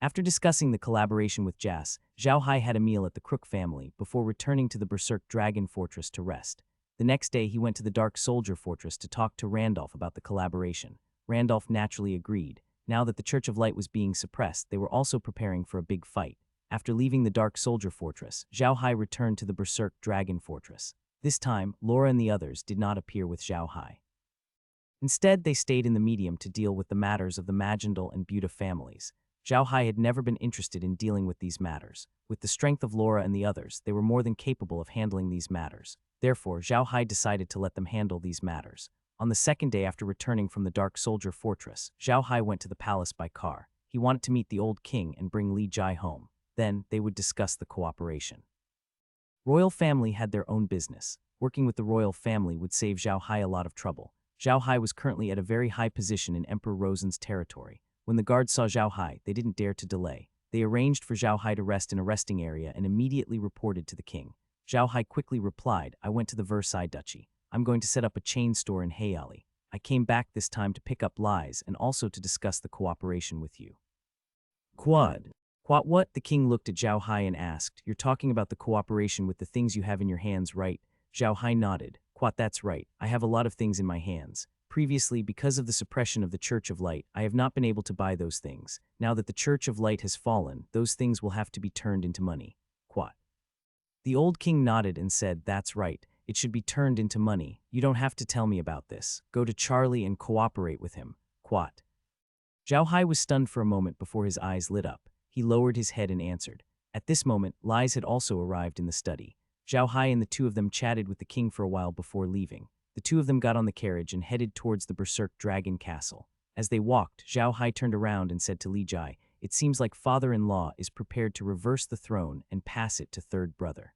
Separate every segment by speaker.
Speaker 1: After discussing the collaboration with Jas, Zhao Hai had a meal at the Crook family before returning to the Berserk Dragon Fortress to rest. The next day, he went to the Dark Soldier Fortress to talk to Randolph about the collaboration. Randolph naturally agreed. Now that the Church of Light was being suppressed, they were also preparing for a big fight. After leaving the Dark Soldier Fortress, Zhao Hai returned to the Berserk Dragon Fortress. This time, Laura and the others did not appear with Zhao Hai. Instead, they stayed in the medium to deal with the matters of the Magindal and Buta families. Zhao Hai had never been interested in dealing with these matters. With the strength of Laura and the others, they were more than capable of handling these matters. Therefore, Zhao Hai decided to let them handle these matters. On the second day after returning from the Dark Soldier Fortress, Zhao Hai went to the palace by car. He wanted to meet the old king and bring Li Jai home. Then, they would discuss the cooperation. Royal family had their own business. Working with the royal family would save Zhao Hai a lot of trouble. Zhao Hai was currently at a very high position in Emperor Rosen's territory. When the guards saw Zhao Hai, they didn't dare to delay. They arranged for Zhao Hai to rest in a resting area and immediately reported to the king. Zhao Hai quickly replied, "I went to the Versailles Duchy. I'm going to set up a chain store in Hayali. I came back this time to pick up lies and also to discuss the cooperation with you." Quad. Quad what? The king looked at Zhao Hai and asked, "You're talking about the cooperation with the things you have in your hands, right?" Zhao Hai nodded. "Quad, that's right. I have a lot of things in my hands. Previously, because of the suppression of the Church of Light, I have not been able to buy those things. Now that the Church of Light has fallen, those things will have to be turned into money." Quad. The old king nodded and said, "That's right. It should be turned into money. You don't have to tell me about this. Go to Charlie and cooperate with him." Quad. Zhao Hai was stunned for a moment before his eyes lit up. He lowered his head and answered. At this moment, Lies had also arrived in the study. Zhao Hai and the two of them chatted with the king for a while before leaving. The two of them got on the carriage and headed towards the Berserk Dragon Castle. As they walked, Zhao Hai turned around and said to Li Jai, "It seems like father-in-law is prepared to reverse the throne and pass it to third brother."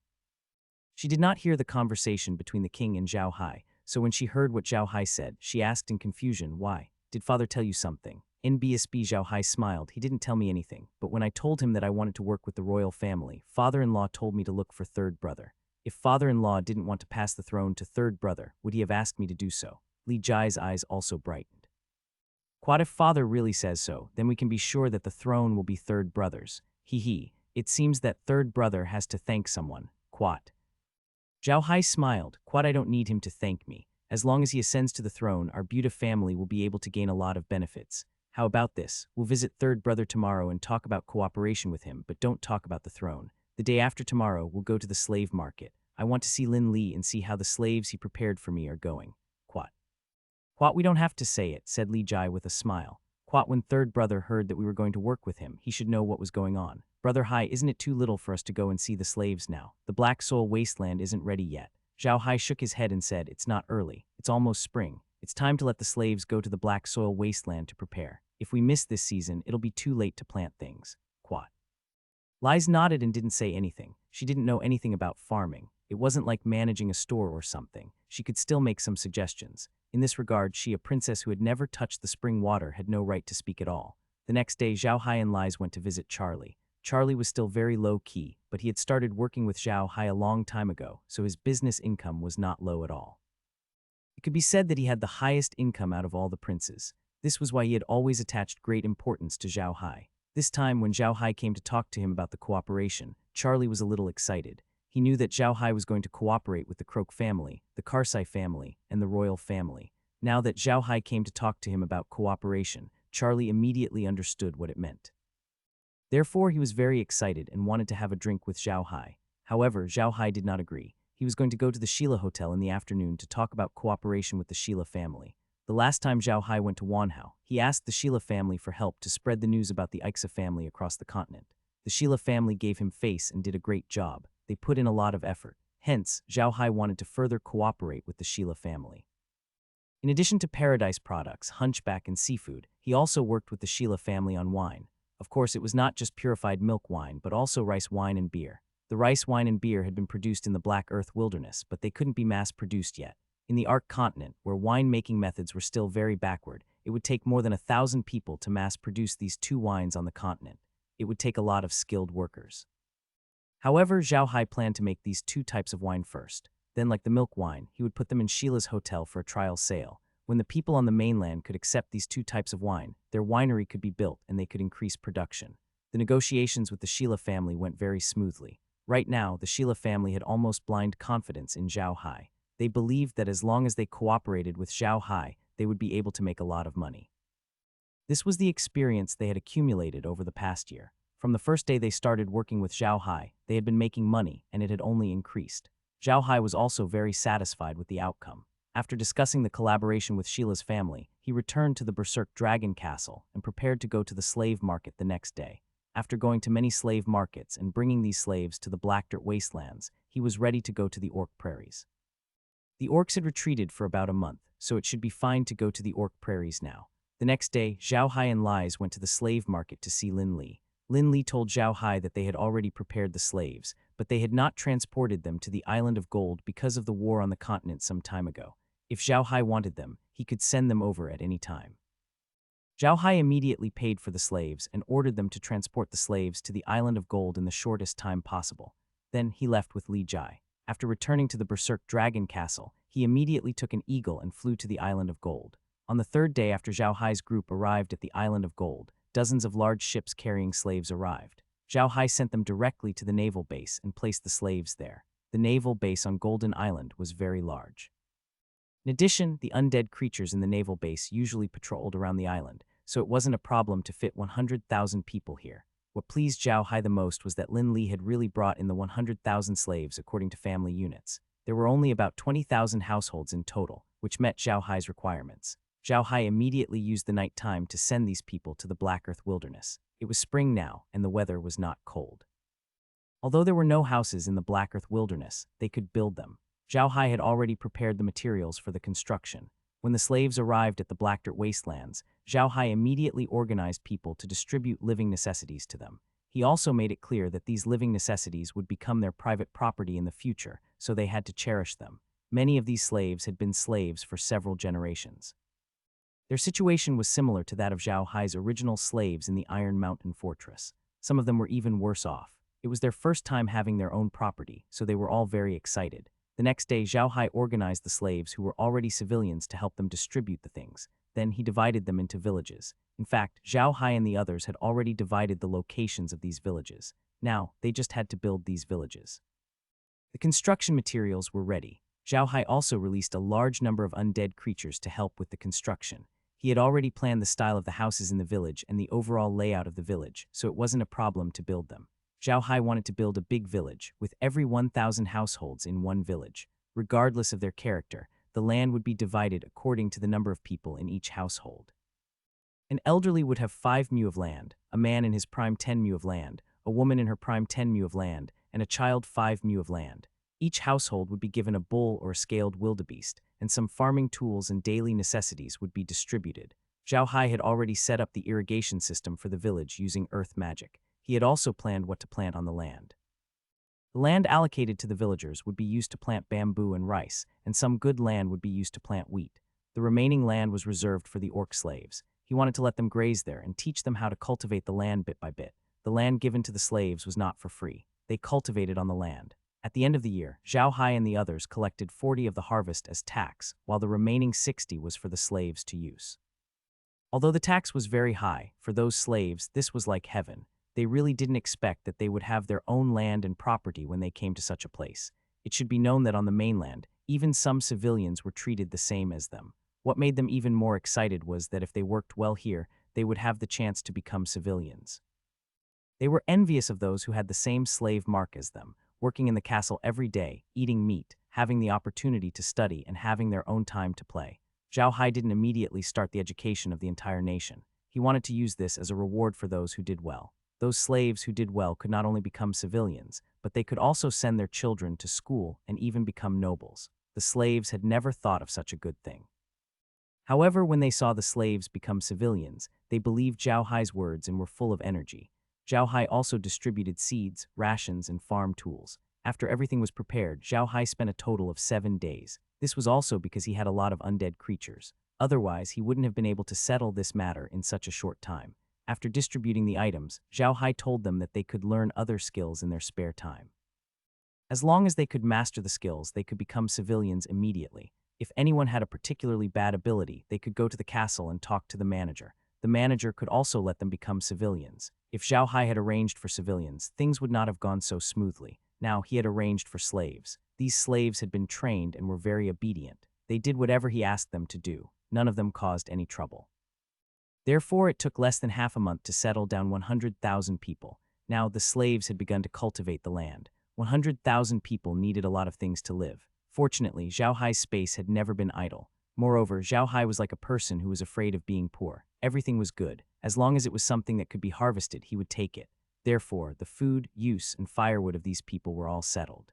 Speaker 1: She did not hear the conversation between the king and Zhao Hai, so when she heard what Zhao Hai said, she asked in confusion, "Why? Did father tell you something?" NBSB. Zhao Hai smiled. "He didn't tell me anything, but when I told him that I wanted to work with the royal family, father-in-law told me to look for third brother. If father-in-law didn't want to pass the throne to third brother, would he have asked me to do so?" Li Jai's eyes also brightened. "Quad, if father really says so, then we can be sure that the throne will be third brother's. He. It seems that third brother has to thank someone." Quad. Zhao Hai smiled. "Quad, I don't need him to thank me. As long as he ascends to the throne, our Buta family will be able to gain a lot of benefits. How about this? We'll visit third brother tomorrow and talk about cooperation with him, but don't talk about the throne. The day after tomorrow, we'll go to the slave market. I want to see Lin Li and see how the slaves he prepared for me are going." Quat. "Quat, we don't have to say it," said Li Jai with a smile. "Quat, when third brother heard that we were going to work with him, he should know what was going on. Brother Hai, isn't it too little for us to go and see the slaves now? The Black Soul Wasteland isn't ready yet." Zhao Hai shook his head and said, "It's not early. It's almost spring. It's time to let the slaves go to the Black Soil Wasteland to prepare. If we miss this season, it'll be too late to plant things." Quat. Lies nodded and didn't say anything. She didn't know anything about farming. It wasn't like managing a store or something. She could still make some suggestions. In this regard, she, a princess who had never touched the spring water, had no right to speak at all. The next day, Zhao Hai and Lies went to visit Charlie. Charlie was still very low-key, but he had started working with Zhao Hai a long time ago, so his business income was not low at all. It could be said that he had the highest income out of all the princes. This was why he had always attached great importance to Zhao Hai. This time, when Zhao Hai came to talk to him about the cooperation, Charlie was a little excited. He knew that Zhao Hai was going to cooperate with the Croak family, the Karsai family, and the royal family. Now that Zhao Hai came to talk to him about cooperation, Charlie immediately understood what it meant. Therefore, he was very excited and wanted to have a drink with Zhao Hai. However, Zhao Hai did not agree. He was going to go to the Sheila Hotel in the afternoon to talk about cooperation with the Sheila family. The last time Zhao Hai went to Wanhao, he asked the Sheila family for help to spread the news about the Ixa family across the continent. The Sheila family gave him face and did a great job. They put in a lot of effort. Hence, Zhao Hai wanted to further cooperate with the Sheila family. In addition to Paradise products, Hunchback, and seafood, he also worked with the Sheila family on wine. Of course, it was not just purified milk wine, but also rice wine and beer. The rice wine and beer had been produced in the Black Earth wilderness, but they couldn't be mass-produced yet. In the Ark continent, where wine-making methods were still very backward, it would take more than 1,000 people to mass-produce these two wines on the continent. It would take a lot of skilled workers. However, Zhao Hai planned to make these two types of wine first. Then, like the milk wine, he would put them in Sheila's hotel for a trial sale. When the people on the mainland could accept these two types of wine, their winery could be built and they could increase production. The negotiations with the Sheila family went very smoothly. Right now, the Sheila family had almost blind confidence in Zhao Hai. They believed that as long as they cooperated with Zhao Hai, they would be able to make a lot of money. This was the experience they had accumulated over the past year. From the first day they started working with Zhao Hai, they had been making money, and it had only increased. Zhao Hai was also very satisfied with the outcome. After discussing the collaboration with Sheila's family, he returned to the Berserk Dragon Castle and prepared to go to the slave market the next day. After going to many slave markets and bringing these slaves to the Black Dirt Wastelands, he was ready to go to the Orc Prairies. The orcs had retreated for about a month, so it should be fine to go to the Orc Prairies now. The next day, Zhao Hai and Lies went to the slave market to see Lin Li. Lin Li told Zhao Hai that they had already prepared the slaves, but they had not transported them to the Island of Gold because of the war on the continent some time ago. If Zhao Hai wanted them, he could send them over at any time. Zhao Hai immediately paid for the slaves and ordered them to transport the slaves to the Island of Gold in the shortest time possible. Then he left with Li Jai. After returning to the Berserk Dragon Castle, he immediately took an eagle and flew to the Island of Gold. On the third day after Zhao Hai's group arrived at the Island of Gold, dozens of large ships carrying slaves arrived. Zhao Hai sent them directly to the naval base and placed the slaves there. The naval base on Golden Island was very large. In addition, the undead creatures in the naval base usually patrolled around the island, so it wasn't a problem to fit 100,000 people here. What pleased Zhao Hai the most was that Lin Li had really brought in the 100,000 slaves according to family units. There were only about 20,000 households in total, which met Zhao Hai's requirements. Zhao Hai immediately used the night time to send these people to the Black Earth Wilderness. It was spring now, and the weather was not cold. Although there were no houses in the Black Earth Wilderness, they could build them. Zhao Hai had already prepared the materials for the construction. When the slaves arrived at the Black Dirt Wastelands, Zhao Hai immediately organized people to distribute living necessities to them. He also made it clear that these living necessities would become their private property in the future, so they had to cherish them. Many of these slaves had been slaves for several generations. Their situation was similar to that of Zhao Hai's original slaves in the Iron Mountain Fortress. Some of them were even worse off. It was their first time having their own property, so they were all very excited. The next day, Zhao Hai organized the slaves who were already civilians to help them distribute the things. Then he divided them into villages. In fact, Zhao Hai and the others had already divided the locations of these villages. Now, they just had to build these villages. The construction materials were ready. Zhao Hai also released a large number of undead creatures to help with the construction. He had already planned the style of the houses in the village and the overall layout of the village, so it wasn't a problem to build them. Zhao Hai wanted to build a big village, with every 1,000 households in one village. Regardless of their character, the land would be divided according to the number of people in each household. An elderly would have 5 mu of land, a man in his prime 10 mu of land, a woman in her prime 10 mu of land, and a child 5 mu of land. Each household would be given a bull or a scaled wildebeest, and some farming tools and daily necessities would be distributed. Zhao Hai had already set up the irrigation system for the village using earth magic. He had also planned what to plant on the land. The land allocated to the villagers would be used to plant bamboo and rice, and some good land would be used to plant wheat. The remaining land was reserved for the orc slaves. He wanted to let them graze there and teach them how to cultivate the land bit by bit. The land given to the slaves was not for free. They cultivated on the land. At the end of the year, Zhao Hai and the others collected 40 of the harvest as tax, while the remaining 60 was for the slaves to use. Although the tax was very high, for those slaves, this was like heaven. They really didn't expect that they would have their own land and property when they came to such a place. It should be known that on the mainland, even some civilians were treated the same as them. What made them even more excited was that if they worked well here, they would have the chance to become civilians. They were envious of those who had the same slave mark as them, working in the castle every day, eating meat, having the opportunity to study, and having their own time to play. Zhao Hai didn't immediately start the education of the entire nation. He wanted to use this as a reward for those who did well. Those slaves who did well could not only become civilians, but they could also send their children to school and even become nobles. The slaves had never thought of such a good thing. However, when they saw the slaves become civilians, they believed Zhao Hai's words and were full of energy. Zhao Hai also distributed seeds, rations, and farm tools. After everything was prepared, Zhao Hai spent a total of 7 days. This was also because he had a lot of undead creatures. Otherwise, he wouldn't have been able to settle this matter in such a short time. After distributing the items, Zhao Hai told them that they could learn other skills in their spare time. As long as they could master the skills, they could become civilians immediately. If anyone had a particularly bad ability, they could go to the castle and talk to the manager. The manager could also let them become civilians. If Zhao Hai had arranged for civilians, things would not have gone so smoothly. Now he had arranged for slaves. These slaves had been trained and were very obedient. They did whatever he asked them to do. None of them caused any trouble. Therefore, it took less than half a month to settle down 100,000 people. Now the slaves had begun to cultivate the land. 100,000 people needed a lot of things to live. Fortunately, Zhao Hai's space had never been idle. Moreover, Zhao Hai was like a person who was afraid of being poor. Everything was good. As long as it was something that could be harvested, he would take it. Therefore, the food, use, and firewood of these people were all settled.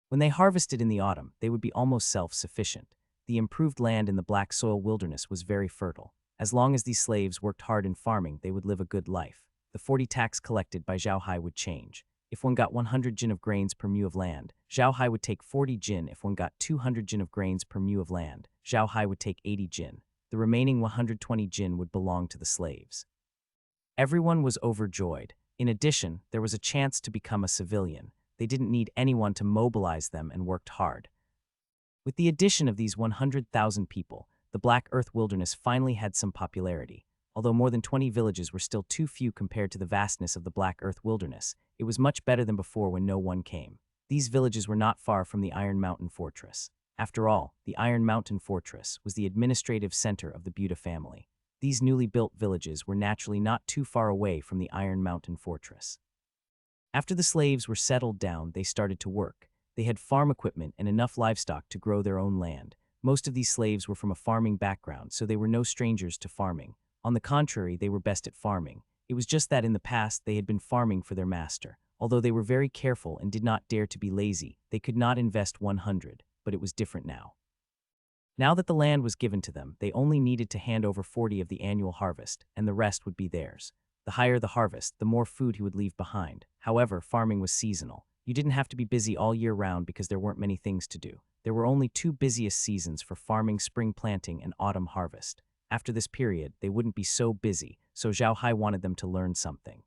Speaker 1: When they harvested in the autumn, they would be almost self-sufficient. The improved land in the black soil wilderness was very fertile. As long as these slaves worked hard in farming, they would live a good life. The 40 tax collected by Zhao Hai would change. If one got 100 jin of grains per mu of land, Zhao Hai would take 40 jin. If one got 200 jin of grains per mu of land, Zhao Hai would take 80 jin. The remaining 120 jin would belong to the slaves. Everyone was overjoyed. In addition, there was a chance to become a civilian. They didn't need anyone to mobilize them and worked hard. With the addition of these 100,000 people, the Black Earth Wilderness finally had some popularity. Although more than 20 villages were still too few compared to the vastness of the Black Earth Wilderness, it was much better than before when no one came. These villages were not far from the Iron Mountain Fortress. After all, the Iron Mountain Fortress was the administrative center of the Buddha family. These newly built villages were naturally not too far away from the Iron Mountain Fortress. After the slaves were settled down, they started to work. They had farm equipment and enough livestock to grow their own land. Most of these slaves were from a farming background, so they were no strangers to farming. On the contrary, they were best at farming. It was just that in the past they had been farming for their master. Although they were very careful and did not dare to be lazy, they could not invest 100, but it was different now. Now that the land was given to them, they only needed to hand over 40 of the annual harvest, and the rest would be theirs. The higher the harvest, the more food he would leave behind. However, farming was seasonal. You didn't have to be busy all year round because there weren't many things to do. There were only two busiest seasons for farming: spring planting and autumn harvest. After this period, they wouldn't be so busy, so Zhao Hai wanted them to learn something.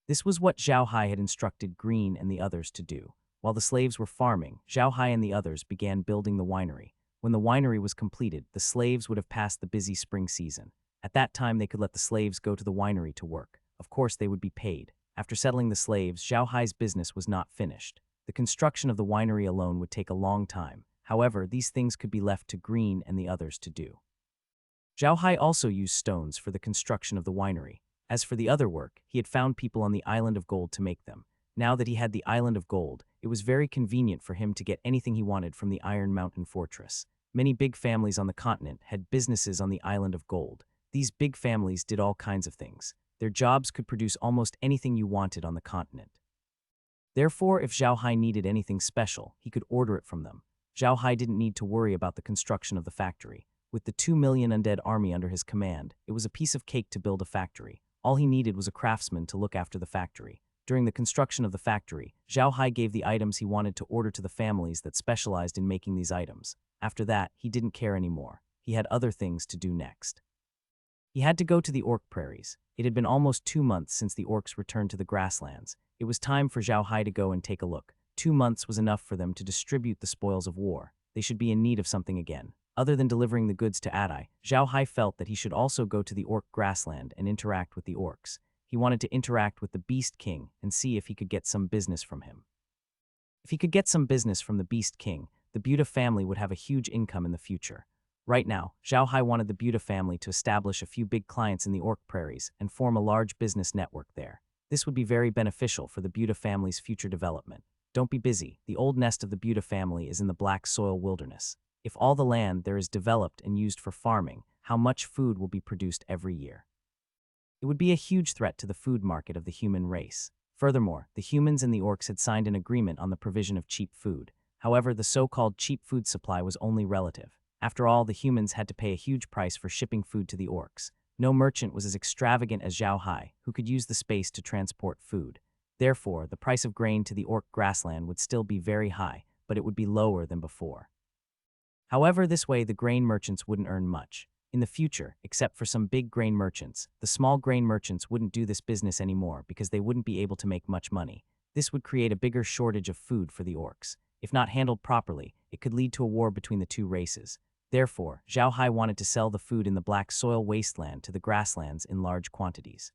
Speaker 1: This was what Zhao Hai had instructed Green and the others to do. While the slaves were farming, Zhao Hai and the others began building the winery. When the winery was completed, the slaves would have passed the busy spring season. At that time, they could let the slaves go to the winery to work. Of course, they would be paid. After settling the slaves, Zhao Hai's business was not finished. The construction of the winery alone would take a long time. However, these things could be left to Green and the others to do. Zhao Hai also used stones for the construction of the winery. As for the other work, he had found people on the Island of Gold to make them. Now that he had the Island of Gold, it was very convenient for him to get anything he wanted from the Iron Mountain Fortress. Many big families on the continent had businesses on the Island of Gold. These big families did all kinds of things. Their jobs could produce almost anything you wanted on the continent. Therefore, if Zhao Hai needed anything special, he could order it from them. Zhao Hai didn't need to worry about the construction of the factory. With the 2 million undead army under his command, it was a piece of cake to build a factory. All he needed was a craftsman to look after the factory. During the construction of the factory, Zhao Hai gave the items he wanted to order to the families that specialized in making these items. After that, he didn't care anymore. He had other things to do next. He had to go to the orc prairies. It had been almost 2 months since the orcs returned to the grasslands. It was time for Zhao Hai to go and take a look. 2 months was enough for them to distribute the spoils of war. They should be in need of something again. Other than delivering the goods to Adai, Zhao Hai felt that he should also go to the orc grassland and interact with the orcs. He wanted to interact with the Beast King and see if he could get some business from him. If he could get some business from the Beast King, the Buddha family would have a huge income in the future. Right now, Zhao Hai wanted the Buddha family to establish a few big clients in the orc prairies and form a large business network there. This would be very beneficial for the Buddha family's future development. Don't be busy. The old nest of the Buddha family is in the black soil wilderness. If all the land there is developed and used for farming, how much food will be produced every year? It would be a huge threat to the food market of the human race. Furthermore, the humans and the orcs had signed an agreement on the provision of cheap food. However, the so-called cheap food supply was only relative. After all, the humans had to pay a huge price for shipping food to the orcs. No merchant was as extravagant as Zhao Hai, who could use the space to transport food. Therefore, the price of grain to the orc grassland would still be very high, but it would be lower than before. However, this way the grain merchants wouldn't earn much. In the future, except for some big grain merchants, the small grain merchants wouldn't do this business anymore because they wouldn't be able to make much money. This would create a bigger shortage of food for the orcs. If not handled properly, it could lead to a war between the two races. Therefore, Zhao Hai wanted to sell the food in the black soil wasteland to the grasslands in large quantities.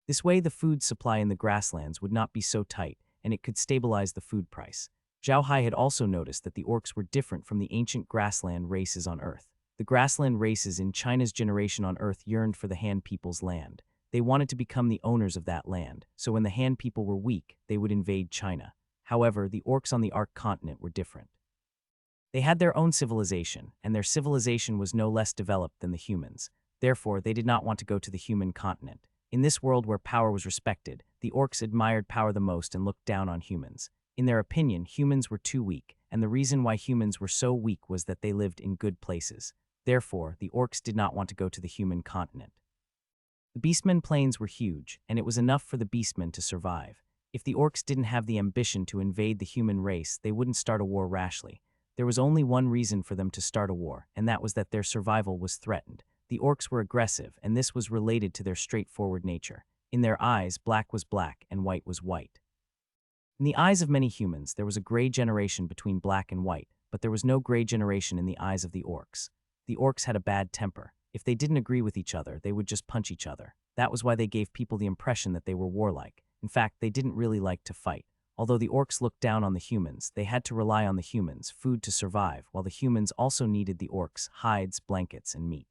Speaker 1: This way, the food supply in the grasslands would not be so tight, and it could stabilize the food price. Zhao Hai had also noticed that the orcs were different from the ancient grassland races on Earth. The grassland races in China's generation on Earth yearned for the Han people's land. They wanted to become the owners of that land, so when the Han people were weak, they would invade China. However, the orcs on the Ark continent were different. They had their own civilization, and their civilization was no less developed than the humans. Therefore, they did not want to go to the human continent. In this world where power was respected, the orcs admired power the most and looked down on humans. In their opinion, humans were too weak, and the reason why humans were so weak was that they lived in good places. Therefore, the orcs did not want to go to the human continent. The Beastmen plains were huge, and it was enough for the Beastmen to survive. If the orcs didn't have the ambition to invade the human race, they wouldn't start a war rashly. There was only one reason for them to start a war, and that was that their survival was threatened. The orcs were aggressive, and this was related to their straightforward nature. In their eyes, black was black and white was white. In the eyes of many humans, there was a gray generation between black and white, but there was no gray generation in the eyes of the orcs. The orcs had a bad temper. If they didn't agree with each other, they would just punch each other. That was why they gave people the impression that they were warlike. In fact, they didn't really like to fight. Although the orcs looked down on the humans, they had to rely on the humans' food to survive, while the humans also needed the orcs' hides, blankets, and meat.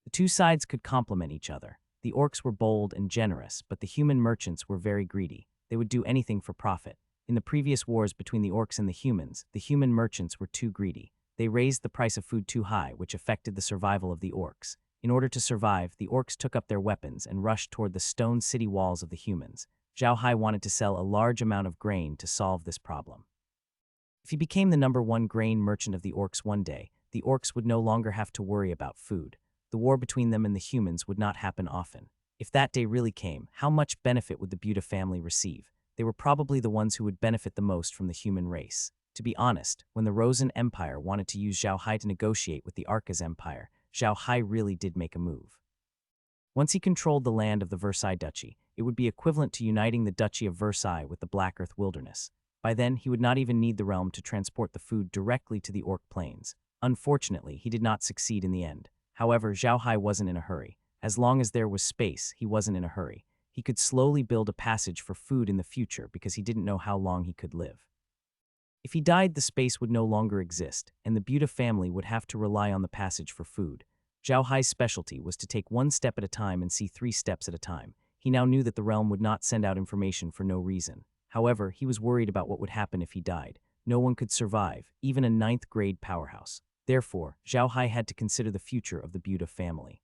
Speaker 1: The two sides could complement each other. The orcs were bold and generous, but the human merchants were very greedy. They would do anything for profit. In the previous wars between the orcs and the human merchants were too greedy. They raised the price of food too high, which affected the survival of the orcs. In order to survive, the orcs took up their weapons and rushed toward the stone city walls of the humans. Zhao Hai wanted to sell a large amount of grain to solve this problem. If he became the #1 grain merchant of the orcs one day, the orcs would no longer have to worry about food. The war between them and the humans would not happen often. If that day really came, how much benefit would the Buddha family receive? They were probably the ones who would benefit the most from the human race. To be honest, when the Rosen Empire wanted to use Zhao Hai to negotiate with the Arcas Empire, Zhao Hai really did make a move. Once he controlled the land of the Versailles Duchy, it would be equivalent to uniting the Duchy of Versailles with the Black Earth Wilderness. By then, he would not even need the realm to transport the food directly to the Orc Plains. Unfortunately, he did not succeed in the end. However, Zhao Hai wasn't in a hurry. As long as there was space, he wasn't in a hurry. He could slowly build a passage for food in the future because he didn't know how long he could live. If he died, the space would no longer exist, and the Buddha family would have to rely on the passage for food. Zhao Hai's specialty was to take one step at a time and see 3 steps at a time. He now knew that the realm would not send out information for no reason. However, he was worried about what would happen if he died. No one could survive, even a 9th-grade powerhouse. Therefore, Zhao Hai had to consider the future of the Buddha family.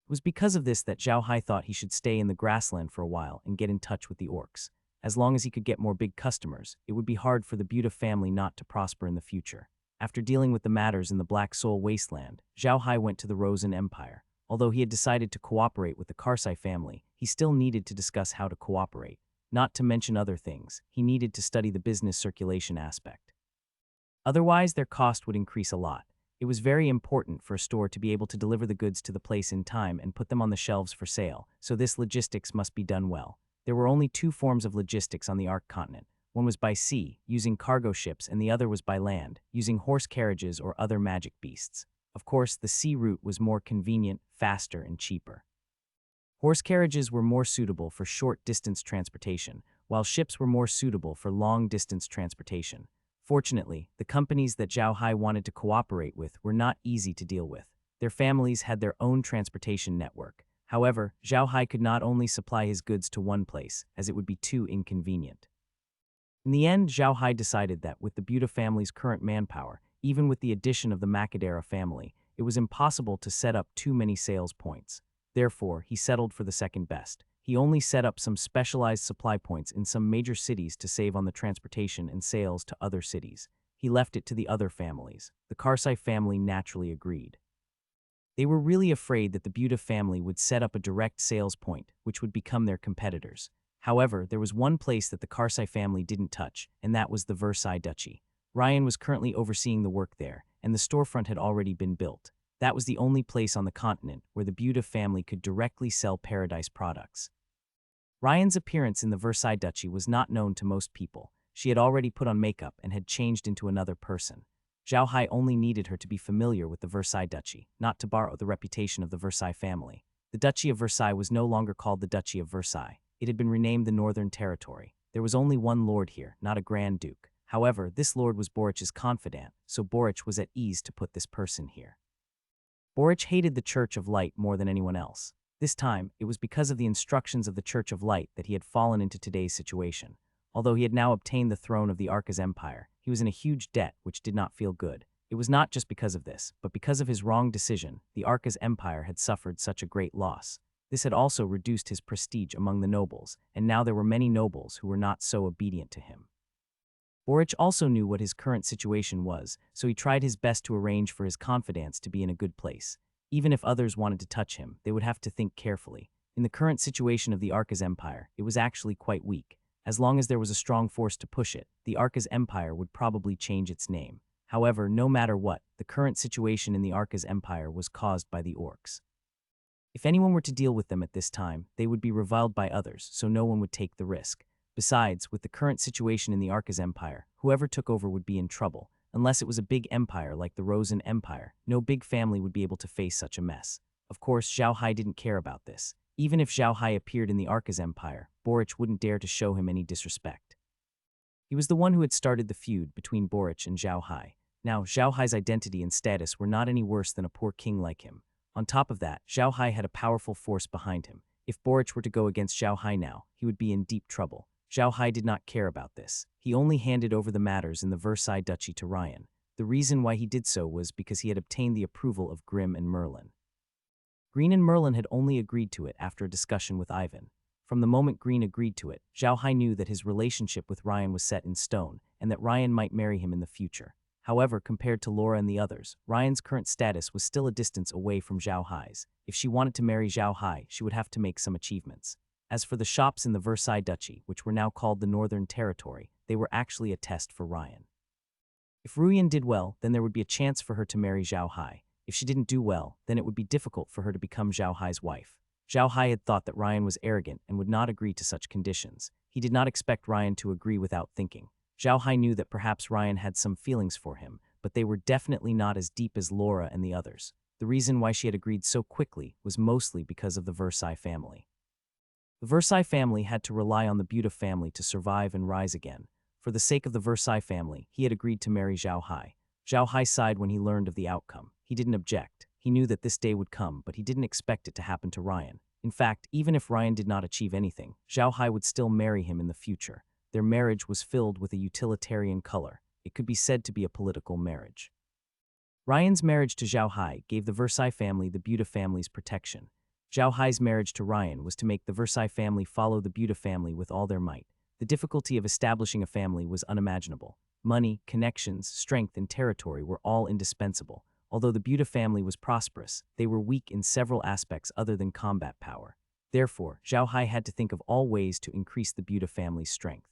Speaker 1: It was because of this that Zhao Hai thought he should stay in the grassland for a while and get in touch with the orcs. As long as he could get more big customers, it would be hard for the Buddha family not to prosper in the future. After dealing with the matters in the Black Soul Wasteland, Zhao Hai went to the Rosen Empire. Although he had decided to cooperate with the Karsai family, he still needed to discuss how to cooperate. Not to mention other things, he needed to study the business circulation aspect. Otherwise, their cost would increase a lot. It was very important for a store to be able to deliver the goods to the place in time and put them on the shelves for sale, so this logistics must be done well. There were only 2 forms of logistics on the Ark continent. One was by sea, using cargo ships, and the other was by land, using horse carriages or other magic beasts. Of course, the sea route was more convenient, faster, and cheaper. Horse carriages were more suitable for short-distance transportation, while ships were more suitable for long-distance transportation. Fortunately, the companies that Zhao Hai wanted to cooperate with were not easy to deal with. Their families had their own transportation network. However, Zhao Hai could not only supply his goods to one place, as it would be too inconvenient. In the end, Zhao Hai decided that with the Buddha family's current manpower, even with the addition of the Macadera family, it was impossible to set up too many sales points. Therefore, he settled for the second best. He only set up some specialized supply points in some major cities to save on the transportation and sales to other cities. He left it to the other families. The Karsai family naturally agreed. They were really afraid that the Buddha family would set up a direct sales point, which would become their competitors. However, there was one place that the Karsai family didn't touch, and that was the Versailles Duchy. Ryan was currently overseeing the work there, and the storefront had already been built. That was the only place on the continent where the Buddha family could directly sell Paradise products. Ryan's appearance in the Versailles Duchy was not known to most people. She had already put on makeup and had changed into another person. Zhao Hai only needed her to be familiar with the Versailles Duchy, not to borrow the reputation of the Versailles family. The Duchy of Versailles was no longer called the Duchy of Versailles. It had been renamed the Northern Territory. There was only one lord here, not a Grand Duke. However, this lord was Borich's confidant, so Borich was at ease to put this person here. Borich hated the Church of Light more than anyone else. This time, it was because of the instructions of the Church of Light that he had fallen into today's situation. Although he had now obtained the throne of the Arcas Empire, he was in a huge debt which did not feel good. It was not just because of this, but because of his wrong decision, the Arcas Empire had suffered such a great loss. This had also reduced his prestige among the nobles, and now there were many nobles who were not so obedient to him. Borich also knew what his current situation was, so he tried his best to arrange for his confidants to be in a good place. Even if others wanted to touch him, they would have to think carefully. In the current situation of the Arcas Empire, it was actually quite weak. As long as there was a strong force to push it, the Arcas Empire would probably change its name. However, no matter what, the current situation in the Arcas Empire was caused by the orcs. If anyone were to deal with them at this time, they would be reviled by others, so no one would take the risk. Besides, with the current situation in the Arcas Empire, whoever took over would be in trouble. Unless it was a big empire like the Rosen Empire, no big family would be able to face such a mess. Of course, Zhao Hai didn't care about this. Even if Zhao Hai appeared in the Arcas Empire, Borich wouldn't dare to show him any disrespect. He was the one who had started the feud between Borich and Zhao Hai. Now, Zhao Hai's identity and status were not any worse than a poor king like him. On top of that, Zhao Hai had a powerful force behind him. If Borich were to go against Zhao Hai now, he would be in deep trouble. Zhao Hai did not care about this. He only handed over the matters in the Versailles Duchy to Ryan. The reason why he did so was because he had obtained the approval of Grimm and Merlin. Green and Merlin had only agreed to it after a discussion with Ivan. From the moment Green agreed to it, Zhao Hai knew that his relationship with Ryan was set in stone, and that Ryan might marry him in the future. However, compared to Laura and the others, Ryan's current status was still a distance away from Zhao Hai's. If she wanted to marry Zhao Hai, she would have to make some achievements. As for the shops in the Versailles Duchy, which were now called the Northern Territory, they were actually a test for Ryan. If Ruyan did well, then there would be a chance for her to marry Zhao Hai. If she didn't do well, then it would be difficult for her to become Zhao Hai's wife. Zhao Hai had thought that Ryan was arrogant and would not agree to such conditions. He did not expect Ryan to agree without thinking. Zhao Hai knew that perhaps Ryan had some feelings for him, but they were definitely not as deep as Laura and the others. The reason why she had agreed so quickly was mostly because of the Versailles family. The Versailles family had to rely on the Buda family to survive and rise again. For the sake of the Versailles family, he had agreed to marry Zhao Hai. Zhao Hai sighed when he learned of the outcome. He didn't object. He knew that this day would come, but he didn't expect it to happen to Ryan. In fact, even if Ryan did not achieve anything, Zhao Hai would still marry him in the future. Their marriage was filled with a utilitarian color. It could be said to be a political marriage. Ryan's marriage to Zhao Hai gave the Versailles family the Buda family's protection. Zhao Hai's marriage to Ryan was to make the Versailles family follow the Buda family with all their might. The difficulty of establishing a family was unimaginable. Money, connections, strength, and territory were all indispensable. Although the Buda family was prosperous, they were weak in several aspects other than combat power. Therefore, Zhao Hai had to think of all ways to increase the Buda family's strength.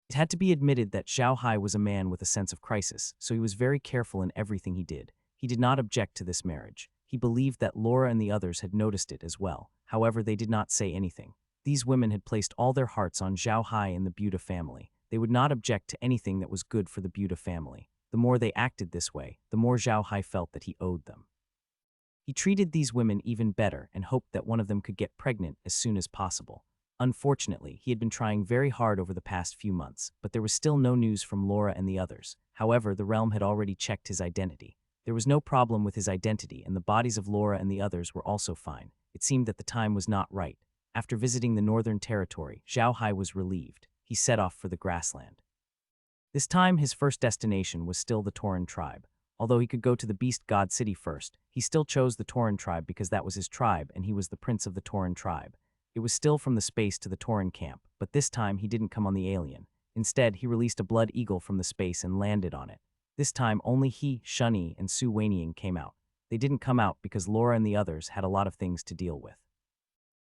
Speaker 1: It had to be admitted that Zhao Hai was a man with a sense of crisis, so he was very careful in everything he did. He did not object to this marriage. He believed that Laura and the others had noticed it as well. However, they did not say anything. These women had placed all their hearts on Zhao Hai and the Buda family. They would not object to anything that was good for the Buda family. The more they acted this way, the more Zhao Hai felt that he owed them. He treated these women even better and hoped that one of them could get pregnant as soon as possible. Unfortunately, he had been trying very hard over the past few months, but there was still no news from Laura and the others. However, the realm had already checked his identity. There was no problem with his identity, and the bodies of Laura and the others were also fine. It seemed that the time was not right. After visiting the Northern Territory, Zhao Hai was relieved. He set off for the grassland. This time, his first destination was still the Tauran tribe. Although he could go to the Beast God City first, he still chose the Tauran tribe because that was his tribe and he was the prince of the Tauran tribe. It was still from the space to the Tauran camp, but this time he didn't come on the alien. Instead, he released a blood eagle from the space and landed on it. This time, only he, Shunyi, and Su Weinian came out. They didn't come out because Laura and the others had a lot of things to deal with.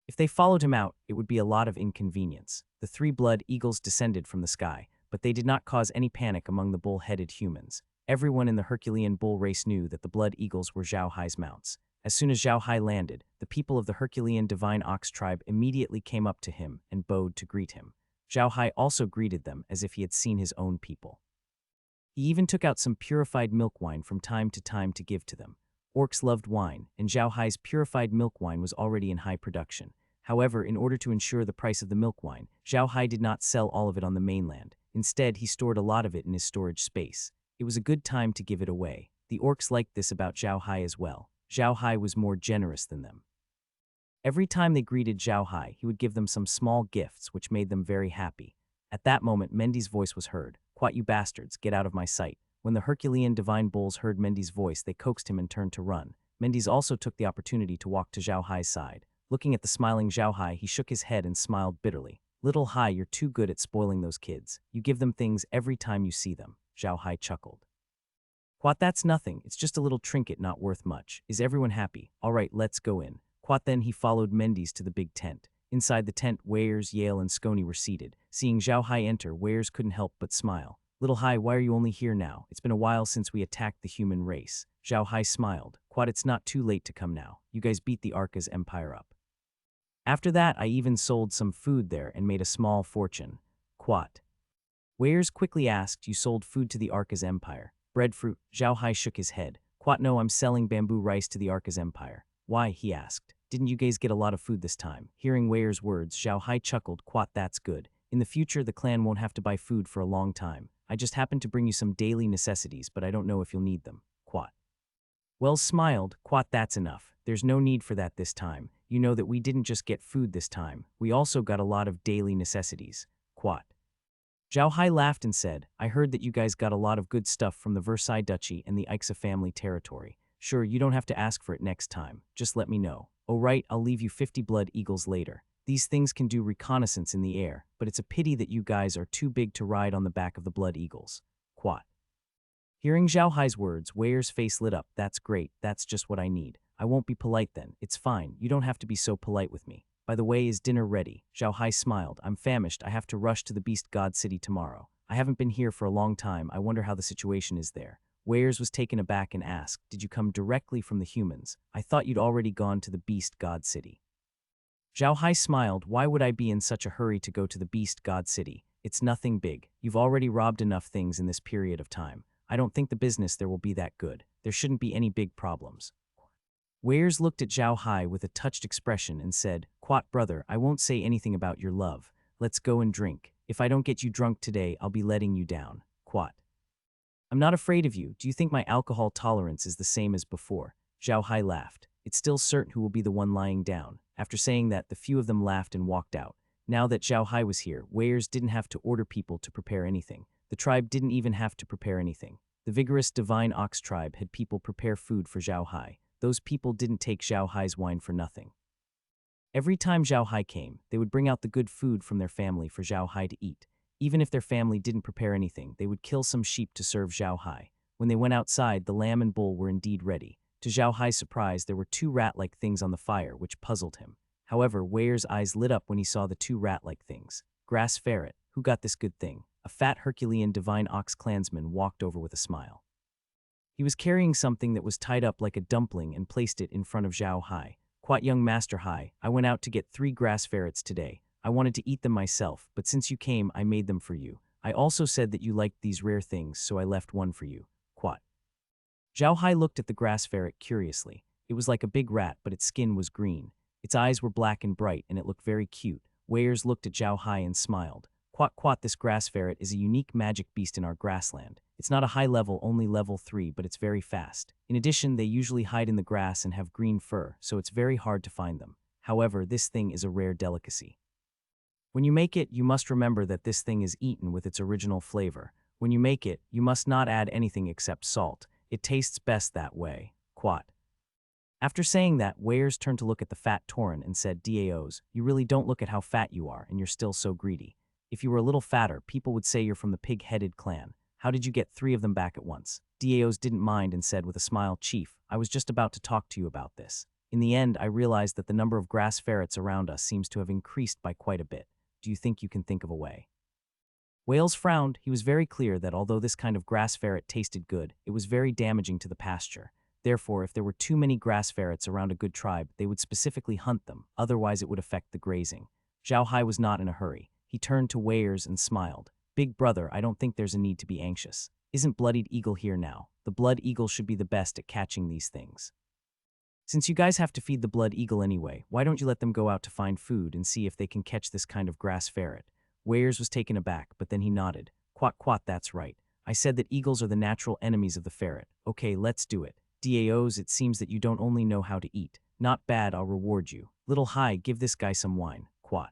Speaker 1: If they followed him out, it would be a lot of inconvenience. The 3 blood eagles descended from the sky, but they did not cause any panic among the bull-headed humans. Everyone in the Herculean bull race knew that the blood eagles were Zhao Hai's mounts. As soon as Zhao Hai landed, the people of the Herculean divine ox tribe immediately came up to him and bowed to greet him. Zhao Hai also greeted them as if he had seen his own people. He even took out some purified milk wine from time to time to give to them. Orcs loved wine, and Zhao Hai's purified milk wine was already in high production. However, in order to ensure the price of the milk wine, Zhao Hai did not sell all of it on the mainland. Instead, he stored a lot of it in his storage space. It was a good time to give it away. The orcs liked this about Zhao Hai as well. Zhao Hai was more generous than them. Every time they greeted Zhao Hai, he would give them some small gifts, which made them very happy. At that moment, Mendy's voice was heard. "Quat, you bastards, get out of my sight." When the Herculean divine bulls heard Mendy's voice, they coaxed him and turned to run. Mendy's also took the opportunity to walk to Zhao Hai's side. Looking at the smiling Zhao Hai, he shook his head and smiled bitterly. "Little Hai, you're too good at spoiling those kids. You give them things every time you see them." Zhao Hai chuckled. "Quat, that's nothing. It's just a little trinket not worth much. Is everyone happy? All right, let's go in." Quat then he followed Mendy's to the big tent. Inside the tent, Wares, Yale, and Scony were seated. Seeing Zhao Hai enter, Wares couldn't help but smile. "Little Hai, why are you only here now? It's been a while since we attacked the human race." Zhao Hai smiled. "Quat, it's not too late to come now. You guys beat the Arca's empire up. After that, I even sold some food there and made a small fortune." Quat. Wares quickly asked, "You sold food to the Arca's empire? Breadfruit?" Zhao Hai shook his head. "Quat, no, I'm selling bamboo rice to the Arca's empire." "Why?" he asked. "Didn't you guys get a lot of food this time?" Hearing Wares' words, Zhao Hai chuckled. "Quat, that's good. In the future, the clan won't have to buy food for a long time. I just happened to bring you some daily necessities, but I don't know if you'll need them." Quat. Wells smiled. "Quat, that's enough. There's no need for that this time. You know that we didn't just get food this time. We also got a lot of daily necessities." Quat. Zhao Hai laughed and said, "I heard that you guys got a lot of good stuff from the Versailles Duchy and the Aixa family territory. Sure, you don't have to ask for it next time. Just let me know. Oh right, I'll leave you 50 blood eagles later. These things can do reconnaissance in the air, but it's a pity that you guys are too big to ride on the back of the blood eagles." Quat. Hearing Zhao Hai's words, Ware's face lit up. "That's great. That's just what I need. I won't be polite then. It's fine. You don't have to be so polite with me. By the way, is dinner ready?" Zhao Hai smiled. "I'm famished. I have to rush to the Beast God City tomorrow. I haven't been here for a long time. I wonder how the situation is there." Wares was taken aback and asked, "Did you come directly from the humans? I thought you'd already gone to the Beast God City." Zhao Hai smiled. "Why would I be in such a hurry to go to the Beast God City? It's nothing big. You've already robbed enough things in this period of time. I don't think the business there will be that good. There shouldn't be any big problems." Wares looked at Zhao Hai with a touched expression and said, "Quat, brother, I won't say anything about your love. Let's go and drink. If I don't get you drunk today, I'll be letting you down." Quat. "I'm not afraid of you. Do you think my alcohol tolerance is the same as before?" Zhao Hai laughed. "It's still certain who will be the one lying down." After saying that, the few of them laughed and walked out. Now that Zhao Hai was here, Wares didn't have to order people to prepare anything. The tribe didn't even have to prepare anything. The vigorous divine ox tribe had people prepare food for Zhao Hai. Those people didn't take Zhao Hai's wine for nothing. Every time Zhao Hai came, they would bring out the good food from their family for Zhao Hai to eat. Even if their family didn't prepare anything, they would kill some sheep to serve Zhao Hai. When they went outside, the lamb and bull were indeed ready. To Zhao Hai's surprise, there were two rat-like things on the fire, which puzzled him. However, Ware's eyes lit up when he saw the two rat-like things. Grass ferret, who got this good thing? A fat Herculean divine ox clansman walked over with a smile. He was carrying something that was tied up like a dumpling and placed it in front of Zhao Hai. "Quat, young Master Hai, I went out to get 3 grass ferrets today. I wanted to eat them myself, but since you came, I made them for you. I also said that you liked these rare things, so I left one for you." Quat. Zhao Hai looked at the grass ferret curiously. It was like a big rat, but its skin was green. Its eyes were black and bright, and it looked very cute. Wares looked at Zhao Hai and smiled. "Quat, this grass ferret is a unique magic beast in our grassland. It's not a high level, only level 3, but it's very fast. In addition, they usually hide in the grass and have green fur, so it's very hard to find them. However, this thing is a rare delicacy. When you make it, you must remember that this thing is eaten with its original flavor. When you make it, you must not add anything except salt. It tastes best that way." Quat. After saying that, Wares turned to look at the fat Tauren and said, "Daos, you really don't look at how fat you are, and you're still so greedy. If you were a little fatter, people would say you're from the pig-headed clan. How did you get 3 of them back at once?" Daos didn't mind and said with a smile, "Chief, I was just about to talk to you about this. In the end, I realized that the number of grass ferrets around us seems to have increased by quite a bit. Do you think you can think of a way?" Wales frowned. He was very clear that although this kind of grass ferret tasted good, it was very damaging to the pasture. Therefore, if there were too many grass ferrets around a good tribe, they would specifically hunt them, otherwise it would affect the grazing. Zhao Hai was not in a hurry. He turned to Wares and smiled. "Big brother, I don't think there's a need to be anxious. Isn't Bloodied Eagle here now? The Blood Eagle should be the best at catching these things." Since you guys have to feed the blood eagle anyway, why don't you let them go out to find food and see if they can catch this kind of grass ferret? Weyers was taken aback, but then he nodded. Quat quat, that's right. I said that eagles are the natural enemies of the ferret. Okay, let's do it. DAOs, it seems that you don't only know how to eat. Not bad, I'll reward you. Little Hai, give this guy some wine. Quat.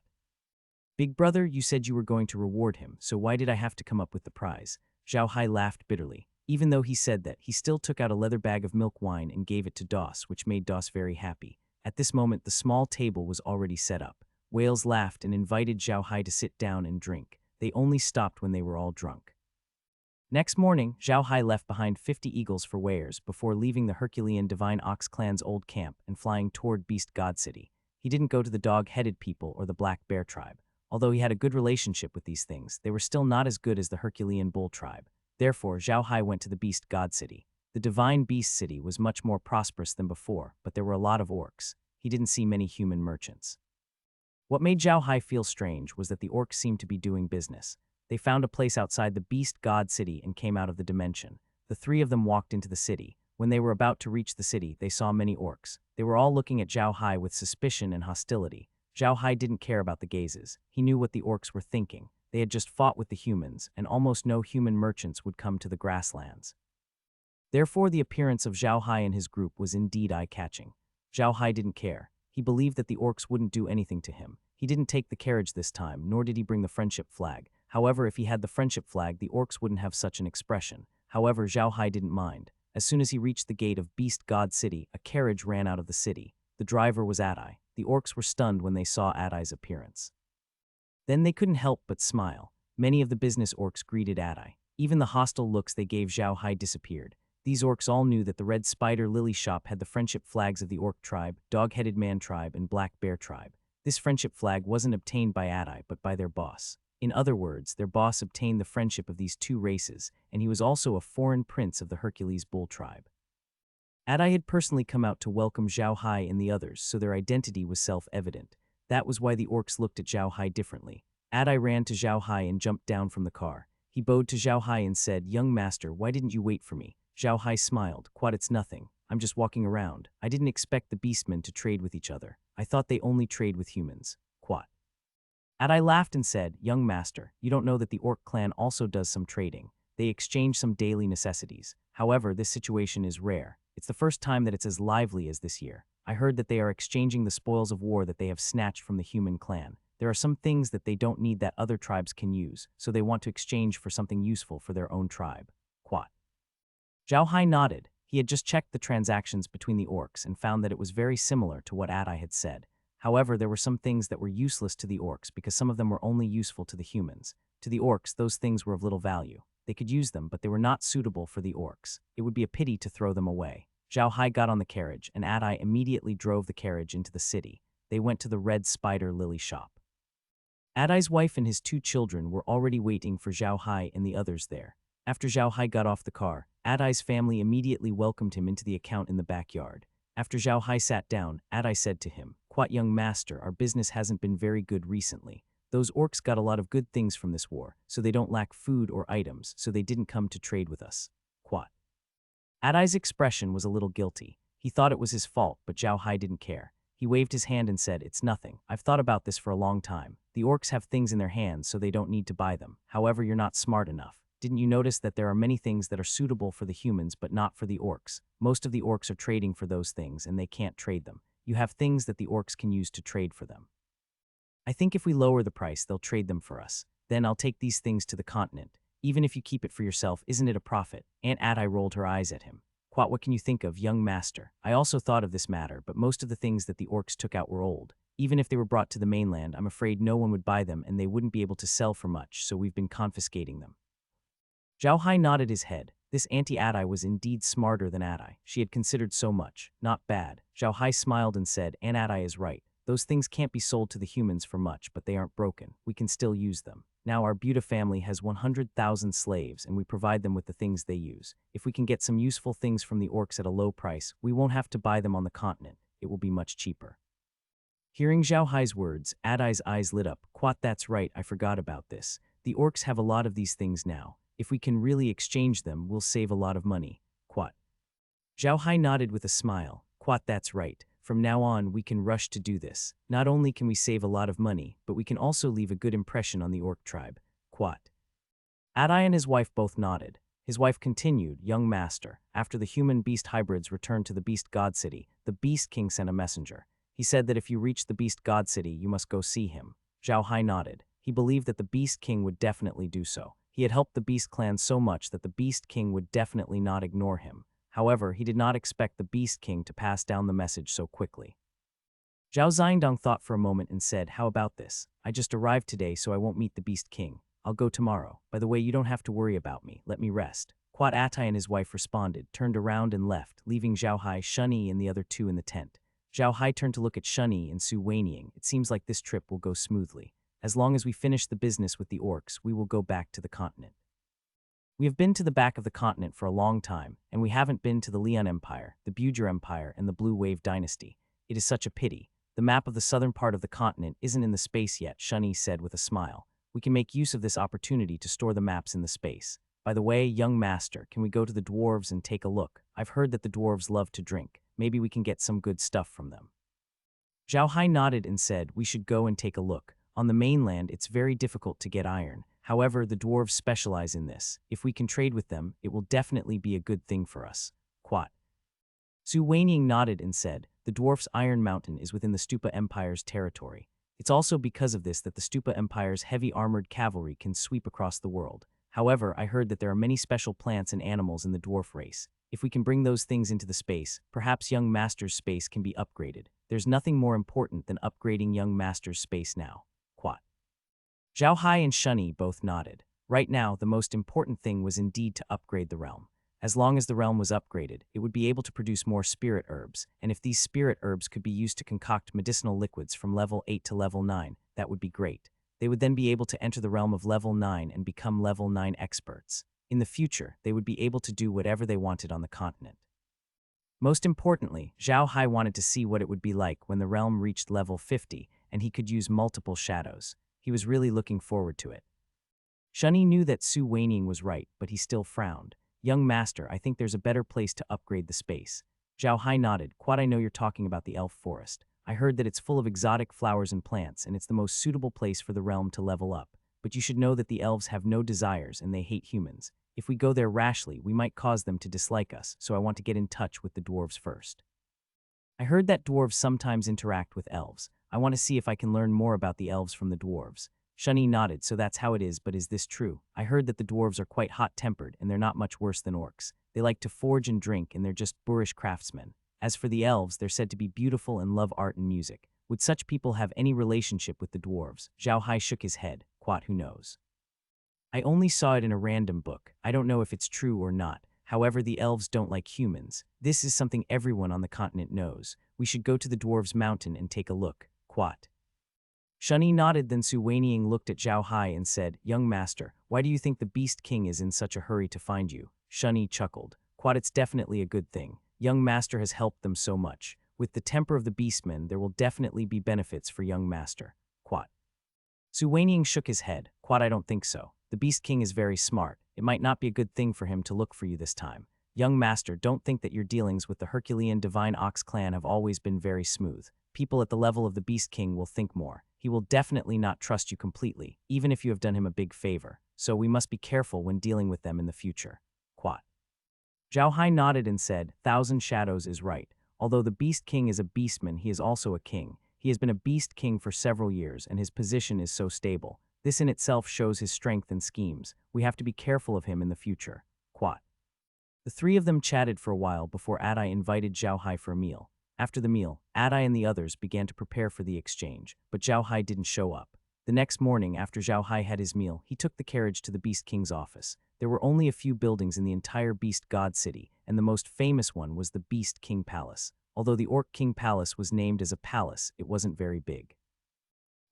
Speaker 1: Big brother, you said you were going to reward him, so why did I have to come up with the prize? Zhao Hai laughed bitterly. Even though he said that, he still took out a leather bag of milk wine and gave it to Doss, which made Doss very happy. At this moment, the small table was already set up. Whales laughed and invited Zhao Hai to sit down and drink. They only stopped when they were all drunk. Next morning, Zhao Hai left behind 50 eagles for Weyers before leaving the Herculean Divine Ox clan's old camp and flying toward Beast God City. He didn't go to the dog-headed people or the Black Bear tribe. Although he had a good relationship with these things, they were still not as good as the Herculean Bull tribe. Therefore, Zhao Hai went to the Beast God City. The Divine Beast City was much more prosperous than before, but there were a lot of orcs. He didn't see many human merchants. What made Zhao Hai feel strange was that the orcs seemed to be doing business. They found a place outside the Beast God City and came out of the dimension. The three of them walked into the city. When they were about to reach the city, they saw many orcs. They were all looking at Zhao Hai with suspicion and hostility. Zhao Hai didn't care about the gazes. He knew what the orcs were thinking. They had just fought with the humans, and almost no human merchants would come to the grasslands. Therefore, the appearance of Zhao Hai and his group was indeed eye-catching. Zhao Hai didn't care. He believed that the orcs wouldn't do anything to him. He didn't take the carriage this time, nor did he bring the friendship flag. However, if he had the friendship flag, the orcs wouldn't have such an expression. However, Zhao Hai didn't mind. As soon as he reached the gate of Beast God City, a carriage ran out of the city. The driver was Adai. The orcs were stunned when they saw Adai's appearance. Then they couldn't help but smile. Many of the business orcs greeted Adai. Even the hostile looks they gave Zhao Hai disappeared. These orcs all knew that the Red Spider Lily shop had the friendship flags of the Orc tribe, Dog-Headed Man tribe, and Black Bear tribe. This friendship flag wasn't obtained by Adai, but by their boss. In other words, their boss obtained the friendship of these two races, and he was also a foreign prince of the Hercules Bull tribe. Adai had personally come out to welcome Zhao Hai and the others, so their identity was self-evident. That was why the orcs looked at Zhao Hai differently. Adai ran to Zhao Hai and jumped down from the car. He bowed to Zhao Hai and said, "Young master, why didn't you wait for me?" Zhao Hai smiled. "Quad, it's nothing. I'm just walking around. I didn't expect the beastmen to trade with each other. I thought they only trade with humans." Quad. Adai laughed and said, "Young master, you don't know that the orc clan also does some trading. They exchange some daily necessities. However, this situation is rare. It's the first time that it's as lively as this year. I heard that they are exchanging the spoils of war that they have snatched from the human clan. There are some things that they don't need that other tribes can use, so they want to exchange for something useful for their own tribe." Quat. Zhao Hai nodded. He had just checked the transactions between the orcs and found that it was very similar to what Adai had said. However, there were some things that were useless to the orcs because some of them were only useful to the humans. To the orcs, those things were of little value. They could use them, but they were not suitable for the orcs. It would be a pity to throw them away. Zhao Hai got on the carriage, and Adai immediately drove the carriage into the city. They went to the Red Spider Lily shop. Adai's wife and his two children were already waiting for Zhao Hai and the others there. After Zhao Hai got off the car, Adai's family immediately welcomed him into the account in the backyard. After Zhao Hai sat down, Adai said to him, "Quat, young master, our business hasn't been very good recently. Those orcs got a lot of good things from this war, so they don't lack food or items, so they didn't come to trade with us." Quat. Adai's expression was a little guilty. He thought it was his fault, but Zhao Hai didn't care. He waved his hand and said, "It's nothing. I've thought about this for a long time. The orcs have things in their hands, so they don't need to buy them. However, you're not smart enough. Didn't you notice that there are many things that are suitable for the humans but not for the orcs? Most of the orcs are trading for those things, and they can't trade them. You have things that the orcs can use to trade for them. I think if we lower the price, they'll trade them for us. Then I'll take these things to the continent. Even if you keep it for yourself, isn't it a profit?" Aunt Adai rolled her eyes at him. "Quat, what can you think of, young master? I also thought of this matter, but most of the things that the orcs took out were old. Even if they were brought to the mainland, I'm afraid no one would buy them and they wouldn't be able to sell for much, so we've been confiscating them." Zhao Hai nodded his head. This Auntie Adai was indeed smarter than Adai. She had considered so much. Not bad. Zhao Hai smiled and said, "Aunt Adai is right. Those things can't be sold to the humans for much, but they aren't broken. We can still use them. Now our Buta family has 100,000 slaves, and we provide them with the things they use. If we can get some useful things from the orcs at a low price, we won't have to buy them on the continent. It will be much cheaper." Hearing Zhao Hai's words, Adai's eyes lit up. "Quat, that's right, I forgot about this. The orcs have a lot of these things now. If we can really exchange them, we'll save a lot of money." Quat. Zhao Hai nodded with a smile. Quat, that's right. From now on, we can rush to do this. Not only can we save a lot of money, but we can also leave a good impression on the orc tribe. Quat. Adai and his wife both nodded. His wife continued, young master, after the human-beast hybrids returned to the beast god city, the beast king sent a messenger. He said that if you reach the beast god city, you must go see him. Zhao Hai nodded. He believed that the beast king would definitely do so. He had helped the beast clan so much that the beast king would definitely not ignore him. However, he did not expect the beast king to pass down the message so quickly. Zhao Zhindong thought for a moment and said, how about this? I just arrived today, so I won't meet the beast king. I'll go tomorrow. By the way, you don't have to worry about me. Let me rest. Quat Atai and his wife responded, turned around and left, leaving Zhao Hai, Shunyi, and the other two in the tent. Zhao Hai turned to look at Shunyi and Su Weiniang. It seems like this trip will go smoothly. As long as we finish the business with the orcs, we will go back to the continent. We have been to the back of the continent for a long time, and we haven't been to the Lian Empire, the Bujer Empire, and the Blue Wave Dynasty. It is such a pity. The map of the southern part of the continent isn't in the space yet, Shunyi said with a smile. We can make use of this opportunity to store the maps in the space. By the way, young master, can we go to the dwarves and take a look? I've heard that the dwarves love to drink. Maybe we can get some good stuff from them. Zhao Hai nodded and said, we should go and take a look. On the mainland, it's very difficult to get iron. However, the dwarves specialize in this. If we can trade with them, it will definitely be a good thing for us. Quat. Su Weiniang nodded and said, the dwarf's Iron Mountain is within the Stupa Empire's territory. It's also because of this that the Stupa Empire's heavy armored cavalry can sweep across the world. However, I heard that there are many special plants and animals in the dwarf race. If we can bring those things into the space, perhaps young master's space can be upgraded. There's nothing more important than upgrading young master's space now. Quat. Zhao Hai and Shunyi both nodded. Right now, the most important thing was indeed to upgrade the realm. As long as the realm was upgraded, it would be able to produce more spirit herbs, and if these spirit herbs could be used to concoct medicinal liquids from level 8 to level 9, that would be great. They would then be able to enter the realm of level 9 and become level 9 experts. In the future, they would be able to do whatever they wanted on the continent. Most importantly, Zhao Hai wanted to see what it would be like when the realm reached level 50 and he could use multiple shadows. He was really looking forward to it. Shunyi knew that Su Weiniang was right, but he still frowned. Young master, I think there's a better place to upgrade the space. Zhao Hai nodded. Quad, I know you're talking about the elf forest. I heard that it's full of exotic flowers and plants, and it's the most suitable place for the realm to level up. But you should know that the elves have no desires and they hate humans. If we go there rashly, we might cause them to dislike us, so I want to get in touch with the dwarves first. I heard that dwarves sometimes interact with elves. I want to see if I can learn more about the elves from the dwarves. Shunyi nodded. So that's how it is, but is this true? I heard that the dwarves are quite hot-tempered and they're not much worse than orcs. They like to forge and drink and they're just boorish craftsmen. As for the elves, they're said to be beautiful and love art and music. Would such people have any relationship with the dwarves? Zhao Hai shook his head. Quat, who knows? I only saw it in a random book. I don't know if it's true or not. However, the elves don't like humans. This is something everyone on the continent knows. We should go to the dwarves' mountain and take a look. Quat. Shunyi nodded. Then Su Weiniang looked at Zhao Hai and said, Young master, why do you think the Beast King is in such a hurry to find you? Shunyi chuckled. Quat, it's definitely a good thing. Young master has helped them so much. With the temper of the beastmen, there will definitely be benefits for young master. Quat. Su Weiniang shook his head. Quat, I don't think so. The Beast King is very smart. It might not be a good thing for him to look for you this time. Young master, don't think that your dealings with the Herculean Divine Ox clan have always been very smooth. People at the level of the Beast King will think more. He will definitely not trust you completely, even if you have done him a big favor. So we must be careful when dealing with them in the future. Quat. Zhao Hai nodded and said, Thousand Shadows is right. Although the Beast King is a beastman, he is also a king. He has been a Beast King for several years, and his position is so stable. This in itself shows his strength and schemes. We have to be careful of him in the future. Quat. The three of them chatted for a while before Adai invited Zhao Hai for a meal. After the meal, Adai and the others began to prepare for the exchange, but Zhao Hai didn't show up. The next morning, after Zhao Hai had his meal, he took the carriage to the Beast King's office. There were only a few buildings in the entire Beast God City, and the most famous one was the Beast King Palace. Although the Orc King Palace was named as a palace, it wasn't very big.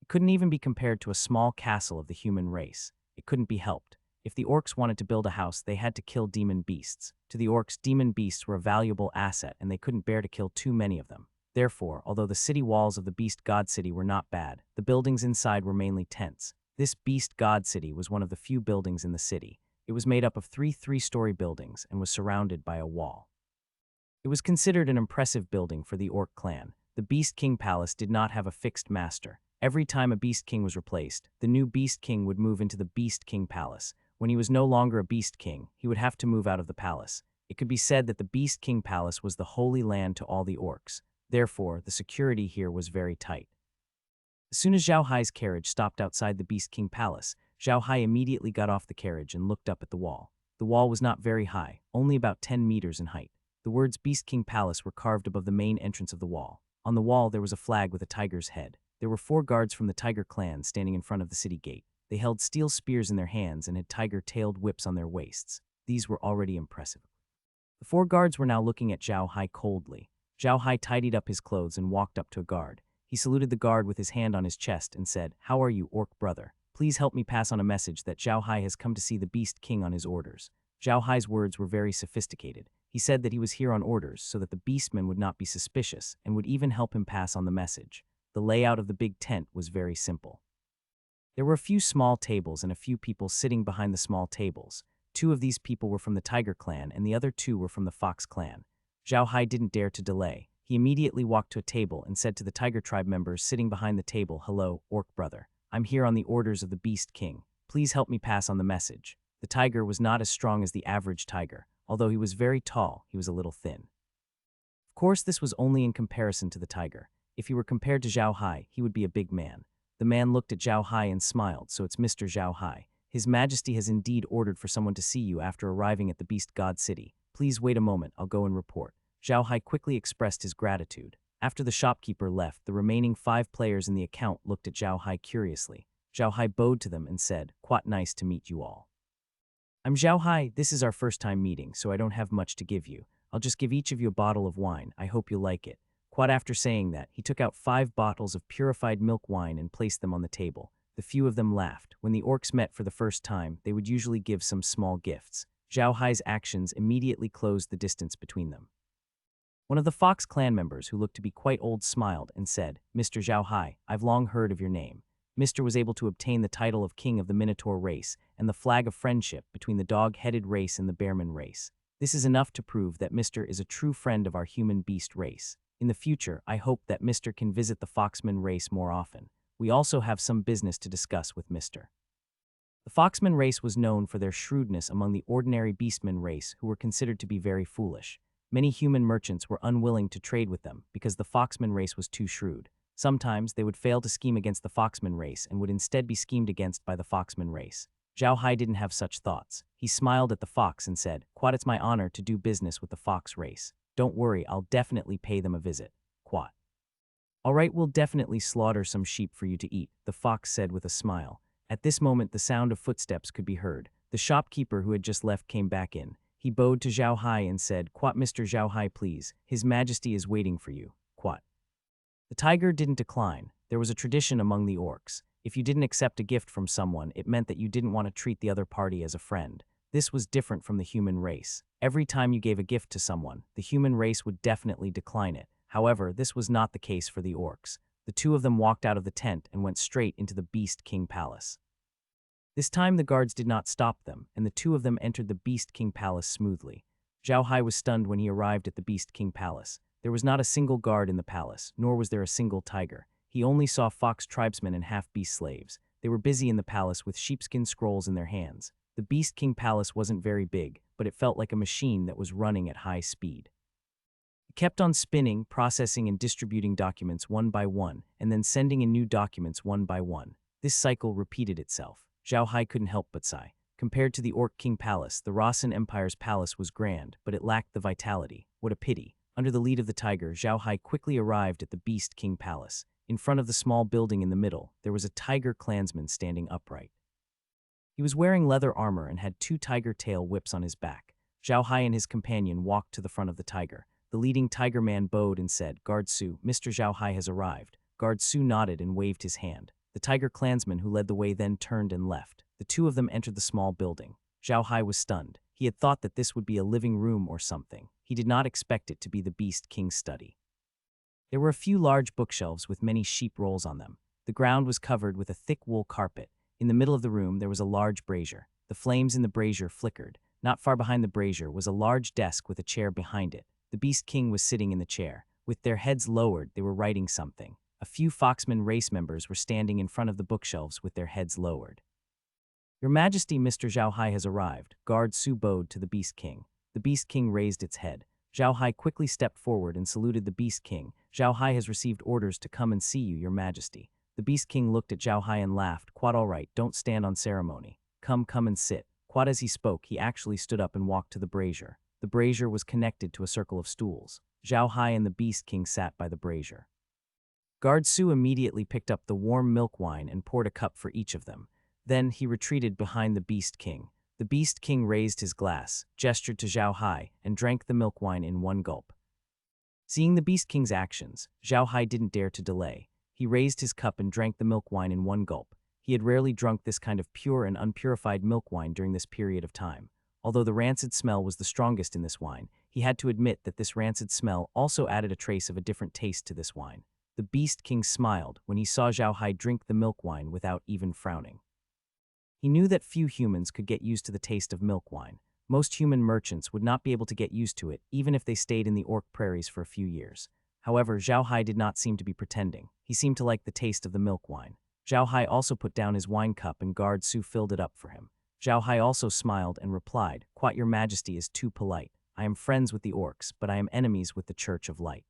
Speaker 1: It couldn't even be compared to a small castle of the human race. It couldn't be helped. If the orcs wanted to build a house, they had to kill demon beasts. To the orcs, demon beasts were a valuable asset, and they couldn't bear to kill too many of them. Therefore, although the city walls of the Beast God City were not bad, the buildings inside were mainly tents. This Beast God City was one of the few buildings in the city. It was made up of three-story buildings and was surrounded by a wall. It was considered an impressive building for the Orc clan. The Beast King Palace did not have a fixed master. Every time a Beast King was replaced, the new Beast King would move into the Beast King Palace. When he was no longer a Beast King, he would have to move out of the palace. It could be said that the Beast King Palace was the holy land to all the orcs. Therefore, the security here was very tight. As soon as Zhao Hai's carriage stopped outside the Beast King Palace, Zhao Hai immediately got off the carriage and looked up at the wall. The wall was not very high, only about 10 meters in height. The words Beast King Palace were carved above the main entrance of the wall. On the wall, there was a flag with a tiger's head. There were 4 guards from the Tiger clan standing in front of the city gate. They held steel spears in their hands and had tiger-tailed whips on their waists. These were already impressive. The 4 guards were now looking at Zhao Hai coldly. Zhao Hai tidied up his clothes and walked up to a guard. He saluted the guard with his hand on his chest and said, "How are you, Orc brother? Please help me pass on a message that Zhao Hai has come to see the Beast King on his orders." Zhao Hai's words were very sophisticated. He said that he was here on orders so that the beastmen would not be suspicious and would even help him pass on the message. The layout of the big tent was very simple. There were a few small tables and a few people sitting behind the small tables. 2 of these people were from the Tiger clan and the other 2 were from the Fox clan. Zhao Hai didn't dare to delay. He immediately walked to a table and said to the Tiger tribe members sitting behind the table, "Hello, Orc brother. I'm here on the orders of the Beast King. Please help me pass on the message." The tiger was not as strong as the average tiger. Although he was very tall, he was a little thin. Of course, this was only in comparison to the tiger. If he were compared to Zhao Hai, he would be a big man. The man looked at Zhao Hai and smiled, "So it's Mr. Zhao Hai. His Majesty has indeed ordered for someone to see you after arriving at the Beast God City. Please wait a moment, I'll go and report." Zhao Hai quickly expressed his gratitude. After the shopkeeper left, the remaining 5 players in the account looked at Zhao Hai curiously. Zhao Hai bowed to them and said, "Quite nice to meet you all. I'm Zhao Hai. This is our first time meeting, so I don't have much to give you. I'll just give each of you a bottle of wine. I hope you'll like it." Quite after saying that, he took out 5 bottles of purified milk wine and placed them on the table. The few of them laughed. When the orcs met for the first time, they would usually give some small gifts. Zhao Hai's actions immediately closed the distance between them. One of the Fox clan members, who looked to be quite old, smiled and said, "Mr. Zhao Hai, I've long heard of your name." Mr. was able to obtain the title of King of the Minotaur race and the flag of friendship between the dog-headed race and the bearman race. This is enough to prove that Mr. is a true friend of our human beast race. In the future, I hope that Mr. can visit the Foxman race more often. We also have some business to discuss with Mr. The Foxman race was known for their shrewdness among the ordinary beastman race, who were considered to be very foolish. Many human merchants were unwilling to trade with them because the Foxman race was too shrewd. Sometimes they would fail to scheme against the Foxman race and would instead be schemed against by the Foxman race. Zhao Hai didn't have such thoughts. He smiled at the fox and said, "Quat, it's my honor to do business with the fox race. Don't worry, I'll definitely pay them a visit." Quat. "All right, we'll definitely slaughter some sheep for you to eat," the fox said with a smile. At this moment, the sound of footsteps could be heard. The shopkeeper who had just left came back in. He bowed to Zhao Hai and said, "Quat, Mr. Zhao Hai, please. His Majesty is waiting for you." Quat. The tiger didn't decline. There was a tradition among the orcs. If you didn't accept a gift from someone, it meant that you didn't want to treat the other party as a friend. This was different from the human race. Every time you gave a gift to someone, the human race would definitely decline it. However, this was not the case for the orcs. The 2 of them walked out of the tent and went straight into the Beast King Palace. This time the guards did not stop them, and the 2 of them entered the Beast King Palace smoothly. Zhao Hai was stunned when he arrived at the Beast King Palace. There was not a single guard in the palace, nor was there a single tiger. He only saw fox tribesmen and half-beast slaves. They were busy in the palace with sheepskin scrolls in their hands. The Beast King Palace wasn't very big, but it felt like a machine that was running at high speed. It kept on spinning, processing and distributing documents one by one, and then sending in new documents one by one. This cycle repeated itself. Zhao Hai couldn't help but sigh. Compared to the Orc King Palace, the Rasen Empire's palace was grand, but it lacked the vitality. What a pity. Under the lead of the tiger, Zhao Hai quickly arrived at the Beast King Palace. In front of the small building in the middle, there was a tiger clansman standing upright. He was wearing leather armor and had 2 tiger tail whips on his back. Zhao Hai and his companion walked to the front of the tiger. The leading tiger man bowed and said, "Guard Su, Mr. Zhao Hai has arrived." Guard Su nodded and waved his hand. The tiger clansman who led the way then turned and left. The 2 of them entered the small building. Zhao Hai was stunned. He had thought that this would be a living room or something. He did not expect it to be the Beast King's study. There were a few large bookshelves with many sheep rolls on them. The ground was covered with a thick wool carpet. In the middle of the room, there was a large brazier. The flames in the brazier flickered. Not far behind the brazier was a large desk with a chair behind it. The Beast King was sitting in the chair. With their heads lowered, they were writing something. A few Foxman race members were standing in front of the bookshelves with their heads lowered. Your Majesty, Mr. Zhao Hai has arrived. Guard Su bowed to the Beast King. The Beast King raised its head. Zhao Hai quickly stepped forward and saluted the Beast King. Zhao Hai has received orders to come and see you, Your Majesty. The Beast King looked at Zhao Hai and laughed. Quite all right, don't stand on ceremony. Come and sit. Quite as he spoke, he actually stood up and walked to the brazier. The brazier was connected to a circle of stools. Zhao Hai and the Beast King sat by the brazier. Guard Su immediately picked up the warm milk wine and poured a cup for each of them. Then he retreated behind the Beast King. The Beast King raised his glass, gestured to Zhao Hai, and drank the milk wine in one gulp. Seeing the Beast King's actions, Zhao Hai didn't dare to delay. He raised his cup and drank the milk wine in one gulp. He had rarely drunk this kind of pure and unpurified milk wine during this period of time. Although the rancid smell was the strongest in this wine, he had to admit that this rancid smell also added a trace of a different taste to this wine. The Beast King smiled when he saw Zhao Hai drink the milk wine without even frowning. He knew that few humans could get used to the taste of milk wine. Most human merchants would not be able to get used to it, even if they stayed in the Orc prairies for a few years. However, Zhao Hai did not seem to be pretending. He seemed to like the taste of the milk wine. Zhao Hai also put down his wine cup and Guard Su filled it up for him. Zhao Hai also smiled and replied, "Quite, Your Majesty is too polite. I am friends with the orcs, but I am enemies with the Church of Light.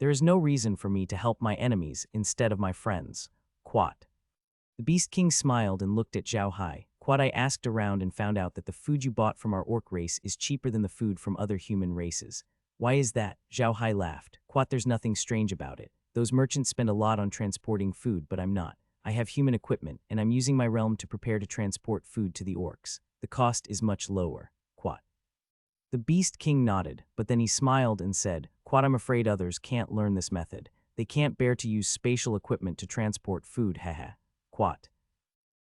Speaker 1: There is no reason for me to help my enemies instead of my friends. Quat." The Beast King smiled and looked at Zhao Hai. "Quat, I asked around and found out that the food you bought from our orc race is cheaper than the food from other human races. Why is that?" Zhao Hai laughed. "Quat, there's nothing strange about it. Those merchants spend a lot on transporting food, but I'm not. I have human equipment, and I'm using my realm to prepare to transport food to the orcs. The cost is much lower." Quat. The Beast King nodded, but then he smiled and said, "Quat, I'm afraid others can't learn this method. They can't bear to use spatial equipment to transport food, haha." Quat.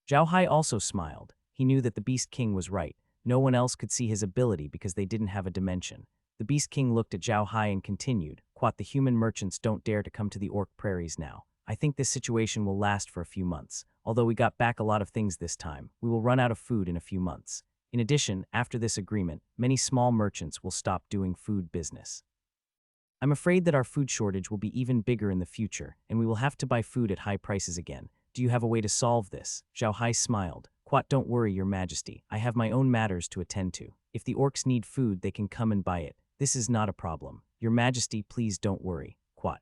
Speaker 1: Zhao Hai also smiled. He knew that the Beast King was right. No one else could see his ability because they didn't have a dimension. The Beast King looked at Zhao Hai and continued, "Quat, the human merchants don't dare to come to the orc prairies now. I think this situation will last for a few months. Although we got back a lot of things this time, we will run out of food in a few months. In addition, after this agreement, many small merchants will stop doing food business. I'm afraid that our food shortage will be even bigger in the future, and we will have to buy food at high prices again. Do you have a way to solve this?" Zhao Hai smiled. "Quat, don't worry, Your Majesty. I have my own matters to attend to. If the orcs need food, they can come and buy it. This is not a problem. Your Majesty, please don't worry." Quat.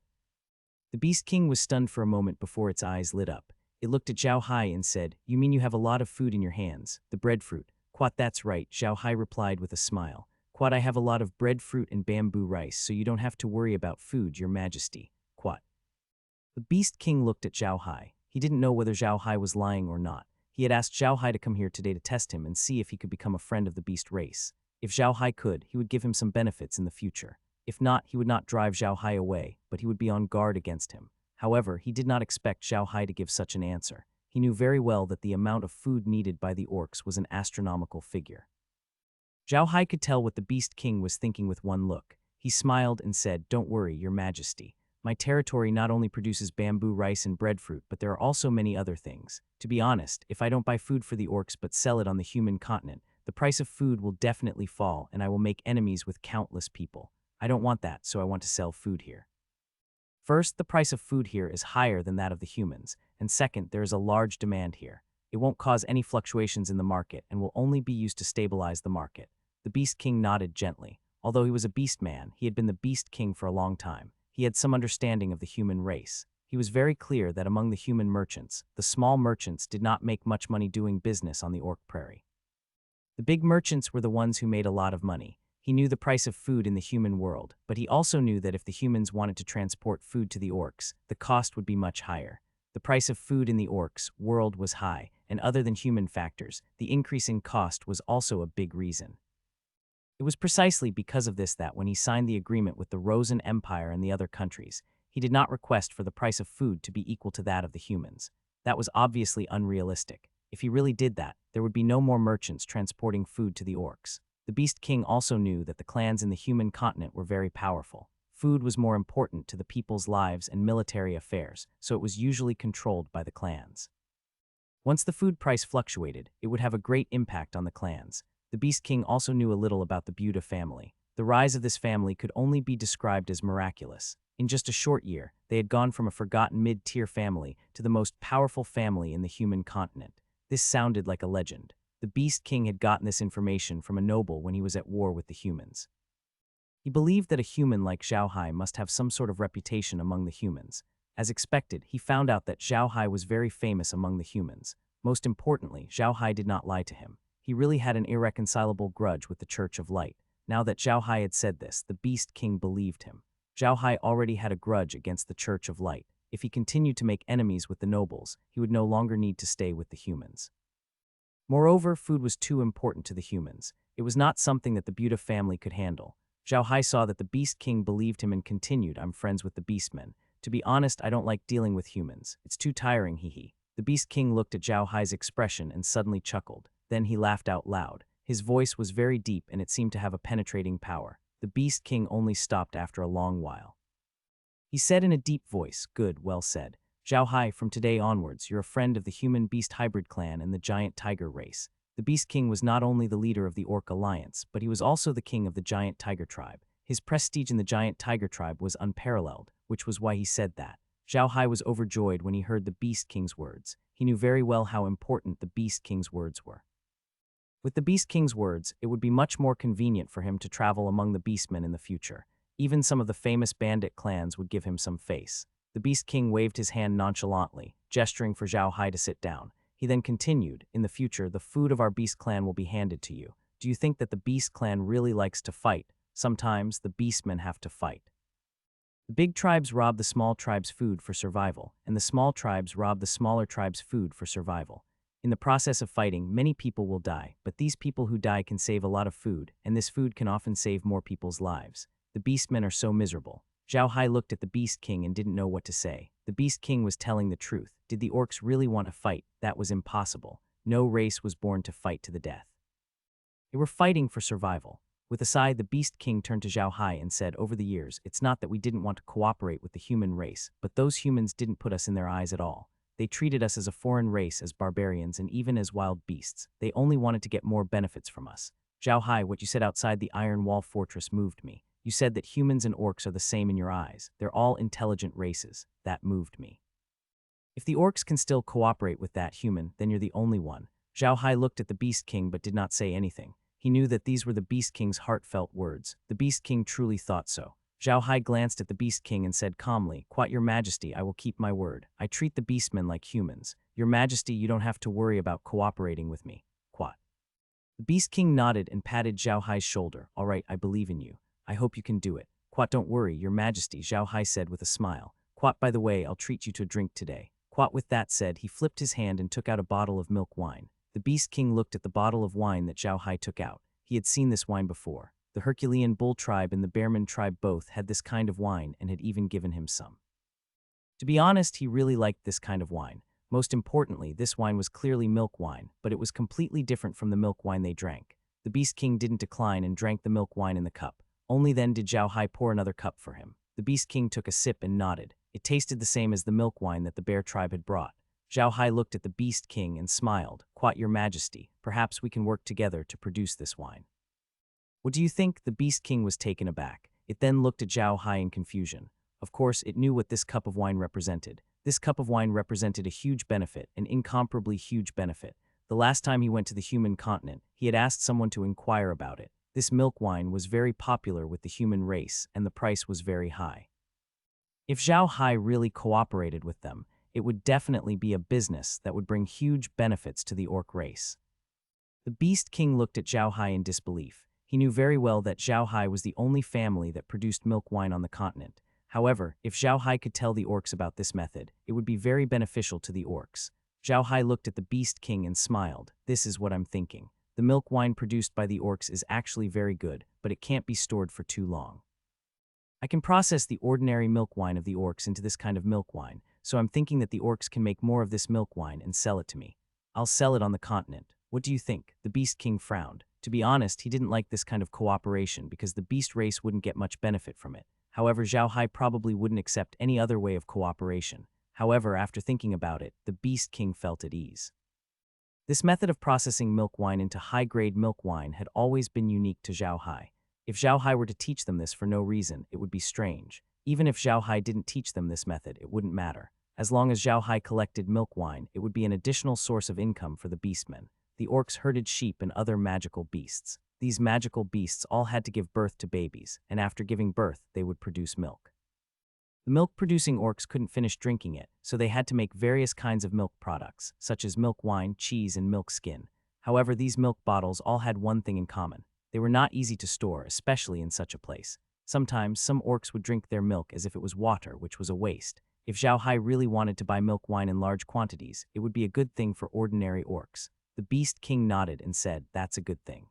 Speaker 1: The Beast King was stunned for a moment before its eyes lit up. It looked at Zhao Hai and said, "You mean you have a lot of food in your hands, the breadfruit?" Quat, "That's right," Zhao Hai replied with a smile. "Quat, I have a lot of breadfruit and bamboo rice, so you don't have to worry about food, Your Majesty." Quat. The Beast King looked at Zhao Hai. He didn't know whether Zhao Hai was lying or not. He had asked Zhao Hai to come here today to test him and see if he could become a friend of the beast race. If Zhao Hai could, he would give him some benefits in the future. If not, he would not drive Zhao Hai away, but he would be on guard against him. However, he did not expect Zhao Hai to give such an answer. He knew very well that the amount of food needed by the orcs was an astronomical figure. Zhao Hai could tell what the Beast King was thinking with one look. He smiled and said, "Don't worry, Your Majesty. My territory not only produces bamboo, rice, and breadfruit, but there are also many other things. To be honest, if I don't buy food for the orcs but sell it on the human continent, the price of food will definitely fall and I will make enemies with countless people. I don't want that, so I want to sell food here. First, the price of food here is higher than that of the humans, and second, there is a large demand here. It won't cause any fluctuations in the market and will only be used to stabilize the market." The Beast King nodded gently. Although he was a beast man, he had been the Beast King for a long time. He had some understanding of the human race. He was very clear that among the human merchants, the small merchants did not make much money doing business on the Orc Prairie. The big merchants were the ones who made a lot of money. He knew the price of food in the human world, but he also knew that if the humans wanted to transport food to the orcs, the cost would be much higher. The price of food in the orcs' world was high, and other than human factors, the increase in cost was also a big reason. It was precisely because of this that when he signed the agreement with the Rosen Empire and the other countries, he did not request for the price of food to be equal to that of the humans. That was obviously unrealistic. If he really did that, there would be no more merchants transporting food to the orcs. The Beast King also knew that the clans in the human continent were very powerful. Food was more important to the people's lives and military affairs, so it was usually controlled by the clans. Once the food price fluctuated, it would have a great impact on the clans. The Beast King also knew a little about the Buda family. The The rise of this family could only be described as miraculous. In just a short year, they had gone from a forgotten mid-tier family to the most powerful family in the human continent. This sounded like a legend. The Beast King had gotten this information from a noble when he was at war with the humans. He believed that a human like Zhao Hai must have some sort of reputation among the humans. As expected, he found out that Zhao Hai was very famous among the humans. Most importantly, Zhao Hai did not lie to him. He really had an irreconcilable grudge with the Church of Light. Now that Zhao Hai had said this, the Beast King believed him. Zhao Hai already had a grudge against the Church of Light. If he continued to make enemies with the nobles, he would no longer need to stay with the humans. Moreover, food was too important to the humans. It was not something that the Buddha family could handle. Zhao Hai saw that the Beast King believed him and continued, "I'm friends with the Beastmen. To be honest, I don't like dealing with humans. It's too tiring, hee." The Beast King looked at Zhao Hai's expression and suddenly chuckled. Then he laughed out loud. His voice was very deep and it seemed to have a penetrating power. The Beast King only stopped after a long while. He said in a deep voice, "Good, well said. Zhao Hai, from today onwards, you're a friend of the human-beast hybrid clan and the giant tiger race." The Beast King was not only the leader of the Orc Alliance, but he was also the king of the giant tiger tribe. His prestige in the giant tiger tribe was unparalleled, which was why he said that. Zhao Hai was overjoyed when he heard the Beast King's words. He knew very well how important the Beast King's words were. With the Beast King's words, it would be much more convenient for him to travel among the beastmen in the future. Even some of the famous bandit clans would give him some face. The Beast King waved his hand nonchalantly, gesturing for Zhao Hai to sit down. He then continued, "In the future, the food of our beast clan will be handed to you. Do you think that the beast clan really likes to fight? Sometimes the beastmen have to fight. The big tribes rob the small tribes' food for survival, and the small tribes rob the smaller tribes' food for survival. In the process of fighting, many people will die, but these people who die can save a lot of food, and this food can often save more people's lives. The beastmen are so miserable." Zhao Hai looked at the Beast King and didn't know what to say. The Beast King was telling the truth. Did the orcs really want to fight? That was impossible. No race was born to fight to the death. They were fighting for survival. With a sigh, the Beast King turned to Zhao Hai and said, "Over the years, it's not that we didn't want to cooperate with the human race, but those humans didn't put us in their eyes at all. They treated us as a foreign race, as barbarians, and even as wild beasts. They only wanted to get more benefits from us." Zhao Hai, what you said outside the Iron Wall Fortress moved me. You said that humans and orcs are the same in your eyes. They're all intelligent races. That moved me. If the orcs can still cooperate with that human, then you're the only one. Zhao Hai looked at the Beast King but did not say anything. He knew that these were the Beast King's heartfelt words. The Beast King truly thought so. Zhao Hai glanced at the Beast King and said calmly, "Quat your majesty, I will keep my word. I treat the beastmen like humans. Your majesty, you don't have to worry about cooperating with me. Quat." The Beast King nodded and patted Zhao Hai's shoulder. "All right, I believe in you. I hope you can do it. Quat, don't worry, your majesty," Zhao Hai said with a smile. "Quat, by the way, I'll treat you to a drink today." Quat, with that said, he flipped his hand and took out a bottle of milk wine. The Beast King looked at the bottle of wine that Zhao Hai took out. He had seen this wine before. The Herculean Bull tribe and the Bearman tribe both had this kind of wine and had even given him some. To be honest, he really liked this kind of wine. Most importantly, this wine was clearly milk wine, but it was completely different from the milk wine they drank. The Beast King didn't decline and drank the milk wine in the cup. Only then did Zhao Hai pour another cup for him. The Beast King took a sip and nodded. It tasted the same as the milk wine that the bear tribe had brought. Zhao Hai looked at the Beast King and smiled. "Quat your majesty, perhaps we can work together to produce this wine." "What do you think?" The Beast King was taken aback. It then looked at Zhao Hai in confusion. Of course, it knew what this cup of wine represented. This cup of wine represented a huge benefit, an incomparably huge benefit. The last time he went to the human continent, he had asked someone to inquire about it. This milk wine was very popular with the human race, and the price was very high. If Zhao Hai really cooperated with them, it would definitely be a business that would bring huge benefits to the orc race. The Beast King looked at Zhao Hai in disbelief. He knew very well that Zhao Hai was the only family that produced milk wine on the continent. However, if Zhao Hai could tell the orcs about this method, it would be very beneficial to the orcs. Zhao Hai looked at the Beast King and smiled. "This is what I'm thinking. The milk wine produced by the orcs is actually very good, but it can't be stored for too long. I can process the ordinary milk wine of the orcs into this kind of milk wine, so I'm thinking that the orcs can make more of this milk wine and sell it to me. I'll sell it on the continent. What do you think?" The Beast King frowned. To be honest, he didn't like this kind of cooperation because the beast race wouldn't get much benefit from it. However, Zhao Hai probably wouldn't accept any other way of cooperation. However, after thinking about it, the Beast King felt at ease. This method of processing milk wine into high-grade milk wine had always been unique to Zhao Hai. If Zhao Hai were to teach them this for no reason, it would be strange. Even if Zhao Hai didn't teach them this method, it wouldn't matter. As long as Zhao Hai collected milk wine, it would be an additional source of income for the beastmen. The orcs herded sheep and other magical beasts. These magical beasts all had to give birth to babies, and after giving birth, they would produce milk. The milk-producing orcs couldn't finish drinking it, so they had to make various kinds of milk products, such as milk wine, cheese, and milk skin. However, these milk bottles all had one thing in common. They were not easy to store, especially in such a place. Sometimes, some orcs would drink their milk as if it was water, which was a waste. If Zhao Hai really wanted to buy milk wine in large quantities, it would be a good thing for ordinary orcs. The Beast King nodded and said, "That's a good thing."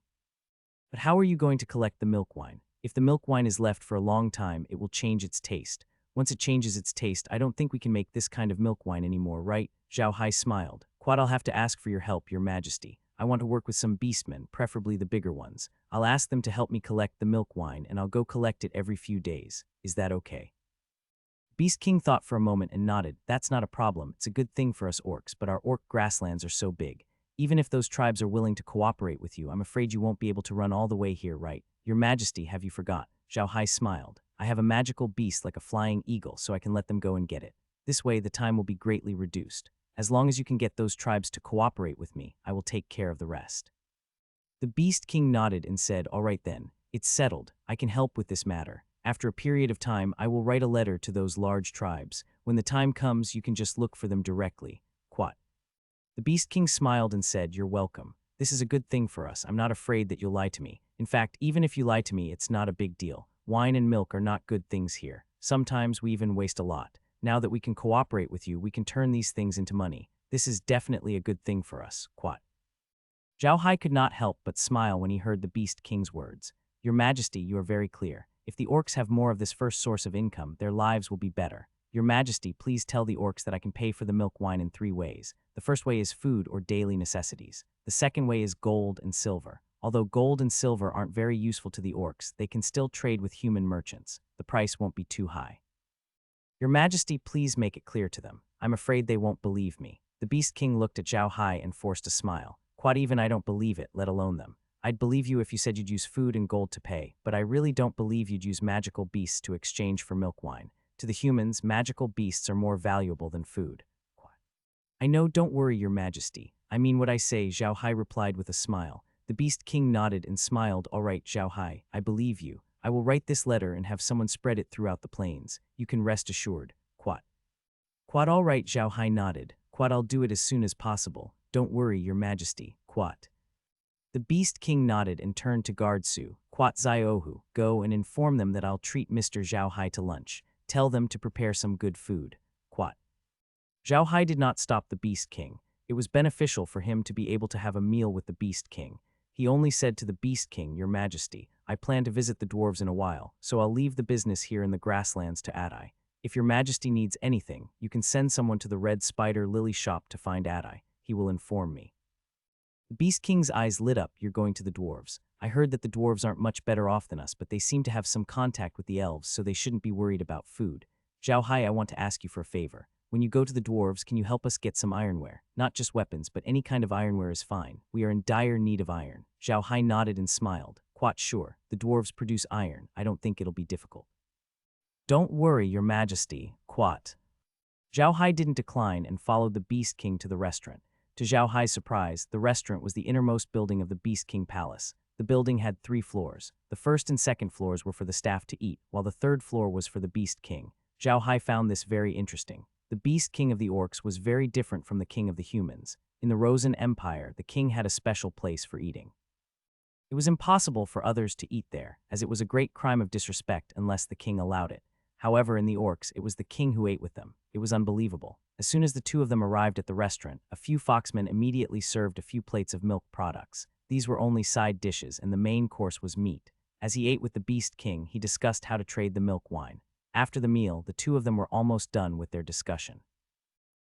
Speaker 1: But how are you going to collect the milk wine? If the milk wine is left for a long time, it will change its taste. Once it changes its taste, I don't think we can make this kind of milk wine anymore, right? Zhao Hai smiled. "Quad, I'll have to ask for your help, Your Majesty. I want to work with some beastmen, preferably the bigger ones. I'll ask them to help me collect the milk wine, and I'll go collect it every few days. Is that okay?" Beast King thought for a moment and nodded. "That's not a problem. It's a good thing for us orcs, but our orc grasslands are so big. Even if those tribes are willing to cooperate with you, I'm afraid you won't be able to run all the way here, right? Your Majesty, have you forgot?" Zhao Hai smiled. "I have a magical beast like a flying eagle, so I can let them go and get it. This way, the time will be greatly reduced. As long as you can get those tribes to cooperate with me, I will take care of the rest." The Beast King nodded and said, "All right then. It's settled. I can help with this matter. After a period of time, I will write a letter to those large tribes. When the time comes, you can just look for them directly. Quat." The Beast King smiled and said, "You're welcome. This is a good thing for us. I'm not afraid that you'll lie to me. In fact, even if you lie to me, it's not a big deal. Wine and milk are not good things here. Sometimes we even waste a lot. Now that we can cooperate with you, we can turn these things into money. This is definitely a good thing for us." Quat. Zhao Hai could not help but smile when he heard the Beast King's words. "Your Majesty, you are very clear. If the orcs have more of this first source of income, their lives will be better. Your Majesty, please tell the orcs that I can pay for the milk wine in 3 ways. The first way is food or daily necessities. The second way is gold and silver. Although gold and silver aren't very useful to the orcs, they can still trade with human merchants. The price won't be too high. Your Majesty, please make it clear to them. I'm afraid they won't believe me." The Beast King looked at Zhao Hai and forced a smile. "Quad, even I don't believe it, let alone them. I'd believe you if you said you'd use food and gold to pay, but I really don't believe you'd use magical beasts to exchange for milk wine. To the humans, magical beasts are more valuable than food." "I know, don't worry, Your Majesty. I mean what I say," Zhao Hai replied with a smile. The Beast King nodded and smiled. "All right, Zhao Hai, I believe you. I will write this letter and have someone spread it throughout the plains. You can rest assured." Quat. "Quat, all right," Zhao Hai nodded. "Quat, I'll do it as soon as possible. Don't worry, Your Majesty." Quat. The Beast King nodded and turned to Guard Su. "Quat Ziohu, go and inform them that I'll treat Mr. Zhao Hai to lunch. Tell them to prepare some good food." Quat. Zhao Hai did not stop the Beast King. It was beneficial for him to be able to have a meal with the Beast King. He only said to the Beast King, "Your Majesty, I plan to visit the dwarves in a while, so I'll leave the business here in the grasslands to Adai. If Your Majesty needs anything, you can send someone to the Red Spider Lily shop to find Adai. He will inform me." The Beast King's eyes lit up. "You're going to the dwarves. I heard that the dwarves aren't much better off than us, but they seem to have some contact with the elves, so they shouldn't be worried about food. Zhao Hai, I want to ask you for a favor. When you go to the dwarves, can you help us get some ironware? Not just weapons, but any kind of ironware is fine. We are in dire need of iron." Zhao Hai nodded and smiled. "Quite sure. The dwarves produce iron. I don't think it'll be difficult." "Don't worry, Your Majesty." Quat. Zhao Hai didn't decline and followed the Beast King to the restaurant. To Zhao Hai's surprise, the restaurant was the innermost building of the Beast King Palace. The building had 3 floors. The first and second floors were for the staff to eat, while the third floor was for the Beast King. Zhao Hai found this very interesting. The Beast King of the Orcs was very different from the King of the Humans. In the Rosen Empire, the king had a special place for eating. It was impossible for others to eat there, as it was a great crime of disrespect unless the king allowed it. However, in the Orcs, it was the king who ate with them. It was unbelievable. As soon as the 2 of them arrived at the restaurant, a few foxmen immediately served a few plates of milk products. These were only side dishes, and the main course was meat. As he ate with the Beast King, he discussed how to trade the milk wine. After the meal, the 2 of them were almost done with their discussion.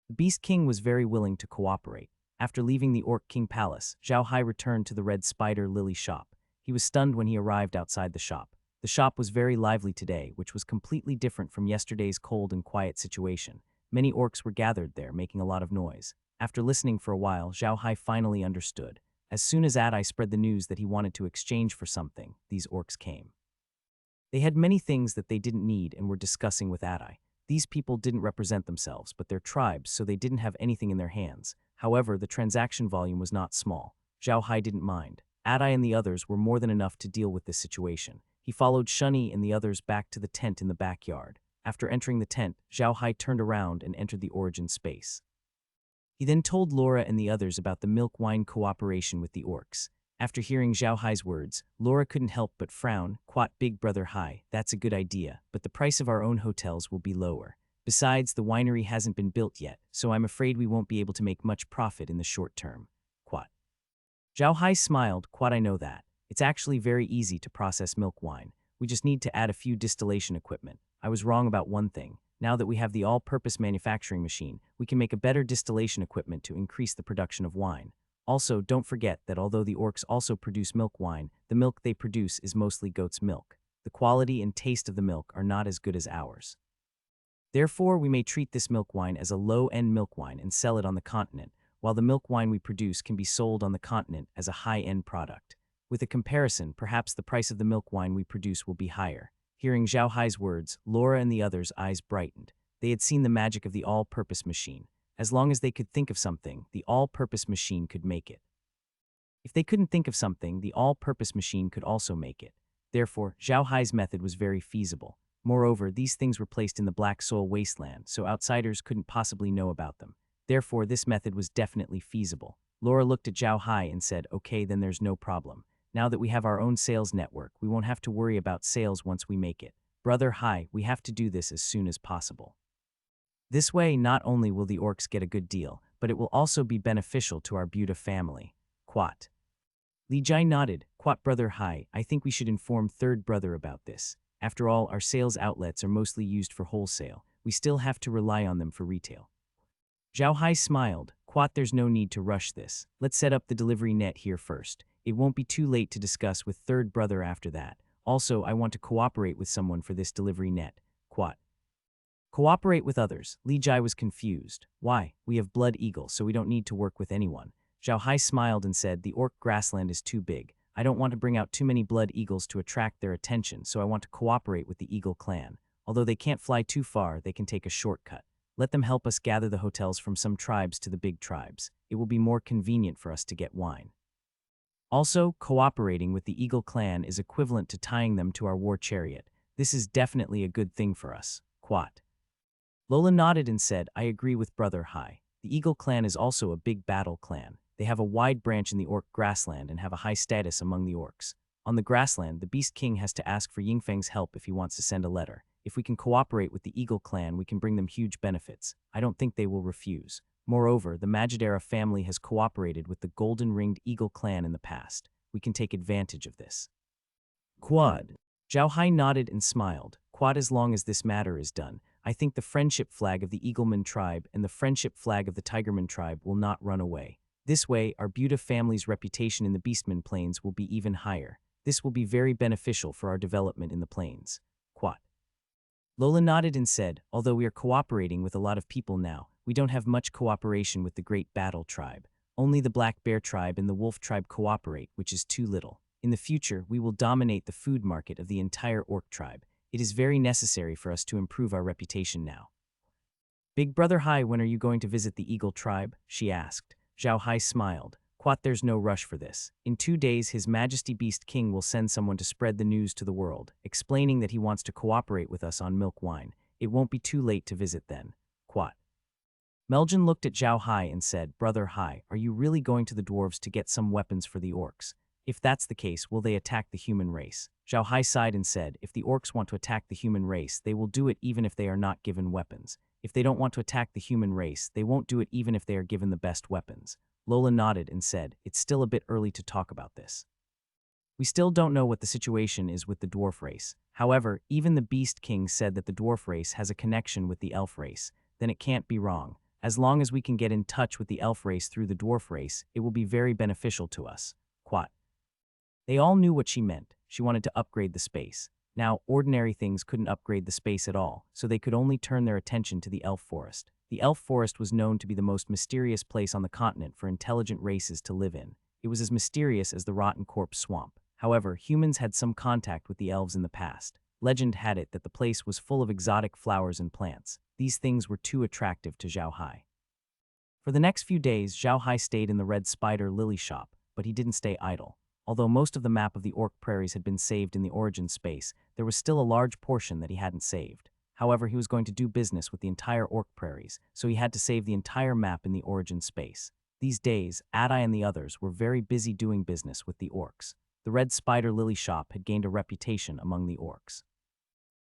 Speaker 1: The Beast King was very willing to cooperate. After leaving the Orc King Palace, Zhao Hai returned to the Red Spider Lily shop. He was stunned when he arrived outside the shop. The shop was very lively today, which was completely different from yesterday's cold and quiet situation. Many orcs were gathered there, making a lot of noise. After listening for a while, Zhao Hai finally understood. As soon as Adai spread the news that he wanted to exchange for something, these orcs came. They had many things that they didn't need and were discussing with Adai. These people didn't represent themselves, but their tribes, so they didn't have anything in their hands. However, the transaction volume was not small. Zhao Hai didn't mind. Adai and the others were more than enough to deal with this situation. He followed Shunny and the others back to the tent in the backyard. After entering the tent, Zhao Hai turned around and entered the origin space. He then told Laura and the others about the milk-wine cooperation with the orcs. After hearing Zhao Hai's words, Laura couldn't help but frown. Quat, Big Brother Hai, that's a good idea, but the price of our own hotels will be lower. Besides, the winery hasn't been built yet, so I'm afraid we won't be able to make much profit in the short term. Quat. Zhao Hai smiled. Quat, I know that. It's actually very easy to process milk wine. We just need to add a few distillation equipment. I was wrong about one thing. Now that we have the all-purpose manufacturing machine, we can make a better distillation equipment to increase the production of wine. Also, don't forget that although the orcs also produce milk wine, the milk they produce is mostly goat's milk. The quality and taste of the milk are not as good as ours. Therefore, we may treat this milk wine as a low-end milk wine and sell it on the continent, while the milk wine we produce can be sold on the continent as a high-end product. With a comparison, perhaps the price of the milk wine we produce will be higher. Hearing Zhao Hai's words, Laura and the others' eyes brightened. They had seen the magic of the all-purpose machine. As long as they could think of something, the all-purpose machine could make it. If they couldn't think of something, the all-purpose machine could also make it. Therefore, Zhao Hai's method was very feasible. Moreover, these things were placed in the Black Soul Wasteland, so outsiders couldn't possibly know about them. Therefore, this method was definitely feasible. Laura looked at Zhao Hai and said, okay, then there's no problem. Now that we have our own sales network, we won't have to worry about sales once we make it. Brother Hai, we have to do this as soon as possible. This way, not only will the orcs get a good deal, but it will also be beneficial to our Buddha family. Quat. Li Jai nodded. Quat, Brother Hai, I think we should inform Third Brother about this. After all, our sales outlets are mostly used for wholesale. We still have to rely on them for retail. Zhao Hai smiled. Quat, there's no need to rush this. Let's set up the delivery net here first. It won't be too late to discuss with Third Brother after that. Also, I want to cooperate with someone for this delivery net. Quat. Cooperate with others. Li Jai was confused. Why? We have Blood Eagle, so we don't need to work with anyone. Zhao Hai smiled and said, the orc grassland is too big. I don't want to bring out too many Blood Eagles to attract their attention, so I want to cooperate with the Eagle clan. Although they can't fly too far, they can take a shortcut. Let them help us gather the hotels from some tribes to the big tribes. It will be more convenient for us to get wine. Also, cooperating with the Eagle clan is equivalent to tying them to our war chariot. This is definitely a good thing for us. Quat. Lola nodded and said, I agree with Brother Hai. The Eagle clan is also a big battle clan. They have a wide branch in the orc grassland and have a high status among the orcs. On the grassland, the Beast King has to ask for Yingfeng's help if he wants to send a letter. If we can cooperate with the Eagle clan, we can bring them huge benefits. I don't think they will refuse. Moreover, the Manhwaedit family has cooperated with the golden-ringed Eagle clan in the past. We can take advantage of this. Quad. Zhao Hai nodded and smiled. Quad, as long as this matter is done, I think the friendship flag of the Eagleman tribe and the friendship flag of the Tigerman tribe will not run away. This way, our Buddha family's reputation in the Beastman Plains will be even higher. This will be very beneficial for our development in the plains. Quad. Lola nodded and said, although we are cooperating with a lot of people now, we don't have much cooperation with the Great Battle Tribe. Only the Black Bear Tribe and the Wolf Tribe cooperate, which is too little. In the future, we will dominate the food market of the entire Orc Tribe. It is very necessary for us to improve our reputation now. Big Brother Hai, when are you going to visit the Eagle Tribe? She asked. Zhao Hai smiled. Quat, there's no rush for this. In 2 days, His Majesty Beast King will send someone to spread the news to the world, explaining that he wants to cooperate with us on milk wine. It won't be too late to visit then. Quat. Meljan looked at Zhao Hai and said, Brother Hai, are you really going to the dwarves to get some weapons for the orcs? If that's the case, will they attack the human race? Zhao Hai sighed and said, if the orcs want to attack the human race, they will do it even if they are not given weapons. If they don't want to attack the human race, they won't do it even if they are given the best weapons. Lola nodded and said, it's still a bit early to talk about this. We still don't know what the situation is with the dwarf race. However, even the Beast King said that the dwarf race has a connection with the elf race. Then it can't be wrong. As long as we can get in touch with the elf race through the dwarf race, it will be very beneficial to us. Quat. They all knew what she meant. She wanted to upgrade the space. Now, ordinary things couldn't upgrade the space at all, so they could only turn their attention to the elf forest. The elf forest was known to be the most mysterious place on the continent for intelligent races to live in. It was as mysterious as the rotten corpse swamp. However, humans had some contact with the elves in the past. Legend had it that the place was full of exotic flowers and plants. These things were too attractive to Zhao Hai. For the next few days, Zhao Hai stayed in the red spider lily shop, but he didn't stay idle. Although most of the map of the Orc Prairies had been saved in the origin space, there was still a large portion that he hadn't saved. However, he was going to do business with the entire Orc Prairies, so he had to save the entire map in the origin space. These days, Adai and the others were very busy doing business with the orcs. The red spider lily shop had gained a reputation among the orcs.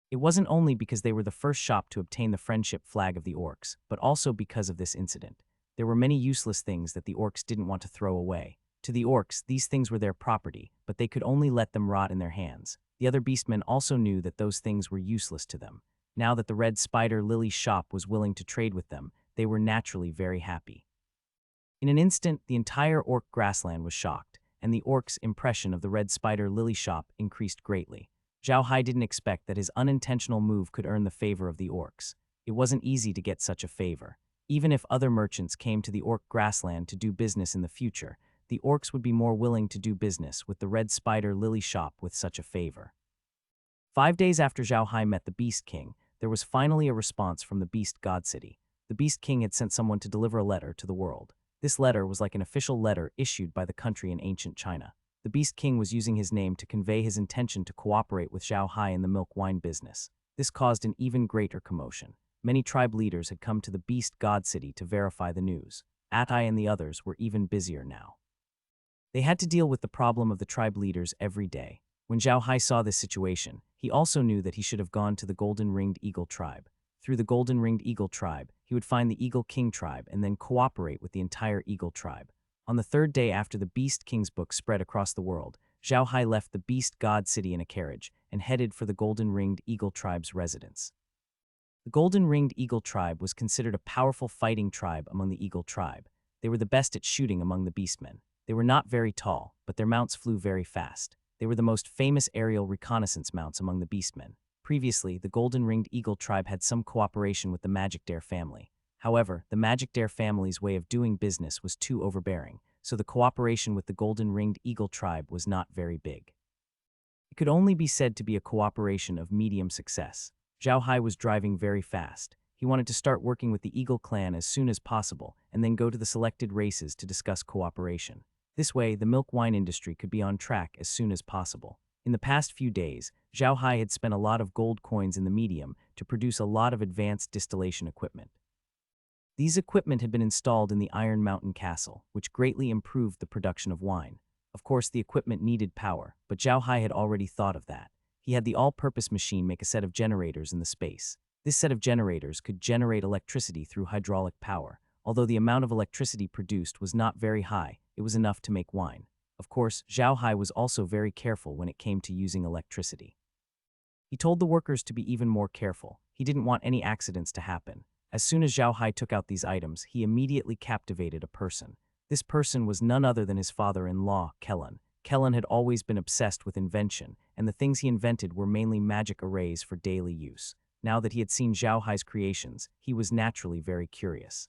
Speaker 1: It wasn't only because they were the first shop to obtain the friendship flag of the orcs, but also because of this incident. There were many useless things that the orcs didn't want to throw away. To the orcs, these things were their property, but they could only let them rot in their hands. The other beastmen also knew that those things were useless to them. Now that the red spider lily shop was willing to trade with them, they were naturally very happy. In an instant, the entire orc grassland was shocked, and the orcs' impression of the red spider lily shop increased greatly. Zhao Hai didn't expect that his unintentional move could earn the favor of the orcs. It wasn't easy to get such a favor. Even if other merchants came to the orc grassland to do business in the future, the orcs would be more willing to do business with the red spider lily shop with such a favor. 5 days after Zhao Hai met the Beast King, there was finally a response from the Beast God City. The Beast King had sent someone to deliver a letter to the world. This letter was like an official letter issued by the country in ancient China. The Beast King was using his name to convey his intention to cooperate with Zhao Hai in the milk wine business. This caused an even greater commotion. Many tribe leaders had come to the Beast God City to verify the news. Atai and the others were even busier now. They had to deal with the problem of the tribe leaders every day. When Zhao Hai saw this situation, he also knew that he should have gone to the Golden-Ringed Eagle tribe. Through the Golden-Ringed Eagle tribe, he would find the Eagle King tribe and then cooperate with the entire Eagle tribe. On the third day after the Beast King's book spread across the world, Zhao Hai left the Beast God City in a carriage and headed for the Golden-Ringed Eagle tribe's residence. The Golden-Ringed Eagle tribe was considered a powerful fighting tribe among the Eagle tribe. They were the best at shooting among the beastmen. They were not very tall, but their mounts flew very fast. They were the most famous aerial reconnaissance mounts among the beastmen. Previously, the Golden-Ringed Eagle tribe had some cooperation with the Magic Dare family. However, the Magic Dare family's way of doing business was too overbearing, so the cooperation with the Golden-Ringed Eagle tribe was not very big. It could only be said to be a cooperation of medium success. Zhao Hai was driving very fast. He wanted to start working with the Eagle clan as soon as possible and then go to the selected races to discuss cooperation. This way, the milk wine industry could be on track as soon as possible. In the past few days, Zhao Hai had spent a lot of gold coins in the medium to produce a lot of advanced distillation equipment. These equipment had been installed in the Iron Mountain Castle, which greatly improved the production of wine. Of course, the equipment needed power, but Zhao Hai had already thought of that. He had the all-purpose machine make a set of generators in the space. This set of generators could generate electricity through hydraulic power. Although the amount of electricity produced was not very high, it was enough to make wine. Of course, Zhao Hai was also very careful when it came to using electricity. He told the workers to be even more careful. He didn't want any accidents to happen. As soon as Zhao Hai took out these items, he immediately captivated a person. This person was none other than his father-in-law, Kellen. Kellen had always been obsessed with invention, and the things he invented were mainly magic arrays for daily use. Now that he had seen Zhao Hai's creations, he was naturally very curious.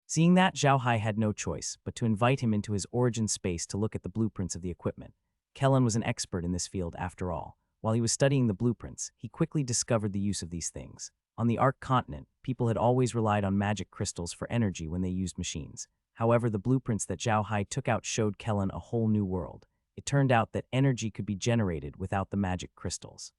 Speaker 1: Seeing that, Zhao Hai had no choice but to invite him into his origin space to look at the blueprints of the equipment. Kellen was an expert in this field after all. While he was studying the blueprints, he quickly discovered the use of these things. On the Ark continent, people had always relied on magic crystals for energy when they used machines. However, the blueprints that Zhao Hai took out showed Kellen a whole new world. It turned out that energy could be generated without the magic crystals.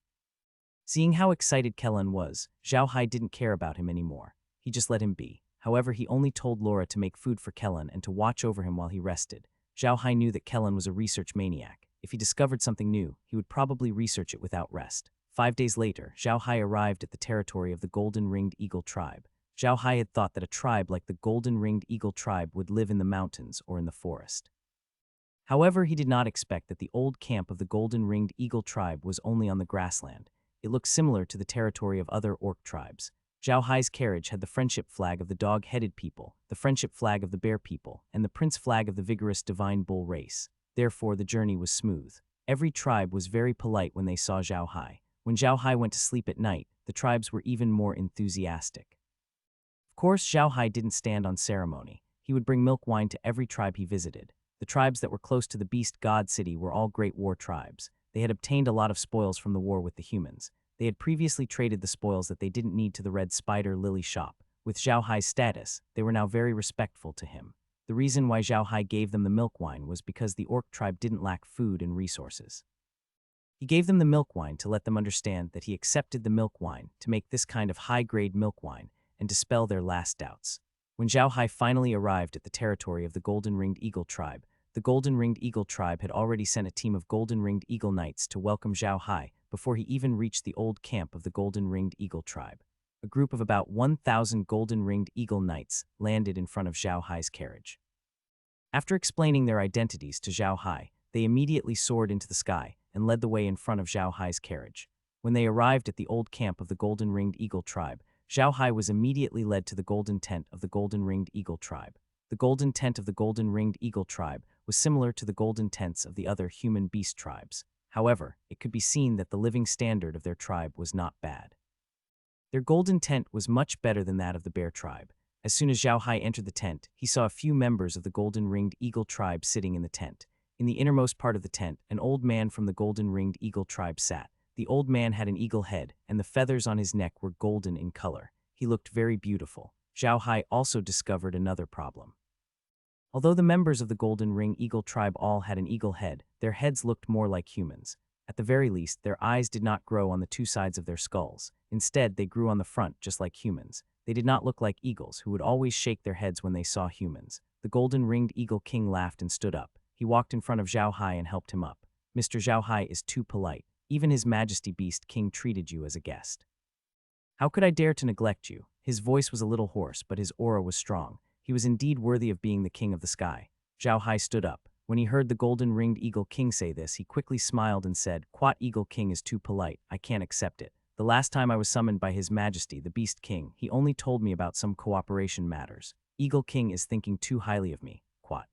Speaker 1: Seeing how excited Kellen was, Zhao Hai didn't care about him anymore. He just let him be. However, he only told Laura to make food for Kellen and to watch over him while he rested. Zhao Hai knew that Kellen was a research maniac. If he discovered something new, he would probably research it without rest. 5 days later, Zhao Hai arrived at the territory of the Golden-Ringed Eagle tribe. Zhao Hai had thought that a tribe like the Golden-Ringed Eagle tribe would live in the mountains or in the forest. However, he did not expect that the old camp of the Golden-Ringed Eagle tribe was only on the grassland. It looked similar to the territory of other orc tribes. Zhao Hai's carriage had the friendship flag of the dog-headed people, the friendship flag of the bear people, and the prince flag of the vigorous divine bull race. Therefore, the journey was smooth. Every tribe was very polite when they saw Zhao Hai. When Zhao Hai went to sleep at night, the tribes were even more enthusiastic. Of course, Zhao Hai didn't stand on ceremony. He would bring milk wine to every tribe he visited. The tribes that were close to the Beast God City were all great war tribes. They had obtained a lot of spoils from the war with the humans. They had previously traded the spoils that they didn't need to the Red Spider Lily shop. With Zhao Hai's status, they were now very respectful to him. The reason why Zhao Hai gave them the milk wine was because the orc tribe didn't lack food and resources. He gave them the milk wine to let them understand that he accepted the milk wine to make this kind of high-grade milk wine and dispel their last doubts. When Zhao Hai finally arrived at the territory of the Golden-Ringed Eagle tribe, the Golden-Ringed Eagle tribe had already sent a team of Golden-Ringed Eagle Knights to welcome Zhao Hai before he even reached the old camp of the Golden-Ringed Eagle tribe. A group of about 1,000 Golden-Ringed Eagle Knights landed in front of Zhao Hai's carriage. After explaining their identities to Zhao Hai, they immediately soared into the sky and led the way in front of Zhao Hai's carriage. When they arrived at the old camp of the Golden-Ringed Eagle tribe, Zhao Hai was immediately led to the golden tent of the Golden-Ringed Eagle tribe. The golden tent of the Golden-Ringed Eagle tribe was similar to the golden tents of the other human beast tribes. However, it could be seen that the living standard of their tribe was not bad. Their golden tent was much better than that of the bear tribe. As soon as Zhao Hai entered the tent, he saw a few members of the Golden-Ringed Eagle tribe sitting in the tent. In the innermost part of the tent, an old man from the Golden-Ringed Eagle tribe sat. The old man had an eagle head, and the feathers on his neck were golden in color. He looked very beautiful. Zhao Hai also discovered another problem. Although the members of the Golden-Ringed Eagle tribe all had an eagle head, their heads looked more like humans. At the very least, their eyes did not grow on the two sides of their skulls. Instead, they grew on the front, just like humans. They did not look like eagles, who would always shake their heads when they saw humans. The Golden-Ringed Eagle King laughed and stood up. He walked in front of Zhao Hai and helped him up. Mr. Zhao Hai is too polite. Even His Majesty Beast King treated you as a guest. How could I dare to neglect you? His voice was a little hoarse, but his aura was strong. He was indeed worthy of being the king of the sky. Zhao Hai stood up. When he heard the Golden-Ringed Eagle King say this, he quickly smiled and said, "Quat Eagle King is too polite. I can't accept it. The last time I was summoned by His Majesty, the Beast King, he only told me about some cooperation matters. Eagle King is thinking too highly of me. Quat."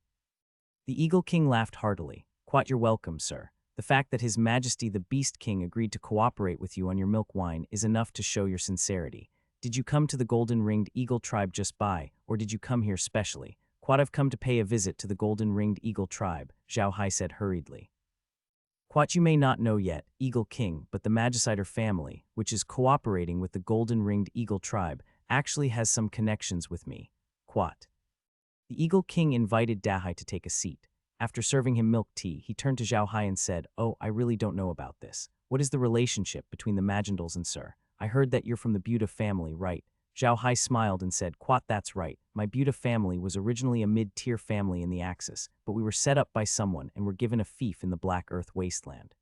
Speaker 1: The Eagle King laughed heartily. "Quat, you're welcome, sir. The fact that His Majesty the Beast King agreed to cooperate with you on your milk wine is enough to show your sincerity. Did you come to the Golden-Ringed Eagle tribe just by, or did you come here specially?" "Quat, I've come to pay a visit to the Golden-Ringed Eagle tribe," Zhao Hai said hurriedly. "Quat, you may not know yet, Eagle King, but the Magicider family, which is cooperating with the Golden-Ringed Eagle tribe, actually has some connections with me. Quat." The Eagle King invited Dahai to take a seat. After serving him milk tea, he turned to Zhao Hai and said, "Oh, I really don't know about this. What is the relationship between the Magindals and Sir? I heard that you're from the Buta family, right?" Zhao Hai smiled and said, "Quat, that's right. My Buta family was originally a mid-tier family in the Axis, but we were set up by someone and were given a fief in the Black Earth wasteland.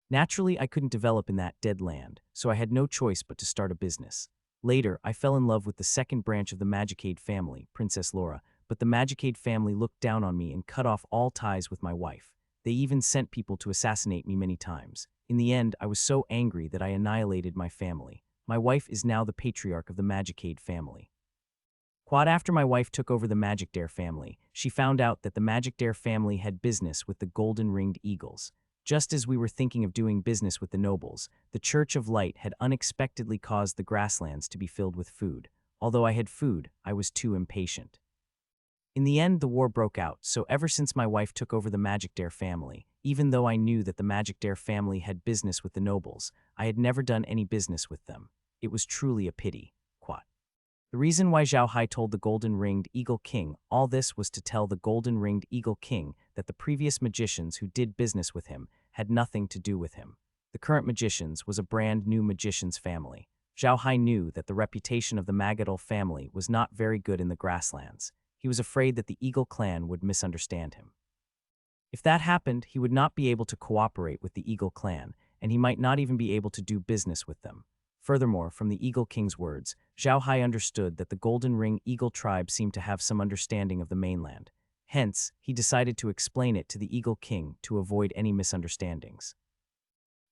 Speaker 1: Naturally, I couldn't develop in that dead land, so I had no choice but to start a business. Later, I fell in love with the second branch of the Magicade family, Princess Laura, but the Magicade family looked down on me and cut off all ties with my wife. They even sent people to assassinate me many times. In the end, I was so angry that I annihilated my family. My wife is now the patriarch of the Magicade family. Quad, after my wife took over the Magicdare family, she found out that the Magicdare family had business with the Golden-Ringed Eagles. Just as we were thinking of doing business with the nobles, the Church of Light had unexpectedly caused the grasslands to be filled with food. Although I had food, I was too impatient. In the end, the war broke out, so ever since my wife took over the Magicdare family, even though I knew that the Magicdare family had business with the nobles, I had never done any business with them. It was truly a pity. Quat. The reason why Zhao Hai told the Golden-Ringed Eagle King all this was to tell the Golden-Ringed Eagle King that the previous magicians who did business with him had nothing to do with him. The current magicians was a brand new magician's family. Zhao Hai knew that the reputation of the Magadol family was not very good in the grasslands. He was afraid that the Eagle clan would misunderstand him. If that happened, he would not be able to cooperate with the Eagle clan, and he might not even be able to do business with them. Furthermore, from the Eagle King's words, Zhao Hai understood that the Golden Ring Eagle tribe seemed to have some understanding of the mainland. Hence, he decided to explain it to the Eagle King to avoid any misunderstandings.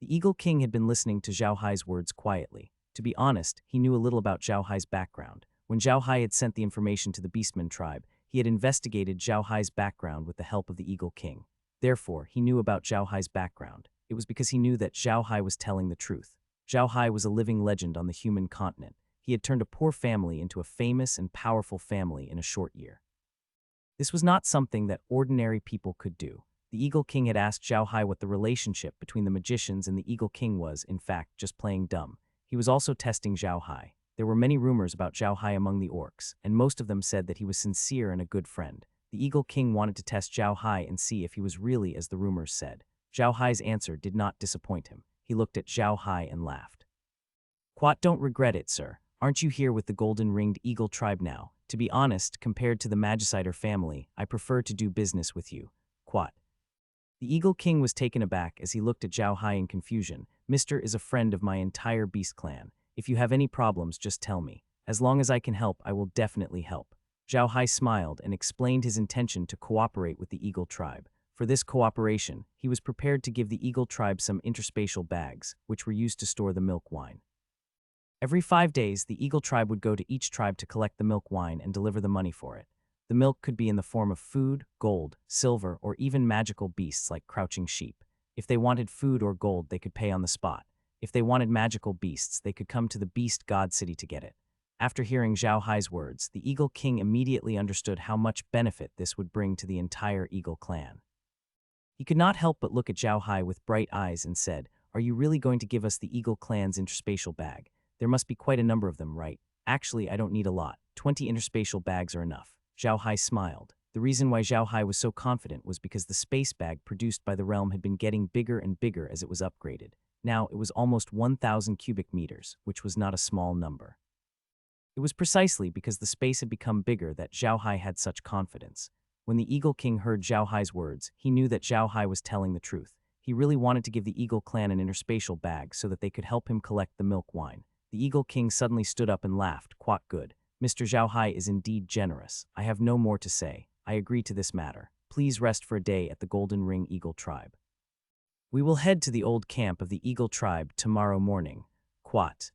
Speaker 1: The Eagle King had been listening to Zhao Hai's words quietly. To be honest, he knew a little about Zhao Hai's background. When Zhao Hai had sent the information to the Beastman tribe, he had investigated Zhao Hai's background with the help of the Eagle King. Therefore, he knew about Zhao Hai's background. It was because he knew that Zhao Hai was telling the truth. Zhao Hai was a living legend on the human continent. He had turned a poor family into a famous and powerful family in a short year. This was not something that ordinary people could do. The Eagle King had asked Zhao Hai what the relationship between the magicians and the Eagle King was, in fact, just playing dumb. He was also testing Zhao Hai. There were many rumors about Zhao Hai among the orcs, and most of them said that he was sincere and a good friend. The Eagle King wanted to test Zhao Hai and see if he was really as the rumors said. Zhao Hai's answer did not disappoint him. He looked at Zhao Hai and laughed. "Quat, don't regret it, sir. Aren't you here with the golden-ringed eagle tribe now? To be honest, compared to the Magicider family, I prefer to do business with you. Quat." The Eagle King was taken aback as he looked at Zhao Hai in confusion. "Mr. is a friend of my entire beast clan. If you have any problems, just tell me. As long as I can help, I will definitely help." Zhao Hai smiled and explained his intention to cooperate with the Eagle tribe. For this cooperation, he was prepared to give the Eagle tribe some interspatial bags, which were used to store the milk wine. Every 5 days, the Eagle tribe would go to each tribe to collect the milk wine and deliver the money for it. The milk could be in the form of food, gold, silver, or even magical beasts like crouching sheep. If they wanted food or gold, they could pay on the spot. If they wanted magical beasts, they could come to the Beast God City to get it. After hearing Zhao Hai's words, the Eagle King immediately understood how much benefit this would bring to the entire Eagle clan. He could not help but look at Zhao Hai with bright eyes and said, "Are you really going to give us the Eagle clan's interspatial bag? There must be quite a number of them, right? Actually, I don't need a lot. 20 interspatial bags are enough." Zhao Hai smiled. The reason why Zhao Hai was so confident was because the space bag produced by the realm had been getting bigger and bigger as it was upgraded. Now it was almost 1,000 cubic meters, which was not a small number. It was precisely because the space had become bigger that Zhao Hai had such confidence. When the Eagle King heard Zhao Hai's words, he knew that Zhao Hai was telling the truth. He really wanted to give the Eagle clan an interspatial bag so that they could help him collect the milk wine. The Eagle King suddenly stood up and laughed. "Quite good. Mr. Zhao Hai is indeed generous. I have no more to say. I agree to this matter. Please rest for a day at the Golden Ring Eagle tribe. We will head to the old camp of the Eagle tribe tomorrow morning." Quat.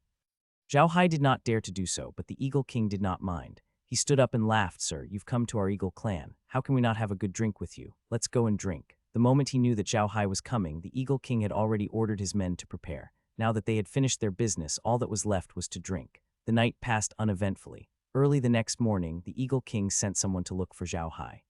Speaker 1: Zhao Hai did not dare to do so, but the Eagle King did not mind. He stood up and laughed. "Sir, you've come to our Eagle clan. How can we not have a good drink with you? Let's go and drink." The moment he knew that Zhao Hai was coming, the Eagle King had already ordered his men to prepare. Now that they had finished their business, all that was left was to drink. The night passed uneventfully. Early the next morning, the Eagle King sent someone to look for Zhao Hai.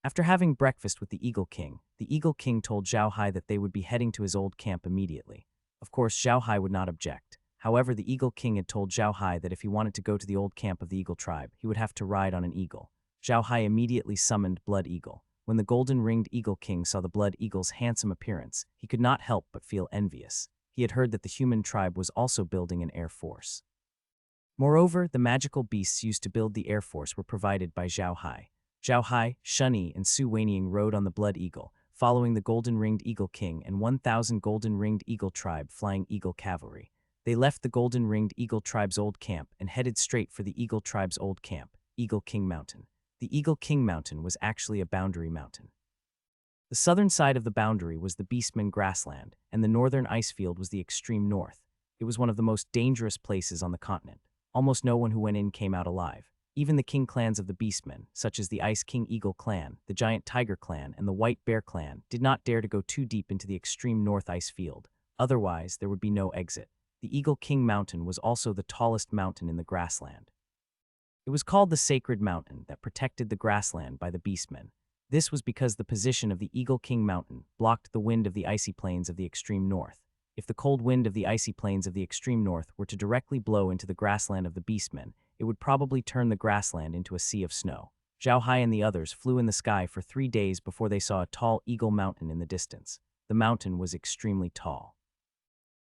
Speaker 1: After having breakfast with the Eagle King told Zhao Hai that they would be heading to his old camp immediately. Of course, Zhao Hai would not object. However, the Eagle King had told Zhao Hai that if he wanted to go to the old camp of the Eagle tribe, he would have to ride on an eagle. Zhao Hai immediately summoned Blood Eagle. When the golden-ringed Eagle King saw the Blood Eagle's handsome appearance, he could not help but feel envious. He had heard that the human tribe was also building an air force. Moreover, the magical beasts used to build the air force were provided by Zhao Hai. Zhao Hai, Shunyi, and Su Weiniang rode on the Blood Eagle, following the golden-ringed Eagle King and 1,000 golden-ringed Eagle tribe flying Eagle cavalry. They left the golden-ringed Eagle tribe's old camp and headed straight for the Eagle tribe's old camp, Eagle King Mountain. The Eagle King Mountain was actually a boundary mountain. The southern side of the boundary was the Beastmen grassland, and the northern ice field was the extreme north. It was one of the most dangerous places on the continent. Almost no one who went in came out alive. Even the king clans of the Beastmen, such as the Ice King Eagle clan, the Giant Tiger clan, and the White Bear clan, did not dare to go too deep into the extreme north ice field. Otherwise, there would be no exit. The Eagle King Mountain was also the tallest mountain in the grassland. It was called the Sacred Mountain that protected the grassland by the Beastmen. This was because the position of the Eagle King Mountain blocked the wind of the icy plains of the extreme north. If the cold wind of the icy plains of the extreme north were to directly blow into the grassland of the Beastmen, it would probably turn the grassland into a sea of snow. Zhao Hai and the others flew in the sky for 3 days before they saw a tall Eagle Mountain in the distance. The mountain was extremely tall.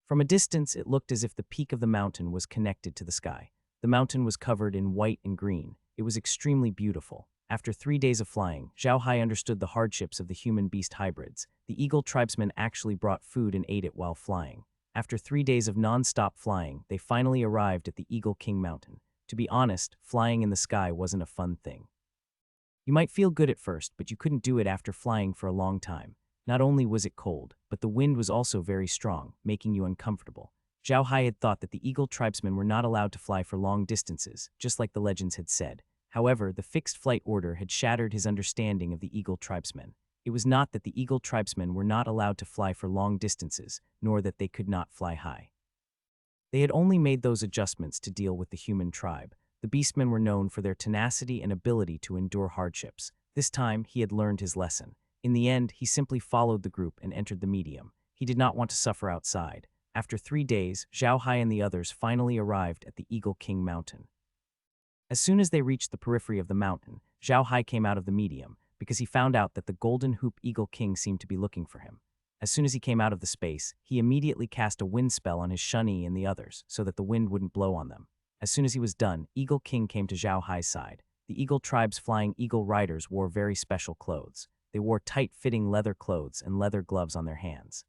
Speaker 1: From a distance, it looked as if the peak of the mountain was connected to the sky. The mountain was covered in white and green. It was extremely beautiful. After 3 days of flying, Zhao Hai understood the hardships of the human-beast hybrids. The Eagle tribesmen actually brought food and ate it while flying. After 3 days of non-stop flying, they finally arrived at the Eagle King Mountain. To be honest, flying in the sky wasn't a fun thing. You might feel good at first, but you couldn't do it after flying for a long time. Not only was it cold, but the wind was also very strong, making you uncomfortable. Zhao Hai had thought that the Eagle tribesmen were not allowed to fly for long distances, just like the legends had said. However, the fixed flight order had shattered his understanding of the Eagle tribesmen. It was not that the Eagle tribesmen were not allowed to fly for long distances, nor that they could not fly high. They had only made those adjustments to deal with the human tribe. The Beastmen were known for their tenacity and ability to endure hardships. This time, he had learned his lesson. In the end, he simply followed the group and entered the medium. He did not want to suffer outside. After 3 days, Zhao Hai and the others finally arrived at the Eagle King Mountain. As soon as they reached the periphery of the mountain, Zhao Hai came out of the medium because he found out that the Golden Hoop Eagle King seemed to be looking for him. As soon as he came out of the space, he immediately cast a wind spell on his shunny and the others so that the wind wouldn't blow on them. As soon as he was done, Eagle King came to Zhao Hai's side. The Eagle tribe's flying eagle riders wore very special clothes. They wore tight-fitting leather clothes and leather gloves on their hands.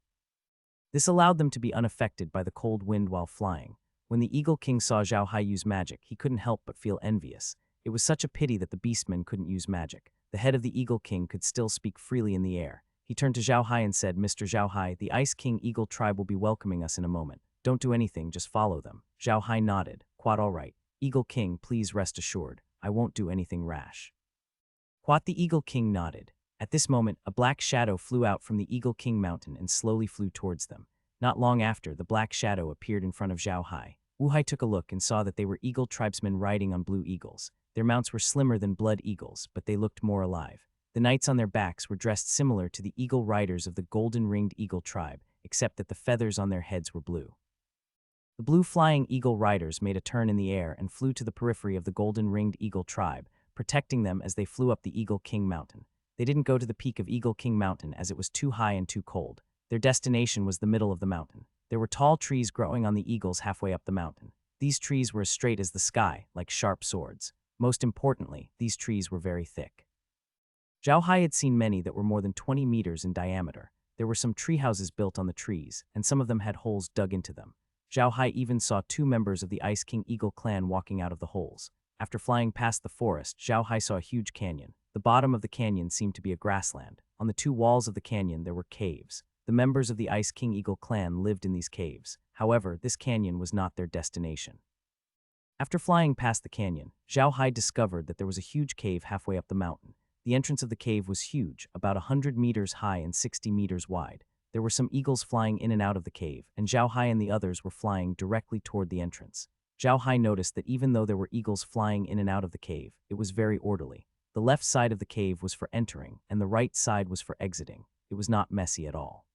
Speaker 1: This allowed them to be unaffected by the cold wind while flying. When the Eagle King saw Zhao Hai use magic, he couldn't help but feel envious. It was such a pity that the beastmen couldn't use magic. The head of the Eagle King could still speak freely in the air. He turned to Zhao Hai and said, "Mr. Zhao Hai, the Ice King Eagle tribe will be welcoming us in a moment. Don't do anything, just follow them." Zhao Hai nodded. "Quite all right. Eagle King, please rest assured. I won't do anything rash." Quat the Eagle King nodded. At this moment, a black shadow flew out from the Eagle King mountain and slowly flew towards them. Not long after, the black shadow appeared in front of Zhao Hai. Wu Hai took a look and saw that they were eagle tribesmen riding on blue eagles. Their mounts were slimmer than blood eagles, but they looked more alive. The knights on their backs were dressed similar to the eagle riders of the golden-ringed eagle tribe, except that the feathers on their heads were blue. The blue flying eagle riders made a turn in the air and flew to the periphery of the golden-ringed eagle tribe, protecting them as they flew up the Eagle King Mountain. They didn't go to the peak of Eagle King Mountain as it was too high and too cold. Their destination was the middle of the mountain. There were tall trees growing on the eagles halfway up the mountain. These trees were as straight as the sky, like sharp swords. Most importantly, these trees were very thick. Zhao Hai had seen many that were more than 20 meters in diameter. There were some tree houses built on the trees, and some of them had holes dug into them. Zhao Hai even saw 2 members of the Ice King Eagle clan walking out of the holes. After flying past the forest, Zhao Hai saw a huge canyon. The bottom of the canyon seemed to be a grassland. On the 2 walls of the canyon there were caves. The members of the Ice King Eagle clan lived in these caves. However, this canyon was not their destination. After flying past the canyon, Zhao Hai discovered that there was a huge cave halfway up the mountain. The entrance of the cave was huge, about 100 meters high and 60 meters wide. There were some eagles flying in and out of the cave, and Zhao Hai and the others were flying directly toward the entrance. Zhao Hai noticed that even though there were eagles flying in and out of the cave, it was very orderly. The left side of the cave was for entering, and the right side was for exiting. It was not messy at all.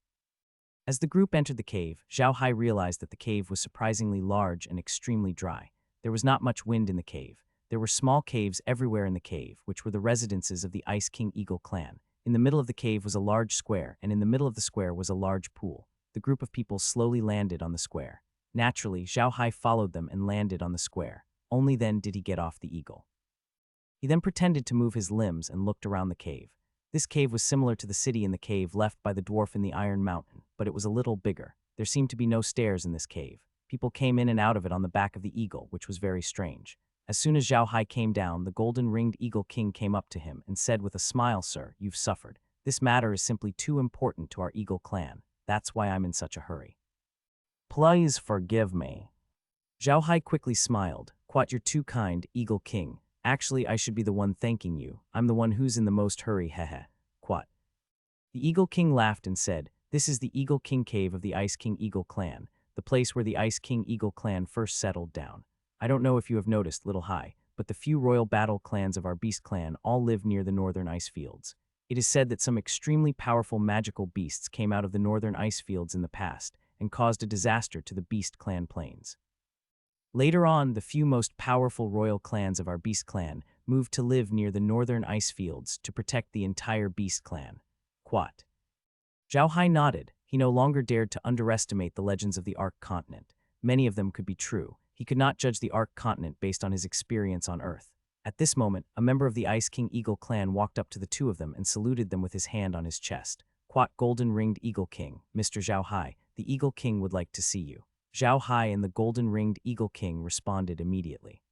Speaker 1: As the group entered the cave, Zhao Hai realized that the cave was surprisingly large and extremely dry. There was not much wind in the cave. There were small caves everywhere in the cave, which were the residences of the Ice King Eagle clan. In the middle of the cave was a large square, and in the middle of the square was a large pool. The group of people slowly landed on the square. Naturally, Zhao Hai followed them and landed on the square. Only then did he get off the eagle. He then pretended to move his limbs and looked around the cave. This cave was similar to the city in the cave left by the dwarf in the Iron Mountain, but it was a little bigger. There seemed to be no stairs in this cave. People came in and out of it on the back of the eagle, which was very strange. As soon as Zhao Hai came down, the golden-ringed Eagle King came up to him and said with a smile, "Sir, you've suffered. This matter is simply too important to our Eagle clan. That's why I'm in such a hurry. Please forgive me." Zhao Hai quickly smiled. "Quite, you're too kind, Eagle King. Actually, I should be the one thanking you. I'm the one who's in the most hurry, hehe." Quat. The Eagle King laughed and said, "This is the Eagle King Cave of the Ice King Eagle clan, the place where the Ice King Eagle clan first settled down. I don't know if you have noticed, Little Hai, but the few royal battle clans of our beast clan all live near the northern ice fields. It is said that some extremely powerful magical beasts came out of the northern ice fields in the past and caused a disaster to the beast clan plains. Later on, the few most powerful royal clans of our beast clan moved to live near the northern ice fields to protect the entire beast clan." Quat. Zhao Hai nodded. He no longer dared to underestimate the legends of the Ark Continent. Many of them could be true. He could not judge the Ark Continent based on his experience on Earth. At this moment, a member of the Ice King Eagle clan walked up to the 2 of them and saluted them with his hand on his chest. "Quat, golden-ringed Eagle King, Mr. Zhao Hai, the Eagle King would like to see you." Zhao Hai and the golden-ringed Eagle King responded immediately.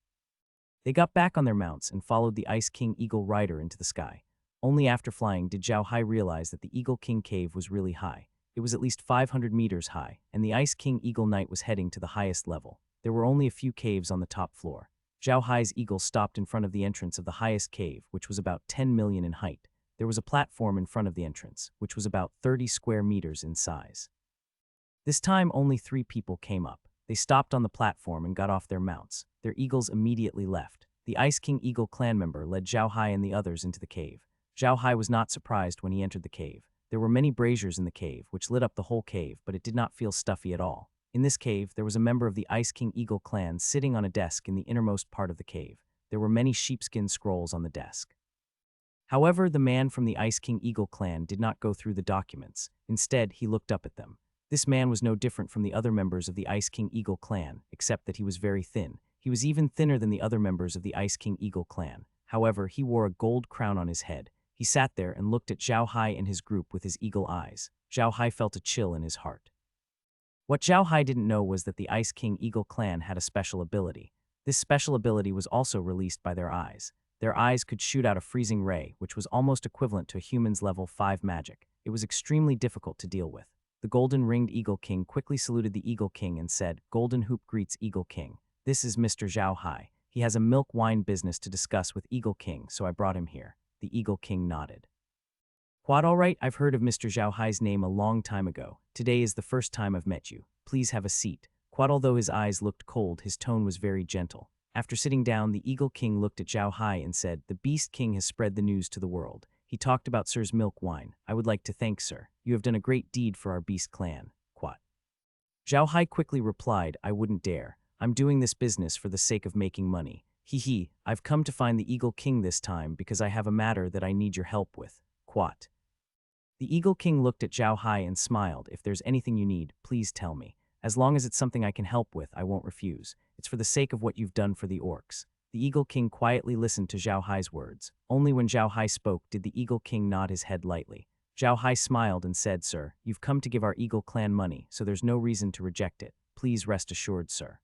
Speaker 1: They got back on their mounts and followed the Ice King Eagle rider into the sky. Only after flying did Zhao Hai realize that the Eagle King cave was really high. It was at least 500 meters high, and the Ice King Eagle Knight was heading to the highest level. There were only a few caves on the top floor. Zhao Hai's eagle stopped in front of the entrance of the highest cave, which was about 10 million in height. There was a platform in front of the entrance, which was about 30 square meters in size. This time, only 3 people came up. They stopped on the platform and got off their mounts. Their eagles immediately left. The Ice King Eagle clan member led Zhao Hai and the others into the cave. Zhao Hai was not surprised when he entered the cave. There were many braziers in the cave, which lit up the whole cave, but it did not feel stuffy at all. In this cave, there was a member of the Ice King Eagle clan sitting on a desk in the innermost part of the cave. There were many sheepskin scrolls on the desk. However, the man from the Ice King Eagle clan did not go through the documents. Instead, he looked up at them. This man was no different from the other members of the Ice King Eagle clan, except that he was very thin. He was even thinner than the other members of the Ice King Eagle clan. However, he wore a gold crown on his head. He sat there and looked at Zhao Hai and his group with his eagle eyes. Zhao Hai felt a chill in his heart. What Zhao Hai didn't know was that the Ice King Eagle clan had a special ability. This special ability was also released by their eyes. Their eyes could shoot out a freezing ray, which was almost equivalent to a human's level 5 magic. It was extremely difficult to deal with. The golden-ringed Eagle King quickly saluted the Eagle King and said, "Golden Hoop greets Eagle King. This is Mr. Zhao Hai. He has a milk wine business to discuss with Eagle King, so I brought him here." The Eagle King nodded. "Quite all right, I've heard of Mr. Zhao Hai's name a long time ago. Today is the first time I've met you. Please have a seat." Quad, although his eyes looked cold, his tone was very gentle. After sitting down, the Eagle King looked at Zhao Hai and said, "The Beast King has spread the news to the world. He talked about Sir's milk wine. I would like to thank Sir. You have done a great deed for our Beast clan." Quad. Zhao Hai quickly replied, "I wouldn't dare. I'm doing this business for the sake of making money. Hee, I've come to find the Eagle King this time because I have a matter that I need your help with." Quat. The Eagle King looked at Zhao Hai and smiled. "If there's anything you need, please tell me. As long as it's something I can help with, I won't refuse. It's for the sake of what you've done for the orcs." The Eagle King quietly listened to Zhao Hai's words. Only when Zhao Hai spoke did the Eagle King nod his head lightly. Zhao Hai smiled and said, "Sir, you've come to give our Eagle clan money, so there's no reason to reject it. Please rest assured, sir.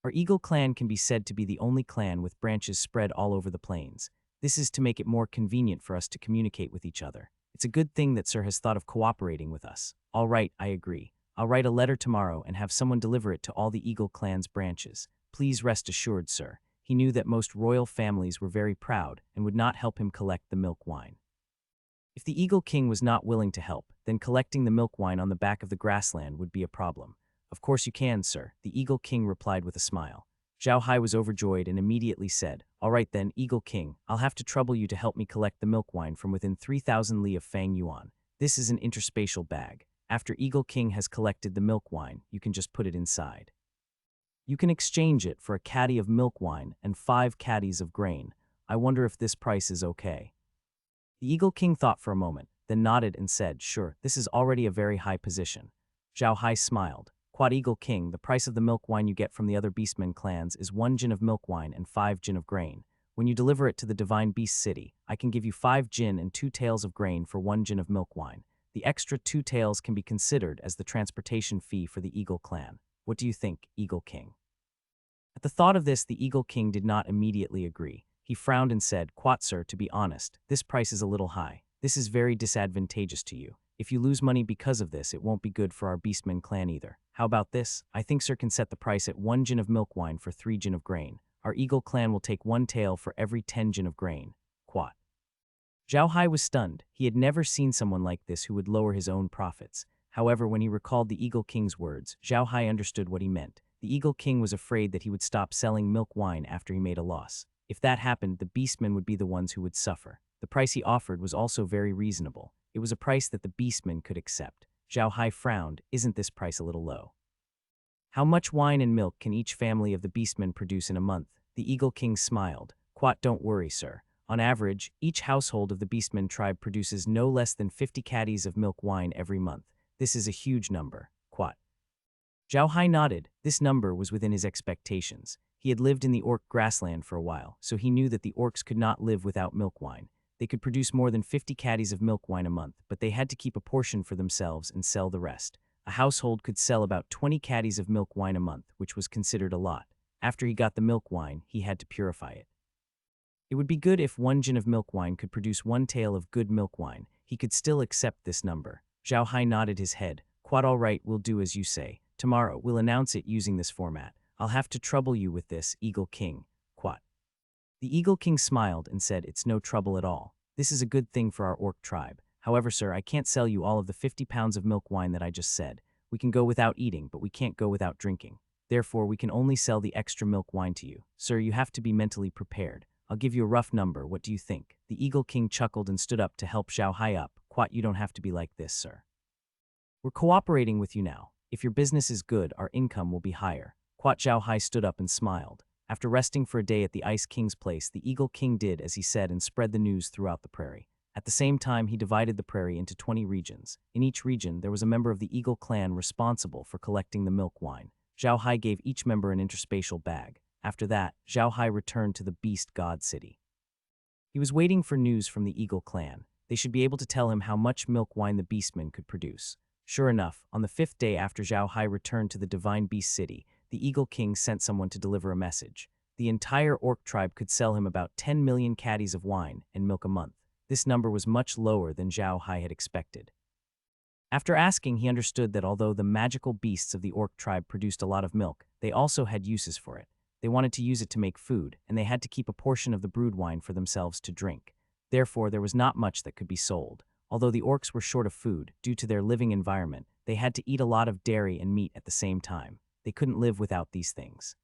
Speaker 1: Our Eagle clan can be said to be the only clan with branches spread all over the plains. This is to make it more convenient for us to communicate with each other. It's a good thing that Sir has thought of cooperating with us." "All right, I agree. I'll write a letter tomorrow and have someone deliver it to all the Eagle clan's branches. Please rest assured, sir." He knew that most royal families were very proud and would not help him collect the milk wine. If the Eagle King was not willing to help, then collecting the milk wine on the back of the grassland would be a problem. "Of course you can, sir," the Eagle King replied with a smile. Zhao Hai was overjoyed and immediately said, "All right then, Eagle King, I'll have to trouble you to help me collect the milk wine from within 3,000 li of Fang Yuan. This is an interspatial bag. After Eagle King has collected the milk wine, you can just put it inside. You can exchange it for a caddy of milk wine and 5 caddies of grain. I wonder if this price is okay." The Eagle King thought for a moment, then nodded and said, "Sure, this is already a very high position." Zhao Hai smiled. "Quad Eagle King, the price of the milk wine you get from the other Beastmen clans is 1 jin of milk wine and 5 jin of grain. When you deliver it to the Divine Beast City, I can give you 5 jin and 2 taels of grain for 1 jin of milk wine. The extra 2 taels can be considered as the transportation fee for the Eagle clan. What do you think, Eagle King?" At the thought of this, the Eagle King did not immediately agree. He frowned and said, "Quat, sir, to be honest, this price is a little high. This is very disadvantageous to you. If you lose money because of this, it won't be good for our Beastmen clan either. How about this? I think sir can set the price at 1 jin of milk wine for 3 jin of grain. Our Eagle clan will take 1 tael for every 10 jin of grain." Quat. Zhao Hai was stunned. He had never seen someone like this who would lower his own profits. However, when he recalled the Eagle King's words, Zhao Hai understood what he meant. The Eagle King was afraid that he would stop selling milk wine after he made a loss. If that happened, the Beastmen would be the ones who would suffer. The price he offered was also very reasonable. It was a price that the Beastmen could accept. Zhao Hai frowned. "Isn't this price a little low? How much wine and milk can each family of the Beastmen produce in a month?" The Eagle King smiled. "Quat, don't worry, sir. On average, each household of the Beastmen tribe produces no less than 50 caddies of milk wine every month. This is a huge number." Quat. Zhao Hai nodded. This number was within his expectations. He had lived in the orc grassland for a while, so he knew that the orcs could not live without milk wine. They could produce more than 50 caddies of milk wine a month, but they had to keep a portion for themselves and sell the rest. A household could sell about 20 caddies of milk wine a month, which was considered a lot. After he got the milk wine, he had to purify it. It would be good if 1 jin of milk wine could produce 1 tael of good milk wine. He could still accept this number. Zhao Hai nodded his head. "Quite all right, we'll do as you say. Tomorrow, we'll announce it using this format. I'll have to trouble you with this, Eagle King." Quat. The Eagle King smiled and said, "It's no trouble at all. This is a good thing for our orc tribe. However, sir, I can't sell you all of the 50 pounds of milk wine that I just said. We can go without eating, but we can't go without drinking. Therefore, we can only sell the extra milk wine to you. Sir, you have to be mentally prepared. I'll give you a rough number. What do you think? The Eagle King chuckled and stood up to help Zhao Hai up. Quat, you don't have to be like this, sir. We're cooperating with you now. If your business is good, our income will be higher. Quat. Zhao Hai stood up and smiled. After resting for a day at the Ice King's place, the Eagle King did as he said and spread the news throughout the prairie. At the same time, he divided the prairie into 20 regions. In each region, there was a member of the Eagle clan responsible for collecting the milk wine. Zhao Hai gave each member an interspatial bag. After that, Zhao Hai returned to the Beast God City. He was waiting for news from the Eagle clan. They should be able to tell him how much milk wine the Beastmen could produce. Sure enough, on the 5th day after Zhao Hai returned to the Divine Beast City, the Eagle King sent someone to deliver a message. The entire orc tribe could sell him about 10 million caddies of wine and milk a month. This number was much lower than Zhao Hai had expected. After asking, he understood that although the magical beasts of the orc tribe produced a lot of milk, they also had uses for it. They wanted to use it to make food, and they had to keep a portion of the brood wine for themselves to drink. Therefore, there was not much that could be sold. Although the orcs were short of food, due to their living environment, they had to eat a lot of dairy and meat at the same time. They couldn't live without these things.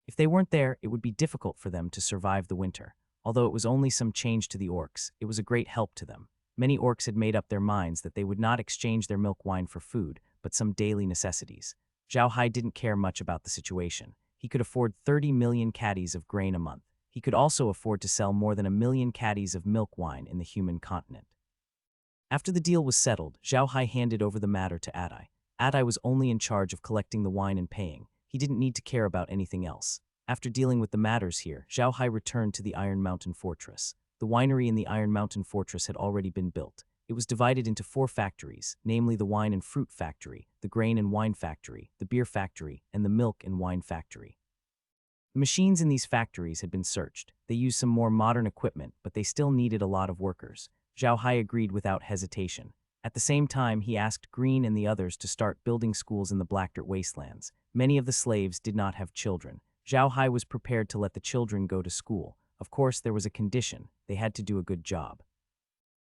Speaker 1: If they weren't there, it would be difficult for them to survive the winter. Although it was only some change to the orcs, it was a great help to them. Many orcs had made up their minds that they would not exchange their milk wine for food, but some daily necessities. Zhao Hai didn't care much about the situation. He could afford 30 million caddies of grain a month. He could also afford to sell more than 1 million caddies of milk wine in the human continent. After the deal was settled, Zhao Hai handed over the matter to Adai. Adai was only in charge of collecting the wine and paying. He didn't need to care about anything else. After dealing with the matters here, Zhao Hai returned to the Iron Mountain Fortress. The winery in the Iron Mountain Fortress had already been built. It was divided into 4 factories, namely the wine and fruit factory, the grain and wine factory, the beer factory, and the milk and wine factory. The machines in these factories had been searched. They used some more modern equipment, but they still needed a lot of workers. Zhao Hai agreed without hesitation. At the same time, he asked Green and the others to start building schools in the Black Dirt Wastelands. Many of the slaves did not have children. Zhao Hai was prepared to let the children go to school. Of course, there was a condition. They had to do a good job.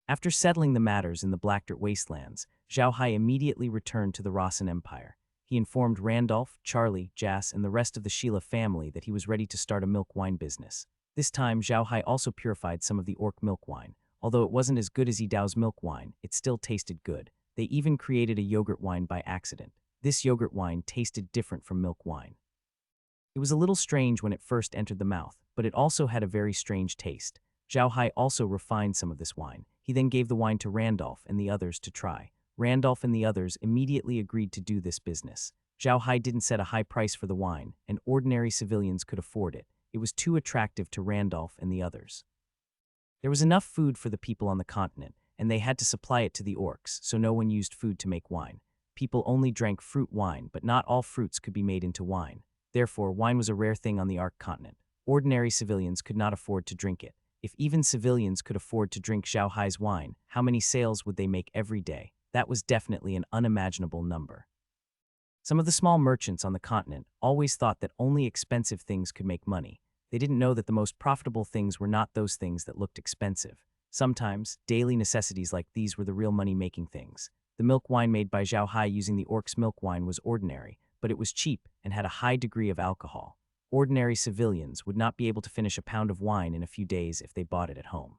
Speaker 1: After settling the matters in the Black Dirt Wastelands, Zhao Hai immediately returned to the Rossan Empire. He informed Randolph, Charlie, Jas, and the rest of the Sheila family that he was ready to start a milk wine business. This time, Zhao Hai also purified some of the orc milk wine. Although it wasn't as good as Yidao's milk wine, it still tasted good. They even created a yogurt wine by accident. This yogurt wine tasted different from milk wine. It was a little strange when it first entered the mouth, but it also had a very strange taste. Zhao Hai also refined some of this wine. He then gave the wine to Randolph and the others to try. Randolph and the others immediately agreed to do this business. Zhao Hai didn't set a high price for the wine, and ordinary civilians could afford it. It was too attractive to Randolph and the others. There was enough food for the people on the continent, and they had to supply it to the orcs, so no one used food to make wine. People only drank fruit wine, but not all fruits could be made into wine. Therefore, wine was a rare thing on the Ark continent. Ordinary civilians could not afford to drink it. If even civilians could afford to drink Zhao Hai's wine, how many sales would they make every day? That was definitely an unimaginable number. Some of the small merchants on the continent always thought that only expensive things could make money. They didn't know that the most profitable things were not those things that looked expensive. Sometimes, daily necessities like these were the real money-making things. The milk wine made by Zhao Hai using the orcs' milk wine was ordinary, but it was cheap and had a high degree of alcohol. Ordinary civilians would not be able to finish a pound of wine in a few days if they bought it at home.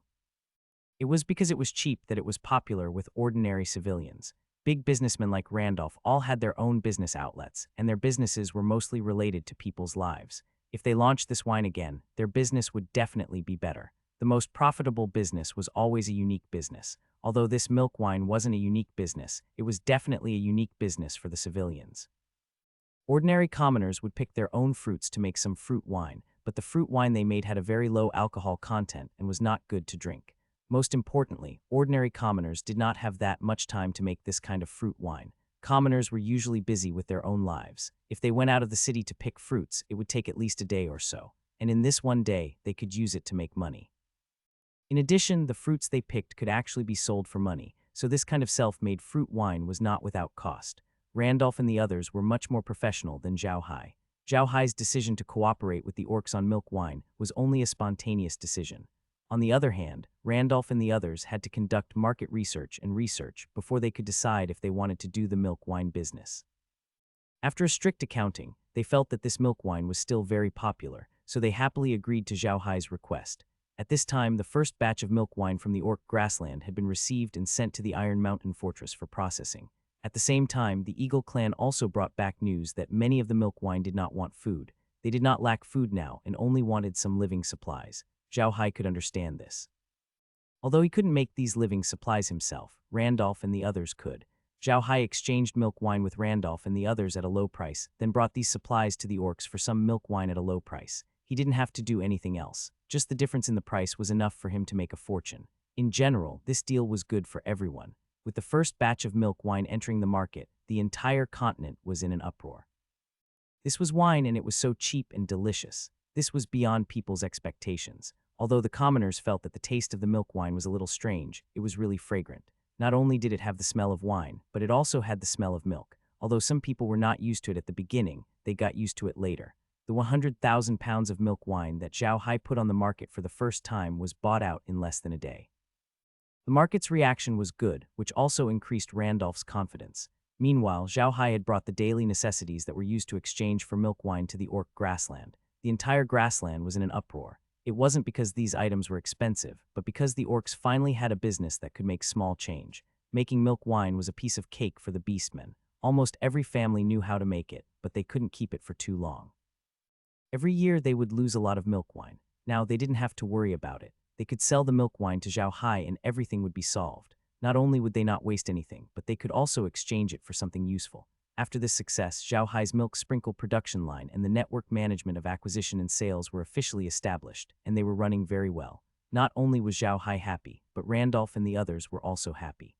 Speaker 1: It was because it was cheap that it was popular with ordinary civilians. Big businessmen like Randolph all had their own business outlets, and their businesses were mostly related to people's lives. If they launched this wine again, their business would definitely be better. The most profitable business was always a unique business. Although this milk wine wasn't a unique business, it was definitely a unique business for the civilians. Ordinary commoners would pick their own fruits to make some fruit wine, but the fruit wine they made had a very low alcohol content and was not good to drink. Most importantly, ordinary commoners did not have that much time to make this kind of fruit wine. Commoners were usually busy with their own lives. If they went out of the city to pick fruits, it would take at least a day or so, and in this one day, they could use it to make money. In addition, the fruits they picked could actually be sold for money, so this kind of self-made fruit wine was not without cost. Randolph and the others were much more professional than Zhao Hai. Zhao Hai's decision to cooperate with the orcs on milk wine was only a spontaneous decision. On the other hand, Randolph and the others had to conduct market research before they could decide if they wanted to do the milk wine business. After a strict accounting, they felt that this milk wine was still very popular, so they happily agreed to Zhao Hai's request. At this time, the first batch of milk wine from the orc grassland had been received and sent to the Iron Mountain Fortress for processing. At the same time, the Eagle clan also brought back news that many of the milk wine did not want food. They did not lack food now and only wanted some living supplies. Zhao Hai could understand this. Although he couldn't make these living supplies himself, Randolph and the others could. Zhao Hai exchanged milk wine with Randolph and the others at a low price, then brought these supplies to the orcs for some milk wine at a low price. He didn't have to do anything else. Just the difference in the price was enough for him to make a fortune. In general, this deal was good for everyone. With the first batch of milk wine entering the market, the entire continent was in an uproar. This was wine and it was so cheap and delicious. This was beyond people's expectations. Although the commoners felt that the taste of the milk wine was a little strange, it was really fragrant. Not only did it have the smell of wine, but it also had the smell of milk. Although some people were not used to it at the beginning, they got used to it later. The 100,000 pounds of milk wine that Zhao Hai put on the market for the first time was bought out in less than a day. The market's reaction was good, which also increased Randolph's confidence. Meanwhile, Zhao Hai had brought the daily necessities that were used to exchange for milk wine to the orc grassland. The entire grassland was in an uproar. It wasn't because these items were expensive, but because the orcs finally had a business that could make small change. Making milk wine was a piece of cake for the beastmen. Almost every family knew how to make it, but they couldn't keep it for too long. Every year they would lose a lot of milk wine. Now they didn't have to worry about it. They could sell the milk wine to Zhao Hai and everything would be solved. Not only would they not waste anything, but they could also exchange it for something useful. After this success, Zhao Hai's milk sprinkle production line and the network management of acquisition and sales were officially established, and they were running very well. Not only was Zhao Hai happy, but Randolph and the others were also happy.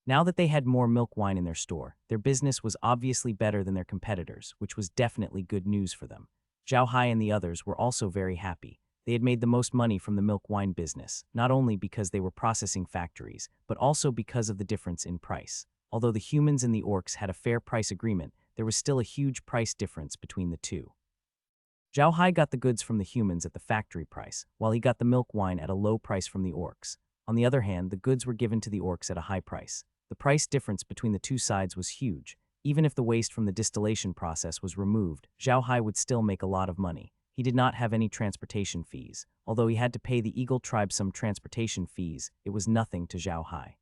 Speaker 1: Now that they had more milk wine in their store, their business was obviously better than their competitors, which was definitely good news for them. Zhao Hai and the others were also very happy. They had made the most money from the milk wine business, not only because they were processing factories, but also because of the difference in price. Although the humans and the orcs had a fair price agreement, there was still a huge price difference between the two. Zhao Hai got the goods from the humans at the factory price, while he got the milk wine at a low price from the orcs. On the other hand, the goods were given to the orcs at a high price. The price difference between the two sides was huge. Even if the waste from the distillation process was removed, Zhao Hai would still make a lot of money. He did not have any transportation fees. Although he had to pay the Eagle tribe some transportation fees, it was nothing to Zhao Hai.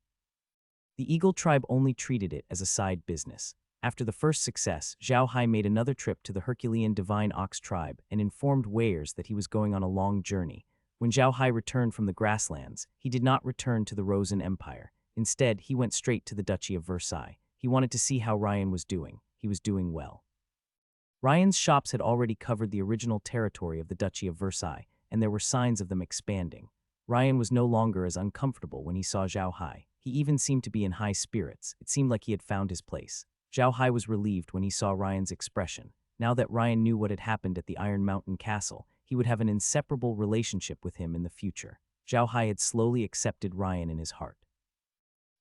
Speaker 1: The Eagle tribe only treated it as a side business. After the first success, Zhao Hai made another trip to the Herculean Divine Ox tribe and informed Weirs that he was going on a long journey. When Zhao Hai returned from the grasslands, he did not return to the Rosen Empire. Instead, he went straight to the Duchy of Versailles. He wanted to see how Ryan was doing. He was doing well. Ryan's shops had already covered the original territory of the Duchy of Versailles, and there were signs of them expanding. Ryan was no longer as uncomfortable when he saw Zhao Hai. He even seemed to be in high spirits. It seemed like he had found his place. Zhao Hai was relieved when he saw Ryan's expression. Now that Ryan knew what had happened at the Iron Mountain Castle, he would have an inseparable relationship with him in the future. Zhao Hai had slowly accepted Ryan in his heart.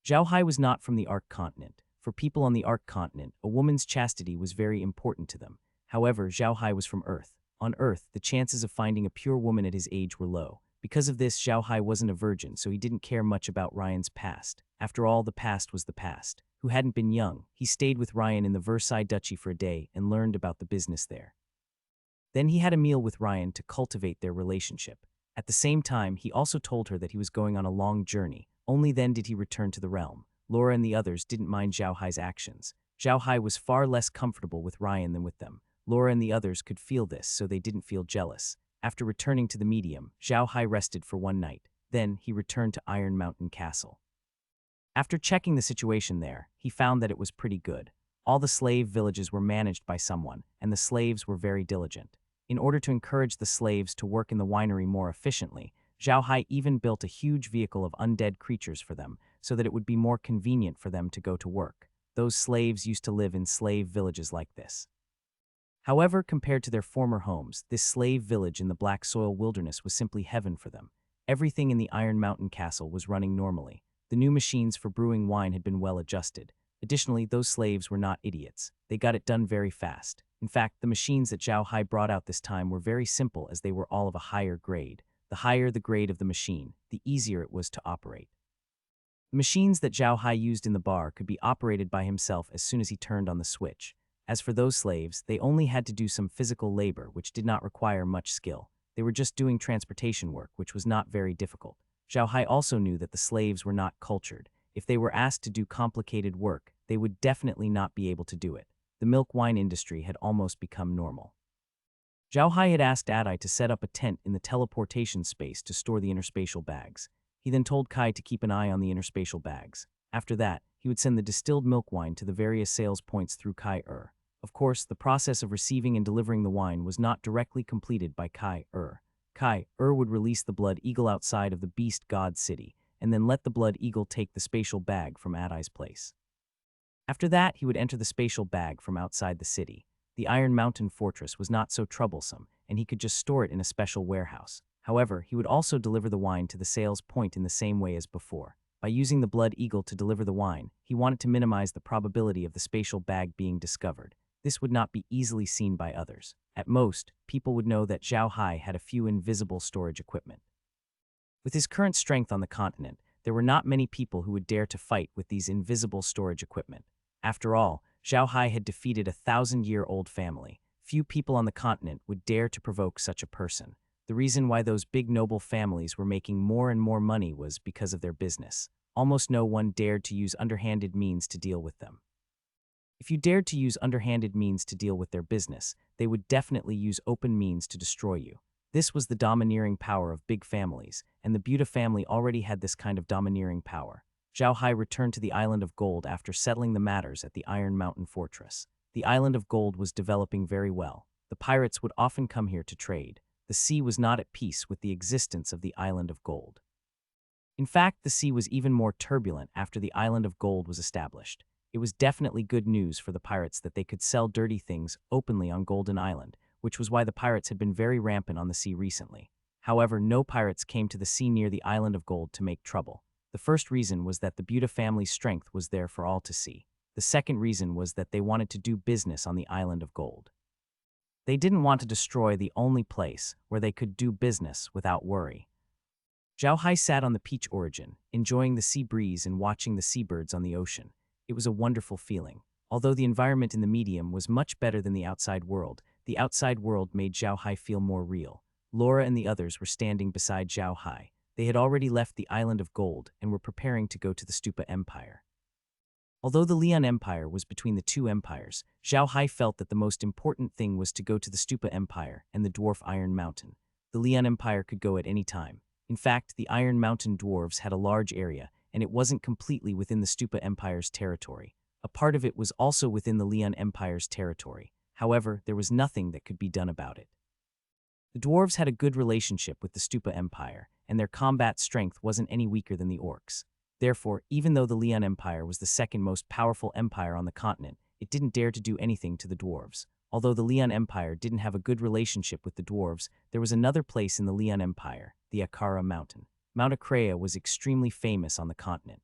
Speaker 1: Zhao Hai was not from the Ark Continent. For people on the Ark Continent, a woman's chastity was very important to them. However, Zhao Hai was from Earth. On Earth, the chances of finding a pure woman at his age were low. Because of this, Zhao Hai wasn't a virgin, so he didn't care much about Ryan's past. After all, the past was the past. Who hadn't been young, he stayed with Ryan in the Versailles Duchy for a day and learned about the business there. Then he had a meal with Ryan to cultivate their relationship. At the same time, he also told her that he was going on a long journey. Only then did he return to the realm. Laura and the others didn't mind Zhao Hai's actions. Zhao Hai was far less comfortable with Ryan than with them. Laura and the others could feel this, so they didn't feel jealous. After returning to the medium, Zhao Hai rested for one night. Then he returned to Iron Mountain Castle. After checking the situation there, he found that it was pretty good. All the slave villages were managed by someone, and the slaves were very diligent. In order to encourage the slaves to work in the winery more efficiently, Zhao Hai even built a huge vehicle of undead creatures for them, so that it would be more convenient for them to go to work. Those slaves used to live in slave villages like this. However, compared to their former homes, this slave village in the Black Soil Wilderness was simply heaven for them. Everything in the Iron Mountain Castle was running normally. The new machines for brewing wine had been well adjusted. Additionally, those slaves were not idiots. They got it done very fast. In fact, the machines that Zhao Hai brought out this time were very simple, as they were all of a higher grade. The higher the grade of the machine, the easier it was to operate. The machines that Zhao Hai used in the bar could be operated by himself as soon as he turned on the switch. As for those slaves, they only had to do some physical labor which did not require much skill. They were just doing transportation work, which was not very difficult. Zhao Hai also knew that the slaves were not cultured. If they were asked to do complicated work, they would definitely not be able to do it. The milk wine industry had almost become normal. Zhao Hai had asked Adai to set up a tent in the teleportation space to store the interspatial bags. He then told Kai to keep an eye on the interspatial bags. After that, he would send the distilled milk wine to the various sales points through Kai-er. Of course, the process of receiving and delivering the wine was not directly completed by Kai-er. Kai-er would release the blood eagle outside of the beast god city, and then let the blood eagle take the spatial bag from Adai's place. After that, he would enter the spatial bag from outside the city. The Iron Mountain fortress was not so troublesome, and he could just store it in a special warehouse. However, he would also deliver the wine to the sales point in the same way as before. By using the blood eagle to deliver the wine, he wanted to minimize the probability of the spatial bag being discovered. This would not be easily seen by others. At most, people would know that Zhao Hai had a few invisible storage equipment. With his current strength on the continent, there were not many people who would dare to fight with these invisible storage equipment. After all, Zhao Hai had defeated a 1,000-year-old family. Few people on the continent would dare to provoke such a person. The reason why those big noble families were making more and more money was because of their business. Almost no one dared to use underhanded means to deal with them. If you dared to use underhanded means to deal with their business, they would definitely use open means to destroy you. This was the domineering power of big families, and the Buddha family already had this kind of domineering power. Zhao Hai returned to the Island of Gold after settling the matters at the Iron Mountain Fortress. The Island of Gold was developing very well. The pirates would often come here to trade. The sea was not at peace with the existence of the Island of Gold. In fact, the sea was even more turbulent after the Island of Gold was established. It was definitely good news for the pirates that they could sell dirty things openly on Golden Island, which was why the pirates had been very rampant on the sea recently. However, no pirates came to the sea near the Island of Gold to make trouble. The first reason was that the Buddha family's strength was there for all to see. The second reason was that they wanted to do business on the Island of Gold. They didn't want to destroy the only place where they could do business without worry. Zhao Hai sat on the Peach Origin, enjoying the sea breeze and watching the seabirds on the ocean. It was a wonderful feeling. Although the environment in the medium was much better than the outside world made Zhao Hai feel more real. Laura and the others were standing beside Zhao Hai. They had already left the Island of Gold and were preparing to go to the Stupa Empire. Although the Lian Empire was between the two empires, Zhao Hai felt that the most important thing was to go to the Stupa Empire and the Dwarf Iron Mountain. The Lian Empire could go at any time. In fact, the Iron Mountain dwarves had a large area, and it wasn't completely within the Stupa Empire's territory. A part of it was also within the Lian Empire's territory. However, there was nothing that could be done about it. The dwarves had a good relationship with the Stupa Empire, and their combat strength wasn't any weaker than the orcs. Therefore, even though the Lian Empire was the second most powerful empire on the continent, it didn't dare to do anything to the dwarves. Although the Lian Empire didn't have a good relationship with the dwarves, there was another place in the Lian Empire, the Akara Mountain. Mount Akrea was extremely famous on the continent.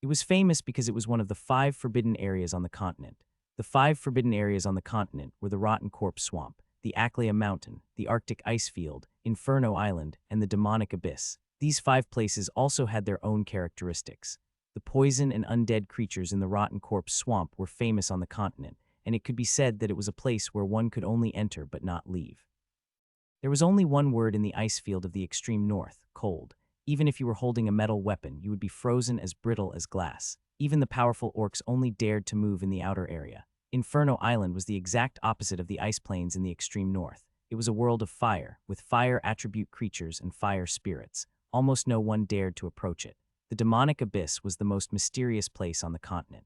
Speaker 1: It was famous because it was one of the 5 forbidden areas on the continent. The 5 forbidden areas on the continent were the Rotten Corpse Swamp, the Akleia Mountain, the Arctic Ice Field, Inferno Island, and the Demonic Abyss. These 5 places also had their own characteristics. The poison and undead creatures in the Rotten Corpse Swamp were famous on the continent, and it could be said that it was a place where one could only enter but not leave. There was only one word in the ice field of the extreme north: cold. Even if you were holding a metal weapon, you would be frozen as brittle as glass. Even the powerful orcs only dared to move in the outer area. Inferno Island was the exact opposite of the ice plains in the extreme north. It was a world of fire, with fire attribute creatures and fire spirits. Almost no one dared to approach it. The Demonic Abyss was the most mysterious place on the continent.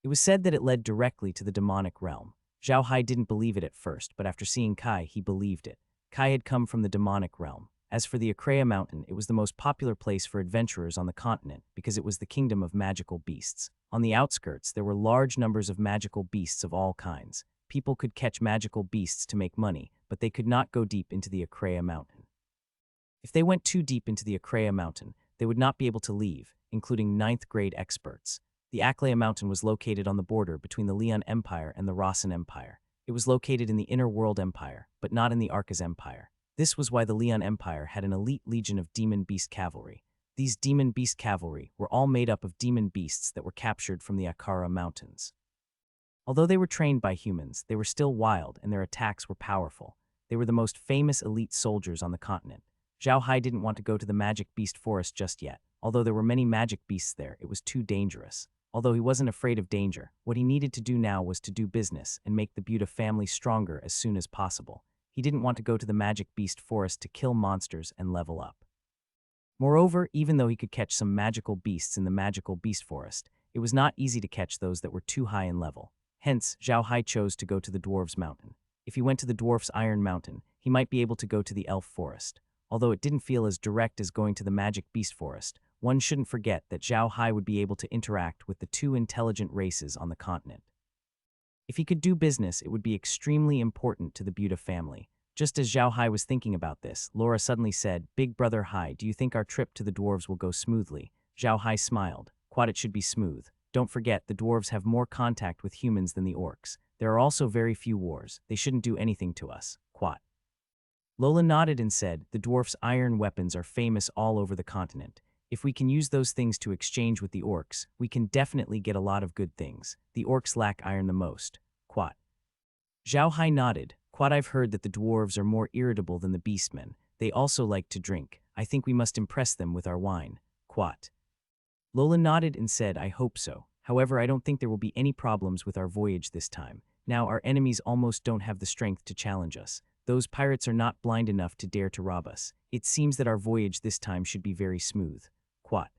Speaker 1: It was said that it led directly to the demonic realm. Zhao Hai didn't believe it at first, but after seeing Kai, he believed it. Kai had come from the demonic realm. As for the Akrea Mountain, it was the most popular place for adventurers on the continent because it was the kingdom of magical beasts. On the outskirts, there were large numbers of magical beasts of all kinds. People could catch magical beasts to make money, but they could not go deep into the Akrea Mountain. If they went too deep into the Akrea Mountain, they would not be able to leave, including 9th grade experts. The Akleia Mountain was located on the border between the Lian Empire and the Rasen Empire. It was located in the Inner World Empire, but not in the Arcas Empire. This was why the Lian Empire had an elite legion of demon beast cavalry. These demon beast cavalry were all made up of demon beasts that were captured from the Akara Mountains. Although they were trained by humans, they were still wild and their attacks were powerful. They were the most famous elite soldiers on the continent. Zhao Hai didn't want to go to the magic beast forest just yet. Although there were many magic beasts there, it was too dangerous. Although he wasn't afraid of danger, what he needed to do now was to do business and make the Buddha family stronger as soon as possible. He didn't want to go to the magic beast forest to kill monsters and level up. Moreover, even though he could catch some magical beasts in the magical beast forest, it was not easy to catch those that were too high in level. Hence, Zhao Hai chose to go to the Dwarves' Mountain. If he went to the Dwarfs' Iron Mountain, he might be able to go to the Elf Forest. Although it didn't feel as direct as going to the Magic Beast Forest, one shouldn't forget that Zhao Hai would be able to interact with the two intelligent races on the continent. If he could do business, it would be extremely important to the Buddha family. Just as Zhao Hai was thinking about this, Laura suddenly said, "Big brother Hai, do you think our trip to the dwarves will go smoothly?" Zhao Hai smiled. "Quite, it should be smooth. Don't forget, the dwarves have more contact with humans than the orcs. There are also very few wars. They shouldn't do anything to us. Quat." Lola nodded and said, "The dwarfs' iron weapons are famous all over the continent. If we can use those things to exchange with the orcs, we can definitely get a lot of good things. The orcs lack iron the most." Quat. Zhao Hai nodded. "Quat, I've heard that the dwarves are more irritable than the beastmen. They also like to drink. I think we must impress them with our wine." Quat. Lola nodded and said, "I hope so. However, I don't think there will be any problems with our voyage this time. Now our enemies almost don't have the strength to challenge us. Those pirates are not blind enough to dare to rob us. It seems that our voyage this time should be very smooth." Quat.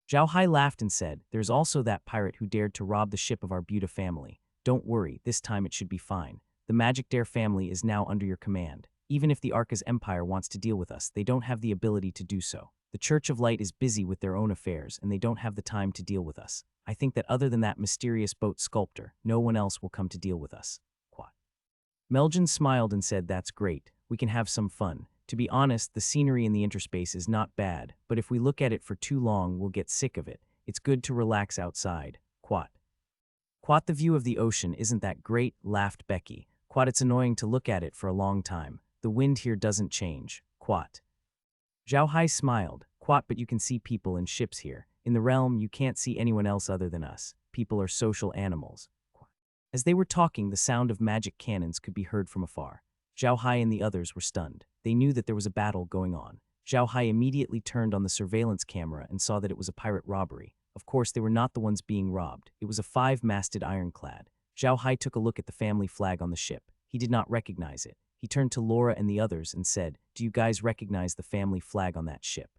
Speaker 1: Zhao Hai laughed and said, "There's also that pirate who dared to rob the ship of our Buddha family. Don't worry, this time it should be fine. The Magic Dare family is now under your command. Even if the Arcas Empire wants to deal with us, they don't have the ability to do so. The Church of Light is busy with their own affairs, and they don't have the time to deal with us. I think that other than that mysterious boat sculptor, no one else will come to deal with us." Quat. Meljan smiled and said, "That's great. We can have some fun. To be honest, the scenery in the interspace is not bad, but if we look at it for too long, we'll get sick of it. It's good to relax outside." Quat. "Quat, the view of the ocean isn't that great," laughed Becky. "Quat, it's annoying to look at it for a long time. The wind here doesn't change." Quat. Zhao Hai smiled. "Quat, but you can see people in ships here. In the realm, you can't see anyone else other than us. People are social animals." Quat. As they were talking, the sound of magic cannons could be heard from afar. Zhao Hai and the others were stunned. They knew that there was a battle going on. Zhao Hai immediately turned on the surveillance camera and saw that it was a pirate robbery. Of course, they were not the ones being robbed. It was a 5-masted ironclad. Zhao Hai took a look at the family flag on the ship. He did not recognize it. He turned to Laura and the others and said, "Do you guys recognize the family flag on that ship?"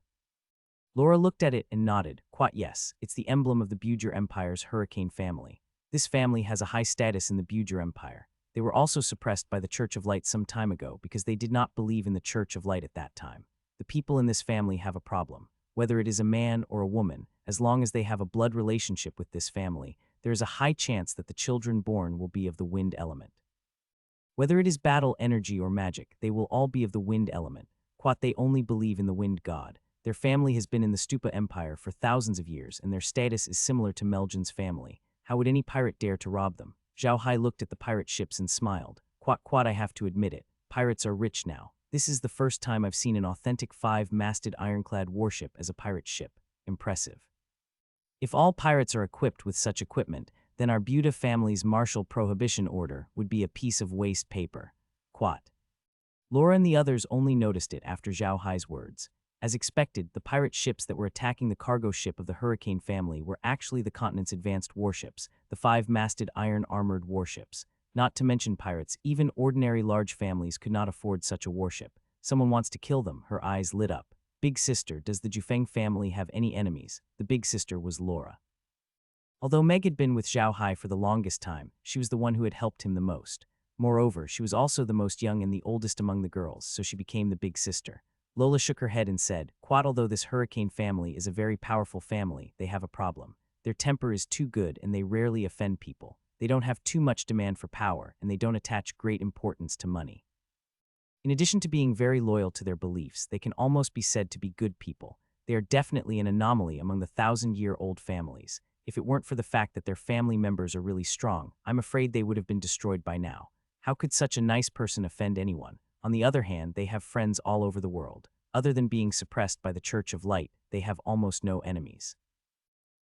Speaker 1: Laura looked at it and nodded. "Quite, yes. It's the emblem of the Bujer Empire's Hurricane family. This family has a high status in the Bujer Empire. They were also suppressed by the Church of Light some time ago because they did not believe in the Church of Light at that time. The people in this family have a problem. Whether it is a man or a woman, as long as they have a blood relationship with this family, there is a high chance that the children born will be of the wind element. Whether it is battle, energy, or magic, they will all be of the wind element. Quat, they only believe in the wind god. Their family has been in the Stupa Empire for thousands of years, and their status is similar to Meljan's family. How would any pirate dare to rob them?" Zhao Hai looked at the pirate ships and smiled. Quat, I have to admit it. Pirates are rich now. This is the first time I've seen an authentic 5-masted ironclad warship as a pirate ship. Impressive. If all pirates are equipped with such equipment, then our Buddha family's martial prohibition order would be a piece of waste paper. Quat. Laura and the others only noticed it after Zhao Hai's words. As expected, the pirate ships that were attacking the cargo ship of the Hurricane family were actually the continent's advanced warships, the 5-masted iron-armored warships. Not to mention pirates, even ordinary large families could not afford such a warship. Someone wants to kill them. Her eyes lit up. "Big sister, does the Jufeng family have any enemies?" The big sister was Laura. Although Meg had been with Zhao Hai for the longest time, she was the one who had helped him the most. Moreover, she was also the most young and the oldest among the girls, so she became the big sister. Lola shook her head and said, "Quat, although this Hurricane family is a very powerful family, they have a problem. Their temper is too good and they rarely offend people. They don't have too much demand for power, and they don't attach great importance to money. In addition to being very loyal to their beliefs, they can almost be said to be good people. They are definitely an anomaly among the 1,000-year-old families. If it weren't for the fact that their family members are really strong, I'm afraid they would have been destroyed by now. How could such a nice person offend anyone? On the other hand, they have friends all over the world. Other than being suppressed by the Church of Light, they have almost no enemies.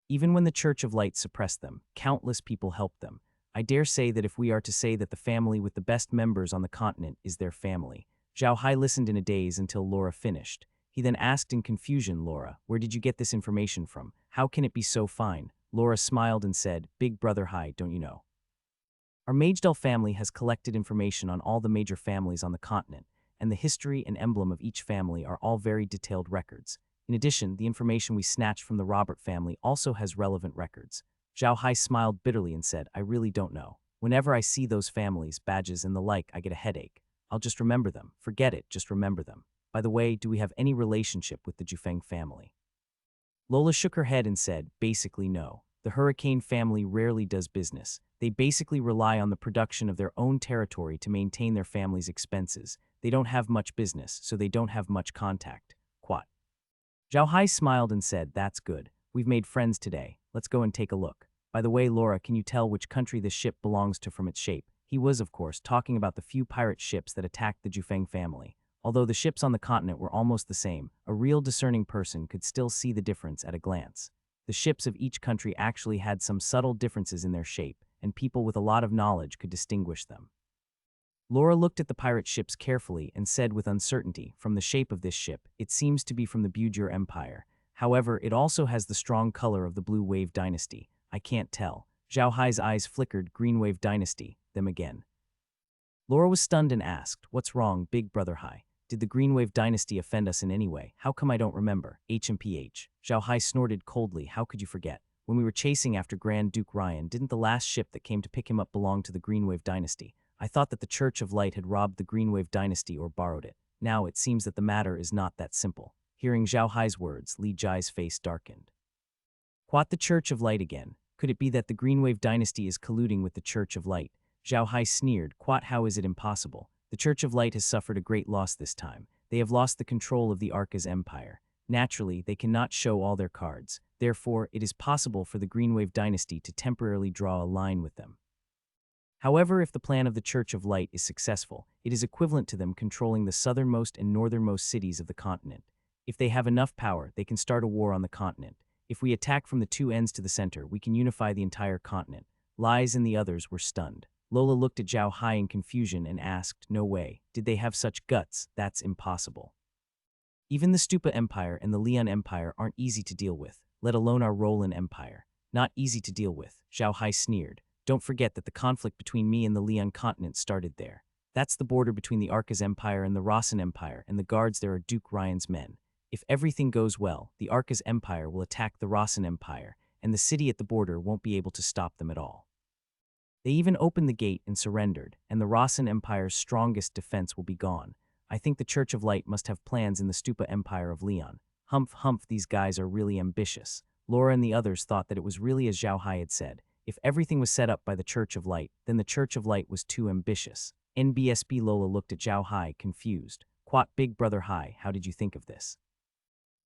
Speaker 1: Even when the Church of Light suppressed them, countless people helped them. I dare say that if we are to say that the family with the best members on the continent is their family. Zhao Hai listened in a daze until Laura finished. He then asked in confusion, Laura, where did you get this information from? How can it be so fine? Laura smiled and said, Big Brother Hai, don't you know? Our Magedal family has collected information on all the major families on the continent, and the history and emblem of each family are all very detailed records. In addition, the information we snatched from the Robert family also has relevant records. Zhao Hai smiled bitterly and said, I really don't know. Whenever I see those families, badges, and the like, I get a headache. I'll just remember them. Forget it, just remember them. By the way, do we have any relationship with the Jufeng family? Lola shook her head and said, basically no. The Hurricane family rarely does business. They basically rely on the production of their own territory to maintain their family's expenses. They don't have much business, so they don't have much contact. Quat. Zhao Hai smiled and said, that's good. We've made friends today. Let's go and take a look. By the way, Laura, can you tell which country this ship belongs to from its shape? He was, of course, talking about the few pirate ships that attacked the Jufeng family. Although the ships on the continent were almost the same, a real discerning person could still see the difference at a glance. The ships of each country actually had some subtle differences in their shape, and people with a lot of knowledge could distinguish them. Laura looked at the pirate ships carefully and said with uncertainty, from the shape of this ship, it seems to be from the Bujur Empire. However, it also has the strong color of the Blue Wave Dynasty. I can't tell. Zhao Hai's eyes flickered. Green Wave Dynasty, them again. Laura was stunned and asked, what's wrong, Big Brother Hai? Did the Green Wave Dynasty offend us in any way? How come I don't remember? HMPH. Zhao Hai snorted coldly. How could you forget? When we were chasing after Grand Duke Ryan, didn't the last ship that came to pick him up belong to the Green Wave Dynasty? I thought that the Church of Light had robbed the Green Wave Dynasty or borrowed it. Now it seems that the matter is not that simple. Hearing Zhao Hai's words, Li Jai's face darkened. What, the Church of Light again? Could it be that the Green Wave Dynasty is colluding with the Church of Light? Zhao Hai sneered. Quat, how is it impossible? The Church of Light has suffered a great loss this time. They have lost the control of the Arca's empire. Naturally, they cannot show all their cards. Therefore, it is possible for the Green Wave Dynasty to temporarily draw a line with them. However, if the plan of the Church of Light is successful, it is equivalent to them controlling the southernmost and northernmost cities of the continent. If they have enough power, they can start a war on the continent. If we attack from the two ends to the center, we can unify the entire continent. Lies and the others were stunned. Lola looked at Zhao Hai in confusion and asked, no way, did they have such guts? That's impossible. Even the Stupa Empire and the Leon Empire aren't easy to deal with, let alone our Roland Empire. Not easy to deal with, Zhao Hai sneered. Don't forget that the conflict between me and the Leon continent started there. That's the border between the Arca's Empire and the Rossan Empire, and the guards there are Duke Ryan's men. If everything goes well, the Arca's Empire will attack the Rossan Empire, and the city at the border won't be able to stop them at all. They even opened the gate and surrendered, and the Rossan Empire's strongest defense will be gone. I think the Church of Light must have plans in the Stupa Empire of Leon. Humph, these guys are really ambitious. Laura and the others thought that it was really as Zhao Hai had said. If everything was set up by the Church of Light, then the Church of Light was too ambitious. NBSB Lola looked at Zhao Hai, confused. Quat, Big Brother Hai, how did you think of this?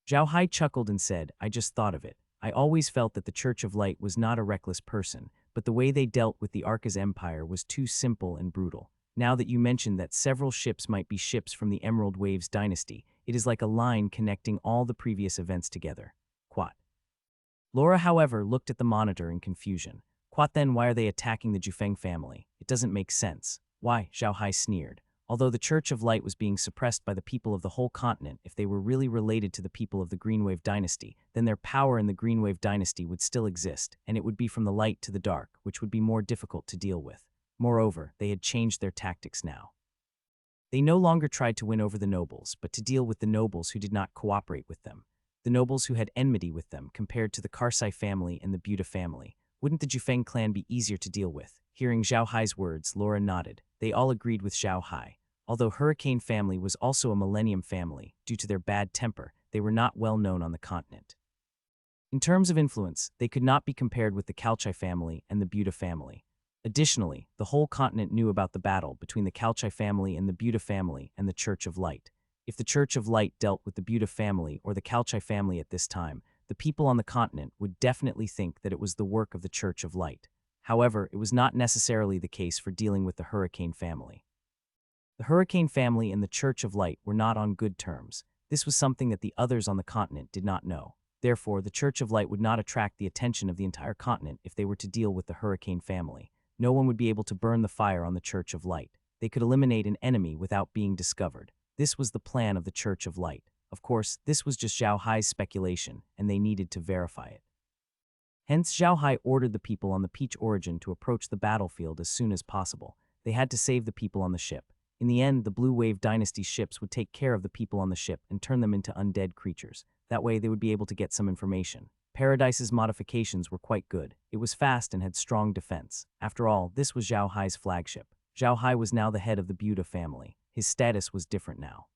Speaker 1: Zhao Hai chuckled and said, I just thought of it. I always felt that the Church of Light was not a reckless person, but the way they dealt with the Arca's Empire was too simple and brutal. Now that you mentioned that several ships might be ships from the Emerald Waves dynasty, it is like a line connecting all the previous events together. Quat. Laura, however, looked at the monitor in confusion. Quat, then why are they attacking the Jufeng family? It doesn't make sense. Why? Zhao Hai sneered. Although the Church of Light was being suppressed by the people of the whole continent, if they were really related to the people of the Green Wave Dynasty, then their power in the Green Wave Dynasty would still exist, and it would be from the light to the dark, which would be more difficult to deal with. Moreover, they had changed their tactics now. They no longer tried to win over the nobles, but to deal with the nobles who did not cooperate with them. The nobles who had enmity with them compared to the Karsai family and the Buda family. Wouldn't the Jufeng clan be easier to deal with? Hearing Zhao Hai's words, Laura nodded. They all agreed with Zhao Hai. Although Hurricane family was also a Millennium family, due to their bad temper, they were not well known on the continent. In terms of influence, they could not be compared with the Kalchai family and the Buda family. Additionally, the whole continent knew about the battle between the Kalchai family and the Buda family and the Church of Light. If the Church of Light dealt with the Buda family or the Kalchai family at this time, the people on the continent would definitely think that it was the work of the Church of Light. However, it was not necessarily the case for dealing with the Hurricane family. The Hurricane family and the Church of Light were not on good terms. This was something that the others on the continent did not know. Therefore, the Church of Light would not attract the attention of the entire continent if they were to deal with the Hurricane family. No one would be able to burn the fire on the Church of Light. They could eliminate an enemy without being discovered. This was the plan of the Church of Light. Of course, this was just Zhao Hai's speculation, and they needed to verify it. Hence, Zhao Hai ordered the people on the Peach Origin to approach the battlefield as soon as possible. They had to save the people on the ship. In the end, the Blue Wave Dynasty ships would take care of the people on the ship and turn them into undead creatures. That way, they would be able to get some information. Paradise's modifications were quite good. It was fast and had strong defense. After all, this was Zhao Hai's flagship. Zhao Hai was now the head of the Buda family. His status was different now.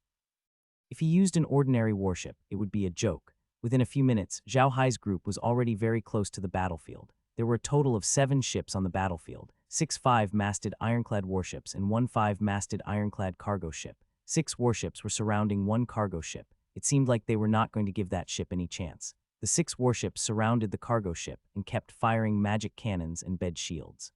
Speaker 1: If he used an ordinary warship, it would be a joke. Within a few minutes, Zhao Hai's group was already very close to the battlefield. There were a total of 7 ships on the battlefield, 6 5-masted ironclad warships and 1 5-masted ironclad cargo ship. 6 warships were surrounding 1 cargo ship. It seemed like they were not going to give that ship any chance. The 6 warships surrounded the cargo ship and kept firing magic cannons and bed shields.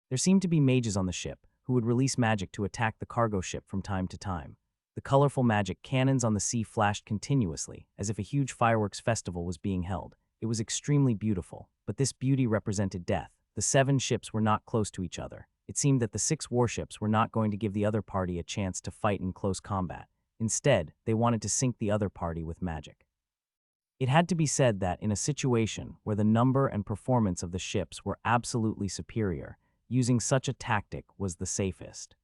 Speaker 1: There seemed to be mages on the ship, who would release magic to attack the cargo ship from time to time. The colorful magic cannons on the sea flashed continuously, as if a huge fireworks festival was being held. It was extremely beautiful, but this beauty represented death. The 7 ships were not close to each other. It seemed that the 6 warships were not going to give the other party a chance to fight in close combat. Instead, they wanted to sink the other party with magic. It had to be said that in a situation where the number and performance of the ships were absolutely superior, using such a tactic was the safest.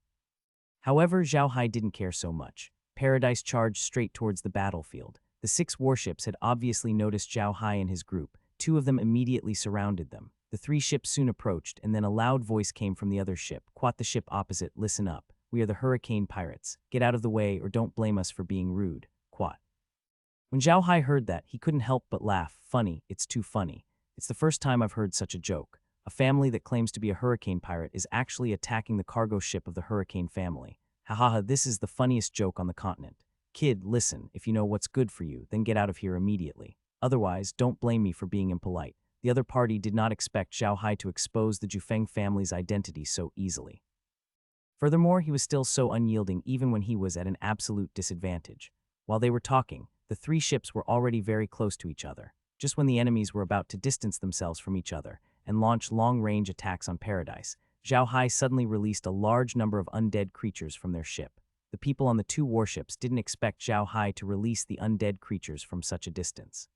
Speaker 1: However, Zhao Hai didn't care so much. Paradise charged straight towards the battlefield. The 6 warships had obviously noticed Zhao Hai and his group. 2 of them immediately surrounded them. The 3 ships soon approached, and then a loud voice came from the other ship. "Quat, the ship opposite, listen up. We are the Hurricane Pirates. Get out of the way or don't blame us for being rude. Quat." When Zhao Hai heard that, he couldn't help but laugh. Funny, it's too funny. It's the first time I've heard such a joke. A family that claims to be a hurricane pirate is actually attacking the cargo ship of the Hurricane family. Hahaha, this is the funniest joke on the continent. Kid, listen, if you know what's good for you, then get out of here immediately. Otherwise, don't blame me for being impolite. The other party did not expect Zhao Hai to expose the Jufeng family's identity so easily. Furthermore, he was still so unyielding even when he was at an absolute disadvantage. While they were talking, the 3 ships were already very close to each other. Just when the enemies were about to distance themselves from each other and launch long-range attacks on Paradise, Zhao Hai suddenly released a large number of undead creatures from their ship. The people on the 2 warships didn't expect Zhao Hai to release the undead creatures from such a distance.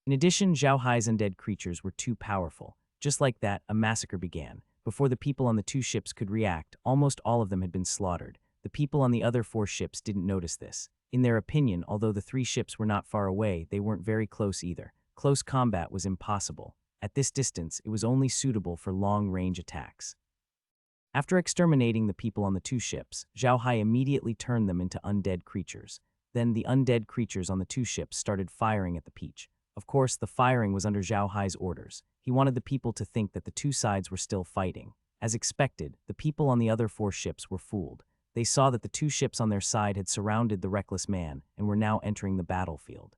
Speaker 1: In addition, Zhao Hai's undead creatures were too powerful. Just like that, a massacre began. Before the people on the 2 ships could react, almost all of them had been slaughtered. The people on the other 4 ships didn't notice this. In their opinion, although the 3 ships were not far away, they weren't very close either. Close combat was impossible. At this distance, it was only suitable for long-range attacks. After exterminating the people on the 2 ships, Zhao Hai immediately turned them into undead creatures. Then the undead creatures on the 2 ships started firing at the Peach. Of course, the firing was under Zhao Hai's orders. He wanted the people to think that the 2 sides were still fighting. As expected, the people on the other 4 ships were fooled. They saw that the 2 ships on their side had surrounded the reckless man and were now entering the battlefield.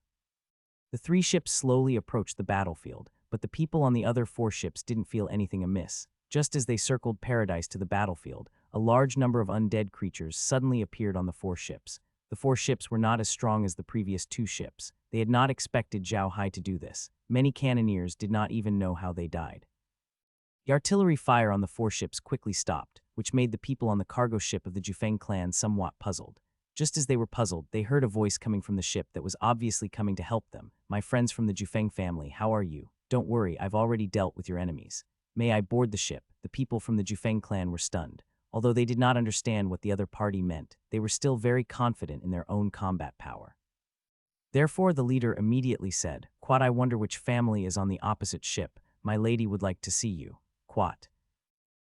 Speaker 1: The 3 ships slowly approached the battlefield, but the people on the other 4 ships didn't feel anything amiss. Just as they circled Paradise to the battlefield, a large number of undead creatures suddenly appeared on the 4 ships. The 4 ships were not as strong as the previous 2 ships. They had not expected Zhao Hai to do this. Many cannoneers did not even know how they died. The artillery fire on the 4 ships quickly stopped, which made the people on the cargo ship of the Jufeng clan somewhat puzzled. Just as they were puzzled, they heard a voice coming from the ship that was obviously coming to help them. "My friends from the Jufeng family, how are you? Don't worry, I've already dealt with your enemies. May I board the ship?" The people from the Jufeng clan were stunned. Although they did not understand what the other party meant, they were still very confident in their own combat power. Therefore, the leader immediately said, "Quat, I wonder which family is on the opposite ship. My lady would like to see you." Quat.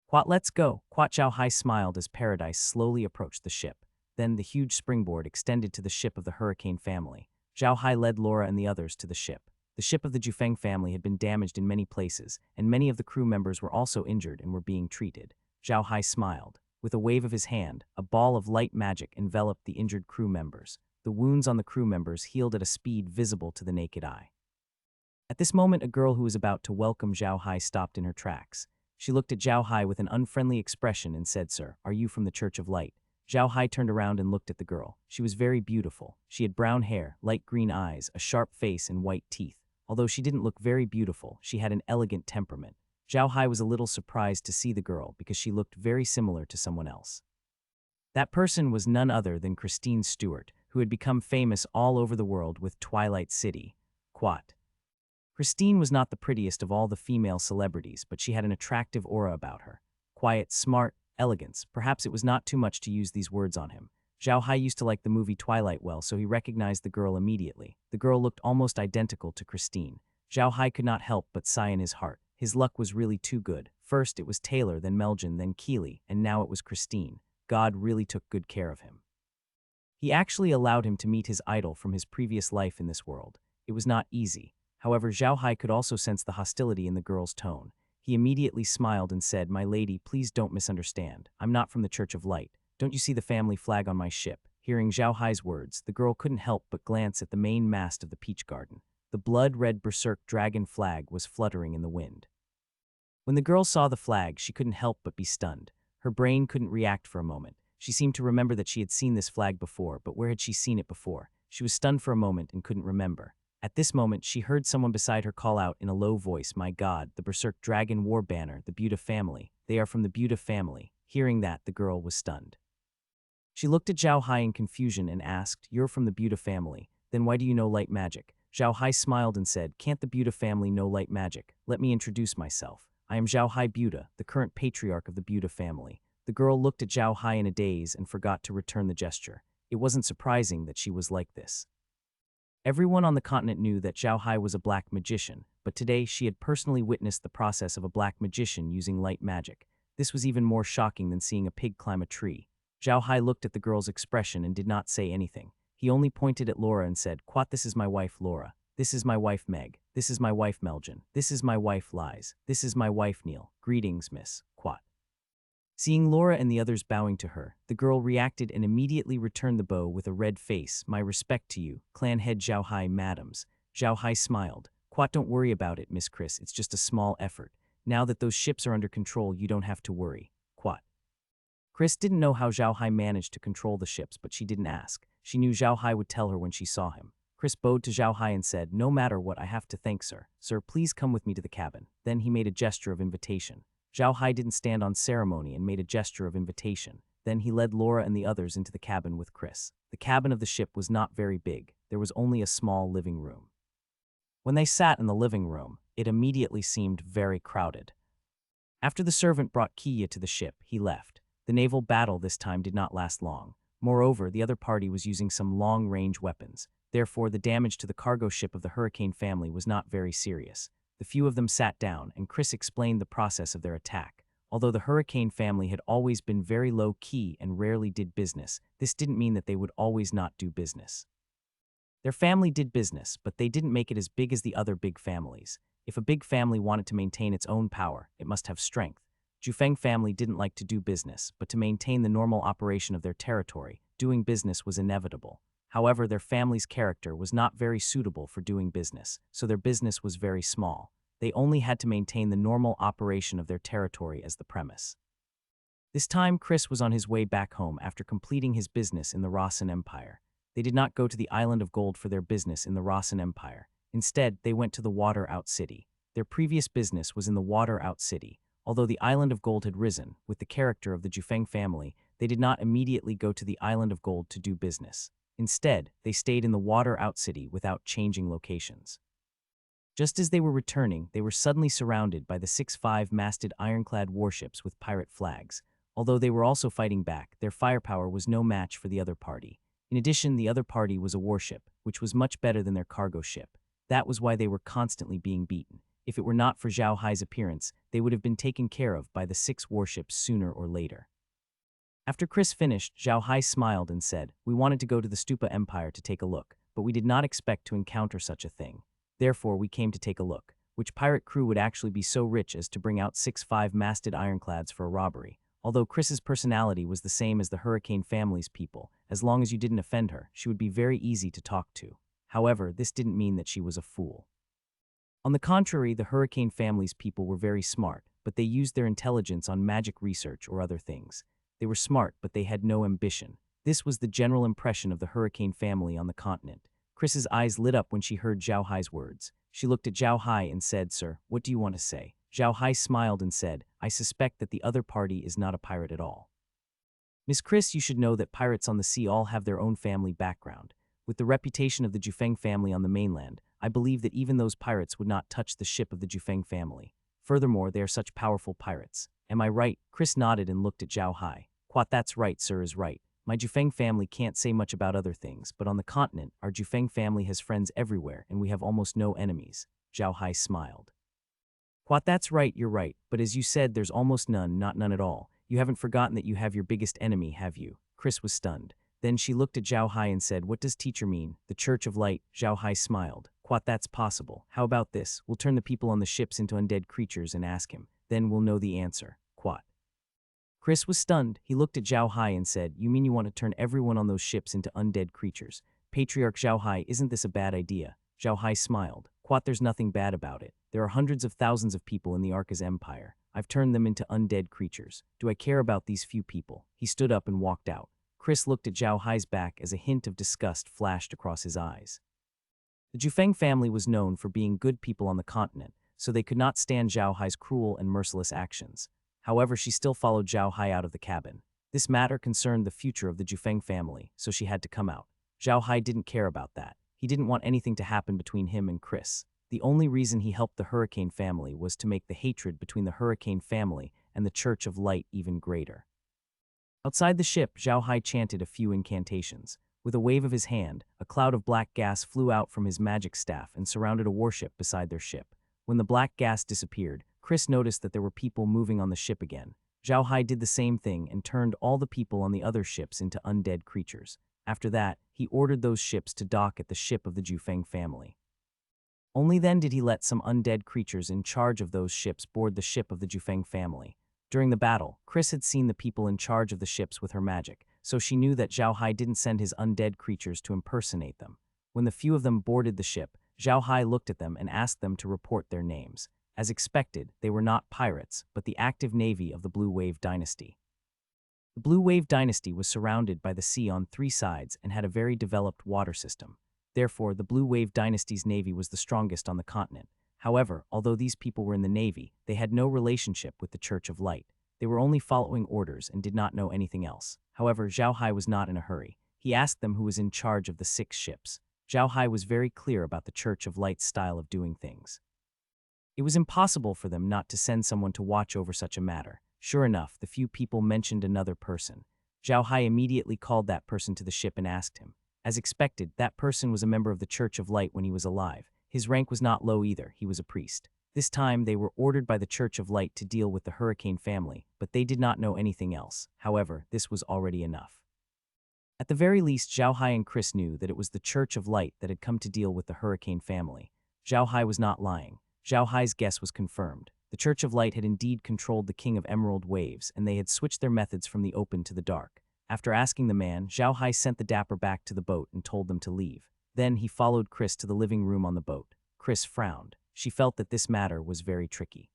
Speaker 1: "Quat, let's go." Quat. Zhao Hai smiled as Paradise slowly approached the ship. Then the huge springboard extended to the ship of the Hurricane family. Zhao Hai led Laura and the others to the ship. The ship of the Jufeng family had been damaged in many places, and many of the crew members were also injured and were being treated. Zhao Hai smiled. With a wave of his hand, a ball of light magic enveloped the injured crew members. The wounds on the crew members healed at a speed visible to the naked eye. At this moment, a girl who was about to welcome Zhao Hai stopped in her tracks. She looked at Zhao Hai with an unfriendly expression and said, "Sir, are you from the Church of Light?" Zhao Hai turned around and looked at the girl. She was very beautiful. She had brown hair, light green eyes, a sharp face, and white teeth. Although she didn't look very beautiful, she had an elegant temperament. Zhao Hai was a little surprised to see the girl because she looked very similar to someone else. That person was none other than Christine Stewart, who had become famous all over the world with Twilight City. Quat. Christine was not the prettiest of all the female celebrities, but she had an attractive aura about her. Quiet, smart, elegance. Perhaps it was not too much to use these words on him. Zhao Hai used to like the movie Twilight well, so he recognized the girl immediately. The girl looked almost identical to Christine. Zhao Hai could not help but sigh in his heart. His luck was really too good. First it was Taylor, then Meljan, then Keeley, and now it was Christine. God really took good care of him. He actually allowed him to meet his idol from his previous life in this world. It was not easy. However, Zhao Hai could also sense the hostility in the girl's tone. He immediately smiled and said, "My lady, please don't misunderstand. I'm not from the Church of Light. Don't you see the family flag on my ship?" Hearing Zhao Hai's words, the girl couldn't help but glance at the main mast of the Peach Garden. The blood-red berserk dragon flag was fluttering in the wind. When the girl saw the flag, she couldn't help but be stunned. Her brain couldn't react for a moment. She seemed to remember that she had seen this flag before, but where had she seen it before? She was stunned for a moment and couldn't remember. At this moment, she heard someone beside her call out in a low voice, "My God, the Berserk Dragon War Banner, the Buta family. They are from the Buta family." Hearing that, the girl was stunned. She looked at Zhao Hai in confusion and asked, "You're from the Buta family. Then why do you know light magic?" Zhao Hai smiled and said, "Can't the Buta family know light magic? Let me introduce myself. I am Zhao Hai Buta, the current patriarch of the Buta family." The girl looked at Zhao Hai in a daze and forgot to return the gesture. It wasn't surprising that she was like this. Everyone on the continent knew that Zhao Hai was a black magician, but today she had personally witnessed the process of a black magician using light magic. This was even more shocking than seeing a pig climb a tree. Zhao Hai looked at the girl's expression and did not say anything. He only pointed at Laura and said, "Quat, this is my wife Laura. This is my wife Meg. This is my wife Meljan. This is my wife Liz. This is my wife Neil. Greetings, Miss Quat." Seeing Laura and the others bowing to her, the girl reacted and immediately returned the bow with a red face. "My respect to you, clan head Zhao Hai, madams." Zhao Hai smiled. "Quat, don't worry about it, Miss Chris. It's just a small effort. Now that those ships are under control, you don't have to worry." Quat. Chris didn't know how Zhao Hai managed to control the ships, but she didn't ask. She knew Zhao Hai would tell her when she saw him. Chris bowed to Zhao Hai and said, "No matter what, I have to thank sir. Sir, please come with me to the cabin." Then he made a gesture of invitation. Zhao Hai didn't stand on ceremony and made a gesture of invitation. Then he led Laura and the others into the cabin with Chris. The cabin of the ship was not very big. There was only a small living room. When they sat in the living room, it immediately seemed very crowded. After the servant brought Kiya to the ship, he left. The naval battle this time did not last long. Moreover, the other party was using some long-range weapons. Therefore, the damage to the cargo ship of the Hurricane family was not very serious. The few of them sat down, and Chris explained the process of their attack. Although the Hurricane family had always been very low-key and rarely did business, this didn't mean that they would always not do business. Their family did business, but they didn't make it as big as the other big families. If a big family wanted to maintain its own power, it must have strength. Jufeng family didn't like to do business, but to maintain the normal operation of their territory, doing business was inevitable. However, their family's character was not very suitable for doing business, so their business was very small. They only had to maintain the normal operation of their territory as the premise. This time, Chris was on his way back home after completing his business in the Rossan Empire. They did not go to the Island of Gold for their business in the Rossan Empire. Instead, they went to the Water Out City. Their previous business was in the Water Out City. Although the Island of Gold had risen, with the character of the Jufeng family, they did not immediately go to the Island of Gold to do business. Instead, they stayed in the Water Out City without changing locations. Just as they were returning, they were suddenly surrounded by the 6-5-masted ironclad warships with pirate flags. Although they were also fighting back, their firepower was no match for the other party. In addition, the other party was a warship, which was much better than their cargo ship. That was why they were constantly being beaten. If it were not for Zhao Hai's appearance, they would have been taken care of by the 6 warships sooner or later. After Chris finished, Zhao Hai smiled and said, "We wanted to go to the Stupa Empire to take a look, but we did not expect to encounter such a thing. Therefore, we came to take a look. Which pirate crew would actually be so rich as to bring out 6-5-masted ironclads for a robbery?" Although Chris's personality was the same as the Hurricane family's people, as long as you didn't offend her, she would be very easy to talk to. However, this didn't mean that she was a fool. On the contrary, the Hurricane family's people were very smart, but they used their intelligence on magic research or other things. They were smart, but they had no ambition. This was the general impression of the Hurricane family on the continent. Chris's eyes lit up when she heard Zhao Hai's words. She looked at Zhao Hai and said, "Sir, what do you want to say?" Zhao Hai smiled and said, I suspect that the other party is not a pirate at all. Miss Chris, you should know that pirates on the sea all have their own family background. With the reputation of the Jufeng family on the mainland, I believe that even those pirates would not touch the ship of the Jufeng family. Furthermore, they are such powerful pirates. Am I right? Chris nodded and looked at Zhao Hai. Quat, that's right, sir, is right. My Jufeng family can't say much about other things, but on the continent, our Jufeng family has friends everywhere and we have almost no enemies. Zhao Hai smiled. Quat, that's right, you're right, but as you said, there's almost none, not none at all. You haven't forgotten that you have your biggest enemy, have you? Chris was stunned. Then she looked at Zhao Hai and said, what does teacher mean? The Church of Light. Zhao Hai smiled. Quat, that's possible. How about this? We'll turn the people on the ships into undead creatures and ask him. Then we'll know the answer. Quat. Chris was stunned. He looked at Zhao Hai and said, you mean you want to turn everyone on those ships into undead creatures? Patriarch Zhao Hai, isn't this a bad idea? Zhao Hai smiled. Quat, there's nothing bad about it. There are hundreds of thousands of people in the Arca's empire. I've turned them into undead creatures. Do I care about these few people? He stood up and walked out. Chris looked at Zhao Hai's back as a hint of disgust flashed across his eyes. The Jufeng family was known for being good people on the continent, so they could not stand Zhao Hai's cruel and merciless actions. However, she still followed Zhao Hai out of the cabin. This matter concerned the future of the Jufeng family, so she had to come out. Zhao Hai didn't care about that. He didn't want anything to happen between him and Chris. The only reason he helped the Hurricane family was to make the hatred between the Hurricane family and the Church of Light even greater. Outside the ship, Zhao Hai chanted a few incantations. With a wave of his hand, a cloud of black gas flew out from his magic staff and surrounded a warship beside their ship. When the black gas disappeared, Chris noticed that there were people moving on the ship again. Zhao Hai did the same thing and turned all the people on the other ships into undead creatures. After that, he ordered those ships to dock at the ship of the Jufeng family. Only then did he let some undead creatures in charge of those ships board the ship of the Jufeng family. During the battle, Chris had seen the people in charge of the ships with her magic, so she knew that Zhao Hai didn't send his undead creatures to impersonate them. When the few of them boarded the ship, Zhao Hai looked at them and asked them to report their names. As expected, they were not pirates, but the active navy of the Blue Wave Dynasty. The Blue Wave Dynasty was surrounded by the sea on 3 sides and had a very developed water system. Therefore, the Blue Wave Dynasty's navy was the strongest on the continent. However, although these people were in the navy, they had no relationship with the Church of Light. They were only following orders and did not know anything else. However, Zhao Hai was not in a hurry. He asked them who was in charge of the 6 ships. Zhao Hai was very clear about the Church of Light's style of doing things. It was impossible for them not to send someone to watch over such a matter. Sure enough, the few people mentioned another person. Zhao Hai immediately called that person to the ship and asked him. As expected, that person was a member of the Church of Light when he was alive. His rank was not low either, he was a priest. This time, they were ordered by the Church of Light to deal with the Hurricane family, but they did not know anything else. However, this was already enough. At the very least, Zhao Hai and Chris knew that it was the Church of Light that had come to deal with the Hurricane family. Zhao Hai was not lying. Zhao Hai's guess was confirmed. The Church of Light had indeed controlled the King of Emerald Waves, and they had switched their methods from the open to the dark. After asking the man, Zhao Hai sent the dapper back to the boat and told them to leave. Then he followed Chris to the living room on the boat. Chris frowned. She felt that this matter was very tricky.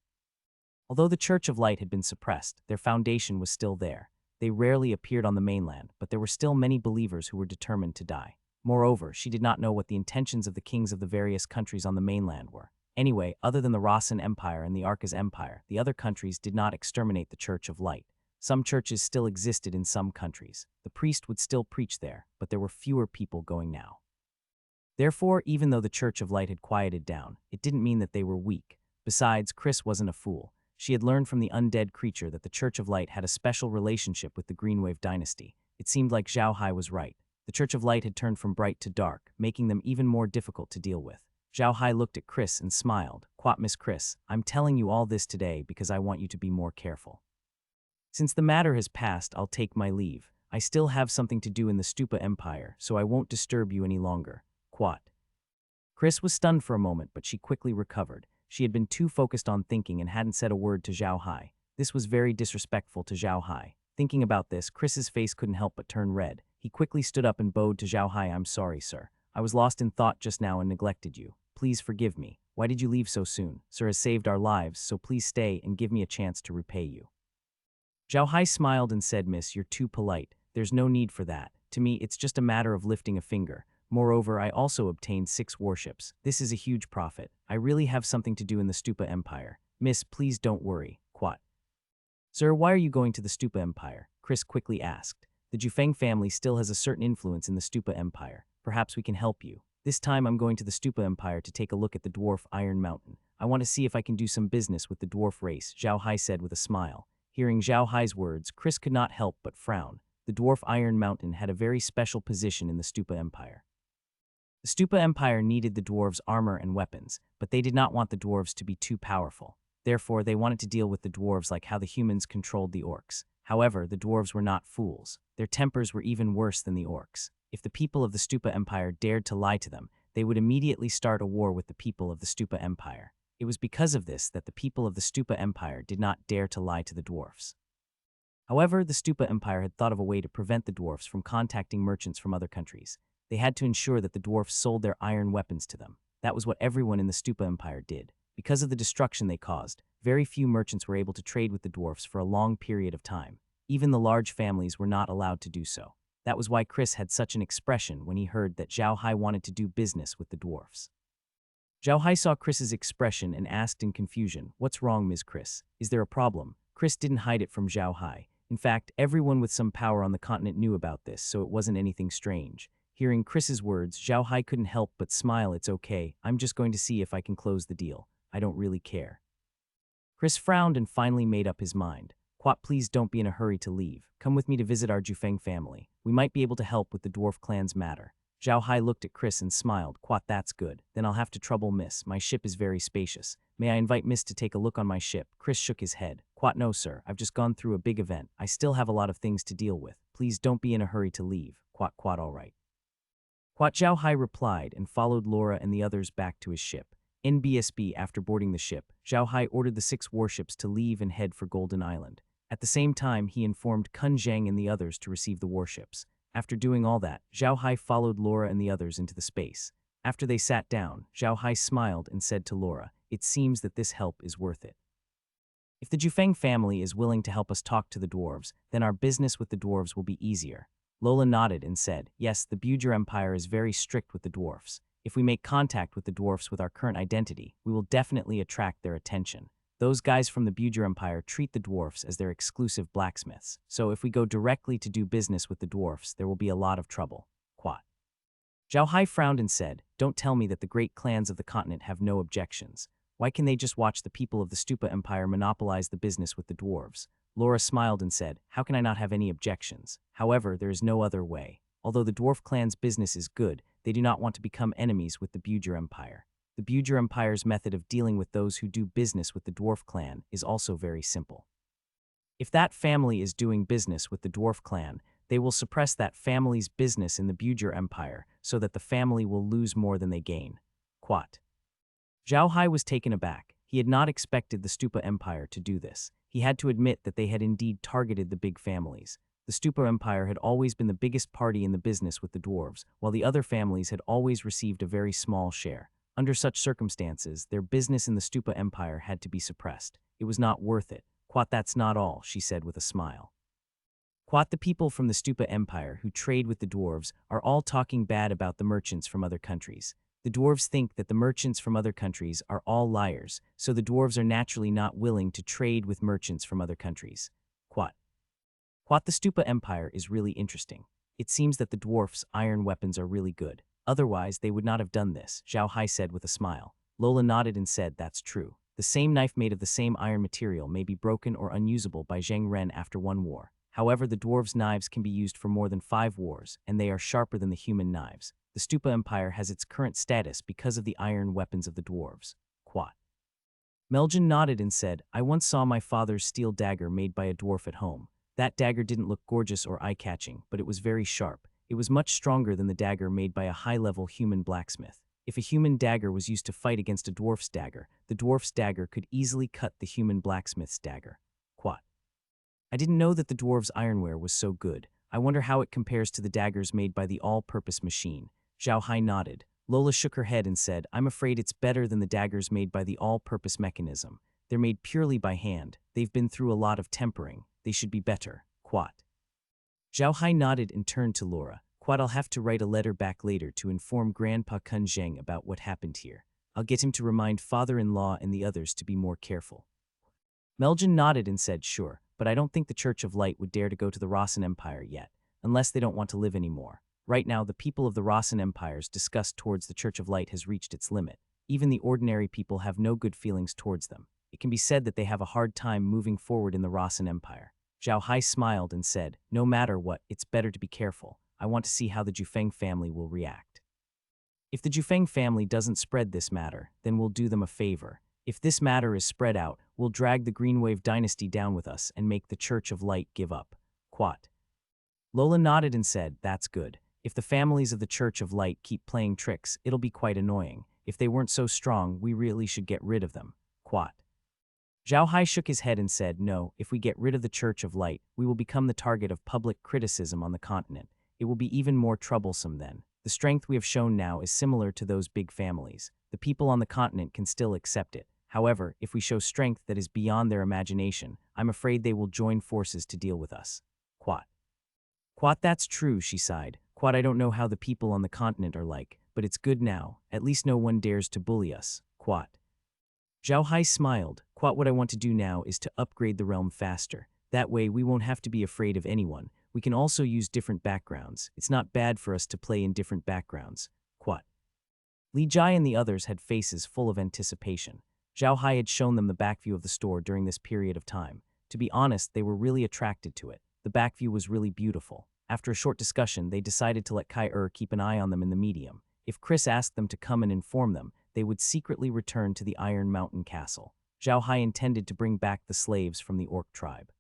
Speaker 1: Although the Church of Light had been suppressed, their foundation was still there. They rarely appeared on the mainland, but there were still many believers who were determined to die. Moreover, she did not know what the intentions of the kings of the various countries on the mainland were. Anyway, other than the Rasen Empire and the Arca's Empire, the other countries did not exterminate the Church of Light. Some churches still existed in some countries. The priest would still preach there, but there were fewer people going now. Therefore, even though the Church of Light had quieted down, it didn't mean that they were weak. Besides, Chris wasn't a fool. She had learned from the undead creature that the Church of Light had a special relationship with the Greenwave Dynasty. It seemed like Zhao Hai was right. The Church of Light had turned from bright to dark, making them even more difficult to deal with. Zhao Hai looked at Chris and smiled. Quat, Miss Chris, I'm telling you all this today because I want you to be more careful. Since the matter has passed, I'll take my leave. I still have something to do in the Stupa Empire, so I won't disturb you any longer. Quat. Chris was stunned for a moment, but she quickly recovered. She had been too focused on thinking and hadn't said a word to Zhao Hai. This was very disrespectful to Zhao Hai. Thinking about this, Chris's face couldn't help but turn red. He quickly stood up and bowed to Zhao Hai. I'm sorry, sir. I was lost in thought just now and neglected you. Please forgive me. Why did you leave so soon? Sir has saved our lives, so please stay and give me a chance to repay you. Zhao Hai smiled and said, Miss, you're too polite. There's no need for that. To me, it's just a matter of lifting a finger. Moreover, I also obtained 6 warships. This is a huge profit. I really have something to do in the Stupa Empire. Miss, please don't worry. Quat. Sir, why are you going to the Stupa Empire? Chris quickly asked. The Jufeng family still has a certain influence in the Stupa Empire. Perhaps we can help you. This time I'm going to the Stupa Empire to take a look at the dwarf Iron Mountain. I want to see if I can do some business with the dwarf race, Zhao Hai said with a smile. Hearing Zhao Hai's words, Chris could not help but frown. The dwarf Iron Mountain had a very special position in the Stupa Empire. The Stupa Empire needed the dwarves' armor and weapons, but they did not want the dwarves to be too powerful. Therefore, they wanted to deal with the dwarves like how the humans controlled the orcs. However, the dwarves were not fools. Their tempers were even worse than the orcs. If the people of the Stupa Empire dared to lie to them, they would immediately start a war with the people of the Stupa Empire. It was because of this that the people of the Stupa Empire did not dare to lie to the dwarfs. However, the Stupa Empire had thought of a way to prevent the dwarfs from contacting merchants from other countries. They had to ensure that the dwarfs sold their iron weapons to them. That was what everyone in the Stupa Empire did. Because of the destruction they caused, very few merchants were able to trade with the dwarfs for a long period of time. Even the large families were not allowed to do so. That was why Chris had such an expression when he heard that Zhao Hai wanted to do business with the dwarfs. Zhao Hai saw Chris's expression and asked in confusion, "What's wrong, Ms. Chris? Is there a problem?" Chris didn't hide it from Zhao Hai. In fact, everyone with some power on the continent knew about this, so it wasn't anything strange. Hearing Chris's words, Zhao Hai couldn't help but smile. "It's okay, I'm just going to see if I can close the deal. I don't really care." Chris frowned and finally made up his mind. "Quat, please don't be in a hurry to leave. Come with me to visit our Jufeng family. We might be able to help with the dwarf clan's matter." Zhao Hai looked at Chris and smiled. "Quat, that's good. Then I'll have to trouble Miss. My ship is very spacious. May I invite Miss to take a look on my ship?" Chris shook his head. "Quat, no sir. I've just gone through a big event. I still have a lot of things to deal with. Please don't be in a hurry to leave." Quat, all right. Quat. Zhao Hai replied and followed Laura and the others back to his ship. In BSB, after boarding the ship, Zhao Hai ordered the 6 warships to leave and head for Golden Island. At the same time, he informed Kun Zhang and the others to receive the warships. After doing all that, Zhao Hai followed Laura and the others into the space. After they sat down, Zhao Hai smiled and said to Laura, "It seems that this help is worth it. If the Jufeng family is willing to help us talk to the dwarves, then our business with the dwarves will be easier." Lola nodded and said, "Yes, the Bujer Empire is very strict with the dwarfs. If we make contact with the dwarfs with our current identity, we will definitely attract their attention. Those guys from the Bujer Empire treat the dwarfs as their exclusive blacksmiths, so if we go directly to do business with the dwarfs, there will be a lot of trouble." Quat. Zhao Hai frowned and said, "Don't tell me that the great clans of the continent have no objections. Why can they just watch the people of the Stupa Empire monopolize the business with the dwarves?" Laura smiled and said, "How can I not have any objections? However, there is no other way. Although the dwarf clan's business is good, they do not want to become enemies with the Bujer Empire. The Bujer Empire's method of dealing with those who do business with the dwarf clan is also very simple. If that family is doing business with the dwarf clan, they will suppress that family's business in the Bujer Empire so that the family will lose more than they gain." Quat. Zhao Hai was taken aback. He had not expected the Stupa Empire to do this. He had to admit that they had indeed targeted the big families. The Stupa Empire had always been the biggest party in the business with the dwarves, while the other families had always received a very small share. Under such circumstances, their business in the Stupa Empire had to be suppressed. It was not worth it. Quat, that's not all, she said with a smile. Quat, the people from the Stupa Empire who trade with the dwarves are all talking bad about the merchants from other countries. The dwarves think that the merchants from other countries are all liars, so the dwarves are naturally not willing to trade with merchants from other countries. Quat. The Stupa Empire is really interesting. It seems that the dwarfs' iron weapons are really good. Otherwise, they would not have done this, Zhao Hai said with a smile. Lola nodded and said, "That's true. The same knife made of the same iron material may be broken or unusable by Zheng Ren after one war. However, the dwarves' knives can be used for more than 5 wars, and they are sharper than the human knives. The Stupa Empire has its current status because of the iron weapons of the dwarves." Quat. Meljan nodded and said, "I once saw my father's steel dagger made by a dwarf at home. That dagger didn't look gorgeous or eye-catching, but it was very sharp. It was much stronger than the dagger made by a high-level human blacksmith. If a human dagger was used to fight against a dwarf's dagger, the dwarf's dagger could easily cut the human blacksmith's dagger." Quat. I didn't know that the dwarves' ironware was so good. I wonder how it compares to the daggers made by the all-purpose machine. Zhao Hai nodded. Lola shook her head and said, "I'm afraid it's better than the daggers made by the all-purpose mechanism. They're made purely by hand. They've been through a lot of tempering. They should be better." Quat. Zhao Hai nodded and turned to Laura. Quad, I'll have to write a letter back later to inform Grandpa Kun Zheng about what happened here. I'll get him to remind father-in-law and the others to be more careful. Meljan nodded and said, sure, but I don't think the Church of Light would dare to go to the Rossan Empire yet, unless they don't want to live anymore. Right now, the people of the Rossan Empire's disgust towards the Church of Light has reached its limit. Even the ordinary people have no good feelings towards them. It can be said that they have a hard time moving forward in the Rossan Empire. Zhao Hai smiled and said, no matter what, it's better to be careful. I want to see how the Jufeng family will react. If the Jufeng family doesn't spread this matter, then we'll do them a favor. If this matter is spread out, we'll drag the Greenwave dynasty down with us and make the Church of Light give up. Quat. Lola nodded and said, that's good. If the families of the Church of Light keep playing tricks, it'll be quite annoying. If they weren't so strong, we really should get rid of them. Quat. Zhao Hai shook his head and said, no, if we get rid of the Church of Light, we will become the target of public criticism on the continent. It will be even more troublesome then. The strength we have shown now is similar to those big families. The people on the continent can still accept it. However, if we show strength that is beyond their imagination, I'm afraid they will join forces to deal with us. Quat. Quat, that's true, she sighed. Quat, I don't know how the people on the continent are like, but it's good now. At least no one dares to bully us. Quat. Zhao Hai smiled. Quat, what I want to do now is to upgrade the realm faster. That way we won't have to be afraid of anyone. We can also use different backgrounds. It's not bad for us to play in different backgrounds. Quat. Li Jai and the others had faces full of anticipation. Zhao Hai had shown them the back view of the store during this period of time. To be honest, they were really attracted to it. The back view was really beautiful. After a short discussion, they decided to let Kai keep an eye on them in the medium. If Chris asked them to come and inform them, they would secretly return to the Iron Mountain Castle. Zhao Hai intended to bring back the slaves from the Orc tribe.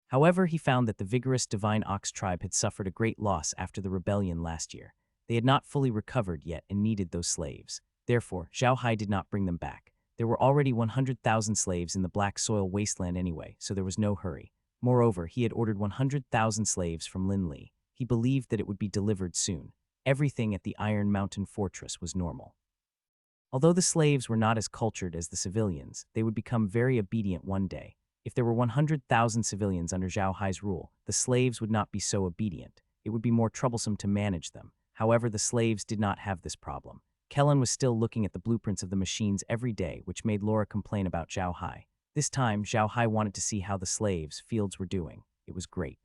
Speaker 1: However, he found that the vigorous Divine Ox tribe had suffered a great loss after the rebellion last year. They had not fully recovered yet and needed those slaves. Therefore, Zhao Hai did not bring them back. There were already 100,000 slaves in the Black Soil Wasteland anyway, so there was no hurry. Moreover, he had ordered 100,000 slaves from Lin Li. He believed that it would be delivered soon. Everything at the Iron Mountain Fortress was normal. Although the slaves were not as cultured as the civilians, they would become very obedient one day. If there were 100,000 civilians under Zhao Hai's rule, the slaves would not be so obedient. It would be more troublesome to manage them. However, the slaves did not have this problem. Kellen was still looking at the blueprints of the machines every day, which made Laura complain about Zhao Hai. This time, Zhao Hai wanted to see how the slaves' fields were doing. It was great.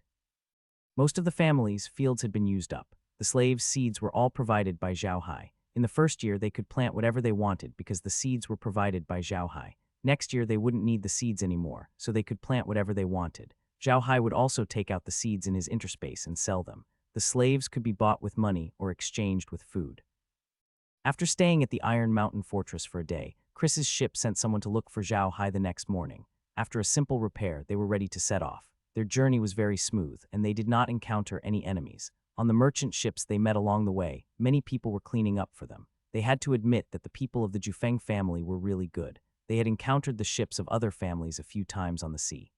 Speaker 1: Most of the families' fields had been used up. The slaves' seeds were all provided by Zhao Hai. In the first year, they could plant whatever they wanted because the seeds were provided by Zhao Hai. Next year, they wouldn't need the seeds anymore, so they could plant whatever they wanted. Zhao Hai would also take out the seeds in his interspace and sell them. The slaves could be bought with money or exchanged with food. After staying at the Iron Mountain Fortress for a day, Chris's ship sent someone to look for Zhao Hai the next morning. After a simple repair, they were ready to set off. Their journey was very smooth, and they did not encounter any enemies. On the merchant ships they met along the way, many people were cleaning up for them. They had to admit that the people of the Jufeng family were really good. They had encountered the ships of other families a few times on the sea.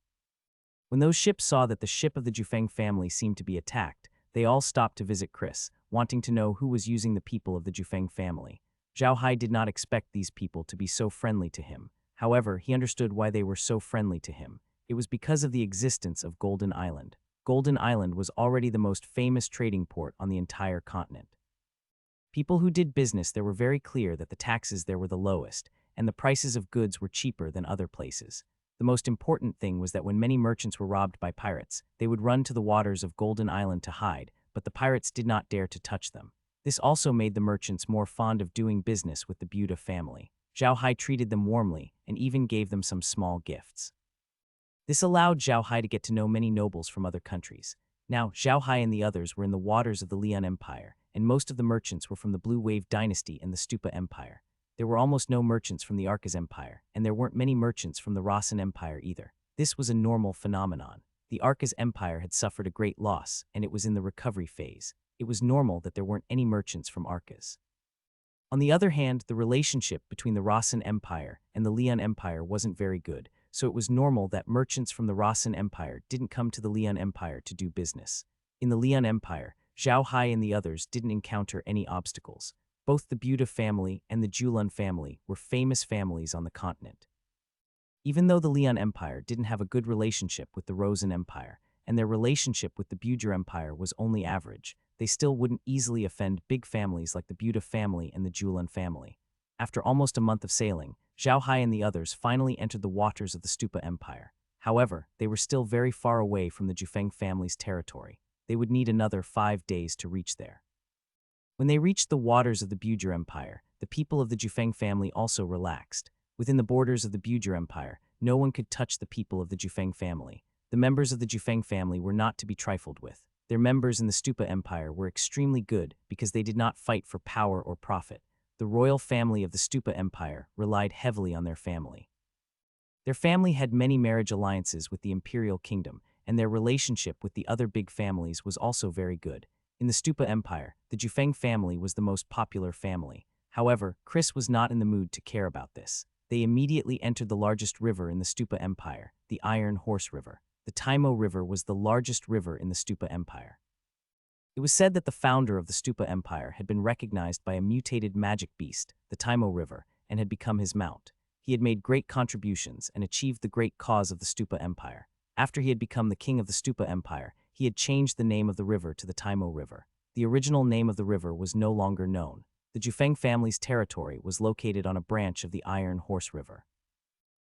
Speaker 1: When those ships saw that the ship of the Jufeng family seemed to be attacked, they all stopped to visit Chris, wanting to know who was using the people of the Jufeng family. Zhao Hai did not expect these people to be so friendly to him. However, he understood why they were so friendly to him. It was because of the existence of Golden Island. Golden Island was already the most famous trading port on the entire continent. People who did business there were very clear that the taxes there were the lowest, and the prices of goods were cheaper than other places. The most important thing was that when many merchants were robbed by pirates, they would run to the waters of Golden Island to hide, but the pirates did not dare to touch them. This also made the merchants more fond of doing business with the Buda family. Zhao Hai treated them warmly and even gave them some small gifts. This allowed Zhao Hai to get to know many nobles from other countries. Now, Zhao Hai and the others were in the waters of the Lian Empire, and most of the merchants were from the Blue Wave Dynasty and the Stupa Empire. There were almost no merchants from the Arcas Empire, and there weren't many merchants from the Rossan Empire either. This was a normal phenomenon. The Arcas Empire had suffered a great loss, and it was in the recovery phase. It was normal that there weren't any merchants from Arcas. On the other hand, the relationship between the Rossan Empire and the Lian Empire wasn't very good, so it was normal that merchants from the Rossan Empire didn't come to the Lian Empire to do business. In the Lian Empire, Zhao Hai and the others didn't encounter any obstacles. Both the Buda family and the Julun family were famous families on the continent. Even though the Lian Empire didn't have a good relationship with the Rosen Empire, and their relationship with the Bujer Empire was only average. They still wouldn't easily offend big families like the Buda family and the Julan family. After almost a month of sailing, Zhao Hai and the others finally entered the waters of the Stupa Empire. However, they were still very far away from the Jufeng family's territory. They would need another 5 days to reach there. When they reached the waters of the Bujer Empire, the people of the Jufeng family also relaxed. Within the borders of the Bujer Empire, no one could touch the people of the Jufeng family. The members of the Jufeng family were not to be trifled with. Their members in the Stupa Empire were extremely good because they did not fight for power or profit. The royal family of the Stupa Empire relied heavily on their family. Their family had many marriage alliances with the imperial kingdom, and their relationship with the other big families was also very good. In the Stupa Empire, the Jufeng family was the most popular family. However, Chris was not in the mood to care about this. They immediately entered the largest river in the Stupa Empire, the Iron Horse River. The Taimo River was the largest river in the Stupa Empire. It was said that the founder of the Stupa Empire had been recognized by a mutated magic beast, the Taimo River, and had become his mount. He had made great contributions and achieved the great cause of the Stupa Empire. After he had become the king of the Stupa Empire, he had changed the name of the river to the Taimo River. The original name of the river was no longer known. The Jufeng family's territory was located on a branch of the Iron Horse River.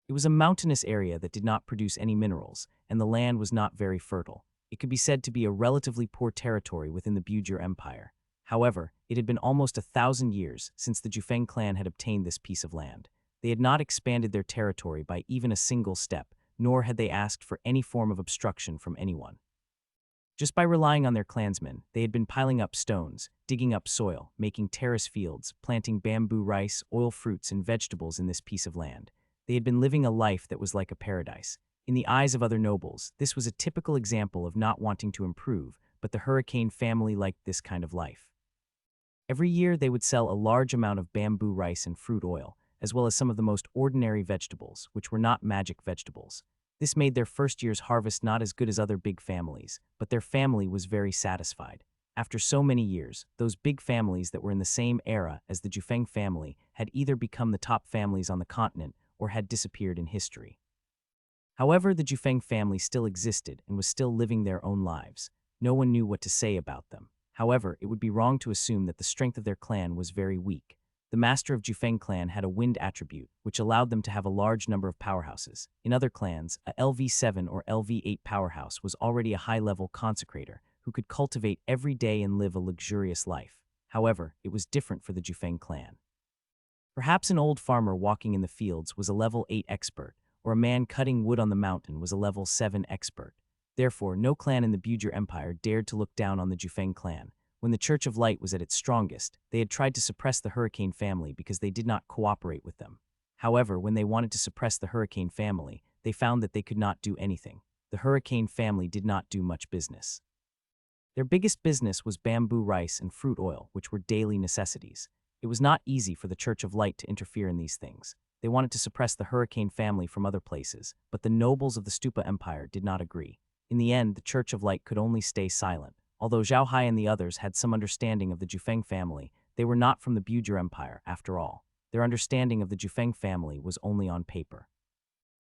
Speaker 1: It was a mountainous area that did not produce any minerals, and the land was not very fertile. It could be said to be a relatively poor territory within the Bujer Empire. However, it had been almost 1,000 years since the Jufeng clan had obtained this piece of land. They had not expanded their territory by even a single step, nor had they asked for any form of obstruction from anyone. Just by relying on their clansmen, they had been piling up stones, digging up soil, making terrace fields, planting bamboo, rice, oil fruits, and vegetables in this piece of land. They had been living a life that was like a paradise. In the eyes of other nobles, this was a typical example of not wanting to improve, but the Hurricane family liked this kind of life. Every year they would sell a large amount of bamboo, rice, and fruit oil, as well as some of the most ordinary vegetables, which were not magic vegetables. This made their first year's harvest not as good as other big families, but their family was very satisfied. After so many years, those big families that were in the same era as the Jufeng family had either become the top families on the continent or had disappeared in history. However, the Jufeng family still existed and was still living their own lives. No one knew what to say about them. However, it would be wrong to assume that the strength of their clan was very weak. The master of Jufeng clan had a wind attribute, which allowed them to have a large number of powerhouses. In other clans, a LV7 or LV8 powerhouse was already a high-level consecrator who could cultivate every day and live a luxurious life. However, it was different for the Jufeng clan. Perhaps an old farmer walking in the fields was a level 8 expert, or a man cutting wood on the mountain was a level 7 expert. Therefore, no clan in the Bujer Empire dared to look down on the Jufeng clan. When the Church of Light was at its strongest, they had tried to suppress the Hurricane family because they did not cooperate with them. However, when they wanted to suppress the Hurricane family, they found that they could not do anything. The Hurricane family did not do much business. Their biggest business was bamboo, rice, and fruit oil, which were daily necessities. It was not easy for the Church of Light to interfere in these things. They wanted to suppress the Hurricane family from other places, but the nobles of the Stupa Empire did not agree. In the end, the Church of Light could only stay silent. Although Zhao Hai and the others had some understanding of the Jufeng family, they were not from the Bujer Empire, after all. Their understanding of the Jufeng family was only on paper.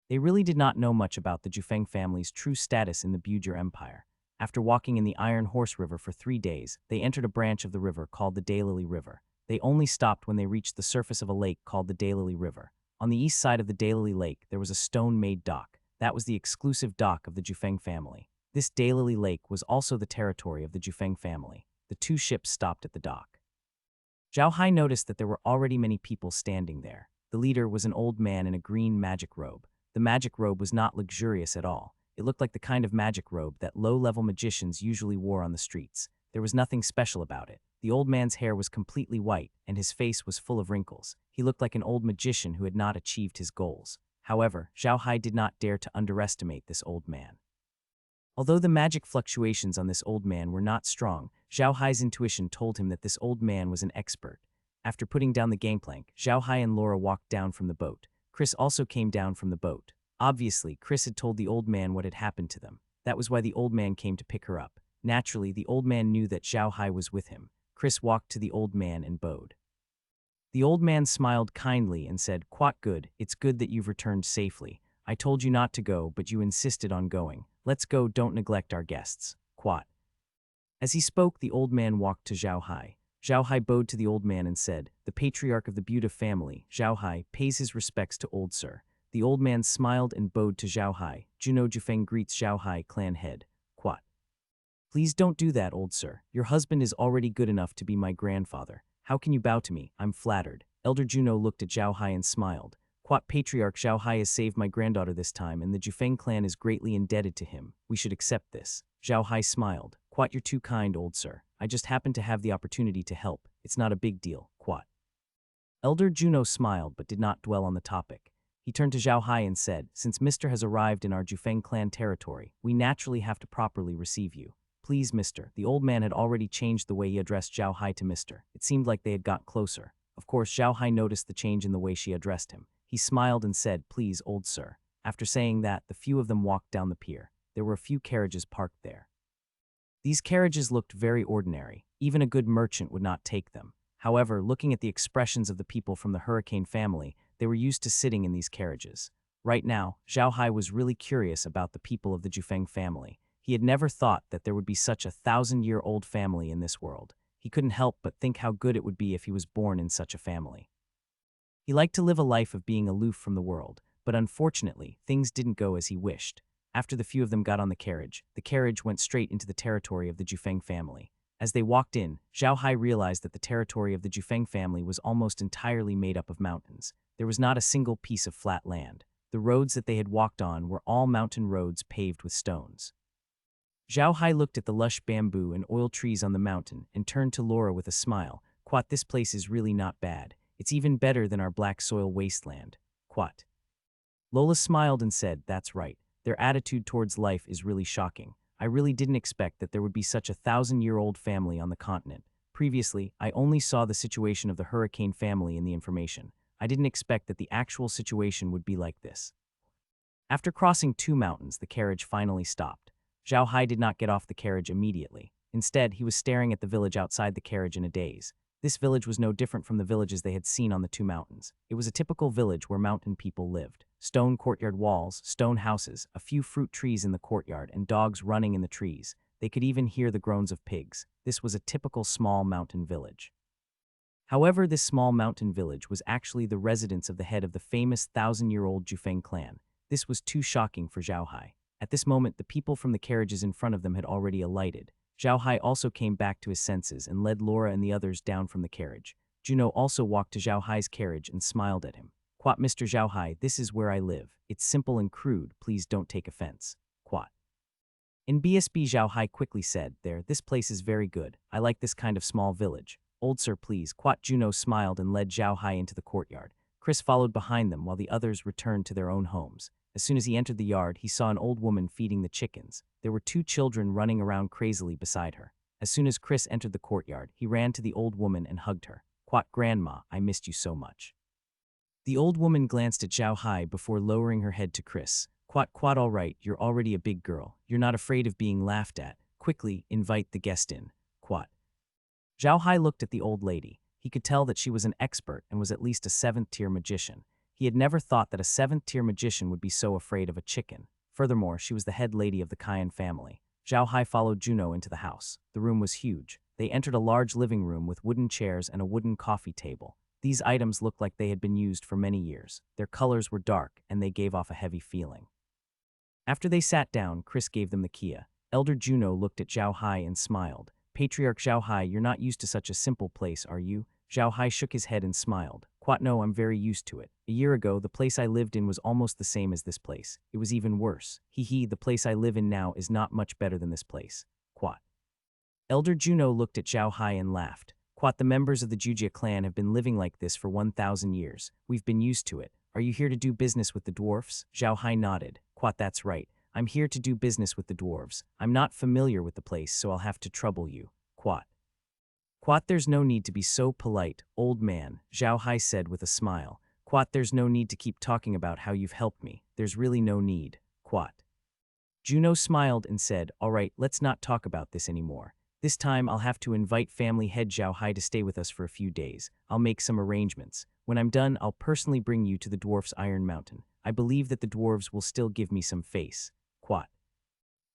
Speaker 1: They really did not know much about the Jufeng family's true status in the Bujer Empire. After walking in the Iron Horse River for 3 days, they entered a branch of the river called the Daylily River. They only stopped when they reached the surface of a lake called the Daylily River. On the east side of the Daylily Lake, there was a stone-made dock. That was the exclusive dock of the Jufeng family. This Daylily Lake was also the territory of the Jufeng family. The 2 ships stopped at the dock. Zhao Hai noticed that there were already many people standing there. The leader was an old man in a green magic robe. The magic robe was not luxurious at all. It looked like the kind of magic robe that low-level magicians usually wore on the streets. There was nothing special about it. The old man's hair was completely white, and his face was full of wrinkles. He looked like an old magician who had not achieved his goals. However, Zhao Hai did not dare to underestimate this old man. Although the magic fluctuations on this old man were not strong, Zhao Hai's intuition told him that this old man was an expert. After putting down the gangplank, Zhao Hai and Laura walked down from the boat. Chris also came down from the boat. Obviously, Chris had told the old man what had happened to them. That was why the old man came to pick her up. Naturally, the old man knew that Zhao Hai was with him. Chris walked to the old man and bowed. The old man smiled kindly and said, "Quite good, it's good that you've returned safely. I told you not to go, but you insisted on going. Let's go, don't neglect our guests. Quat. As he spoke, the old man walked to Zhao Hai. Zhao Hai bowed to the old man and said, "The patriarch of the Buddha family, Zhao Hai, pays his respects to old sir." The old man smiled and bowed to Zhao Hai. Juno Jufeng greets Zhao Hai, clan head. Quat. Please don't do that, old sir. Your husband is already good enough to be my grandfather. How can you bow to me? I'm flattered. Elder Juno looked at Zhao Hai and smiled. Quat. Patriarch Zhao Hai has saved my granddaughter this time, and the Jufeng clan is greatly indebted to him. We should accept this. Zhao Hai smiled. Quat. You're too kind, old sir. I just happened to have the opportunity to help. It's not a big deal. Quat. Elder Juno smiled but did not dwell on the topic. He turned to Zhao Hai and said, "Since Mr. has arrived in our Jufeng clan territory, we naturally have to properly receive you. Please, Mr." The old man had already changed the way he addressed Zhao Hai to Mr. It seemed like they had got closer. Of course, Zhao Hai noticed the change in the way she addressed him. He smiled and said, "Please, old sir." After saying that, the few of them walked down the pier. There were a few carriages parked there. These carriages looked very ordinary. Even a good merchant would not take them. However, looking at the expressions of the people from the Hurricane family, they were used to sitting in these carriages. Right now, Zhao Hai was really curious about the people of the Jufeng family. He had never thought that there would be such a 1,000-year-old family in this world. He couldn't help but think how good it would be if he was born in such a family. He liked to live a life of being aloof from the world, but unfortunately, things didn't go as he wished. After the few of them got on the carriage went straight into the territory of the Jufeng family. As they walked in, Zhao Hai realized that the territory of the Jufeng family was almost entirely made up of mountains. There was not a single piece of flat land. The roads that they had walked on were all mountain roads paved with stones. Zhao Hai looked at the lush bamboo and oil trees on the mountain and turned to Laura with a smile. Quat. This place is really not bad. It's even better than our black soil wasteland. Quat. Lola smiled and said, "That's right. Their attitude towards life is really shocking. I really didn't expect that there would be such a 1,000-year-old family on the continent. Previously, I only saw the situation of the Hurricane family in the information. I didn't expect that the actual situation would be like this." After crossing 2 mountains, the carriage finally stopped. Zhao Hai did not get off the carriage immediately. Instead, he was staring at the village outside the carriage in a daze. This village was no different from the villages they had seen on the 2 mountains. It was a typical village where mountain people lived. Stone courtyard walls, stone houses, a few fruit trees in the courtyard, and dogs running in the trees. They could even hear the groans of pigs. This was a typical small mountain village. However, this small mountain village was actually the residence of the head of the famous 1,000-year-old Jufeng clan. This was too shocking for Zhao Hai. At this moment, the people from the carriages in front of them had already alighted. Zhao Hai also came back to his senses and led Laura and the others down from the carriage. Juno also walked to Zhao Hai's carriage and smiled at him. Quat. "Mr. Zhao Hai, this is where I live. It's simple and crude. Please don't take offense." Quat. In BSB, Zhao Hai quickly said, "This place is very good. I like this kind of small village. Old sir, please." Quat. Juno smiled and led Zhao Hai into the courtyard. Chris followed behind them while the others returned to their own homes. As soon as he entered the yard, he saw an old woman feeding the chickens. There were 2 children running around crazily beside her. As soon as Chris entered the courtyard, he ran to the old woman and hugged her. Quat. "Grandma, I missed you so much." The old woman glanced at Zhao Hai before lowering her head to Chris. Quat. "All right, you're already a big girl. You're not afraid of being laughed at. Quickly, invite the guest in." Quat. Zhao Hai looked at the old lady. He could tell that she was an expert and was at least a 7th-tier magician. He had never thought that a 7th-tier magician would be so afraid of a chicken. Furthermore, she was the head lady of the Cayenne family. Zhao Hai followed Juno into the house. The room was huge. They entered a large living room with wooden chairs and a wooden coffee table. These items looked like they had been used for many years. Their colors were dark, and they gave off a heavy feeling. After they sat down, Chris gave them the kia. Elder Juno looked at Zhao Hai and smiled. "Patriarch Zhao Hai, you're not used to such a simple place, are you?" Zhao Hai shook his head and smiled. Quat. "No, I'm very used to it. A year ago, the place I lived in was almost the same as this place. It was even worse. The place I live in now is not much better than this place." Quat. Elder Juno looked at Zhao Hai and laughed. Quat. "The members of the Jujia clan have been living like this for 1,000 years. We've been used to it. Are you here to do business with the dwarfs?" Zhao Hai nodded. Quat. "That's right. I'm here to do business with the dwarves. I'm not familiar with the place, so I'll have to trouble you." Quat. "There's no need to be so polite, old man," Zhao Hai said with a smile. Quat. "There's no need to keep talking about how you've helped me. There's really no need." Quat. Juno smiled and said, "All right, let's not talk about this anymore. This time I'll have to invite family head Zhao Hai to stay with us for a few days. I'll make some arrangements. When I'm done, I'll personally bring you to the dwarf's Iron Mountain. I believe that the dwarves will still give me some face. Quat.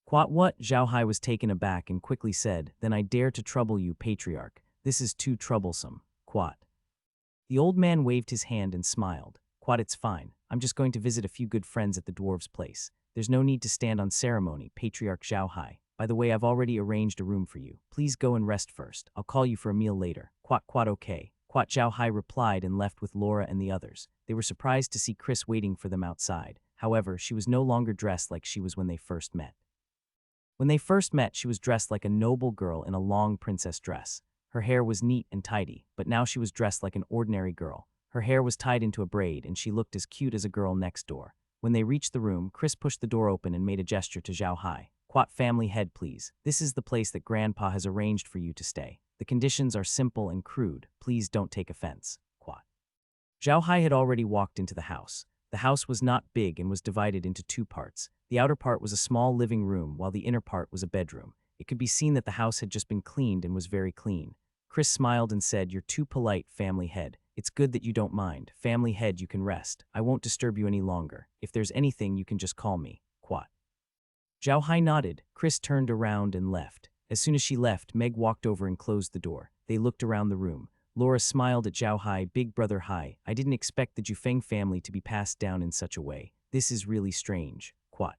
Speaker 1: Quat what? Zhao Hai was taken aback and quickly said, then I dare to trouble you, patriarch. This is too troublesome. Quat. The old man waved his hand and smiled. Quat, it's fine. I'm just going to visit a few good friends at the dwarves' place. There's no need to stand on ceremony, Patriarch Zhao Hai. By the way, I've already arranged a room for you. Please go and rest first. I'll call you for a meal later. Quat okay. Quat Zhao Hai replied and left with Laura and the others. They were surprised to see Chris waiting for them outside. However, she was no longer dressed like she was when they first met. When they first met, she was dressed like a noble girl in a long princess dress. Her hair was neat and tidy, but now she was dressed like an ordinary girl. Her hair was tied into a braid, and she looked as cute as a girl next door. When they reached the room, Chris pushed the door open and made a gesture to Zhao Hai. Quat, family head, please. This is the place that Grandpa has arranged for you to stay. The conditions are simple and crude. Please don't take offense. Quat. Zhao Hai had already walked into the house. The house was not big and was divided into two parts. The outer part was a small living room, while the inner part was a bedroom. It could be seen that the house had just been cleaned and was very clean. Chris smiled and said, you're too polite, family head. It's good that you don't mind. Family head, you can rest. I won't disturb you any longer. If there's anything, you can just call me. Quat. Zhao Hai nodded. Chris turned around and left. As soon as she left, Meg walked over and closed the door. They looked around the room. Laura smiled at Zhao Hai. Big brother Hai, I didn't expect the Jufeng family to be passed down in such a way. This is really strange. Quat.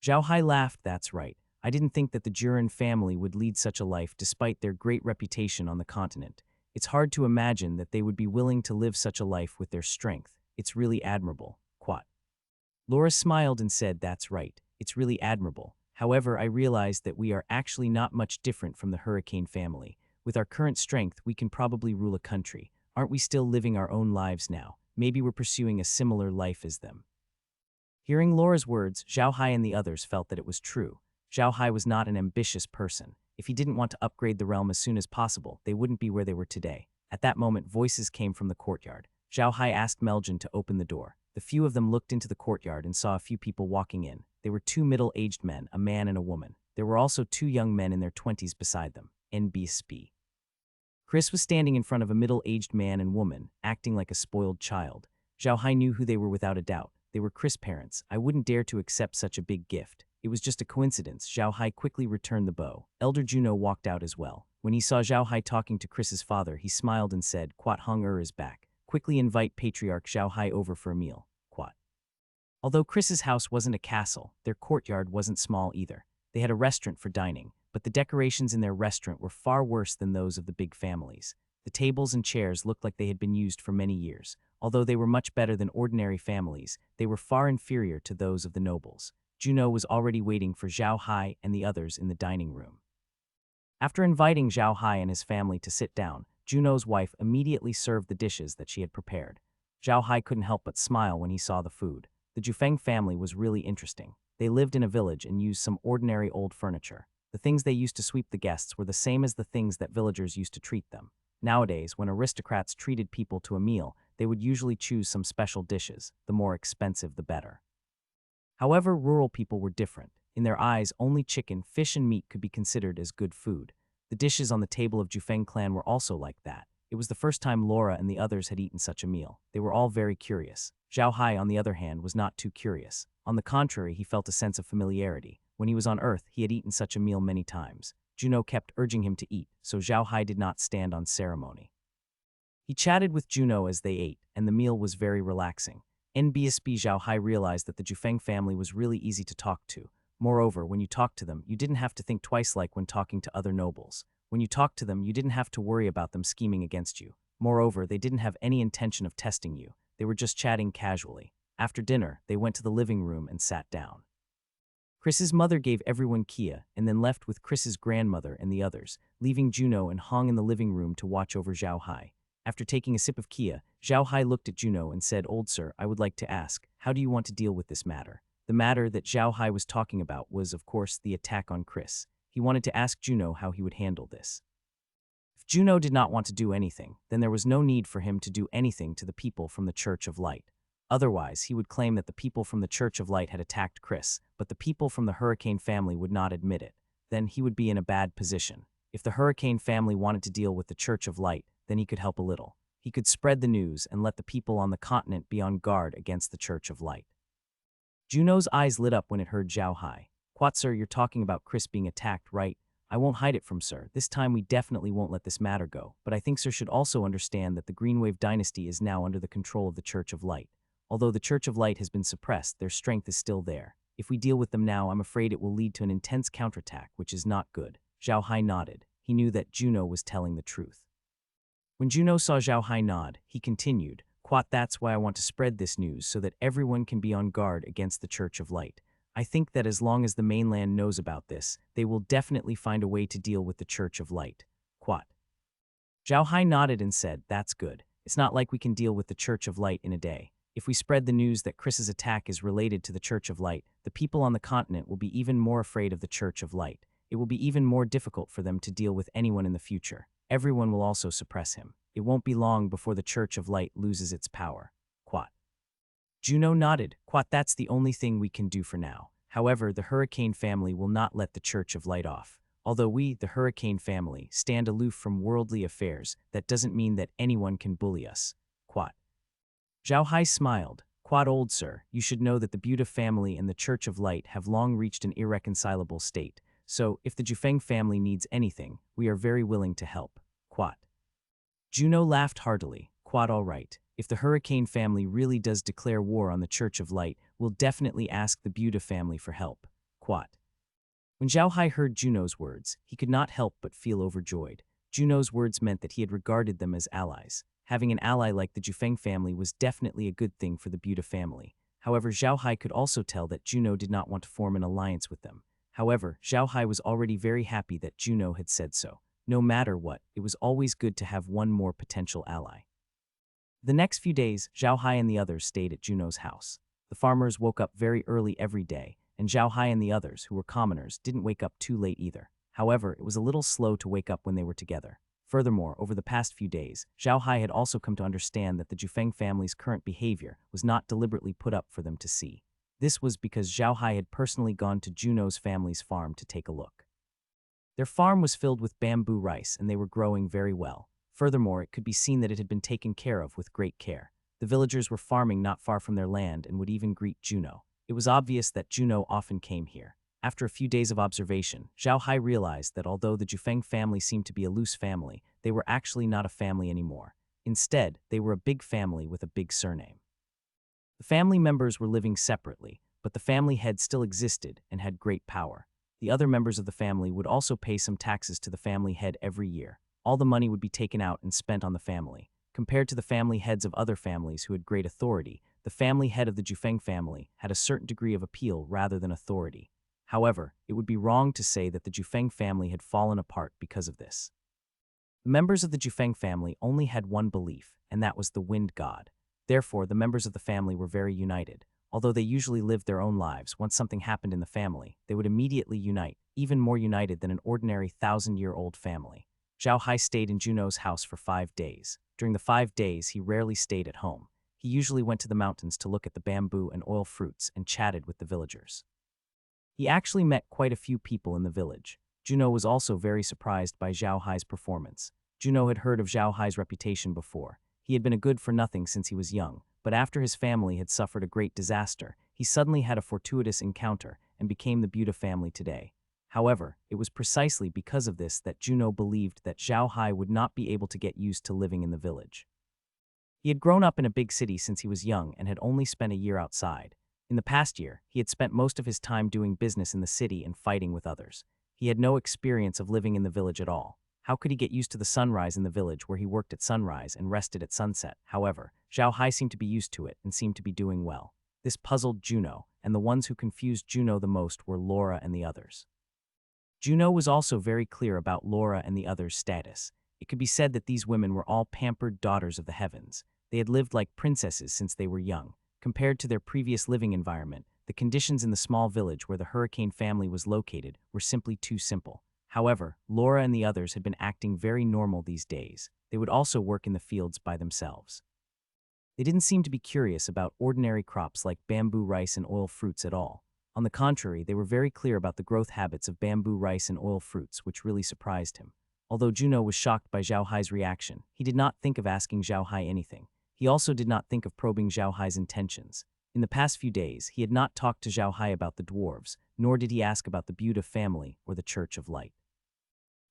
Speaker 1: Zhao Hai laughed. That's right. I didn't think that the Juran family would lead such a life despite their great reputation on the continent. It's hard to imagine that they would be willing to live such a life with their strength. It's really admirable. Quat. Laura smiled and said, that's right. It's really admirable. However, I realized that we are actually not much different from the Hurricane family. With our current strength, we can probably rule a country. Aren't we still living our own lives now? Maybe we're pursuing a similar life as them. Hearing Laura's words, Zhao Hai and the others felt that it was true. Zhao Hai was not an ambitious person. If he didn't want to upgrade the realm as soon as possible, they wouldn't be where they were today. At that moment, voices came from the courtyard. Zhao Hai asked Meljin to open the door. The few of them looked into the courtyard and saw a few people walking in. They were two middle-aged men, a man and a woman. There were also two young men in their 20s beside them. NBSP. Chris was standing in front of a middle-aged man and woman, acting like a spoiled child. Zhao Hai knew who they were without a doubt. They were Chris' parents. I wouldn't dare to accept such a big gift. It was just a coincidence. Zhao Hai quickly returned the bow. Elder Juno walked out as well. When he saw Zhao Hai talking to Chris's father, he smiled and said, Quat Hung is back. Quickly invite Patriarch Zhao Hai over for a meal. Quat. Although Chris's house wasn't a castle, their courtyard wasn't small either. They had a restaurant for dining, but the decorations in their restaurant were far worse than those of the big families. The tables and chairs looked like they had been used for many years. Although they were much better than ordinary families, they were far inferior to those of the nobles. Juno was already waiting for Zhao Hai and the others in the dining room. After inviting Zhao Hai and his family to sit down, Juno's wife immediately served the dishes that she had prepared. Zhao Hai couldn't help but smile when he saw the food. The Jufeng family was really interesting. They lived in a village and used some ordinary old furniture. The things they used to sweep the guests were the same as the things that villagers used to treat them. Nowadays, when aristocrats treated people to a meal, they would usually choose some special dishes. The more expensive, the better. However, rural people were different. In their eyes, only chicken, fish, and meat could be considered as good food. The dishes on the table of Jufeng clan were also like that. It was the first time Laura and the others had eaten such a meal. They were all very curious. Zhao Hai, on the other hand, was not too curious. On the contrary, he felt a sense of familiarity. When he was on Earth, he had eaten such a meal many times. Juno kept urging him to eat, so Zhao Hai did not stand on ceremony. He chatted with Juno as they ate, and the meal was very relaxing. NBSB Zhao Hai realized that the Jufeng family was really easy to talk to. Moreover, when you talked to them, you didn't have to think twice like when talking to other nobles. When you talked to them, you didn't have to worry about them scheming against you. Moreover, they didn't have any intention of testing you. They were just chatting casually. After dinner, they went to the living room and sat down. Chris's mother gave everyone kia and then left with Chris's grandmother and the others, leaving Juno and Hong in the living room to watch over Zhao Hai. After taking a sip of kia, Zhao Hai looked at Juno and said, Old sir, I would like to ask, how do you want to deal with this matter? The matter that Zhao Hai was talking about was, of course, the attack on Chris. He wanted to ask Juno how he would handle this. If Juno did not want to do anything, then there was no need for him to do anything to the people from the Church of Light. Otherwise, he would claim that the people from the Church of Light had attacked Chris, but the people from the Hurricane family would not admit it. then he would be in a bad position. If the Hurricane family wanted to deal with the Church of Light, then he could help a little. He could spread the news and let the people on the continent be on guard against the Church of Light. Juno's eyes lit up when it heard Zhao Hai. "Quat, sir, you're talking about Chris being attacked, right? I won't hide it from sir. This time we definitely won't let this matter go, but I think sir should also understand that the Greenwave dynasty is now under the control of the Church of Light. Although the Church of Light has been suppressed, their strength is still there. If we deal with them now, I'm afraid it will lead to an intense counterattack, which is not good." Zhao Hai nodded. He knew that Juno was telling the truth. When Juno saw Zhao Hai nod, he continued, "Quat, that's why I want to spread this news so that everyone can be on guard against the Church of Light. I think that as long as the mainland knows about this, they will definitely find a way to deal with the Church of Light. Quat." Zhao Hai nodded and said, "That's good. It's not like we can deal with the Church of Light in a day. If we spread the news that Chris's attack is related to the Church of Light, the people on the continent will be even more afraid of the Church of Light. It will be even more difficult for them to deal with anyone in the future. Everyone will also suppress him. It won't be long before the Church of Light loses its power." Quat. Juno nodded. "Quat, that's the only thing we can do for now. However, the Hurricane family will not let the Church of Light off. Although we, the Hurricane family, stand aloof from worldly affairs, that doesn't mean that anyone can bully us." Quat. Zhao Hai smiled. "Quat, old sir, you should know that the Buddha family and the Church of Light have long reached an irreconcilable state. So, if the Jufeng family needs anything, we are very willing to help." Quat. Juno laughed heartily. "Quat, all right. If the Hurricane family really does declare war on the Church of Light, we'll definitely ask the Buddha family for help." Quat. When Zhao Hai heard Juno's words, he could not help but feel overjoyed. Juno's words meant that he had regarded them as allies. Having an ally like the Jufeng family was definitely a good thing for the Buddha family. However, Zhao Hai could also tell that Juno did not want to form an alliance with them. However, Zhao Hai was already very happy that Juno had said so. No matter what, it was always good to have one more potential ally. The next few days, Zhao Hai and the others stayed at Juno's house. The farmers woke up very early every day, and Zhao Hai and the others, who were commoners, didn't wake up too late either. However, it was a little slow to wake up when they were together. Furthermore, over the past few days, Zhao Hai had also come to understand that the Jufeng family's current behavior was not deliberately put up for them to see. This was because Zhao Hai had personally gone to Juno's family's farm to take a look. Their farm was filled with bamboo rice, and they were growing very well. Furthermore, it could be seen that it had been taken care of with great care. The villagers were farming not far from their land and would even greet Juno. It was obvious that Juno often came here. After a few days of observation, Zhao Hai realized that although the Jufeng family seemed to be a loose family, they were actually not a family anymore. Instead, they were a big family with a big surname. The family members were living separately, but the family head still existed and had great power. The other members of the family would also pay some taxes to the family head every year. All the money would be taken out and spent on the family. Compared to the family heads of other families who had great authority, the family head of the Jufeng family had a certain degree of appeal rather than authority. However, it would be wrong to say that the Jufeng family had fallen apart because of this. The members of the Jufeng family only had one belief, and that was the wind god. Therefore, the members of the family were very united. Although they usually lived their own lives, once something happened in the family, they would immediately unite, even more united than an ordinary 1,000-year-old family. Zhao Hai stayed in Juno's house for 5 days. During the 5 days, he rarely stayed at home. He usually went to the mountains to look at the bamboo and oil fruits and chatted with the villagers. He actually met quite a few people in the village. Juno was also very surprised by Zhao Hai's performance. Juno had heard of Zhao Hai's reputation before. He had been a good-for-nothing since he was young, but after his family had suffered a great disaster, he suddenly had a fortuitous encounter and became the Buddha family today. However, it was precisely because of this that Juno believed that Zhao Hai would not be able to get used to living in the village. He had grown up in a big city since he was young and had only spent a year outside. In the past year, he had spent most of his time doing business in the city and fighting with others. He had no experience of living in the village at all. How could he get used to the sunrise in the village where he worked at sunrise and rested at sunset? However, Zhao Hai seemed to be used to it and seemed to be doing well. This puzzled Juno, and the ones who confused Juno the most were Laura and the others. Juno was also very clear about Laura and the others' status. It could be said that these women were all pampered daughters of the heavens. They had lived like princesses since they were young. Compared to their previous living environment, the conditions in the small village where the Hurricane family was located were simply too simple. However, Laura and the others had been acting very normal these days. They would also work in the fields by themselves. They didn't seem to be curious about ordinary crops like bamboo rice and oil fruits at all. On the contrary, they were very clear about the growth habits of bamboo rice and oil fruits, which really surprised him. Although Juno was shocked by Zhao Hai's reaction, he did not think of asking Zhao Hai anything. He also did not think of probing Zhao Hai's intentions. In the past few days, he had not talked to Zhao Hai about the dwarves, nor did he ask about the Buddha family or the Church of Light.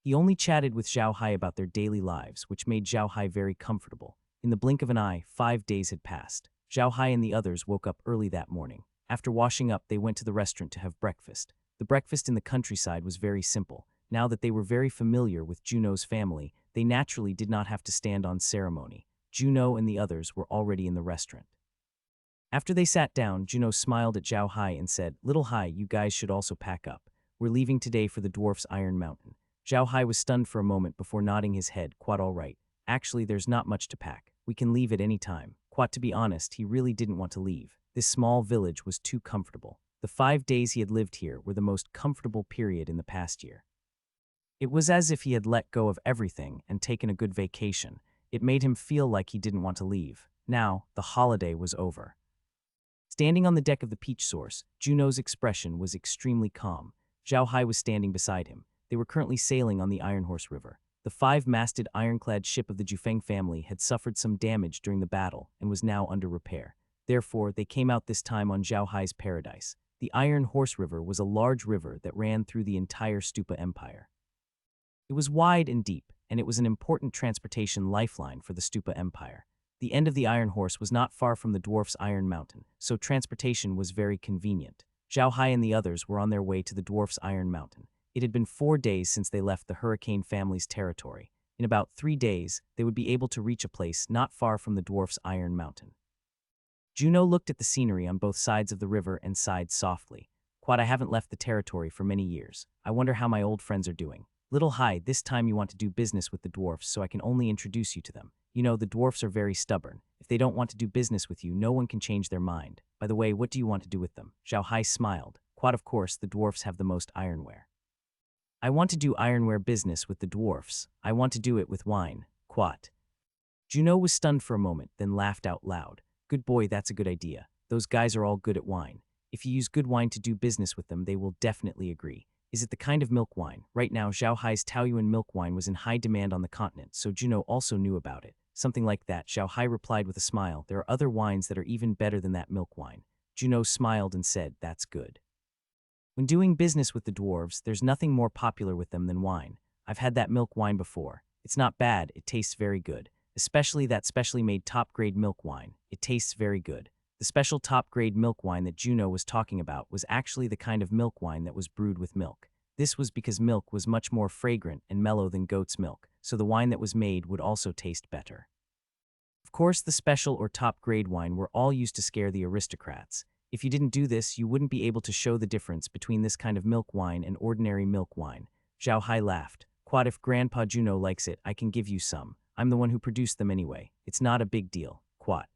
Speaker 1: He only chatted with Zhao Hai about their daily lives, which made Zhao Hai very comfortable. In the blink of an eye, 5 days had passed. Zhao Hai and the others woke up early that morning. After washing up, they went to the restaurant to have breakfast. The breakfast in the countryside was very simple. Now that they were very familiar with Juno's family, they naturally did not have to stand on ceremony. Juno and the others were already in the restaurant. After they sat down, Juno smiled at Zhao Hai and said, "Little Hai, you guys should also pack up. We're leaving today for the dwarf's Iron Mountain." Zhao Hai was stunned for a moment before nodding his head. "Quite all right. Actually, there's not much to pack. We can leave at any time." Quite to be honest, he really didn't want to leave. This small village was too comfortable. The 5 days he had lived here were the most comfortable period in the past year. It was as if he had let go of everything and taken a good vacation. It made him feel like he didn't want to leave. Now, the holiday was over. Standing on the deck of the Peach Source, Juno's expression was extremely calm. Zhao Hai was standing beside him. They were currently sailing on the Iron Horse River. The 5-masted ironclad ship of the Jufeng family had suffered some damage during the battle and was now under repair. Therefore, they came out this time on Zhao Hai's paradise. The Iron Horse River was a large river that ran through the entire Stupa Empire. It was wide and deep, and it was an important transportation lifeline for the Stupa Empire. The end of the Iron Horse was not far from the dwarf's Iron Mountain, so transportation was very convenient. Zhao Hai and the others were on their way to the dwarf's Iron Mountain. It had been 4 days since they left the Hurricane family's territory. In about 3 days, they would be able to reach a place not far from the dwarf's Iron Mountain. Juno looked at the scenery on both sides of the river and sighed softly. "Quad, I haven't left the territory for many years. I wonder how my old friends are doing. Little Hai, this time you want to do business with the dwarfs, so I can only introduce you to them. You know, the dwarfs are very stubborn. If they don't want to do business with you, no one can change their mind. By the way, what do you want to do with them?" Zhao Hai smiled. "Quad, of course, the dwarfs have the most ironware. I want to do ironware business with the dwarfs. I want to do it with wine. Quat." Juno was stunned for a moment, then laughed out loud. "Good boy, that's a good idea. Those guys are all good at wine. If you use good wine to do business with them, they will definitely agree. Is it the kind of milk wine?" Right now, Zhao Hai's Taoyuan milk wine was in high demand on the continent, so Juno also knew about it. "Something like that," Zhao Hai replied with a smile. "There are other wines that are even better than that milk wine." Juno smiled and said, "That's good. When doing business with the dwarves, there's nothing more popular with them than wine. I've had that milk wine before. It's not bad, it tastes very good. Especially that specially made top-grade milk wine. It tastes very good." The special top-grade milk wine that Juno was talking about was actually the kind of milk wine that was brewed with milk. This was because milk was much more fragrant and mellow than goat's milk, so the wine that was made would also taste better. Of course, the special or top-grade wine were all used to scare the aristocrats. If you didn't do this, you wouldn't be able to show the difference between this kind of milk wine and ordinary milk wine. Zhao Hai laughed. "Quad, if Grandpa Juno likes it, I can give you some. I'm the one who produced them anyway. It's not a big deal." Quad.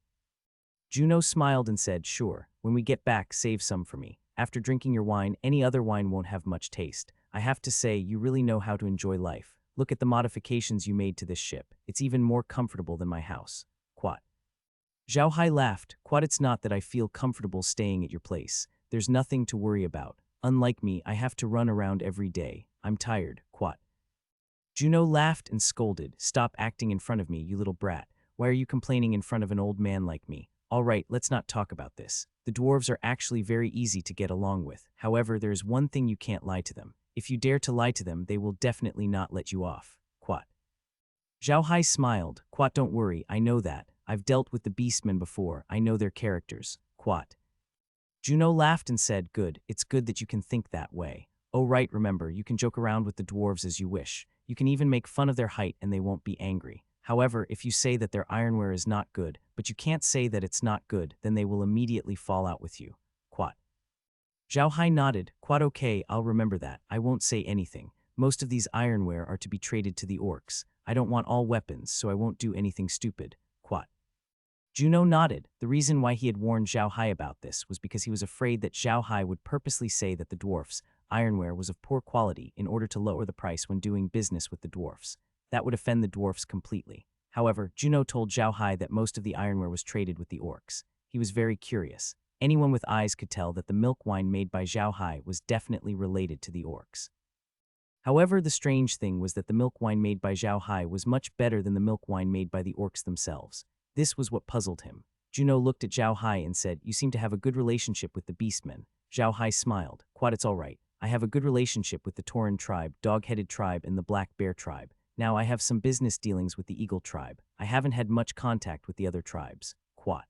Speaker 1: Juno smiled and said, "Sure. When we get back, save some for me. After drinking your wine, any other wine won't have much taste. I have to say, you really know how to enjoy life. Look at the modifications you made to this ship. It's even more comfortable than my house." Quad. Zhao Hai laughed. "Quad, it's not that I feel comfortable staying at your place. There's nothing to worry about. Unlike me, I have to run around every day. I'm tired." Quad. Juno laughed and scolded. "Stop acting in front of me, you little brat. Why are you complaining in front of an old man like me? All right, let's not talk about this. The dwarves are actually very easy to get along with. However, there is one thing you can't lie to them. If you dare to lie to them, they will definitely not let you off." Quad. Zhao Hai smiled. "Quat, don't worry, I know that. I've dealt with the beastmen before. I know their characters." Quat. Juno laughed and said, "Good, it's good that you can think that way. Oh right, remember, you can joke around with the dwarves as you wish. You can even make fun of their height and they won't be angry. However, if you say that their ironware is not good, but you can't say that it's not good, then they will immediately fall out with you." Quat. Zhao Hai nodded. "Quat, okay, I'll remember that. I won't say anything. Most of these ironware are to be traded to the orcs. I don't want all weapons, so I won't do anything stupid." Quat. Juno nodded. The reason why he had warned Zhao Hai about this was because he was afraid that Zhao Hai would purposely say that the dwarfs' ironware was of poor quality in order to lower the price when doing business with the dwarfs. That would offend the dwarfs completely. However, Juno told Zhao Hai that most of the ironware was traded with the orcs. He was very curious. Anyone with eyes could tell that the milk wine made by Zhao Hai was definitely related to the orcs. However, the strange thing was that the milk wine made by Zhao Hai was much better than the milk wine made by the orcs themselves. This was what puzzled him. Juno looked at Zhao Hai and said, "You seem to have a good relationship with the beastmen." Zhao Hai smiled. "Quite, it's all right. I have a good relationship with the Tauren tribe, Dog-Headed tribe, and the Black Bear tribe. Now I have some business dealings with the Eagle tribe. I haven't had much contact with the other tribes." Quat.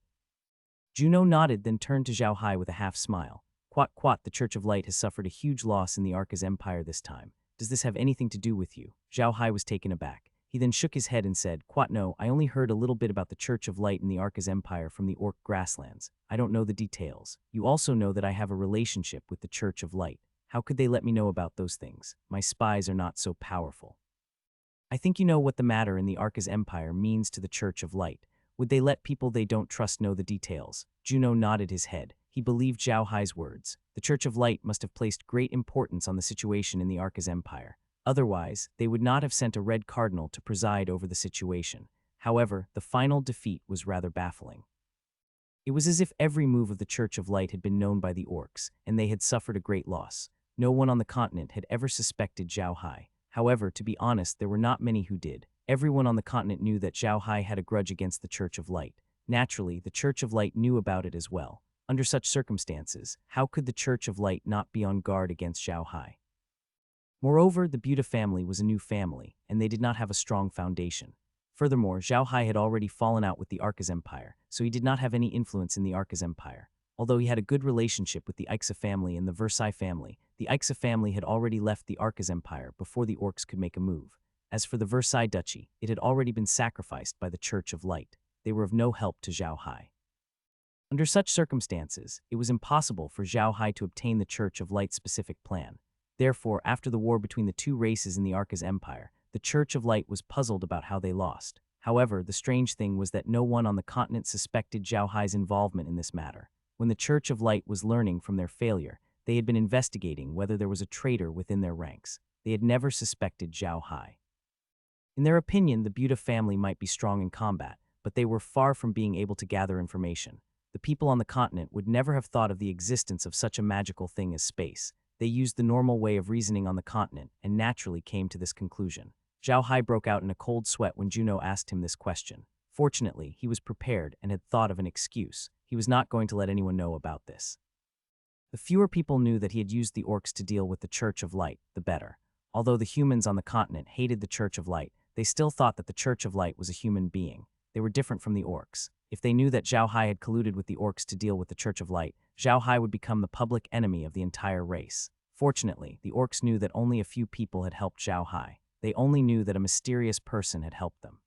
Speaker 1: Juno nodded, then turned to Zhao Hai with a half-smile. "Quat, quat, the Church of Light has suffered a huge loss in the Arca's empire this time. Does this have anything to do with you?" Zhao Hai was taken aback. He then shook his head and said, "Quat, no, I only heard a little bit about the Church of Light in the Arca's empire from the Orc grasslands. I don't know the details. You also know that I have a relationship with the Church of Light. How could they let me know about those things? My spies are not so powerful. I think you know what the matter in the Arca's empire means to the Church of Light. Would they let people they don't trust know the details?" Juno nodded his head. He believed Zhao Hai's words. The Church of Light must have placed great importance on the situation in the Arca's empire. Otherwise, they would not have sent a red cardinal to preside over the situation. However, the final defeat was rather baffling. It was as if every move of the Church of Light had been known by the orcs, and they had suffered a great loss. No one on the continent had ever suspected Zhao Hai. However, to be honest, there were not many who did. Everyone on the continent knew that Zhao Hai had a grudge against the Church of Light. Naturally, the Church of Light knew about it as well. Under such circumstances, how could the Church of Light not be on guard against Zhao Hai? Moreover, the Buta family was a new family, and they did not have a strong foundation. Furthermore, Zhao Hai had already fallen out with the Arca's empire, so he did not have any influence in the Arca's empire. Although he had a good relationship with the Ixa family and the Versailles family, the Ixa family had already left the Arca's empire before the orcs could make a move. As for the Versailles duchy, it had already been sacrificed by the Church of Light. They were of no help to Zhao Hai. Under such circumstances, it was impossible for Zhao Hai to obtain the Church of Light's specific plan. Therefore, after the war between the two races in the Arca's empire, the Church of Light was puzzled about how they lost. However, the strange thing was that no one on the continent suspected Zhao Hai's involvement in this matter. When the Church of Light was learning from their failure, they had been investigating whether there was a traitor within their ranks. They had never suspected Zhao Hai. In their opinion, the Buta family might be strong in combat, but they were far from being able to gather information. The people on the continent would never have thought of the existence of such a magical thing as space. They used the normal way of reasoning on the continent and naturally came to this conclusion. Zhao Hai broke out in a cold sweat when Juno asked him this question. Fortunately, he was prepared and had thought of an excuse. He was not going to let anyone know about this. The fewer people knew that he had used the orcs to deal with the Church of Light, the better. Although the humans on the continent hated the Church of Light, they still thought that the Church of Light was a human being. They were different from the orcs. If they knew that Zhao Hai had colluded with the orcs to deal with the Church of Light, Zhao Hai would become the public enemy of the entire race. Fortunately, the orcs knew that only a few people had helped Zhao Hai. They only knew that a mysterious person had helped them.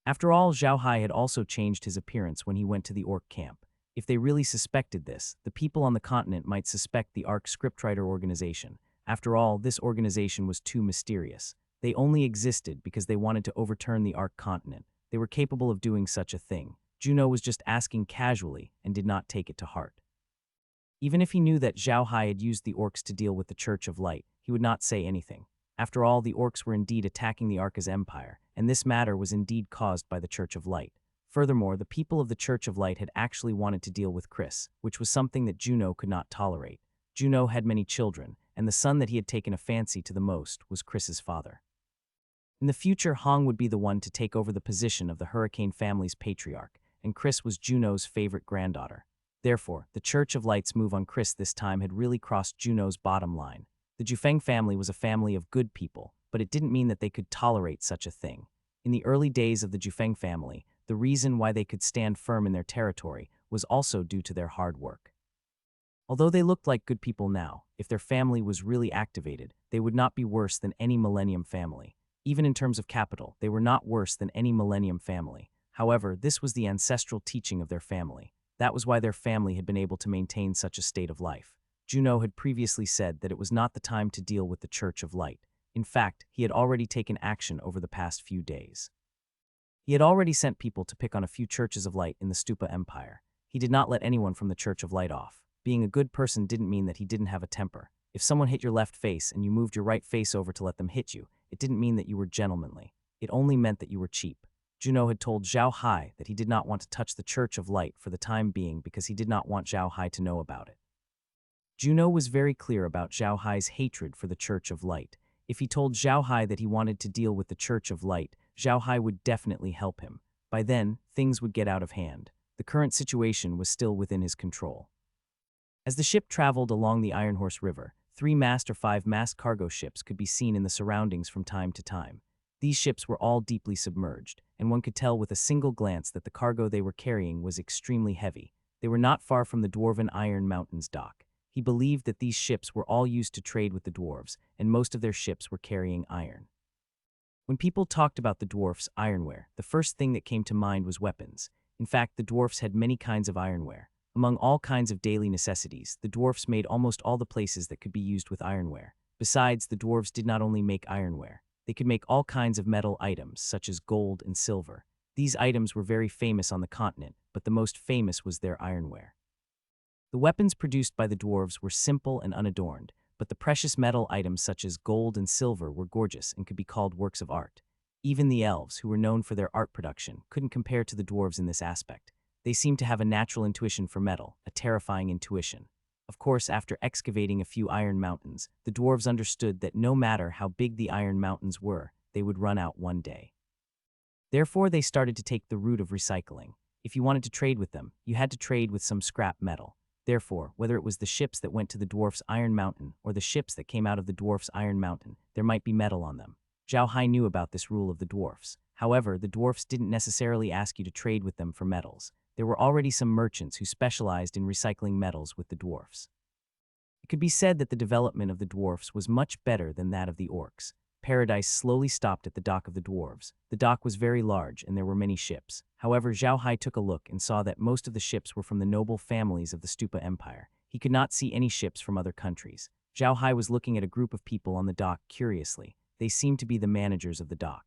Speaker 1: After all, Zhao Hai had also changed his appearance when he went to the orc camp. If they really suspected this, the people on the continent might suspect the Arc scriptwriter organization. After all, this organization was too mysterious. They only existed because they wanted to overturn the Arc continent. They were capable of doing such a thing. Juno was just asking casually and did not take it to heart. Even if he knew that Zhao Hai had used the orcs to deal with the Church of Light, he would not say anything. After all, the orcs were indeed attacking the Arca's empire, and this matter was indeed caused by the Church of Light. Furthermore, the people of the Church of Light had actually wanted to deal with Chris, which was something that Juno could not tolerate. Juno had many children, and the son that he had taken a fancy to the most was Chris's father. In the future, Hong would be the one to take over the position of the Hurricane family's patriarch, and Chris was Juno's favorite granddaughter. Therefore, the Church of Light's move on Chris this time had really crossed Juno's bottom line. The Jufeng family was a family of good people, but it didn't mean that they could tolerate such a thing. In the early days of the Jufeng family, the reason why they could stand firm in their territory was also due to their hard work. Although they looked like good people now, if their family was really activated, they would not be worse than any Millennium family. Even in terms of capital, they were not worse than any Millennium family. However, this was the ancestral teaching of their family. That was why their family had been able to maintain such a state of life. Juno had previously said that it was not the time to deal with the Church of Light. In fact, he had already taken action over the past few days. He had already sent people to pick on a few churches of light in the Stupa Empire. He did not let anyone from the Church of Light off. Being a good person didn't mean that he didn't have a temper. If someone hit your left face and you moved your right face over to let them hit you, it didn't mean that you were gentlemanly. It only meant that you were cheap. Juno had told Zhao Hai that he did not want to touch the Church of Light for the time being because he did not want Zhao Hai to know about it. Juno was very clear about Zhao Hai's hatred for the Church of Light. If he told Zhao Hai that he wanted to deal with the Church of Light, Zhao Hai would definitely help him. By then, things would get out of hand. The current situation was still within his control. As the ship traveled along the Iron Horse River, 3-mast or 5-mast cargo ships could be seen in the surroundings from time to time. These ships were all deeply submerged, and one could tell with a single glance that the cargo they were carrying was extremely heavy. They were not far from the dwarven Iron Mountains dock. He believed that these ships were all used to trade with the dwarves, and most of their ships were carrying iron. When people talked about the dwarfs' ironware, the first thing that came to mind was weapons. In fact, the dwarfs had many kinds of ironware. Among all kinds of daily necessities, the dwarfs made almost all the places that could be used with ironware. Besides, the dwarves did not only make ironware. They could make all kinds of metal items, such as gold and silver. These items were very famous on the continent, but the most famous was their ironware. The weapons produced by the dwarves were simple and unadorned, but the precious metal items such as gold and silver were gorgeous and could be called works of art. Even the elves, who were known for their art production, couldn't compare to the dwarves in this aspect. They seemed to have a natural intuition for metal, a terrifying intuition. Of course, after excavating a few iron mountains, the dwarves understood that no matter how big the iron mountains were, they would run out one day. Therefore, they started to take the route of recycling. If you wanted to trade with them, you had to trade with some scrap metal. Therefore, whether it was the ships that went to the dwarf's Iron Mountain or the ships that came out of the dwarf's Iron Mountain, there might be metal on them. Zhao Hai knew about this rule of the dwarfs. However, the dwarfs didn't necessarily ask you to trade with them for metals. There were already some merchants who specialized in recycling metals with the dwarfs. It could be said that the development of the dwarfs was much better than that of the orcs. Paradise slowly stopped at the dock of the dwarves. The dock was very large and there were many ships. However, Zhao Hai took a look and saw that most of the ships were from the noble families of the Stupa Empire. He could not see any ships from other countries. Zhao Hai was looking at a group of people on the dock curiously. They seemed to be the managers of the dock.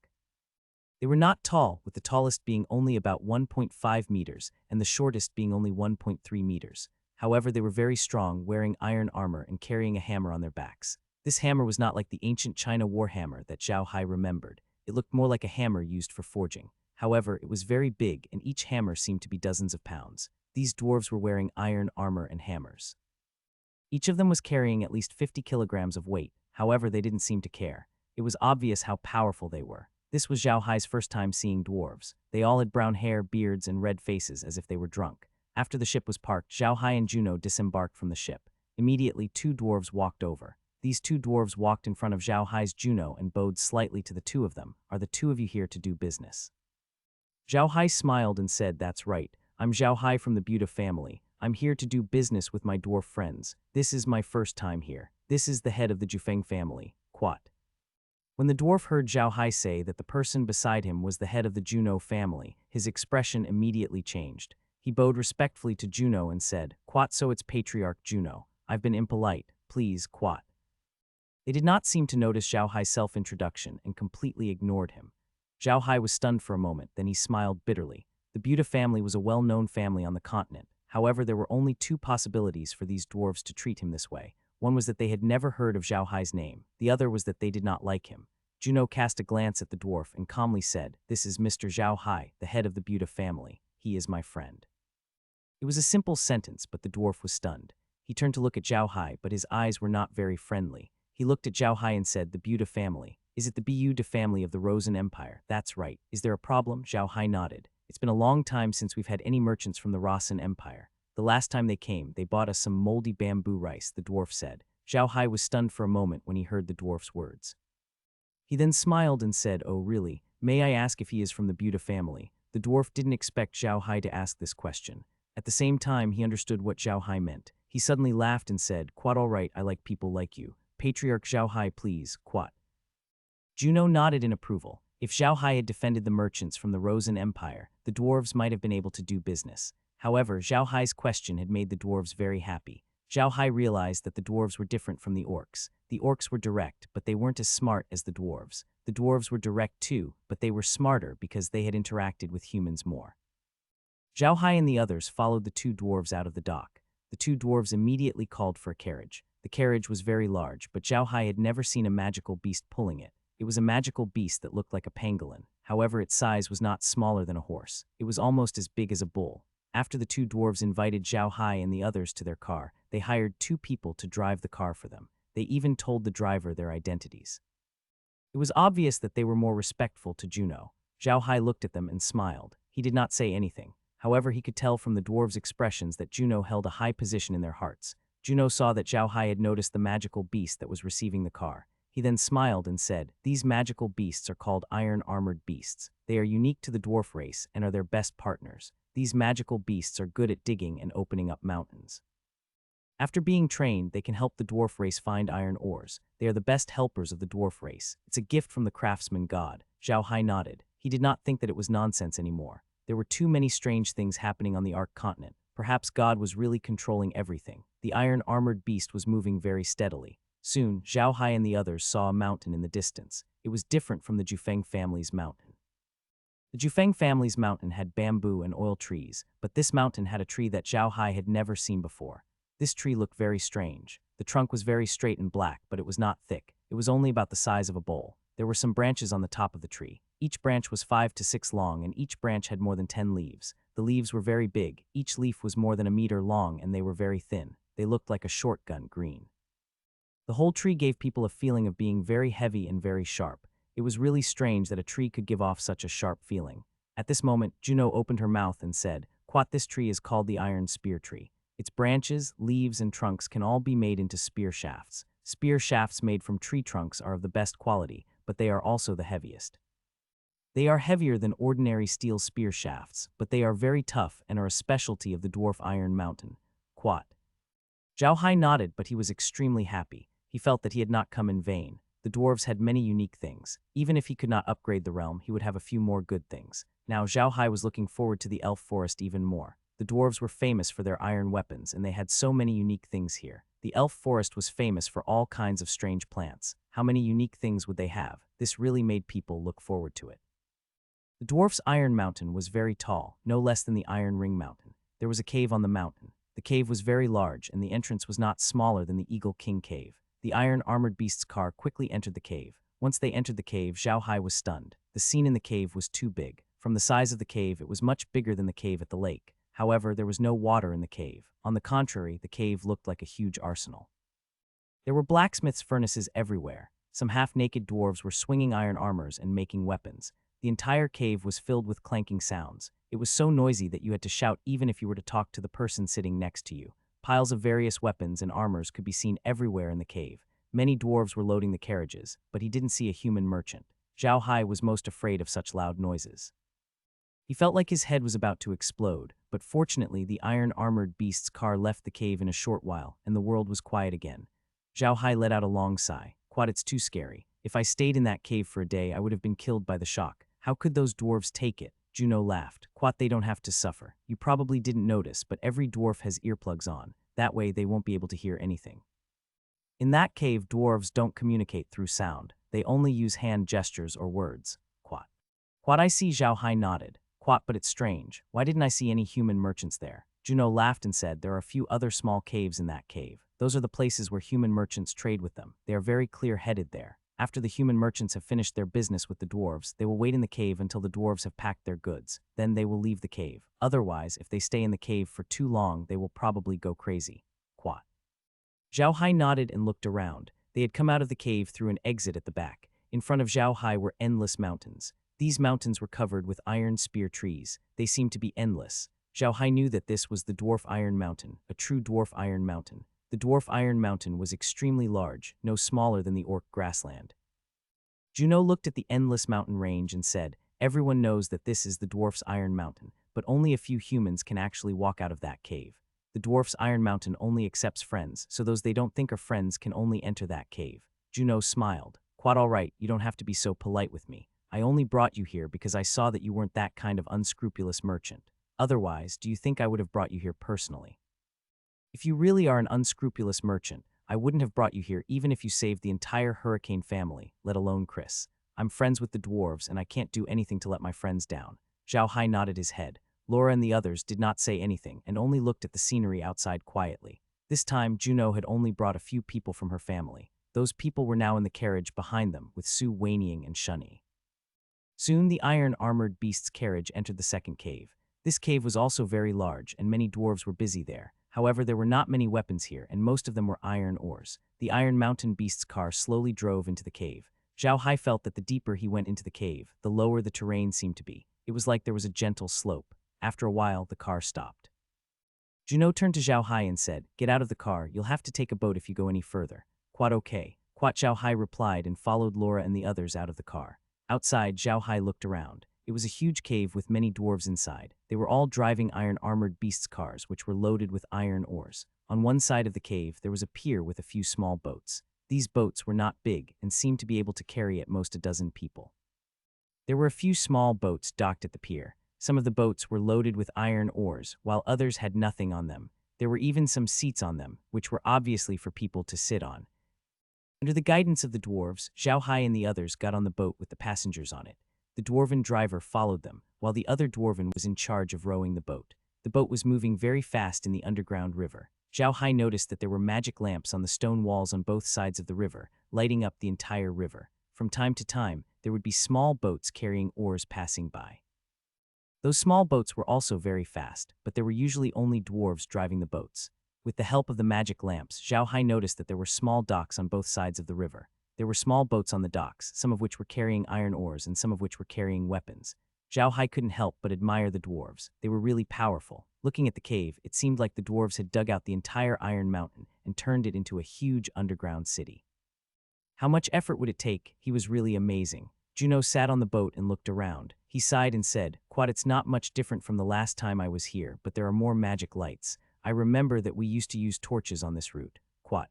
Speaker 1: They were not tall, with the tallest being only about 1.5 meters and the shortest being only 1.3 meters. However, they were very strong, wearing iron armor and carrying a hammer on their backs. This hammer was not like the ancient China war hammer that Zhao Hai remembered. It looked more like a hammer used for forging. However, it was very big and each hammer seemed to be dozens of pounds. These dwarves were wearing iron armor and hammers. Each of them was carrying at least 50 kilograms of weight. However, they didn't seem to care. It was obvious how powerful they were. This was Zhao Hai's first time seeing dwarves. They all had brown hair, beards, and red faces as if they were drunk. After the ship was parked, Zhao Hai and Juno disembarked from the ship. Immediately, 2 dwarves walked over. These 2 dwarves walked in front of Zhao Hai's Juno and bowed slightly to the 2 of them. "Are the 2 of you here to do business?" Zhao Hai smiled and said, "That's right. I'm Zhao Hai from the Buddha family. I'm here to do business with my dwarf friends. This is my first time here. This is the head of the Jufeng family, Quat." When the dwarf heard Zhao Hai say that the person beside him was the head of the Juno family, his expression immediately changed. He bowed respectfully to Juno and said, "Quat, so it's Patriarch Juno. I've been impolite. Please, Quat." They did not seem to notice Zhao Hai's self-introduction and completely ignored him. Zhao Hai was stunned for a moment, then he smiled bitterly. The Buddha family was a well-known family on the continent. However, there were only 2 possibilities for these dwarves to treat him this way. One was that they had never heard of Zhao Hai's name. The other was that they did not like him. Juno cast a glance at the dwarf and calmly said, "This is Mr. Zhao Hai, the head of the Buddha family. He is my friend." It was a simple sentence, but the dwarf was stunned. He turned to look at Zhao Hai, but his eyes were not very friendly. He looked at Zhao Hai and said, "The Buddha family. Is it the Buddha family of the Rosen Empire?" "That's right. Is there a problem?" Zhao Hai nodded. "It's been a long time since we've had any merchants from the Rosen Empire. The last time they came, they bought us some moldy bamboo rice," the dwarf said. Zhao Hai was stunned for a moment when he heard the dwarf's words. He then smiled and said, "Oh really? May I ask if he is from the Buddha family?" The dwarf didn't expect Zhao Hai to ask this question. At the same time, he understood what Zhao Hai meant. He suddenly laughed and said, "Quat, all right, I like people like you. Patriarch Zhao Hai, please, Quat." Juno nodded in approval. If Zhao Hai had defended the merchants from the Rosen Empire, the dwarves might have been able to do business. However, Zhao Hai's question had made the dwarves very happy. Zhao Hai realized that the dwarves were different from the orcs. The orcs were direct, but they weren't as smart as the dwarves. The dwarves were direct too, but they were smarter because they had interacted with humans more. Zhao Hai and the others followed the 2 dwarves out of the dock. The 2 dwarves immediately called for a carriage. The carriage was very large, but Zhao Hai had never seen a magical beast pulling it. It was a magical beast that looked like a pangolin. However, its size was not smaller than a horse. It was almost as big as a bull. After the two dwarves invited Zhao Hai and the others to their car, they hired two people to drive the car for them. They even told the driver their identities. It was obvious that they were more respectful to Juno. Zhao Hai looked at them and smiled. He did not say anything. However, he could tell from the dwarves' expressions that Juno held a high position in their hearts. Juno saw that Zhao Hai had noticed the magical beast that was receiving the car. He then smiled and said, "These magical beasts are called iron-armored beasts. They are unique to the dwarf race and are their best partners. These magical beasts are good at digging and opening up mountains. After being trained, they can help the dwarf race find iron ores. They are the best helpers of the dwarf race. It's a gift from the craftsman god." Zhao Hai nodded. He did not think that it was nonsense anymore. There were too many strange things happening on the Ark continent. Perhaps God was really controlling everything. The iron-armored beast was moving very steadily. Soon, Zhao Hai and the others saw a mountain in the distance. It was different from the Jufeng family's mountain. The Jufeng family's mountain had bamboo and oil trees, but this mountain had a tree that Zhao Hai had never seen before. This tree looked very strange. The trunk was very straight and black, but it was not thick. It was only about the size of a bowl. There were some branches on the top of the tree. Each branch was 5 to 6 long, and each branch had more than 10 leaves. The leaves were very big. Each leaf was more than a meter long, and they were very thin. They looked like a shotgun green. The whole tree gave people a feeling of being very heavy and very sharp. It was really strange that a tree could give off such a sharp feeling. At this moment, Juno opened her mouth and said, "Quat, this tree is called the iron spear tree. Its branches, leaves, and trunks can all be made into spear shafts. Spear shafts made from tree trunks are of the best quality, but they are also the heaviest. They are heavier than ordinary steel spear shafts, but they are very tough and are a specialty of the dwarf iron mountain." Quat. Zhao Hai nodded, but he was extremely happy. He felt that he had not come in vain. The dwarves had many unique things. Even if he could not upgrade the realm, he would have a few more good things. Now Zhao Hai was looking forward to the elf forest even more. The dwarves were famous for their iron weapons, and they had so many unique things here. The elf forest was famous for all kinds of strange plants. How many unique things would they have? This really made people look forward to it. The dwarf's iron mountain was very tall, no less than the iron ring mountain. There was a cave on the mountain. The cave was very large, and the entrance was not smaller than the Eagle King cave. The iron-armored beast's car quickly entered the cave. Once they entered the cave, Zhao Hai was stunned. The scene in the cave was too big. From the size of the cave, it was much bigger than the cave at the lake. However, there was no water in the cave. On the contrary, the cave looked like a huge arsenal. There were blacksmith's furnaces everywhere. Some half-naked dwarves were swinging iron armors and making weapons. The entire cave was filled with clanking sounds. It was so noisy that you had to shout even if you were to talk to the person sitting next to you. Piles of various weapons and armors could be seen everywhere in the cave. Many dwarves were loading the carriages, but he didn't see a human merchant. Zhao Hai was most afraid of such loud noises. He felt like his head was about to explode, but fortunately the iron-armored beast's car left the cave in a short while, and the world was quiet again. Zhao Hai let out a long sigh. "Quat, it's too scary. If I stayed in that cave for a day, I would have been killed by the shock. How could those dwarves take it?" Juno laughed. "Quat, they don't have to suffer. You probably didn't notice, but every dwarf has earplugs on. That way they won't be able to hear anything. In that cave, dwarves don't communicate through sound. They only use hand gestures or words." Quat. "Quat, I see." Zhao Hai nodded. "Quat, but it's strange. Why didn't I see any human merchants there?" Juno laughed and said, "There are a few other small caves in that cave. Those are the places where human merchants trade with them. They are very clear-headed there. After the human merchants have finished their business with the dwarves, they will wait in the cave until the dwarves have packed their goods. Then they will leave the cave. Otherwise, if they stay in the cave for too long, they will probably go crazy." Quat. Zhao Hai nodded and looked around. They had come out of the cave through an exit at the back. In front of Zhao Hai were endless mountains. These mountains were covered with iron spear trees. They seemed to be endless. Zhao Hai knew that this was the Dwarf Iron Mountain, a true Dwarf Iron Mountain. The Dwarf Iron Mountain was extremely large, no smaller than the Orc grassland. Juno looked at the endless mountain range and said, "Everyone knows that this is the Dwarf's Iron Mountain, but only a few humans can actually walk out of that cave. The Dwarf's Iron Mountain only accepts friends, so those they don't think are friends can only enter that cave." Juno smiled. "Quite all right, you don't have to be so polite with me. I only brought you here because I saw that you weren't that kind of unscrupulous merchant. Otherwise, do you think I would have brought you here personally? If you really are an unscrupulous merchant, I wouldn't have brought you here even if you saved the entire Hurricane family, let alone Chris. I'm friends with the dwarves, and I can't do anything to let my friends down." Zhao Hai nodded his head. Laura and the others did not say anything and only looked at the scenery outside quietly. This time, Juno had only brought a few people from her family. Those people were now in the carriage behind them, with Sue whinnying and shunny. Soon the iron-armored beast's carriage entered the second cave. This cave was also very large, and many dwarves were busy there. However, there were not many weapons here, and most of them were iron ores. The Iron Mountain Beast's car slowly drove into the cave. Zhao Hai felt that the deeper he went into the cave, the lower the terrain seemed to be. It was like there was a gentle slope. After a while, the car stopped. Juno turned to Zhao Hai and said, "Get out of the car, you'll have to take a boat if you go any further." "Quite okay." Quat Zhao Hai replied and followed Laura and the others out of the car. Outside, Zhao Hai looked around. It was a huge cave with many dwarves inside. They were all driving iron-armored beasts' cars, which were loaded with iron ores. On one side of the cave, there was a pier with a few small boats. These boats were not big and seemed to be able to carry at most a dozen people. There were a few small boats docked at the pier. Some of the boats were loaded with iron ores, while others had nothing on them. There were even some seats on them, which were obviously for people to sit on. Under the guidance of the dwarves, Zhao Hai and the others got on the boat with the passengers on it. The dwarven driver followed them, while the other dwarven was in charge of rowing the boat. The boat was moving very fast in the underground river. Zhao Hai noticed that there were magic lamps on the stone walls on both sides of the river, lighting up the entire river. From time to time, there would be small boats carrying oars passing by. Those small boats were also very fast, but there were usually only dwarves driving the boats. With the help of the magic lamps, Zhao Hai noticed that there were small docks on both sides of the river. There were small boats on the docks, some of which were carrying iron ores and some of which were carrying weapons. Zhao Hai couldn't help but admire the dwarves. They were really powerful. Looking at the cave, it seemed like the dwarves had dug out the entire Iron Mountain and turned it into a huge underground city. How much effort would it take? He was really amazing. Juno sat on the boat and looked around. He sighed and said, "Quad, it's not much different from the last time I was here, but there are more magic lights. I remember that we used to use torches on this route." "Quat."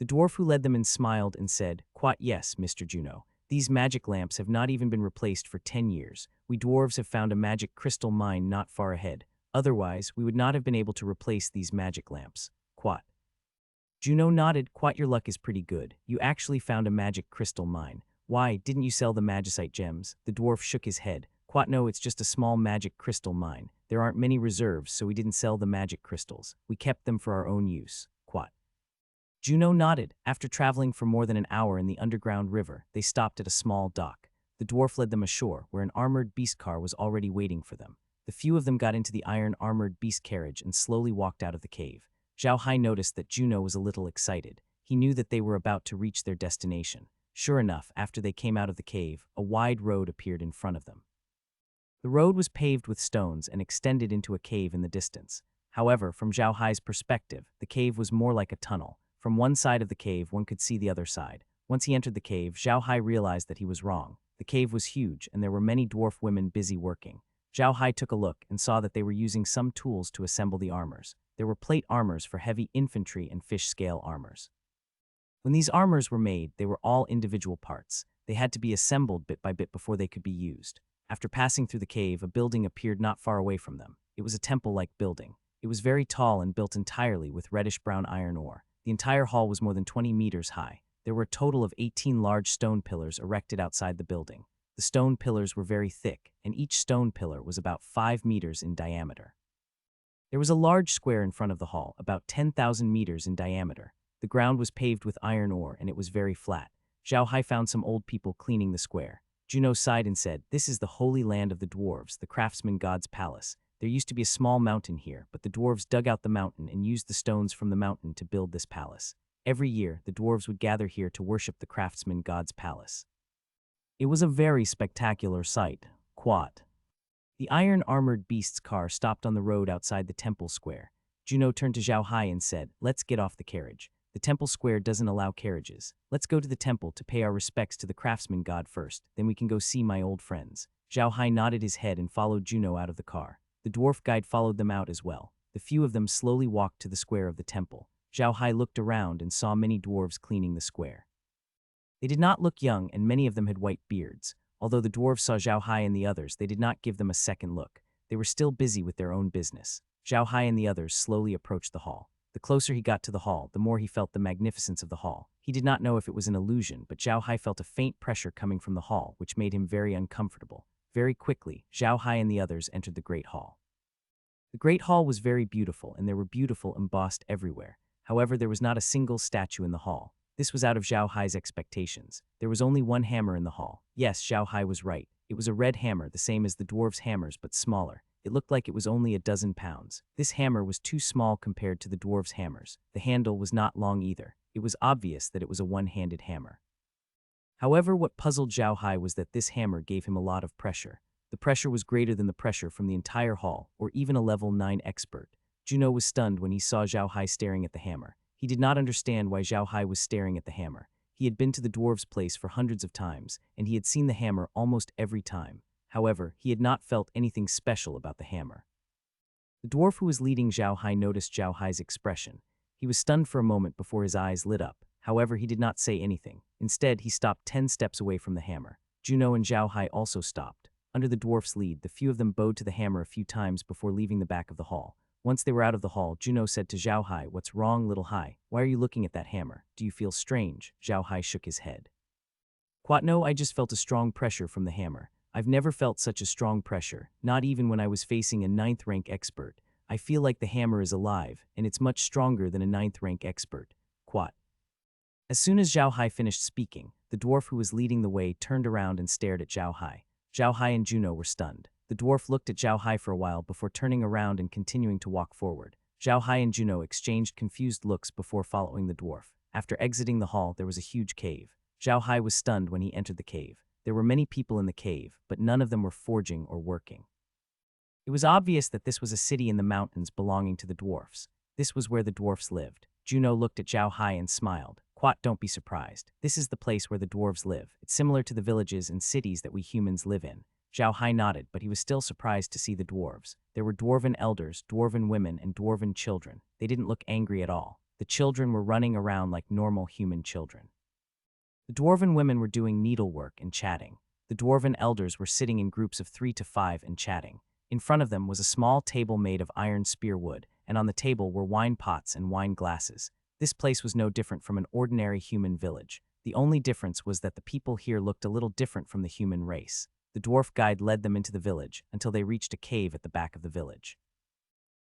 Speaker 1: The dwarf who led them in smiled and said, "Quat, yes, Mr. Juno. These magic lamps have not even been replaced for 10 years. We dwarves have found a magic crystal mine not far ahead. Otherwise, we would not have been able to replace these magic lamps." "Quat." Juno nodded. "Quat, your luck is pretty good. You actually found a magic crystal mine. Why, didn't you sell the magicite gems?" The dwarf shook his head. "Quat, no, it's just a small magic crystal mine. There aren't many reserves, so we didn't sell the magic crystals. We kept them for our own use." "Quat." Juno nodded. After traveling for more than an hour in the underground river, they stopped at a small dock. The dwarf led them ashore, where an armored beast car was already waiting for them. The few of them got into the iron-armored beast carriage and slowly walked out of the cave. Zhao Hai noticed that Juno was a little excited. He knew that they were about to reach their destination. Sure enough, after they came out of the cave, a wide road appeared in front of them. The road was paved with stones and extended into a cave in the distance. However, from Zhao Hai's perspective, the cave was more like a tunnel. From one side of the cave, one could see the other side. Once he entered the cave, Zhao Hai realized that he was wrong. The cave was huge, and there were many dwarf women busy working. Zhao Hai took a look and saw that they were using some tools to assemble the armors. There were plate armors for heavy infantry and fish-scale armors. When these armors were made, they were all individual parts. They had to be assembled bit by bit before they could be used. After passing through the cave, a building appeared not far away from them. It was a temple-like building. It was very tall and built entirely with reddish-brown iron ore. The entire hall was more than 20 meters high. There were a total of 18 large stone pillars erected outside the building. The stone pillars were very thick, and each stone pillar was about 5 meters in diameter. There was a large square in front of the hall, about 10,000 meters in diameter. The ground was paved with iron ore, and it was very flat. Zhao Hai found some old people cleaning the square. Juno sighed and said, "This is the holy land of the dwarves, the craftsman god's palace. There used to be a small mountain here, but the dwarves dug out the mountain and used the stones from the mountain to build this palace. Every year, the dwarves would gather here to worship the craftsman god's palace." It was a very spectacular sight. Quat. The iron-armored beast's car stopped on the road outside the temple square. Juno turned to Zhao Hai and said, "Let's get off the carriage. The temple square doesn't allow carriages. Let's go to the temple to pay our respects to the craftsman god first, then we can go see my old friends." Zhao Hai nodded his head and followed Juno out of the car. The dwarf guide followed them out as well. The few of them slowly walked to the square of the temple. Zhao Hai looked around and saw many dwarves cleaning the square. They did not look young, and many of them had white beards. Although the dwarves saw Zhao Hai and the others, they did not give them a second look. They were still busy with their own business. Zhao Hai and the others slowly approached the hall. The closer he got to the hall, the more he felt the magnificence of the hall. He did not know if it was an illusion, but Zhao Hai felt a faint pressure coming from the hall, which made him very uncomfortable. Very quickly, Zhao Hai and the others entered the Great Hall. The Great Hall was very beautiful, and there were beautiful embossed everywhere. However, there was not a single statue in the hall. This was out of Zhao Hai's expectations. There was only one hammer in the hall. Yes, Zhao Hai was right. It was a red hammer, the same as the dwarves' hammers, but smaller. It looked like it was only a dozen pounds. This hammer was too small compared to the dwarves' hammers. The handle was not long either. It was obvious that it was a one-handed hammer. However, what puzzled Zhao Hai was that this hammer gave him a lot of pressure. The pressure was greater than the pressure from the entire hall, or even a level 9 expert. Juno was stunned when he saw Zhao Hai staring at the hammer. He did not understand why Zhao Hai was staring at the hammer. He had been to the dwarves' place for hundreds of times, and he had seen the hammer almost every time. However, he had not felt anything special about the hammer. The dwarf who was leading Zhao Hai noticed Zhao Hai's expression. He was stunned for a moment before his eyes lit up. However, he did not say anything. Instead, he stopped 10 steps away from the hammer. Juno and Zhao Hai also stopped. Under the dwarf's lead, the few of them bowed to the hammer a few times before leaving the back of the hall. Once they were out of the hall, Juno said to Zhao Hai, "What's wrong, little Hai? Why are you looking at that hammer? Do you feel strange?" Zhao Hai shook his head. "Quat, no, I just felt a strong pressure from the hammer. I've never felt such a strong pressure, not even when I was facing a 9th rank expert. I feel like the hammer is alive, and it's much stronger than a 9th rank expert." Quat. As soon as Zhao Hai finished speaking, the dwarf who was leading the way turned around and stared at Zhao Hai. Zhao Hai and Juno were stunned. The dwarf looked at Zhao Hai for a while before turning around and continuing to walk forward. Zhao Hai and Juno exchanged confused looks before following the dwarf. After exiting the hall, there was a huge cave. Zhao Hai was stunned when he entered the cave. There were many people in the cave, but none of them were forging or working. It was obvious that this was a city in the mountains belonging to the dwarfs. This was where the dwarfs lived. Juno looked at Zhao Hai and smiled. "Quat, don't be surprised. This is the place where the dwarves live. It's similar to the villages and cities that we humans live in." Zhao Hai nodded, but he was still surprised to see the dwarves. There were dwarven elders, dwarven women, and dwarven children. They didn't look angry at all. The children were running around like normal human children. The dwarven women were doing needlework and chatting. The dwarven elders were sitting in groups of 3 to 5 and chatting. In front of them was a small table made of iron spear wood, and on the table were wine pots and wine glasses. This place was no different from an ordinary human village. The only difference was that the people here looked a little different from the human race. The dwarf guide led them into the village until they reached a cave at the back of the village.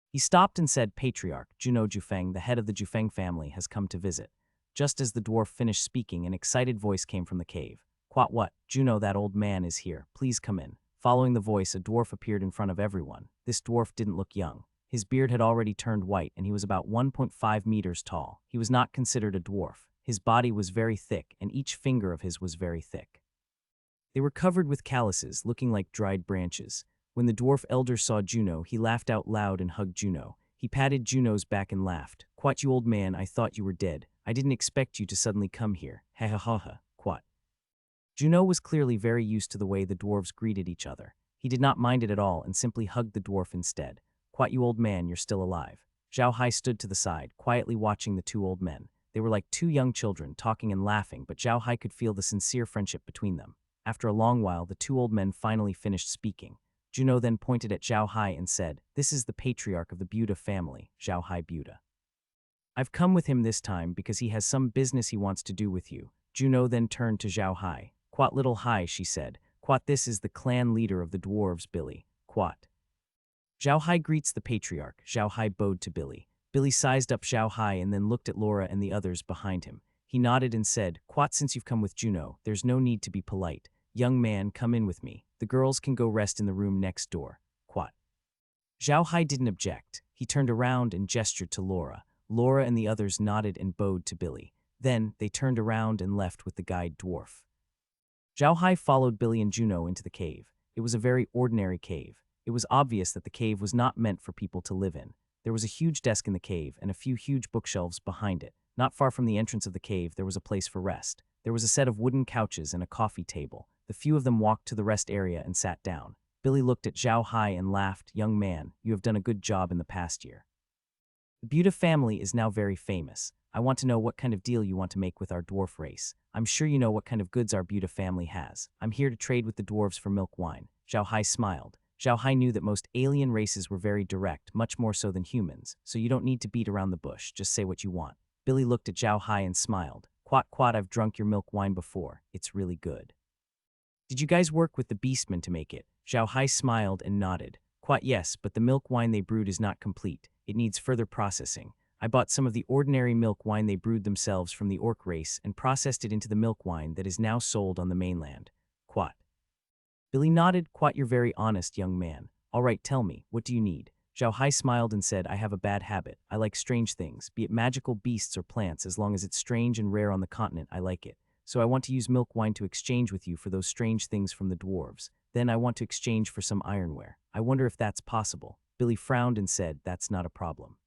Speaker 1: He stopped and said, "Patriarch Juno Jufeng, the head of the Jufeng family, has come to visit." Just as the dwarf finished speaking, an excited voice came from the cave. "Quat, what? Juno, that old man is here. Please come in." Following the voice, a dwarf appeared in front of everyone. This dwarf didn't look young. His beard had already turned white, and he was about 1.5 meters tall. He was not considered a dwarf. His body was very thick, and each finger of his was very thick. They were covered with calluses, looking like dried branches. When the dwarf elder saw Juno, he laughed out loud and hugged Juno. He patted Juno's back and laughed. "Quat, you old man, I thought you were dead. I didn't expect you to suddenly come here. Ha ha ha ha, Quat." Juno was clearly very used to the way the dwarves greeted each other. He did not mind it at all and simply hugged the dwarf instead. "Quat, you old man, you're still alive." Zhao Hai stood to the side, quietly watching the two old men. They were like two young children, talking and laughing, but Zhao Hai could feel the sincere friendship between them. After a long while, the two old men finally finished speaking. Juno then pointed at Zhao Hai and said, "This is the patriarch of the Buda family, Zhao Hai Buda. I've come with him this time because he has some business he wants to do with you." Juno then turned to Zhao Hai. "Quat, little Hai," she said. "Quat, this is the clan leader of the dwarves, Billy. Quat." Zhao Hai greets the patriarch. Zhao Hai bowed to Billy. Billy sized up Zhao Hai and then looked at Laura and the others behind him. He nodded and said, "Quat, since you've come with Juno, there's no need to be polite. Young man, come in with me. The girls can go rest in the room next door." Quat. Zhao Hai didn't object. He turned around and gestured to Laura. Laura and the others nodded and bowed to Billy. Then, they turned around and left with the guide dwarf. Zhao Hai followed Billy and Juno into the cave. It was a very ordinary cave. It was obvious that the cave was not meant for people to live in. There was a huge desk in the cave and a few huge bookshelves behind it. Not far from the entrance of the cave, there was a place for rest. There was a set of wooden couches and a coffee table. The few of them walked to the rest area and sat down. Billy looked at Zhao Hai and laughed. "Young man, you have done a good job in the past year. The Buda family is now very famous. I want to know what kind of deal you want to make with our dwarf race. I'm sure you know what kind of goods our Buda family has. I'm here to trade with the dwarves for milk wine." Zhao Hai smiled. Zhao Hai knew that most alien races were very direct, much more so than humans, so you don't need to beat around the bush, just say what you want. Billy looked at Zhao Hai and smiled. "Quat, Quat, I've drunk your milk wine before. It's really good. Did you guys work with the beastmen to make it?" Zhao Hai smiled and nodded. "Quat, yes, but the milk wine they brewed is not complete. It needs further processing. I bought some of the ordinary milk wine they brewed themselves from the orc race and processed it into the milk wine that is now sold on the mainland." Quat. Billy nodded. Quat, you're very honest, young man. All right, tell me, what do you need? Zhao Hai smiled and said, I have a bad habit. I like strange things, be it magical beasts or plants. As long as it's strange and rare on the continent, I like it. So I want to use milk wine to exchange with you for those strange things from the dwarves. Then I want to exchange for some ironware. I wonder if that's possible. Billy frowned and said, that's not a problem.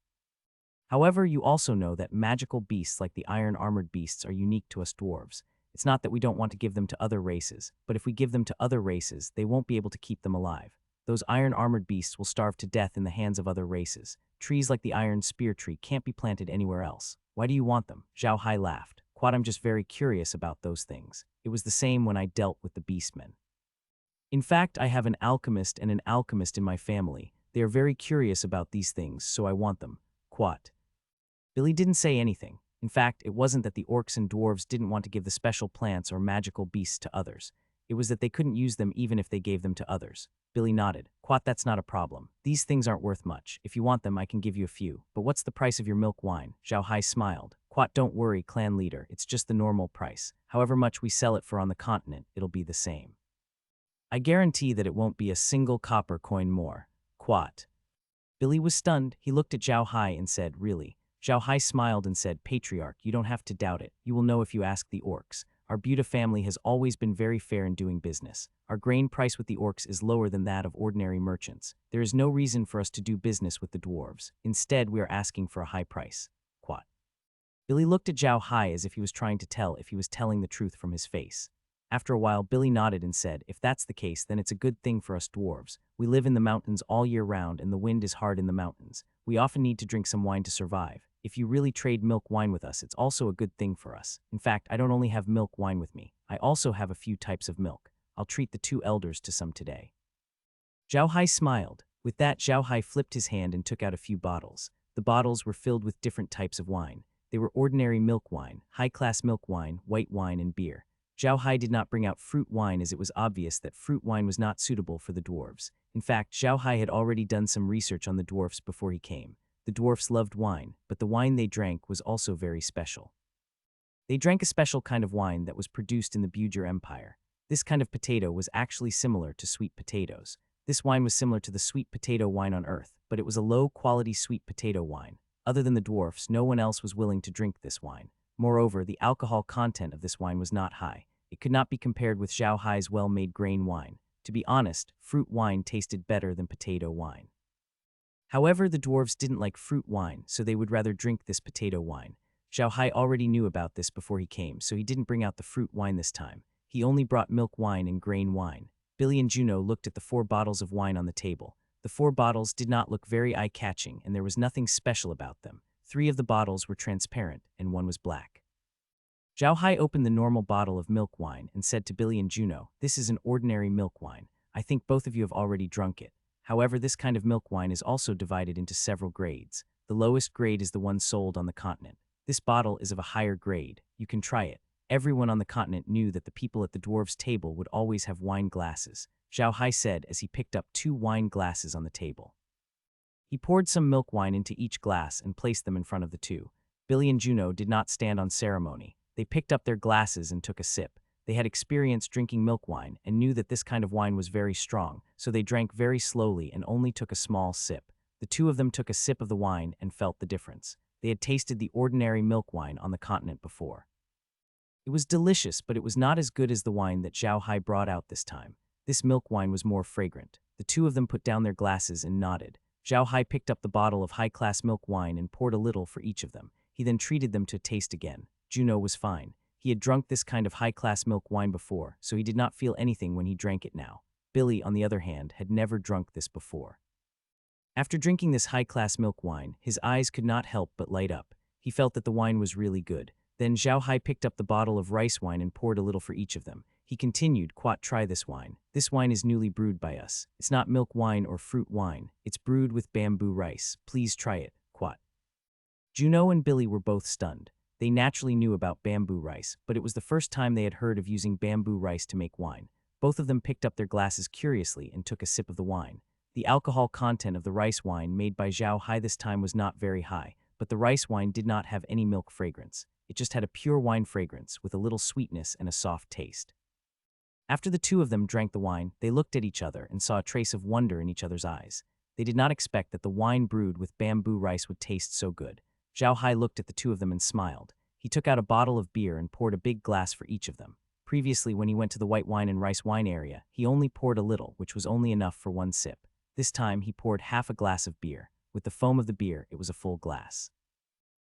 Speaker 1: However, you also know that magical beasts like the iron-armored beasts are unique to us dwarves. It's not that we don't want to give them to other races, but if we give them to other races, they won't be able to keep them alive. Those iron-armored beasts will starve to death in the hands of other races. Trees like the iron spear tree can't be planted anywhere else. Why do you want them? Zhao Hai laughed. Quad, I'm just very curious about those things. It was the same when I dealt with the beastmen. In fact, I have an alchemist and an alchemist in my family. They are very curious about these things, so I want them. Quat. Billy didn't say anything. In fact, it wasn't that the orcs and dwarves didn't want to give the special plants or magical beasts to others. It was that they couldn't use them even if they gave them to others. Billy nodded. Quat, that's not a problem. These things aren't worth much. If you want them, I can give you a few. But what's the price of your milk wine? Zhao Hai smiled. Quat, don't worry, clan leader. It's just the normal price. However much we sell it for on the continent, it'll be the same. I guarantee that it won't be a single copper coin more. Quat. Billy was stunned. He looked at Zhao Hai and said, really? Zhao Hai smiled and said, Patriarch, you don't have to doubt it. You will know if you ask the orcs. Our Buddha family has always been very fair in doing business. Our grain price with the orcs is lower than that of ordinary merchants. There is no reason for us to do business with the dwarves. Instead, we are asking for a high price. Quat. Billy looked at Zhao Hai as if he was trying to tell if he was telling the truth from his face. After a while, Billy nodded and said, if that's the case, then it's a good thing for us dwarves. We live in the mountains all year round and the wind is hard in the mountains. We often need to drink some wine to survive. If you really trade milk wine with us, it's also a good thing for us. In fact, I don't only have milk wine with me. I also have a few types of milk. I'll treat the two elders to some today. Zhao Hai smiled. With that, Zhao Hai flipped his hand and took out a few bottles. The bottles were filled with different types of wine. They were ordinary milk wine, high-class milk wine, white wine, and beer. Zhao Hai did not bring out fruit wine as it was obvious that fruit wine was not suitable for the dwarves. In fact, Zhao Hai had already done some research on the dwarfs before he came. The dwarfs loved wine, but the wine they drank was also very special. They drank a special kind of wine that was produced in the Bujir Empire. This kind of potato was actually similar to sweet potatoes. This wine was similar to the sweet potato wine on Earth, but it was a low-quality sweet potato wine. Other than the dwarfs, no one else was willing to drink this wine. Moreover, the alcohol content of this wine was not high. It could not be compared with Zhao Hai's well-made grain wine. To be honest, fruit wine tasted better than potato wine. However, the dwarves didn't like fruit wine, so they would rather drink this potato wine. Zhao Hai already knew about this before he came, so he didn't bring out the fruit wine this time. He only brought milk wine and grain wine. Billy and Juno looked at the 4 bottles of wine on the table. The 4 bottles did not look very eye-catching, and there was nothing special about them. 3 of the bottles were transparent, and 1 was black. Zhao Hai opened the normal bottle of milk wine and said to Billy and Juno, this is an ordinary milk wine. I think both of you have already drunk it. However, this kind of milk wine is also divided into several grades. The lowest grade is the one sold on the continent. This bottle is of a higher grade. You can try it. Everyone on the continent knew that the people at the dwarves' table would always have wine glasses. Zhao Hai said as he picked up 2 wine glasses on the table. He poured some milk wine into each glass and placed them in front of the 2. Billy and Juno did not stand on ceremony. They picked up their glasses and took a sip. They had experience drinking milk wine and knew that this kind of wine was very strong, so they drank very slowly and only took a small sip. The 2 of them took a sip of the wine and felt the difference. They had tasted the ordinary milk wine on the continent before. It was delicious, but it was not as good as the wine that Zhao Hai brought out this time. This milk wine was more fragrant. The 2 of them put down their glasses and nodded. Zhao Hai picked up the bottle of high-class milk wine and poured a little for each of them. He then treated them to taste again. Juno was fine. He had drunk this kind of high-class milk wine before, so he did not feel anything when he drank it now. Billy, on the other hand, had never drunk this before. After drinking this high-class milk wine, his eyes could not help but light up. He felt that the wine was really good. Then Zhao Hai picked up the bottle of rice wine and poured a little for each of them. He continued, Quat, try this wine. This wine is newly brewed by us. It's not milk wine or fruit wine. It's brewed with bamboo rice. Please try it, Quat. Juno and Billy were both stunned. They naturally knew about bamboo rice, but it was the first time they had heard of using bamboo rice to make wine. Both of them picked up their glasses curiously and took a sip of the wine. The alcohol content of the rice wine made by Zhao Hai this time was not very high, but the rice wine did not have any milk fragrance. It just had a pure wine fragrance with a little sweetness and a soft taste. After the two of them drank the wine, they looked at each other and saw a trace of wonder in each other's eyes. They did not expect that the wine brewed with bamboo rice would taste so good. Zhao Hai looked at the two of them and smiled. He took out a bottle of beer and poured a big glass for each of them. Previously, when he went to the white wine and rice wine area, he only poured a little, which was only enough for one sip. This time, he poured half a glass of beer. With the foam of the beer, it was a full glass.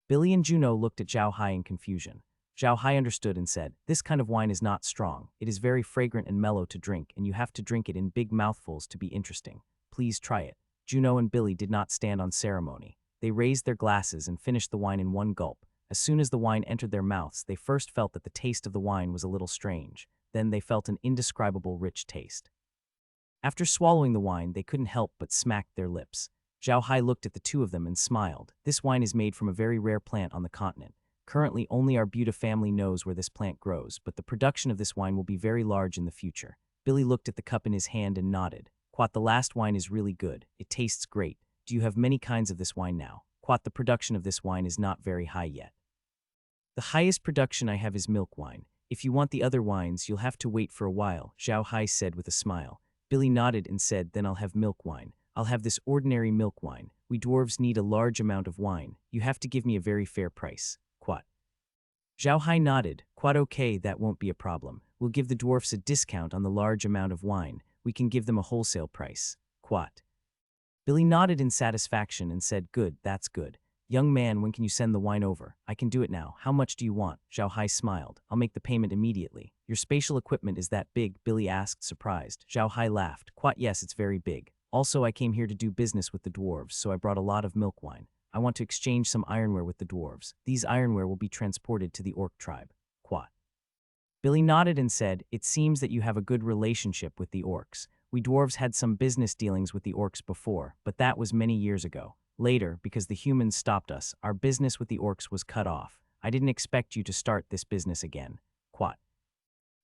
Speaker 1: Billy and Juno looked at Zhao Hai in confusion. Zhao Hai understood and said, "This kind of wine is not strong. It is very fragrant and mellow to drink, and you have to drink it in big mouthfuls to be interesting. Please try it." Juno and Billy did not stand on ceremony. They raised their glasses and finished the wine in one gulp. As soon as the wine entered their mouths, they first felt that the taste of the wine was a little strange. Then they felt an indescribable rich taste. After swallowing the wine, they couldn't help but smack their lips. Zhao Hai looked at the two of them and smiled. This wine is made from a very rare plant on the continent. Currently, only our Buddha family knows where this plant grows, but the production of this wine will be very large in the future. Billy looked at the cup in his hand and nodded. "Quat, the last wine is really good. It tastes great. Do you have many kinds of this wine now?" "Quat, the production of this wine is not very high yet. The highest production I have is milk wine. If you want the other wines, you'll have to wait for a while," Zhao Hai said with a smile. Billy nodded and said, "Then I'll have milk wine. I'll have this ordinary milk wine. We dwarves need a large amount of wine. You have to give me a very fair price." "Quat." Zhao Hai nodded. "Quat, okay, that won't be a problem. We'll give the dwarfs a discount on the large amount of wine. We can give them a wholesale price." "Quat." Billy nodded in satisfaction and said, "Good, that's good. Young man, when can you send the wine over?" "I can do it now. How much do you want?" Zhao Hai smiled. "I'll make the payment immediately." "Your spatial equipment is that big?" Billy asked, surprised. Zhao Hai laughed. "Quat, yes, it's very big. Also, I came here to do business with the dwarves, so I brought a lot of milk wine. I want to exchange some ironware with the dwarves. These ironware will be transported to the orc tribe." "Quat." Billy nodded and said, "It seems that you have a good relationship with the orcs. We dwarves had some business dealings with the orcs before, but that was many years ago. Later, because the humans stopped us, our business with the orcs was cut off. I didn't expect you to start this business again." "Quat."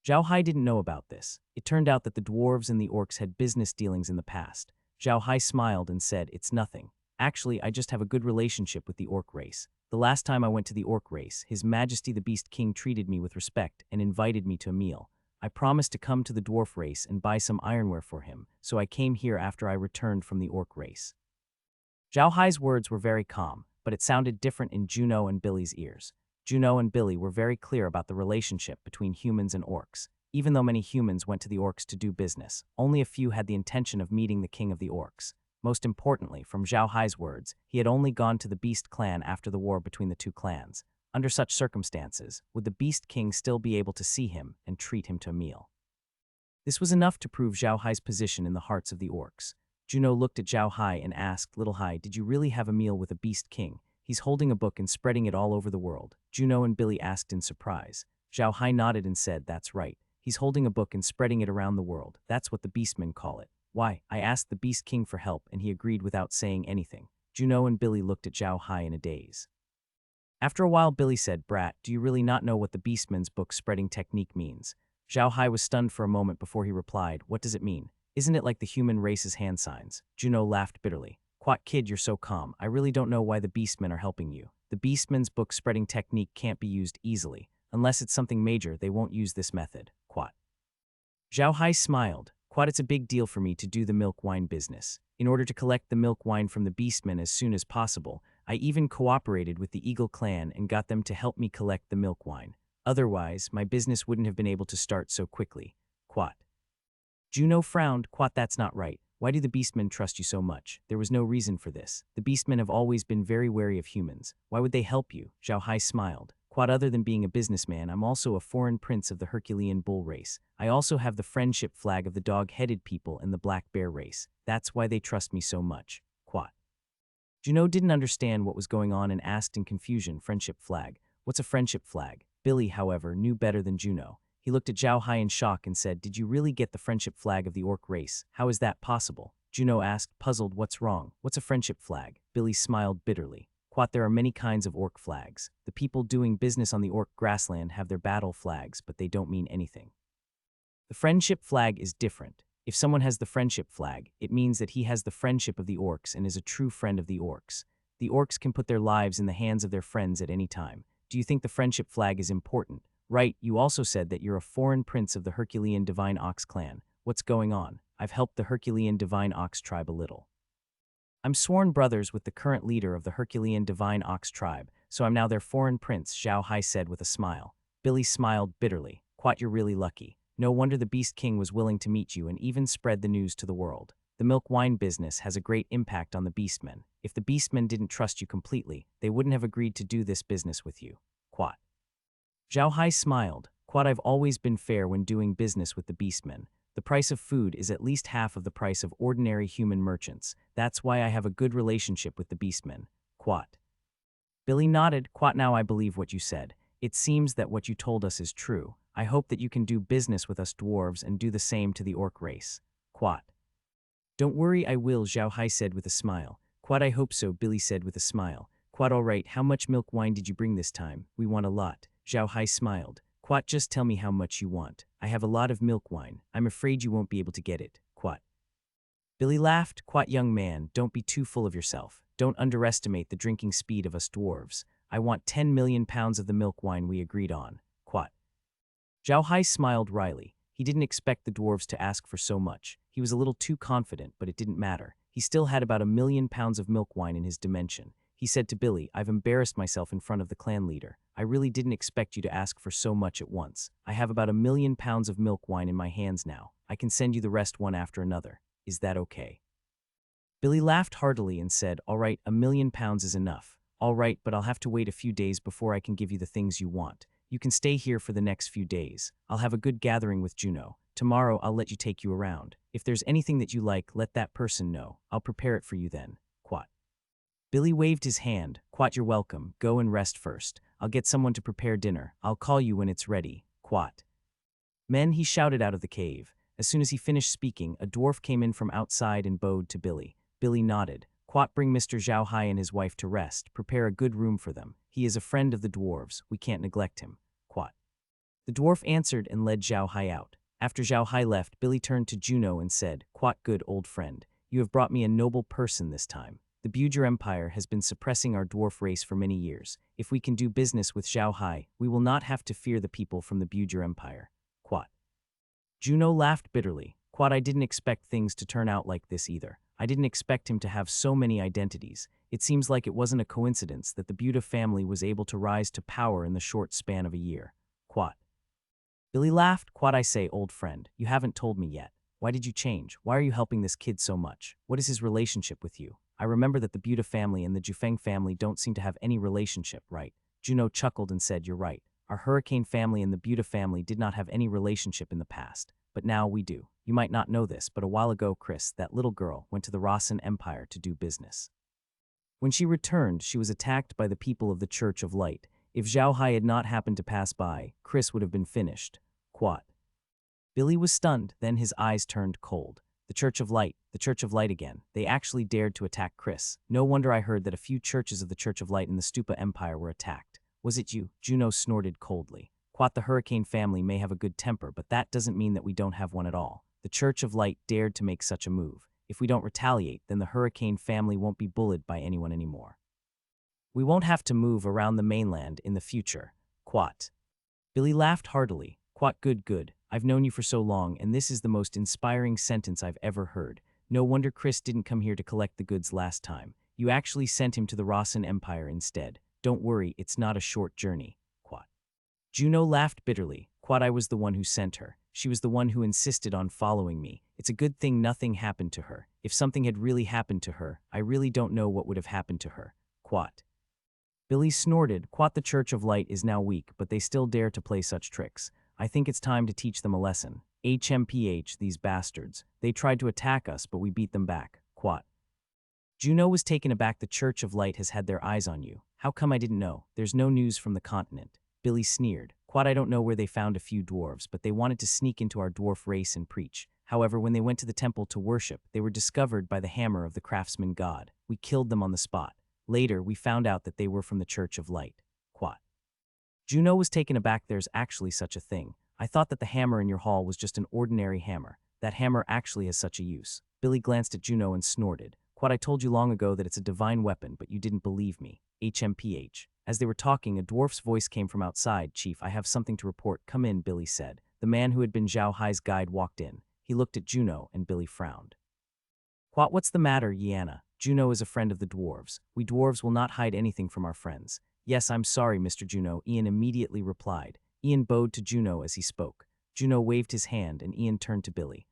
Speaker 1: Zhao Hai didn't know about this. It turned out that the dwarves and the orcs had business dealings in the past. Zhao Hai smiled and said, "It's nothing. Actually, I just have a good relationship with the orc race. The last time I went to the orc race, His Majesty the Beast King treated me with respect and invited me to a meal. I promised to come to the dwarf race and buy some ironware for him, so I came here after I returned from the orc race." Zhao Hai's words were very calm, but it sounded different in Juno and Billy's ears. Juno and Billy were very clear about the relationship between humans and orcs. Even though many humans went to the orcs to do business, only a few had the intention of meeting the king of the orcs. Most importantly, from Zhao Hai's words, he had only gone to the Beast clan after the war between the two clans. Under such circumstances, would the Beast King still be able to see him and treat him to a meal? This was enough to prove Zhao Hai's position in the hearts of the orcs. Juno looked at Zhao Hai and asked, "Little Hai, did you really have a meal with a Beast King? He's holding a book and spreading it all over the world." Juno and Billy asked in surprise. Zhao Hai nodded and said, "That's right. He's holding a book and spreading it around the world. That's what the Beastmen call it." "Why?" "I asked the Beast King for help, and he agreed without saying anything." Juno and Billy looked at Zhao Hai in a daze. After a while, Billy said, "Brat, do you really not know what the Beastman's book spreading technique means?" Zhao Hai was stunned for a moment before he replied, "What does it mean? Isn't it like the human race's hand signs?" Juno laughed bitterly. "Quat, kid, you're so calm. I really don't know why the Beastmen are helping you. The Beastman's book spreading technique can't be used easily. Unless it's something major, they won't use this method." Quat. Zhao Hai smiled. "Quat, it's a big deal for me to do the milk wine business. In order to collect the milk wine from the Beastmen as soon as possible, I even cooperated with the Eagle clan and got them to help me collect the milk wine. Otherwise, my business wouldn't have been able to start so quickly." Quat. Juno frowned. "Quat, that's not right. Why do the Beastmen trust you so much? There was no reason for this. The Beastmen have always been very wary of humans. Why would they help you?" Zhao Hai smiled. "Quat, other than being a businessman, I'm also a foreign prince of the Herculean bull race. I also have the friendship flag of the dog-headed people and the black bear race. That's why they trust me so much." Quat. Juno didn't understand what was going on and asked in confusion, "Friendship flag? What's a friendship flag?" Billy, however, knew better than Juno. He looked at Zhao Hai in shock and said, "Did you really get the friendship flag of the orc race? How is that possible?" Juno asked, puzzled, "What's wrong? What's a friendship flag?" Billy smiled bitterly. Quat, there are many kinds of orc flags. The people doing business on the orc grassland have their battle flags, but they don't mean anything. The friendship flag is different. If someone has the friendship flag, it means that he has the friendship of the orcs and is a true friend of the orcs. The orcs can put their lives in the hands of their friends at any time. Do you think the friendship flag is important? Right, you also said that you're a foreign prince of the Herculean Divine Ox clan. What's going on? I've helped the Herculean Divine Ox tribe a little. I'm sworn brothers with the current leader of the Herculean Divine Ox tribe, so I'm now their foreign prince, Zhao Hai said with a smile. Billy smiled bitterly. Quat, you're really lucky. No wonder the Beast King was willing to meet you and even spread the news to the world. The milk wine business has a great impact on the Beastmen. If the Beastmen didn't trust you completely, they wouldn't have agreed to do this business with you. Quat. Zhao Hai smiled. Quat, I've always been fair when doing business with the Beastmen. The price of food is at least half of the price of ordinary human merchants. That's why I have a good relationship with the Beastmen. Quat. Billy nodded. Quat, now I believe what you said. It seems that what you told us is true. I hope that you can do business with us dwarves and do the same to the orc race. Quat. Don't worry, I will, Zhao Hai said with a smile. Quat, I hope so, Billy said with a smile. Quat, all right, how much milk wine did you bring this time? We want a lot. Zhao Hai smiled. Quat, just tell me how much you want. I have a lot of milk wine. I'm afraid you won't be able to get it. Quat. Billy laughed. Quat, young man, don't be too full of yourself. Don't underestimate the drinking speed of us dwarves. I want 10 million pounds of the milk wine we agreed on. Quat. Zhao Hai smiled wryly. He didn't expect the dwarves to ask for so much. He was a little too confident, but it didn't matter. He still had about 1,000,000 pounds of milk wine in his dimension. He said to Billy, I've embarrassed myself in front of the clan leader. I really didn't expect you to ask for so much at once. I have about 1,000,000 pounds of milk wine in my hands now. I can send you the rest one after another. Is that okay? Billy laughed heartily and said, all right, 1,000,000 pounds is enough. All right, but I'll have to wait a few days before I can give you the things you want. You can stay here for the next few days. I'll have a good gathering with Juno. Tomorrow I'll let you take you around. If there's anything that you like, let that person know. I'll prepare it for you then. Quat. Billy waved his hand. Quat, you're welcome. Go and rest first. I'll get someone to prepare dinner. I'll call you when it's ready. Quat. Men, he shouted out of the cave. As soon as he finished speaking, a dwarf came in from outside and bowed to Billy. Billy nodded. Quat, bring Mr. Zhao Hai and his wife to rest. Prepare a good room for them. He is a friend of the dwarves. We can't neglect him. Quat. The dwarf answered and led Zhao Hai out. After Zhao Hai left, Billy turned to Juno and said, Quat, good old friend. You have brought me a noble person this time. The Buger Empire has been suppressing our dwarf race for many years. If we can do business with Zhao Hai, we will not have to fear the people from the Buger Empire. Quat. Juno laughed bitterly. Quat, I didn't expect things to turn out like this either. I didn't expect him to have so many identities. It seems like it wasn't a coincidence that the Buda family was able to rise to power in the short span of a year. Quat. Billy laughed. Quat, I say, old friend, you haven't told me yet. Why did you change? Why are you helping this kid so much? What is his relationship with you? I remember that the Buda family and the Jufeng family don't seem to have any relationship, right? Juno chuckled and said, you're right. Our Hurricane family and the Buda family did not have any relationship in the past, but now we do. You might not know this, but a while ago, Chris, that little girl, went to the Rasen Empire to do business. When she returned, she was attacked by the people of the Church of Light. If Zhao Hai had not happened to pass by, Chris would have been finished. Quat. Billy was stunned, then his eyes turned cold. The Church of Light again. They actually dared to attack Chris. No wonder I heard that a few churches of the Church of Light in the Stupa Empire were attacked. Was it you? Juno snorted coldly. Quat, the Hurricane family may have a good temper, but that doesn't mean that we don't have one at all. The Church of Light dared to make such a move. If we don't retaliate, then the Hurricane family won't be bullied by anyone anymore. We won't have to move around the mainland in the future. Quat. Billy laughed heartily. Quat, good, good. I've known you for so long, and this is the most inspiring sentence I've ever heard. No wonder Chris didn't come here to collect the goods last time. You actually sent him to the Rasen Empire instead. Don't worry, it's not a short journey. Quat. Juno laughed bitterly. Quat, I was the one who sent her. She was the one who insisted on following me. It's a good thing nothing happened to her. If something had really happened to her, I really don't know what would have happened to her. Quat. Billy snorted. Quat, the Church of Light is now weak, but they still dare to play such tricks. I think it's time to teach them a lesson. HMPH, these bastards. They tried to attack us, but we beat them back. Quat. Juno was taken aback. The Church of Light has had their eyes on you. How come I didn't know? There's no news from the continent. Billy sneered. Quat, I don't know where they found a few dwarves, but they wanted to sneak into our dwarf race and preach. However, when they went to the temple to worship, they were discovered by the hammer of the craftsman god. We killed them on the spot. Later, we found out that they were from the Church of Light. Quat. Juno was taken aback. There's actually such a thing. I thought that the hammer in your hall was just an ordinary hammer. That hammer actually has such a use. Billy glanced at Juno and snorted. Quat, I told you long ago that it's a divine weapon, but you didn't believe me. HMPH. As they were talking, a dwarf's voice came from outside. "Chief, I have something to report. Come in," Billy said. The man who had been Zhao Hai's guide walked in. He looked at Juno, and Billy frowned. "What's the matter, Yianna? Juno is a friend of the dwarves. We dwarves will not hide anything from our friends." "Yes, I'm sorry, Mr. Juno," Ian immediately replied. Ian bowed to Juno as he spoke. Juno waved his hand, and Ian turned to Billy.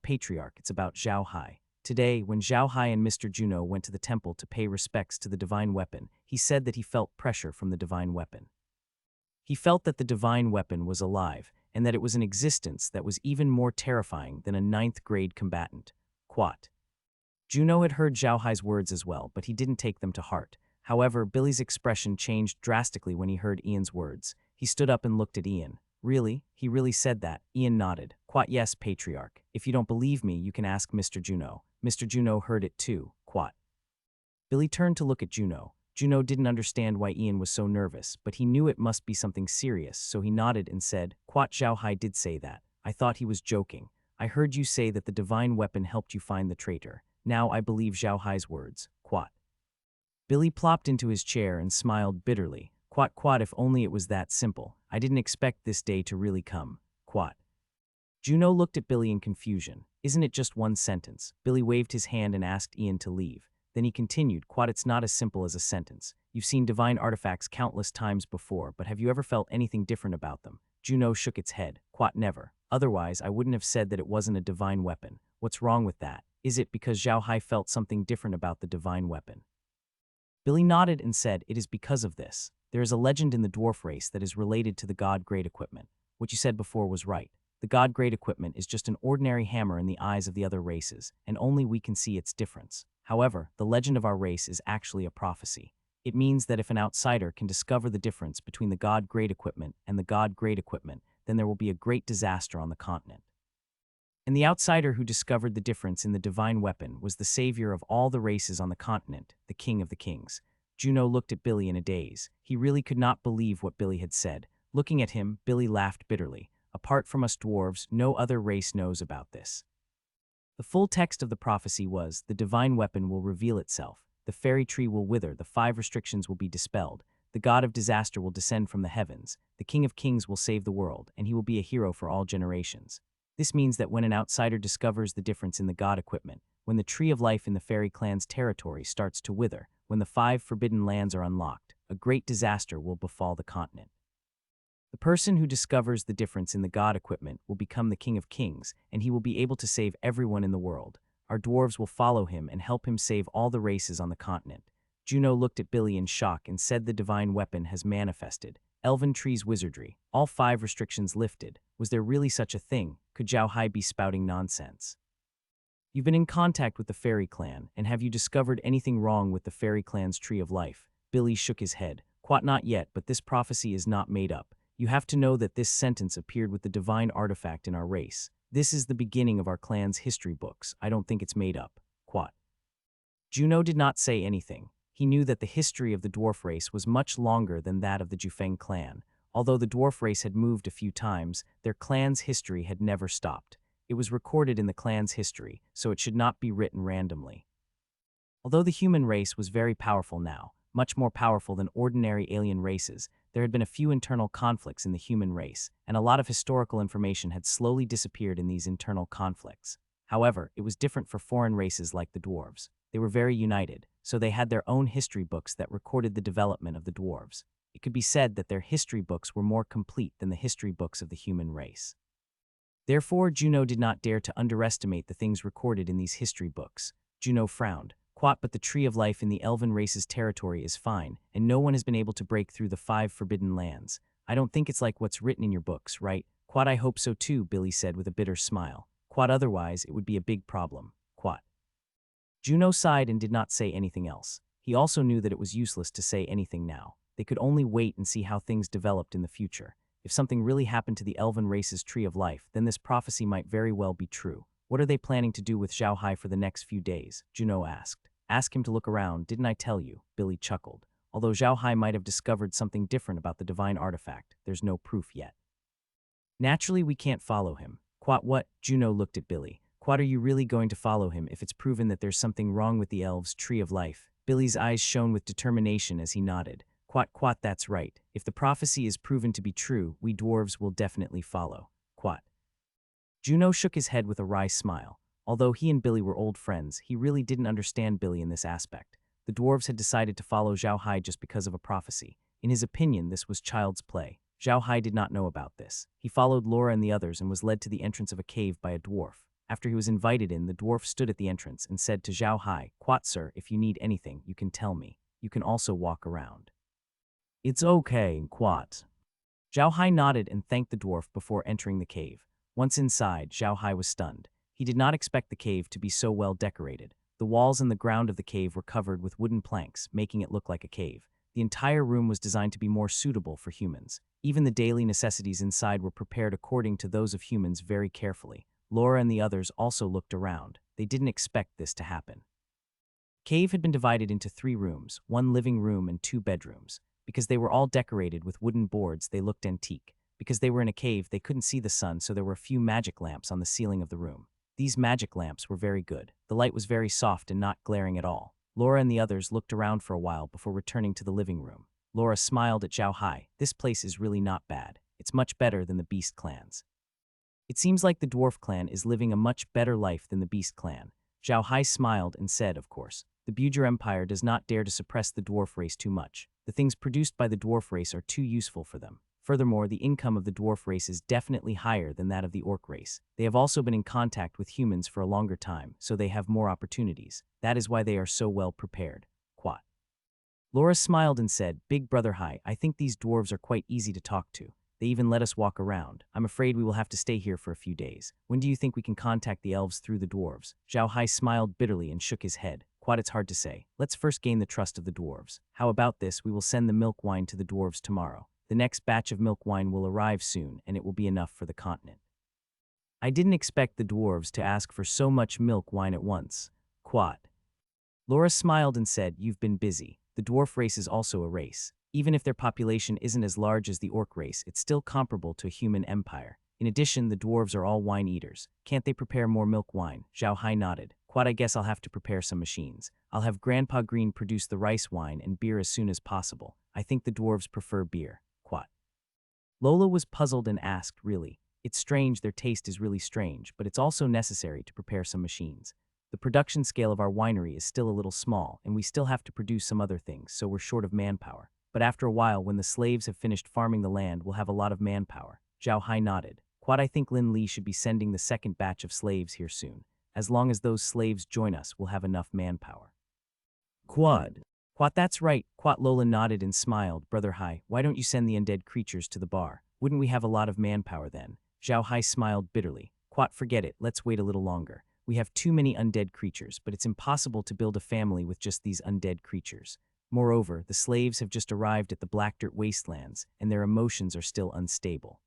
Speaker 1: Patriarch, it's about Zhao Hai. Today, when Zhao Hai and Mr. Juno went to the temple to pay respects to the divine weapon, he said that he felt pressure from the divine weapon. He felt that the divine weapon was alive, and that it was an existence that was even more terrifying than a ninth-grade combatant. Juno had heard Zhao Hai's words as well, but he didn't take them to heart. However, Billy's expression changed drastically when he heard Ian's words. He stood up and looked at Ian. "Really? He really said that?" Ian nodded. "Yes, Patriarch. If you don't believe me, you can ask Mr. Juno." Mr. Juno heard it too. Billy turned to look at Juno. Juno didn't understand why Ian was so nervous, but he knew it must be something serious, so he nodded and said, "Zhao Hai did say that. I thought he was joking. I heard you say that the divine weapon helped you find the traitor. Now I believe Zhao Hai's words." Billy plopped into his chair and smiled bitterly. If only it was that simple. I didn't expect this day to really come." Juno looked at Billy in confusion. "Isn't it just one sentence?" Billy waved his hand and asked Ian to leave. Then he continued, "It's not as simple as a sentence. You've seen divine artifacts countless times before, but have you ever felt anything different about them?" Juno shook its head. Never. Otherwise, I wouldn't have said that it wasn't a divine weapon. What's wrong with that? Is it because Zhao Hai felt something different about the divine weapon?" Billy nodded and said, "It is because of this. There is a legend in the dwarf race that is related to the god Great Equipment. What you said before was right. The god Great Equipment is just an ordinary hammer in the eyes of the other races, and only we can see its difference. However, the legend of our race is actually a prophecy. It means that if an outsider can discover the difference between the god Great Equipment and the god Great Equipment, then there will be a great disaster on the continent. And the outsider who discovered the difference in the divine weapon was the savior of all the races on the continent, the king of the kings." Juno looked at Billy in a daze. He really could not believe what Billy had said. Looking at him, Billy laughed bitterly. "Apart from us dwarves, no other race knows about this." The full text of the prophecy was, "The divine weapon will reveal itself. The fairy tree will wither. The 5 restrictions will be dispelled. The god of disaster will descend from the heavens. The king of kings will save the world, and he will be a hero for all generations." This means that when an outsider discovers the difference in the god equipment, when the tree of life in the fairy clan's territory starts to wither, when the 5 forbidden lands are unlocked, a great disaster will befall the continent. The person who discovers the difference in the god equipment will become the king of kings, and he will be able to save everyone in the world. Our dwarves will follow him and help him save all the races on the continent. Juno looked at Billy in shock and said, "The divine weapon has manifested. Elven tree's wizardry. All 5 restrictions lifted. Was there really such a thing? Could Zhao Hai be spouting nonsense?" "You've been in contact with the fairy clan, and have you discovered anything wrong with the fairy clan's tree of life?" Billy shook his head. Not yet, but this prophecy is not made up. You have to know that this sentence appeared with the divine artifact in our race. This is the beginning of our clan's history books. I don't think it's made up." Juno did not say anything. He knew that the history of the dwarf race was much longer than that of the Jufeng clan. Although the dwarf race had moved a few times, their clan's history had never stopped. It was recorded in the clan's history, so it should not be written randomly. Although the human race was very powerful now, much more powerful than ordinary alien races, there had been a few internal conflicts in the human race, and a lot of historical information had slowly disappeared in these internal conflicts. However, it was different for foreign races like the dwarves. They were very united, so they had their own history books that recorded the development of the dwarves. It could be said that their history books were more complete than the history books of the human race. Therefore, Juno did not dare to underestimate the things recorded in these history books. Juno frowned. But the tree of life in the elven race's territory is fine, and no one has been able to break through the 5 forbidden lands. I don't think it's like what's written in your books, right? I hope so too, Billy said with a bitter smile. Otherwise, it would be a big problem. Juno sighed and did not say anything else. He also knew that it was useless to say anything now. They could only wait and see how things developed in the future. If something really happened to the elven race's tree of life, then this prophecy might very well be true. What are they planning to do with Zhao Hai for the next few days? Juno asked. Ask him to look around, didn't I tell you? Billy chuckled. Although Zhao Hai might have discovered something different about the divine artifact, there's no proof yet. Naturally, we can't follow him. What? Juno looked at Billy. Are you really going to follow him if it's proven that there's something wrong with the elves' tree of life? Billy's eyes shone with determination as he nodded. Quat, that's right. If the prophecy is proven to be true, we dwarves will definitely follow. Quat. Juno shook his head with a wry smile. Although he and Billy were old friends, he really didn't understand Billy in this aspect. The dwarves had decided to follow Zhao Hai just because of a prophecy. In his opinion, this was child's play. Zhao Hai did not know about this. He followed Laura and the others and was led to the entrance of a cave by a dwarf. After he was invited in, the dwarf stood at the entrance and said to Zhao Hai, "Quat, sir, if you need anything, you can tell me. You can also walk around." "It's okay, Quat." Zhao Hai nodded and thanked the dwarf before entering the cave. Once inside, Zhao Hai was stunned. He did not expect the cave to be so well decorated. The walls and the ground of the cave were covered with wooden planks, making it look like a cave. The entire room was designed to be more suitable for humans. Even the daily necessities inside were prepared according to those of humans very carefully. Laura and the others also looked around. They didn't expect this to happen. Cave had been divided into 3 rooms, 1 living room and 2 bedrooms. Because they were all decorated with wooden boards, they looked antique. Because they were in a cave, they couldn't see the sun, so there were a few magic lamps on the ceiling of the room. These magic lamps were very good. The light was very soft and not glaring at all. Laura and the others looked around for a while before returning to the living room. Laura smiled at Zhao Hai. "This place is really not bad. It's much better than the Beast clans." "It seems like the Dwarf clan is living a much better life than the Beast clan." Zhao Hai smiled and said, "Of course. The Bujer Empire does not dare to suppress the dwarf race too much. The things produced by the dwarf race are too useful for them. Furthermore, the income of the dwarf race is definitely higher than that of the orc race. They have also been in contact with humans for a longer time, so they have more opportunities. That is why they are so well prepared." Quat. Laura smiled and said, "Big Brother Hai, I think these dwarves are quite easy to talk to. They even let us walk around. I'm afraid we will have to stay here for a few days. When do you think we can contact the elves through the dwarves?" Zhao Hai smiled bitterly and shook his head. "Quat, it's hard to say. Let's first gain the trust of the dwarves. How about this? We will send the milk wine to the dwarves tomorrow. The next batch of milk wine will arrive soon, and it will be enough for the continent." "I didn't expect the dwarves to ask for so much milk wine at once." Quat. Laura smiled and said, "You've been busy. The dwarf race is also a race. Even if their population isn't as large as the orc race, it's still comparable to a human empire. In addition, the dwarves are all wine eaters. Can't they prepare more milk wine?" Zhao Hai nodded. "Quat, I guess I'll have to prepare some machines. I'll have Grandpa Green produce the rice wine and beer as soon as possible. I think the dwarves prefer beer." Quat. Lola was puzzled and asked, "Really? It's strange, their taste is really strange, but it's also necessary to prepare some machines. The production scale of our winery is still a little small, and we still have to produce some other things, so we're short of manpower. But after a while, when the slaves have finished farming the land, we'll have a lot of manpower." Zhao Hai nodded. "Quat, I think Lin Li should be sending the second batch of slaves here soon. As long as those slaves join us, we'll have enough manpower." Quad. Quat, that's right. Quat. Lola nodded and smiled. "Brother Hai, why don't you send the undead creatures to the bar? Wouldn't we have a lot of manpower then?" Zhao Hai smiled bitterly. "Quat, forget it. Let's wait a little longer. We have too many undead creatures, but it's impossible to build a family with just these undead creatures. Moreover, the slaves have just arrived at the Black Dirt Wastelands, and their emotions are still unstable.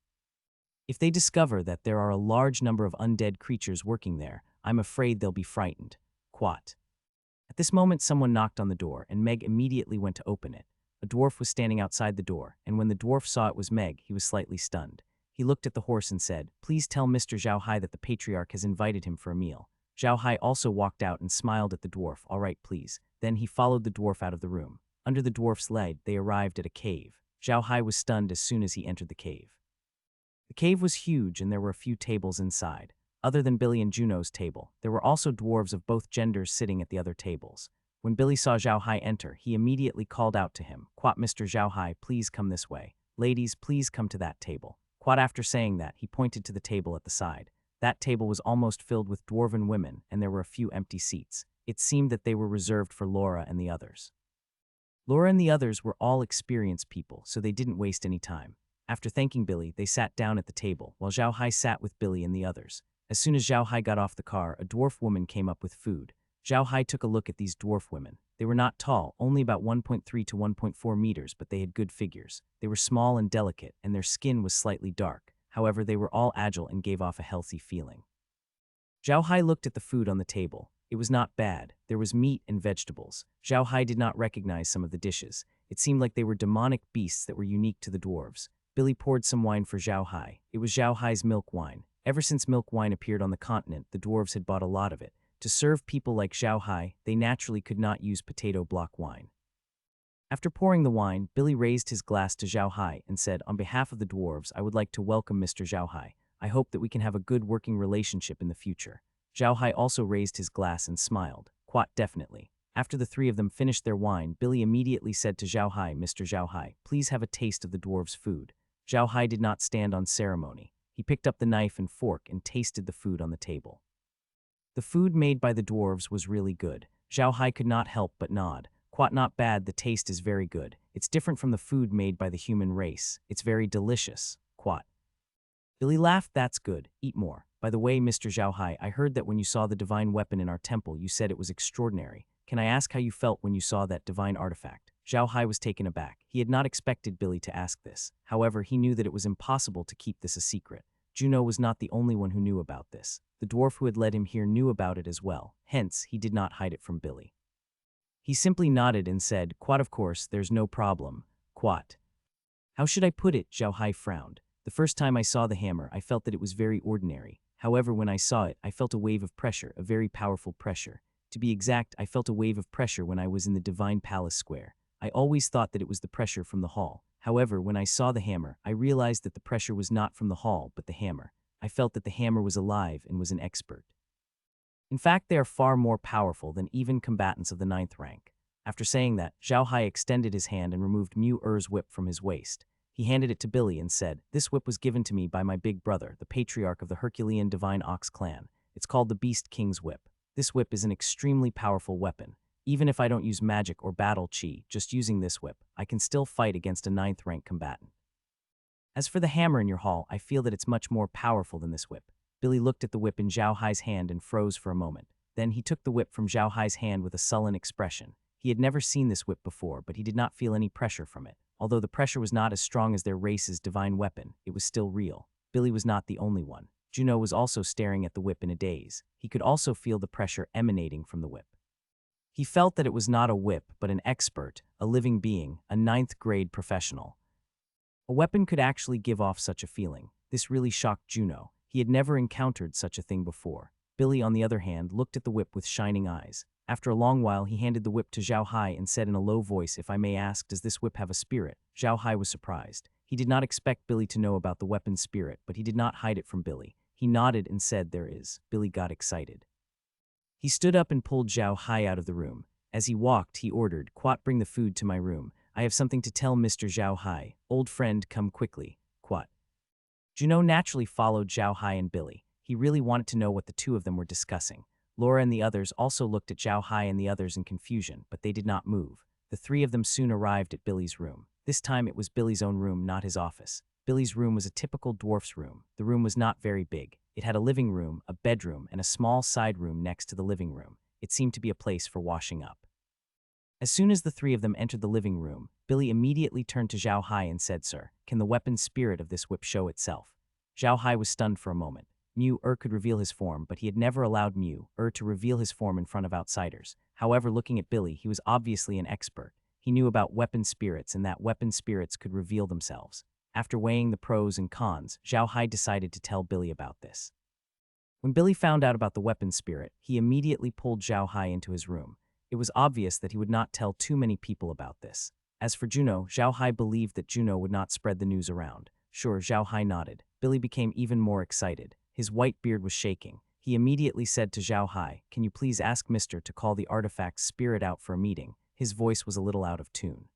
Speaker 1: If they discover that there are a large number of undead creatures working there, I'm afraid they'll be frightened." Quat. At this moment, someone knocked on the door, and Meg immediately went to open it. A dwarf was standing outside the door, and when the dwarf saw it was Meg, he was slightly stunned. He looked at the horse and said, "Please tell Mr. Zhao Hai that the patriarch has invited him for a meal." Zhao Hai also walked out and smiled at the dwarf. "All right, please." Then he followed the dwarf out of the room. Under the dwarf's lead, they arrived at a cave. Zhao Hai was stunned as soon as he entered the cave. The cave was huge, and there were a few tables inside. Other than Billy and Juno's table, there were also dwarves of both genders sitting at the other tables. When Billy saw Zhao Hai enter, he immediately called out to him, "Quat, Mr. Zhao Hai, please come this way. Ladies, please come to that table." Quat, after saying that, he pointed to the table at the side. That table was almost filled with dwarven women, and there were a few empty seats. It seemed that they were reserved for Laura and the others. Laura and the others were all experienced people, so they didn't waste any time. After thanking Billy, they sat down at the table, while Zhao Hai sat with Billy and the others. As soon as Zhao Hai got off the car, a dwarf woman came up with food. Zhao Hai took a look at these dwarf women. They were not tall, only about 1.3 to 1.4 meters, but they had good figures. They were small and delicate, and their skin was slightly dark. However, they were all agile and gave off a healthy feeling. Zhao Hai looked at the food on the table. It was not bad. There was meat and vegetables. Zhao Hai did not recognize some of the dishes. It seemed like they were demonic beasts that were unique to the dwarves. Billy poured some wine for Zhao Hai. It was Zhao Hai's milk wine. Ever since milk wine appeared on the continent, the dwarves had bought a lot of it. To serve people like Zhao Hai, they naturally could not use potato block wine. After pouring the wine, Billy raised his glass to Zhao Hai and said, "On behalf of the dwarves, I would like to welcome Mr. Zhao Hai. I hope that we can have a good working relationship in the future." Zhao Hai also raised his glass and smiled. "Quite definitely." After the three of them finished their wine, Billy immediately said to Zhao Hai, "Mr. Zhao Hai, please have a taste of the dwarves' food." Zhao Hai did not stand on ceremony. He picked up the knife and fork and tasted the food on the table. The food made by the dwarves was really good. Zhao Hai could not help but nod. "Quite not bad, the taste is very good. It's different from the food made by the human race. It's very delicious. Quite." Billy laughed. "That's good. Eat more. By the way, Mr. Zhao Hai, I heard that when you saw the divine weapon in our temple, you said it was extraordinary. Can I ask how you felt when you saw that divine artifact?" Zhao Hai was taken aback. He had not expected Billy to ask this. However, he knew that it was impossible to keep this a secret. Juno was not the only one who knew about this. The dwarf who had led him here knew about it as well. Hence, he did not hide it from Billy. He simply nodded and said, "Quite of course, there's no problem. Quite." "How should I put it?" Zhao Hai frowned. "The first time I saw the hammer, I felt that it was very ordinary. However, when I saw it, I felt a wave of pressure, a very powerful pressure. To be exact, I felt a wave of pressure when I was in the Divine Palace Square. I always thought that it was the pressure from the hall. However, when I saw the hammer, I realized that the pressure was not from the hall, but the hammer. I felt that the hammer was alive and was an expert. In fact, they are far more powerful than even combatants of the 9th rank." After saying that, Zhao Hai extended his hand and removed Mu-Er's whip from his waist. He handed it to Billy and said, "This whip was given to me by my big brother, the patriarch of the Herculean Divine Ox clan. It's called the Beast King's Whip. This whip is an extremely powerful weapon. Even if I don't use magic or battle chi, just using this whip, I can still fight against a 9th rank combatant. As for the hammer in your hall, I feel that it's much more powerful than this whip." Billy looked at the whip in Zhao Hai's hand and froze for a moment. Then he took the whip from Zhao Hai's hand with a sullen expression. He had never seen this whip before, but he did not feel any pressure from it. Although the pressure was not as strong as their race's divine weapon, it was still real. Billy was not the only one. Juno was also staring at the whip in a daze. He could also feel the pressure emanating from the whip. He felt that it was not a whip, but an expert, a living being, a 9th grade professional. A weapon could actually give off such a feeling. This really shocked Juno. He had never encountered such a thing before. Billy, on the other hand, looked at the whip with shining eyes. After a long while, he handed the whip to Zhao Hai and said in a low voice, "If I may ask, does this whip have a spirit?" Zhao Hai was surprised. He did not expect Billy to know about the weapon's spirit, but he did not hide it from Billy. He nodded and said, "There is." Billy got excited. He stood up and pulled Zhao Hai out of the room. As he walked, he ordered, "Quat, bring the food to my room. I have something to tell Mr. Zhao Hai. Old friend, come quickly. Quat." Juno naturally followed Zhao Hai and Billy. He really wanted to know what the two of them were discussing. Laura and the others also looked at Zhao Hai and the others in confusion, but they did not move. The three of them soon arrived at Billy's room. This time it was Billy's own room, not his office. Billy's room was a typical dwarf's room. The room was not very big. It had a living room, a bedroom, and a small side room next to the living room. It seemed to be a place for washing up. As soon as the three of them entered the living room, Billy immediately turned to Zhao Hai and said, "Sir, can the weapon spirit of this whip show itself?" Zhao Hai was stunned for a moment. Mu-Er could reveal his form, but he had never allowed Mu-Er to reveal his form in front of outsiders. However, looking at Billy, he was obviously an expert. He knew about weapon spirits and that weapon spirits could reveal themselves. After weighing the pros and cons, Zhao Hai decided to tell Billy about this. When Billy found out about the weapon spirit, he immediately pulled Zhao Hai into his room. It was obvious that he would not tell too many people about this. As for Juno, Zhao Hai believed that Juno would not spread the news around. Sure, Zhao Hai nodded. Billy became even more excited. His white beard was shaking. He immediately said to Zhao Hai, "Can you please ask Mr. to call the artifact's spirit out for a meeting?" His voice was a little out of tune.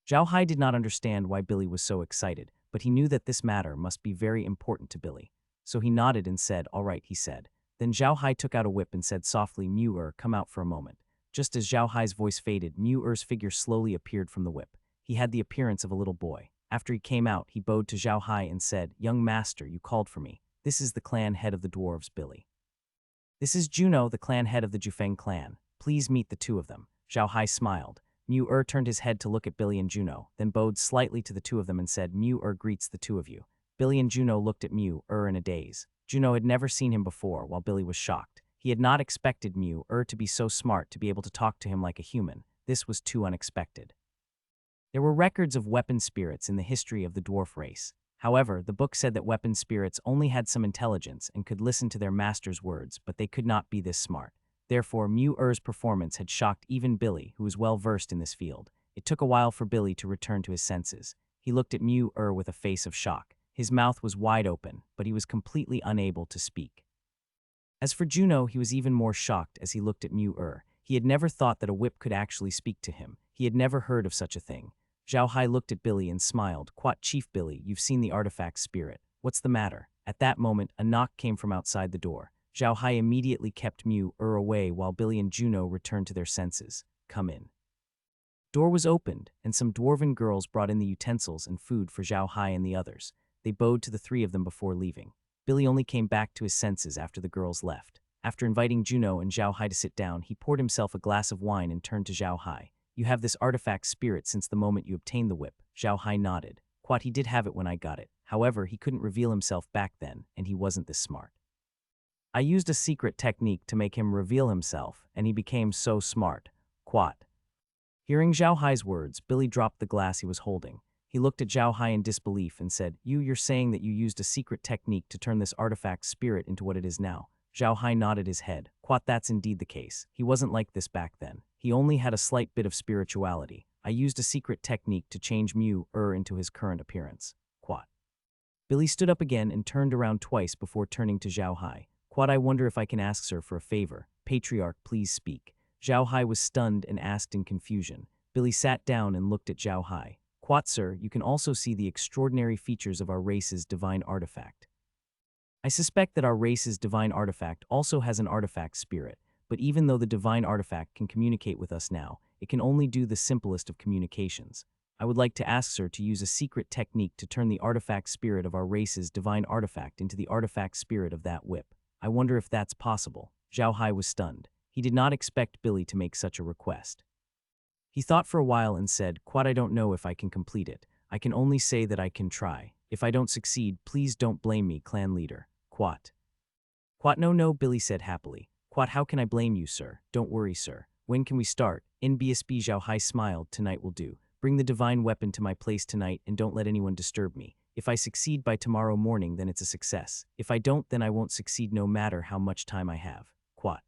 Speaker 1: Zhao Hai did not understand why Billy was so excited, but he knew that this matter must be very important to Billy. So he nodded and said, "All right," he said. Then Zhao Hai took out a whip and said softly, "Mu-Er, come out for a moment." Just as Zhao Hai's voice faded, Mu-Er's figure slowly appeared from the whip. He had the appearance of a little boy. After he came out, he bowed to Zhao Hai and said, "Young master, you called for me. This is the clan head of the dwarves, Billy. This is Juno, the clan head of the Jufeng clan. Please meet the two of them." Zhao Hai smiled. Mu-Er turned his head to look at Billy and Juno, then bowed slightly to the two of them and said, "Mu-Er greets the two of you." Billy and Juno looked at Mu-Er in a daze. Juno had never seen him before, while Billy was shocked. He had not expected Mu-Er to be so smart to be able to talk to him like a human. This was too unexpected. There were records of weapon spirits in the history of the dwarf race. However, the book said that weapon spirits only had some intelligence and could listen to their master's words, but they could not be this smart. Therefore, Mu-Er's performance had shocked even Billy, who was well versed in this field. It took a while for Billy to return to his senses. He looked at Mew with a face of shock. His mouth was wide open, but he was completely unable to speak. As for Juno, he was even more shocked as he looked at Mew. He had never thought that a whip could actually speak to him. He had never heard of such a thing. Zhao Hai looked at Billy and smiled. "Quat, Chief Billy, you've seen the artifact spirit. What's the matter?" At that moment, a knock came from outside the door. Zhao Hai immediately kept Mew away while Billy and Juno returned to their senses. "Come in." Door was opened, and some dwarven girls brought in the utensils and food for Zhao Hai and the others. They bowed to the three of them before leaving. Billy only came back to his senses after the girls left. After inviting Juno and Zhao Hai to sit down, he poured himself a glass of wine and turned to Zhao Hai. "You have this artifact spirit since the moment you obtained the whip." Zhao Hai nodded. "Quat, he did have it when I got it. However, he couldn't reveal himself back then, and he wasn't this smart. I used a secret technique to make him reveal himself, and he became so smart. Quat." Hearing Zhao Hai's words, Billy dropped the glass he was holding. He looked at Zhao Hai in disbelief and said, You're saying that you used a secret technique to turn this artifact spirit into what it is now." Zhao Hai nodded his head. "Quat, that's indeed the case. He wasn't like this back then. He only had a slight bit of spirituality. I used a secret technique to change Mew into his current appearance." Quat. Billy stood up again and turned around twice before turning to Zhao Hai. "Quat, I wonder if I can ask sir for a favor. Patriarch, please speak." Zhao Hai was stunned and asked in confusion. Billy sat down and looked at Zhao Hai. "Quat, sir, you can also see the extraordinary features of our race's divine artifact. I suspect that our race's divine artifact also has an artifact spirit, but even though the divine artifact can communicate with us now, it can only do the simplest of communications. I would like to ask sir to use a secret technique to turn the artifact spirit of our race's divine artifact into the artifact spirit of that whip. I wonder if that's possible." Zhao Hai was stunned. He did not expect Billy to make such a request. He thought for a while and said, "Quat, I don't know if I can complete it. I can only say that I can try. If I don't succeed, please don't blame me, clan leader." Quat. "Quat, no," Billy said happily. "Quat, how can I blame you, sir? Don't worry, sir. When can we start?" "NBSB." Zhao Hai smiled. "Tonight will do. Bring the divine weapon to my place tonight and don't let anyone disturb me. If I succeed by tomorrow morning, then it's a success. If I don't, then I won't succeed no matter how much time I have." Quat.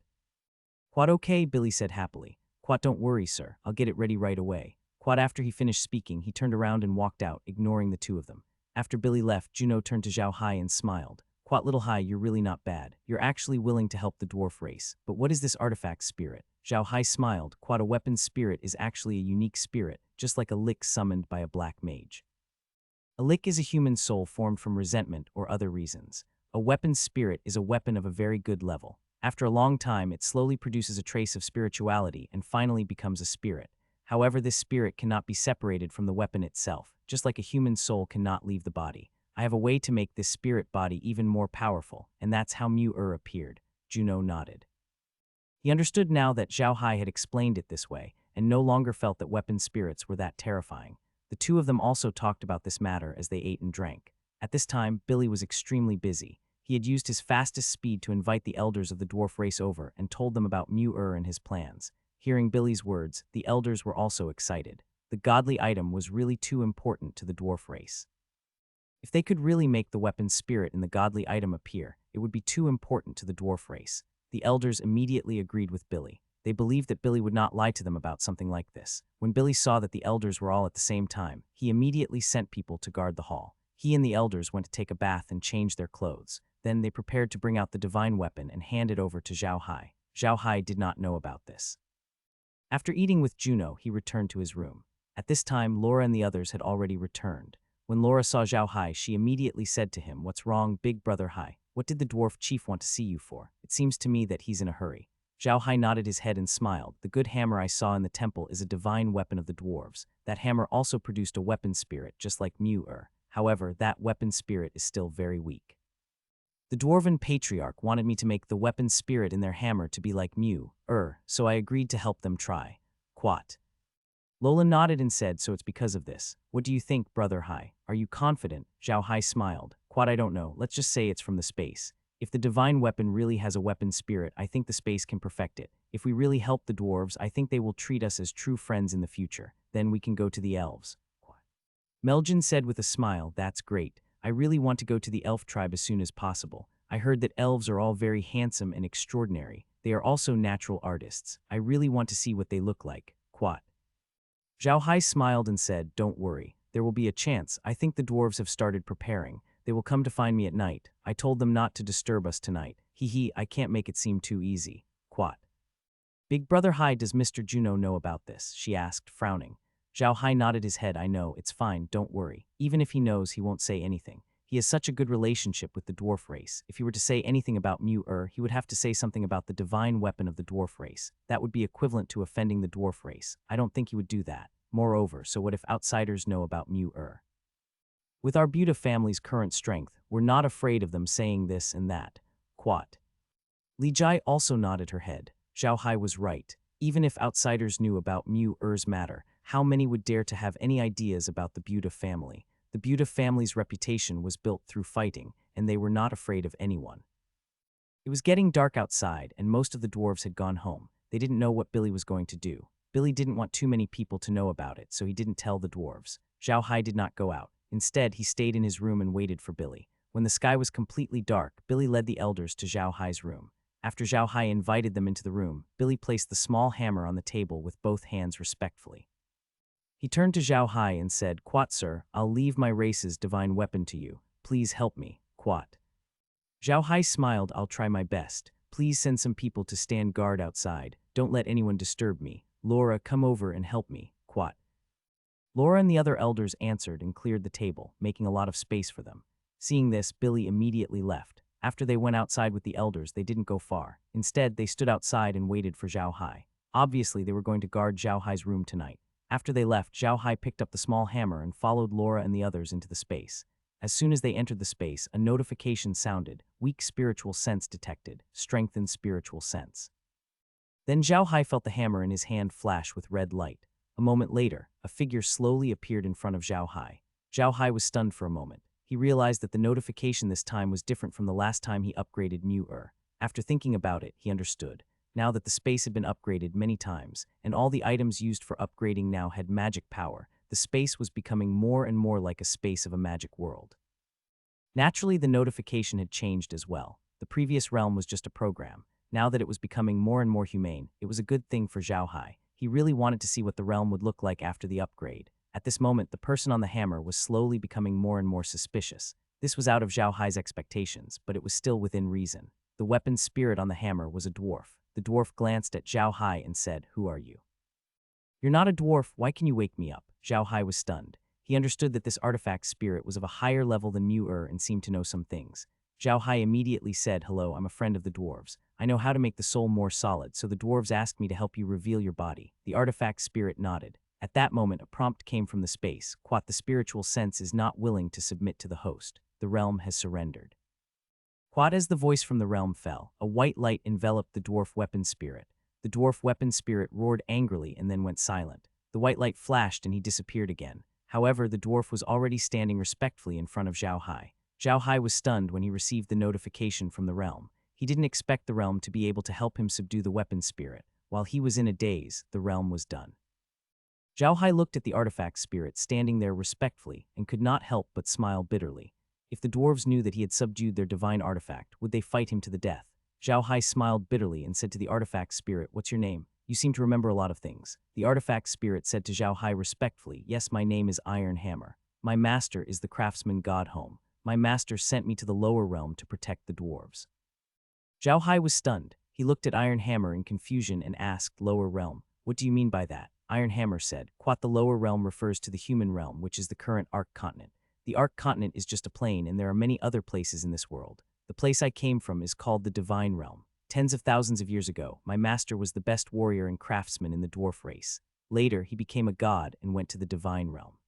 Speaker 1: "Quat, okay," Billy said happily. "Quat, don't worry, sir. I'll get it ready right away." Quat. After he finished speaking, he turned around and walked out, ignoring the two of them. After Billy left, Juno turned to Zhao Hai and smiled. "Quat, little Hai, you're really not bad. You're actually willing to help the dwarf race. But what is this artifact spirit?" Zhao Hai smiled. "Quat, a weapon spirit is actually a unique spirit, just like a lick summoned by a black mage. A lick is a human soul formed from resentment or other reasons. A weapon spirit is a weapon of a very good level. After a long time, it slowly produces a trace of spirituality and finally becomes a spirit. However, this spirit cannot be separated from the weapon itself, just like a human soul cannot leave the body. I have a way to make this spirit body even more powerful, and that's how Mew appeared." Juno nodded. He understood now that Zhao Hai had explained it this way, and no longer felt that weapon spirits were that terrifying. The two of them also talked about this matter as they ate and drank. At this time, Billy was extremely busy. He had used his fastest speed to invite the elders of the dwarf race over and told them about Mew and his plans. Hearing Billy's words, the elders were also excited. The godly item was really too important to the dwarf race. If they could really make the weapon spirit in the godly item appear, it would be too important to the dwarf race. The elders immediately agreed with Billy. They believed that Billy would not lie to them about something like this. When Billy saw that the elders were all at the same time, he immediately sent people to guard the hall. He and the elders went to take a bath and change their clothes. Then they prepared to bring out the divine weapon and hand it over to Zhao Hai. Zhao Hai did not know about this. After eating with Juno, he returned to his room. At this time, Laura and the others had already returned. When Laura saw Zhao Hai, she immediately said to him, "What's wrong, big brother Hai? What did the dwarf chief want to see you for? It seems to me that he's in a hurry." Zhao Hai nodded his head and smiled. "The good hammer I saw in the temple is a divine weapon of the dwarves. That hammer also produced a weapon spirit, just like Mew. However, that weapon spirit is still very weak. The dwarven patriarch wanted me to make the weapon spirit in their hammer to be like Mew, so I agreed to help them try." Quat. Lola nodded and said, "So it's because of this. What do you think, brother Hai? Are you confident?" Zhao Hai smiled. "Quat, I don't know. Let's just say it's from the space. If the divine weapon really has a weapon spirit, I think the space can perfect it. If we really help the dwarves, I think they will treat us as true friends in the future. Then we can go to the elves." Meljan said with a smile, "That's great. I really want to go to the elf tribe as soon as possible. I heard that elves are all very handsome and extraordinary. They are also natural artists. I really want to see what they look like." Quat. Zhao Hai smiled and said, "Don't worry. There will be a chance. I think the dwarves have started preparing. They will come to find me at night. I told them not to disturb us tonight. Hee, I can't make it seem too easy." Quat. "Big Brother Hai, does Mr. Juno know about this?" she asked, frowning. Zhao Hai nodded his head. "I know, it's fine, don't worry. Even if he knows, he won't say anything. He has such a good relationship with the dwarf race. If he were to say anything about Mu-Er, he would have to say something about the divine weapon of the dwarf race. That would be equivalent to offending the dwarf race. I don't think he would do that. Moreover, so what if outsiders know about Mu-Er? With our Buddha family's current strength, we're not afraid of them saying this and that." Quat. Li Jai also nodded her head. Zhao Hai was right. Even if outsiders knew about Mu-Er's matter, how many would dare to have any ideas about the Buddha family? The Buddha family's reputation was built through fighting, and they were not afraid of anyone. It was getting dark outside, and most of the dwarves had gone home. They didn't know what Billy was going to do. Billy didn't want too many people to know about it, so he didn't tell the dwarves. Zhao Hai did not go out. Instead, he stayed in his room and waited for Billy. When the sky was completely dark, Billy led the elders to Zhao Hai's room. After Zhao Hai invited them into the room, Billy placed the small hammer on the table with both hands respectfully. He turned to Zhao Hai and said, "Quat, sir, I'll leave my race's divine weapon to you. Please help me, Quat." Zhao Hai smiled. "I'll try my best. Please send some people to stand guard outside. Don't let anyone disturb me. Laura, come over and help me, Quat." Laura and the other elders answered and cleared the table, making a lot of space for them. Seeing this, Billy immediately left. After they went outside with the elders, they didn't go far. Instead, they stood outside and waited for Zhao Hai. Obviously, they were going to guard Zhao Hai's room tonight. After they left, Zhao Hai picked up the small hammer and followed Laura and the others into the space. As soon as they entered the space, a notification sounded. "Weak spiritual sense detected. Strengthened spiritual sense." Then Zhao Hai felt the hammer in his hand flash with red light. A moment later, a figure slowly appeared in front of Zhao Hai. Zhao Hai was stunned for a moment. He realized that the notification this time was different from the last time he upgraded Mu-Er. After thinking about it, he understood. Now that the space had been upgraded many times, and all the items used for upgrading now had magic power, the space was becoming more and more like a space of a magic world. Naturally, the notification had changed as well. The previous realm was just a program. Now that it was becoming more and more humane, it was a good thing for Zhao Hai. He really wanted to see what the realm would look like after the upgrade. At this moment, the person on the hammer was slowly becoming more and more suspicious. This was out of Zhao Hai's expectations, but it was still within reason. The weapon spirit on the hammer was a dwarf. The dwarf glanced at Zhao Hai and said, "Who are you?" "You're not a dwarf. Why can you wake me up?" Zhao Hai was stunned. He understood that this artifact spirit was of a higher level than Mu-Er and seemed to know some things. Zhao Hai immediately said, "Hello, I'm a friend of the dwarves. I know how to make the soul more solid, so the dwarves asked me to help you reveal your body." The artifact spirit nodded. At that moment, a prompt came from the space. "Quat, the spiritual sense is not willing to submit to the host. The realm has surrendered." Quat, as the voice from the realm fell, a white light enveloped the dwarf weapon spirit. The dwarf weapon spirit roared angrily and then went silent. The white light flashed and he disappeared again. However, the dwarf was already standing respectfully in front of Zhao Hai. Zhao Hai was stunned when he received the notification from the realm. He didn't expect the realm to be able to help him subdue the weapon spirit. While he was in a daze, the realm was done. Zhao Hai looked at the artifact spirit standing there respectfully and could not help but smile bitterly. If the dwarves knew that he had subdued their divine artifact, would they fight him to the death? Zhao Hai smiled bitterly and said to the artifact spirit, "What's your name? You seem to remember a lot of things." The artifact spirit said to Zhao Hai respectfully, "Yes, my name is Iron Hammer. My master is the craftsman god Home. My master sent me to the lower realm to protect the dwarves." Zhao Hai was stunned. He looked at Iron Hammer in confusion and asked, "Lower realm? What do you mean by that?" Iron Hammer said, "Quat, the lower realm refers to the human realm, which is the current Arc continent. The Arc continent is just a plane, and there are many other places in this world. The place I came from is called the Divine Realm. Tens of thousands of years ago, my master was the best warrior and craftsman in the dwarf race. Later, he became a god and went to the Divine Realm.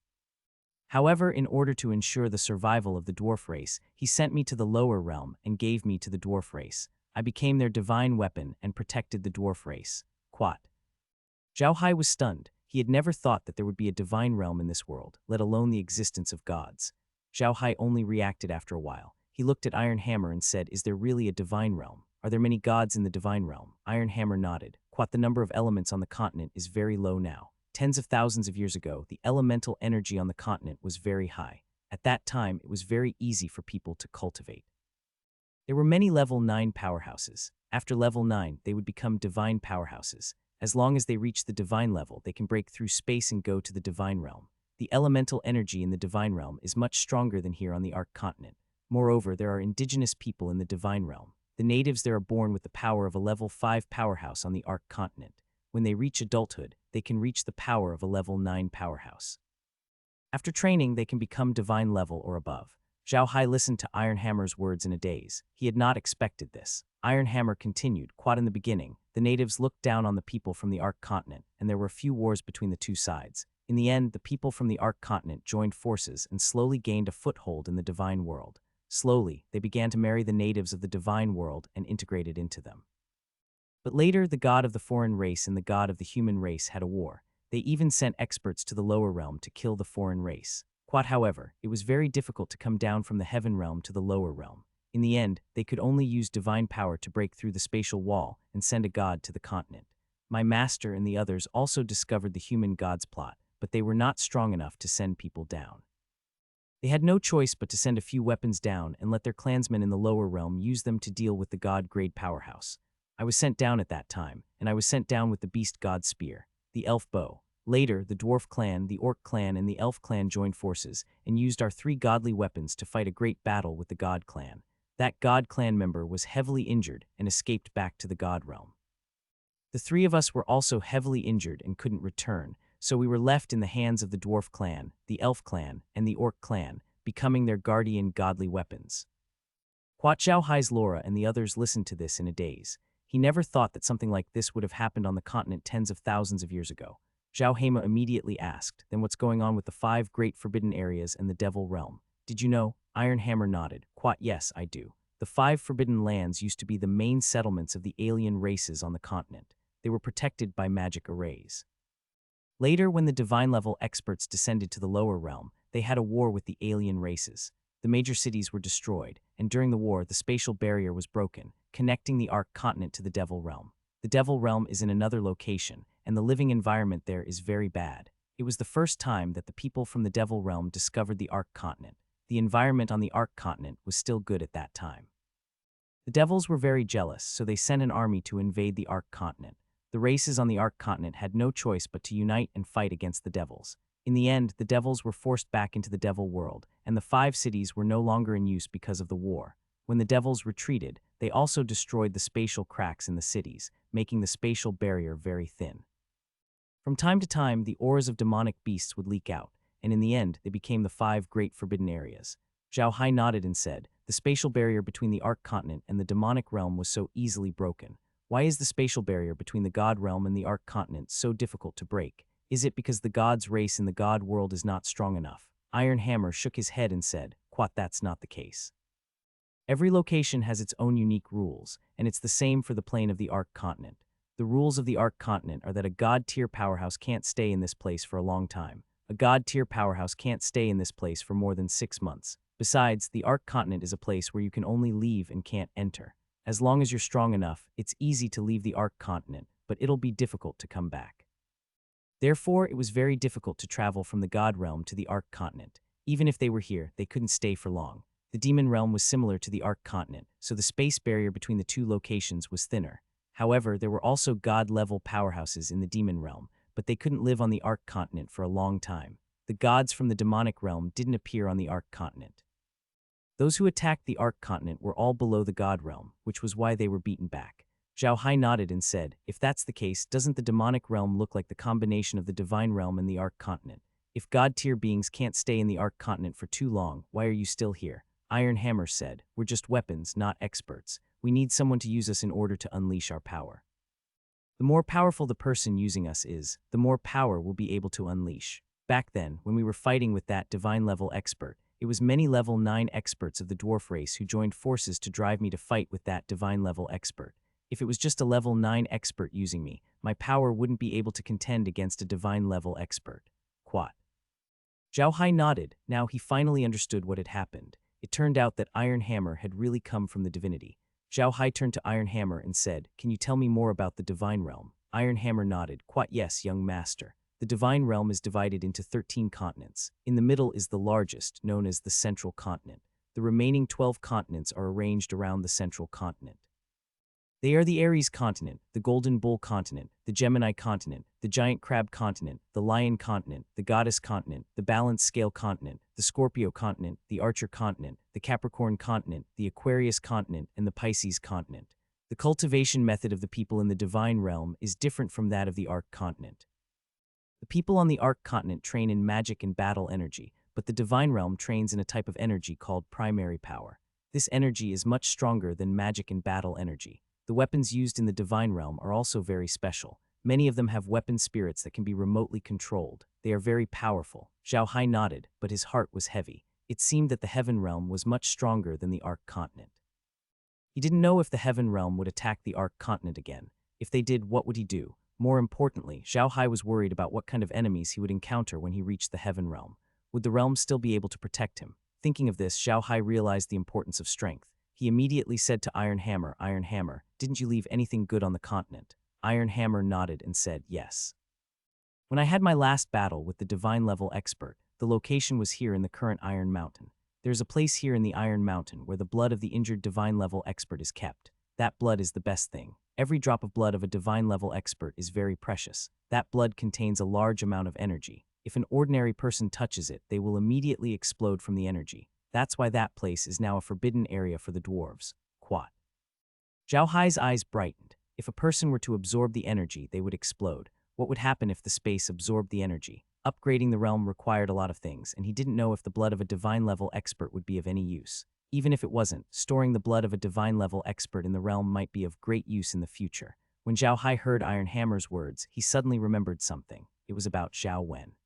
Speaker 1: However, in order to ensure the survival of the dwarf race, he sent me to the lower realm and gave me to the dwarf race. I became their divine weapon and protected the dwarf race." Quat. Zhao Hai was stunned. He had never thought that there would be a divine realm in this world, let alone the existence of gods. Zhao Hai only reacted after a while. He looked at Iron Hammer and said, "Is there really a divine realm? Are there many gods in the divine realm?" Iron Hammer nodded. "Quat, the number of elements on the continent is very low now. Tens of thousands of years ago, the elemental energy on the continent was very high. At that time, it was very easy for people to cultivate. There were many level 9 powerhouses. After level 9, they would become divine powerhouses. As long as they reach the divine level, they can break through space and go to the divine realm. The elemental energy in the divine realm is much stronger than here on the Ark continent. Moreover, there are indigenous people in the divine realm. The natives there are born with the power of a level 5 powerhouse on the Ark continent. When they reach adulthood, they can reach the power of a level 9 powerhouse. After training, they can become divine level or above. Zhao Hai listened to Iron Hammer's words in a daze. He had not expected this. Iron Hammer continued, "Quite in the beginning, the natives looked down on the people from the Ark continent, and there were a few wars between the two sides. In the end, the people from the Ark continent joined forces and slowly gained a foothold in the divine world. Slowly, they began to marry the natives of the divine world and integrated into them. But later, the god of the foreign race and the god of the human race had a war. They even sent experts to the lower realm to kill the foreign race. However, it was very difficult to come down from the heaven realm to the lower realm. In the end, they could only use divine power to break through the spatial wall and send a god to the continent. My master and the others also discovered the human god's plot, but they were not strong enough to send people down. They had no choice but to send a few weapons down and let their clansmen in the lower realm use them to deal with the god-grade powerhouse. I was sent down at that time, and I was sent down with the beast god spear, the elf bow. Later, the dwarf clan, the orc clan, and the elf clan joined forces and used our 3 godly weapons to fight a great battle with the god clan. That god clan member was heavily injured and escaped back to the god realm. The 3 of us were also heavily injured and couldn't return, so we were left in the hands of the dwarf clan, the elf clan, and the orc clan, becoming their guardian godly weapons. Huat Zhao Hai's Laura and the others listened to this in a daze. He never thought that something like this would have happened on the continent tens of thousands of years ago. Zhao Heima immediately asked, "Then what's going on with the 5 great forbidden areas and the devil realm? Did you know?" Iron Hammer nodded. "Quite yes, I do. The 5 forbidden lands used to be the main settlements of the alien races on the continent. They were protected by magic arrays. Later, when the divine-level experts descended to the lower realm, they had a war with the alien races. The major cities were destroyed, and during the war, the spatial barrier was broken, connecting the Ark continent to the devil realm. The devil realm is in another location, and the living environment there is very bad. It was the first time that the people from the devil realm discovered the Ark continent. The environment on the Ark continent was still good at that time. The devils were very jealous, so they sent an army to invade the Ark continent. The races on the Ark continent had no choice but to unite and fight against the devils. In the end, the devils were forced back into the devil world, and the 5 cities were no longer in use because of the war. When the devils retreated, they also destroyed the spatial cracks in the cities, making the spatial barrier very thin. From time to time, the auras of demonic beasts would leak out, and in the end, they became the 5 great forbidden areas. Zhao Hai nodded and said, "The spatial barrier between the Ark continent and the demonic realm was so easily broken. Why is the spatial barrier between the god realm and the Ark continent so difficult to break? Is it because the god's race in the god world is not strong enough?" Iron Hammer shook his head and said, "Quite that's not the case. Every location has its own unique rules, and it's the same for the plane of the Ark continent. The rules of the Ark continent are that a god-tier powerhouse can't stay in this place for a long time. A god-tier powerhouse can't stay in this place for more than 6 months. Besides, the Ark continent is a place where you can only leave and can't enter. As long as you're strong enough, it's easy to leave the Ark continent, but it'll be difficult to come back. Therefore, it was very difficult to travel from the god realm to the Ark continent. Even if they were here, they couldn't stay for long. The demon realm was similar to the Ark continent, so the space barrier between the 2 locations was thinner. However, there were also god-level powerhouses in the demon realm, but they couldn't live on the Ark continent for a long time. The gods from the demonic realm didn't appear on the Ark continent. Those who attacked the Ark continent were all below the god realm, which was why they were beaten back. Zhao Hai nodded and said, "If that's the case, doesn't the demonic realm look like the combination of the divine realm and the Ark continent? If god-tier beings can't stay in the Ark continent for too long, why are you still here?" Iron Hammer said, "We're just weapons, not experts. We need someone to use us in order to unleash our power. The more powerful the person using us is, the more power we'll be able to unleash. Back then, when we were fighting with that divine-level expert, it was many level 9 experts of the dwarf race who joined forces to drive me to fight with that divine-level expert. If it was just a level 9 expert using me, my power wouldn't be able to contend against a divine-level expert." Quat. Zhao Hai nodded. Now he finally understood what had happened. It turned out that Iron Hammer had really come from the divinity. Zhao Hai turned to Iron Hammer and said, "Can you tell me more about the divine realm?" Iron Hammer nodded. "Quite yes, young master. The divine realm is divided into 13 continents. In the middle is the largest, known as the central continent. The remaining 12 continents are arranged around the central continent. They are the Aries continent, the Golden Bull continent, the Gemini continent, the Giant Crab continent, the Lion continent, the Goddess continent, the Balance Scale continent, the Scorpio continent, the Archer continent, the Capricorn continent, the Aquarius continent, and the Pisces continent. The cultivation method of the people in the divine realm is different from that of the Arc continent. The people on the Arc continent train in magic and battle energy, but the divine realm trains in a type of energy called primary power. This energy is much stronger than magic and battle energy. The weapons used in the divine realm are also very special. Many of them have weapon spirits that can be remotely controlled. They are very powerful. Zhao Hai nodded, but his heart was heavy. It seemed that the heaven realm was much stronger than the Arc continent. He didn't know if the heaven realm would attack the Arc continent again. If they did, what would he do? More importantly, Zhao Hai was worried about what kind of enemies he would encounter when he reached the heaven realm. Would the realm still be able to protect him? Thinking of this, Zhao Hai realized the importance of strength. He immediately said to Iron Hammer, "Iron Hammer, didn't you leave anything good on the continent?" Iron Hammer nodded and said, "Yes. When I had my last battle with the divine level expert, the location was here in the current Iron Mountain. There's a place here in the Iron Mountain where the blood of the injured divine level expert is kept. That blood is the best thing. Every drop of blood of a divine level expert is very precious. That blood contains a large amount of energy. If an ordinary person touches it, they will immediately explode from the energy. That's why that place is now a forbidden area for the dwarves." Quat. Zhao Hai's eyes brightened. If a person were to absorb the energy, they would explode. What would happen if the space absorbed the energy? Upgrading the realm required a lot of things, and he didn't know if the blood of a divine level expert would be of any use. Even if it wasn't, storing the blood of a divine level expert in the realm might be of great use in the future. When Zhao Hai heard Iron Hammer's words, he suddenly remembered something. It was about Zhao Wen.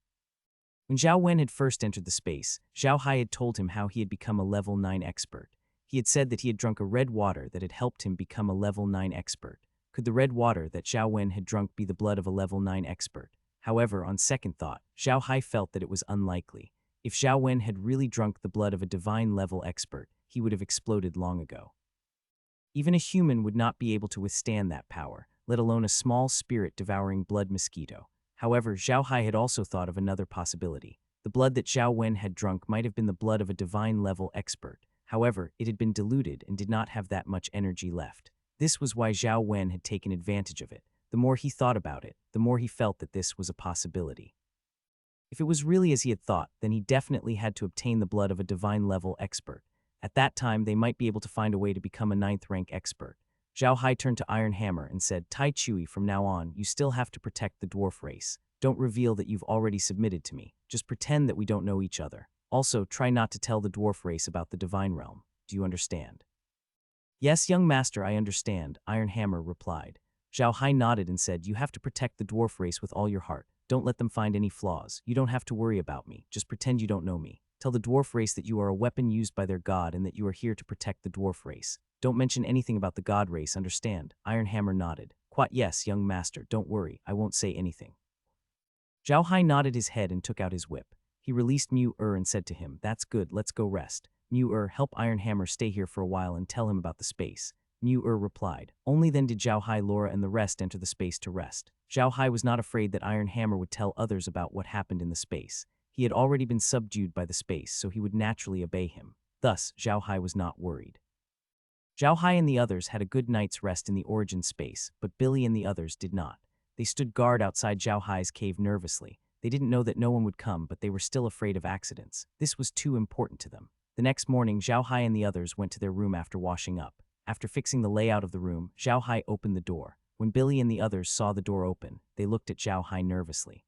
Speaker 1: When Zhao Wen had first entered the space, Zhao Hai had told him how he had become a level 9 expert. He had said that he had drunk a red water that had helped him become a level 9 expert. Could the red water that Zhao Wen had drunk be the blood of a level 9 expert? However, on second thought, Zhao Hai felt that it was unlikely. If Zhao Wen had really drunk the blood of a divine level expert, he would have exploded long ago. Even a human would not be able to withstand that power, let alone a small spirit-devouring blood mosquito. However, Zhao Hai had also thought of another possibility. The blood that Zhao Wen had drunk might have been the blood of a divine-level expert. However, it had been diluted and did not have that much energy left. This was why Zhao Wen had taken advantage of it. The more he thought about it, the more he felt that this was a possibility. If it was really as he had thought, then he definitely had to obtain the blood of a divine-level expert. At that time, they might be able to find a way to become a 9th-rank expert. Zhao Hai turned to Iron Hammer and said, "Tai Chui, from now on, you still have to protect the dwarf race. Don't reveal that you've already submitted to me. Just pretend that we don't know each other. Also, try not to tell the dwarf race about the divine realm. Do you understand?" "Yes, young master, I understand," Iron Hammer replied. Zhao Hai nodded and said, "You have to protect the dwarf race with all your heart. Don't let them find any flaws. You don't have to worry about me. Just pretend you don't know me. Tell the dwarf race that you are a weapon used by their god and that you are here to protect the dwarf race. Don't mention anything about the god race, understand?" Iron Hammer nodded. "Quite yes, young master, don't worry, I won't say anything." Zhao Hai nodded his head and took out his whip. He released Mu-Er and said to him, "That's good, let's go rest. Mu-Er, help Iron Hammer stay here for a while and tell him about the space." Mu-Er replied. Only then did Zhao Hai, Laura, and the rest enter the space to rest. Zhao Hai was not afraid that Iron Hammer would tell others about what happened in the space. He had already been subdued by the space, so he would naturally obey him. Thus, Zhao Hai was not worried. Zhao Hai and the others had a good night's rest in the origin space, but Billy and the others did not. They stood guard outside Zhao Hai's cave nervously. They didn't know that no one would come, but they were still afraid of accidents. This was too important to them. The next morning, Zhao Hai and the others went to their room after washing up. After fixing the layout of the room, Zhao Hai opened the door. When Billy and the others saw the door open, they looked at Zhao Hai nervously.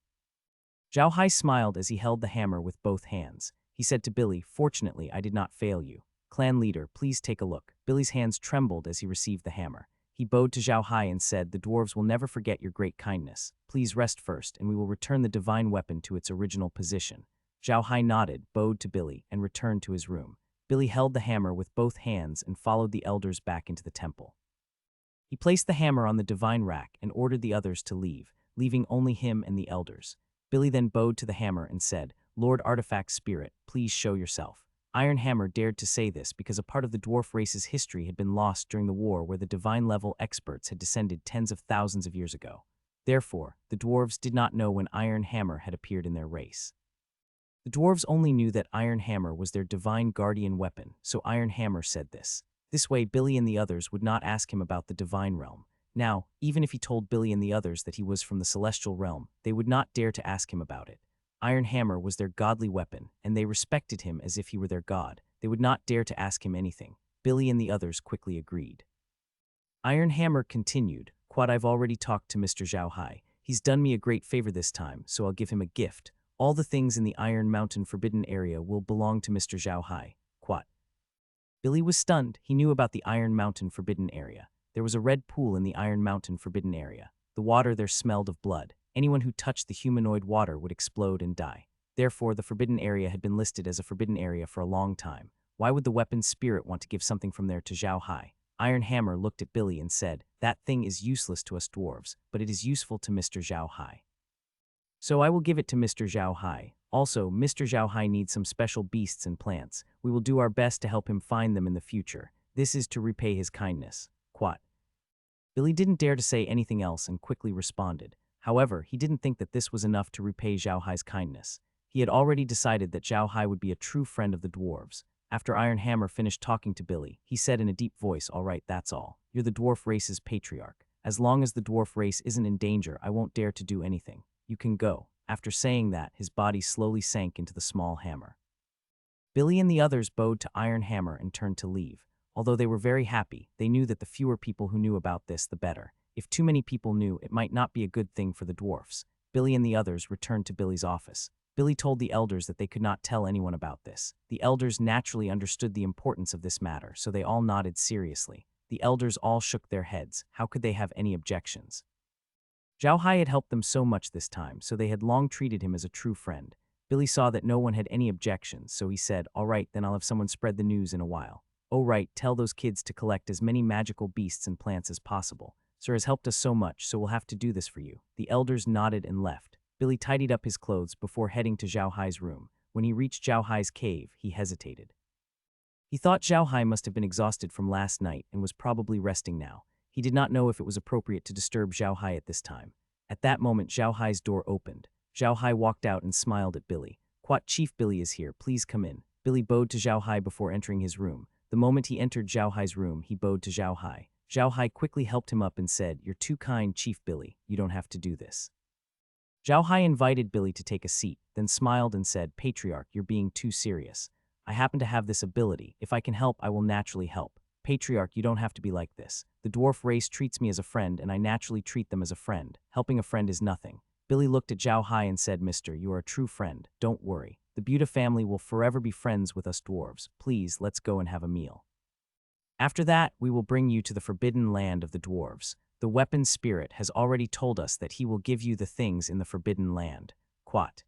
Speaker 1: Zhao Hai smiled as he held the hammer with both hands. He said to Billy, "Fortunately, I did not fail you. Clan leader, please take a look." Billy's hands trembled as he received the hammer. He bowed to Zhao Hai and said, "The dwarves will never forget your great kindness. Please rest first, and we will return the divine weapon to its original position." Zhao Hai nodded, bowed to Billy, and returned to his room. Billy held the hammer with both hands and followed the elders back into the temple. He placed the hammer on the divine rack and ordered the others to leave, leaving only him and the elders. Billy then bowed to the hammer and said, "Lord Artifact Spirit, please show yourself." Iron Hammer dared to say this because a part of the dwarf race's history had been lost during the war where the divine-level experts had descended tens of thousands of years ago. Therefore, the dwarves did not know when Iron Hammer had appeared in their race. The dwarves only knew that Iron Hammer was their divine guardian weapon, so Iron Hammer said this. This way, Billy and the others would not ask him about the divine realm. Now, even if he told Billy and the others that he was from the celestial realm, they would not dare to ask him about it. Iron Hammer was their godly weapon, and they respected him as if he were their god. They would not dare to ask him anything. Billy and the others quickly agreed. Iron Hammer continued, "Quad, I've already talked to Mr. Zhao Hai. He's done me a great favor this time, so I'll give him a gift. All the things in the Iron Mountain Forbidden Area will belong to Mr. Zhao Hai." Quad. Billy was stunned. He knew about the Iron Mountain Forbidden Area. There was a red pool in the Iron Mountain Forbidden Area. The water there smelled of blood. Anyone who touched the humanoid water would explode and die. Therefore, the Forbidden Area had been listed as a Forbidden Area for a long time. Why would the weapon spirit want to give something from there to Zhao Hai? Iron Hammer looked at Billy and said, "That thing is useless to us dwarves, but it is useful to Mr. Zhao Hai. So I will give it to Mr. Zhao Hai. Also, Mr. Zhao Hai needs some special beasts and plants. We will do our best to help him find them in the future. This is to repay his kindness." Quat. Billy didn't dare to say anything else and quickly responded. However, he didn't think that this was enough to repay Zhao Hai's kindness. He had already decided that Zhao Hai would be a true friend of the dwarves. After Iron Hammer finished talking to Billy, he said in a deep voice, "All right, that's all. You're the dwarf race's patriarch. As long as the dwarf race isn't in danger, I won't dare to do anything. You can go." After saying that, his body slowly sank into the small hammer. Billy and the others bowed to Iron Hammer and turned to leave. Although they were very happy, they knew that the fewer people who knew about this, the better. If too many people knew, it might not be a good thing for the dwarfs. Billy and the others returned to Billy's office. Billy told the elders that they could not tell anyone about this. The elders naturally understood the importance of this matter, so they all nodded seriously. The elders all shook their heads. How could they have any objections? Zhao Hai had helped them so much this time, so they had long treated him as a true friend. Billy saw that no one had any objections, so he said, "All right, then I'll have someone spread the news in a while. Oh right, tell those kids to collect as many magical beasts and plants as possible. Sir has helped us so much, so we'll have to do this for you." The elders nodded and left. Billy tidied up his clothes before heading to Zhao Hai's room. When he reached Zhao Hai's cave, he hesitated. He thought Zhao Hai must have been exhausted from last night and was probably resting now. He did not know if it was appropriate to disturb Zhao Hai at this time. At that moment, Zhao Hai's door opened. Zhao Hai walked out and smiled at Billy. "Quat, Chief Billy is here, please come in." Billy bowed to Zhao Hai before entering his room. The moment he entered Zhao Hai's room, he bowed to Zhao Hai. Zhao Hai quickly helped him up and said, "You're too kind, Chief Billy. You don't have to do this." Zhao Hai invited Billy to take a seat, then smiled and said, "Patriarch, you're being too serious. I happen to have this ability. If I can help, I will naturally help. Patriarch, you don't have to be like this. The dwarf race treats me as a friend, and I naturally treat them as a friend. Helping a friend is nothing." Billy looked at Zhao Hai and said, "Mister, you are a true friend. Don't worry. The Buta family will forever be friends with us dwarves. Please, let's go and have a meal. After that, we will bring you to the forbidden land of the dwarves. The weapon spirit has already told us that he will give you the things in the forbidden land." Quat.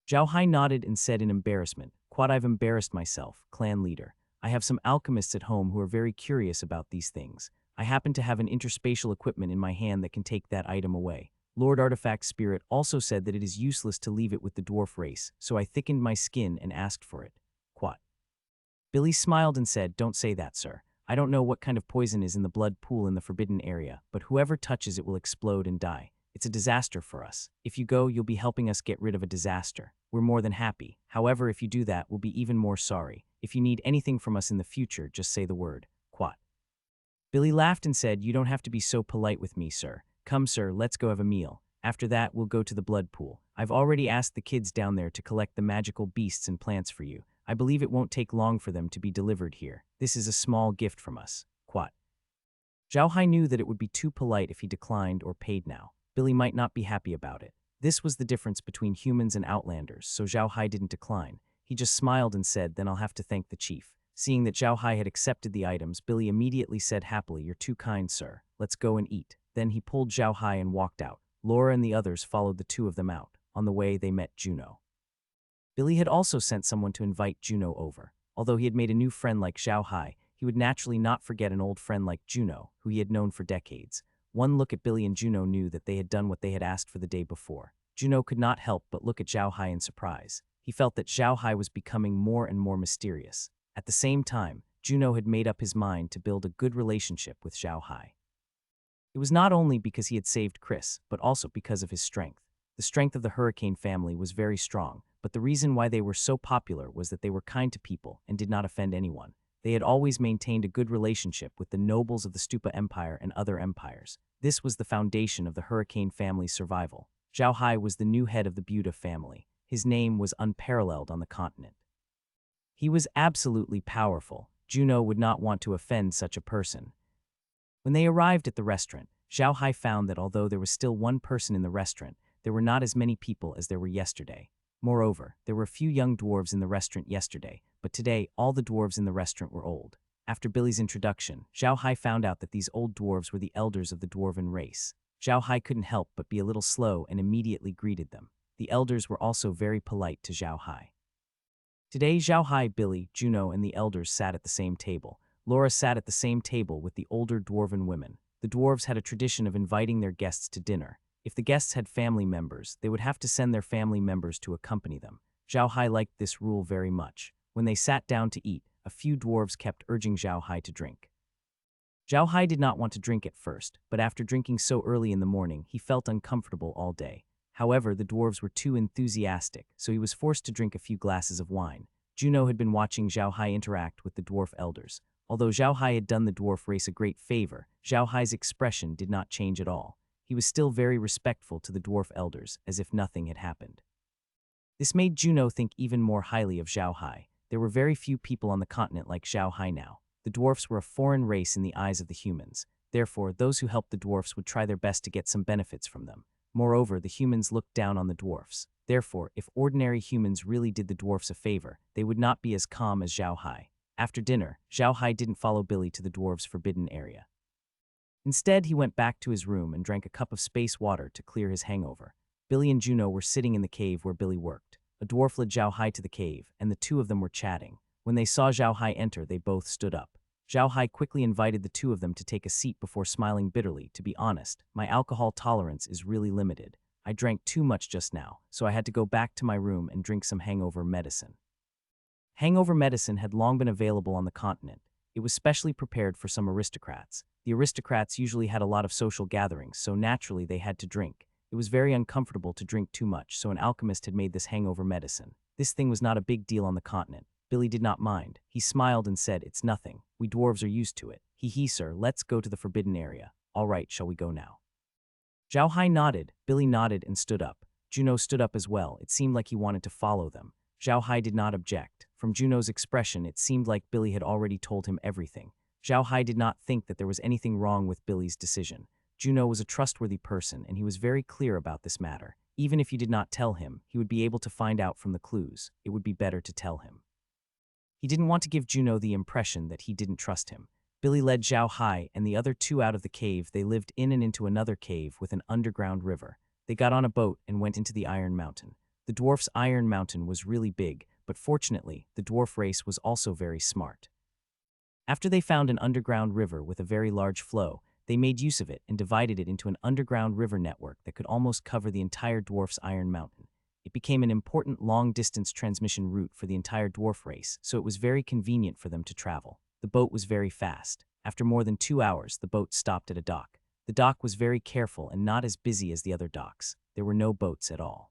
Speaker 1: Zhao Hai nodded and said in embarrassment, "Quat, I've embarrassed myself, clan leader. I have some alchemists at home who are very curious about these things. I happen to have an interspatial equipment in my hand that can take that item away. Lord Artifact Spirit also said that it is useless to leave it with the dwarf race, so I thickened my skin and asked for it." Quat. Billy smiled and said, "Don't say that, sir. I don't know what kind of poison is in the blood pool in the forbidden area, but whoever touches it will explode and die. It's a disaster for us. If you go, you'll be helping us get rid of a disaster. We're more than happy. However, if you do that, we'll be even more sorry. If you need anything from us in the future, just say the word." Quat. Billy laughed and said, "You don't have to be so polite with me, sir. Come, sir, let's go have a meal. After that, we'll go to the blood pool. I've already asked the kids down there to collect the magical beasts and plants for you. I believe it won't take long for them to be delivered here. This is a small gift from us." Quat. Zhao Hai knew that it would be too polite if he declined or paid now. Billy might not be happy about it. This was the difference between humans and outlanders, so Zhao Hai didn't decline. He just smiled and said, "Then I'll have to thank the chief." Seeing that Zhao Hai had accepted the items, Billy immediately said happily, "You're too kind, sir. Let's go and eat." Then he pulled Zhao Hai and walked out. Laura and the others followed the two of them out. On the way, they met Juno. Billy had also sent someone to invite Juno over. Although he had made a new friend like Zhao Hai, he would naturally not forget an old friend like Juno, who he had known for decades. One look at Billy and Juno knew that they had done what they had asked for the day before. Juno could not help but look at Zhao Hai in surprise. He felt that Zhao Hai was becoming more and more mysterious. At the same time, Juno had made up his mind to build a good relationship with Zhao Hai. It was not only because he had saved Chris, but also because of his strength. The strength of the Hurricane family was very strong, but the reason why they were so popular was that they were kind to people and did not offend anyone. They had always maintained a good relationship with the nobles of the Stupa Empire and other empires. This was the foundation of the Hurricane family's survival. Zhao Hai was the new head of the Buda family. His name was unparalleled on the continent. He was absolutely powerful. Juno would not want to offend such a person. When they arrived at the restaurant, Zhao Hai found that although there was still one person in the restaurant, there were not as many people as there were yesterday. Moreover, there were a few young dwarves in the restaurant yesterday, but today all the dwarves in the restaurant were old. After Billy's introduction, Zhao Hai found out that these old dwarves were the elders of the dwarven race. Zhao Hai couldn't help but be a little slow and immediately greeted them. The elders were also very polite to Zhao Hai. Today, Zhao Hai, Billy, Juno, and the elders sat at the same table. Laura sat at the same table with the older dwarven women. The dwarves had a tradition of inviting their guests to dinner. If the guests had family members, they would have to send their family members to accompany them. Zhao Hai liked this rule very much. When they sat down to eat, a few dwarves kept urging Zhao Hai to drink. Zhao Hai did not want to drink at first, but after drinking so early in the morning, he felt uncomfortable all day. However, the dwarves were too enthusiastic, so he was forced to drink a few glasses of wine. Juno had been watching Zhao Hai interact with the dwarf elders. Although Zhao Hai had done the dwarf race a great favor, Zhao Hai's expression did not change at all. He was still very respectful to the dwarf elders, as if nothing had happened. This made Juno think even more highly of Zhao Hai. There were very few people on the continent like Zhao Hai now. The dwarfs were a foreign race in the eyes of the humans. Therefore, those who helped the dwarfs would try their best to get some benefits from them. Moreover, the humans looked down on the dwarfs. Therefore, if ordinary humans really did the dwarfs a favor, they would not be as calm as Zhao Hai. After dinner, Zhao Hai didn't follow Billy to the dwarves' forbidden area. Instead, he went back to his room and drank a cup of space water to clear his hangover. Billy and Juno were sitting in the cave where Billy worked. A dwarf led Zhao Hai to the cave, and the two of them were chatting. When they saw Zhao Hai enter, they both stood up. Zhao Hai quickly invited the two of them to take a seat before smiling bitterly. To be honest, my alcohol tolerance is really limited. I drank too much just now, so I had to go back to my room and drink some hangover medicine. Hangover medicine had long been available on the continent. It was specially prepared for some aristocrats. The aristocrats usually had a lot of social gatherings, so naturally they had to drink. It was very uncomfortable to drink too much, so an alchemist had made this hangover medicine. This thing was not a big deal on the continent. Billy did not mind. He smiled and said, "It's nothing. We dwarves are used to it." Hee, sir, let's go to the forbidden area. All right, shall we go now? Zhao Hai nodded, Billy nodded and stood up. Juno stood up as well. It seemed like he wanted to follow them. Zhao Hai did not object. From Juno's expression, it seemed like Billy had already told him everything. Zhao Hai did not think that there was anything wrong with Billy's decision. Juno was a trustworthy person, and he was very clear about this matter. Even if he did not tell him, he would be able to find out from the clues. It would be better to tell him. He didn't want to give Juno the impression that he didn't trust him. Billy led Zhao Hai and the other two out of the cave. They lived in and into another cave with an underground river. They got on a boat and went into the Iron Mountain. The dwarf's Iron Mountain was really big, but fortunately, the dwarf race was also very smart. After they found an underground river with a very large flow, they made use of it and divided it into an underground river network that could almost cover the entire dwarf's Iron Mountain. It became an important long-distance transmission route for the entire dwarf race, so it was very convenient for them to travel. The boat was very fast. After more than 2 hours, the boat stopped at a dock. The dock was very careful and not as busy as the other docks. There were no boats at all.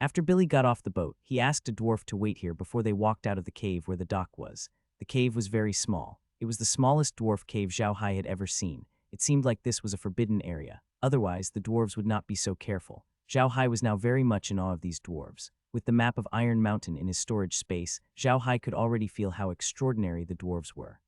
Speaker 1: After Billy got off the boat, he asked a dwarf to wait here before they walked out of the cave where the dock was. The cave was very small. It was the smallest dwarf cave Zhao Hai had ever seen. It seemed like this was a forbidden area. Otherwise, the dwarves would not be so careful. Zhao Hai was now very much in awe of these dwarves. With the map of Iron Mountain in his storage space, Zhao Hai could already feel how extraordinary the dwarves were.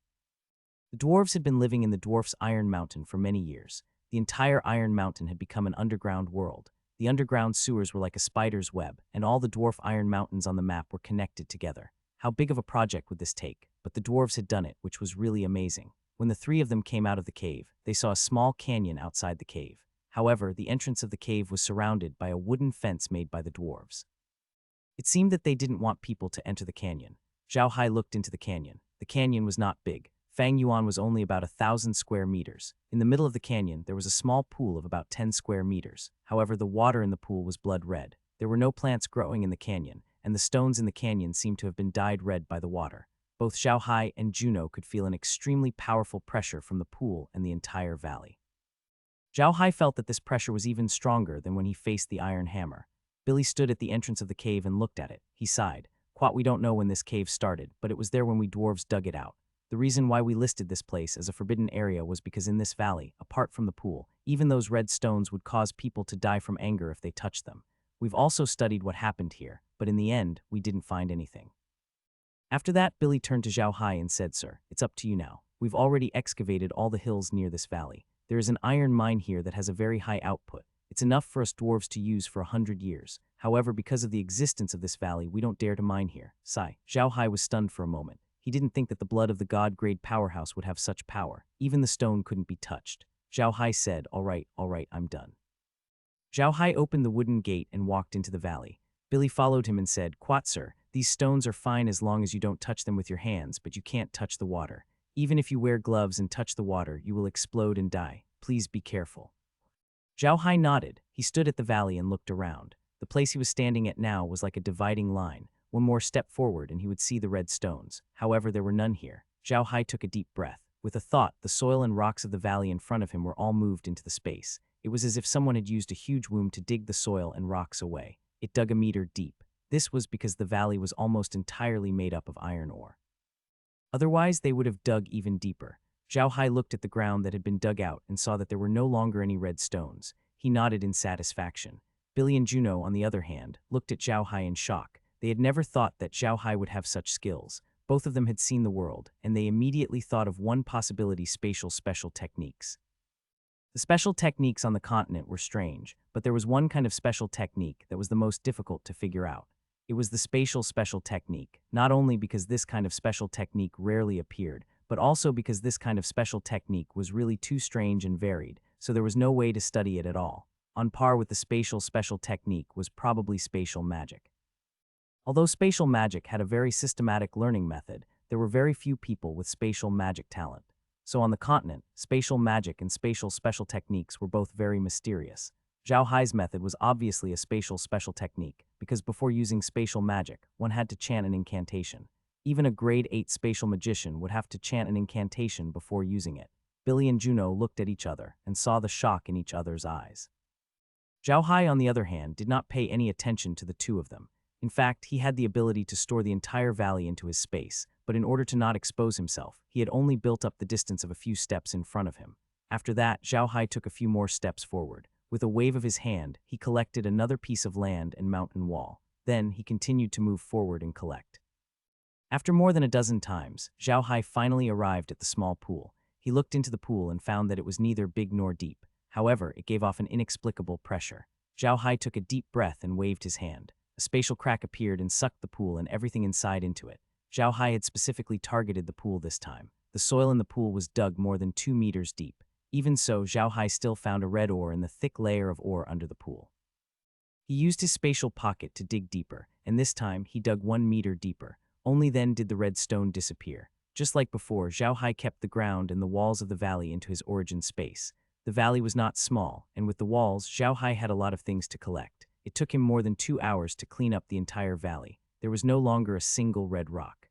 Speaker 1: The dwarves had been living in the dwarf's Iron Mountain for many years. The entire Iron Mountain had become an underground world. The underground sewers were like a spider's web, and all the dwarf Iron Mountains on the map were connected together. How big of a project would this take? But the dwarves had done it, which was really amazing. When the three of them came out of the cave, they saw a small canyon outside the cave. However, the entrance of the cave was surrounded by a wooden fence made by the dwarves. It seemed that they didn't want people to enter the canyon. Zhao Hai looked into the canyon. The canyon was not big. Fang Yuan was only about 1,000 square meters. In the middle of the canyon, there was a small pool of about 10 square meters. However, the water in the pool was blood red. There were no plants growing in the canyon, and the stones in the canyon seemed to have been dyed red by the water. Both Zhao Hai and Juno could feel an extremely powerful pressure from the pool and the entire valley. Zhao Hai felt that this pressure was even stronger than when he faced the iron hammer. Billy stood at the entrance of the cave and looked at it. He sighed. "Quat, we don't know when this cave started, but it was there when we dwarves dug it out. The reason why we listed this place as a forbidden area was because in this valley, apart from the pool, even those red stones would cause people to die from anger if they touched them. We've also studied what happened here, but in the end, we didn't find anything. After that, Billy turned to Zhao Hai and said, "Sir, it's up to you now. We've already excavated all the hills near this valley. There is an iron mine here that has a very high output. It's enough for us dwarves to use for 100 years. However, because of the existence of this valley, we don't dare to mine here." Sigh. Zhao Hai was stunned for a moment. He didn't think that the blood of the god-grade powerhouse would have such power. Even the stone couldn't be touched. Zhao Hai said, all right, I'm done." Zhao Hai opened the wooden gate and walked into the valley. Billy followed him and said, "Quat, sir, these stones are fine as long as you don't touch them with your hands, but you can't touch the water. Even if you wear gloves and touch the water, you will explode and die. Please be careful." Zhao Hai nodded. He stood at the valley and looked around. The place he was standing at now was like a dividing line. One more step forward and he would see the red stones. However, there were none here. Zhao Hai took a deep breath. With a thought, the soil and rocks of the valley in front of him were all moved into the space. It was as if someone had used a huge womb to dig the soil and rocks away. It dug a meter deep. This was because the valley was almost entirely made up of iron ore. Otherwise, they would have dug even deeper. Zhao Hai looked at the ground that had been dug out and saw that there were no longer any red stones. He nodded in satisfaction. Billy and Juno, on the other hand, looked at Zhao Hai in shock. They had never thought that Zhao Hai would have such skills. Both of them had seen the world, and they immediately thought of one possibility: spatial special techniques. The special techniques on the continent were strange, but there was one kind of special technique that was the most difficult to figure out. It was the spatial special technique, not only because this kind of special technique rarely appeared, but also because this kind of special technique was really too strange and varied, so there was no way to study it at all. On par with the spatial special technique was probably spatial magic. Although spatial magic had a very systematic learning method, there were very few people with spatial magic talent. So on the continent, spatial magic and spatial special techniques were both very mysterious. Zhao Hai's method was obviously a spatial special technique, because before using spatial magic, one had to chant an incantation. Even a grade 8 spatial magician would have to chant an incantation before using it. Billy and Juno looked at each other and saw the shock in each other's eyes. Zhao Hai, on the other hand, did not pay any attention to the two of them. In fact, he had the ability to store the entire valley into his space, but in order to not expose himself, he had only built up the distance of a few steps in front of him. After that, Zhao Hai took a few more steps forward. With a wave of his hand, he collected another piece of land and mountain wall. Then, he continued to move forward and collect. After more than a dozen times, Zhao Hai finally arrived at the small pool. He looked into the pool and found that it was neither big nor deep. However, it gave off an inexplicable pressure. Zhao Hai took a deep breath and waved his hand. A spatial crack appeared and sucked the pool and everything inside into it. Zhao Hai had specifically targeted the pool this time. The soil in the pool was dug more than 2 meters deep. Even so, Zhao Hai still found a red ore in the thick layer of ore under the pool. He used his spatial pocket to dig deeper, and this time he dug 1 meter deeper. Only then did the red stone disappear. Just like before, Zhao Hai kept the ground and the walls of the valley into his origin space. The valley was not small, and with the walls, Zhao Hai had a lot of things to collect. It took him more than 2 hours to clean up the entire valley. There was no longer a single red rock.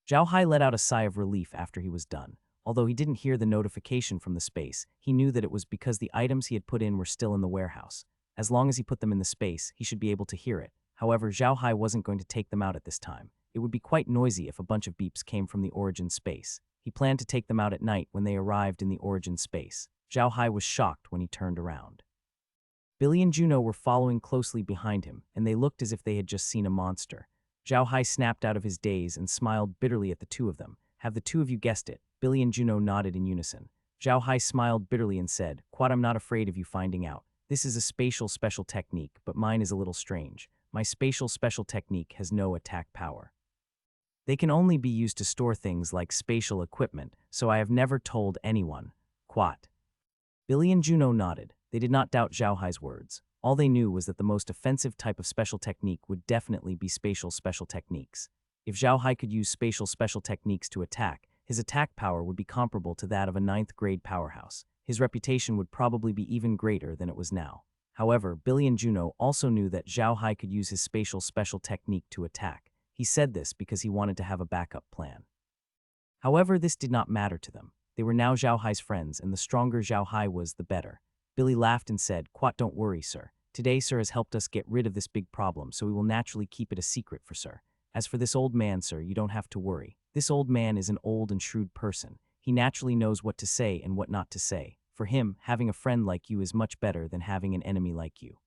Speaker 1: Zhao Hai let out a sigh of relief after he was done. Although he didn't hear the notification from the space, he knew that it was because the items he had put in were still in the warehouse. As long as he put them in the space, he should be able to hear it. However, Zhao Hai wasn't going to take them out at this time. It would be quite noisy if a bunch of beeps came from the origin space. He planned to take them out at night when they arrived in the origin space. Zhao Hai was shocked when he turned around. Billy and Juno were following closely behind him, and they looked as if they had just seen a monster. Zhao Hai snapped out of his daze and smiled bitterly at the two of them. "Have the two of you guessed it?" Billy and Juno nodded in unison. Zhao Hai smiled bitterly and said, "Quad, I'm not afraid of you finding out. This is a spatial special technique, but mine is a little strange. My spatial special technique has no attack power. They can only be used to store things like spatial equipment, so I have never told anyone. Quat." Billy and Juno nodded. They did not doubt Zhao Hai's words. All they knew was that the most offensive type of special technique would definitely be spatial special techniques. If Zhao Hai could use spatial special techniques to attack, his attack power would be comparable to that of a 9th grade powerhouse. His reputation would probably be even greater than it was now. However, Billy and Juno also knew that Zhao Hai could use his spatial special technique to attack. He said this because he wanted to have a backup plan. However, this did not matter to them. They were now Zhao Hai's friends, and the stronger Zhao Hai was, the better. Billy laughed and said, "Quat, don't worry, sir. Today, sir has helped us get rid of this big problem, so we will naturally keep it a secret for sir. As for this old man, sir, you don't have to worry. This old man is an old and shrewd person. He naturally knows what to say and what not to say. For him, having a friend like you is much better than having an enemy like you.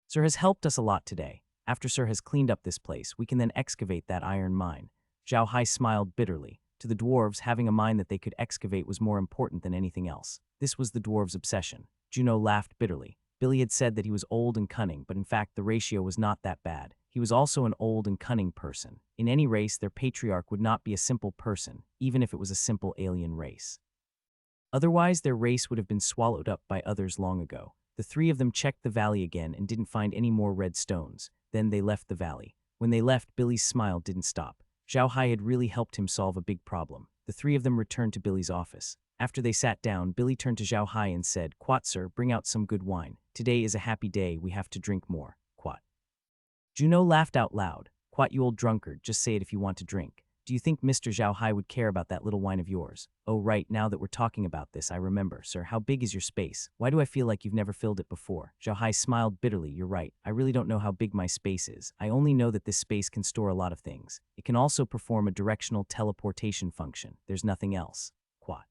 Speaker 1: Sir has helped us a lot today. After Sir has cleaned up this place, we can then excavate that iron mine." Zhao Hai smiled bitterly. To the dwarves, having a mine that they could excavate was more important than anything else. This was the dwarves' obsession. Juno laughed bitterly. Billy had said that he was old and cunning, but in fact the ratio was not that bad. He was also an old and cunning person. In any race, their patriarch would not be a simple person, even if it was a simple alien race. Otherwise, their race would have been swallowed up by others long ago. The three of them checked the valley again and didn't find any more red stones. Then they left the valley. When they left, Billy's smile didn't stop. Zhao Hai had really helped him solve a big problem. The three of them returned to Billy's office. After they sat down, Billy turned to Zhao Hai and said, "Quat, sir, bring out some good wine. Today is a happy day, we have to drink more, Quat." Juno laughed out loud. "Quat, you old drunkard, just say it if you want to drink. Do you think Mr. Zhao Hai would care about that little wine of yours? Oh right, now that we're talking about this, I remember, sir, how big is your space? Why do I feel like you've never filled it before?" Zhao Hai smiled bitterly. "You're right, I really don't know how big my space is. I only know that this space can store a lot of things. It can also perform a directional teleportation function. There's nothing else. Quat."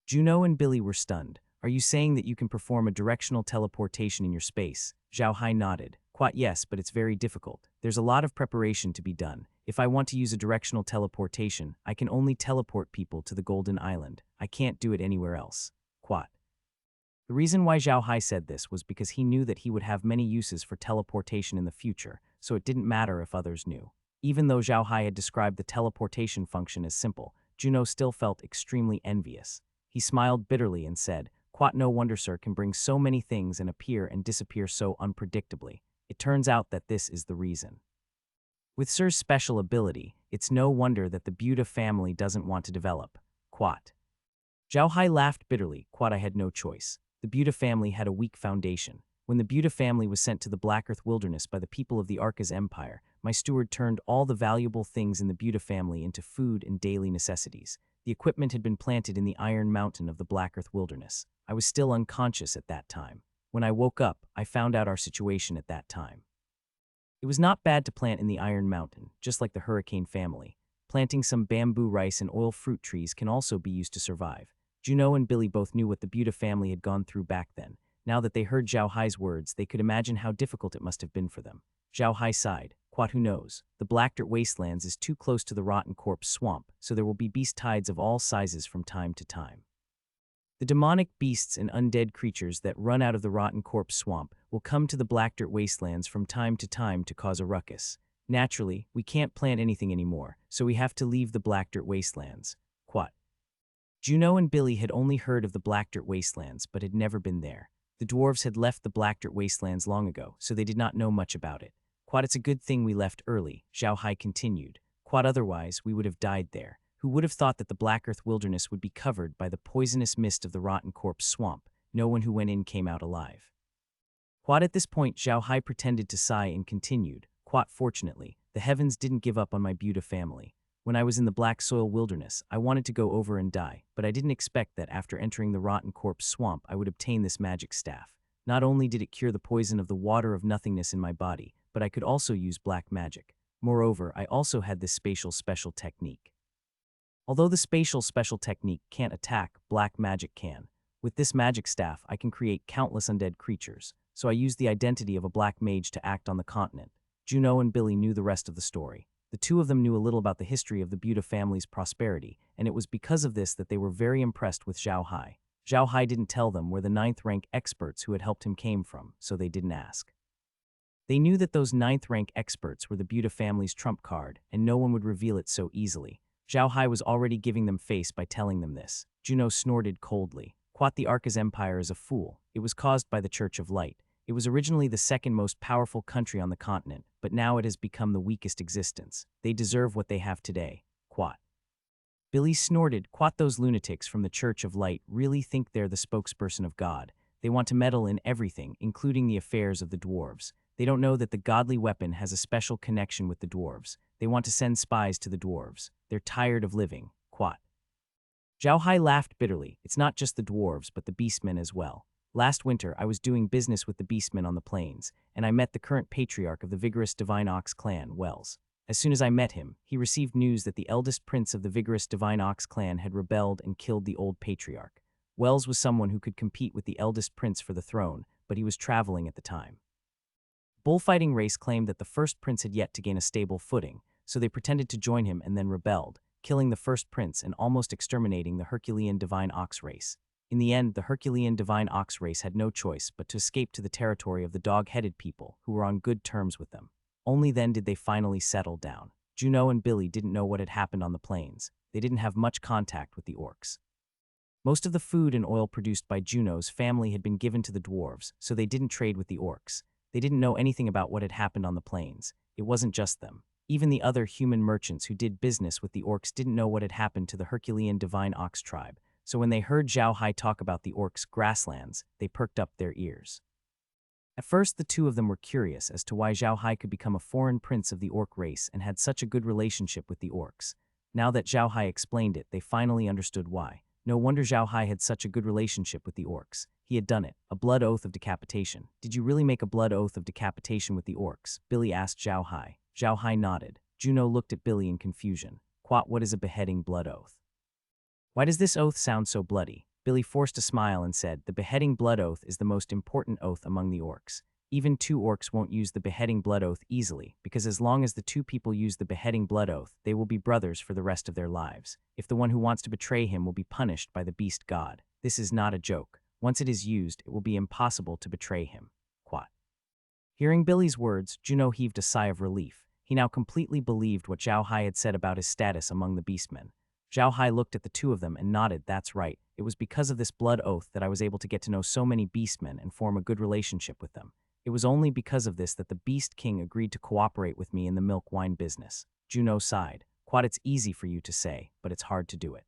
Speaker 1: Juno and Billy were stunned. "Are you saying that you can perform a directional teleportation in your space?" Zhao Hai nodded. "Quat, yes, but it's very difficult. There's a lot of preparation to be done. If I want to use a directional teleportation, I can only teleport people to the Golden Island. I can't do it anywhere else. Quat." The reason why Zhao Hai said this was because he knew that he would have many uses for teleportation in the future, so it didn't matter if others knew. Even though Zhao Hai had described the teleportation function as simple, Juno still felt extremely envious. He smiled bitterly and said, "Quat, no wonder Sir can bring so many things and appear and disappear so unpredictably. It turns out that this is the reason. With Sir's special ability, it's no wonder that the Buddha family doesn't want to develop. Quat." Zhao Hai laughed bitterly. "Quat, I had no choice. The Buddha family had a weak foundation. When the Buddha family was sent to the Black Earth wilderness by the people of the Arcas Empire, my steward turned all the valuable things in the Buddha family into food and daily necessities. The equipment had been planted in the Iron Mountain of the Black Earth wilderness. I was still unconscious at that time. When I woke up, I found out our situation at that time. It was not bad to plant in the Iron Mountain, just like the Hurricane family. Planting some bamboo, rice, and oil fruit trees can also be used to survive. Juno and Billy both knew what the Buddha family had gone through back then. Now that they heard Zhao Hai's words, they could imagine how difficult it must have been for them. Zhao Hai sighed. "Quat, who knows? The Black Dirt Wastelands is too close to the Rotten Corpse Swamp, so there will be beast tides of all sizes from time to time. The demonic beasts and undead creatures that run out of the Rotten Corpse Swamp will come to the Black Dirt Wastelands from time to cause a ruckus. Naturally, we can't plant anything anymore, so we have to leave the Black Dirt Wastelands. Quat." Juno and Billy had only heard of the Black Dirt Wastelands, but had never been there. The dwarves had left the Black Dirt Wastelands long ago, so they did not know much about it. "Quat, it's a good thing we left early," Zhao Hai continued. "Quat, otherwise we would have died there. Who would have thought that the Black Earth wilderness would be covered by the poisonous mist of the Rotten Corpse Swamp? No one who went in came out alive." Quat, at this point, Zhao Hai pretended to sigh and continued. "Quat, fortunately, the heavens didn't give up on my Buddha family. When I was in the Black Soil Wilderness, I wanted to go over and die, but I didn't expect that after entering the Rotten Corpse Swamp, I would obtain this magic staff. Not only did it cure the poison of the water of nothingness in my body, but I could also use black magic. Moreover, I also had this spatial special technique. Although the spatial special technique can't attack, black magic can. With this magic staff, I can create countless undead creatures, so I used the identity of a black mage to act on the continent." Juno and Billy knew the rest of the story. The two of them knew a little about the history of the Buddha family's prosperity, and it was because of this that they were very impressed with Zhao Hai. Zhao Hai didn't tell them where the 9th rank experts who had helped him came from, so they didn't ask. They knew that those 9th rank experts were the Buddha family's trump card, and no one would reveal it so easily. Zhao Hai was already giving them face by telling them this. Juno snorted coldly. "Quat, the Arcas Empire is a fool. It was caused by the Church of Light. It was originally the second most powerful country on the continent, but now it has become the weakest existence. They deserve what they have today. Quat." Billy snorted. "Quat, those lunatics from the Church of Light really think they're the spokesperson of God. They want to meddle in everything, including the affairs of the dwarves. They don't know that the godly weapon has a special connection with the dwarves. They want to send spies to the dwarves. They're tired of living. Quat." Zhao Hai laughed bitterly. "It's not just the dwarves, but the beastmen as well. Last winter, I was doing business with the beastmen on the plains, and I met the current patriarch of the vigorous Divine Ox clan, Wells. As soon as I met him, he received news that the eldest prince of the vigorous Divine Ox clan had rebelled and killed the old patriarch. Wells was someone who could compete with the eldest prince for the throne, but he was traveling at the time. Bullfighting race claimed that the first prince had yet to gain a stable footing, so they pretended to join him and then rebelled, killing the first prince and almost exterminating the Herculean Divine Ox race. In the end, the Herculean Divine Ox race had no choice but to escape to the territory of the dog-headed people, who were on good terms with them. Only then did they finally settle down. Juno and Billy didn't know what had happened on the plains. They didn't have much contact with the orcs. Most of the food and oil produced by Juno's family had been given to the dwarves, so they didn't trade with the orcs. They didn't know anything about what had happened on the plains. It wasn't just them. Even the other human merchants who did business with the orcs didn't know what had happened to the Herculean Divine Ox tribe, so when they heard Zhao Hai talk about the orcs' grasslands, they perked up their ears. At first, the two of them were curious as to why Zhao Hai could become a foreign prince of the orc race and had such a good relationship with the orcs. Now that Zhao Hai explained it, they finally understood why. No wonder Zhao Hai had such a good relationship with the orcs. He had done it, a blood oath of decapitation. Did you really make a blood oath of decapitation with the orcs? Billy asked Zhao Hai. Zhao Hai nodded. Juno looked at Billy in confusion. What is a beheading blood oath? Why does this oath sound so bloody? Billy forced a smile and said, the beheading blood oath is the most important oath among the orcs. Even two orcs won't use the beheading blood oath easily, because as long as the two people use the beheading blood oath, they will be brothers for the rest of their lives. If the one who wants to betray him will be punished by the beast god. This is not a joke. Once it is used, it will be impossible to betray him. Quat. Hearing Billy's words, Juno heaved a sigh of relief. He now completely believed what Zhao Hai had said about his status among the beastmen. Zhao Hai looked at the two of them and nodded. That's right. It was because of this blood oath that I was able to get to know so many beastmen and form a good relationship with them. It was only because of this that the Beast King agreed to cooperate with me in the milk wine business. Juno sighed. Quad, it's easy for you to say, but it's hard to do it.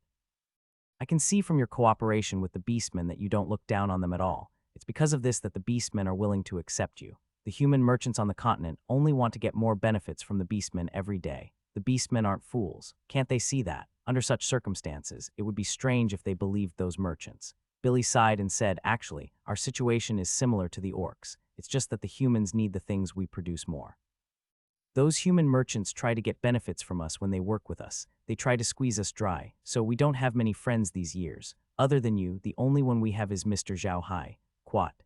Speaker 1: I can see from your cooperation with the beastmen that you don't look down on them at all. It's because of this that the beastmen are willing to accept you. The human merchants on the continent only want to get more benefits from the beastmen every day. The beastmen aren't fools. Can't they see that? Under such circumstances, it would be strange if they believed those merchants. Billy sighed and said, actually, our situation is similar to the orcs. It's just that the humans need the things we produce more. Those human merchants try to get benefits from us when they work with us. They try to squeeze us dry, so we don't have many friends these years. Other than you, the only one we have is Mr. Zhao Hai. Quat.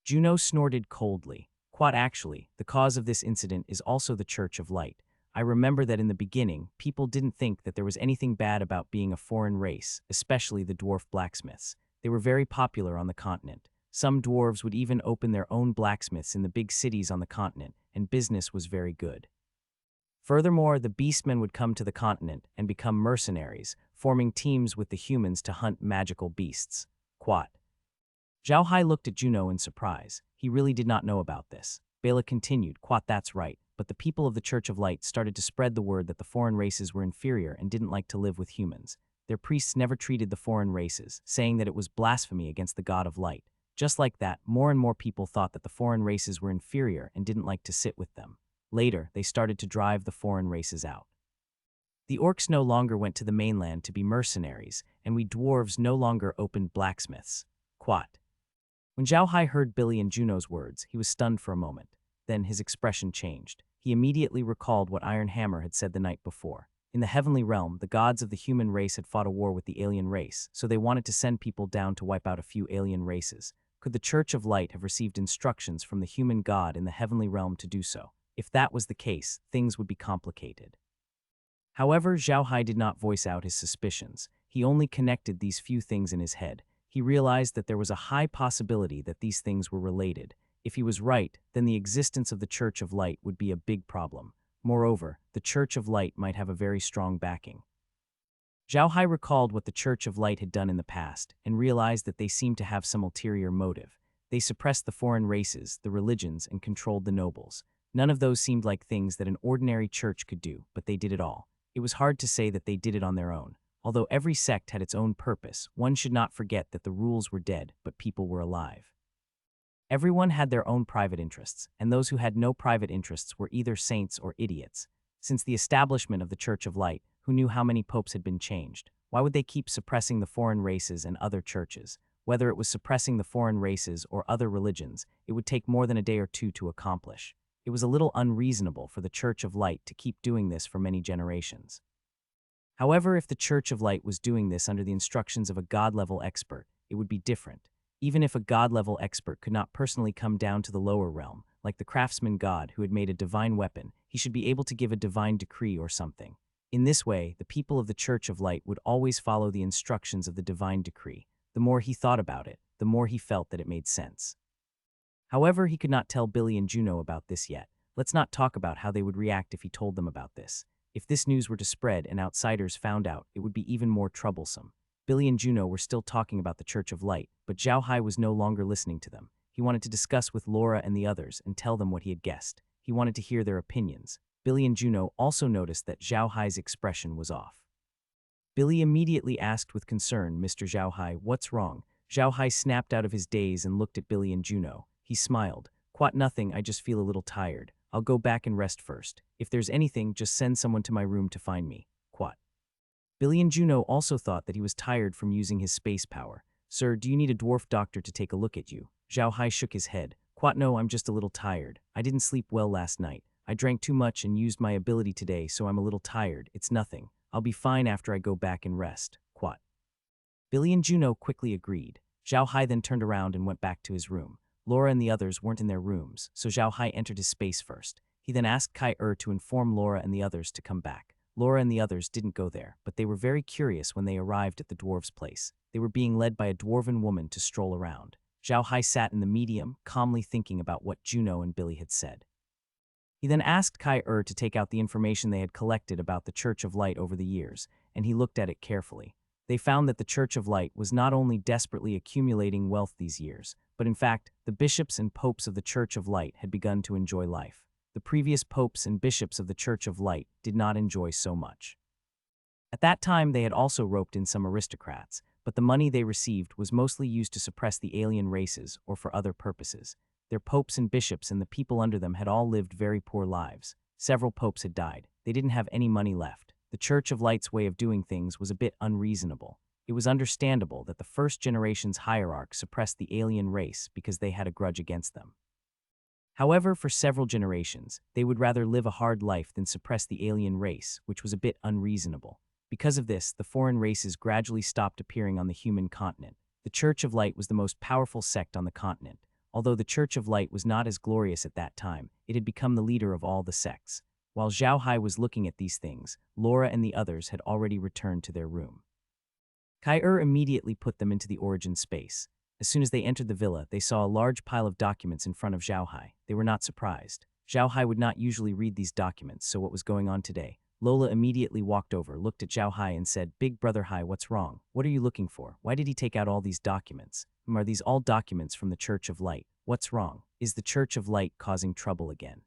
Speaker 1: Juno snorted coldly. Quat, actually, the cause of this incident is also the Church of Light. I remember that in the beginning, people didn't think that there was anything bad about being a foreign race, especially the dwarf blacksmiths. They were very popular on the continent. Some dwarves would even open their own blacksmiths in the big cities on the continent, and business was very good. Furthermore, the beastmen would come to the continent and become mercenaries, forming teams with the humans to hunt magical beasts. Quat. Zhao Hai looked at Juno in surprise. He really did not know about this. Bela continued, Quat, that's right, but the people of the Church of Light started to spread the word that the foreign races were inferior and didn't like to live with humans. Their priests never treated the foreign races, saying that it was blasphemy against the god of light. Just like that, more and more people thought that the foreign races were inferior and didn't like to sit with them. Later, they started to drive the foreign races out. The orcs no longer went to the mainland to be mercenaries, and we dwarves no longer opened blacksmiths. Quat. When Zhao Hai heard Billy and Juno's words, he was stunned for a moment. Then his expression changed. He immediately recalled what Iron Hammer had said the night before. In the heavenly realm, the gods of the human race had fought a war with the alien race, so they wanted to send people down to wipe out a few alien races. Could the Church of Light have received instructions from the human god in the heavenly realm to do so? If that was the case, things would be complicated. However, Zhao Hai did not voice out his suspicions. He only connected these few things in his head. He realized that there was a high possibility that these things were related. If he was right, then the existence of the Church of Light would be a big problem. Moreover, the Church of Light might have a very strong backing. Zhao Hai recalled what the Church of Light had done in the past, and realized that they seemed to have some ulterior motive. They suppressed the foreign races, the religions, and controlled the nobles. None of those seemed like things that an ordinary church could do, but they did it all. It was hard to say that they did it on their own. Although every sect had its own purpose, one should not forget that the rules were dead, but people were alive. Everyone had their own private interests, and those who had no private interests were either saints or idiots. Since the establishment of the Church of Light, who knew how many popes had been changed? Why would they keep suppressing the foreign races and other churches? Whether it was suppressing the foreign races or other religions, it would take more than a day or two to accomplish. It was a little unreasonable for the Church of Light to keep doing this for many generations. However, if the Church of Light was doing this under the instructions of a god-level expert, it would be different. Even if a god-level expert could not personally come down to the lower realm, like the craftsman god who had made a divine weapon, he should be able to give a divine decree or something. In this way, the people of the Church of Light would always follow the instructions of the divine decree. The more he thought about it, the more he felt that it made sense. However, he could not tell Billy and Juno about this yet. Let's not talk about how they would react if he told them about this. If this news were to spread and outsiders found out, it would be even more troublesome. Billy and Juno were still talking about the Church of Light, but Zhao Hai was no longer listening to them. He wanted to discuss with Laura and the others and tell them what he had guessed. He wanted to hear their opinions. Billy and Juno also noticed that Zhao Hai's expression was off. Billy immediately asked with concern, "Mr. Zhao Hai, what's wrong?" Zhao Hai snapped out of his daze and looked at Billy and Juno. He smiled. "Quite nothing, I just feel a little tired. I'll go back and rest first. If there's anything, just send someone to my room to find me." Quat. Billy and Juno also thought that he was tired from using his space power. "Sir, do you need a dwarf doctor to take a look at you?" Zhao Hai shook his head. "Quat no, I'm just a little tired. I didn't sleep well last night. I drank too much and used my ability today, so I'm a little tired. It's nothing. I'll be fine after I go back and rest." Quat. Billy and Juno quickly agreed. Zhao Hai then turned around and went back to his room. Laura and the others weren't in their rooms, so Zhao Hai entered his space first. He then asked Heir to inform Laura and the others to come back. Laura and the others didn't go there, but they were very curious when they arrived at the dwarves' place. They were being led by a dwarven woman to stroll around. Zhao Hai sat in the medium, calmly thinking about what Juno and Billy had said. He then asked Heir to take out the information they had collected about the Church of Light over the years, and he looked at it carefully. They found that the Church of Light was not only desperately accumulating wealth these years, but in fact, the bishops and popes of the Church of Light had begun to enjoy life. The previous popes and bishops of the Church of Light did not enjoy so much. At that time, they had also roped in some aristocrats, but the money they received was mostly used to suppress the alien races or for other purposes. Their popes and bishops and the people under them had all lived very poor lives. Several popes had died. They didn't have any money left. The Church of Light's way of doing things was a bit unreasonable. It was understandable that the first generation's hierarchs suppressed the alien race because they had a grudge against them. However, for several generations, they would rather live a hard life than suppress the alien race, which was a bit unreasonable. Because of this, the foreign races gradually stopped appearing on the human continent. The Church of Light was the most powerful sect on the continent. Although the Church of Light was not as glorious at that time, it had become the leader of all the sects. While Zhao Hai was looking at these things, Laura and the others had already returned to their room. Heir immediately put them into the origin space. As soon as they entered the villa, they saw a large pile of documents in front of Zhao Hai. They were not surprised. Zhao Hai would not usually read these documents, so what was going on today? Lola immediately walked over, looked at Zhao Hai and said, "Big brother Hai, what's wrong? What are you looking for? Why did he take out all these documents? Are these all documents from the Church of Light? What's wrong? Is the Church of Light causing trouble again?"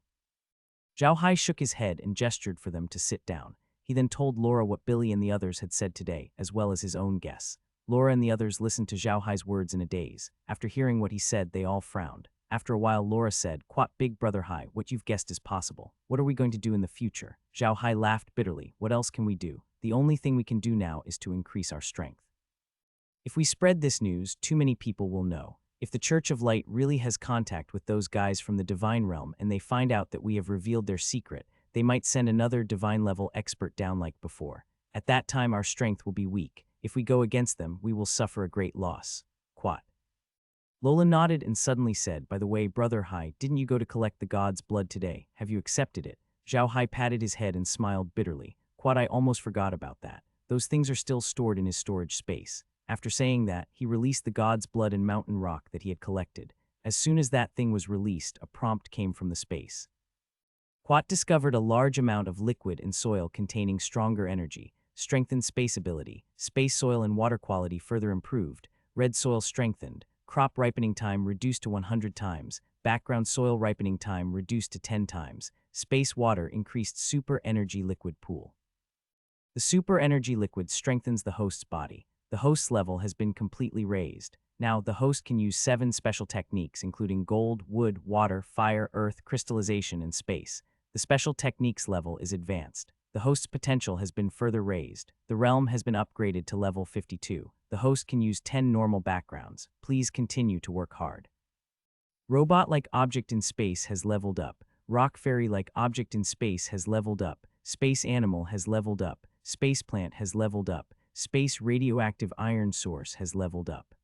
Speaker 1: Zhao Hai shook his head and gestured for them to sit down. He then told Laura what Billy and the others had said today, as well as his own guess. Laura and the others listened to Zhao Hai's words in a daze. After hearing what he said, they all frowned. After a while, Laura said, "Quat big brother Hai, what you've guessed is possible. What are we going to do in the future?" Zhao Hai laughed bitterly. "What else can we do? The only thing we can do now is to increase our strength. If we spread this news, too many people will know. If the Church of Light really has contact with those guys from the Divine Realm and they find out that we have revealed their secret, they might send another Divine-level expert down like before. At that time, our strength will be weak. If we go against them, we will suffer a great loss." Quat. Lola nodded and suddenly said, "By the way, brother Hai, didn't you go to collect the god's blood today? Have you accepted it?" Zhao Hai patted his head and smiled bitterly. "Quat, I almost forgot about that. Those things are still stored in his storage space." After saying that, he released the god's blood and mountain rock that he had collected. As soon as that thing was released, a prompt came from the space. Quat discovered a large amount of liquid and soil containing stronger energy, strengthened space ability, space soil and water quality further improved, red soil strengthened, crop ripening time reduced to 100 times, background soil ripening time reduced to 10 times, space water increased super energy liquid pool. The super energy liquid strengthens the host's body. The host's level has been completely raised. Now, the host can use 7 special techniques including gold, wood, water, fire, earth, crystallization, and space. The special techniques level is advanced. The host's potential has been further raised. The realm has been upgraded to level 52. The host can use 10 normal backgrounds. Please continue to work hard. Robot-like object in space has leveled up. rock fairy-like object in space has leveled up, space animal has leveled up, space plant has leveled up, space radioactive iron source has leveled up.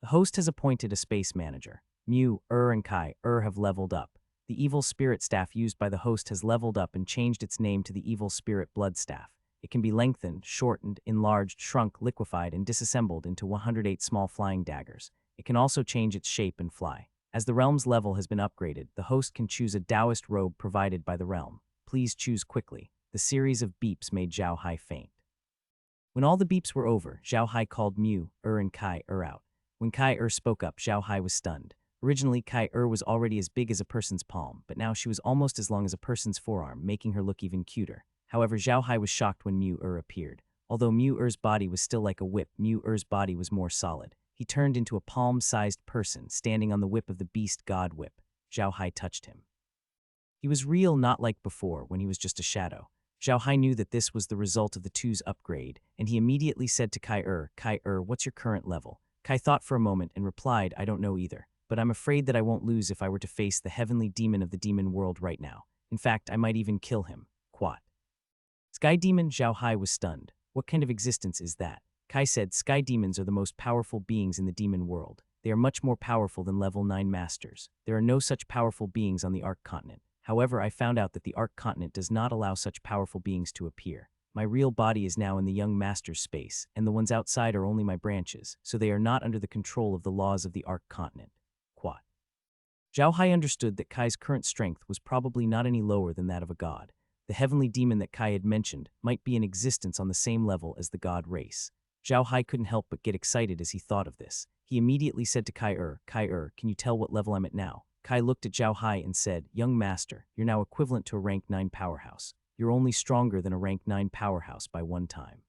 Speaker 1: The host has appointed a space manager. Mew, and Kai, have leveled up. The evil spirit staff used by the host has leveled up and changed its name to the evil spirit blood staff. It can be lengthened, shortened, enlarged, shrunk, liquefied, and disassembled into 108 small flying daggers. It can also change its shape and fly. As the realm's level has been upgraded, the host can choose a Taoist robe provided by the realm. Please choose quickly. The series of beeps made Zhao Hai faint. When all the beeps were over, Zhao Hai called Mew, and Kai out. When Kai spoke up, Zhao Hai was stunned. Originally, Kai was already as big as a person's palm, but now she was almost as long as a person's forearm, making her look even cuter. However, Zhao Hai was shocked when Mew appeared. Although Mew-er's body was still like a whip, Mew-er's body was more solid. He turned into a palm-sized person, standing on the whip of the beast god whip. Zhao Hai touched him. He was real, not like before, when he was just a shadow. Zhao Hai knew that this was the result of the two's upgrade, and he immediately said to Kai, what's your current level? Kai thought for a moment and replied, I don't know either, but I'm afraid that I won't lose if I were to face the heavenly demon of the demon world right now. In fact, I might even kill him. Quat. Sky demon? Zhao Hai was stunned. What kind of existence is that? Kai said, sky demons are the most powerful beings in the demon world. They are much more powerful than level 9 masters. There are no such powerful beings on the Arc Continent. However, I found out that the Arc Continent does not allow such powerful beings to appear. My real body is now in the young master's space, and the ones outside are only my branches, so they are not under the control of the laws of the Arc Continent. Quat. Zhao Hai understood that Kai's current strength was probably not any lower than that of a god. The heavenly demon that Kai had mentioned might be in existence on the same level as the god race. Zhao Hai couldn't help but get excited as he thought of this. He immediately said to Kai, can you tell what level I'm at now? Kai looked at Zhao Hai and said, young master, you're now equivalent to a rank 9 powerhouse. You're only stronger than a rank 9 powerhouse by one time.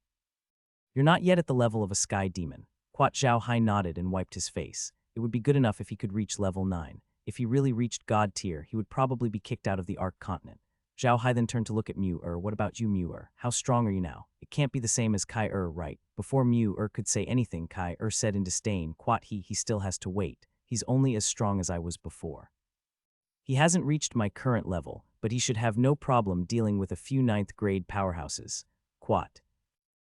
Speaker 1: You're not yet at the level of a sky demon. Quat. Zhao Hai nodded and wiped his face. It would be good enough if he could reach level 9. If he really reached god tier, he would probably be kicked out of the Arc Continent. Zhao Hai then turned to look at Mew. What about you, Mew? How strong are you now? It can't be the same as Kai, right? Before Mew could say anything, Kai said in disdain, Quat. He still has to wait. He's only as strong as I was before. He hasn't reached my current level, but he should have no problem dealing with a few 9th grade powerhouses. Quat.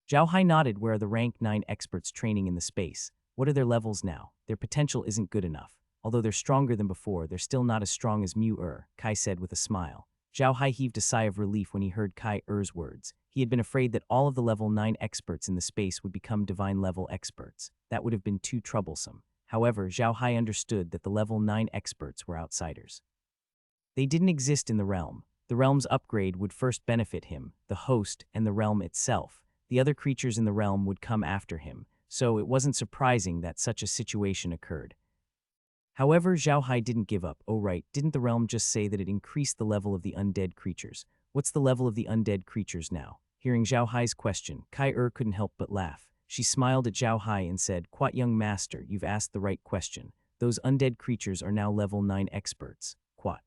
Speaker 1: Zhao Hai nodded. Where are the rank 9 experts training in the space? What are their levels now? Their potential isn't good enough. Although they're stronger than before, they're still not as strong as Mew, Kai said with a smile. Zhao Hai heaved a sigh of relief when he heard Kai-er's words. He had been afraid that all of the level 9 experts in the space would become divine-level experts. That would have been too troublesome. However, Zhao Hai understood that the level 9 experts were outsiders. They didn't exist in the realm. The realm's upgrade would first benefit him, the host, and the realm itself. The other creatures in the realm would come after him, so it wasn't surprising that such a situation occurred. However, Zhao Hai didn't give up. Oh right, didn't the realm just say that it increased the level of the undead creatures? What's the level of the undead creatures now? Hearing Zhao Hai's question, Kai couldn't help but laugh. She smiled at Zhao Hai and said, Quat, young master, you've asked the right question. Those undead creatures are now level 9 experts. Quat.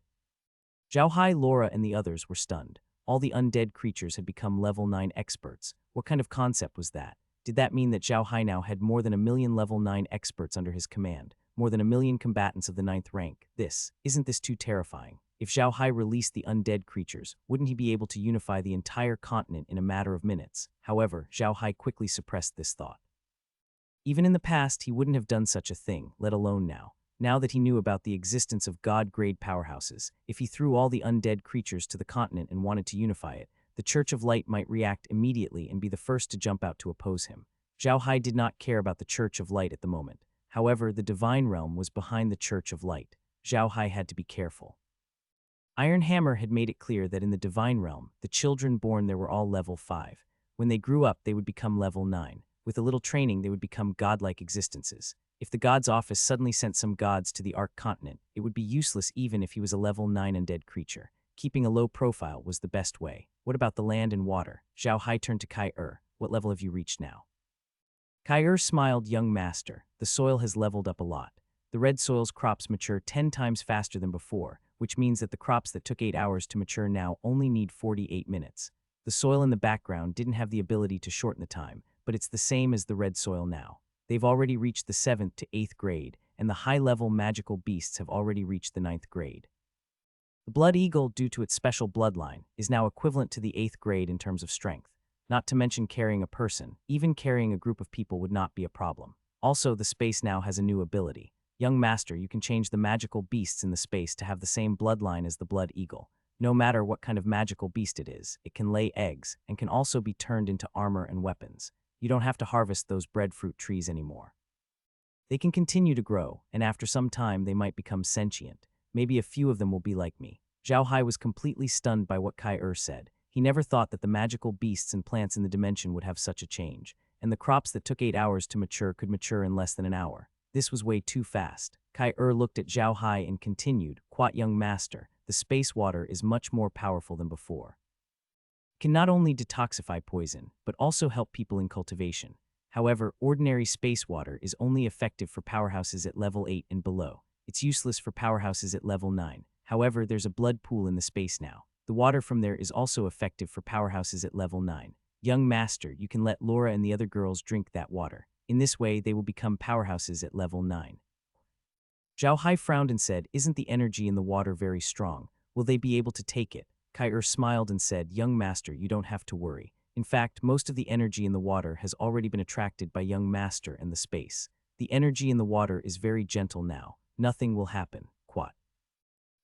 Speaker 1: Zhao Hai, Laura, and the others were stunned. All the undead creatures had become level 9 experts. What kind of concept was that? Did that mean that Zhao Hai now had more than 1 million level 9 experts under his command? More than 1 million combatants of the 9th rank? Isn't this too terrifying? If Zhao Hai released the undead creatures, wouldn't he be able to unify the entire continent in a matter of minutes? However, Zhao Hai quickly suppressed this thought. Even in the past, he wouldn't have done such a thing, let alone now. Now that he knew about the existence of god-grade powerhouses, if he threw all the undead creatures to the continent and wanted to unify it, the Church of Light might react immediately and be the first to jump out to oppose him. Zhao Hai did not care about the Church of Light at the moment. However, the Divine Realm was behind the Church of Light. Zhao Hai had to be careful. Iron Hammer had made it clear that in the Divine Realm, the children born there were all level 5. When they grew up, they would become level 9. With a little training, they would become godlike existences. If the god's office suddenly sent some gods to the Arc Continent, it would be useless even if he was a level 9 undead creature. Keeping a low profile was the best way. What about the land and water? Zhao Hai turned to Kai. What level have you reached now? Kai smiled. Young master, the soil has leveled up a lot. The red soil's crops mature 10 times faster than before, which means that the crops that took 8 hours to mature now only need 48 minutes. The soil in the background didn't have the ability to shorten the time, but it's the same as the red soil now. They've already reached the 7th to 8th grade, and the high-level magical beasts have already reached the 9th grade. The blood eagle, due to its special bloodline, is now equivalent to the 8th grade in terms of strength. Not to mention carrying a person, even carrying a group of people would not be a problem. Also, the space now has a new ability. Young Master, you can change the magical beasts in the space to have the same bloodline as the blood eagle. No matter what kind of magical beast it is, it can lay eggs and can also be turned into armor and weapons. You don't have to harvest those breadfruit trees anymore. They can continue to grow, and after some time they might become sentient. Maybe a few of them will be like me. Zhao Hai was completely stunned by what Kai said. He never thought that the magical beasts and plants in the dimension would have such a change, and the crops that took 8 hours to mature could mature in less than an hour. This was way too fast. Kai looked at Zhao Hai and continued, "Quat young master, the space water is much more powerful than before. It can not only detoxify poison, but also help people in cultivation. However, ordinary space water is only effective for powerhouses at level 8 and below. It's useless for powerhouses at level 9. However, there's a blood pool in the space now. The water from there is also effective for powerhouses at level 9. Young master, you can let Laura and the other girls drink that water. In this way, they will become powerhouses at level 9. Zhao Hai frowned and said, "Isn't the energy in the water very strong? Will they be able to take it?" Kai smiled and said, "Young master, you don't have to worry. In fact, most of the energy in the water has already been attracted by young master and the space. The energy in the water is very gentle now. Nothing will happen." Quat.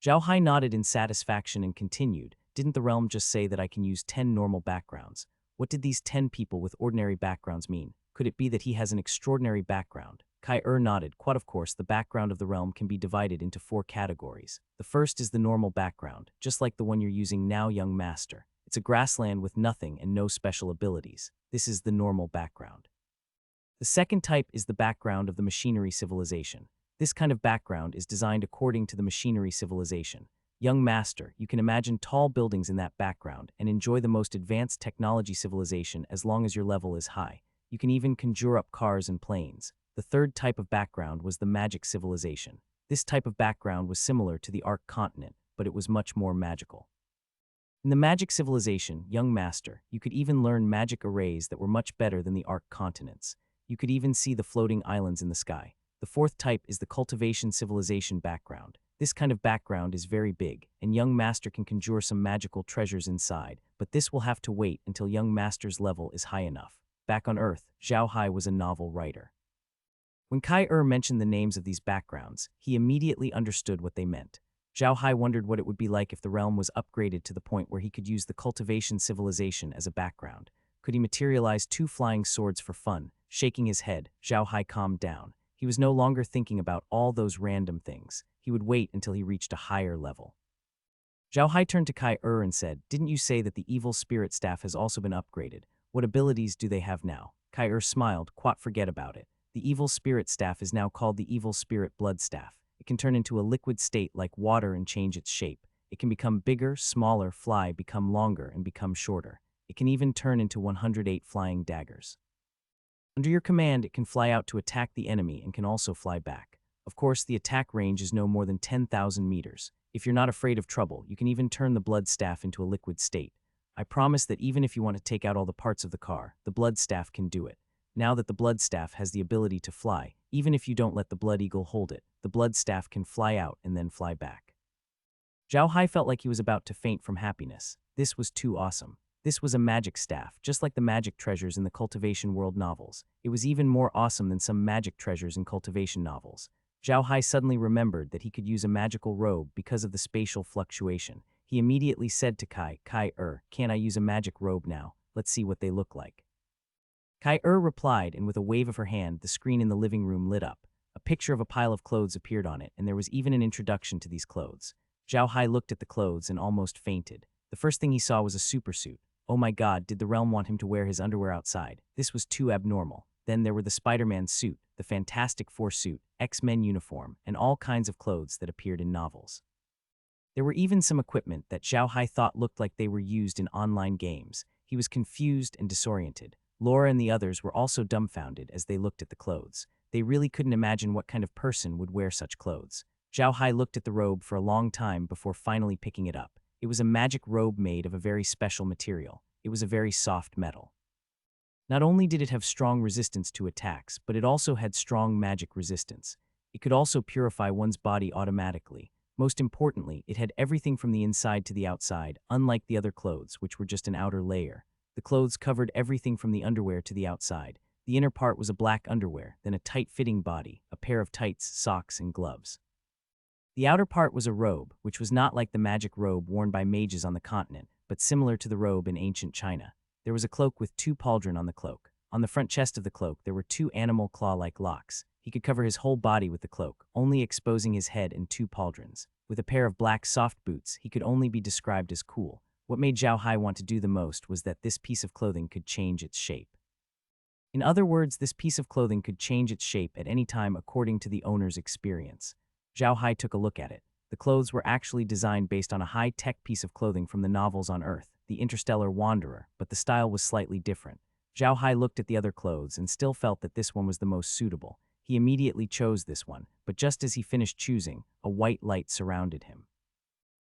Speaker 1: Zhao Hai nodded in satisfaction and continued, "Didn't the realm just say that I can use 10 normal backgrounds? What did these 10 people with ordinary backgrounds mean? Could it be that he has an extraordinary background?" Kai nodded. "Quat, of course, the background of the realm can be divided into 4 categories. The first is the normal background, just like the one you're using now, young master. It's a grassland with nothing and no special abilities. This is the normal background. The second type is the background of the machinery civilization. This kind of background is designed according to the machinery civilization. Young master, you can imagine tall buildings in that background and enjoy the most advanced technology civilization as long as your level is high. You can even conjure up cars and planes. The third type of background was the magic civilization. This type of background was similar to the Ark continent, but it was much more magical. In the magic civilization, young master, you could even learn magic arrays that were much better than the Ark continents. You could even see the floating islands in the sky. The fourth type is the cultivation civilization background. This kind of background is very big, and young master can conjure some magical treasures inside, but this will have to wait until young master's level is high enough. Back on Earth, Zhao Hai was a novel writer. When Kai mentioned the names of these backgrounds, he immediately understood what they meant. Zhao Hai wondered what it would be like if the realm was upgraded to the point where he could use the cultivation civilization as a background. Could he materialize 2 flying swords for fun? Shaking his head, Zhao Hai calmed down. He was no longer thinking about all those random things. He would wait until he reached a higher level. Zhao Hai turned to Kai and said, "Didn't you say that the evil spirit staff has also been upgraded? What abilities do they have now?" Kai smiled. "Quat, forget about it. The evil spirit staff is now called the evil spirit blood staff. It can turn into a liquid state like water and change its shape. It can become bigger, smaller, fly, become longer, and become shorter. It can even turn into 108 flying daggers. Under your command, it can fly out to attack the enemy and can also fly back. Of course, the attack range is no more than 10,000 meters. If you're not afraid of trouble, you can even turn the blood staff into a liquid state. I promise that even if you want to take out all the parts of the car, the blood staff can do it. Now that the blood staff has the ability to fly, even if you don't let the blood eagle hold it, the blood staff can fly out and then fly back." Zhao Hai felt like he was about to faint from happiness. This was too awesome. This was a magic staff, just like the magic treasures in the Cultivation World novels. It was even more awesome than some magic treasures in cultivation novels. Zhao Hai suddenly remembered that he could use a magical robe because of the spatial fluctuation. He immediately said to Kai, "Can I use a magic robe now? Let's see what they look like." Kai replied, and with a wave of her hand, the screen in the living room lit up. A picture of a pile of clothes appeared on it, and there was even an introduction to these clothes. Zhao Hai looked at the clothes and almost fainted. The first thing he saw was a supersuit. Oh my god, did the realm want him to wear his underwear outside? This was too abnormal. Then there were the Spider-Man suit, the Fantastic Four suit, X-Men uniform, and all kinds of clothes that appeared in novels. There were even some equipment that Zhao Hai thought looked like they were used in online games. He was confused and disoriented. Laura and the others were also dumbfounded as they looked at the clothes. They really couldn't imagine what kind of person would wear such clothes. Zhao Hai looked at the robe for a long time before finally picking it up. It was a magic robe made of a very special material. It was a very soft metal. Not only did it have strong resistance to attacks, but it also had strong magic resistance. It could also purify one's body automatically. Most importantly, it had everything from the inside to the outside, unlike the other clothes, which were just an outer layer. The clothes covered everything from the underwear to the outside. The inner part was a black underwear, then a tight-fitting body, a pair of tights, socks, and gloves. The outer part was a robe, which was not like the magic robe worn by mages on the continent, but similar to the robe in ancient China. There was a cloak with 2 pauldron on the cloak. On the front chest of the cloak, there were 2 animal claw-like locks. He could cover his whole body with the cloak, only exposing his head and 2 pauldrons. With a pair of black soft boots, he could only be described as cool. What made Zhao Hai want to do the most was that this piece of clothing could change its shape. In other words, this piece of clothing could change its shape at any time according to the owner's experience. Zhao Hai took a look at it. The clothes were actually designed based on a high-tech piece of clothing from the novels on Earth, The Interstellar Wanderer, but the style was slightly different. Zhao Hai looked at the other clothes and still felt that this one was the most suitable. He immediately chose this one, but just as he finished choosing, a white light surrounded him.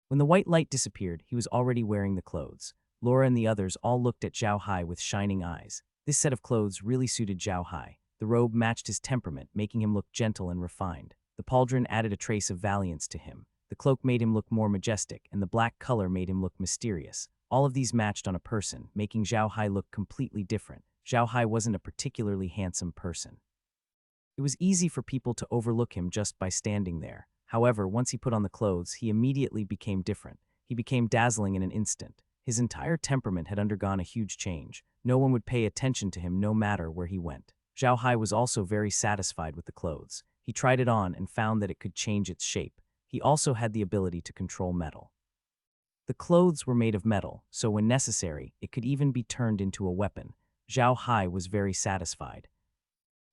Speaker 1: When the white light disappeared, he was already wearing the clothes. Laura and the others all looked at Zhao Hai with shining eyes. This set of clothes really suited Zhao Hai. The robe matched his temperament, making him look gentle and refined. The pauldron added a trace of valiance to him. The cloak made him look more majestic, and the black color made him look mysterious. All of these matched on a person, making Zhao Hai look completely different. Zhao Hai wasn't a particularly handsome person. It was easy for people to overlook him just by standing there. However, once he put on the clothes, he immediately became different. He became dazzling in an instant. His entire temperament had undergone a huge change. No one would pay attention to him no matter where he went. Zhao Hai was also very satisfied with the clothes. He tried it on and found that it could change its shape. He also had the ability to control metal. The clothes were made of metal, so when necessary, it could even be turned into a weapon. Zhao Hai was very satisfied.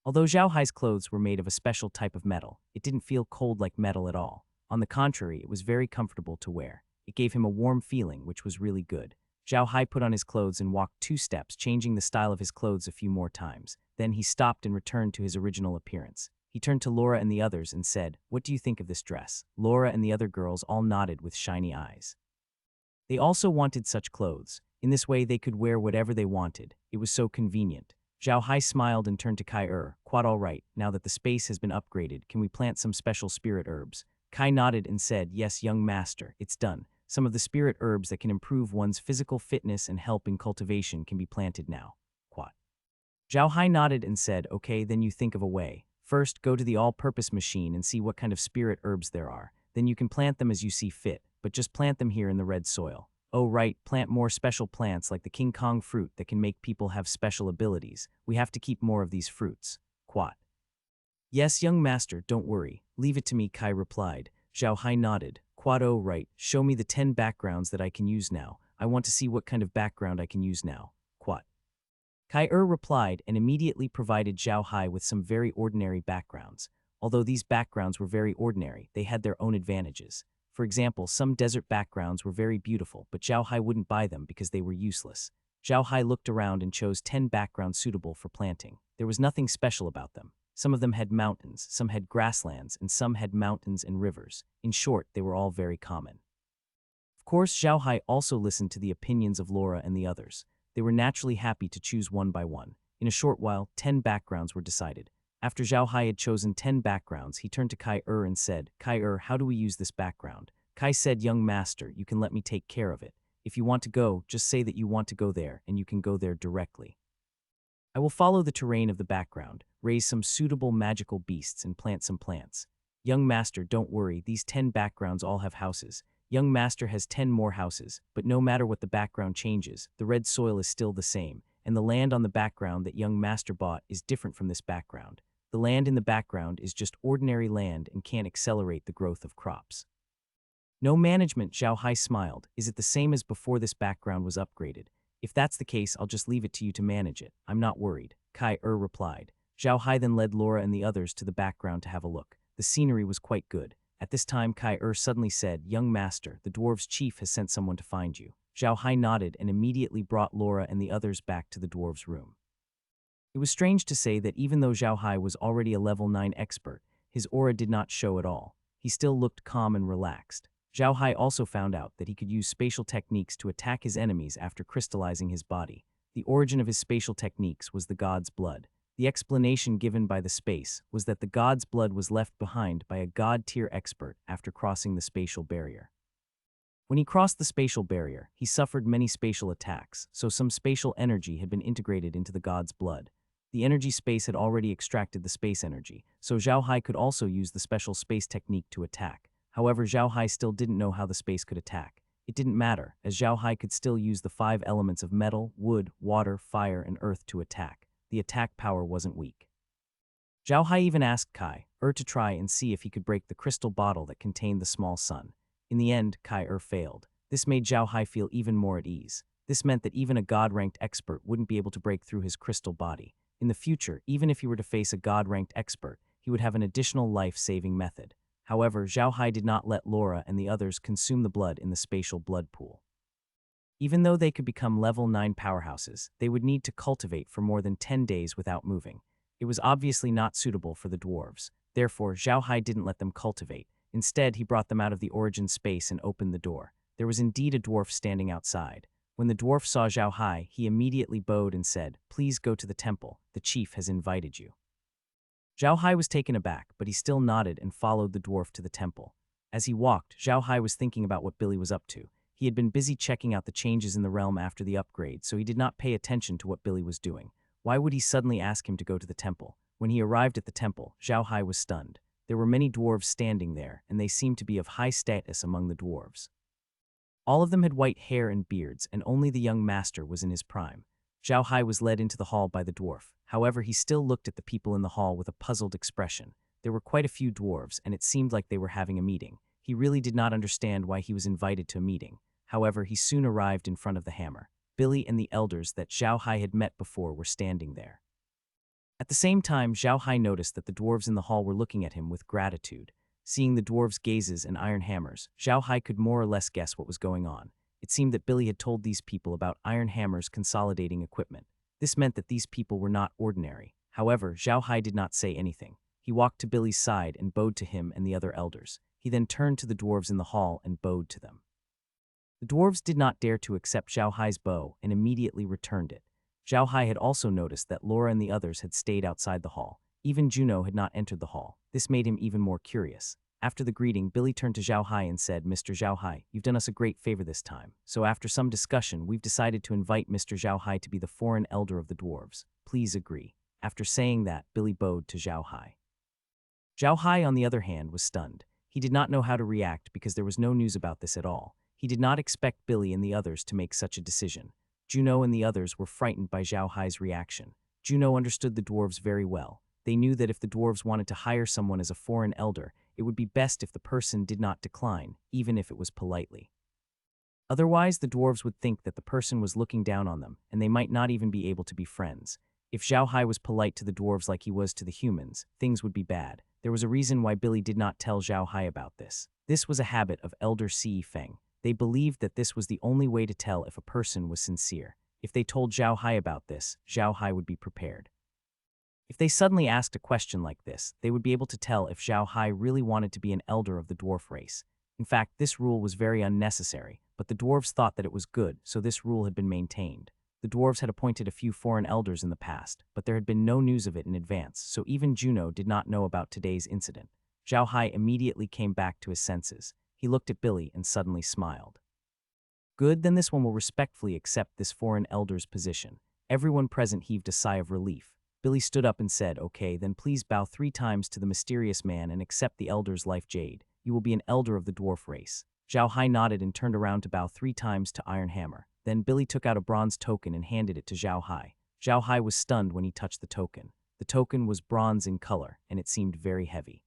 Speaker 1: Although Zhao Hai's clothes were made of a special type of metal, it didn't feel cold like metal at all. On the contrary, it was very comfortable to wear. It gave him a warm feeling, which was really good. Zhao Hai put on his clothes and walked 2 steps, changing the style of his clothes a few more times. Then he stopped and returned to his original appearance. He turned to Laura and the others and said, "What do you think of this dress?" Laura and the other girls all nodded with shiny eyes. They also wanted such clothes. In this way, they could wear whatever they wanted. It was so convenient. Zhao Hai smiled and turned to Heir. "Quite all right, now that the space has been upgraded, can we plant some special spirit herbs?" Kai nodded and said, "Yes, young master, it's done. Some of the spirit herbs that can improve one's physical fitness and help in cultivation can be planted now." Quat. Zhao Hai nodded and said, "Okay, then you think of a way. First, go to the all-purpose machine and see what kind of spirit herbs there are. Then you can plant them as you see fit, but just plant them here in the red soil. Oh right, plant more special plants like the King Kong fruit that can make people have special abilities. We have to keep more of these fruits." Quat. "Yes, young master, don't worry. Leave it to me," Kai replied. Zhao Hai nodded. "Quat, oh right, show me the 10 backgrounds that I can use now. I want to see what kind of background I can use now." Quat. Kai replied and immediately provided Zhao Hai with some very ordinary backgrounds. Although these backgrounds were very ordinary, they had their own advantages. For example, some desert backgrounds were very beautiful, but Zhao Hai wouldn't buy them because they were useless. Zhao Hai looked around and chose 10 backgrounds suitable for planting. There was nothing special about them. Some of them had mountains, some had grasslands, and some had mountains and rivers. In short, they were all very common. Of course, Zhao Hai also listened to the opinions of Laura and the others. They were naturally happy to choose one by one. In a short while, 10 backgrounds were decided. After Zhao Hai had chosen 10 backgrounds, he turned to Kai and said, "Kai, how do we use this background?" Kai said, "Young master, you can let me take care of it. If you want to go, just say that you want to go there, and you can go there directly. I will follow the terrain of the background, raise some suitable magical beasts, and plant some plants. Young master, don't worry, these 10 backgrounds all have houses. Young master has 10 more houses, but no matter what the background changes, the red soil is still the same, and the land on the background that young master bought is different from this background. The land in the background is just ordinary land and can't accelerate the growth of crops." "No management," Zhao Hai smiled. "Is it the same as before this background was upgraded? If that's the case, I'll just leave it to you to manage it. I'm not worried," Kai replied. Zhao Hai then led Laura and the others to the background to have a look. The scenery was quite good. At this time, Kai suddenly said, "Young master, the dwarves' chief has sent someone to find you." Zhao Hai nodded and immediately brought Laura and the others back to the dwarves' room. It was strange to say that even though Zhao Hai was already a level 9 expert, his aura did not show at all. He still looked calm and relaxed. Zhao Hai also found out that he could use spatial techniques to attack his enemies after crystallizing his body. The origin of his spatial techniques was the god's blood. The explanation given by the space was that the god's blood was left behind by a god-tier expert after crossing the spatial barrier. When he crossed the spatial barrier, he suffered many spatial attacks, so some spatial energy had been integrated into the god's blood. The energy space had already extracted the space energy, so Zhao Hai could also use the special space technique to attack. However, Zhao Hai still didn't know how the space could attack. It didn't matter, as Zhao Hai could still use the 5 elements of metal, wood, water, fire, and earth to attack. The attack power wasn't weak. Zhao Hai even asked Kai to try and see if he could break the crystal bottle that contained the small sun. In the end, Kai failed. This made Zhao Hai feel even more at ease. This meant that even a god-ranked expert wouldn't be able to break through his crystal body. In the future, even if he were to face a god-ranked expert, he would have an additional life-saving method. However, Zhao Hai did not let Laura and the others consume the blood in the spatial blood pool. Even though they could become level 9 powerhouses, they would need to cultivate for more than 10 days without moving. It was obviously not suitable for the dwarves. Therefore, Zhao Hai didn't let them cultivate. Instead, he brought them out of the origin space and opened the door. There was indeed a dwarf standing outside. When the dwarf saw Zhao Hai, he immediately bowed and said, "Please go to the temple. The chief has invited you." Zhao Hai was taken aback, but he still nodded and followed the dwarf to the temple. As he walked, Zhao Hai was thinking about what Billy was up to. He had been busy checking out the changes in the realm after the upgrade, so he did not pay attention to what Billy was doing. Why would he suddenly ask him to go to the temple? When he arrived at the temple, Zhao Hai was stunned. There were many dwarves standing there, and they seemed to be of high status among the dwarves. All of them had white hair and beards, and only the young master was in his prime. Zhao Hai was led into the hall by the dwarf. However, he still looked at the people in the hall with a puzzled expression. There were quite a few dwarves, and it seemed like they were having a meeting. He really did not understand why he was invited to a meeting. However, he soon arrived in front of the hammer. Billy and the elders that Zhao Hai had met before were standing there. At the same time, Zhao Hai noticed that the dwarves in the hall were looking at him with gratitude. Seeing the dwarves' gazes and iron hammers, Zhao Hai could more or less guess what was going on. It seemed that Billy had told these people about iron hammers consolidating equipment. This meant that these people were not ordinary. However, Zhao Hai did not say anything. He walked to Billy's side and bowed to him and the other elders. He then turned to the dwarves in the hall and bowed to them. The dwarves did not dare to accept Zhao Hai's bow and immediately returned it. Zhao Hai had also noticed that Laura and the others had stayed outside the hall. Even Juno had not entered the hall. This made him even more curious. After the greeting, Billy turned to Zhao Hai and said, "Mr. Zhao Hai, you've done us a great favor this time. So after some discussion, we've decided to invite Mr. Zhao Hai to be the foreign elder of the dwarves. Please agree." After saying that, Billy bowed to Zhao Hai. Zhao Hai, on the other hand, was stunned. He did not know how to react because there was no news about this at all. He did not expect Billy and the others to make such a decision. Juno and the others were frightened by Zhao Hai's reaction. Juno understood the dwarves very well. They knew that if the dwarves wanted to hire someone as a foreign elder, it would be best if the person did not decline, even if it was politely. Otherwise, the dwarves would think that the person was looking down on them, and they might not even be able to be friends. If Zhao Hai was polite to the dwarves like he was to the humans, things would be bad. There was a reason why Billy did not tell Zhao Hai about this. This was a habit of Elder Ce Feng. They believed that this was the only way to tell if a person was sincere. If they told Zhao Hai about this, Zhao Hai would be prepared. If they suddenly asked a question like this, they would be able to tell if Zhao Hai really wanted to be an elder of the dwarf race. In fact, this rule was very unnecessary, but the dwarves thought that it was good, so this rule had been maintained. The dwarves had appointed a few foreign elders in the past, but there had been no news of it in advance, so even Juno did not know about today's incident. Zhao Hai immediately came back to his senses. He looked at Billy and suddenly smiled. Good, then this one will respectfully accept this foreign elder's position. Everyone present heaved a sigh of relief. Billy stood up and said, "Okay, then please bow 3 times to the mysterious man and accept the elder's life jade. You will be an elder of the dwarf race." Zhao Hai nodded and turned around to bow 3 times to Iron Hammer. Then Billy took out a bronze token and handed it to Zhao Hai. Zhao Hai was stunned when he touched the token. The token was bronze in color, and it seemed very heavy.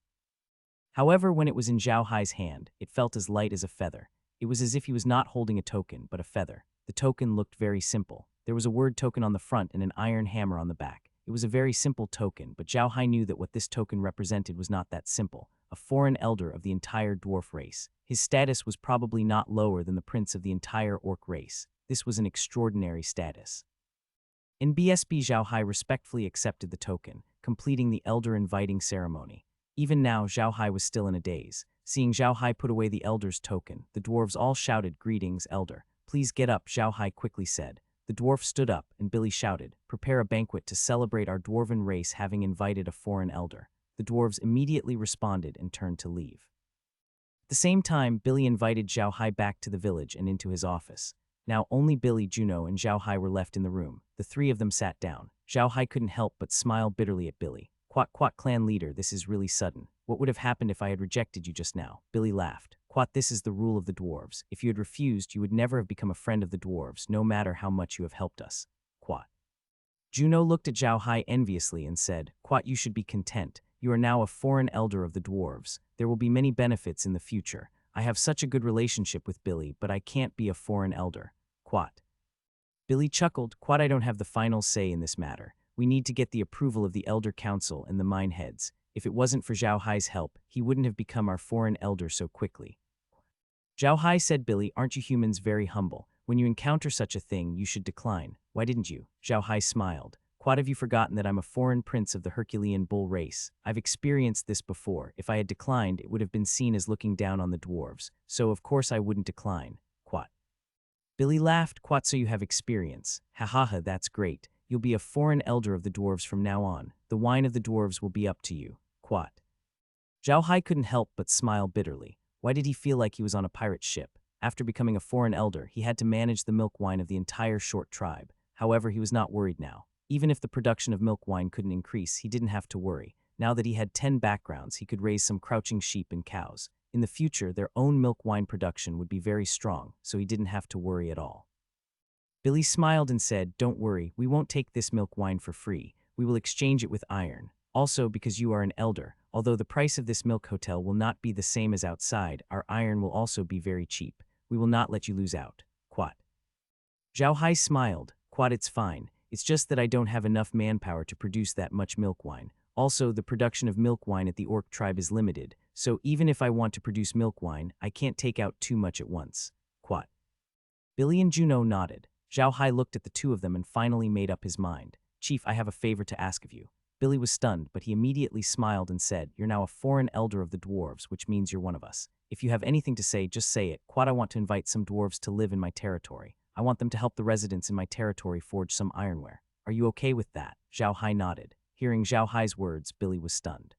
Speaker 1: However, when it was in Zhao Hai's hand, it felt as light as a feather. It was as if he was not holding a token, but a feather. The token looked very simple. There was a word token on the front and an iron hammer on the back. It was a very simple token, but Zhao Hai knew that what this token represented was not that simple. A foreign elder of the entire dwarf race. His status was probably not lower than the prince of the entire orc race. This was an extraordinary status. In BSB, Zhao Hai respectfully accepted the token, completing the elder inviting ceremony. Even now, Zhao Hai was still in a daze. Seeing Zhao Hai put away the elder's token, the dwarves all shouted, "Greetings, elder. Please get up," Zhao Hai quickly said. The dwarf stood up, and Billy shouted, "Prepare a banquet to celebrate our dwarven race having invited a foreign elder." The dwarves immediately responded and turned to leave. At the same time, Billy invited Zhao Hai back to the village and into his office. Now only Billy, Juno, and Zhao Hai were left in the room. The three of them sat down. Zhao Hai couldn't help but smile bitterly at Billy. "Quat quat clan leader, this is really sudden. What would have happened if I had rejected you just now?" Billy laughed. "Quat, this is the rule of the dwarves. If you had refused, you would never have become a friend of the dwarves, no matter how much you have helped us." Quat. Juno looked at Zhao Hai enviously and said, "Quat, you should be content. You are now a foreign elder of the dwarves. There will be many benefits in the future. I have such a good relationship with Billy, but I can't be a foreign elder." Quat. Billy chuckled. "Quat, I don't have the final say in this matter. We need to get the approval of the Elder Council and the Mine Heads. If it wasn't for Zhao Hai's help, he wouldn't have become our foreign elder so quickly." Zhao Hai said, "Billy, aren't you humans very humble? When you encounter such a thing, you should decline. Why didn't you?" Zhao Hai smiled. "Quat, have you forgotten that I'm a foreign prince of the Herculean bull race? I've experienced this before. If I had declined, it would have been seen as looking down on the dwarves. So of course I wouldn't decline." Quat. Billy laughed. "Quat, so you have experience. Ha ha ha, that's great. You'll be a foreign elder of the dwarves from now on. The wine of the dwarves will be up to you." Quat. Zhao Hai couldn't help but smile bitterly. Why did he feel like he was on a pirate ship? After becoming a foreign elder, he had to manage the milk wine of the entire short tribe. However, he was not worried now. Even if the production of milk wine couldn't increase, he didn't have to worry. Now that he had 10 backgrounds, he could raise some crouching sheep and cows. In the future, their own milk wine production would be very strong, so he didn't have to worry at all. Billy smiled and said, "Don't worry, we won't take this milk wine for free. We will exchange it with iron. Also, because you are an elder, although the price of this milk hotel will not be the same as outside, our iron will also be very cheap. We will not let you lose out." Quat. Zhao Hai smiled. "Quat, it's fine. It's just that I don't have enough manpower to produce that much milk wine. Also, the production of milk wine at the Orc tribe is limited, so even if I want to produce milk wine, I can't take out too much at once." Quat. Billy and Juno nodded. Zhao Hai looked at the two of them and finally made up his mind. "Chief, I have a favor to ask of you." Billy was stunned, but he immediately smiled and said, "You're now a foreign elder of the dwarves, which means you're one of us. If you have anything to say, just say it. Quat, I want to invite some dwarves to live in my territory. I want them to help the residents in my territory forge some ironware. Are you okay with that?" Zhao Hai nodded. Hearing Zhao Hai's words, Billy was stunned.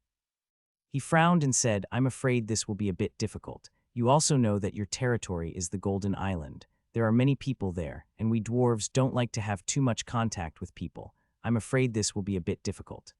Speaker 1: He frowned and said, "I'm afraid this will be a bit difficult. You also know that your territory is the Golden Island. There are many people there, and we dwarves don't like to have too much contact with people. I'm afraid this will be a bit difficult."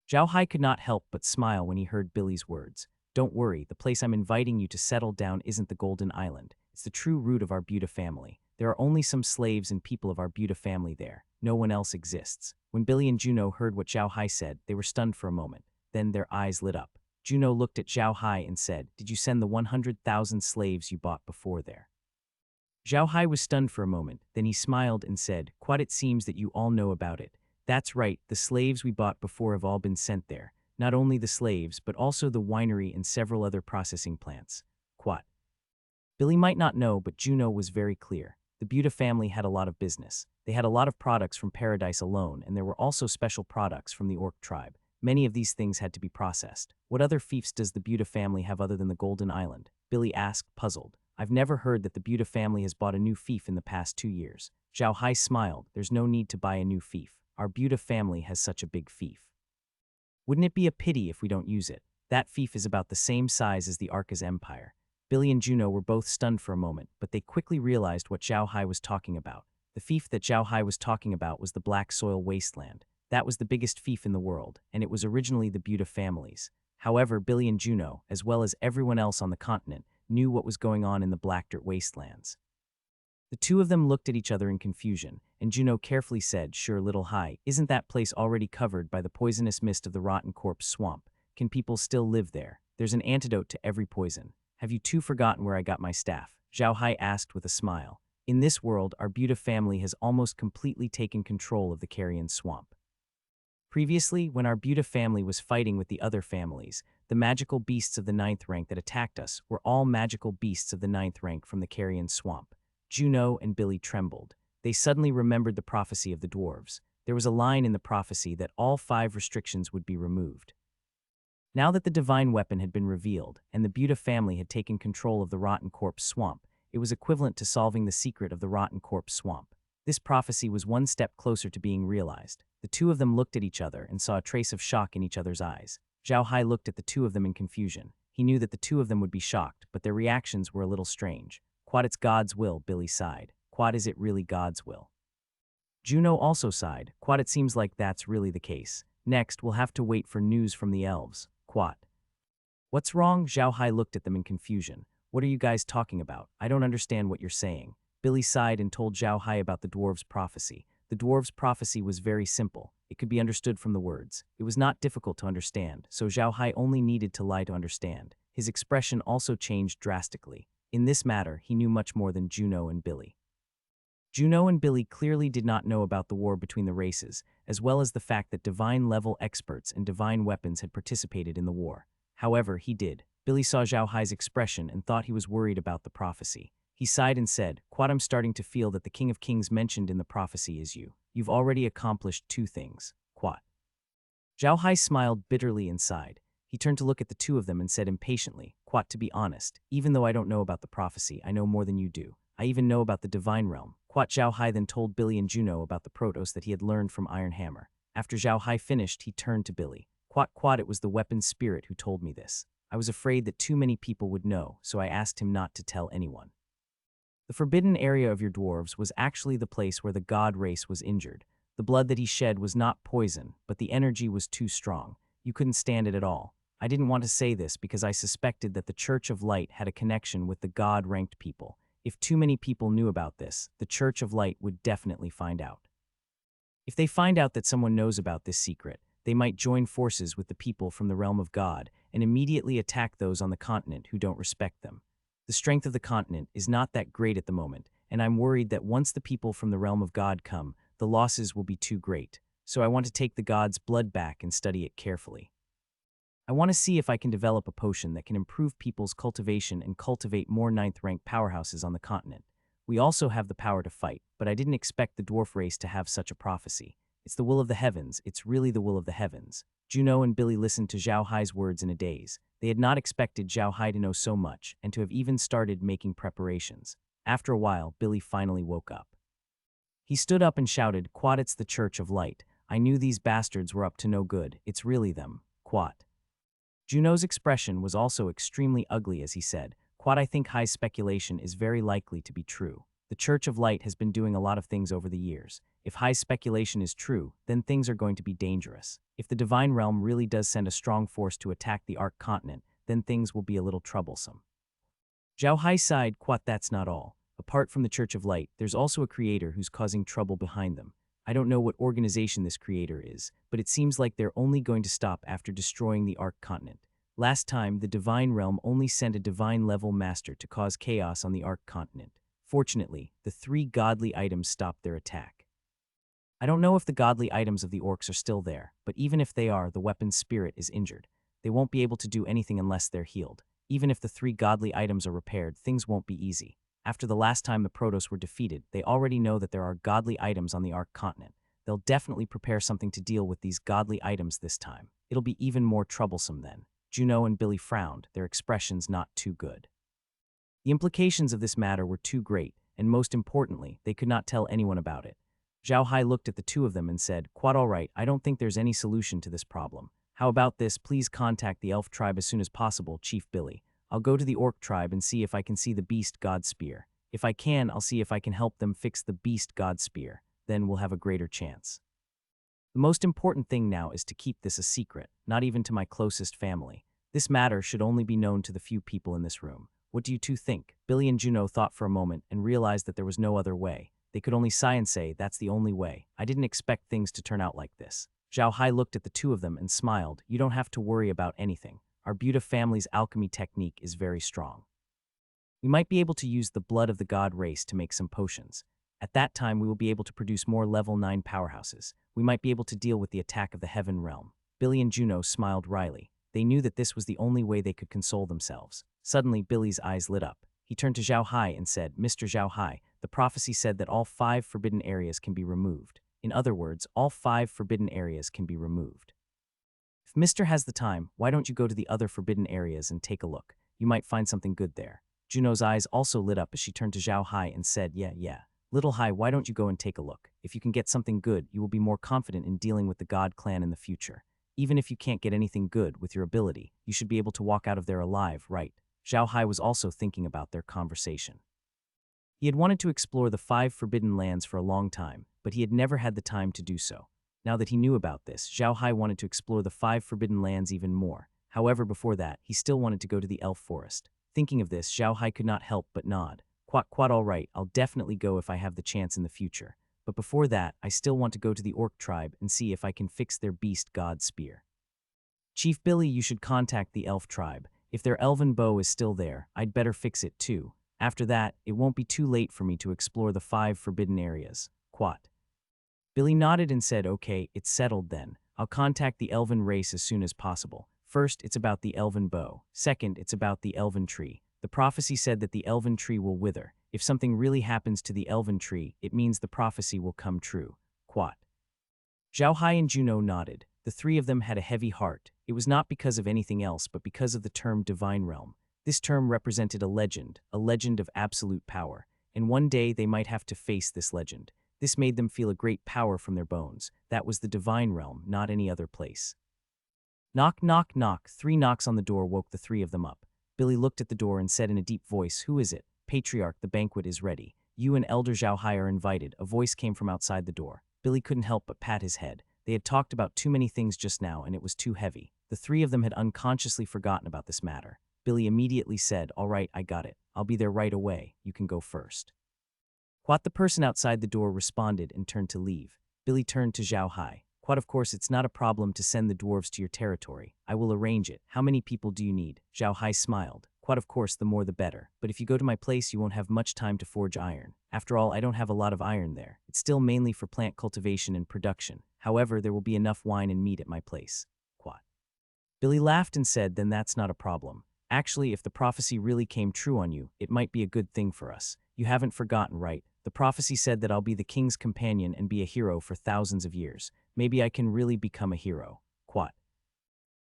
Speaker 1: Zhao Hai could not help but smile when he heard Billy's words. "Don't worry, the place I'm inviting you to settle down isn't the Golden Island. It's the true root of our Buddha family. There are only some slaves and people of our Buddha family there. No one else exists." When Billy and Juno heard what Zhao Hai said, they were stunned for a moment. Then their eyes lit up. Juno looked at Zhao Hai and said, "Did you send the 100,000 slaves you bought before there?" Zhao Hai was stunned for a moment. Then he smiled and said, "Quite, it seems that you all know about it. That's right, the slaves we bought before have all been sent there. Not only the slaves, but also the winery and several other processing plants." Quat. Billy might not know, but Juno was very clear. The Buddha family had a lot of business. They had a lot of products from Paradise alone, and there were also special products from the Orc tribe. Many of these things had to be processed. "What other fiefs does the Buddha family have other than the Golden Island?" Billy asked, puzzled. "I've never heard that the Buddha family has bought a new fief in the past 2 years." Zhao Hai smiled. "There's no need to buy a new fief. Our Buddha family has such a big fief. Wouldn't it be a pity if we don't use it? That fief is about the same size as the Arca's empire." Billy and Juno were both stunned for a moment, but they quickly realized what Zhao Hai was talking about. The fief that Zhao Hai was talking about was the Black Soil Wasteland. That was the biggest fief in the world, and it was originally the Buddha family's. However, Billy and Juno, as well as everyone else on the continent, knew what was going on in the Black Dirt Wastelands. The two of them looked at each other in confusion, and Juno carefully said, "Sure, little Hai, isn't that place already covered by the poisonous mist of the rotten corpse swamp? Can people still live there? There's an antidote to every poison. Have you two forgotten where I got my staff?" Zhao Hai asked with a smile. "In this world, our Buddha family has almost completely taken control of the Carrion Swamp. Previously, when our Buddha family was fighting with the other families, the magical beasts of the 9th rank that attacked us were all magical beasts of the 9th rank from the Carrion Swamp." Juno and Billy trembled. They suddenly remembered the prophecy of the dwarves. There was a line in the prophecy that all 5 restrictions would be removed. Now that the divine weapon had been revealed, and the Buddha family had taken control of the Rotten Corpse Swamp, it was equivalent to solving the secret of the Rotten Corpse Swamp. This prophecy was one step closer to being realized. The two of them looked at each other and saw a trace of shock in each other's eyes. Zhao Hai looked at the two of them in confusion. He knew that the two of them would be shocked, but their reactions were a little strange. Quad, it's God's will, Billy sighed. Quad, is it really God's will? Juno also sighed. Quad, it seems like that's really the case. Next, we'll have to wait for news from the elves. Quad. What's wrong? Zhao Hai looked at them in confusion. What are you guys talking about? I don't understand what you're saying. Billy sighed and told Zhao Hai about the dwarves' prophecy. The dwarves' prophecy was very simple. It could be understood from the words. It was not difficult to understand, so Zhao Hai only needed to lie to understand. His expression also changed drastically. In this matter, he knew much more than Juno and Billy. Juno and Billy clearly did not know about the war between the races, as well as the fact that divine-level experts and divine weapons had participated in the war. However, he did. Billy saw Zhao Hai's expression and thought he was worried about the prophecy. He sighed and said, Quad, I'm starting to feel that the King of Kings mentioned in the prophecy is you. You've already accomplished two things. Quad. Zhao Hai smiled bitterly and sighed. He turned to look at the two of them and said impatiently, Quad, to be honest, even though I don't know about the prophecy, I know more than you do. I even know about the divine realm. Quad. Zhao Hai then told Billy and Juno about the protos that he had learned from Iron Hammer. After Zhao Hai finished, he turned to Billy. Quad, it was the weapon spirit who told me this. I was afraid that too many people would know, so I asked him not to tell anyone. The forbidden area of your dwarves was actually the place where the god race was injured. The blood that he shed was not poison, but the energy was too strong. You couldn't stand it at all. I didn't want to say this because I suspected that the Church of Light had a connection with the god-ranked people. If too many people knew about this, the Church of Light would definitely find out. If they find out that someone knows about this secret, they might join forces with the people from the realm of God and immediately attack those on the continent who don't respect them. The strength of the continent is not that great at the moment, and I'm worried that once the people from the realm of God come, the losses will be too great. So I want to take the god's blood back and study it carefully. I want to see if I can develop a potion that can improve people's cultivation and cultivate more 9th-rank powerhouses on the continent. We also have the power to fight, but I didn't expect the dwarf race to have such a prophecy. It's the will of the heavens. It's really the will of the heavens. Juno and Billy listened to Zhao Hai's words in a daze. They had not expected Zhao Hai to know so much and to have even started making preparations. After a while, Billy finally woke up. He stood up and shouted, Quad, it's the Church of Light. I knew these bastards were up to no good. It's really them. Quad. Juno's expression was also extremely ugly as he said, Quad, I think Hai's speculation is very likely to be true. The Church of Light has been doing a lot of things over the years. If Hai's speculation is true, then things are going to be dangerous. If the Divine Realm really does send a strong force to attack the Ark Continent, then things will be a little troublesome. Zhao Hai sighed, Quad, that's not all. Apart from the Church of Light, there's also a creator who's causing trouble behind them. I don't know what organization this creator is, but it seems like they're only going to stop after destroying the Ark Continent. Last time, the Divine Realm only sent a divine-level master to cause chaos on the Ark Continent. Fortunately, the 3 godly items stopped their attack. I don't know if the godly items of the orcs are still there, but even if they are, the weapon's spirit is injured. They won't be able to do anything unless they're healed. Even if the 3 godly items are repaired, things won't be easy. After the last time the Protoss were defeated, they already know that there are godly items on the Ark Continent. They'll definitely prepare something to deal with these godly items this time. It'll be even more troublesome then. Juno and Billy frowned, their expressions not too good. The implications of this matter were too great, and most importantly, they could not tell anyone about it. Zhao Hai looked at the two of them and said, Quad, all right, I don't think there's any solution to this problem. How about this? Please contact the elf tribe as soon as possible, Chief Billy. I'll go to the orc tribe and see if I can see the beast god spear. If I can, I'll see if I can help them fix the beast god spear. Then we'll have a greater chance. The most important thing now is to keep this a secret, not even to my closest family. This matter should only be known to the few people in this room. What do you two think? Billy and Juno thought for a moment and realized that there was no other way. They could only sigh and say, that's the only way. I didn't expect things to turn out like this. Zhao Hai looked at the two of them and smiled. You don't have to worry about anything. Our Buddha family's alchemy technique is very strong. We might be able to use the blood of the god race to make some potions. At that time, we will be able to produce more level 9 powerhouses. We might be able to deal with the attack of the Heaven Realm. Billy and Juno smiled wryly. They knew that this was the only way they could console themselves. Suddenly, Billy's eyes lit up. He turned to Zhao Hai and said, Mr. Zhao Hai, the prophecy said that all 5 forbidden areas can be removed. In other words, all 5 forbidden areas can be removed. If Mr. has the time, why don't you go to the other forbidden areas and take a look? You might find something good there. Juno's eyes also lit up as she turned to Zhao Hai and said, yeah. Little Hai, why don't you go and take a look? If you can get something good, you will be more confident in dealing with the God clan in the future. Even if you can't get anything good with your ability, you should be able to walk out of there alive, right? Zhao Hai was also thinking about their conversation. He had wanted to explore the 5 forbidden lands for a long time, but he had never had the time to do so. Now that he knew about this, Zhao Hai wanted to explore the 5 forbidden lands even more. However, before that, he still wanted to go to the elf forest. Thinking of this, Zhao Hai could not help but nod. Quat, all right, I'll definitely go if I have the chance in the future. But before that, I still want to go to the orc tribe and see if I can fix their beast god spear. Chief Billy, you should contact the elf tribe. If their elven bow is still there, I'd better fix it too. After that, it won't be too late for me to explore the 5 forbidden areas. Quat. Billy nodded and said, okay, it's settled then. I'll contact the elven race as soon as possible. First, it's about the elven bow. Second, it's about the elven tree. The prophecy said that the elven tree will wither. If something really happens to the elven tree, it means the prophecy will come true. Quat. Zhao Hai and Juno nodded. The 3 of them had a heavy heart. It was not because of anything else but because of the term divine realm. This term represented a legend of absolute power, and one day they might have to face this legend. This made them feel a great power from their bones. That was the divine realm, not any other place. Knock, knock, knock. 3 knocks on the door woke the 3 of them up. Billy looked at the door and said in a deep voice, who is it? Patriarch, the banquet is ready. You and Elder Zhao Hai are invited. A voice came from outside the door. Billy couldn't help but pat his head. They had talked about too many things just now, and it was too heavy. The 3 of them had unconsciously forgotten about this matter. Billy immediately said, all right, I got it. I'll be there right away. You can go first. Quat, the person outside the door, responded and turned to leave. Billy turned to Zhao Hai. Quat, of course, it's not a problem to send the dwarves to your territory. I will arrange it. How many people do you need? Zhao Hai smiled. Quat, of course, the more the better. But if you go to my place, you won't have much time to forge iron. After all, I don't have a lot of iron there. It's still mainly for plant cultivation and production. However, there will be enough wine and meat at my place. Quat. Billy laughed and said, then that's not a problem. Actually, if the prophecy really came true on you, it might be a good thing for us. You haven't forgotten, right? The prophecy said that I'll be the king's companion and be a hero for thousands of years. Maybe I can really become a hero. Quat.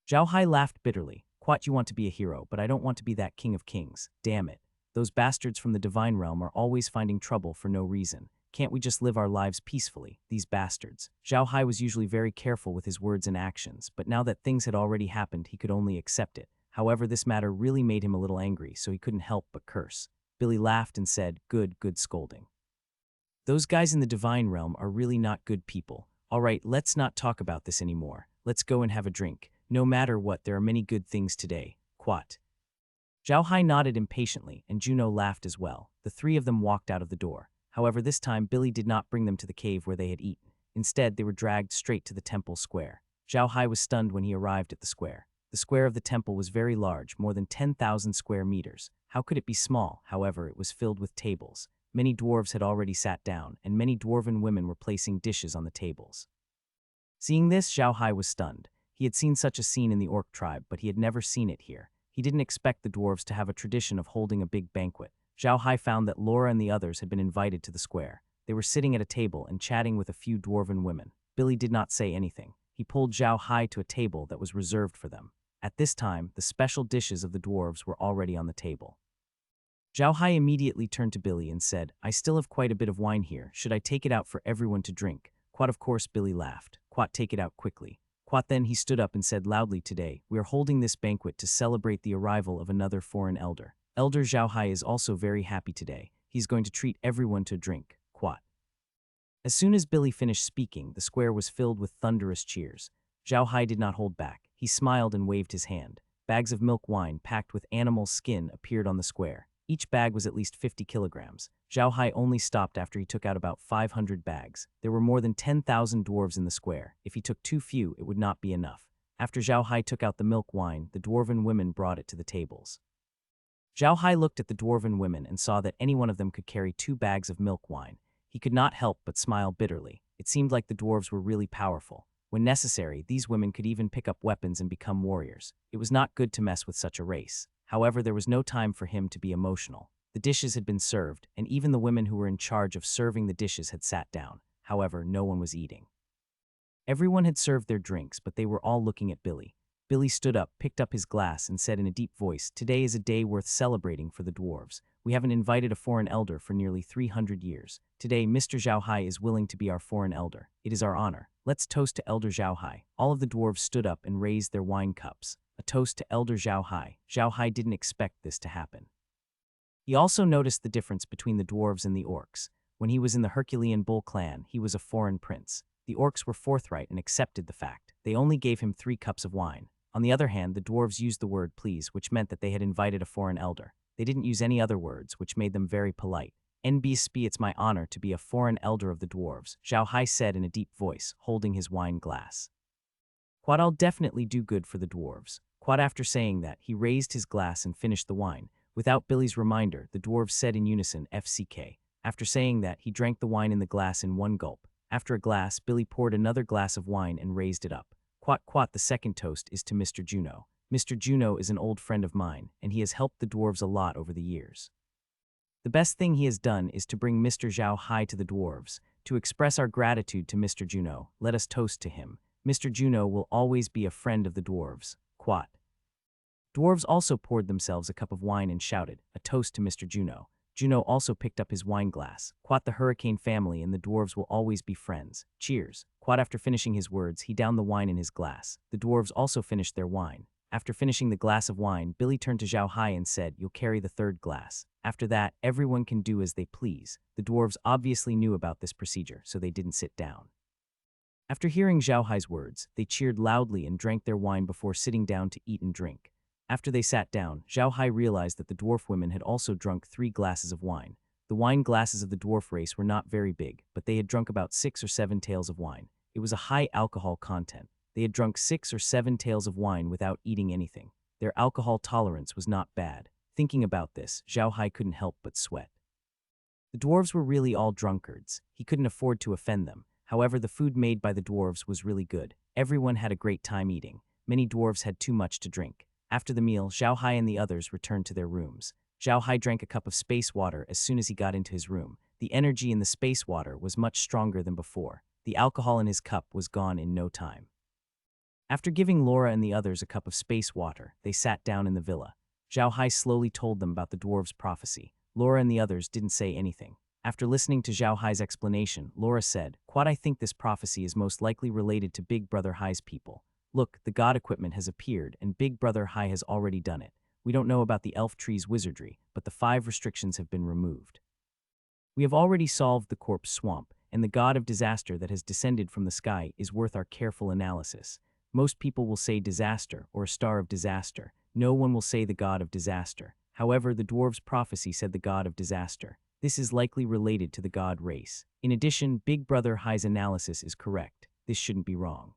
Speaker 1: Zhao Hai laughed bitterly. Quat, you want to be a hero, but I don't want to be that king of kings. Damn it. Those bastards from the divine realm are always finding trouble for no reason. Can't we just live our lives peacefully, these bastards? Zhao Hai was usually very careful with his words and actions, but now that things had already happened, he could only accept it. However, this matter really made him a little angry, so he couldn't help but curse. Billy laughed and said, good scolding. Those guys in the divine realm are really not good people. All right, let's not talk about this anymore. Let's go and have a drink. No matter what, there are many good things today. Quat. Zhao Hai nodded impatiently, and Juno laughed as well. The 3 of them walked out of the door. However, this time Billy did not bring them to the cave where they had eaten. Instead, they were dragged straight to the temple square. Zhao Hai was stunned when he arrived at the square. The square of the temple was very large, more than 10,000 square meters. How could it be small? However, it was filled with tables. Many dwarves had already sat down, and many dwarven women were placing dishes on the tables. Seeing this, Zhao Hai was stunned. He had seen such a scene in the orc tribe, but he had never seen it here. He didn't expect the dwarves to have a tradition of holding a big banquet. Zhao Hai found that Laura and the others had been invited to the square. They were sitting at a table and chatting with a few dwarven women. Billy did not say anything. He pulled Zhao Hai to a table that was reserved for them. At this time, the special dishes of the dwarves were already on the table. Zhao Hai immediately turned to Billy and said, I still have quite a bit of wine here. Should I take it out for everyone to drink? Quat, of course, Billy laughed. Quat, take it out quickly. Quat, then he stood up and said loudly, today, we are holding this banquet to celebrate the arrival of another foreign elder. Elder Zhao Hai is also very happy today. He's going to treat everyone to a drink. Quat. As soon as Billy finished speaking, the square was filled with thunderous cheers. Zhao Hai did not hold back. He smiled and waved his hand. Bags of milk wine packed with animal skin appeared on the square. Each bag was at least 50 kilograms. Zhao Hai only stopped after he took out about 500 bags. There were more than 10,000 dwarves in the square. If he took too few, it would not be enough. After Zhao Hai took out the milk wine, the dwarven women brought it to the tables. Zhao Hai looked at the dwarven women and saw that any one of them could carry 2 bags of milk wine. He could not help but smile bitterly. It seemed like the dwarves were really powerful. When necessary, these women could even pick up weapons and become warriors. It was not good to mess with such a race. However, there was no time for him to be emotional. The dishes had been served, and even the women who were in charge of serving the dishes had sat down. However, no one was eating. Everyone had served their drinks, but they were all looking at Billy. Billy stood up, picked up his glass, and said in a deep voice, "Today is a day worth celebrating for the dwarves. We haven't invited a foreign elder for nearly 300 years. Today, Mr. Zhao Hai is willing to be our foreign elder. It is our honor. Let's toast to Elder Zhao Hai." All of the dwarves stood up and raised their wine cups. A toast to Elder Zhao Hai. Zhao Hai didn't expect this to happen. He also noticed the difference between the dwarves and the orcs. When he was in the Herculean Bull clan, he was a foreign prince. The orcs were forthright and accepted the fact. They only gave him 3 cups of wine. On the other hand, the dwarves used the word please, which meant that they had invited a foreign elder. They didn't use any other words, which made them very polite. "NBSP, it's my honor to be a foreign elder of the dwarves," Zhao Hai said in a deep voice, holding his wine glass. "Quad, I'll definitely do good for the dwarves." Quad, after saying that, he raised his glass and finished the wine. Without Billy's reminder, the dwarves said in unison, "FCK." After saying that, he drank the wine in the glass in one gulp. After a glass, Billy poured another glass of wine and raised it up. "Quat quat, the second toast is to Mr. Juno. Mr. Juno is an old friend of mine, and he has helped the dwarves a lot over the years. The best thing he has done is to bring Mr. Zhao Hai to the dwarves. To express our gratitude to Mr. Juno, let us toast to him. Mr. Juno will always be a friend of the dwarves." Quat. Dwarves also poured themselves a cup of wine and shouted, "A toast to Mr. Juno." Juno also picked up his wine glass. "Quat, the hurricane family and the dwarves will always be friends. Cheers." Quat, after finishing his words, he downed the wine in his glass. The dwarves also finished their wine. After finishing the glass of wine, Billy turned to Zhao Hai and said, "You'll carry the third glass. After that, everyone can do as they please." The dwarves obviously knew about this procedure, so they didn't sit down. After hearing Zhao Hai's words, they cheered loudly and drank their wine before sitting down to eat and drink. After they sat down, Zhao Hai realized that the dwarf women had also drunk 3 glasses of wine. The wine glasses of the dwarf race were not very big, but they had drunk about 6 or 7 taels of wine. It was a high alcohol content. They had drunk 6 or 7 taels of wine without eating anything. Their alcohol tolerance was not bad. Thinking about this, Zhao Hai couldn't help but sweat. The dwarves were really all drunkards. He couldn't afford to offend them. However, the food made by the dwarves was really good. Everyone had a great time eating. Many dwarves had too much to drink. After the meal, Zhao Hai and the others returned to their rooms. Zhao Hai drank a cup of space water as soon as he got into his room. The energy in the space water was much stronger than before. The alcohol in his cup was gone in no time. After giving Laura and the others a cup of space water, they sat down in the villa. Zhao Hai slowly told them about the dwarves' prophecy. Laura and the others didn't say anything. After listening to Zhao Hai's explanation, Laura said, "Quad, I think this prophecy is most likely related to Big Brother Hai's people. Look, the god equipment has appeared, and Big Brother Hai has already done it. We don't know about the elf tree's wizardry, but the 5 restrictions have been removed. We have already solved the corpse swamp, and the god of disaster that has descended from the sky is worth our careful analysis. Most people will say disaster or a star of disaster. No one will say the god of disaster. However, the dwarves' prophecy said the god of disaster. This is likely related to the god race. In addition, Big Brother Hai's analysis is correct. This shouldn't be wrong.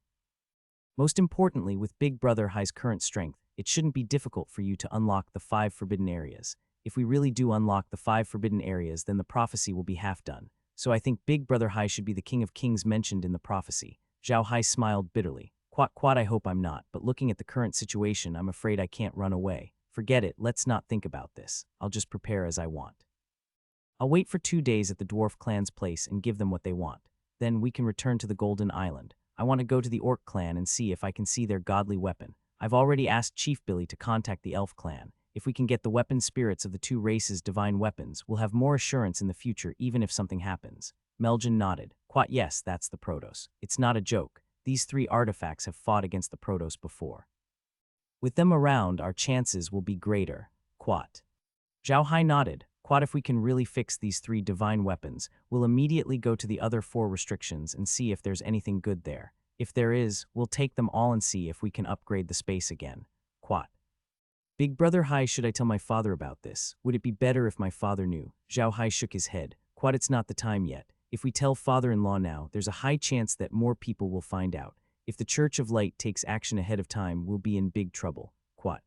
Speaker 1: Most importantly, with Big Brother Hai's current strength, it shouldn't be difficult for you to unlock the 5 forbidden areas. If we really do unlock the 5 forbidden areas, then the prophecy will be half done. So I think Big Brother Hai should be the king of kings mentioned in the prophecy." Zhao Hai smiled bitterly. Quat, I hope I'm not, but looking at the current situation, I'm afraid I can't run away. Forget it, let's not think about this. I'll just prepare as I want. I'll wait for 2 days at the dwarf clan's place and give them what they want. Then we can return to the Golden Island. I want to go to the Orc clan and see if I can see their godly weapon. I've already asked Chief Billy to contact the Elf clan. If we can get the weapon spirits of the 2 races' divine weapons, we'll have more assurance in the future even if something happens. Meljan nodded. Quat, yes, that's the Protoss. It's not a joke. These 3 artifacts have fought against the Protoss before. With them around, our chances will be greater. Quat. Zhao Hai nodded. Quat, if we can really fix these 3 divine weapons, we'll immediately go to the other 4 restrictions and see if there's anything good there. If there is, we'll take them all and see if we can upgrade the space again. Quat. Big Brother Hai, should I tell my father about this? Would it be better if my father knew? Zhao Hai shook his head. Quat, it's not the time yet. If we tell father-in-law now, there's a high chance that more people will find out. If the Church of Light takes action ahead of time, we'll be in big trouble. Quat.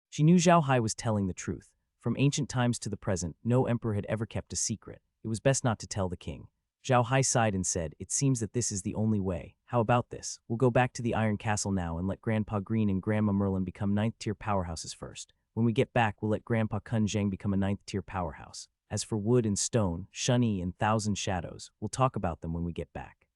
Speaker 1: She knew Zhao Hai was telling the truth. From ancient times to the present, no emperor had ever kept a secret. It was best not to tell the king. Zhao Hai sighed and said, "It seems that this is the only way. How about this? We'll go back to the Iron Castle now and let Grandpa Green and Grandma Merlin become 9th-tier powerhouses first. When we get back, we'll let Grandpa Kun Zhang become a 9th-tier powerhouse. As for Wood and Stone, Shunny and Thousand Shadows, we'll talk about them when we get back."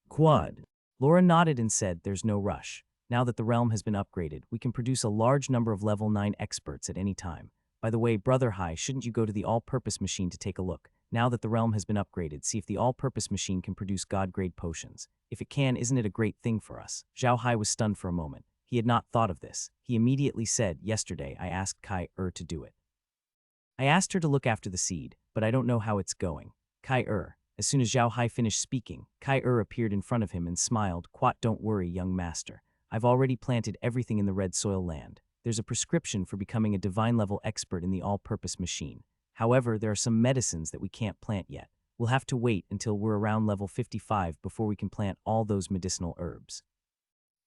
Speaker 1: Quad. Laura nodded and said, "There's no rush. Now that the realm has been upgraded, we can produce a large number of level 9 experts at any time. By the way, Brother Hai, shouldn't you go to the all-purpose machine to take a look? Now that the realm has been upgraded, see if the all-purpose machine can produce god-grade potions. If it can, isn't it a great thing for us? Zhao Hai was stunned for a moment. He had not thought of this. He immediately said, yesterday I asked Kai to do it. I asked her to look after the seed, but I don't know how it's going. Kai. As soon as Zhao Hai finished speaking, Kai appeared in front of him and smiled. Quat, don't worry, young master. I've already planted everything in the red soil land. There's a prescription for becoming a divine-level expert in the all-purpose machine. However, there are some medicines that we can't plant yet. We'll have to wait until we're around level 55 before we can plant all those medicinal herbs.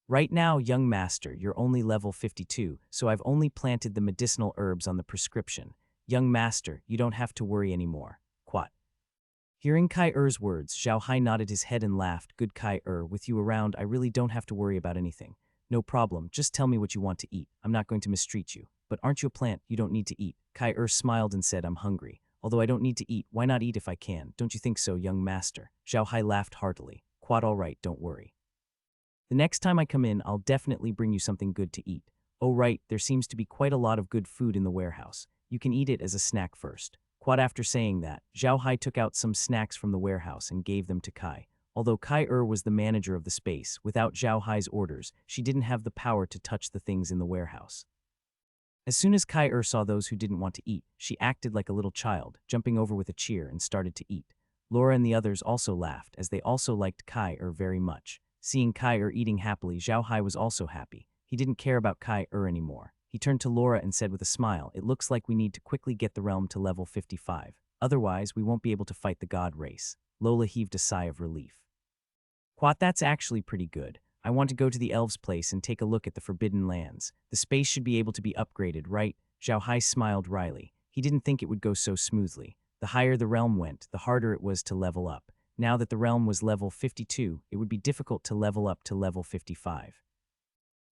Speaker 1: Right now, young master, you're only level 52, so I've only planted the medicinal herbs on the prescription. Young master, you don't have to worry anymore. Quat. Hearing Kai-er's words, Zhao Hai nodded his head and laughed. Good Kai-er, with you around, I really don't have to worry about anything. No problem, just tell me what you want to eat. I'm not going to mistreat you. But aren't you a plant? You don't need to eat. Kai smiled and said, I'm hungry. Although I don't need to eat, why not eat if I can? Don't you think so, young master? Zhao Hai laughed heartily. Quat, all right, don't worry. The next time I come in, I'll definitely bring you something good to eat. Oh right, there seems to be quite a lot of good food in the warehouse. You can eat it as a snack first. Quat, after saying that, Zhao Hai took out some snacks from the warehouse and gave them to Kai. Although Kai was the manager of the space, without Zhao Hai's orders, she didn't have the power to touch the things in the warehouse. As soon as Kai saw those who didn't want to eat, she acted like a little child, jumping over with a cheer and started to eat. Laura and the others also laughed, as they also liked Kai very much. Seeing Kai eating happily, Zhao Hai was also happy. He didn't care about Kai anymore. He turned to Laura and said with a smile, it looks like we need to quickly get the realm to level 55. Otherwise, we won't be able to fight the god race. Lola heaved a sigh of relief. Quat, that's actually pretty good. I want to go to the elves' place and take a look at the forbidden lands. The space should be able to be upgraded, right? Zhao Hai smiled wryly. He didn't think it would go so smoothly. The higher the realm went, the harder it was to level up. Now that the realm was level 52, it would be difficult to level up to level 55.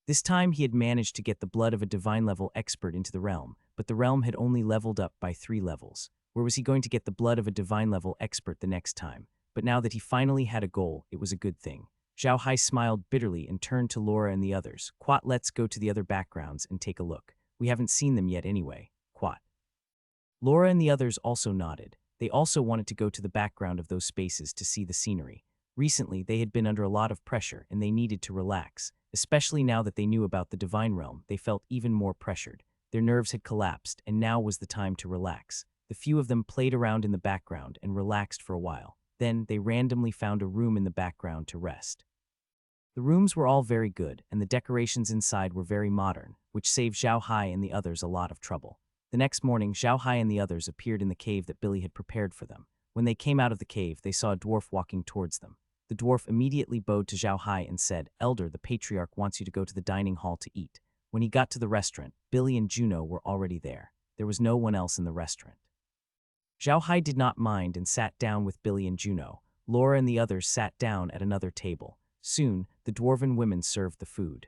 Speaker 1: This time he had managed to get the blood of a divine-level expert into the realm, but the realm had only leveled up by 3 levels. Where was he going to get the blood of a divine-level expert the next time? But now that he finally had a goal, it was a good thing. Zhao Hai smiled bitterly and turned to Laura and the others. Quat, let's go to the other backgrounds and take a look. We haven't seen them yet anyway. Quat. Laura and the others also nodded. They also wanted to go to the background of those spaces to see the scenery. Recently, they had been under a lot of pressure and they needed to relax. Especially now that they knew about the divine realm, they felt even more pressured. Their nerves had collapsed and now was the time to relax. The few of them played around in the background and relaxed for a while. Then, they randomly found a room in the background to rest. The rooms were all very good, and the decorations inside were very modern, which saved Zhao Hai and the others a lot of trouble. The next morning, Zhao Hai and the others appeared in the cave that Billy had prepared for them. When they came out of the cave, they saw a dwarf walking towards them. The dwarf immediately bowed to Zhao Hai and said, Elder, the patriarch wants you to go to the dining hall to eat. When he got to the restaurant, Billy and Juno were already there. There was no one else in the restaurant. Zhao Hai did not mind and sat down with Billy and Juno. Laura and the others sat down at another table. Soon, the dwarven women served the food.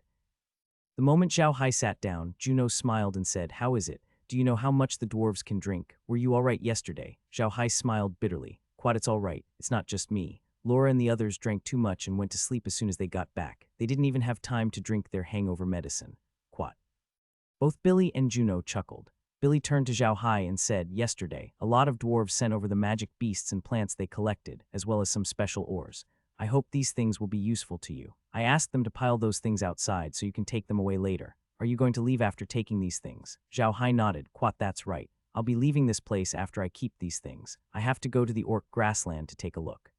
Speaker 1: The moment Zhao Hai sat down, Juno smiled and said, How is it? Do you know how much the dwarves can drink? Were you all right yesterday? Zhao Hai smiled bitterly. Quat, it's all right. It's not just me. Laura and the others drank too much and went to sleep as soon as they got back. They didn't even have time to drink their hangover medicine. Quat. Both Billy and Juno chuckled. Billy turned to Zhao Hai and said, Yesterday, a lot of dwarves sent over the magic beasts and plants they collected, as well as some special ores. I hope these things will be useful to you. I asked them to pile those things outside so you can take them away later. Are you going to leave after taking these things? Zhao Hai nodded. Quat, that's right. I'll be leaving this place after I keep these things. I have to go to the orc grassland to take a look.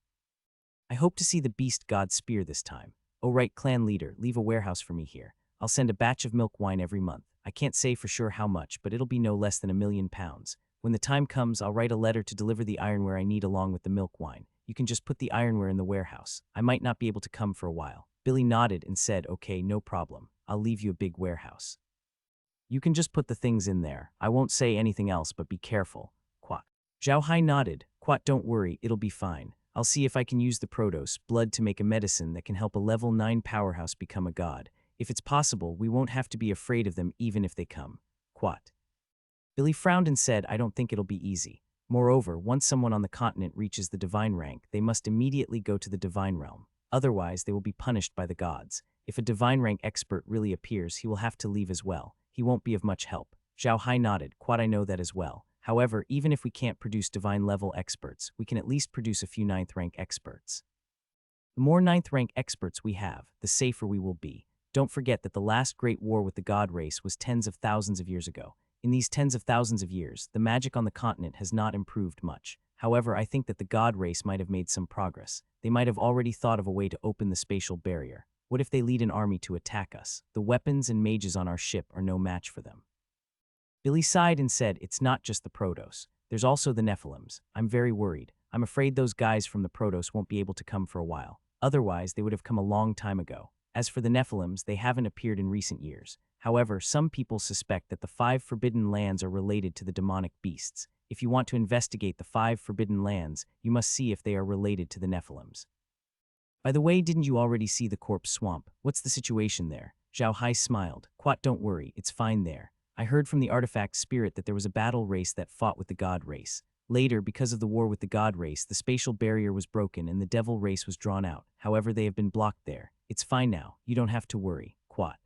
Speaker 1: I hope to see the beast god spear this time. Oh right, clan leader, leave a warehouse for me here. I'll send a batch of milk wine every month. I can't say for sure how much, but it'll be no less than £1,000,000. When the time comes, I'll write a letter to deliver the ironware I need along with the milk wine. You can just put the ironware in the warehouse. I might not be able to come for a while. Billy nodded and said, Okay, no problem. I'll leave you a big warehouse. You can just put the things in there. I won't say anything else, but be careful. Quat. Zhao Hai nodded. Quat, don't worry, it'll be fine. I'll see if I can use the Protos, blood to make a medicine that can help a level 9 powerhouse become a god. If it's possible, we won't have to be afraid of them even if they come. Quat. Billy frowned and said, I don't think it'll be easy. Moreover, once someone on the continent reaches the divine rank, they must immediately go to the divine realm. Otherwise, they will be punished by the gods. If a divine rank expert really appears, he will have to leave as well. He won't be of much help. Zhao Hai nodded. Quad, I know that as well. However, even if we can't produce divine level experts, we can at least produce a few ninth rank experts. The more ninth rank experts we have, the safer we will be. Don't forget that the last great war with the god race was tens of thousands of years ago. In these tens of thousands of years, the magic on the continent has not improved much. However, I think that the god race might have made some progress. They might have already thought of a way to open the spatial barrier. What if they lead an army to attack us? The weapons and mages on our ship are no match for them. Billy sighed and said, it's not just the Protos. There's also the Nephilims. I'm very worried. I'm afraid those guys from the Protos won't be able to come for a while. Otherwise, they would have come a long time ago. As for the Nephilims, they haven't appeared in recent years. However, some people suspect that the 5 forbidden lands are related to the demonic beasts. If you want to investigate the 5 forbidden lands, you must see if they are related to the Nephilims. By the way, didn't you already see the corpse swamp? What's the situation there? Zhao Hai smiled. Quat, don't worry, it's fine there. I heard from the artifact spirit that there was a battle race that fought with the god race. Later, because of the war with the god race, the spatial barrier was broken and the devil race was drawn out. However, they have been blocked there. It's fine now. You don't have to worry. Quat.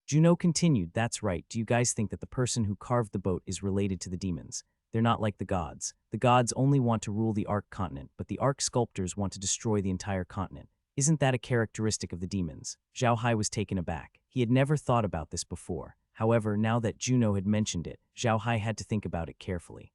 Speaker 1: Juno continued, that's right. Do you guys think that the person who carved the boat is related to the demons? They're not like the gods. The gods only want to rule the Ark continent, but the Ark sculptors want to destroy the entire continent. Isn't that a characteristic of the demons? Zhao Hai was taken aback. He had never thought about this before. However, now that Juno had mentioned it, Zhao Hai had to think about it carefully.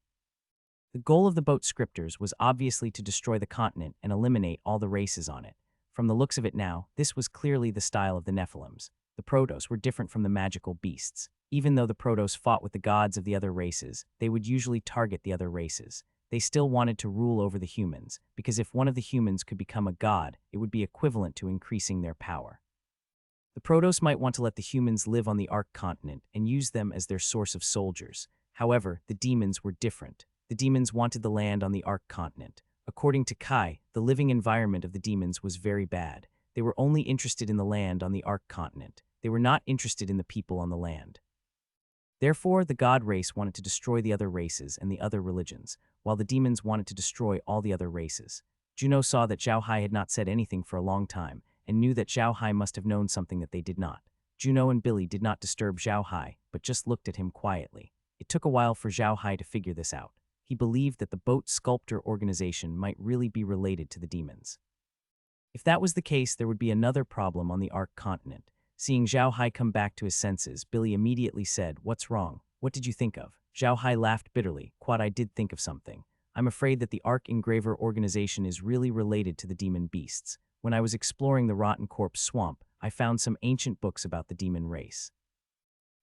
Speaker 1: The goal of the boat scripters was obviously to destroy the continent and eliminate all the races on it. From the looks of it now, this was clearly the style of the Nephilims. The Protos were different from the magical beasts. Even though the Protos fought with the gods of the other races, they would usually target the other races. They still wanted to rule over the humans, because if one of the humans could become a god, it would be equivalent to increasing their power. The Protos might want to let the humans live on the Ark continent and use them as their source of soldiers. However, the demons were different. The demons wanted the land on the Ark continent. According to Kai, the living environment of the demons was very bad. They were only interested in the land on the Ark continent. They were not interested in the people on the land. Therefore, the god race wanted to destroy the other races and the other religions, while the demons wanted to destroy all the other races. Juno saw that Zhao Hai had not said anything for a long time, and knew that Zhao Hai must have known something that they did not. Juno and Billy did not disturb Zhao Hai, but just looked at him quietly. It took a while for Zhao Hai to figure this out. He believed that the boat sculptor organization might really be related to the demons. If that was the case, there would be another problem on the Ark continent. Seeing Zhao Hai come back to his senses, Billy immediately said, what's wrong? What did you think of? Zhao Hai laughed bitterly. Quad, I did think of something. I'm afraid that the Ark Engraver organization is really related to the demon beasts. When I was exploring the Rotten Corpse Swamp, I found some ancient books about the demon race.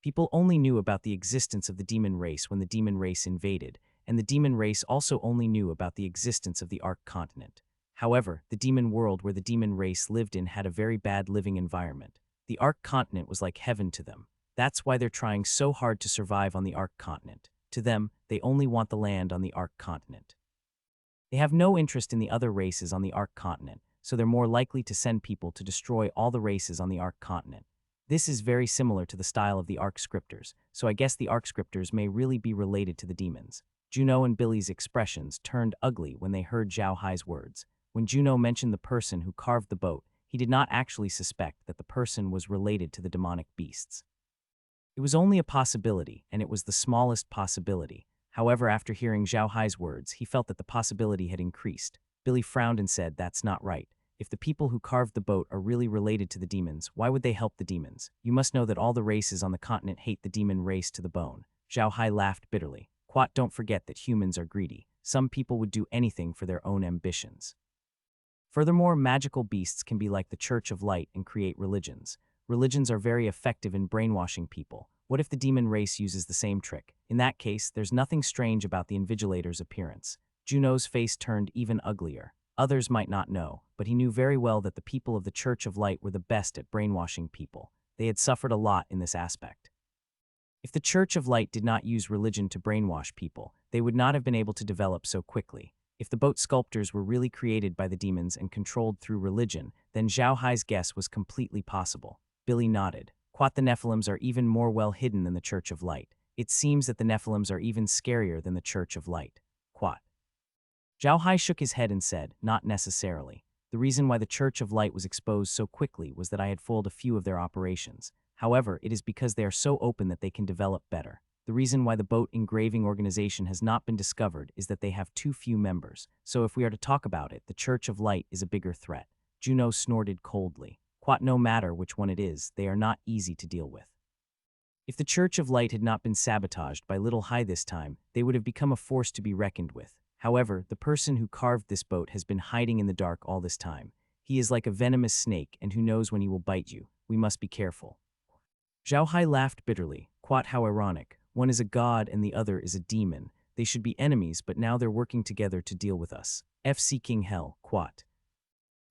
Speaker 1: People only knew about the existence of the demon race when the demon race invaded, and the demon race also only knew about the existence of the Ark continent. However, the demon world where the demon race lived in had a very bad living environment. The Ark continent was like heaven to them. That's why they're trying so hard to survive on the Ark continent. To them, they only want the land on the Ark continent. They have no interest in the other races on the Ark continent, so they're more likely to send people to destroy all the races on the Ark continent. This is very similar to the style of the Ark scripters, so I guess the Ark scripters may really be related to the demons. Juno and Billy's expressions turned ugly when they heard Zhao Hai's words. When Juno mentioned the person who carved the boat, he did not actually suspect that the person was related to the demonic beasts. It was only a possibility, and it was the smallest possibility. However, after hearing Zhao Hai's words, he felt that the possibility had increased. Billy frowned and said, that's not right. If the people who carved the boat are really related to the demons, why would they help the demons? You must know that all the races on the continent hate the demon race to the bone. Zhao Hai laughed bitterly. Quat, don't forget that humans are greedy. Some people would do anything for their own ambitions. Furthermore, magical beasts can be like the Church of Light and create religions. Religions are very effective in brainwashing people. What if the demon race uses the same trick? In that case, there's nothing strange about the Invigilator's appearance. Juno's face turned even uglier. Others might not know, but he knew very well that the people of the Church of Light were the best at brainwashing people. They had suffered a lot in this aspect. If the Church of Light did not use religion to brainwash people, they would not have been able to develop so quickly. If the boat sculptors were really created by the demons and controlled through religion, then Zhao Hai's guess was completely possible. Billy nodded. Quat, the Nephilims are even more well hidden than the Church of Light. It seems that the Nephilims are even scarier than the Church of Light. Quat. Zhao Hai shook his head and said, not necessarily. The reason why the Church of Light was exposed so quickly was that I had foiled a few of their operations. However, it is because they are so open that they can develop better. The reason why the boat engraving organization has not been discovered is that they have too few members. So if we are to talk about it, the Church of Light is a bigger threat. Juno snorted coldly. Quite no matter which one it is, they are not easy to deal with. If the Church of Light had not been sabotaged by Little Hai this time, they would have become a force to be reckoned with. However, the person who carved this boat has been hiding in the dark all this time. He is like a venomous snake, and who knows when he will bite you. We must be careful. Zhao Hai laughed bitterly. Quite how ironic. One is a god and the other is a demon. They should be enemies, but now they're working together to deal with us. FC King Hell, Quat.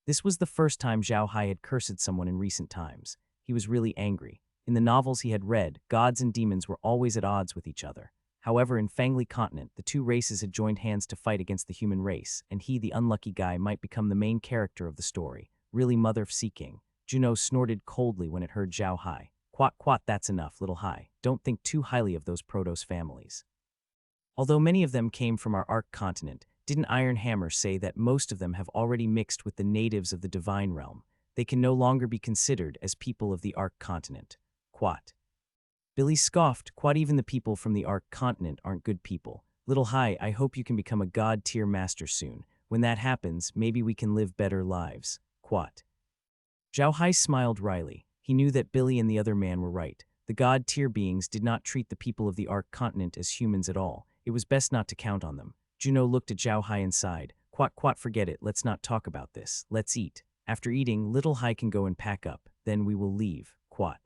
Speaker 1: This was the first time Zhao Hai had cursed someone in recent times. He was really angry. In the novels he had read, gods and demons were always at odds with each other. However, in Fangli Continent, the two races had joined hands to fight against the human race, and he, the unlucky guy, might become the main character of the story. Really mother of King. Juno snorted coldly when it heard Zhao Hai. Quat, that's enough, Little Hai. Don't think too highly of those Protos families. Although many of them came from our Arc continent, didn't Iron Hammer say that most of them have already mixed with the natives of the Divine Realm? They can no longer be considered as people of the Arc continent. Quat. Billy scoffed. Quat, even the people from the Arc continent aren't good people. Little Hai, I hope you can become a god-tier master soon. When that happens, maybe we can live better lives. Quat. Zhao Hai smiled wryly. He knew that Billy and the other man were right. The god-tier beings did not treat the people of the Arc continent as humans at all. It was best not to count on them. Juno looked at Zhao Hai and sighed. Quat, forget it. Let's not talk about this. Let's eat. After eating, Little Hai can go and pack up. Then we will leave. Quat.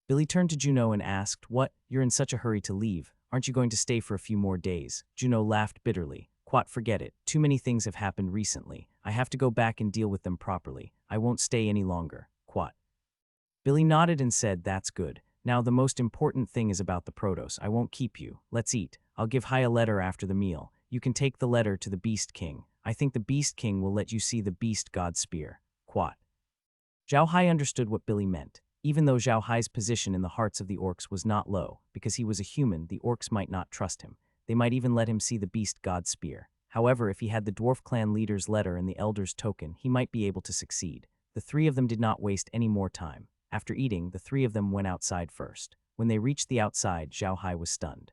Speaker 1: Billy turned to Juno and asked, What? You're in such a hurry to leave. Aren't you going to stay for a few more days? Juno laughed bitterly. Quat, forget it. Too many things have happened recently. I have to go back and deal with them properly. I won't stay any longer. Quat. Billy nodded and said, That's good. Now the most important thing is about the Protos. I won't keep you. Let's eat. I'll give Hai a letter after the meal. You can take the letter to the Beast King. I think the Beast King will let you see the Beast God Spear. Quat. Zhao Hai understood what Billy meant. Even though Zhao Hai's position in the hearts of the orcs was not low, because he was a human, the orcs might not trust him. They might even let him see the Beast God Spear. However, if he had the dwarf clan leader's letter and the elder's token, he might be able to succeed. The three of them did not waste any more time. After eating, the three of them went outside first. When they reached the outside, Zhao Hai was stunned.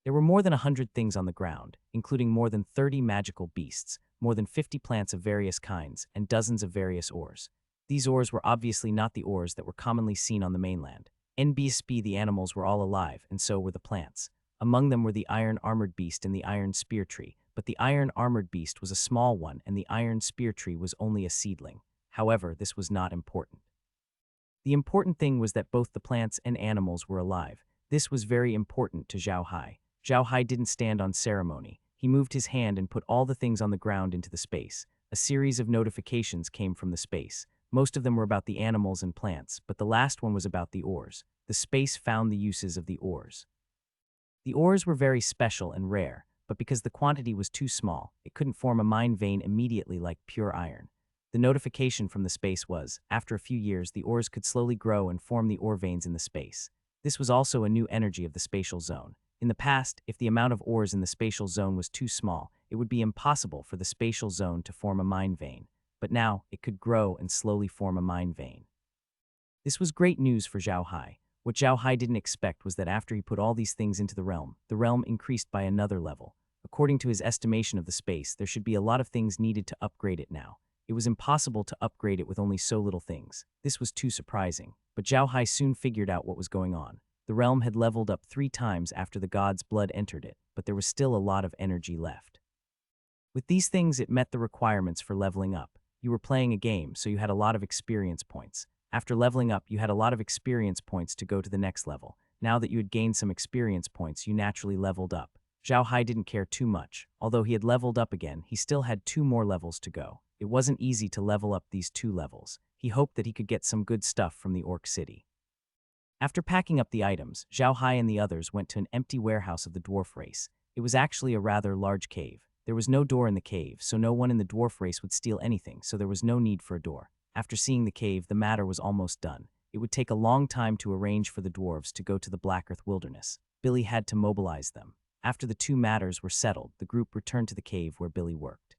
Speaker 1: There were more than 100 things on the ground, including more than 30 magical beasts, more than 50 plants of various kinds, and dozens of various ores. These ores were obviously not the ores that were commonly seen on the mainland. NBSB, the animals were all alive, and so were the plants. Among them were the iron-armored beast and the iron spear tree, but the iron-armored beast was a small one and the iron spear tree was only a seedling. However, this was not important. The important thing was that both the plants and animals were alive. This was very important to Zhao Hai. Zhao Hai didn't stand on ceremony. He moved his hand and put all the things on the ground into the space. A series of notifications came from the space. Most of them were about the animals and plants, but the last one was about the ores. The space found the uses of the ores. The ores were very special and rare, but because the quantity was too small, it couldn't form a mine vein immediately like pure iron. The notification from the space was, after a few years, the ores could slowly grow and form the ore veins in the space. This was also a new energy of the spatial zone. In the past, if the amount of ores in the spatial zone was too small, it would be impossible for the spatial zone to form a mine vein. But now, it could grow and slowly form a mine vein. This was great news for Zhao Hai. What Zhao Hai didn't expect was that after he put all these things into the realm increased by another level. According to his estimation of the space, there should be a lot of things needed to upgrade it now. It was impossible to upgrade it with only so little things. This was too surprising, but Zhao Hai soon figured out what was going on. The realm had leveled up 3 times after the god's blood entered it, but there was still a lot of energy left. With these things, it met the requirements for leveling up. You were playing a game, so you had a lot of experience points. After leveling up, you had a lot of experience points to go to the next level. Now that you had gained some experience points, you naturally leveled up. Zhao Hai didn't care too much. Although he had leveled up again, he still had 2 more levels to go. It wasn't easy to level up these 2 levels. He hoped that he could get some good stuff from the Orc City. After packing up the items, Zhao Hai and the others went to an empty warehouse of the dwarf race. It was actually a rather large cave. There was no door in the cave, so no one in the dwarf race would steal anything, so there was no need for a door. After seeing the cave, the matter was almost done. It would take a long time to arrange for the dwarves to go to the Black Earth Wilderness. Billy had to mobilize them. After the 2 matters were settled, the group returned to the cave where Billy worked.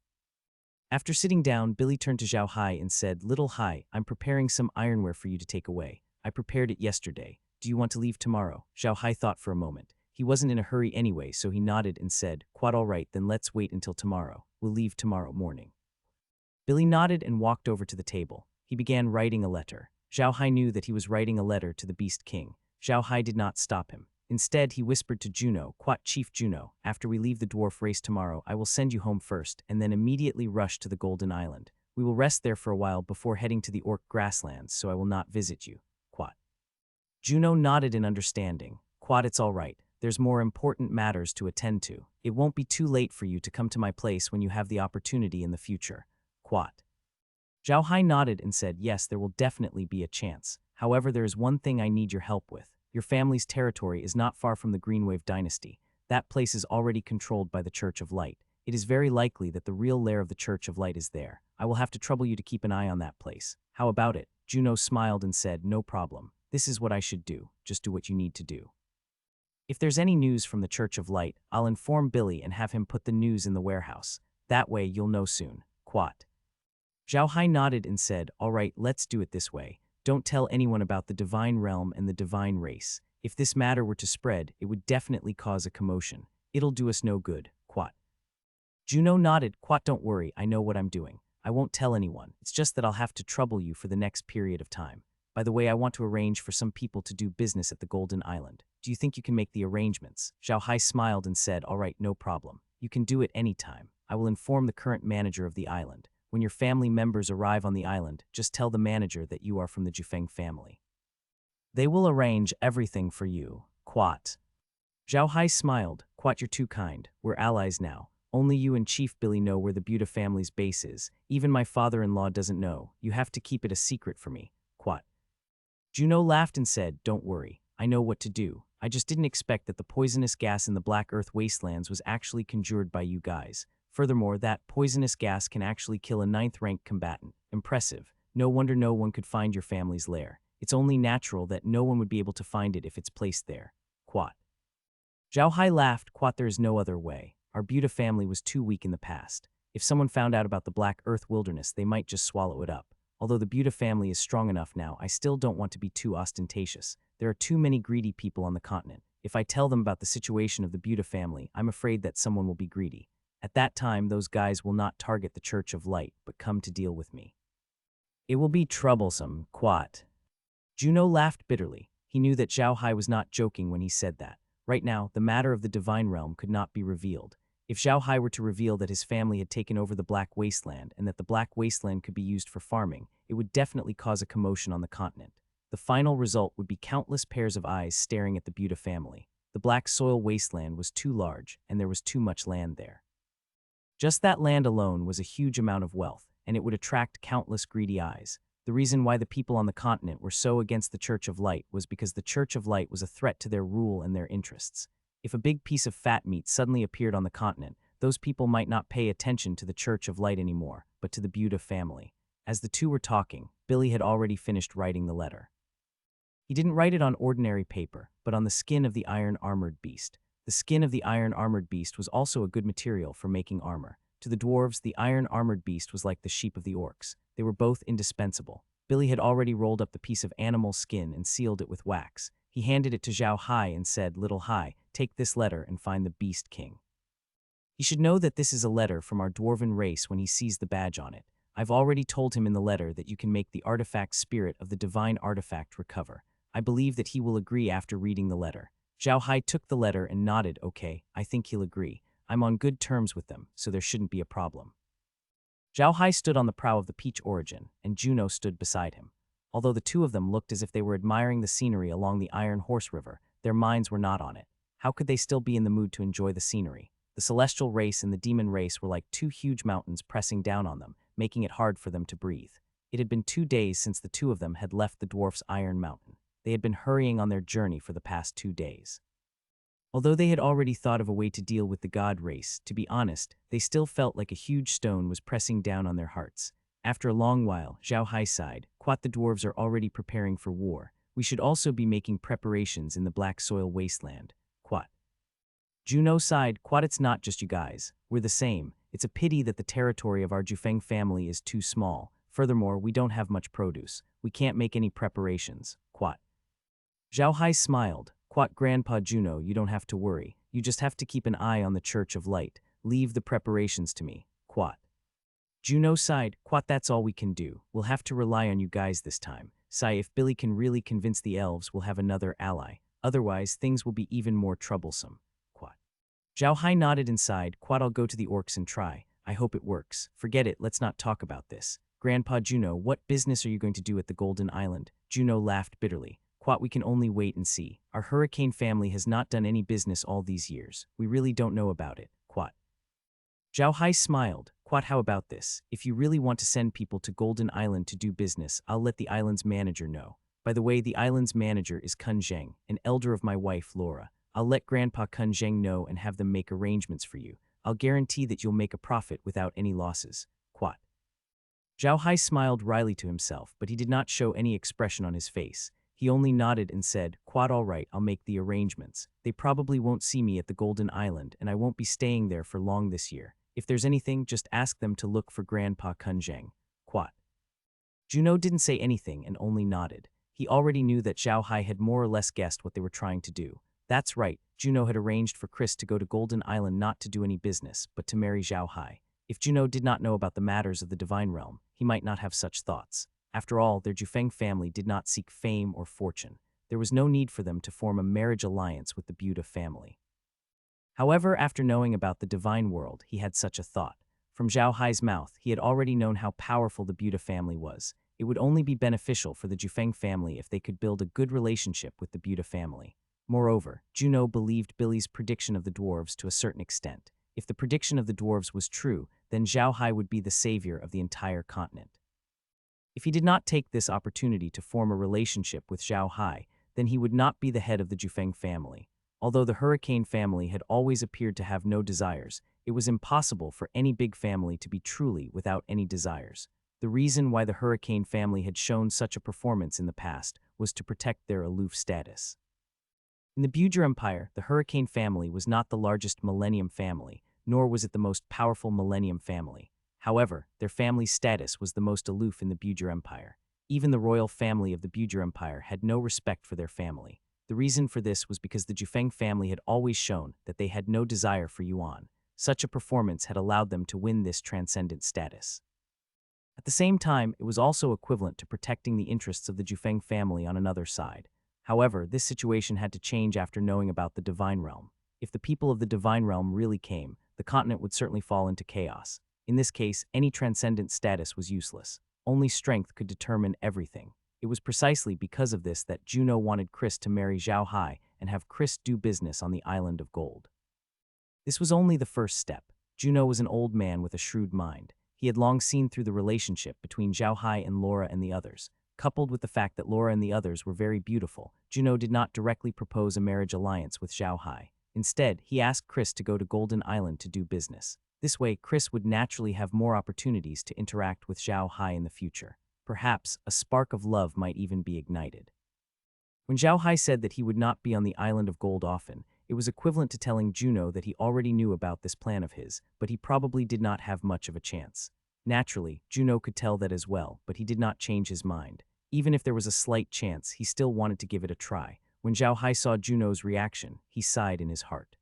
Speaker 1: After sitting down, Billy turned to Zhao Hai and said, "Little Hai, I'm preparing some ironware for you to take away. I prepared it yesterday. Do you want to leave tomorrow?" Zhao Hai thought for a moment. He wasn't in a hurry anyway, so he nodded and said, "Quite all right, then let's wait until tomorrow. We'll leave tomorrow morning." Billy nodded and walked over to the table. He began writing a letter. Zhao Hai knew that he was writing a letter to the Beast King. Zhao Hai did not stop him. Instead, he whispered to Juno, "Quat Chief Juno, after we leave the dwarf race tomorrow, I will send you home first, and then immediately rush to the Golden Island. We will rest there for a while before heading to the Orc grasslands, so I will not visit you." Quat. Juno nodded in understanding. "Quat, it's all right. There's more important matters to attend to. It won't be too late for you to come to my place when you have the opportunity in the future." Quat. Zhao Hai nodded and said, "Yes, there will definitely be a chance. However, there is one thing I need your help with. Your family's territory is not far from the Greenwave dynasty. That place is already controlled by the Church of Light. It is very likely that the real lair of the Church of Light is there. I will have to trouble you to keep an eye on that place. How about it?" Juno smiled and said, "No problem. This is what I should do. Just do what you need to do. If there's any news from the Church of Light, I'll inform Billy and have him put the news in the warehouse. That way you'll know soon." Quat. Zhao Hai nodded and said, "All right, let's do it this way. Don't tell anyone about the divine realm and the divine race. If this matter were to spread, it would definitely cause a commotion. It'll do us no good." Quat. Juno nodded. "Quat, don't worry, I know what I'm doing. I won't tell anyone. It's just that I'll have to trouble you for the next period of time. By the way, I want to arrange for some people to do business at the Golden Island. Do you think you can make the arrangements?" Zhao Hai smiled and said, "All right, no problem. You can do it anytime. I will inform the current manager of the island. When your family members arrive on the island, just tell the manager that you are from the Jufeng family. They will arrange everything for you." Quat. Zhao Hai smiled. "Quat, you're too kind. We're allies now. Only you and Chief Billy know where the Buta family's base is. Even my father-in-law doesn't know. You have to keep it a secret for me." Quat. Juno laughed and said, "Don't worry. I know what to do. I just didn't expect that the poisonous gas in the Black Earth wastelands was actually conjured by you guys. Furthermore, that poisonous gas can actually kill a 9th-rank combatant. Impressive. No wonder no one could find your family's lair. It's only natural that no one would be able to find it if it's placed there." Quat. Zhao Hai laughed. "Quat, there is no other way. Our Buta family was too weak in the past. If someone found out about the Black Earth wilderness, they might just swallow it up. Although the Buta family is strong enough now, I still don't want to be too ostentatious. There are too many greedy people on the continent. If I tell them about the situation of the Buta family, I'm afraid that someone will be greedy. At that time, those guys will not target the Church of Light, but come to deal with me. It will be troublesome." Quat. Juno laughed bitterly. He knew that Zhao Hai was not joking when he said that. Right now, the matter of the divine realm could not be revealed. If Zhao Hai were to reveal that his family had taken over the Black Wasteland and that the Black Wasteland could be used for farming, it would definitely cause a commotion on the continent. The final result would be countless pairs of eyes staring at the Buta family. The Black Soil Wasteland was too large, and there was too much land there. Just that land alone was a huge amount of wealth, and it would attract countless greedy eyes. The reason why the people on the continent were so against the Church of Light was because the Church of Light was a threat to their rule and their interests. If a big piece of fat meat suddenly appeared on the continent, those people might not pay attention to the Church of Light anymore, but to the Buta family. As the two were talking, Billy had already finished writing the letter. He didn't write it on ordinary paper, but on the skin of the iron-armored beast. The skin of the iron-armored beast was also a good material for making armor. To the dwarves, the iron-armored beast was like the sheep of the orcs. They were both indispensable. Billy had already rolled up the piece of animal skin and sealed it with wax. He handed it to Zhao Hai and said, "Little Hai, take this letter and find the Beast King. He should know that this is a letter from our dwarven race when he sees the badge on it. I've already told him in the letter that you can make the artifact spirit of the divine artifact recover. I believe that he will agree after reading the letter." Zhao Hai took the letter and nodded. "Okay, I think he'll agree. I'm on good terms with them, so there shouldn't be a problem." Zhao Hai stood on the prow of the Peach Origin, and Juno stood beside him. Although the two of them looked as if they were admiring the scenery along the Iron Horse River, their minds were not on it. How could they still be in the mood to enjoy the scenery? The celestial race and the demon race were like two huge mountains pressing down on them, making it hard for them to breathe. It had been 2 days since the two of them had left the dwarf's Iron Mountain. They had been hurrying on their journey for the past 2 days. Although they had already thought of a way to deal with the god race, to be honest, they still felt like a huge stone was pressing down on their hearts. After a long while, Zhao Hai sighed. "Quat, the dwarves are already preparing for war. We should also be making preparations in the Black Soil Wasteland." Quat. Juno sighed. "Quat, it's not just you guys. We're the same. It's a pity that the territory of our Jufeng family is too small. Furthermore, we don't have much produce. We can't make any preparations. Quat. Zhao Hai smiled. Quat, Grandpa Juno, you don't have to worry. You just have to keep an eye on the Church of Light. Leave the preparations to me. Quat. Juno sighed. Quat, that's all we can do. We'll have to rely on you guys this time. Sigh, if Billy can really convince the elves, we'll have another ally. Otherwise, things will be even more troublesome. Quat. Zhao Hai nodded and sighed. Quat, I'll go to the orcs and try. I hope it works. Forget it, let's not talk about this. Grandpa Juno, what business are you going to do at the Golden Island? Juno laughed bitterly. Quat, we can only wait and see. Our hurricane family has not done any business all these years. We really don't know about it. Quat. Zhao Hai smiled. Quat, how about this? If you really want to send people to Golden Island to do business, I'll let the island's manager know. By the way, the island's manager is Kun Zheng, an elder of my wife, Laura. I'll let Grandpa Kun Zheng know and have them make arrangements for you. I'll guarantee that you'll make a profit without any losses. Quat. Zhao Hai smiled wryly to himself, but he did not show any expression on his face. He only nodded and said, Quat, all right, I'll make the arrangements. They probably won't see me at the Golden Island, and I won't be staying there for long this year. If there's anything, just ask them to look for Grandpa Kun Zheng. Quat. Juno didn't say anything and only nodded. He already knew that Zhao Hai had more or less guessed what they were trying to do. That's right, Juno had arranged for Chris to go to Golden Island not to do any business, but to marry Zhao Hai. If Juno did not know about the matters of the Divine Realm, he might not have such thoughts. After all, their Jufeng family did not seek fame or fortune. There was no need for them to form a marriage alliance with the Buddha family. However, after knowing about the divine world, he had such a thought. From Zhao Hai's mouth, he had already known how powerful the Buddha family was. It would only be beneficial for the Jufeng family if they could build a good relationship with the Buddha family. Moreover, Juno believed Billy's prediction of the dwarves to a certain extent. If the prediction of the dwarves was true, then Zhao Hai would be the savior of the entire continent. If he did not take this opportunity to form a relationship with Zhao Hai, then he would not be the head of the Jufeng family. Although the Hurricane family had always appeared to have no desires, it was impossible for any big family to be truly without any desires. The reason why the Hurricane family had shown such a performance in the past was to protect their aloof status. In the Buja Empire, the Hurricane family was not the largest Millennium family, nor was it the most powerful Millennium family. However, their family's status was the most aloof in the Buja Empire. Even the royal family of the Buja Empire had no respect for their family. The reason for this was because the Jufeng family had always shown that they had no desire for Yuan. Such a performance had allowed them to win this transcendent status. At the same time, it was also equivalent to protecting the interests of the Jufeng family on another side. However, this situation had to change after knowing about the Divine Realm. If the people of the Divine Realm really came, the continent would certainly fall into chaos. In this case, any transcendent status was useless. Only strength could determine everything. It was precisely because of this that Juno wanted Chris to marry Zhao Hai and have Chris do business on the Island of Gold. This was only the first step. Juno was an old man with a shrewd mind. He had long seen through the relationship between Zhao Hai and Laura and the others. Coupled with the fact that Laura and the others were very beautiful, Juno did not directly propose a marriage alliance with Zhao Hai. Instead, he asked Chris to go to Golden Island to do business. This way, Chris would naturally have more opportunities to interact with Zhao Hai in the future. Perhaps a spark of love might even be ignited. When Zhao Hai said that he would not be on the Island of Gold often, it was equivalent to telling Juno that he already knew about this plan of his, but he probably did not have much of a chance. Naturally, Juno could tell that as well, but he did not change his mind. Even if there was a slight chance, he still wanted to give it a try. When Zhao Hai saw Juno's reaction, he sighed in his heart.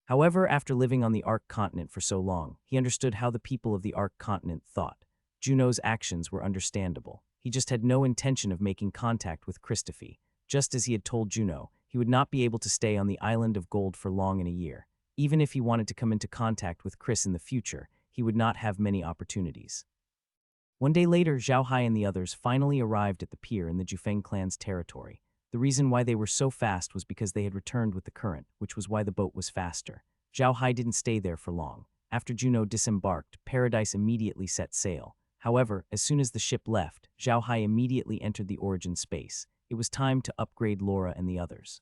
Speaker 1: However, after living on the Ark continent for so long, he understood how the people of the Ark continent thought. Juno's actions were understandable. He just had no intention of making contact with Christophe. Just as he had told Juno, he would not be able to stay on the Island of Gold for long in a year. Even if he wanted to come into contact with Chris in the future, he would not have many opportunities. One day later, Zhao Hai and the others finally arrived at the pier in the Jufeng clan's territory. The reason why they were so fast was because they had returned with the current, which was why the boat was faster. Zhao Hai didn't stay there for long. After Juno disembarked, Paradise immediately set sail. However, as soon as the ship left, Zhao Hai immediately entered the origin space. It was time to upgrade Laura and the others.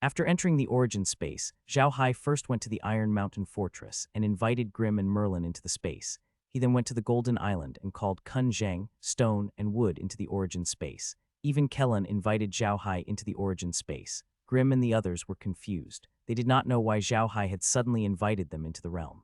Speaker 1: After entering the origin space, Zhao Hai first went to the Iron Mountain Fortress and invited Grimm and Merlin into the space. He then went to the Golden Island and called Kun Zheng, Stone, and Wood into the origin space. Even Kellan invited Zhao Hai into the origin space. Grimm and the others were confused. They did not know why Zhao Hai had suddenly invited them into the realm.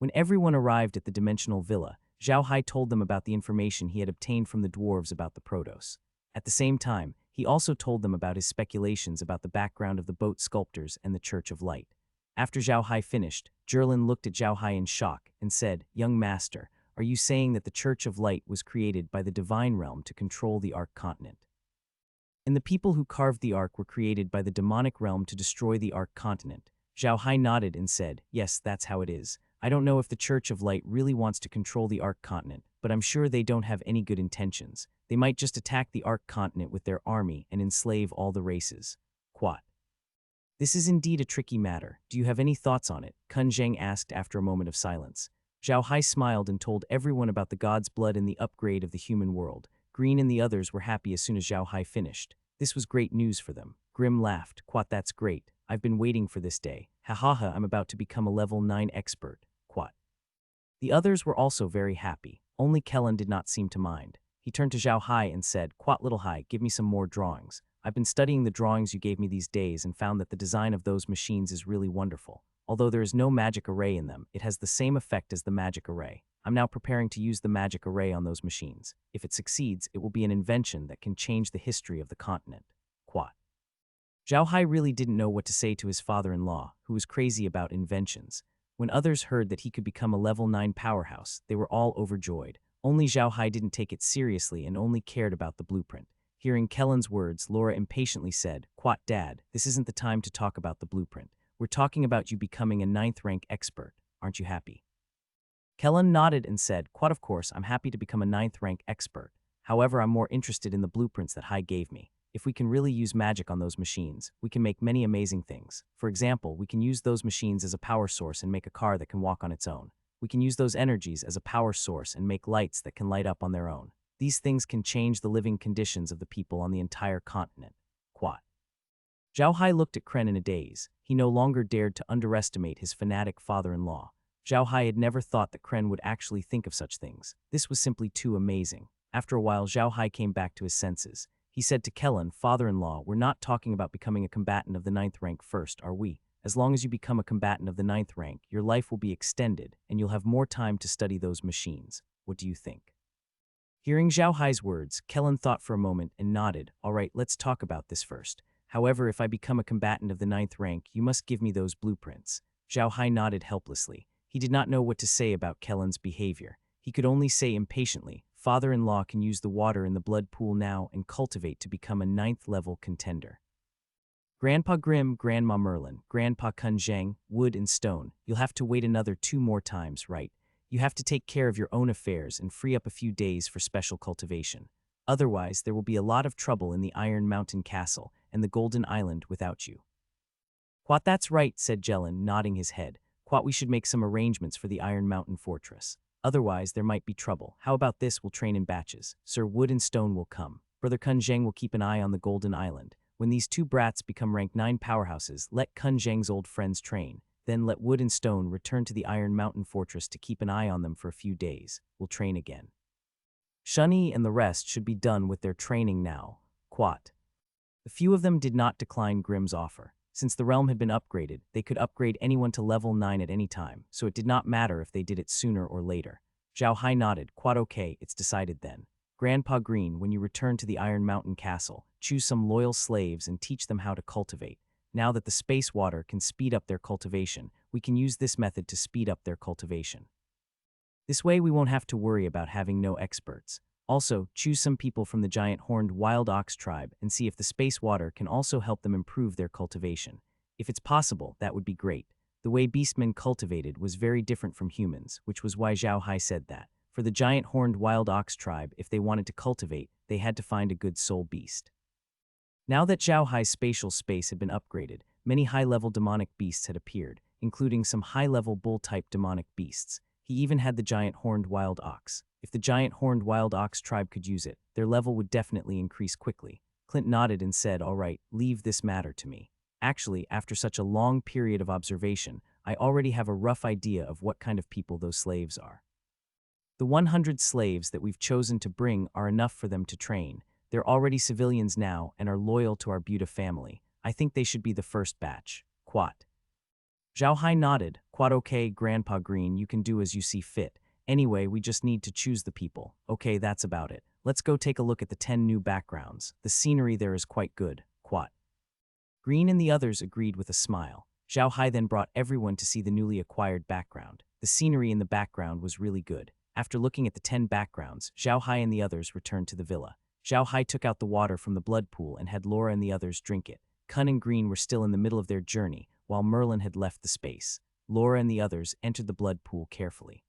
Speaker 1: When everyone arrived at the dimensional villa, Zhao Hai told them about the information he had obtained from the dwarves about the Protos. At the same time, he also told them about his speculations about the background of the boat sculptors and the Church of Light. After Zhao Hai finished, Zhurlin looked at Zhao Hai in shock and said, "Young master, are you saying that the Church of Light was created by the divine realm to control the Ark continent? And the people who carved the Ark were created by the demonic realm to destroy the Ark continent?" Zhao Hai nodded and said, "Yes, that's how it is. I don't know if the Church of Light really wants to control the Ark continent, but I'm sure they don't have any good intentions. They might just attack the Ark continent with their army and enslave all the races." Quat. "This is indeed a tricky matter. Do you have any thoughts on it?" Kun Zheng asked after a moment of silence. Zhao Hai smiled and told everyone about the god's blood and the upgrade of the human world. Green and the others were happy as soon as Zhao Hai finished. This was great news for them. Grim laughed. "Quat, that's great. I've been waiting for this day. Ha ha ha, I'm about to become a level 9 expert." Quat. The others were also very happy. Only Kellen did not seem to mind. He turned to Zhao Hai and said, "Quat, little Hai, give me some more drawings. I've been studying the drawings you gave me these days and found that the design of those machines is really wonderful. Although there is no magic array in them, it has the same effect as the magic array. I'm now preparing to use the magic array on those machines. If it succeeds, it will be an invention that can change the history of the continent." Quat. Zhao Hai really didn't know what to say to his father-in-law, who was crazy about inventions. When others heard that he could become a level 9 powerhouse, they were all overjoyed. Only Zhao Hai didn't take it seriously and only cared about the blueprint. Hearing Kellen's words, Laura impatiently said, "Quat, Dad, this isn't the time to talk about the blueprint. We're talking about you becoming a 9th rank expert. Aren't you happy?" Kellen nodded and said, "Quat, of course, I'm happy to become a 9th rank expert. However, I'm more interested in the blueprints that Hai gave me. If we can really use magic on those machines, we can make many amazing things. For example, we can use those machines as a power source and make a car that can walk on its own. We can use those energies as a power source and make lights that can light up on their own. These things can change the living conditions of the people on the entire continent." Quat. Zhao Hai looked at Kren in a daze. He no longer dared to underestimate his fanatic father-in-law. Zhao Hai had never thought that Kren would actually think of such things. This was simply too amazing. After a while, Zhao Hai came back to his senses. He said to Kellen, "Father-in-law, we're not talking about becoming a combatant of the 9th rank first, are we? As long as you become a combatant of the 9th rank, your life will be extended, and you'll have more time to study those machines. What do you think?" Hearing Zhao Hai's words, Kellen thought for a moment and nodded. "All right, let's talk about this first. However, if I become a combatant of the 9th rank, you must give me those blueprints." Zhao Hai nodded helplessly. He did not know what to say about Kellen's behavior. He could only say impatiently, "Father-in-law can use the water in the blood pool now and cultivate to become a 9th level contender." Grandpa Grimm, Grandma Merlin, Grandpa Kun Zheng, Wood and Stone, you'll have to wait another 2 more times, right? You have to take care of your own affairs and free up a few days for special cultivation. Otherwise, there will be a lot of trouble in the Iron Mountain Castle and the Golden Island without you. "Quat, that's right," said Jellin, nodding his head. "Quat, we should make some arrangements for the Iron Mountain Fortress. Otherwise, there might be trouble. How about this? We'll train in batches. Sir Wood and Stone will come. Brother Kun Zheng will keep an eye on the Golden Island. When these 2 brats become rank 9 powerhouses, let Kun Zheng's old friends train. Then let Wood and Stone return to the Iron Mountain Fortress to keep an eye on them for a few days. We'll train again. Shunny and the rest should be done with their training now." Quat. The few of them did not decline Grimm's offer. Since the realm had been upgraded, they could upgrade anyone to level 9 at any time, so it did not matter if they did it sooner or later. Zhao Hai nodded. "Quat, okay, it's decided then. Grandpa Green, when you return to the Iron Mountain Castle, choose some loyal slaves and teach them how to cultivate. Now that the space water can speed up their cultivation, we can use this method to speed up their cultivation. This way we won't have to worry about having no experts. Also, choose some people from the giant horned wild ox tribe and see if the space water can also help them improve their cultivation. If it's possible, that would be great. The way beastmen cultivated was very different from humans, which was why Zhao Hai said that. For the giant horned wild ox tribe, if they wanted to cultivate, they had to find a good soul beast. Now that Zhao Hai's spatial space had been upgraded, many high-level demonic beasts had appeared, including some high-level bull-type demonic beasts. He even had the giant horned wild ox. If the giant horned wild ox tribe could use it, their level would definitely increase quickly. Clint nodded and said, "All right, leave this matter to me. Actually, after such a long period of observation, I already have a rough idea of what kind of people those slaves are. The 100 slaves that we've chosen to bring are enough for them to train. They're already civilians now and are loyal to our Buddha family. I think they should be the first batch." Quat. Zhao Hai nodded. Quite okay, Grandpa Green, you can do as you see fit. Anyway, we just need to choose the people. Okay, that's about it. Let's go take a look at the 10 new backgrounds. The scenery there is quite good. Quat. Green and the others agreed with a smile. Zhao Hai then brought everyone to see the newly acquired background. The scenery in the background was really good. After looking at the 10 backgrounds, Zhao Hai and the others returned to the villa. Zhao Hai took out the water from the blood pool and had Laura and the others drink it. Kun and Green were still in the middle of their journey, while Merlin had left the space. Laura and the others entered the blood pool carefully.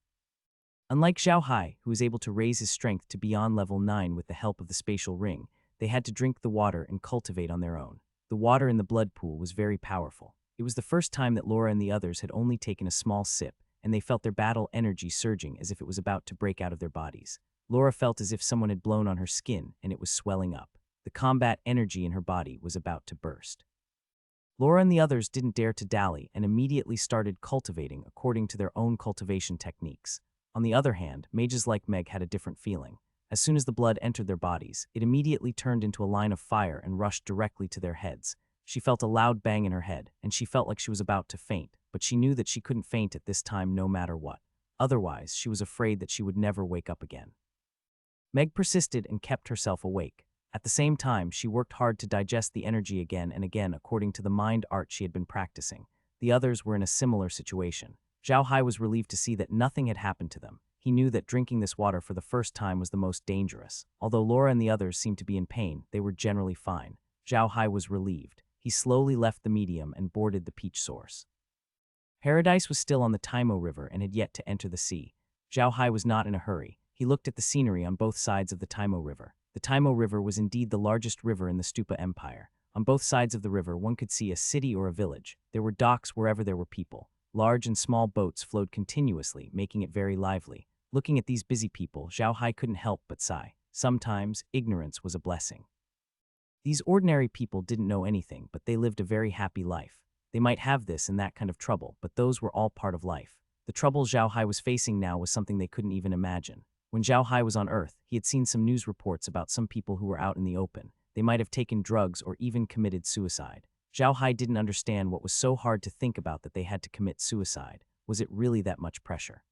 Speaker 1: Unlike Zhao Hai, who was able to raise his strength to beyond level 9 with the help of the spatial ring, they had to drink the water and cultivate on their own. The water in the blood pool was very powerful. It was the first time that Laura and the others had only taken a small sip, and they felt their battle energy surging as if it was about to break out of their bodies. Laura felt as if someone had blown on her skin and it was swelling up. The combat energy in her body was about to burst. Laura and the others didn't dare to dally and immediately started cultivating according to their own cultivation techniques. On the other hand, mages like Meg had a different feeling. As soon as the blood entered their bodies, it immediately turned into a line of fire and rushed directly to their heads. She felt a loud bang in her head, and she felt like she was about to faint, but she knew that she couldn't faint at this time no matter what. Otherwise, she was afraid that she would never wake up again. Meg persisted and kept herself awake. At the same time, she worked hard to digest the energy again and again according to the mind art she had been practicing. The others were in a similar situation. Zhao Hai was relieved to see that nothing had happened to them. He knew that drinking this water for the first time was the most dangerous. Although Laura and the others seemed to be in pain, they were generally fine. Zhao Hai was relieved. He slowly left the medium and boarded the peach source. Paradise was still on the Taimo River and had yet to enter the sea. Zhao Hai was not in a hurry. He looked at the scenery on both sides of the Taimo River. The Taimo River was indeed the largest river in the Stupa Empire. On both sides of the river, one could see a city or a village. There were docks wherever there were people. Large and small boats flowed continuously, making it very lively. Looking at these busy people, Zhao Hai couldn't help but sigh. Sometimes, ignorance was a blessing. These ordinary people didn't know anything, but they lived a very happy life. They might have this and that kind of trouble, but those were all part of life. The trouble Zhao Hai was facing now was something they couldn't even imagine. When Zhao Hai was on Earth, he had seen some news reports about some people who were out in the open. They might have taken drugs or even committed suicide. Zhao Hai didn't understand what was so hard to think about that they had to commit suicide. Was it really that much pressure?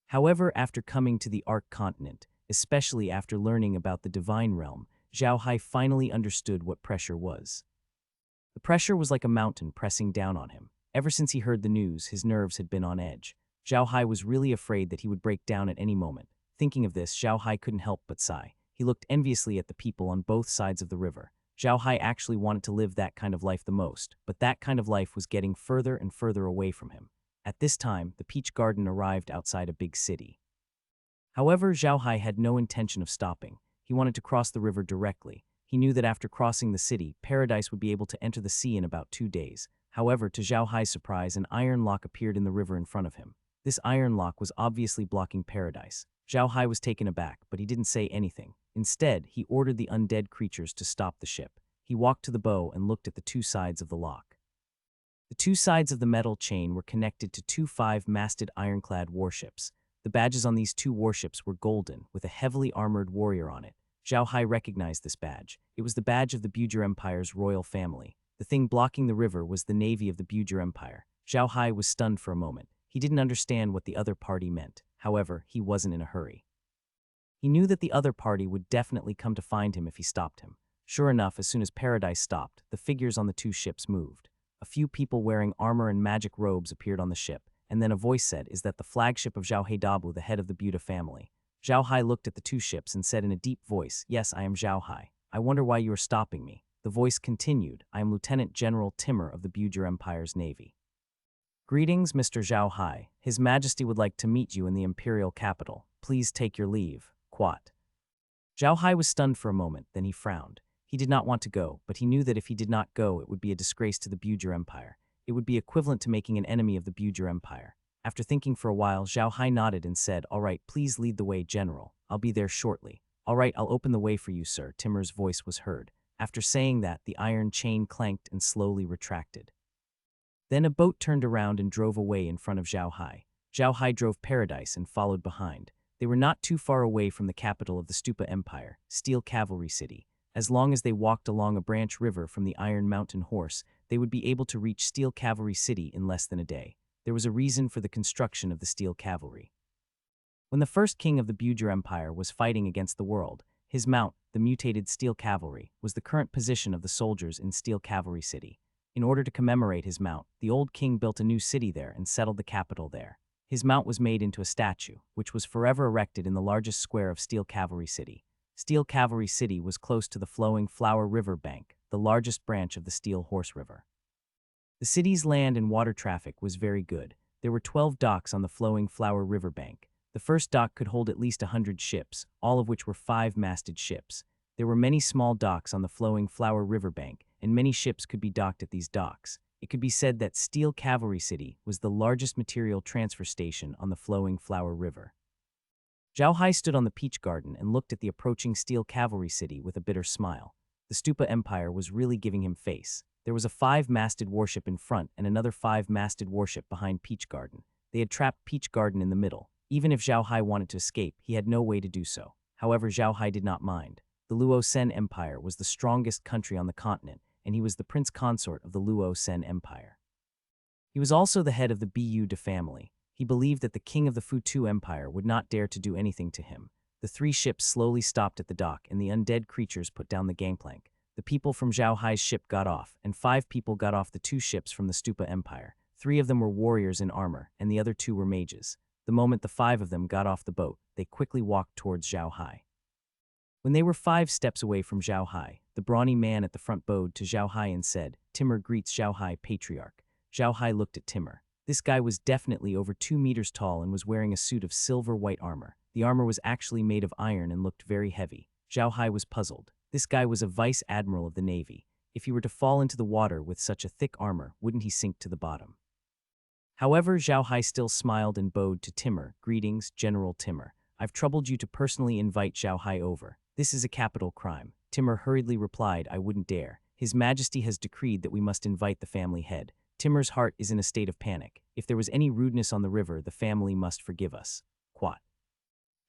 Speaker 1: However, after coming to the Ark continent, especially after learning about the divine realm, Zhao Hai finally understood what pressure was. The pressure was like a mountain pressing down on him. Ever since he heard the news, his nerves had been on edge. Zhao Hai was really afraid that he would break down at any moment. Thinking of this, Zhao Hai couldn't help but sigh. He looked enviously at the people on both sides of the river. Zhao Hai actually wanted to live that kind of life the most, but that kind of life was getting further and further away from him. At this time, the peach garden arrived outside a big city. However, Zhao Hai had no intention of stopping. He wanted to cross the river directly. He knew that after crossing the city, Paradise would be able to enter the sea in about 2 days. However, to Zhao Hai's surprise, an iron lock appeared in the river in front of him. This iron lock was obviously blocking Paradise. Zhao Hai was taken aback, but he didn't say anything. Instead, he ordered the undead creatures to stop the ship. He walked to the bow and looked at the 2 sides of the lock. The 2 sides of the metal chain were connected to 2 5-masted ironclad warships. The badges on these 2 warships were golden, with a heavily armored warrior on it. Zhao Hai recognized this badge. It was the badge of the Bujer Empire's royal family. The thing blocking the river was the navy of the Bujer Empire. Zhao Hai was stunned for a moment. He didn't understand what the other party meant. However, he wasn't in a hurry. He knew that the other party would definitely come to find him if he stopped him. Sure enough, as soon as Paradise stopped, the figures on the 2 ships moved. A few people wearing armor and magic robes appeared on the ship, and then a voice said, "Is that the flagship of Zhao Heidabu, the head of the Buda family?" Zhao Hai looked at the 2 ships and said in a deep voice, "Yes, I am Zhao Hai. I wonder why you are stopping me." The voice continued, "I am Lieutenant General Timur of the Bujer Empire's navy. Greetings, Mr. Zhao Hai. His Majesty would like to meet you in the imperial capital. Please take your leave." Quat. Zhao Hai was stunned for a moment, then he frowned. He did not want to go, but he knew that if he did not go, it would be a disgrace to the Bujer Empire. It would be equivalent to making an enemy of the Bujer Empire. After thinking for a while, Zhao Hai nodded and said, "All right, please lead the way, General. I'll be there shortly." "All right, I'll open the way for you, sir," Timur's voice was heard. After saying that, the iron chain clanked and slowly retracted. Then a boat turned around and drove away in front of Zhao Hai. Zhao Hai drove Paradise and followed behind. They were not too far away from the capital of the Stupa Empire, Steel Cavalry City. As long as they walked along a branch river from the Iron Mountain Horse, they would be able to reach Steel Cavalry City in less than a day. There was a reason for the construction of the Steel Cavalry. When the first king of the Bujer Empire was fighting against the world, his mount, the mutated Steel Cavalry, was the current position of the soldiers in Steel Cavalry City. In order to commemorate his mount, the old king built a new city there and settled the capital there. His mount was made into a statue, which was forever erected in the largest square of Steel Cavalry City. Steel Cavalry City was close to the flowing Flower River bank, the largest branch of the Steel Horse River. The city's land and water traffic was very good. There were 12 docks on the flowing Flower River bank. The first dock could hold at least 100 ships, all of which were 5-masted ships. There were many small docks on the flowing Flower River bank, and many ships could be docked at these docks. It could be said that Steel Cavalry City was the largest material transfer station on the flowing Flower River. Zhao Hai stood on the peach garden and looked at the approaching Steel Cavalry City with a bitter smile. The Stupa Empire was really giving him face. There was a 5-masted warship in front and another 5-masted warship behind Peach Garden. They had trapped Peach Garden in the middle. Even if Zhao Hai wanted to escape, he had no way to do so. However, Zhao Hai did not mind. The Luo Sen Empire was the strongest country on the continent, and he was the prince consort of the Luo Sen Empire. He was also the head of the Bu De family. He believed that the king of the Futu Empire would not dare to do anything to him. The 3 ships slowly stopped at the dock, and the undead creatures put down the gangplank. The people from Zhao Hai's ship got off, and 5 people got off the 2 ships from the Stupa Empire. 3 of them were warriors in armor, and the other 2 were mages. The moment the 5 of them got off the boat, they quickly walked towards Zhao Hai. When they were 5 steps away from Zhao Hai, the brawny man at the front bowed to Zhao Hai and said, "Timur greets Zhao Hai, patriarch." Zhao Hai looked at Timur. This guy was definitely over 2 meters tall and was wearing a suit of silver-white armor. The armor was actually made of iron and looked very heavy. Zhao Hai was puzzled. This guy was a vice admiral of the Navy. If he were to fall into the water with such a thick armor, wouldn't he sink to the bottom? However, Zhao Hai still smiled and bowed to Timur. "Greetings, General Timur. I've troubled you to personally invite Zhao Hai over. This is a capital crime." Timur hurriedly replied, "I wouldn't dare. His Majesty has decreed that we must invite the family head." Timur's heart is in a state of panic. If there was any rudeness on the river, the family must forgive us. Quat.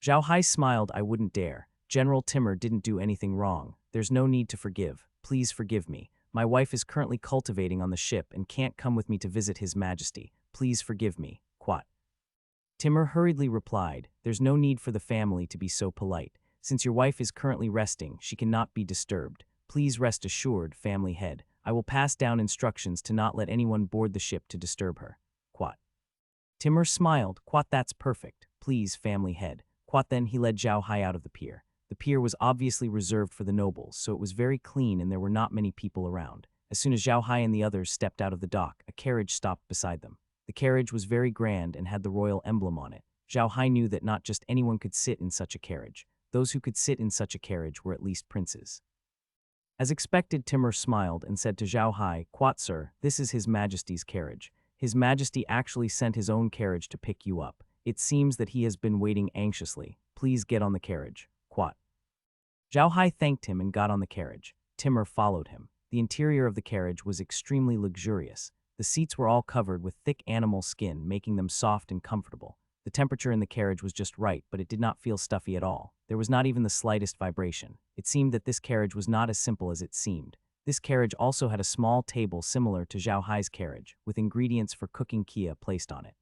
Speaker 1: Zhao Hai smiled, "I wouldn't dare. General Timur didn't do anything wrong. There's no need to forgive. Please forgive me. My wife is currently cultivating on the ship and can't come with me to visit His Majesty. Please forgive me." Quat. Timur hurriedly replied, "There's no need for the family to be so polite. Since your wife is currently resting, she cannot be disturbed. Please rest assured, family head. I will pass down instructions to not let anyone board the ship to disturb her." Quat. Timur smiled. "Quat, that's perfect. Please, family head." Quat. Then he led Zhao Hai out of the pier. The pier was obviously reserved for the nobles, so it was very clean and there were not many people around. As soon as Zhao Hai and the others stepped out of the dock, a carriage stopped beside them. The carriage was very grand and had the royal emblem on it. Zhao Hai knew that not just anyone could sit in such a carriage. Those who could sit in such a carriage were at least princes. As expected, Timur smiled and said to Zhao Hai, "Quat, sir, this is His Majesty's carriage. His Majesty actually sent his own carriage to pick you up. It seems that he has been waiting anxiously. Please get on the carriage." Quat. Zhao Hai thanked him and got on the carriage. Timur followed him. The interior of the carriage was extremely luxurious. The seats were all covered with thick animal skin, making them soft and comfortable. The temperature in the carriage was just right, but it did not feel stuffy at all. There was not even the slightest vibration. It seemed that this carriage was not as simple as it seemed. This carriage also had a small table similar to Zhao Hai's carriage, with ingredients for cooking kia placed on it.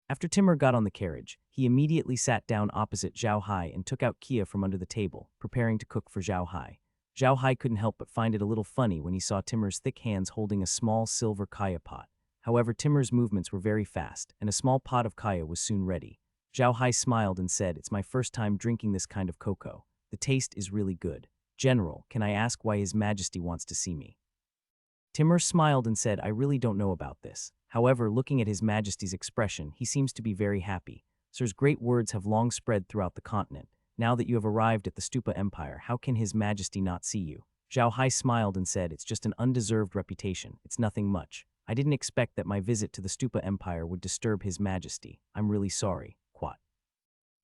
Speaker 1: After Timur got on the carriage, he immediately sat down opposite Zhao Hai and took out kia from under the table, preparing to cook for Zhao Hai. Zhao Hai couldn't help but find it a little funny when he saw Timur's thick hands holding a small silver kaya pot. However, Timur's movements were very fast, and a small pot of kaya was soon ready. Zhao Hai smiled and said, "It's my first time drinking this kind of cocoa. The taste is really good. General, can I ask why His Majesty wants to see me?" Timur smiled and said, "I really don't know about this. However, looking at His Majesty's expression, he seems to be very happy. Sir's great words have long spread throughout the continent. Now that you have arrived at the Stupa Empire, how can His Majesty not see you?" Zhao Hai smiled and said, "It's just an undeserved reputation. It's nothing much. I didn't expect that my visit to the Stupa Empire would disturb His Majesty. I'm really sorry." Quat.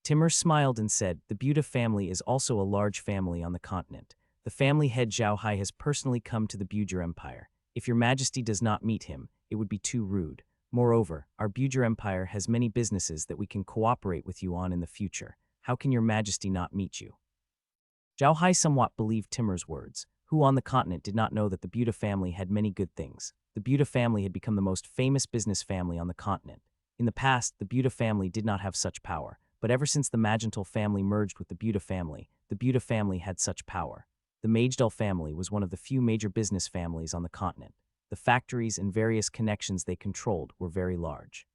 Speaker 1: Timur smiled and said, "The Buda family is also a large family on the continent. The family head Zhao Hai has personally come to the Bujer Empire. If your Majesty does not meet him, it would be too rude. Moreover, our Bujer Empire has many businesses that we can cooperate with you on in the future. How can your Majesty not meet you?" Zhao Hai somewhat believed Timur's words. Who on the continent did not know that the Buda family had many good things? The Buda family had become the most famous business family on the continent. In the past, the Buda family did not have such power, but ever since the Magental family merged with the Buda family had such power. The Magedal family was one of the few major business families on the continent. The factories and various connections they controlled were very large.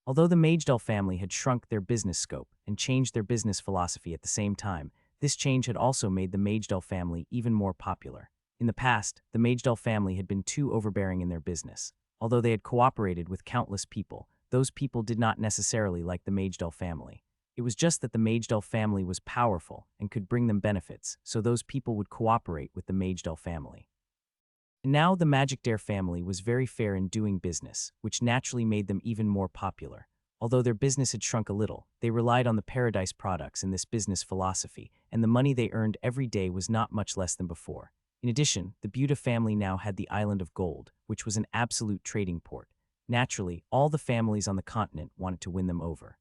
Speaker 1: Although the Magedal family had shrunk their business scope and changed their business philosophy at the same time, this change had also made the Magedal family even more popular. In the past, the Magedal family had been too overbearing in their business. Although they had cooperated with countless people, those people did not necessarily like the Magedal family. It was just that the Magedal family was powerful and could bring them benefits, so those people would cooperate with the Magedal family. And now the Magicdare family was very fair in doing business, which naturally made them even more popular. Although their business had shrunk a little, they relied on the Paradise products in this business philosophy, and the money they earned every day was not much less than before. In addition, the Buda family now had the Island of Gold, which was an absolute trading port. Naturally, all the families on the continent wanted to win them over.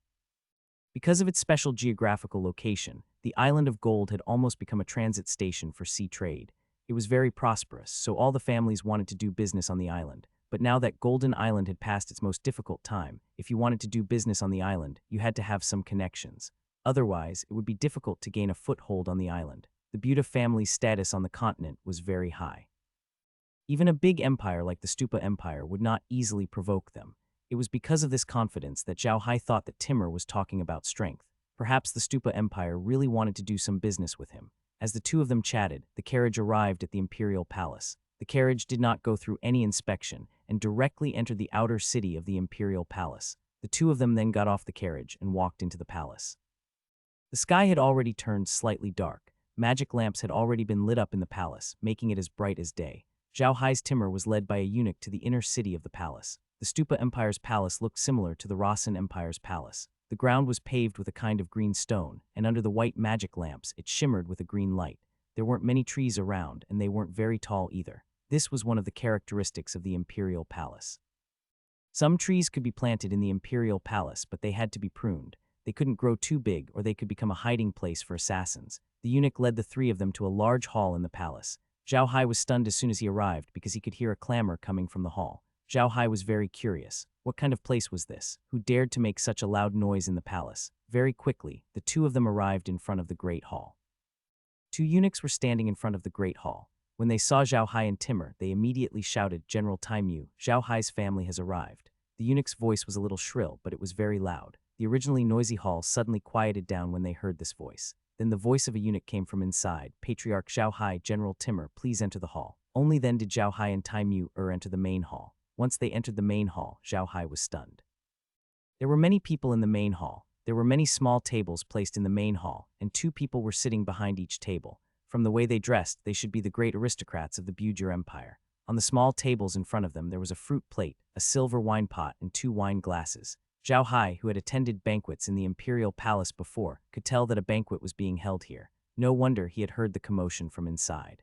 Speaker 1: Because of its special geographical location, the Island of Gold had almost become a transit station for sea trade. It was very prosperous, so all the families wanted to do business on the island. But now that Golden Island had passed its most difficult time, if you wanted to do business on the island, you had to have some connections. Otherwise, it would be difficult to gain a foothold on the island. The Buda family's status on the continent was very high. Even a big empire like the Stupa Empire would not easily provoke them. It was because of this confidence that Zhao Hai thought that Timur was talking about strength. Perhaps the Stupa Empire really wanted to do some business with him. As the two of them chatted, the carriage arrived at the imperial palace. The carriage did not go through any inspection and directly entered the outer city of the imperial palace. The two of them then got off the carriage and walked into the palace. The sky had already turned slightly dark. Magic lamps had already been lit up in the palace, making it as bright as day. Zhao Hai's Timur was led by a eunuch to the inner city of the palace. The Stupa Empire's palace looked similar to the Rasen Empire's palace. The ground was paved with a kind of green stone, and under the white magic lamps it shimmered with a green light. There weren't many trees around, and they weren't very tall either. This was one of the characteristics of the imperial palace. Some trees could be planted in the imperial palace, but they had to be pruned. They couldn't grow too big, or they could become a hiding place for assassins. The eunuch led the three of them to a large hall in the palace. Zhao Hai was stunned as soon as he arrived because he could hear a clamor coming from the hall. Zhao Hai was very curious. What kind of place was this? Who dared to make such a loud noise in the palace? Very quickly, the two of them arrived in front of the great hall. Two eunuchs were standing in front of the great hall. When they saw Zhao Hai and Timur, they immediately shouted, "General Taimu, Zhao Hai's family has arrived." The eunuch's voice was a little shrill, but it was very loud. The originally noisy hall suddenly quieted down when they heard this voice. Then the voice of a eunuch came from inside. "Patriarch Zhao Hai, General Timur, please enter the hall." Only then did Zhao Hai and Taimu enter the main hall. Once they entered the main hall, Zhao Hai was stunned. There were many people in the main hall. There were many small tables placed in the main hall, and two people were sitting behind each table. From the way they dressed, they should be the great aristocrats of the Bujir Empire. On the small tables in front of them, there was a fruit plate, a silver wine pot, and two wine glasses. Zhao Hai, who had attended banquets in the imperial palace before, could tell that a banquet was being held here. No wonder he had heard the commotion from inside.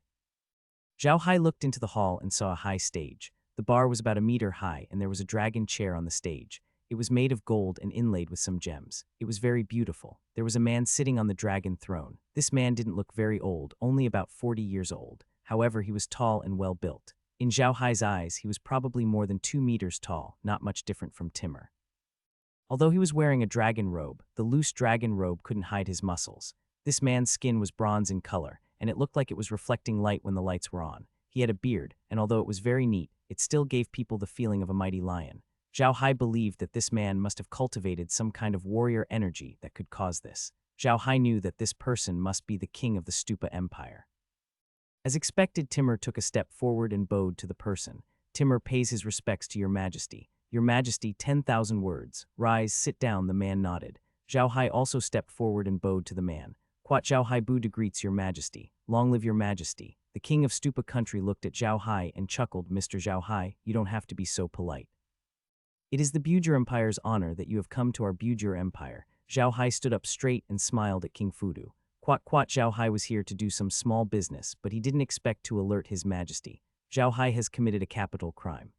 Speaker 1: Zhao Hai looked into the hall and saw a high stage. The bar was about a meter high, and there was a dragon chair on the stage. It was made of gold and inlaid with some gems. It was very beautiful. There was a man sitting on the dragon throne. This man didn't look very old, only about 40 years old. However, he was tall and well built. In Zhao Hai's eyes, he was probably more than 2 meters tall, not much different from Timur. Although he was wearing a dragon robe, the loose dragon robe couldn't hide his muscles. This man's skin was bronze in color, and it looked like it was reflecting light when the lights were on. He had a beard, and although it was very neat, it still gave people the feeling of a mighty lion. Zhao Hai believed that this man must have cultivated some kind of warrior energy that could cause this. Zhao Hai knew that this person must be the king of the Stupa Empire. As expected, Timur took a step forward and bowed to the person. "Timur pays his respects to your majesty. Your majesty, 10,000 words. Rise, sit down," the man nodded. Zhao Hai also stepped forward and bowed to the man. "Quat Zhao Hai Buddha greets your majesty. Long live your majesty." The king of Stupa country looked at Zhao Hai and chuckled. "Mr. Zhao Hai, you don't have to be so polite. It is the Bujir Empire's honor that you have come to our Bujir Empire." Zhao Hai stood up straight and smiled at King Fudu. Quat Zhao Hai was here to do some small business, but he didn't expect to alert his majesty. Zhao Hai has committed a capital crime.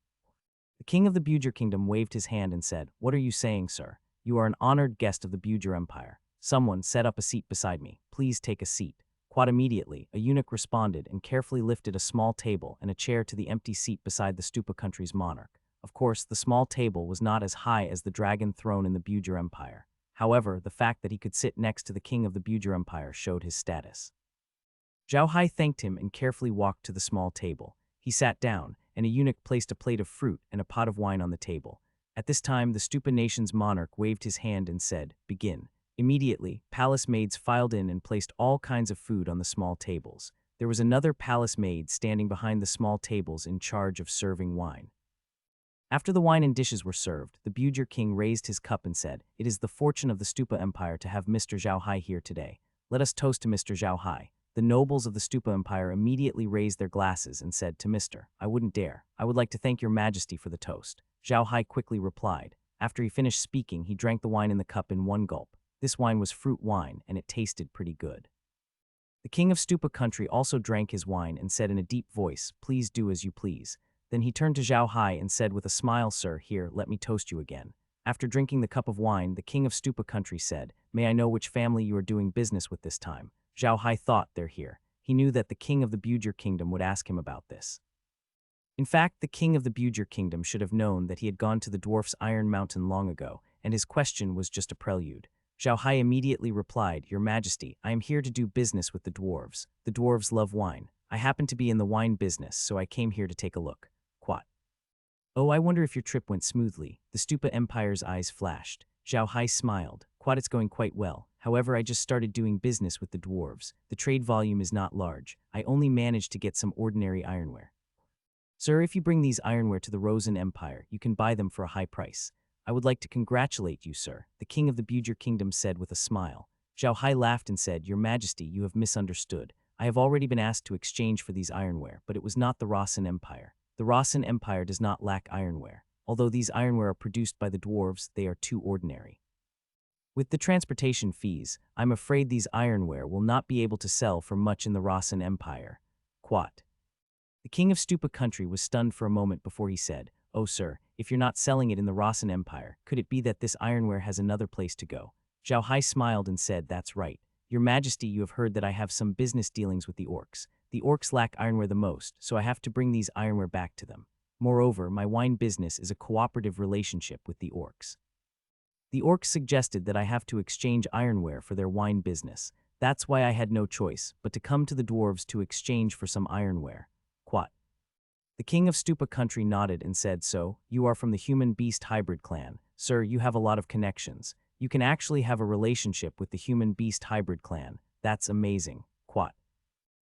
Speaker 1: The king of the Bujir kingdom waved his hand and said, "What are you saying, sir? You are an honored guest of the Bujir Empire. Someone set up a seat beside me. Please take a seat." Quite immediately, a eunuch responded and carefully lifted a small table and a chair to the empty seat beside the Stupa country's monarch. Of course, the small table was not as high as the dragon throne in the Bujur Empire. However, the fact that he could sit next to the king of the Bujur Empire showed his status. Zhao Hai thanked him and carefully walked to the small table. He sat down, and a eunuch placed a plate of fruit and a pot of wine on the table. At this time, the Stupa nation's monarch waved his hand and said, "Begin." Immediately, palace maids filed in and placed all kinds of food on the small tables. There was another palace maid standing behind the small tables in charge of serving wine. After the wine and dishes were served, the Bujur king raised his cup and said, "It is the fortune of the Stupa Empire to have Mr. Zhao Hai here today. Let us toast to Mr. Zhao Hai." The nobles of the Stupa Empire immediately raised their glasses and said to Mr. "I wouldn't dare. I would like to thank your majesty for the toast." Zhao Hai quickly replied. After he finished speaking, he drank the wine in the cup in one gulp. This wine was fruit wine, and it tasted pretty good. The king of Stupa country also drank his wine and said in a deep voice, "Please do as you please." Then he turned to Zhao Hai and said with a smile, "Sir, here, let me toast you again." After drinking the cup of wine, the king of Stupa country said, "May I know which family you are doing business with this time?" Zhao Hai thought, "They're here." He knew that the king of the Bujur kingdom would ask him about this. In fact, the king of the Bujur kingdom should have known that he had gone to the dwarf's Iron Mountain long ago, and his question was just a prelude. Zhao Hai immediately replied, "Your Majesty, I am here to do business with the dwarves. The dwarves love wine. I happen to be in the wine business, so I came here to take a look." Quat. "Oh, I wonder if your trip went smoothly." The Stupa Empire's eyes flashed. Zhao Hai smiled. "Quat, it's going quite well. However, I just started doing business with the dwarves. The trade volume is not large. I only managed to get some ordinary ironware. Sir, if you bring these ironware to the Rosen Empire, you can buy them for a high price. I would like to congratulate you, sir," the king of the Bujur kingdom said with a smile. Zhao Hai laughed and said, "Your Majesty, you have misunderstood. I have already been asked to exchange for these ironware, but it was not the Rosen Empire. The Rosen Empire does not lack ironware. Although these ironware are produced by the dwarves, they are too ordinary. With the transportation fees, I'm afraid these ironware will not be able to sell for much in the Rosen Empire." Quat. The king of Stupa country was stunned for a moment before he said, "Oh, sir, if you're not selling it in the Rosen Empire, could it be that this ironware has another place to go?" Zhao Hai smiled and said, "That's right. Your Majesty, you have heard that I have some business dealings with the orcs. The orcs lack ironware the most, so I have to bring these ironware back to them. Moreover, my wine business is a cooperative relationship with the orcs. The orcs suggested that I have to exchange ironware for their wine business. That's why I had no choice but to come to the dwarves to exchange for some ironware." Quat. The king of Stupa country nodded and said, "So, you are from the human-beast hybrid clan. Sir, you have a lot of connections. You can actually have a relationship with the human-beast hybrid clan. That's amazing." Quat.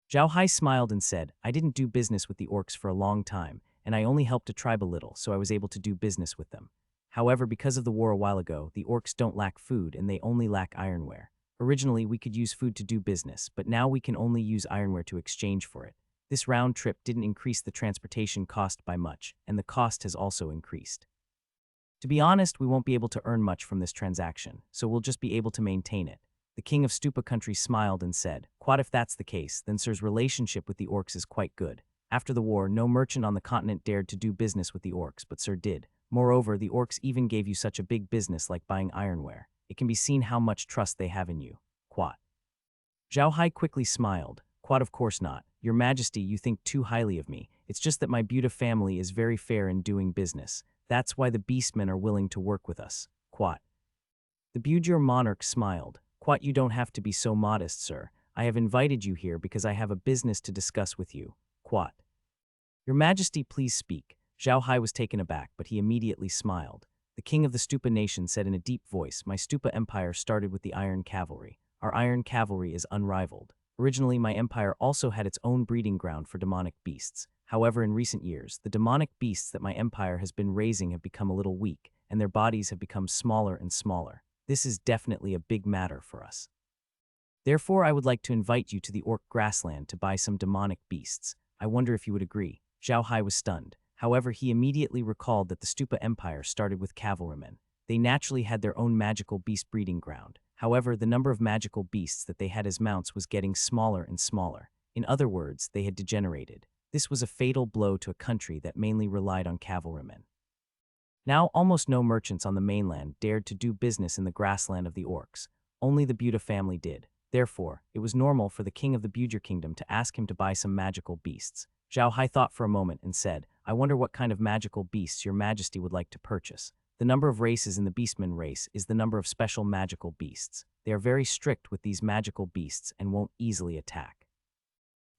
Speaker 1: Zhao Hai smiled and said, "I didn't do business with the orcs for a long time, and I only helped a tribe a little, so I was able to do business with them. However, because of the war a while ago, the orcs don't lack food and they only lack ironware. Originally, we could use food to do business, but now we can only use ironware to exchange for it. This round trip didn't increase the transportation cost by much, and the cost has also increased. To be honest, we won't be able to earn much from this transaction, so we'll just be able to maintain it." The king of Stupa country smiled and said, "Quat, if that's the case, then Sir's relationship with the orcs is quite good. After the war, no merchant on the continent dared to do business with the orcs, but Sir did. Moreover, the orcs even gave you such a big business like buying ironware. It can be seen how much trust they have in you." Quat. Zhao Hai quickly smiled. "Quat, of course not. Your Majesty, you think too highly of me. It's just that my Buddha family is very fair in doing business. That's why the beastmen are willing to work with us." Quat. The Bujur monarch smiled. "Quat, you don't have to be so modest, sir. I have invited you here because I have a business to discuss with you." Quat. "Your Majesty, please speak." Zhao Hai was taken aback, but he immediately smiled. The king of the Stupa nation said in a deep voice, "My Stupa empire started with the Iron Cavalry. Our Iron Cavalry is unrivaled. Originally, my empire also had its own breeding ground for demonic beasts. However, in recent years, the demonic beasts that my empire has been raising have become a little weak, and their bodies have become smaller and smaller. This is definitely a big matter for us. Therefore, I would like to invite you to the Orc grassland to buy some demonic beasts. I wonder if you would agree." Zhao Hai was stunned. However, he immediately recalled that the Stupa Empire started with cavalrymen. They naturally had their own magical beast breeding ground. However, the number of magical beasts that they had as mounts was getting smaller and smaller. In other words, they had degenerated. This was a fatal blow to a country that mainly relied on cavalrymen. Now, almost no merchants on the mainland dared to do business in the grassland of the orcs. Only the Buddha family did. Therefore, it was normal for the king of the Bujer kingdom to ask him to buy some magical beasts. Zhao Hai thought for a moment and said, I wonder what kind of magical beasts your majesty would like to purchase. The number of races in the beastman race is the number of special magical beasts. They are very strict with these magical beasts and won't easily attack.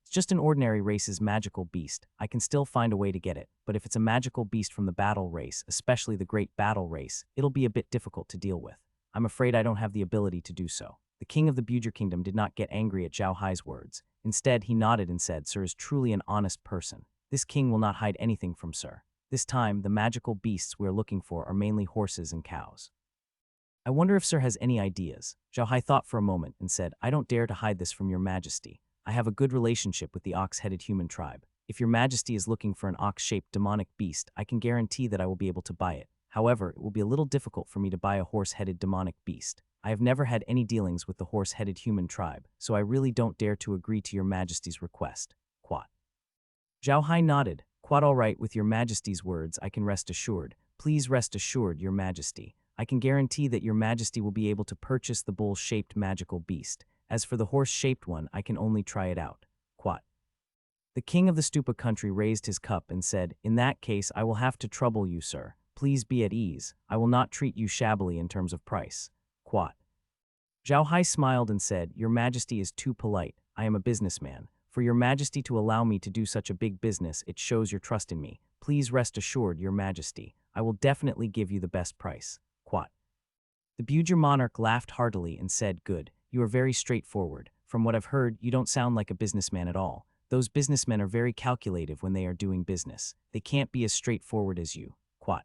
Speaker 1: It's just an ordinary race's magical beast. I can still find a way to get it, but if it's a magical beast from the battle race, especially the great battle race, it'll be a bit difficult to deal with. I'm afraid I don't have the ability to do so. The king of the Bujer kingdom did not get angry at Zhao Hai's words. Instead, he nodded and said, Sir is truly an honest person. This king will not hide anything from Sir. This time, the magical beasts we are looking for are mainly horses and cows. I wonder if Sir has any ideas. Zhao Hai thought for a moment and said, I don't dare to hide this from your majesty. I have a good relationship with the ox-headed human tribe. If your majesty is looking for an ox-shaped demonic beast, I can guarantee that I will be able to buy it. However, it will be a little difficult for me to buy a horse-headed demonic beast. I have never had any dealings with the horse-headed human tribe, so I really don't dare to agree to your majesty's request. Quat. Zhao Hai nodded. Quite all right, with your majesty's words, I can rest assured. Please rest assured, your majesty. I can guarantee that your majesty will be able to purchase the bull-shaped magical beast. As for the horse-shaped one, I can only try it out. Quat. The king of the Stupa country raised his cup and said, In that case, I will have to trouble you, sir. Please be at ease. I will not treat you shabbily in terms of price. Quat. Zhao Hai smiled and said, Your majesty is too polite. I am a businessman. For your majesty to allow me to do such a big business, it shows your trust in me. Please rest assured, your majesty. I will definitely give you the best price. Quat. The Bujer monarch laughed heartily and said, Good. You are very straightforward. From what I've heard, you don't sound like a businessman at all. Those businessmen are very calculative when they are doing business. They can't be as straightforward as you. Quat.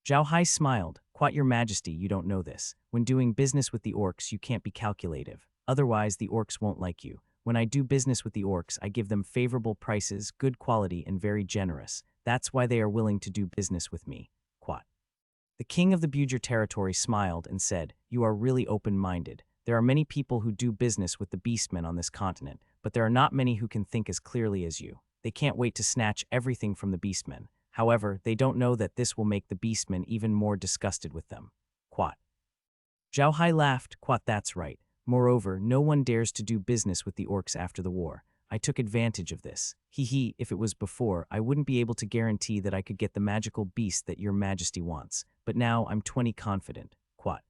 Speaker 1: Zhao Hai smiled. Quat, your majesty, you don't know this. When doing business with the orcs, you can't be calculative. Otherwise, the orcs won't like you. When I do business with the orcs, I give them favorable prices, good quality, and very generous. That's why they are willing to do business with me. Quat. The king of the Bujer territory smiled and said, You are really open-minded. There are many people who do business with the beastmen on this continent, but there are not many who can think as clearly as you. They can't wait to snatch everything from the beastmen. However, they don't know that this will make the beastmen even more disgusted with them. Quat. Zhao Hai laughed. Quat, that's right. Moreover, no one dares to do business with the orcs after the war. I took advantage of this. Hee, if it was before, I wouldn't be able to guarantee that I could get the magical beast that your majesty wants. But now I'm 20 confident. Quat.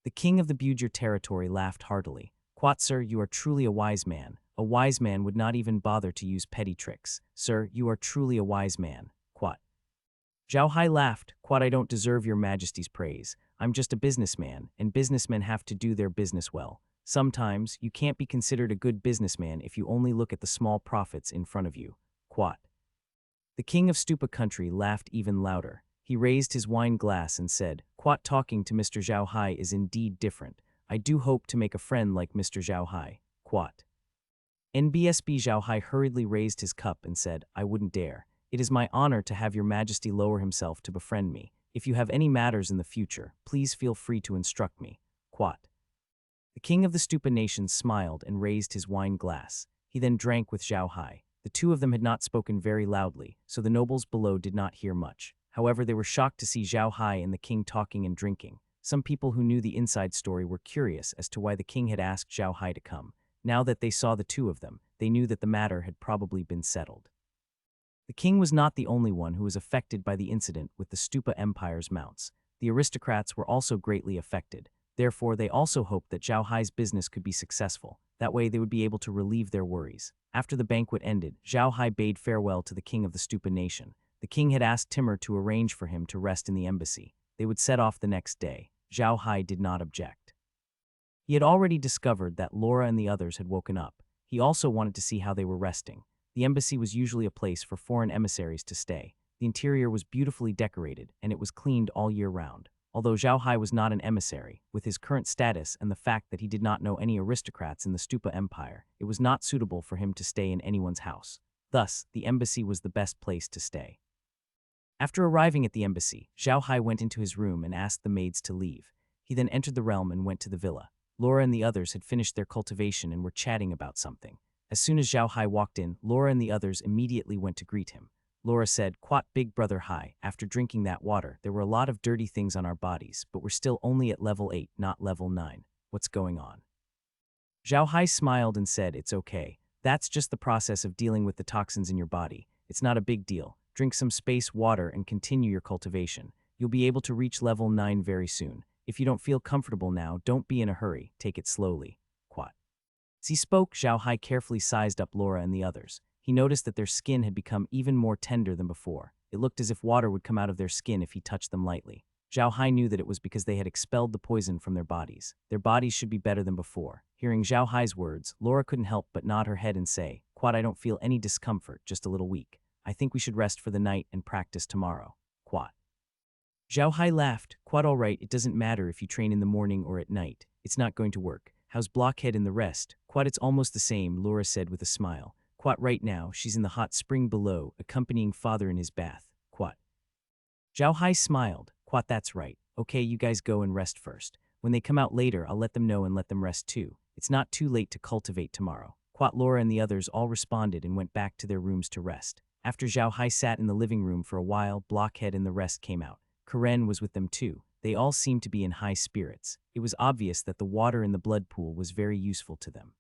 Speaker 1: The king of the Bujer territory laughed heartily. Quat, sir, you are truly a wise man. A wise man would not even bother to use petty tricks. Sir, you are truly a wise man. Quat. Zhao Hai laughed. Quat, I don't deserve your majesty's praise. I'm just a businessman, and businessmen have to do their business well. Sometimes, you can't be considered a good businessman if you only look at the small profits in front of you. Quat. The king of Stupa country laughed even louder. He raised his wine glass and said, Quat, talking to Mr. Zhao Hai is indeed different. I do hope to make a friend like Mr. Zhao Hai. Quat. NBSB Zhao Hai hurriedly raised his cup and said, I wouldn't dare. It is my honor to have your majesty lower himself to befriend me. If you have any matters in the future, please feel free to instruct me. Quat. The king of the Stupa nation smiled and raised his wine glass. He then drank with Zhao Hai. The two of them had not spoken very loudly, so the nobles below did not hear much. However, they were shocked to see Zhao Hai and the king talking and drinking. Some people who knew the inside story were curious as to why the king had asked Zhao Hai to come. Now that they saw the two of them, they knew that the matter had probably been settled. The king was not the only one who was affected by the incident with the Stupa Empire's mounts. The aristocrats were also greatly affected. Therefore, they also hoped that Zhao Hai's business could be successful. That way, they would be able to relieve their worries. After the banquet ended, Zhao Hai bade farewell to the king of the Stupa nation. The king had asked Timur to arrange for him to rest in the embassy. They would set off the next day. Zhao Hai did not object. He had already discovered that Laura and the others had woken up. He also wanted to see how they were resting. The embassy was usually a place for foreign emissaries to stay. The interior was beautifully decorated, and it was cleaned all year round. Although Zhao Hai was not an emissary, with his current status and the fact that he did not know any aristocrats in the Stupa Empire, it was not suitable for him to stay in anyone's house. Thus, the embassy was the best place to stay. After arriving at the embassy, Zhao Hai went into his room and asked the maids to leave. He then entered the realm and went to the villa. Laura and the others had finished their cultivation and were chatting about something. As soon as Zhao Hai walked in, Laura and the others immediately went to greet him. Laura said, Quat, big brother Hai, after drinking that water, there were a lot of dirty things on our bodies, but we're still only at level 8, not level 9. What's going on? Zhao Hai smiled and said, "It's okay. That's just the process of dealing with the toxins in your body. It's not a big deal. Drink some space water and continue your cultivation. You'll be able to reach level 9 very soon. If you don't feel comfortable now, don't be in a hurry. Take it slowly." Quat. As he spoke, Zhao Hai carefully sized up Laura and the others. He noticed that their skin had become even more tender than before. It looked as if water would come out of their skin if he touched them lightly. Zhao Hai knew that it was because they had expelled the poison from their bodies. Their bodies should be better than before. Hearing Zhao Hai's words, Laura couldn't help but nod her head and say, "Quat, I don't feel any discomfort, just a little weak. I think we should rest for the night and practice tomorrow." Quat. Zhao Hai laughed. "Quat, all right, it doesn't matter if you train in the morning or at night. It's not going to work. How's Blockhead and the rest?" "Quat, it's almost the same," Laura said with a smile. "Quat, right now, she's in the hot spring below, accompanying father in his bath." Quat. Zhao Hai smiled. "Quat, that's right. Okay, you guys go and rest first. When they come out later, I'll let them know and let them rest too. It's not too late to cultivate tomorrow." Quat. Laura and the others all responded and went back to their rooms to rest. After Zhao Hai sat in the living room for a while, Blockhead and the rest came out. Karen was with them too. They all seemed to be in high spirits. It was obvious that the water in the blood pool was very useful to them.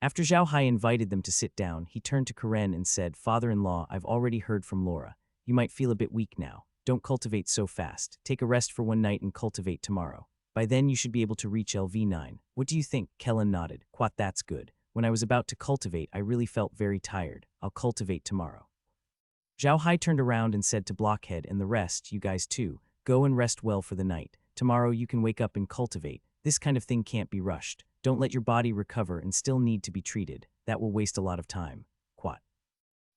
Speaker 1: After Zhao Hai invited them to sit down, he turned to Karen and said, "Father-in-law, I've already heard from Laura. You might feel a bit weak now. Don't cultivate so fast. Take a rest for one night and cultivate tomorrow. By then you should be able to reach LV9. What do you think?" Kellen nodded. "Quat, that's good. When I was about to cultivate, I really felt very tired. I'll cultivate tomorrow." Zhao Hai turned around and said to Blockhead and the rest, "You guys too, go and rest well for the night. Tomorrow you can wake up and cultivate. This kind of thing can't be rushed. Don't let your body recover and still need to be treated. That will waste a lot of time." Quat.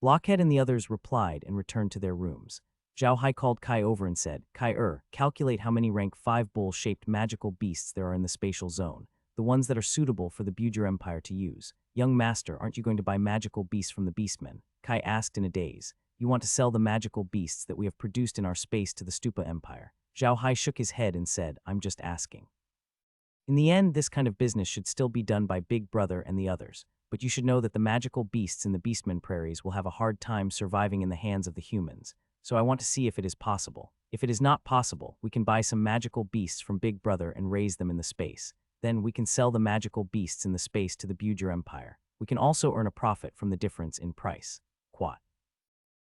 Speaker 1: Blockhead and the others replied and returned to their rooms. Zhao Hai called Kai over and said, "Kai, calculate how many rank 5 bull-shaped magical beasts there are in the spatial zone, the ones that are suitable for the Bujer Empire to use." "Young master, aren't you going to buy magical beasts from the beastmen?" Kai asked in a daze. "You want to sell the magical beasts that we have produced in our space to the Stupa Empire?" Zhao Hai shook his head and said, "I'm just asking. In the end, this kind of business should still be done by Big Brother and the others, but you should know that the magical beasts in the Beastmen prairies will have a hard time surviving in the hands of the humans, so I want to see if it is possible. If it is not possible, we can buy some magical beasts from Big Brother and raise them in the space. Then we can sell the magical beasts in the space to the Bujer Empire. We can also earn a profit from the difference in price." Quat.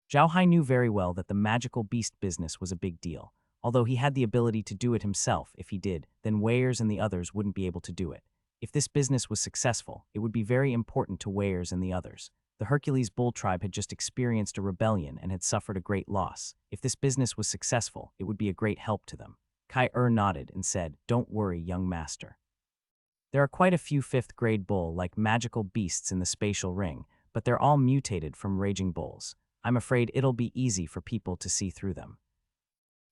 Speaker 1: Zhao Hai knew very well that the magical beast business was a big deal. Although he had the ability to do it himself, if he did, then Weirs and the others wouldn't be able to do it. If this business was successful, it would be very important to Weirs and the others. The Hercules Bull tribe had just experienced a rebellion and had suffered a great loss. If this business was successful, it would be a great help to them. Kai nodded and said, "Don't worry, young master. There are quite a few 5th grade bull-like magical beasts in the spatial ring, but they're all mutated from raging bulls. I'm afraid it'll be easy for people to see through them."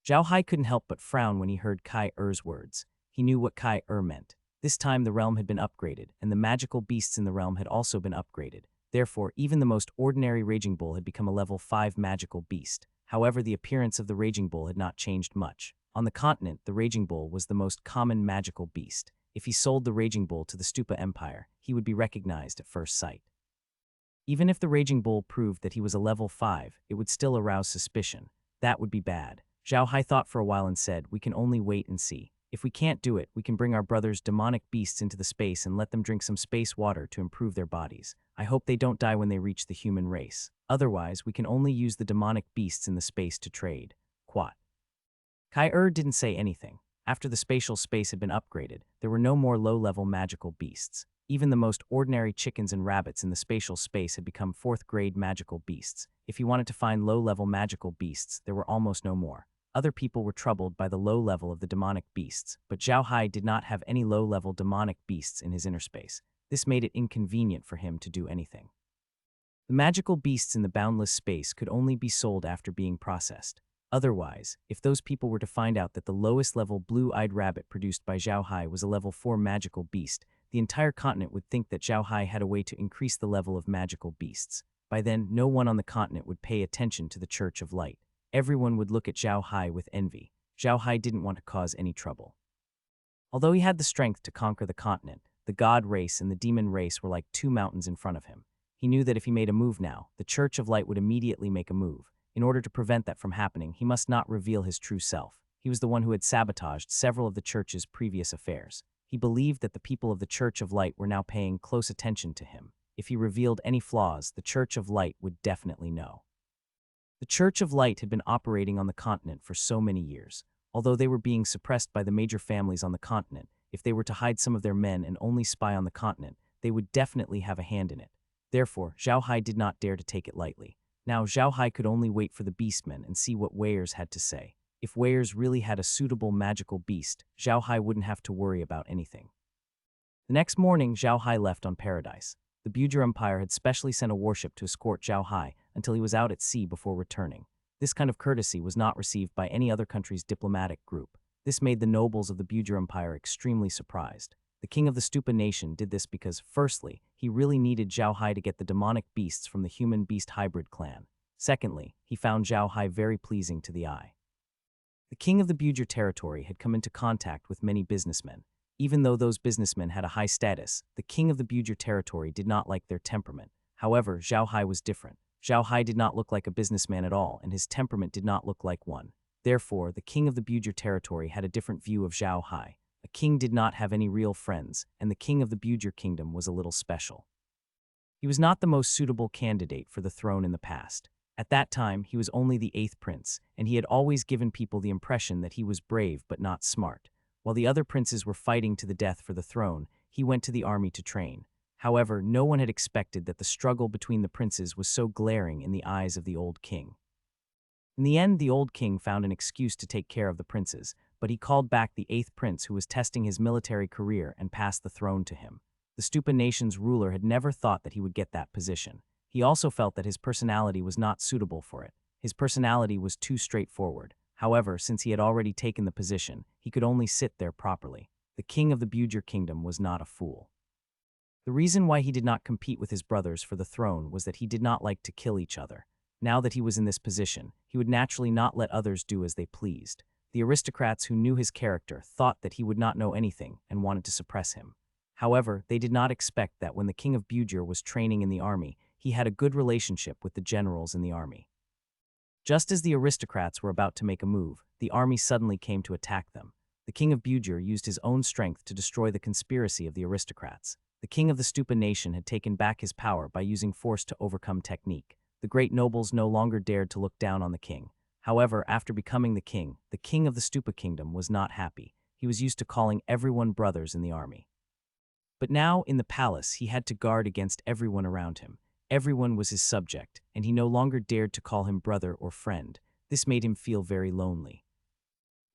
Speaker 1: Zhao Hai couldn't help but frown when he heard Kai-Er's words. He knew what Kai-Er meant. This time the realm had been upgraded, and the magical beasts in the realm had also been upgraded. Therefore, even the most ordinary Raging Bull had become a level 5 magical beast. However, the appearance of the Raging Bull had not changed much. On the continent, the Raging Bull was the most common magical beast. If he sold the Raging Bull to the Stupa Empire, he would be recognized at first sight. Even if the Raging Bull proved that he was a level 5, it would still arouse suspicion. That would be bad. Zhao Hai thought for a while and said, "We can only wait and see. If we can't do it, we can bring our brothers' demonic beasts into the space and let them drink some space water to improve their bodies. I hope they don't die when they reach the human race. Otherwise, we can only use the demonic beasts in the space to trade." Quat. Kai didn't say anything. After the spatial space had been upgraded, there were no more low-level magical beasts. Even the most ordinary chickens and rabbits in the spatial space had become 4th-grade magical beasts. If he wanted to find low-level magical beasts, there were almost no more. Other people were troubled by the low level of the demonic beasts, but Zhao Hai did not have any low-level demonic beasts in his inner space. This made it inconvenient for him to do anything. The magical beasts in the boundless space could only be sold after being processed. Otherwise, if those people were to find out that the lowest-level blue-eyed rabbit produced by Zhao Hai was a level 4 magical beast, the entire continent would think that Zhao Hai had a way to increase the level of magical beasts. By then, no one on the continent would pay attention to the Church of Light. Everyone would look at Zhao Hai with envy. Zhao Hai didn't want to cause any trouble. Although he had the strength to conquer the continent, the god race and the demon race were like 2 mountains in front of him. He knew that if he made a move now, the Church of Light would immediately make a move. In order to prevent that from happening, he must not reveal his true self. He was the one who had sabotaged several of the Church's previous affairs. He believed that the people of the Church of Light were now paying close attention to him. If he revealed any flaws, the Church of Light would definitely know. The Church of Light had been operating on the continent for so many years. Although they were being suppressed by the major families on the continent, if they were to hide some of their men and only spy on the continent, they would definitely have a hand in it. Therefore, Zhao Hai did not dare to take it lightly. Now, Zhao Hai could only wait for the beastmen and see what Weirs had to say. If Weirs really had a suitable magical beast, Zhao Hai wouldn't have to worry about anything. The next morning, Zhao Hai left on Paradise. The Bujer Empire had specially sent a warship to escort Zhao Hai until he was out at sea before returning. This kind of courtesy was not received by any other country's diplomatic group. This made the nobles of the Bujer Empire extremely surprised. The king of the Stupa nation did this because, firstly, he really needed Zhao Hai to get the demonic beasts from the human-beast hybrid clan. Secondly, he found Zhao Hai very pleasing to the eye. The king of the Bujer territory had come into contact with many businessmen. Even though those businessmen had a high status, the king of the Bujer territory did not like their temperament. However, Zhao Hai was different. Zhao Hai did not look like a businessman at all, and his temperament did not look like one. Therefore, the king of the Bujer territory had a different view of Zhao Hai. A king did not have any real friends, and the king of the Bujer kingdom was a little special. He was not the most suitable candidate for the throne in the past. At that time, he was only the 8th prince, and he had always given people the impression that he was brave but not smart. While the other princes were fighting to the death for the throne, he went to the army to train. However, no one had expected that the struggle between the princes was so glaring in the eyes of the old king. In the end, the old king found an excuse to take care of the princes, but he called back the 8th prince who was testing his military career and passed the throne to him. The Stupa nation's ruler had never thought that he would get that position. He also felt that his personality was not suitable for it. His personality was too straightforward. However, since he had already taken the position, he could only sit there properly. The king of the Bujer kingdom was not a fool. The reason why he did not compete with his brothers for the throne was that he did not like to kill each other. Now that he was in this position, he would naturally not let others do as they pleased. The aristocrats who knew his character thought that he would not know anything and wanted to suppress him. However, they did not expect that when the king of Bujer was training in the army, he had a good relationship with the generals in the army. Just as the aristocrats were about to make a move, the army suddenly came to attack them. The king of Bujer used his own strength to destroy the conspiracy of the aristocrats. The king of the Stupa nation had taken back his power by using force to overcome technique. The great nobles no longer dared to look down on the king. However, after becoming the king of the Stupa kingdom was not happy. He was used to calling everyone brothers in the army. But now, in the palace, he had to guard against everyone around him. Everyone was his subject, and he no longer dared to call him brother or friend. This made him feel very lonely.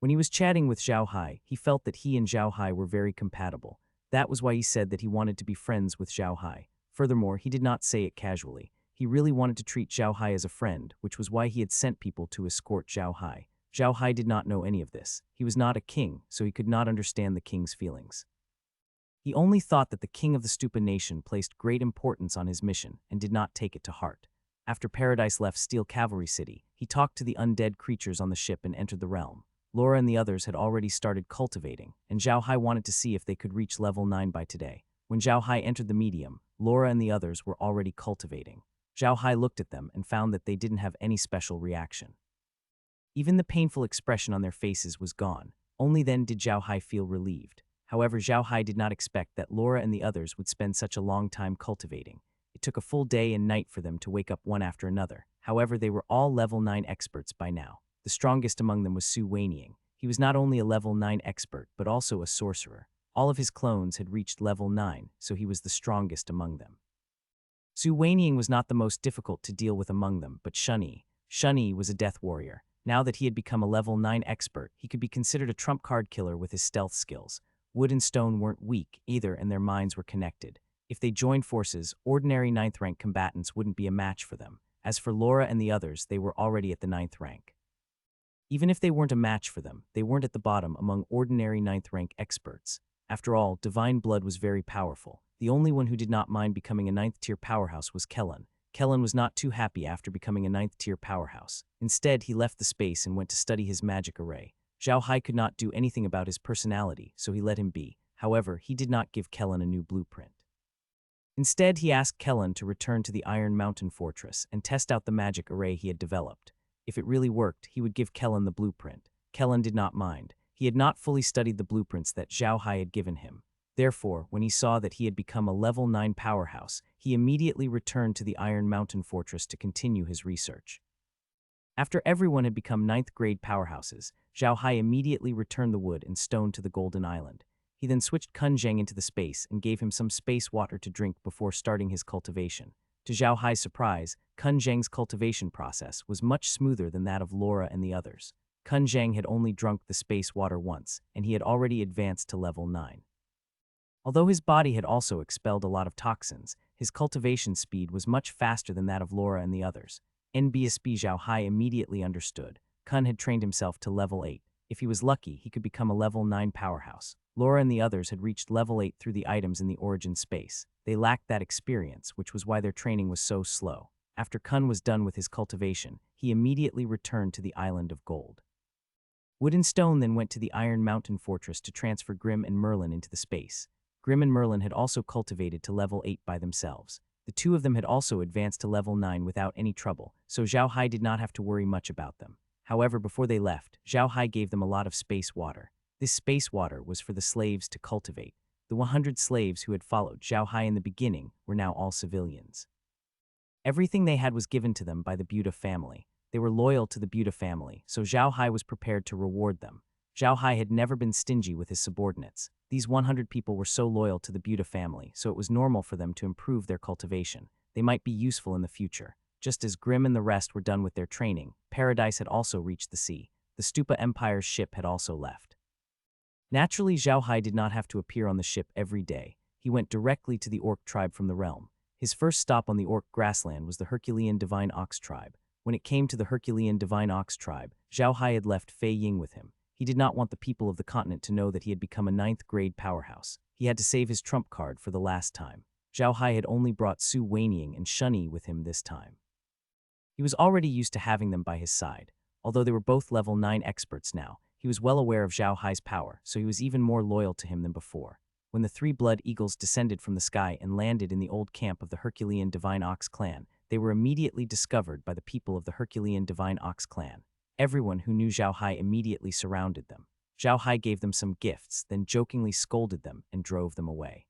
Speaker 1: When he was chatting with Zhao Hai, he felt that he and Zhao Hai were very compatible. That was why he said that he wanted to be friends with Zhao Hai. Furthermore, he did not say it casually. He really wanted to treat Zhao Hai as a friend, which was why he had sent people to escort Zhao Hai. Zhao Hai did not know any of this. He was not a king, so he could not understand the king's feelings. He only thought that the king of the Stupa nation placed great importance on his mission and did not take it to heart. After Paradise left Steel Cavalry City, he talked to the undead creatures on the ship and entered the realm. Laura and the others had already started cultivating, and Zhao Hai wanted to see if they could reach level 9 by today. When Zhao Hai entered the medium, Laura and the others were already cultivating. Zhao Hai looked at them and found that they didn't have any special reaction. Even the painful expression on their faces was gone. Only then did Zhao Hai feel relieved. However, Zhao Hai did not expect that Laura and the others would spend such a long time cultivating. It took a full day and night for them to wake up one after another. However, they were all level 9 experts by now. The strongest among them was Su Weiniang. He was not only a level 9 expert, but also a sorcerer. All of his clones had reached level 9, so he was the strongest among them. Su Weiniang was not the most difficult to deal with among them, but Shunyi. Shunyi was a death warrior. Now that he had become a level 9 expert, he could be considered a trump card killer with his stealth skills. Wood and stone weren't weak either, and their minds were connected. If they joined forces, ordinary 9th rank combatants wouldn't be a match for them. As for Laura and the others, they were already at the 9th rank. Even if they weren't a match for them, they weren't at the bottom among ordinary 9th rank experts. After all, divine blood was very powerful. The only one who did not mind becoming a 9th tier powerhouse was Kellan. Kellan was not too happy after becoming a 9th tier powerhouse. Instead, he left the space and went to study his magic array. Zhao Hai could not do anything about his personality, so he let him be. However, he did not give Kellan a new blueprint. Instead, he asked Kellan to return to the Iron Mountain Fortress and test out the magic array he had developed. If it really worked, he would give Kellan the blueprint. Kellan did not mind. He had not fully studied the blueprints that Zhao Hai had given him. Therefore, when he saw that he had become a level 9 powerhouse, he immediately returned to the Iron Mountain Fortress to continue his research. After everyone had become 9th grade powerhouses, Zhao Hai immediately returned the wood and stone to the Golden Island. He then switched Kun Zheng into the space and gave him some space water to drink before starting his cultivation. To Zhao Hai's surprise, Kun Zheng's cultivation process was much smoother than that of Laura and the others. Kun Zheng had only drunk the space water once, and he had already advanced to level 9. Although his body had also expelled a lot of toxins, his cultivation speed was much faster than that of Laura and the others. NBSB Zhao Hai immediately understood. Kun had trained himself to level 8. If he was lucky, he could become a level 9 powerhouse. Laura and the others had reached level 8 through the items in the origin space. They lacked that experience, which was why their training was so slow. After Kun was done with his cultivation, he immediately returned to the Island of Gold. Wood and Stone then went to the Iron Mountain Fortress to transfer Grimm and Merlin into the space. Grimm and Merlin had also cultivated to level 8 by themselves. The two of them had also advanced to level 9 without any trouble, so Zhao Hai did not have to worry much about them. However, before they left, Zhao Hai gave them a lot of space water. This space water was for the slaves to cultivate. The 100 slaves who had followed Zhao Hai in the beginning were now all civilians. Everything they had was given to them by the Buddha family. They were loyal to the Buddha family, so Zhao Hai was prepared to reward them. Zhao Hai had never been stingy with his subordinates. These 100 people were so loyal to the Buddha family, so it was normal for them to improve their cultivation. They might be useful in the future. Just as Grimm and the rest were done with their training, Paradise had also reached the sea. The Stupa Empire's ship had also left. Naturally, Zhao Hai did not have to appear on the ship every day. He went directly to the Orc tribe from the realm. His first stop on the Orc grassland was the Herculean Divine Ox tribe. When it came to the Herculean Divine Ox tribe, Zhao Hai had left Fei Ying with him. He did not want the people of the continent to know that he had become a 9th grade powerhouse. He had to save his trump card for the last time. Zhao Hai had only brought Su Wenying and Shunyi with him this time. He was already used to having them by his side. Although they were both level 9 experts now, he was well aware of Zhao Hai's power, so he was even more loyal to him than before. When the 3 blood eagles descended from the sky and landed in the old camp of the Herculean Divine Ox clan, they were immediately discovered by the people of the Herculean Divine Ox clan. Everyone who knew Zhao Hai immediately surrounded them. Zhao Hai gave them some gifts, then jokingly scolded them and drove them away.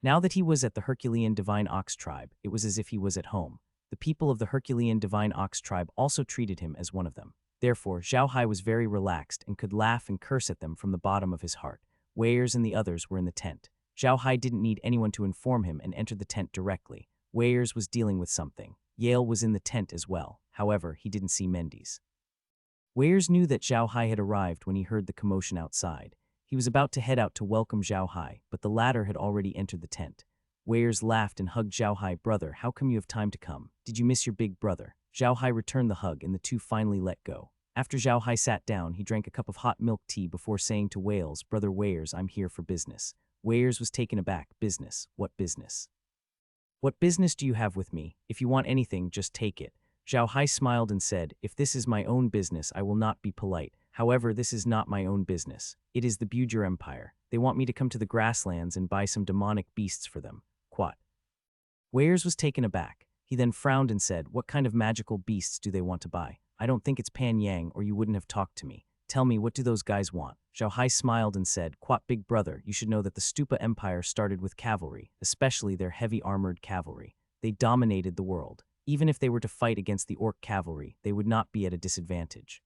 Speaker 1: Now that he was at the Herculean Divine Ox tribe, it was as if he was at home. The people of the Herculean Divine Ox tribe also treated him as one of them. Therefore, Zhao Hai was very relaxed and could laugh and curse at them from the bottom of his heart. Weirs and the others were in the tent. Zhao Hai didn't need anyone to inform him and entered the tent directly. Weirs was dealing with something. Yale was in the tent as well. However, he didn't see Mendes. Weirs knew that Zhao Hai had arrived when he heard the commotion outside. He was about to head out to welcome Zhao Hai, but the latter had already entered the tent. Weirs laughed and hugged Zhao Hai. "Brother, how come you have time to come? Did you miss your big brother?" Zhao Hai returned the hug and the two finally let go. After Zhao Hai sat down, he drank a cup of hot milk tea before saying to Wales, "Brother Weirs, I'm here for business." Weirs was taken aback. "Business? What business? What business do you have with me? If you want anything, just take it." Zhao Hai smiled and said, "If this is my own business, I will not be polite. However, this is not my own business. It is the Bujur Empire. They want me to come to the grasslands and buy some demonic beasts for them." Quat. Weirs was taken aback. He then frowned and said, "What kind of magical beasts do they want to buy? I don't think it's Pan Yang, or you wouldn't have talked to me. Tell me, what do those guys want?" Zhao Hai smiled and said, "Quat, big brother, you should know that the Stupa Empire started with cavalry, especially their heavy armored cavalry. They dominated the world. Even if they were to fight against the Orc cavalry, they would not be at a disadvantage.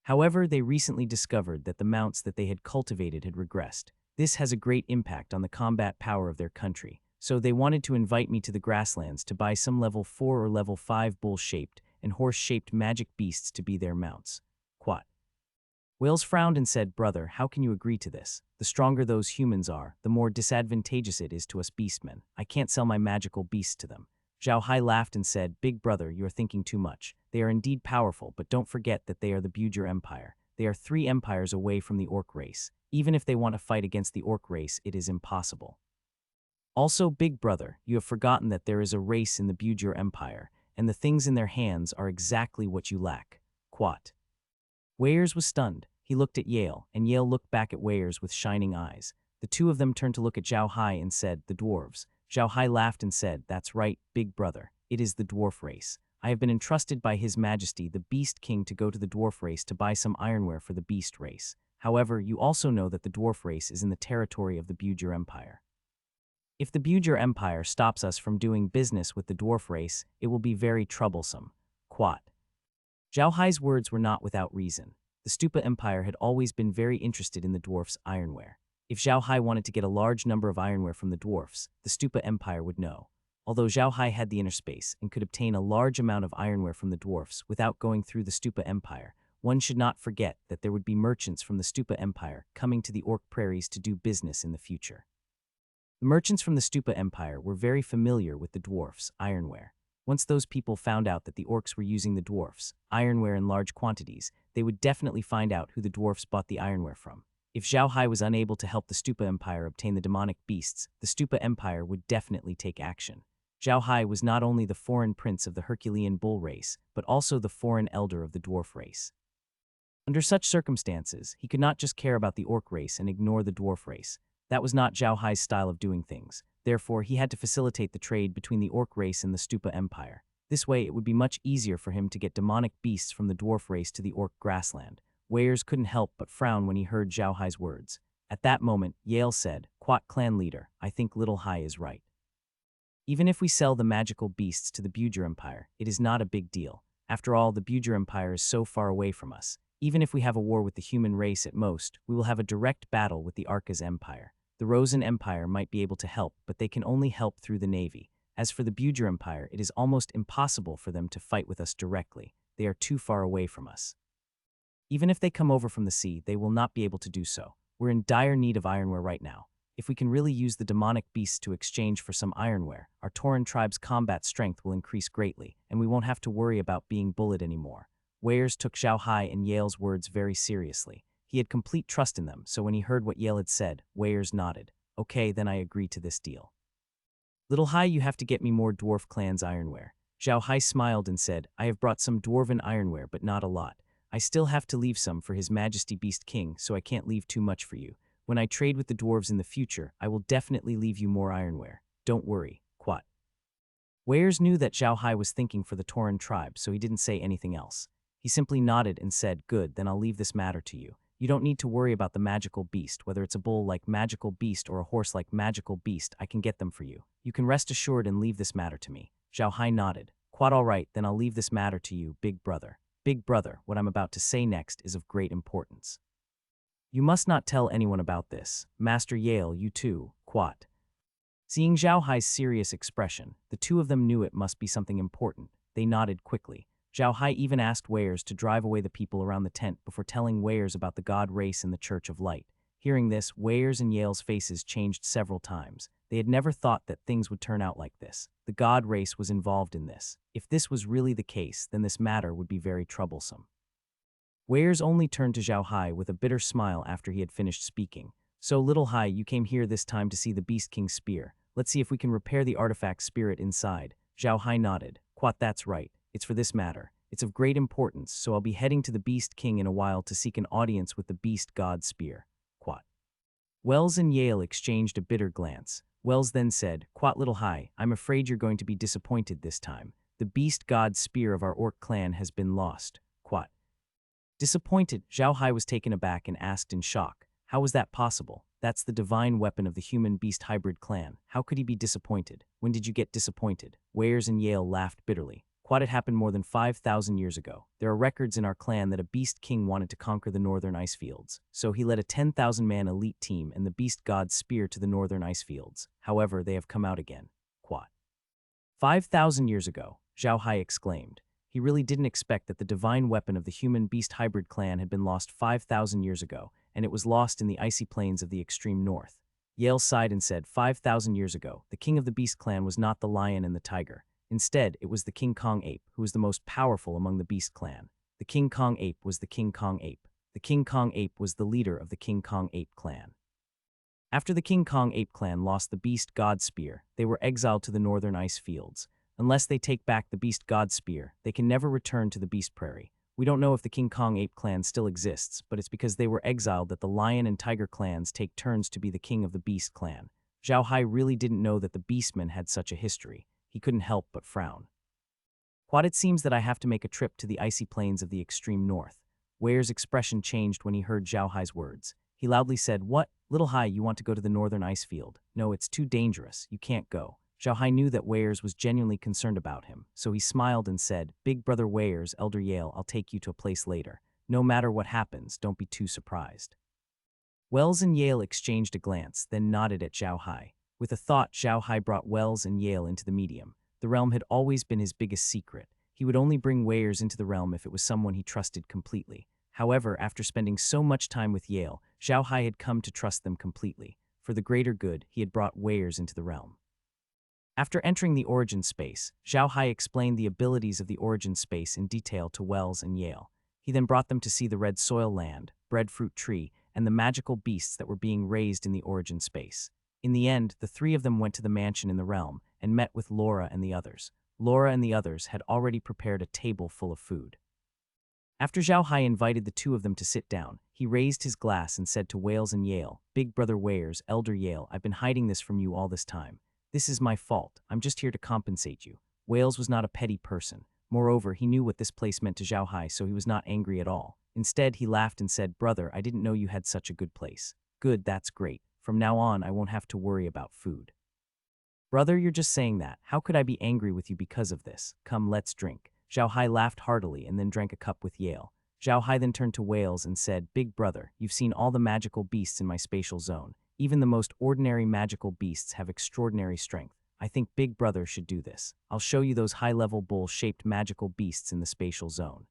Speaker 1: However, they recently discovered that the mounts that they had cultivated had regressed. This has a great impact on the combat power of their country, so they wanted to invite me to the grasslands to buy some level 4 or level 5 bull-shaped and horse-shaped magic beasts to be their mounts." Quat. Wales frowned and said, "Brother, how can you agree to this? The stronger those humans are, the more disadvantageous it is to us beastmen. I can't sell my magical beasts to them." Zhao Hai laughed and said, "Big brother, you are thinking too much. They are indeed powerful, but don't forget that they are the Bujur Empire. They are 3 empires away from the Orc race. Even if they want to fight against the Orc race, it is impossible. Also, big brother, you have forgotten that there is a race in the Bujur Empire, and the things in their hands are exactly what you lack." Quat. Weirs was stunned. He looked at Yale, and Yale looked back at Weirs with shining eyes. The two of them turned to look at Zhao Hai and said, "The dwarves." Zhao Hai laughed and said, "That's right, big brother. It is the dwarf race. I have been entrusted by His Majesty, the Beast King, to go to the dwarf race to buy some ironware for the beast race. However, you also know that the dwarf race is in the territory of the Bujur Empire. If the Bujur Empire stops us from doing business with the dwarf race, it will be very troublesome. Quat. Zhao Hai's words were not without reason. The Stupa Empire had always been very interested in the dwarfs' ironware. If Zhao Hai wanted to get a large number of ironware from the dwarfs, the Stupa Empire would know. Although Zhao Hai had the inner space and could obtain a large amount of ironware from the dwarfs without going through the Stupa Empire, one should not forget that there would be merchants from the Stupa Empire coming to the Orc Prairies to do business in the future. The merchants from the Stupa Empire were very familiar with the dwarfs' ironware. Once those people found out that the orcs were using the dwarfs' ironware in large quantities, they would definitely find out who the dwarfs bought the ironware from. If Zhao Hai was unable to help the Stupa Empire obtain the demonic beasts, the Stupa Empire would definitely take action. Zhao Hai was not only the foreign prince of the Herculean bull race, but also the foreign elder of the dwarf race. Under such circumstances, he could not just care about the orc race and ignore the dwarf race. That was not Zhao Hai's style of doing things. Therefore, he had to facilitate the trade between the orc race and the Stupa Empire. This way, it would be much easier for him to get demonic beasts from the dwarf race to the orc grassland. Weyers couldn't help but frown when he heard Zhao Hai's words. At that moment, Yale said, "Quat clan leader, I think Little Hai is right. Even if we sell the magical beasts to the Bujur Empire, it is not a big deal. After all, the Bujur Empire is so far away from us. Even if we have a war with the human race at most, we will have a direct battle with the Arcas Empire. The Rosen Empire might be able to help, but they can only help through the navy. As for the Bujur Empire, it is almost impossible for them to fight with us directly. They are too far away from us. Even if they come over from the sea, they will not be able to do so. We're in dire need of ironware right now. If we can really use the demonic beasts to exchange for some ironware, our Tauran tribe's combat strength will increase greatly, and we won't have to worry about being bullied anymore." Weyers took Zhao Hai and Yale's words very seriously. He had complete trust in them, so when he heard what Yale had said, Weyers nodded. "Okay, then I agree to this deal. Little Hai, you have to get me more dwarf clan's ironware." Zhao Hai smiled and said, "I have brought some dwarven ironware, but not a lot. I still have to leave some for His Majesty Beast King, so I can't leave too much for you. When I trade with the dwarves in the future, I will definitely leave you more ironware. Don't worry, Quat." Weyers knew that Zhao Hai was thinking for the Tauran tribe, so he didn't say anything else. He simply nodded and said, "Good, then I'll leave this matter to you. You don't need to worry about the magical beast, whether it's a bull like magical beast or a horse like magical beast, I can get them for you. You can rest assured and leave this matter to me." Zhao Hai nodded. "Quite all right, then I'll leave this matter to you, big brother. Big brother, what I'm about to say next is of great importance. You must not tell anyone about this. Master Yale, you too, Quat." Seeing Zhao Hai's serious expression, the two of them knew it must be something important. They nodded quickly. Zhao Hai even asked Weyers to drive away the people around the tent before telling Weyers about the god race and the Church of Light. Hearing this, Weyers and Yale's faces changed several times. They had never thought that things would turn out like this. The god race was involved in this. If this was really the case, then this matter would be very troublesome. Weyers only turned to Zhao Hai with a bitter smile after he had finished speaking. "So, Little Hai, you came here this time to see the Beast King's spear. Let's see if we can repair the artifact spirit inside." Zhao Hai nodded. "Quat, that's right. It's for this matter. It's of great importance, so I'll be heading to the Beast King in a while to seek an audience with the Beast God Spear." Quat. Wells and Yale exchanged a bitter glance. Wells then said, "Quat, Little Hai, I'm afraid you're going to be disappointed this time. The Beast God Spear of our Orc clan has been lost." Quat. Disappointed, Zhao Hai was taken aback and asked in shock, "How was that possible? That's the divine weapon of the human-beast hybrid clan. How could he be disappointed? When did you get disappointed?" Weyers and Yale laughed bitterly. "Quat, it happened more than 5,000 years ago. There are records in our clan that a beast king wanted to conquer the northern ice fields. So he led a 10,000-man elite team and the beast god's spear to the northern ice fields. However, they have come out again." Quat. 5,000 years ago, Zhao Hai exclaimed. He really didn't expect that the divine weapon of the human-beast hybrid clan had been lost 5,000 years ago, and it was lost in the icy plains of the extreme north. Yale sighed and said, 5,000 years ago, the king of the beast clan was not the lion and the tiger. Instead, it was the King Kong ape, who was the most powerful among the beast clan. The King Kong ape was the King Kong ape. The King Kong ape was the leader of the King Kong ape clan. After the King Kong ape clan lost the beast god spear, they were exiled to the northern ice fields. Unless they take back the beast god spear, they can never return to the beast prairie. We don't know if the King Kong ape clan still exists, but it's because they were exiled that the lion and tiger clans take turns to be the king of the beast clan. Zhao Hai really didn't know that the beastmen had such a history. He couldn't help but frown. "Quat, it seems that I have to make a trip to the icy plains of the extreme north. Weir's expression changed when he heard Zhao Hai's words. He loudly said, "What? Little Hai, you want to go to the northern ice field? No, it's too dangerous. You can't go." Zhao Hai knew that Weirs was genuinely concerned about him, so he smiled and said, "Big brother Weirs, Elder Yale, I'll take you to a place later. No matter what happens, don't be too surprised." Wells and Yale exchanged a glance, then nodded at Zhao Hai. With a thought, Zhao Hai brought Wells and Yale into the medium. The realm had always been his biggest secret. He would only bring Weirs into the realm if it was someone he trusted completely. However, after spending so much time with Yale, Zhao Hai had come to trust them completely. For the greater good, he had brought Weirs into the realm. After entering the origin space, Zhao Hai explained the abilities of the origin space in detail to Wells and Yale. He then brought them to see the red soil land, breadfruit tree, and the magical beasts that were being raised in the origin space. In the end, the three of them went to the mansion in the realm and met with Laura and the others. Laura and the others had already prepared a table full of food. After Zhao Hai invited the two of them to sit down, he raised his glass and said to Wales and Yale, "Big brother Weirs, Elder Yale, I've been hiding this from you all this time. This is my fault. I'm just here to compensate you." Wales was not a petty person. Moreover, he knew what this place meant to Zhao Hai, so he was not angry at all. Instead, he laughed and said, "Brother, I didn't know you had such a good place." "Good, that's great. From now on, I won't have to worry about food." "Brother, you're just saying that. How could I be angry with you because of this? Come, let's drink." Zhao Hai laughed heartily and then drank a cup with Yale. Zhao Hai then turned to Wales and said, "Big brother, you've seen all the magical beasts in my spatial zone. Even the most ordinary magical beasts have extraordinary strength. I think Big brother should do this. I'll show you those high-level bull-shaped magical beasts in the spatial zone.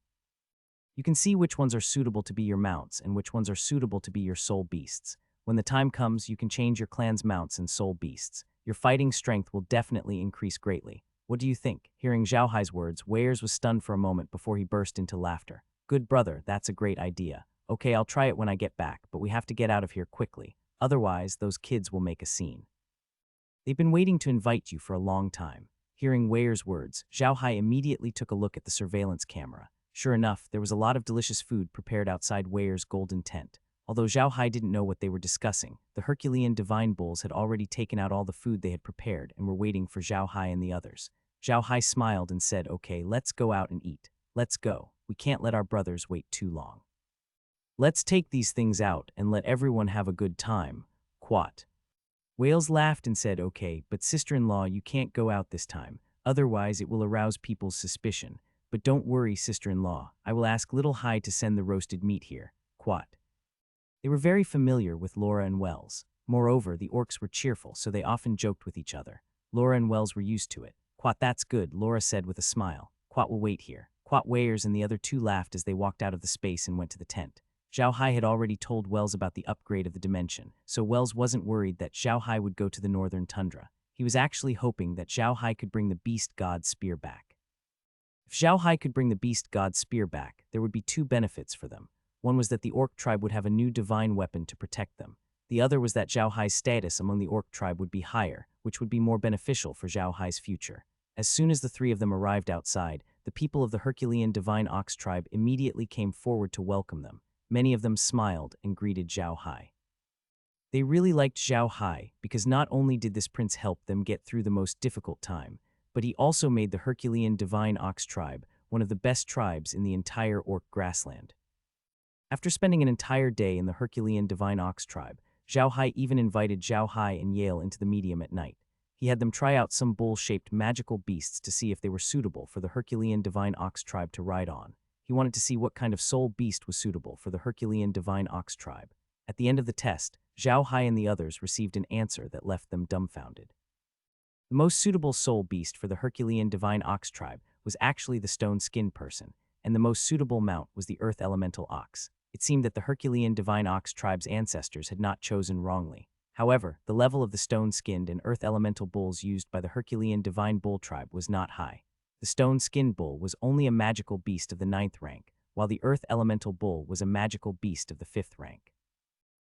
Speaker 1: You can see which ones are suitable to be your mounts and which ones are suitable to be your soul beasts. When the time comes, you can change your clan's mounts and soul beasts. Your fighting strength will definitely increase greatly. What do you think?" Hearing Zhao Hai's words, Weirs was stunned for a moment before he burst into laughter. "Good brother, that's a great idea. Okay, I'll try it when I get back, but we have to get out of here quickly. Otherwise, those kids will make a scene. They've been waiting to invite you for a long time." Hearing Weirs' words, Zhao Hai immediately took a look at the surveillance camera. Sure enough, there was a lot of delicious food prepared outside Weirs' golden tent. Although Zhao Hai didn't know what they were discussing, the Herculean divine bulls had already taken out all the food they had prepared and were waiting for Zhao Hai and the others. Zhao Hai smiled and said, "Okay, let's go out and eat. Let's go. We can't let our brothers wait too long. Let's take these things out and let everyone have a good time. Quat." Wales laughed and said, "Okay, but sister-in-law, you can't go out this time. Otherwise, it will arouse people's suspicion. But don't worry, sister-in-law. I will ask Little Hai to send the roasted meat here." Quat. They were very familiar with Laura and Wells. Moreover, the orcs were cheerful, so they often joked with each other. Laura and Wells were used to it. "Quat, that's good," Laura said with a smile. "Quat will wait here." Quat, Weirs, and the other two laughed as they walked out of the space and went to the tent. Zhao Hai had already told Wells about the upgrade of the dimension, so Wells wasn't worried that Zhao Hai would go to the northern tundra. He was actually hoping that Zhao Hai could bring the beast god's spear back. If Zhao Hai could bring the beast god's spear back, there would be two benefits for them. One was that the orc tribe would have a new divine weapon to protect them. The other was that Zhao Hai's status among the orc tribe would be higher, which would be more beneficial for Zhao Hai's future. As soon as the three of them arrived outside, the people of the Herculean divine ox tribe immediately came forward to welcome them. Many of them smiled and greeted Zhao Hai. They really liked Zhao Hai because not only did this prince help them get through the most difficult time, but he also made the Herculean divine ox tribe one of the best tribes in the entire orc grassland. After spending an entire day in the Herculean divine ox tribe, Zhao Hai even invited Zhao Hai and Yale into the medium at night. He had them try out some bull-shaped magical beasts to see if they were suitable for the Herculean divine ox tribe to ride on. He wanted to see what kind of soul beast was suitable for the Herculean divine ox tribe. At the end of the test, Zhao Hai and the others received an answer that left them dumbfounded. The most suitable soul beast for the Herculean divine ox tribe was actually the stone-skinned person, and the most suitable mount was the earth elemental ox. It seemed that the Herculean divine ox tribe's ancestors had not chosen wrongly. However, the level of the stone-skinned and earth elemental bulls used by the Herculean divine bull tribe was not high. The stone-skinned bull was only a magical beast of the 9th rank, while the earth elemental bull was a magical beast of the 5th rank.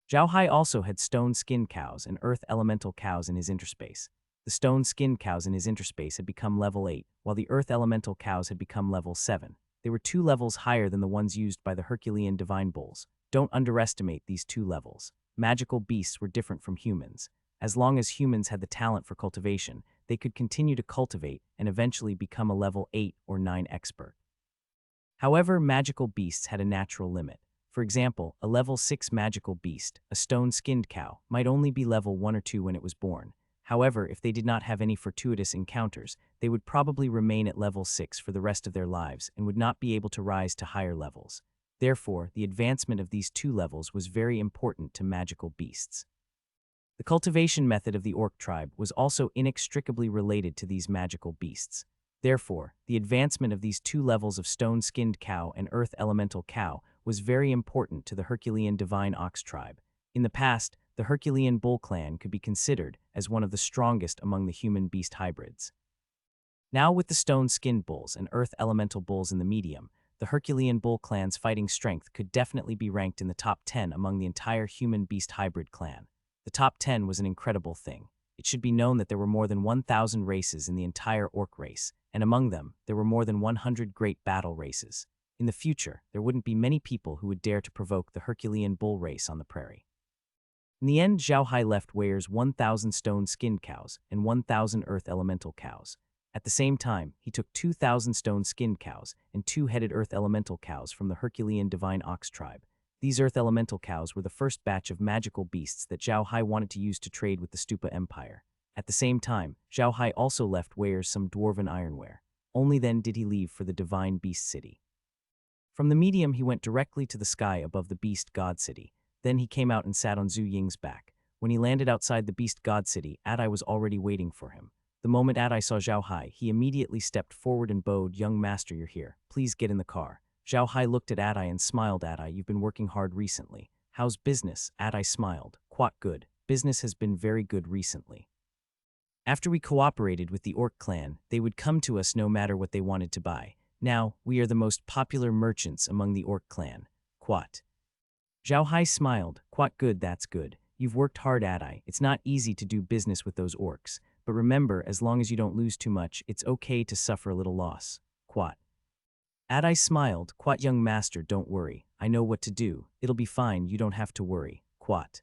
Speaker 1: Zhao Hai also had stone-skinned cows and earth elemental cows in his interspace. The stone-skinned cows in his interspace had become level 8, while the earth elemental cows had become level 7. They were 2 levels higher than the ones used by the Herculean divine bulls. Don't underestimate these 2 levels. Magical beasts were different from humans. As long as humans had the talent for cultivation, they could continue to cultivate and eventually become a level 8 or 9 expert. However, magical beasts had a natural limit. For example, a level 6 magical beast, a stone-skinned cow, might only be level 1 or 2 when it was born. However, if they did not have any fortuitous encounters, they would probably remain at level 6 for the rest of their lives and would not be able to rise to higher levels. Therefore, the advancement of these 2 levels was very important to magical beasts. The cultivation method of the orc tribe was also inextricably related to these magical beasts. Therefore, the advancement of these 2 levels of stone-skinned cow and earth elemental cow was very important to the Herculean divine ox tribe. In the past, the Herculean bull clan could be considered as one of the strongest among the human-beast hybrids. Now with the stone-skinned bulls and earth elemental bulls in the medium, the Herculean bull clan's fighting strength could definitely be ranked in the top 10 among the entire human-beast hybrid clan. The top 10 was an incredible thing. It should be known that there were more than 1,000 races in the entire orc race, and among them, there were more than 100 great battle races. In the future, there wouldn't be many people who would dare to provoke the Herculean bull race on the prairie. In the end, Zhao Hai left Weir's 1,000 stone-skinned cows and 1,000 earth elemental cows. At the same time, he took 2,000 stone-skinned cows and 2-headed earth elemental cows from the Herculean divine ox tribe. These earth elemental cows were the first batch of magical beasts that Zhao Hai wanted to use to trade with the Stupa Empire. At the same time, Zhao Hai also left Weir some dwarven ironware. Only then did he leave for the divine beast city. From the medium, he went directly to the sky above the beast god city. Then he came out and sat on Zhu Ying's back. When he landed outside the beast god city, Adai was already waiting for him. The moment Adai saw Zhao Hai, he immediately stepped forward and bowed, "Young master, you're here. Please get in the car." Zhao Hai looked at Adai and smiled. "Adai, you've been working hard recently. How's business?" Adai smiled. "Quite good. Business has been very good recently. After we cooperated with the orc clan, they would come to us no matter what they wanted to buy. Now, we are the most popular merchants among the orc clan. Quat." Zhao Hai smiled. "Quite good, that's good. You've worked hard, Adai. It's not easy to do business with those orcs. But remember, as long as you don't lose too much, it's okay to suffer a little loss." Quat. Adai smiled. "Quat, young master, don't worry. I know what to do. It'll be fine, you don't have to worry." Quat.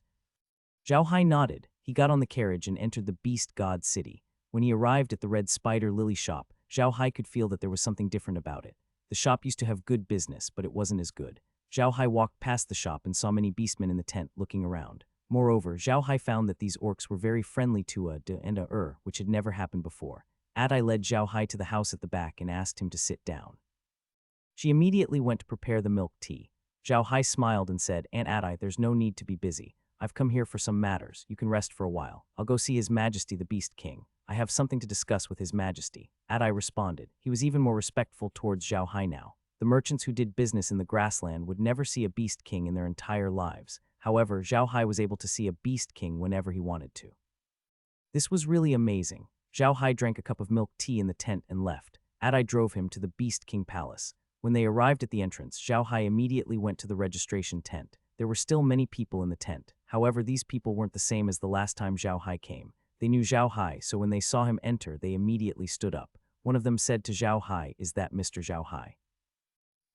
Speaker 1: Zhao Hai nodded. He got on the carriage and entered the beast god city. When he arrived at the red spider lily shop, Zhao Hai could feel that there was something different about it. The shop used to have good business, but it wasn't as good. Zhao Hai walked past the shop and saw many beastmen in the tent looking around. Moreover, Zhao Hai found that these orcs were very friendly to a de and a which had never happened before. Adai led Zhao Hai to the house at the back and asked him to sit down. She immediately went to prepare the milk tea. Zhao Hai smiled and said, "Aunt Adai, there's no need to be busy. I've come here for some matters. You can rest for a while. I'll go see His Majesty the Beast King. I have something to discuss with His Majesty." Adai responded. He was even more respectful towards Zhao Hai now. The merchants who did business in the grassland would never see a beast king in their entire lives. However, Zhao Hai was able to see a beast king whenever he wanted to. This was really amazing. Zhao Hai drank a cup of milk tea in the tent and left. Adai drove him to the Beast King Palace. When they arrived at the entrance, Zhao Hai immediately went to the registration tent. There were still many people in the tent. However, these people weren't the same as the last time Zhao Hai came. They knew Zhao Hai, so when they saw him enter, they immediately stood up. One of them said to Zhao Hai, "Is that Mr. Zhao Hai?"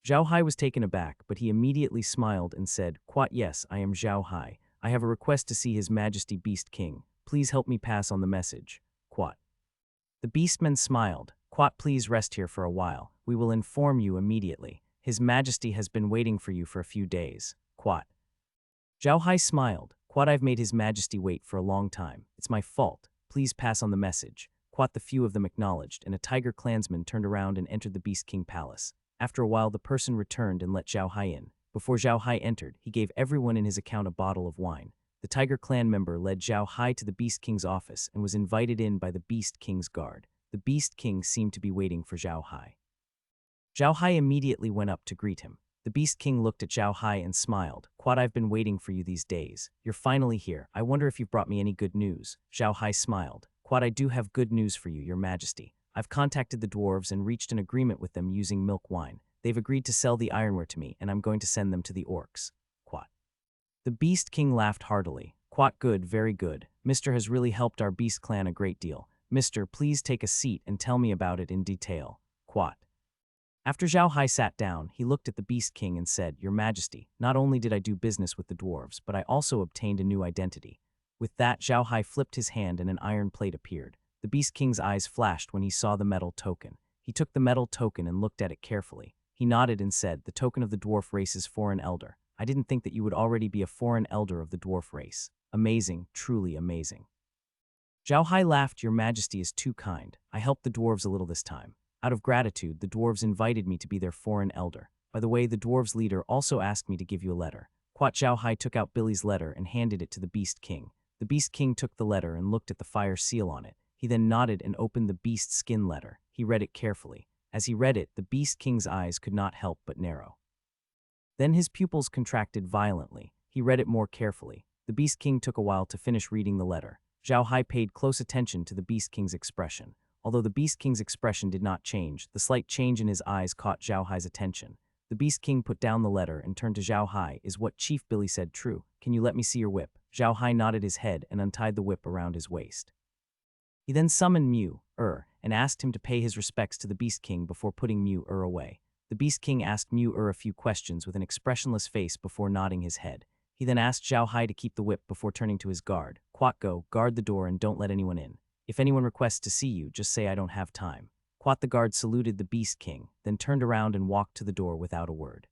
Speaker 1: Zhao Hai was taken aback, but he immediately smiled and said, "Quat, yes, I am Zhao Hai. I have a request to see His Majesty Beast King. Please help me pass on the message." Quat. The beastman smiled. "Quat, please rest here for a while. We will inform you immediately. His Majesty has been waiting for you for a few days." Quat. Zhao Hai smiled. "Quat, I've made His Majesty wait for a long time. It's my fault. Please pass on the message." Quat. The few of them acknowledged, and a tiger clansman turned around and entered the Beast King Palace. After a while, the person returned and let Zhao Hai in. Before Zhao Hai entered, he gave everyone in his account a bottle of wine. The Tiger Clan member led Zhao Hai to the Beast King's office and was invited in by the Beast King's guard. The Beast King seemed to be waiting for Zhao Hai. Zhao Hai immediately went up to greet him. The Beast King looked at Zhao Hai and smiled. "Quat, I've been waiting for you these days. You're finally here. I wonder if you've brought me any good news." Zhao Hai smiled. "Quat, I do have good news for you, Your Majesty. I've contacted the dwarves and reached an agreement with them using milk wine. They've agreed to sell the ironware to me, and I'm going to send them to the orcs." Quat. The Beast King laughed heartily. "Quat, good, very good. Mr. has really helped our beast clan a great deal. Mr., please take a seat and tell me about it in detail." Quat. After Zhao Hai sat down, he looked at the Beast King and said, "Your Majesty, not only did I do business with the dwarves, but I also obtained a new identity." With that, Zhao Hai flipped his hand and an iron plate appeared. The Beast King's eyes flashed when he saw the metal token. He took the metal token and looked at it carefully. He nodded and said, "The token of the dwarf race is foreign elder. I didn't think that you would already be a foreign elder of the dwarf race. Amazing, truly amazing." Zhao Hai laughed. "Your Majesty is too kind. I helped the dwarves a little this time. Out of gratitude, the dwarves invited me to be their foreign elder. By the way, the dwarves' leader also asked me to give you a letter." Zhao Hai took out Billy's letter and handed it to the Beast King. The Beast King took the letter and looked at the fire seal on it. He then nodded and opened the beast skin letter. He read it carefully. As he read it, the Beast King's eyes could not help but narrow. Then his pupils contracted violently. He read it more carefully. The Beast King took a while to finish reading the letter. Zhao Hai paid close attention to the Beast King's expression. Although the Beast King's expression did not change, the slight change in his eyes caught Zhao Hai's attention. The Beast King put down the letter and turned to Zhao Hai. "Is what Chief Billy said true? Can you let me see your whip?" Zhao Hai nodded his head and untied the whip around his waist. He then summoned Mu-Er and asked him to pay his respects to the Beast King before putting Mu-Er away. The Beast King asked Mu-Er a few questions with an expressionless face before nodding his head. He then asked Zhao Hai to keep the whip before turning to his guard. "Go, guard the door and don't let anyone in. If anyone requests to see you, just say I don't have time." The guard saluted the Beast King, then turned around and walked to the door without a word.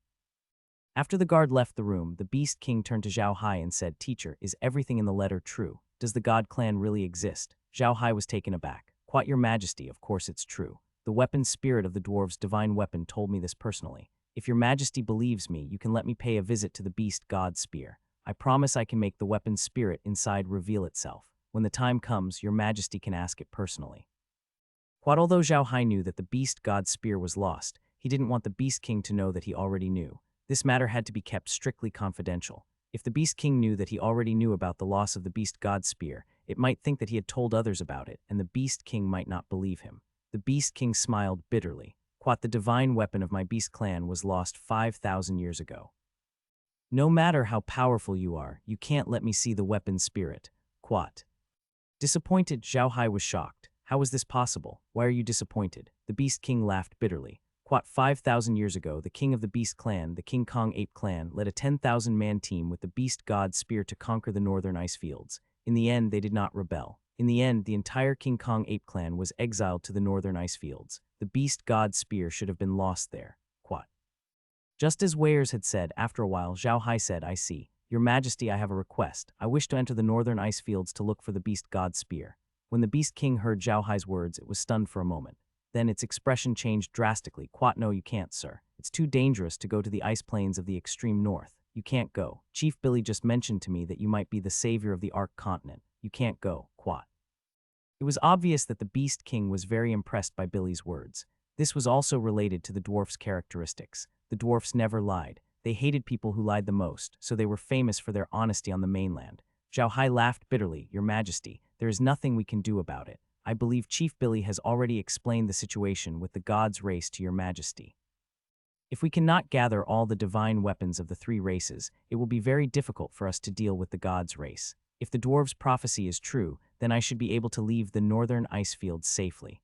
Speaker 1: After the guard left the room, the Beast King turned to Zhao Hai and said, "Teacher, is everything in the letter true? Does the God clan really exist?" Zhao Hai was taken aback. "Your Majesty, of course it's true. The weapon spirit of the dwarves' divine weapon told me this personally. If your Majesty believes me, you can let me pay a visit to the beast god spear. I promise I can make the weapon's spirit inside reveal itself. When the time comes, your Majesty can ask it personally." Although Zhao Hai knew that the beast god spear was lost, he didn't want the Beast King to know that he already knew. This matter had to be kept strictly confidential. If the Beast King knew that he already knew about the loss of the beast god spear, it might think that he had told others about it, and the Beast King might not believe him. The Beast King smiled bitterly. "The divine weapon of my beast clan was lost 5,000 years ago. No matter how powerful you are, you can't let me see the weapon's spirit." Disappointed, Zhao Hai was shocked. "How is this possible? Why are you disappointed?" The Beast King laughed bitterly. 5,000 years ago, the king of the Beast Clan, the King Kong Ape Clan, led a 10,000-man team with the Beast God Spear to conquer the northern ice fields. In the end, they did not rebel. In the end, the entire King Kong Ape Clan was exiled to the northern ice fields. The Beast God Spear should have been lost there. Just as Weyers had said, after a while, Zhao Hai said, "I see. Your Majesty, I have a request. I wish to enter the northern ice fields to look for the Beast God Spear." When the Beast King heard Zhao Hai's words, it was stunned for a moment. Then its expression changed drastically. "No, you can't, sir. It's too dangerous to go to the ice plains of the extreme north. You can't go. Chief Billy just mentioned to me that you might be the savior of the Ark continent. You can't go." It was obvious that the Beast King was very impressed by Billy's words. This was also related to the dwarfs' characteristics. The dwarfs never lied. They hated people who lied the most, so they were famous for their honesty on the mainland. Zhao Hai laughed bitterly. "Your Majesty, there is nothing we can do about it. I believe Chief Billy has already explained the situation with the gods' race to your Majesty. If we cannot gather all the divine weapons of the three races, it will be very difficult for us to deal with the gods' race. If the dwarves' prophecy is true, then I should be able to leave the northern ice fields safely."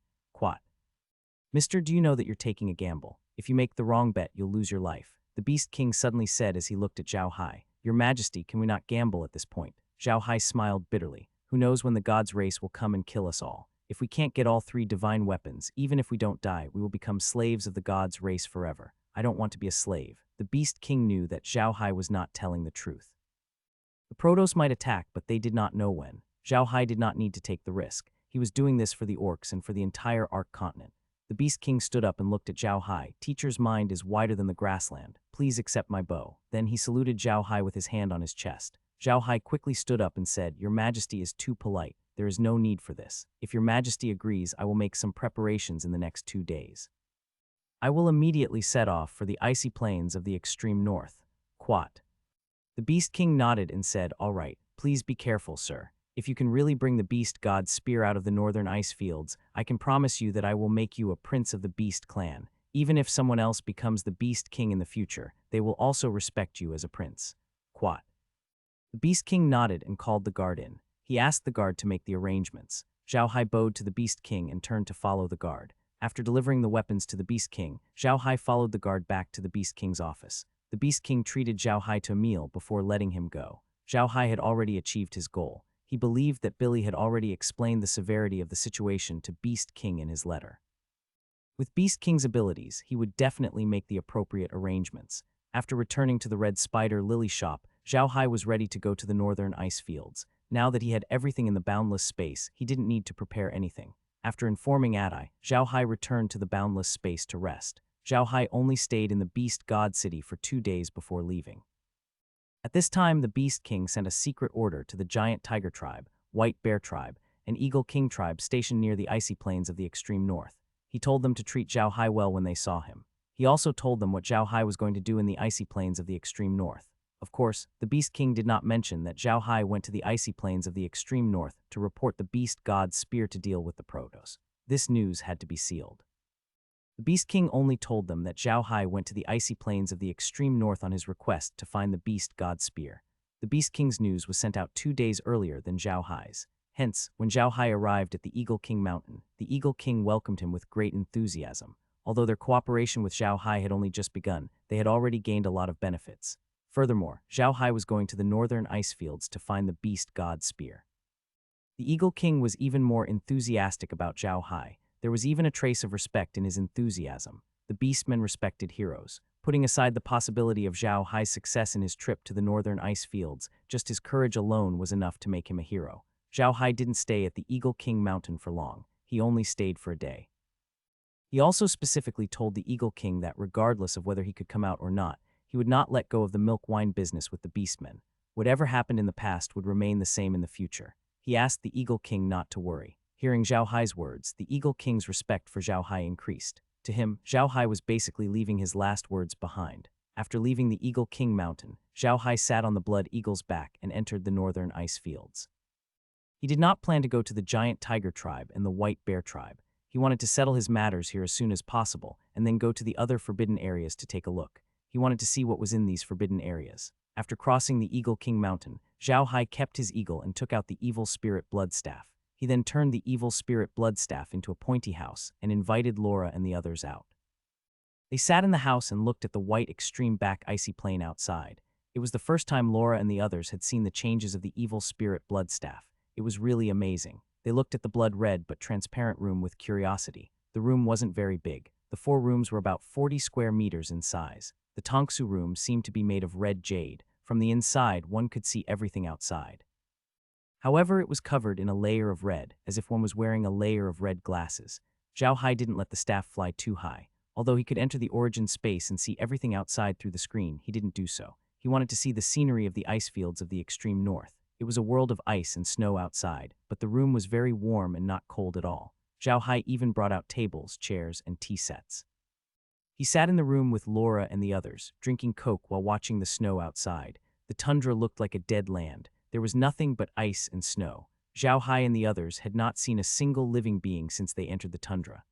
Speaker 1: "Mister, do you know that you're taking a gamble? If you make the wrong bet, you'll lose your life," the Beast King suddenly said as he looked at Zhao Hai. "Your Majesty, can we not gamble at this point?" Zhao Hai smiled bitterly. "Who knows when the gods' race will come and kill us all? If we can't get all three divine weapons, even if we don't die, we will become slaves of the gods' race forever. I don't want to be a slave." The Beast King knew that Zhao Hai was not telling the truth. The Protoss might attack, but they did not know when. Zhao Hai did not need to take the risk. He was doing this for the orcs and for the entire Ark continent. The Beast King stood up and looked at Zhao Hai. "Teacher's mind is wider than the grassland. Please accept my bow." Then he saluted Zhao Hai with his hand on his chest. Zhao Hai quickly stood up and said, "Your Majesty is too polite. There is no need for this. If your Majesty agrees, I will make some preparations in the next 2 days. I will immediately set off for the icy plains of the extreme north." The Beast King nodded and said, "All right, please be careful, sir. If you can really bring the Beast God's spear out of the northern ice fields, I can promise you that I will make you a prince of the Beast clan. Even if someone else becomes the Beast King in the future, they will also respect you as a prince." The Beast King nodded and called the guard in. He asked the guard to make the arrangements. Zhao Hai bowed to the Beast King and turned to follow the guard. After delivering the weapons to the Beast King, Zhao Hai followed the guard back to the Beast King's office. The Beast King treated Zhao Hai to a meal before letting him go. Zhao Hai had already achieved his goal. He believed that Billy had already explained the severity of the situation to Beast King in his letter. With Beast King's abilities, he would definitely make the appropriate arrangements. After returning to the Red Spider Lily shop, Zhao Hai was ready to go to the northern ice fields. Now that he had everything in the boundless space, he didn't need to prepare anything. After informing Adai, Zhao Hai returned to the boundless space to rest. Zhao Hai only stayed in the Beast God City for 2 days before leaving. At this time, the Beast King sent a secret order to the Giant Tiger Tribe, White Bear Tribe, and Eagle King Tribe stationed near the icy plains of the extreme north. He told them to treat Zhao Hai well when they saw him. He also told them what Zhao Hai was going to do in the icy plains of the extreme north. Of course, the Beast King did not mention that Zhao Hai went to the icy plains of the extreme north to report the Beast God's spear to deal with the Protoss. This news had to be sealed. The Beast King only told them that Zhao Hai went to the icy plains of the extreme north on his request to find the Beast God's spear. The Beast King's news was sent out 2 days earlier than Zhao Hai's. Hence, when Zhao Hai arrived at the Eagle King Mountain, the Eagle King welcomed him with great enthusiasm. Although their cooperation with Zhao Hai had only just begun, they had already gained a lot of benefits. Furthermore, Zhao Hai was going to the northern ice fields to find the Beast God's spear. The Eagle King was even more enthusiastic about Zhao Hai. There was even a trace of respect in his enthusiasm. The Beastmen respected heroes. Putting aside the possibility of Zhao Hai's success in his trip to the northern ice fields, just his courage alone was enough to make him a hero. Zhao Hai didn't stay at the Eagle King Mountain for long. He only stayed for a day. He also specifically told the Eagle King that regardless of whether he could come out or not, he would not let go of the milk wine business with the Beastmen. Whatever happened in the past would remain the same in the future. He asked the Eagle King not to worry. Hearing Zhao Hai's words, the Eagle King's respect for Zhao Hai increased. To him, Zhao Hai was basically leaving his last words behind. After leaving the Eagle King Mountain, Zhao Hai sat on the Blood Eagle's back and entered the northern ice fields. He did not plan to go to the Giant Tiger Tribe and the White Bear Tribe. He wanted to settle his matters here as soon as possible and then go to the other forbidden areas to take a look. He wanted to see what was in these forbidden areas. After crossing the Eagle King Mountain, Zhao Hai kept his eagle and took out the Evil Spirit Bloodstaff. He then turned the Evil Spirit Bloodstaff into a pointy house and invited Laura and the others out. They sat in the house and looked at the white extreme back icy plain outside. It was the first time Laura and the others had seen the changes of the Evil Spirit Bloodstaff. It was really amazing. They looked at the blood-red but transparent room with curiosity. The room wasn't very big. The 4 rooms were about 40 square meters in size. The Tongsu room seemed to be made of red jade. From the inside, one could see everything outside. However, it was covered in a layer of red, as if one was wearing a layer of red glasses. Zhao Hai didn't let the staff fly too high. Although he could enter the origin space and see everything outside through the screen, he didn't do so. He wanted to see the scenery of the ice fields of the extreme north. It was a world of ice and snow outside, but the room was very warm and not cold at all. Zhao Hai even brought out tables, chairs, and tea sets. He sat in the room with Laura and the others, drinking Coke while watching the snow outside. The tundra looked like a dead land. There was nothing but ice and snow. Zhao Hai and the others had not seen a single living being since they entered the tundra.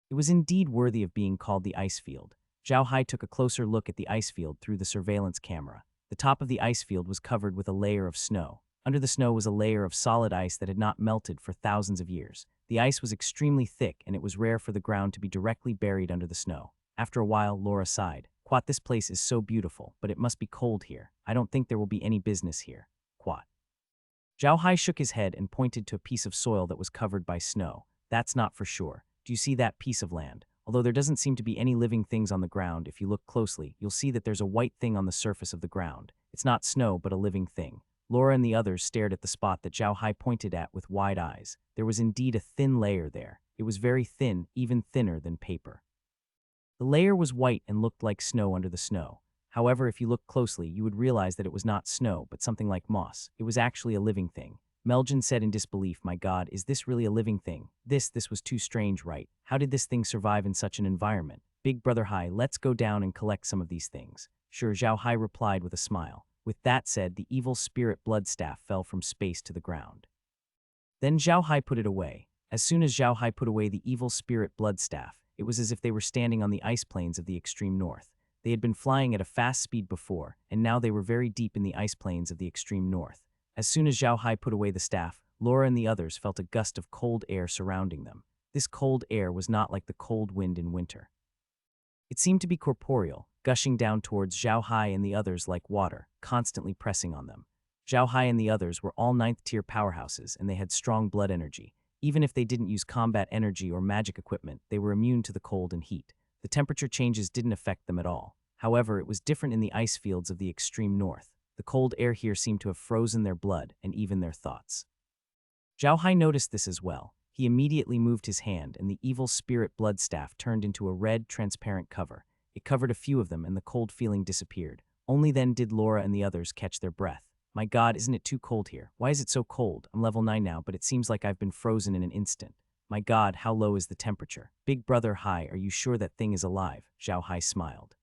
Speaker 1: It was indeed worthy of being called the ice field. Zhao Hai took a closer look at the ice field through the surveillance camera. The top of the ice field was covered with a layer of snow. Under the snow was a layer of solid ice that had not melted for thousands of years. The ice was extremely thick, and it was rare for the ground to be directly buried under the snow. After a while, Laura sighed. "Quat, this place is so beautiful, but it must be cold here. I don't think there will be any business here. Quat." Zhao Hai shook his head and pointed to a piece of soil that was covered by snow. "That's not for sure. Do you see that piece of land? Although there doesn't seem to be any living things on the ground, if you look closely, you'll see that there's a white thing on the surface of the ground. It's not snow, but a living thing." Laura and the others stared at the spot that Zhao Hai pointed at with wide eyes. There was indeed a thin layer there. It was very thin, even thinner than paper. The layer was white and looked like snow under the snow. However, if you looked closely, you would realize that it was not snow, but something like moss. It was actually a living thing. Meljan said in disbelief, "My God, is this really a living thing? This was too strange, right? How did this thing survive in such an environment? Big Brother Hai, let's go down and collect some of these things." Sure, Zhao Hai replied with a smile. With that said, the Evil Spirit Bloodstaff fell from space to the ground. Then Zhao Hai put it away. As soon as Zhao Hai put away the Evil Spirit Bloodstaff, it was as if they were standing on the ice plains of the extreme north. They had been flying at a fast speed before, and now they were very deep in the ice plains of the extreme north. As soon as Zhao Hai put away the staff, Laura and the others felt a gust of cold air surrounding them. This cold air was not like the cold wind in winter. It seemed to be corporeal, gushing down towards Zhao Hai and the others like water, constantly pressing on them. Zhao Hai and the others were all 9th-tier powerhouses, and they had strong blood energy. Even if they didn't use combat energy or magic equipment, they were immune to the cold and heat. The temperature changes didn't affect them at all. However, it was different in the ice fields of the extreme north. The cold air here seemed to have frozen their blood and even their thoughts. Zhao Hai noticed this as well. He immediately moved his hand, and the evil spirit blood staff turned into a red, transparent cover. It covered a few of them, and the cold feeling disappeared. Only then did Laura and the others catch their breath. My God, isn't it too cold here? Why is it so cold? I'm level 9 now, but it seems like I've been frozen in an instant. My God, how low is the temperature? Big brother Hai, are you sure that thing is alive? Zhao Hai smiled.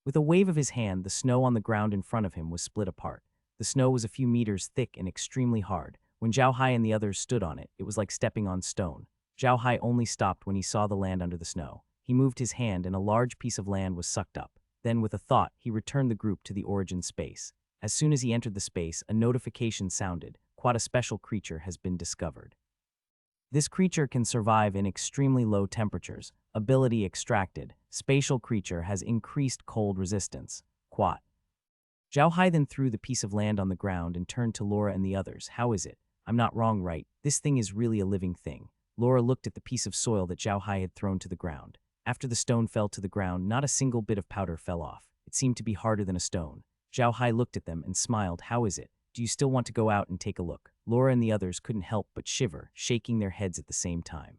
Speaker 1: With a wave of his hand, the snow on the ground in front of him was split apart. The snow was a few meters thick and extremely hard. When Zhao Hai and the others stood on it, it was like stepping on stone. Zhao Hai only stopped when he saw the land under the snow. He moved his hand and a large piece of land was sucked up. Then, with a thought, he returned the group to the origin space. As soon as he entered the space, a notification sounded. Quite a special creature has been discovered. This creature can survive in extremely low temperatures. Ability extracted. Spatial creature has increased cold resistance. Quat. Zhao Hai then threw the piece of land on the ground and turned to Laura and the others. How is it? I'm not wrong, right? This thing is really a living thing. Laura looked at the piece of soil that Zhao Hai had thrown to the ground. After the stone fell to the ground, not a single bit of powder fell off. It seemed to be harder than a stone. Zhao Hai looked at them and smiled. How is it? Do you still want to go out and take a look? Laura and the others couldn't help but shiver, shaking their heads at the same time.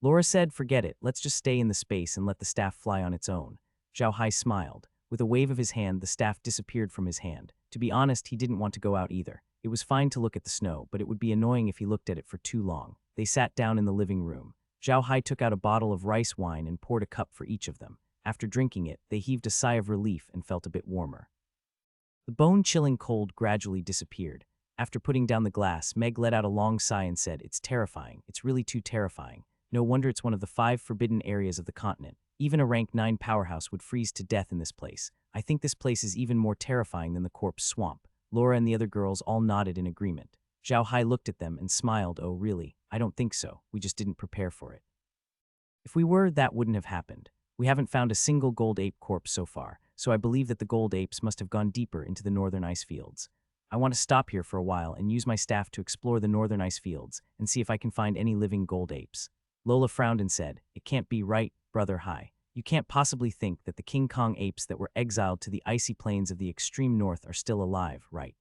Speaker 1: Laura said, forget it, let's just stay in the space and let the staff fly on its own. Zhao Hai smiled. With a wave of his hand, the staff disappeared from his hand. To be honest, he didn't want to go out either. It was fine to look at the snow, but it would be annoying if he looked at it for too long. They sat down in the living room. Zhao Hai took out a bottle of rice wine and poured a cup for each of them. After drinking it, they heaved a sigh of relief and felt a bit warmer. The bone-chilling cold gradually disappeared. After putting down the glass, Meg let out a long sigh and said, it's terrifying. It's really too terrifying. No wonder it's one of the 5 forbidden areas of the continent. Even a rank 9 powerhouse would freeze to death in this place. I think this place is even more terrifying than the corpse swamp. Laura and the other girls all nodded in agreement. Zhao Hai looked at them and smiled. Oh, really? I don't think so. We just didn't prepare for it. If we were, that wouldn't have happened. We haven't found a single gold ape corpse so far, so I believe that the gold apes must have gone deeper into the northern ice fields. I want to stop here for a while and use my staff to explore the northern ice fields and see if I can find any living gold apes. Lola frowned and said, it can't be right, Brother Hai. You can't possibly think that the King Kong apes that were exiled to the icy plains of the extreme north are still alive, right?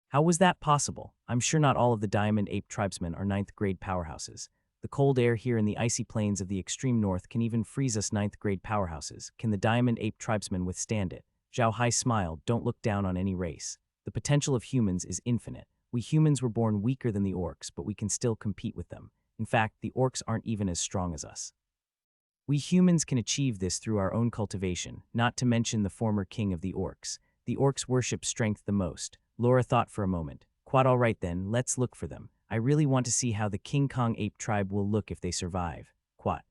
Speaker 1: How was that possible? I'm sure not all of the Diamond Ape tribesmen are 9th grade powerhouses. The cold air here in the icy plains of the extreme north can even freeze us 9th grade powerhouses. Can the Diamond Ape tribesmen withstand it? Zhao Hai smiled. Don't look down on any race. The potential of humans is infinite. We humans were born weaker than the orcs, but we can still compete with them. In fact, the orcs aren't even as strong as us. We humans can achieve this through our own cultivation, not to mention the former king of the orcs. The orcs worship strength the most. Laura thought for a moment. Quite all right then, let's look for them. I really want to see how the King Kong ape tribe will look if they survive. Quat.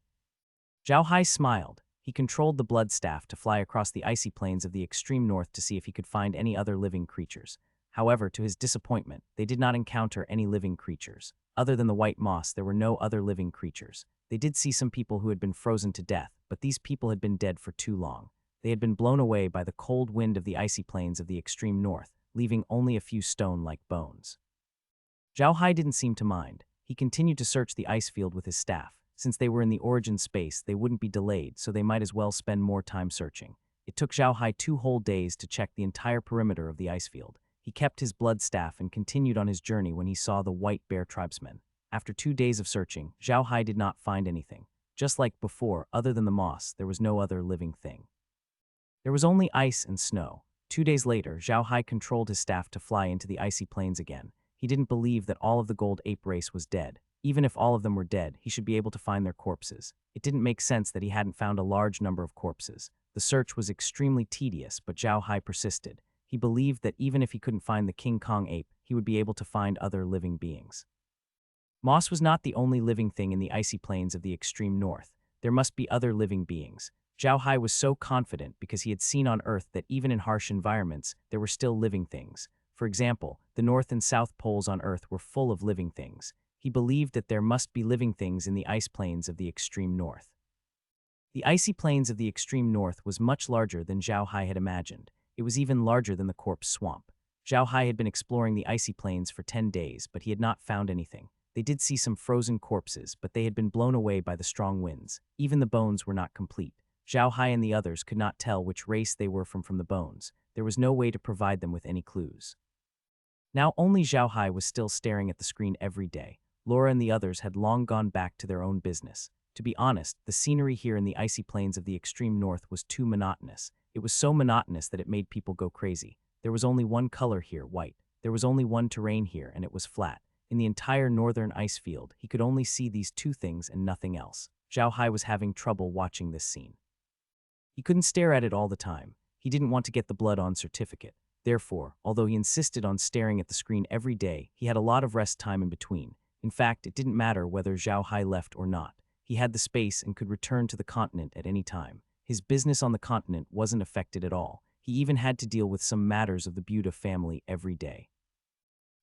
Speaker 1: Zhao Hai smiled. He controlled the blood staff to fly across the icy plains of the extreme north to see if he could find any other living creatures. However, to his disappointment, they did not encounter any living creatures. Other than the white moss, there were no other living creatures. They did see some people who had been frozen to death, but these people had been dead for too long. They had been blown away by the cold wind of the icy plains of the extreme north, leaving only a few stone-like bones. Zhao Hai didn't seem to mind. He continued to search the ice field with his staff. Since they were in the origin space, they wouldn't be delayed, so they might as well spend more time searching. It took Zhao Hai 2 whole days to check the entire perimeter of the ice field. He kept his blood staff and continued on his journey when he saw the white bear tribesmen. After 2 days of searching, Zhao Hai did not find anything. Just like before, other than the moss, there was no other living thing. There was only ice and snow. 2 days later, Zhao Hai controlled his staff to fly into the icy plains again. He didn't believe that all of the gold ape race was dead. Even if all of them were dead, he should be able to find their corpses. It didn't make sense that he hadn't found a large number of corpses. The search was extremely tedious, but Zhao Hai persisted. He believed that even if he couldn't find the King Kong ape, he would be able to find other living beings. Moss was not the only living thing in the icy plains of the extreme north. There must be other living beings. Zhao Hai was so confident because he had seen on Earth that even in harsh environments, there were still living things. For example, the North and South poles on Earth were full of living things. He believed that there must be living things in the ice plains of the extreme north. The icy plains of the extreme north was much larger than Zhao Hai had imagined. It was even larger than the corpse swamp. Zhao Hai had been exploring the icy plains for 10 days, but he had not found anything. They did see some frozen corpses, but they had been blown away by the strong winds. Even the bones were not complete. Zhao Hai and the others could not tell which race they were from the bones. There was no way to provide them with any clues. Now only Zhao Hai was still staring at the screen every day. Laura and the others had long gone back to their own business. To be honest, the scenery here in the icy plains of the extreme north was too monotonous. It was so monotonous that it made people go crazy. There was only one color here, white. There was only one terrain here, and it was flat. In the entire northern ice field, he could only see these two things and nothing else. Zhao Hai was having trouble watching this scene. He couldn't stare at it all the time. He didn't want to get the blood-on certificate. Therefore, although he insisted on staring at the screen every day, he had a lot of rest time in between. In fact, it didn't matter whether Zhao Hai left or not. He had the space and could return to the continent at any time. His business on the continent wasn't affected at all. He even had to deal with some matters of the Buddha family every day.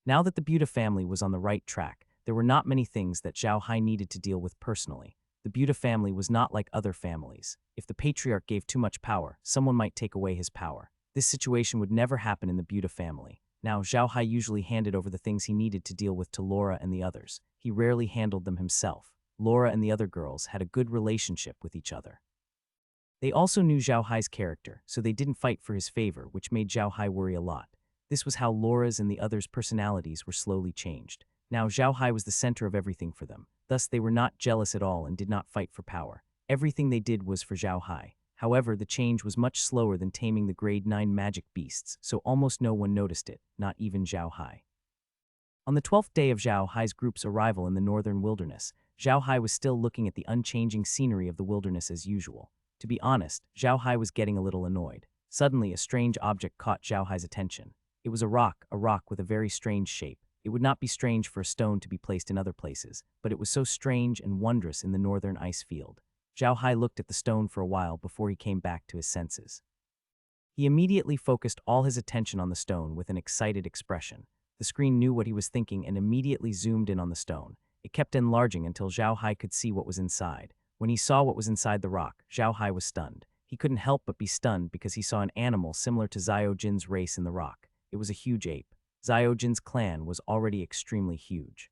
Speaker 1: Now that the Buddha family was on the right track, there were not many things that Zhao Hai needed to deal with personally. The Buddha family was not like other families. If the patriarch gave too much power, someone might take away his power. This situation would never happen in the Buddha family. Now, Zhao Hai usually handed over the things he needed to deal with to Laura and the others. He rarely handled them himself. Laura and the other girls had a good relationship with each other. They also knew Zhao Hai's character, so they didn't fight for his favor, which made Zhao Hai worry a lot. This was how Laura's and the others' personalities were slowly changed. Now Zhao Hai was the center of everything for them. Thus, they were not jealous at all and did not fight for power. Everything they did was for Zhao Hai. However, the change was much slower than taming the grade 9 magic beasts, so almost no one noticed it, not even Zhao Hai. On the 12th day of Zhao Hai's group's arrival in the northern wilderness, Zhao Hai was still looking at the unchanging scenery of the wilderness as usual. To be honest, Zhao Hai was getting a little annoyed. Suddenly, a strange object caught Zhao Hai's attention. It was a rock with a very strange shape. It would not be strange for a stone to be placed in other places, but it was so strange and wondrous in the northern ice field. Zhao Hai looked at the stone for a while before he came back to his senses. He immediately focused all his attention on the stone with an excited expression. The screen knew what he was thinking and immediately zoomed in on the stone. It kept enlarging until Zhao Hai could see what was inside. When he saw what was inside the rock, Zhao Hai was stunned. He couldn't help but be stunned because he saw an animal similar to Xiao Jin's race in the rock. It was a huge ape. Xiao Jin's clan was already extremely huge.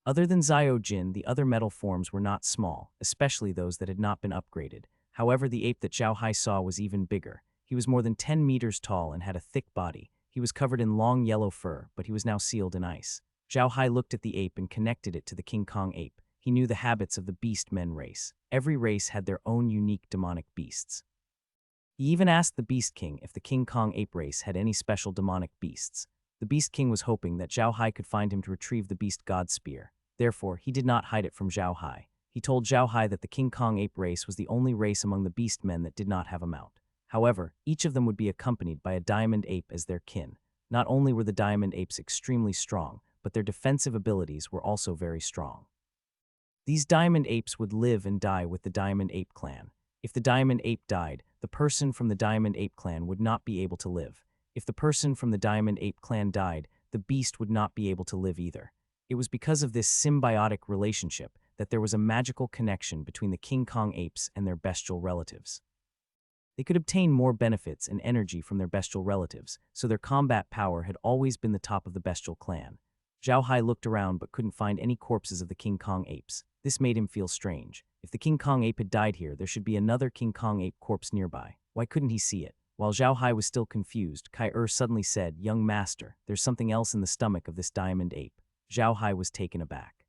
Speaker 1: Other than Xiao Jin, the other metal forms were not small, especially those that had not been upgraded. However, the ape that Zhao Hai saw was even bigger. He was more than 10 meters tall and had a thick body. He was covered in long yellow fur, but he was now sealed in ice. Zhao Hai looked at the ape and connected it to the King Kong ape. He knew the habits of the beast men race. Every race had their own unique demonic beasts. He even asked the Beast King if the King Kong ape race had any special demonic beasts. The Beast King was hoping that Zhao Hai could find him to retrieve the Beast God Spear. Therefore, he did not hide it from Zhao Hai. He told Zhao Hai that the King Kong ape race was the only race among the beast men that did not have a mount. However, each of them would be accompanied by a diamond ape as their kin. Not only were the diamond apes extremely strong, but their defensive abilities were also very strong. These diamond apes would live and die with the Diamond Ape clan. If the diamond ape died, the person from the Diamond Ape clan would not be able to live. If the person from the Diamond Ape clan died, the beast would not be able to live either. It was because of this symbiotic relationship that there was a magical connection between the King Kong apes and their bestial relatives. They could obtain more benefits and energy from their bestial relatives, so their combat power had always been the top of the bestial clan. Zhao Hai looked around but couldn't find any corpses of the King Kong apes. This made him feel strange. If the King Kong ape had died here, there should be another King Kong ape corpse nearby. Why couldn't he see it? While Zhao Hai was still confused, Heir suddenly said, "Young master, there's something else in the stomach of this diamond ape." Zhao Hai was taken aback.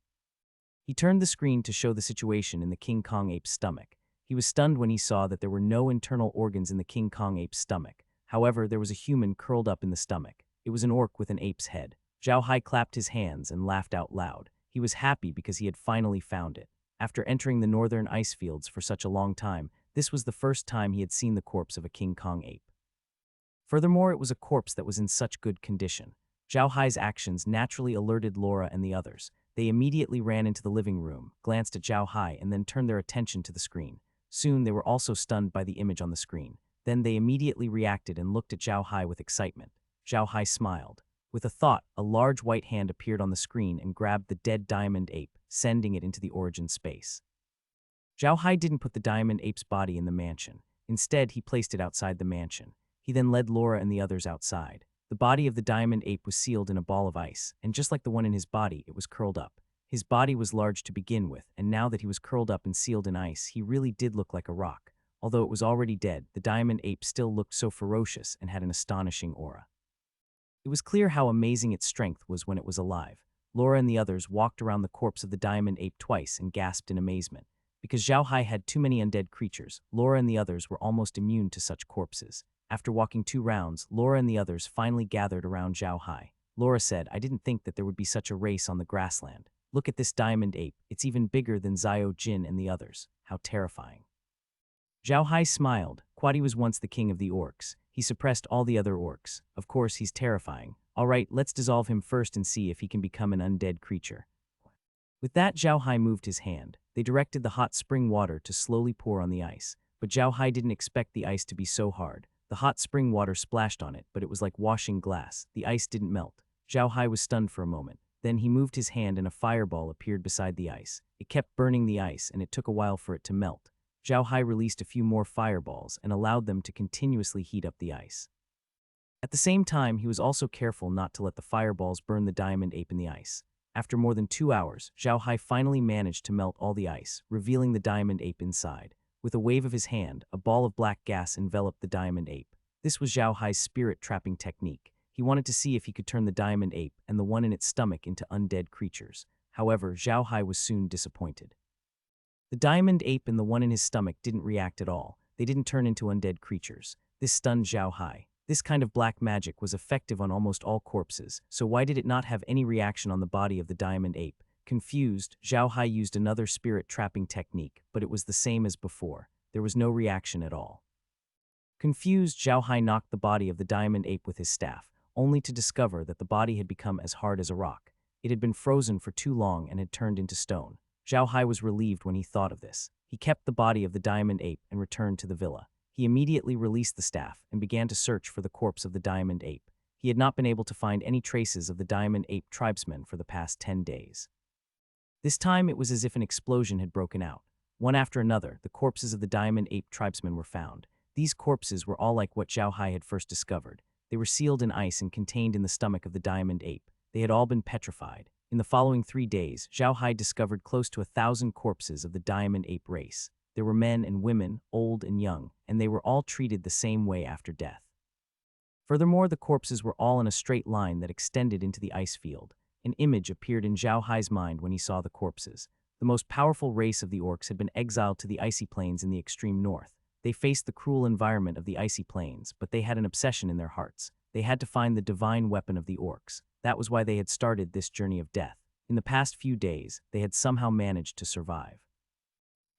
Speaker 1: He turned the screen to show the situation in the King Kong ape's stomach. He was stunned when he saw that there were no internal organs in the King Kong ape's stomach. However, there was a human curled up in the stomach. It was an orc with an ape's head. Zhao Hai clapped his hands and laughed out loud. He was happy because he had finally found it. After entering the northern ice fields for such a long time, this was the first time he had seen the corpse of a King Kong ape. Furthermore, it was a corpse that was in such good condition. Zhao Hai's actions naturally alerted Laura and the others. They immediately ran into the living room, glanced at Zhao Hai, and then turned their attention to the screen. Soon, they were also stunned by the image on the screen. Then they immediately reacted and looked at Zhao Hai with excitement. Zhao Hai smiled. With a thought, a large white hand appeared on the screen and grabbed the dead diamond ape, sending it into the origin space. Zhao Hai didn't put the diamond ape's body in the mansion. Instead, he placed it outside the mansion. He then led Laura and the others outside. The body of the diamond ape was sealed in a ball of ice, and just like the one in his body, it was curled up. His body was large to begin with, and now that he was curled up and sealed in ice, he really did look like a rock. Although it was already dead, the diamond ape still looked so ferocious and had an astonishing aura. It was clear how amazing its strength was when it was alive. Laura and the others walked around the corpse of the diamond ape twice and gasped in amazement. Because Zhao Hai had too many undead creatures, Laura and the others were almost immune to such corpses. After walking 2 rounds, Laura and the others finally gathered around Zhao Hai. Laura said, "I didn't think that there would be such a race on the grassland. Look at this diamond ape, it's even bigger than Xiao Jin and the others. How terrifying." Zhao Hai smiled. Quadi was once the king of the orcs. He suppressed all the other orcs. Of course, he's terrifying. All right, let's dissolve him first and see if he can become an undead creature. With that, Zhao Hai moved his hand. They directed the hot spring water to slowly pour on the ice. But Zhao Hai didn't expect the ice to be so hard. The hot spring water splashed on it, but it was like washing glass. The ice didn't melt. Zhao Hai was stunned for a moment. Then he moved his hand and a fireball appeared beside the ice. It kept burning the ice, and it took a while for it to melt. Zhao Hai released a few more fireballs and allowed them to continuously heat up the ice. At the same time, he was also careful not to let the fireballs burn the diamond ape in the ice. After more than 2 hours, Zhao Hai finally managed to melt all the ice, revealing the diamond ape inside. With a wave of his hand, a ball of black gas enveloped the diamond ape. This was Zhao Hai's spirit-trapping technique. He wanted to see if he could turn the diamond ape and the one in its stomach into undead creatures. However, Zhao Hai was soon disappointed. The diamond ape and the one in his stomach didn't react at all. They didn't turn into undead creatures. This stunned Zhao Hai. This kind of black magic was effective on almost all corpses, so why did it not have any reaction on the body of the diamond ape? Confused, Zhao Hai used another spirit-trapping technique, but it was the same as before. There was no reaction at all. Confused, Zhao Hai knocked the body of the diamond ape with his staff, only to discover that the body had become as hard as a rock. It had been frozen for too long and had turned into stone. Zhao Hai was relieved when he thought of this. He kept the body of the diamond ape and returned to the villa. He immediately released the staff and began to search for the corpse of the diamond ape. He had not been able to find any traces of the diamond ape tribesmen for the past 10 days. This time it was as if an explosion had broken out. One after another, the corpses of the diamond ape tribesmen were found. These corpses were all like what Zhao Hai had first discovered. They were sealed in ice and contained in the stomach of the diamond ape. They had all been petrified. In the following 3 days, Zhao Hai discovered close to 1,000 corpses of the diamond ape race. There were men and women, old and young, and they were all treated the same way after death. Furthermore, the corpses were all in a straight line that extended into the ice field. An image appeared in Zhao Hai's mind when he saw the corpses. The most powerful race of the orcs had been exiled to the icy plains in the extreme north. They faced the cruel environment of the icy plains, but they had an obsession in their hearts. They had to find the divine weapon of the orcs. That was why they had started this journey of death. In the past few days, they had somehow managed to survive.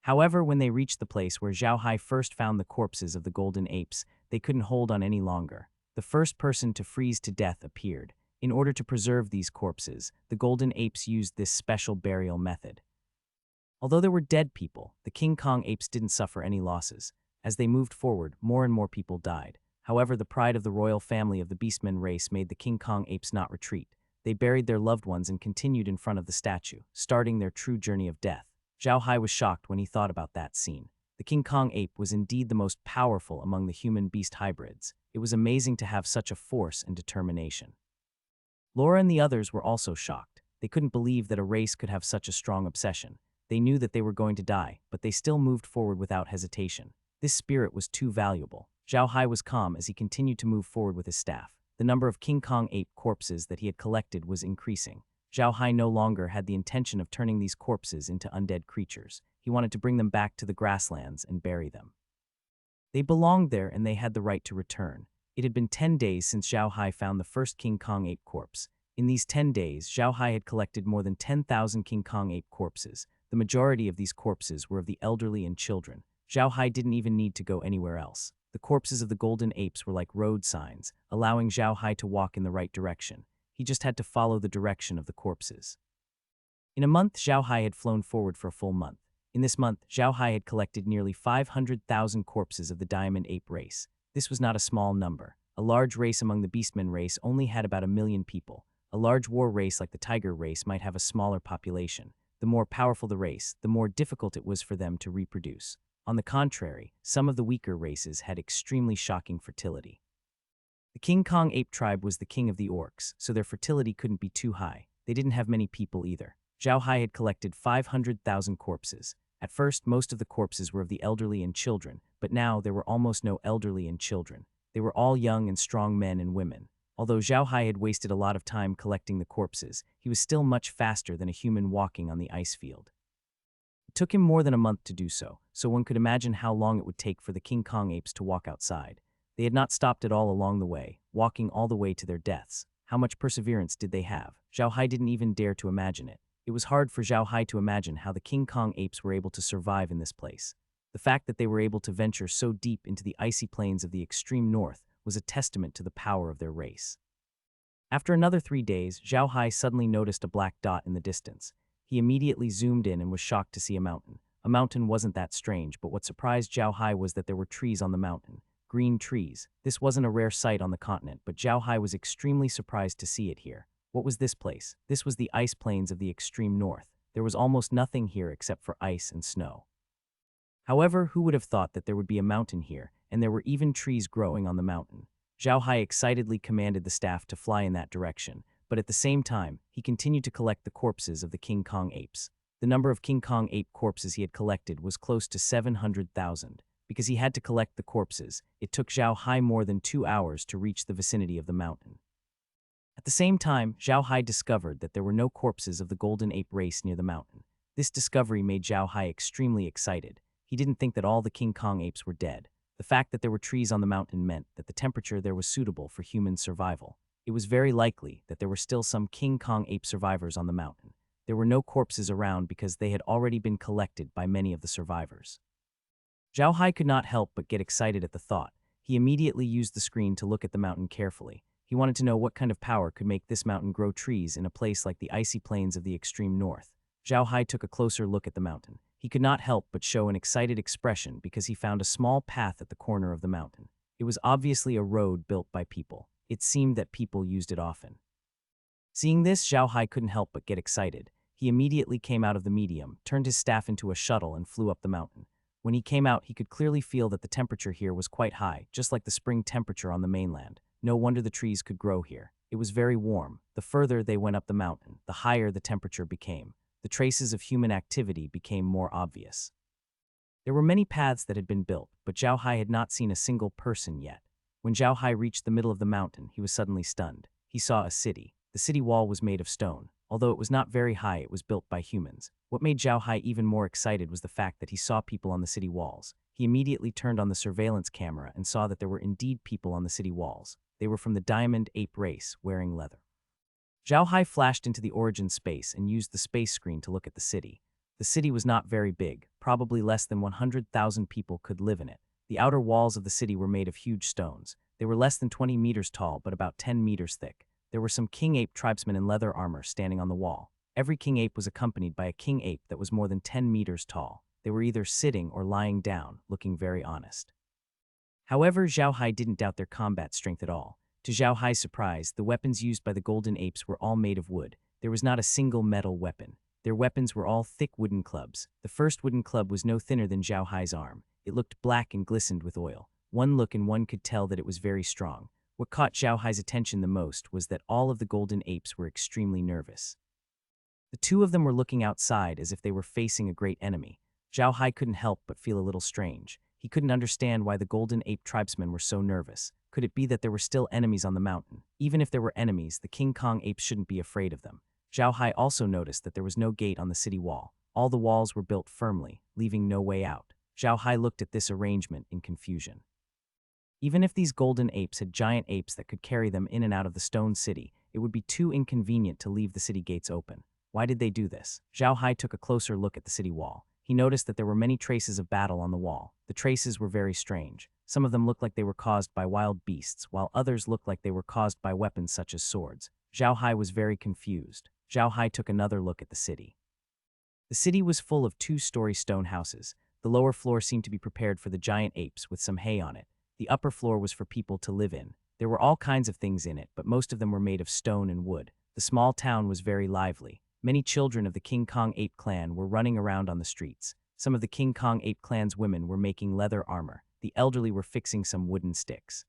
Speaker 1: However, when they reached the place where Zhao Hai first found the corpses of the golden apes, they couldn't hold on any longer. The first person to freeze to death appeared. In order to preserve these corpses, the golden apes used this special burial method. Although there were dead people, the King Kong apes didn't suffer any losses. As they moved forward, more and more people died. However, the pride of the royal family of the Beastmen race made the King Kong apes not retreat. They buried their loved ones and continued in front of the statue, starting their true journey of death. Zhao Hai was shocked when he thought about that scene. The King Kong ape was indeed the most powerful among the human-beast hybrids. It was amazing to have such a force and determination. Laura and the others were also shocked. They couldn't believe that a race could have such a strong obsession. They knew that they were going to die, but they still moved forward without hesitation. This spirit was too valuable. Zhao Hai was calm as he continued to move forward with his staff. The number of King Kong ape corpses that he had collected was increasing. Zhao Hai no longer had the intention of turning these corpses into undead creatures. He wanted to bring them back to the grasslands and bury them. They belonged there and they had the right to return. It had been 10 days since Zhao Hai found the first King Kong ape corpse. In these 10 days, Zhao Hai had collected more than 10,000 King Kong ape corpses. The majority of these corpses were of the elderly and children. Zhao Hai didn't even need to go anywhere else. The corpses of the golden apes were like road signs, allowing Zhao Hai to walk in the right direction. He just had to follow the direction of the corpses. In a month, Zhao Hai had flown forward for a full month. In this month, Zhao Hai had collected nearly 500,000 corpses of the diamond ape race. This was not a small number. A large race among the Beastmen race only had about 1 million people. A large war race like the tiger race might have a smaller population. The more powerful the race, the more difficult it was for them to reproduce. On the contrary, some of the weaker races had extremely shocking fertility. The King Kong ape tribe was the king of the orcs, so their fertility couldn't be too high. They didn't have many people either. Zhao Hai had collected 500,000 corpses. At first, most of the corpses were of the elderly and children, but now there were almost no elderly and children. They were all young and strong men and women. Although Zhao Hai had wasted a lot of time collecting the corpses, he was still much faster than a human walking on the ice field. It took him more than a month to do so, so one could imagine how long it would take for the King Kong apes to walk outside. They had not stopped at all along the way, walking all the way to their deaths. How much perseverance did they have? Zhao Hai didn't even dare to imagine it. It was hard for Zhao Hai to imagine how the King Kong apes were able to survive in this place. The fact that they were able to venture so deep into the icy plains of the extreme north was a testament to the power of their race. After another 3 days, Zhao Hai suddenly noticed a black dot in the distance. He immediately zoomed in and was shocked to see a mountain. A mountain wasn't that strange, but what surprised Zhao Hai was that there were trees on the mountain. Green trees. This wasn't a rare sight on the continent, but Zhao Hai was extremely surprised to see it here. What was this place? This was the ice plains of the extreme north. There was almost nothing here except for ice and snow. However, who would have thought that there would be a mountain here, and there were even trees growing on the mountain? Zhao Hai excitedly commanded the staff to fly in that direction, but at the same time, he continued to collect the corpses of the King Kong apes. The number of King Kong ape corpses he had collected was close to 700,000. Because he had to collect the corpses, it took Zhao Hai more than 2 hours to reach the vicinity of the mountain. At the same time, Zhao Hai discovered that there were no corpses of the golden ape race near the mountain. This discovery made Zhao Hai extremely excited. He didn't think that all the King Kong apes were dead. The fact that there were trees on the mountain meant that the temperature there was suitable for human survival. It was very likely that there were still some King Kong ape survivors on the mountain. There were no corpses around because they had already been collected by many of the survivors. Zhao Hai could not help but get excited at the thought. He immediately used the screen to look at the mountain carefully. He wanted to know what kind of power could make this mountain grow trees in a place like the icy plains of the extreme north. Zhao Hai took a closer look at the mountain. He could not help but show an excited expression because he found a small path at the corner of the mountain. It was obviously a road built by people. It seemed that people used it often. Seeing this, Zhao Hai couldn't help but get excited. He immediately came out of the medium, turned his staff into a shuttle, and flew up the mountain. When he came out, he could clearly feel that the temperature here was quite high, just like the spring temperature on the mainland. No wonder the trees could grow here. It was very warm. The further they went up the mountain, the higher the temperature became. The traces of human activity became more obvious. There were many paths that had been built, but Zhao Hai had not seen a single person yet. When Zhao Hai reached the middle of the mountain, he was suddenly stunned. He saw a city. The city wall was made of stone. Although it was not very high, it was built by humans. What made Zhao Hai even more excited was the fact that he saw people on the city walls. He immediately turned on the surveillance camera and saw that there were indeed people on the city walls. They were from the diamond ape race, wearing leather. Zhao Hai flashed into the origin space and used the space screen to look at the city. The city was not very big. Probably less than 100,000 people could live in it. The outer walls of the city were made of huge stones. They were less than 20 meters tall, but about 10 meters thick. There were some king ape tribesmen in leather armor standing on the wall. Every king ape was accompanied by a king ape that was more than 10 meters tall. They were either sitting or lying down, looking very honest. However, Zhao Hai didn't doubt their combat strength at all. To Zhao Hai's surprise, the weapons used by the golden apes were all made of wood. There was not a single metal weapon. Their weapons were all thick wooden clubs. The first wooden club was no thinner than Zhao Hai's arm. It looked black and glistened with oil. One look and one could tell that it was very strong. What caught Zhao Hai's attention the most was that all of the golden apes were extremely nervous. The two of them were looking outside as if they were facing a great enemy. Zhao Hai couldn't help but feel a little strange. He couldn't understand why the golden ape tribesmen were so nervous. Could it be that there were still enemies on the mountain? Even if there were enemies, the King Kong apes shouldn't be afraid of them. Zhao Hai also noticed that there was no gate on the city wall. All the walls were built firmly, leaving no way out. Zhao Hai looked at this arrangement in confusion. Even if these golden apes had giant apes that could carry them in and out of the stone city, it would be too inconvenient to leave the city gates open. Why did they do this? Zhao Hai took a closer look at the city wall. He noticed that there were many traces of battle on the wall. The traces were very strange. Some of them looked like they were caused by wild beasts, while others looked like they were caused by weapons such as swords. Zhao Hai was very confused. Zhao Hai took another look at the city. The city was full of two-story stone houses. The lower floor seemed to be prepared for the giant apes with some hay on it. The upper floor was for people to live in. There were all kinds of things in it, but most of them were made of stone and wood. The small town was very lively. Many children of the King Kong ape clan were running around on the streets. Some of the King Kong ape clan's women were making leather armor. The elderly were fixing some wooden sticks.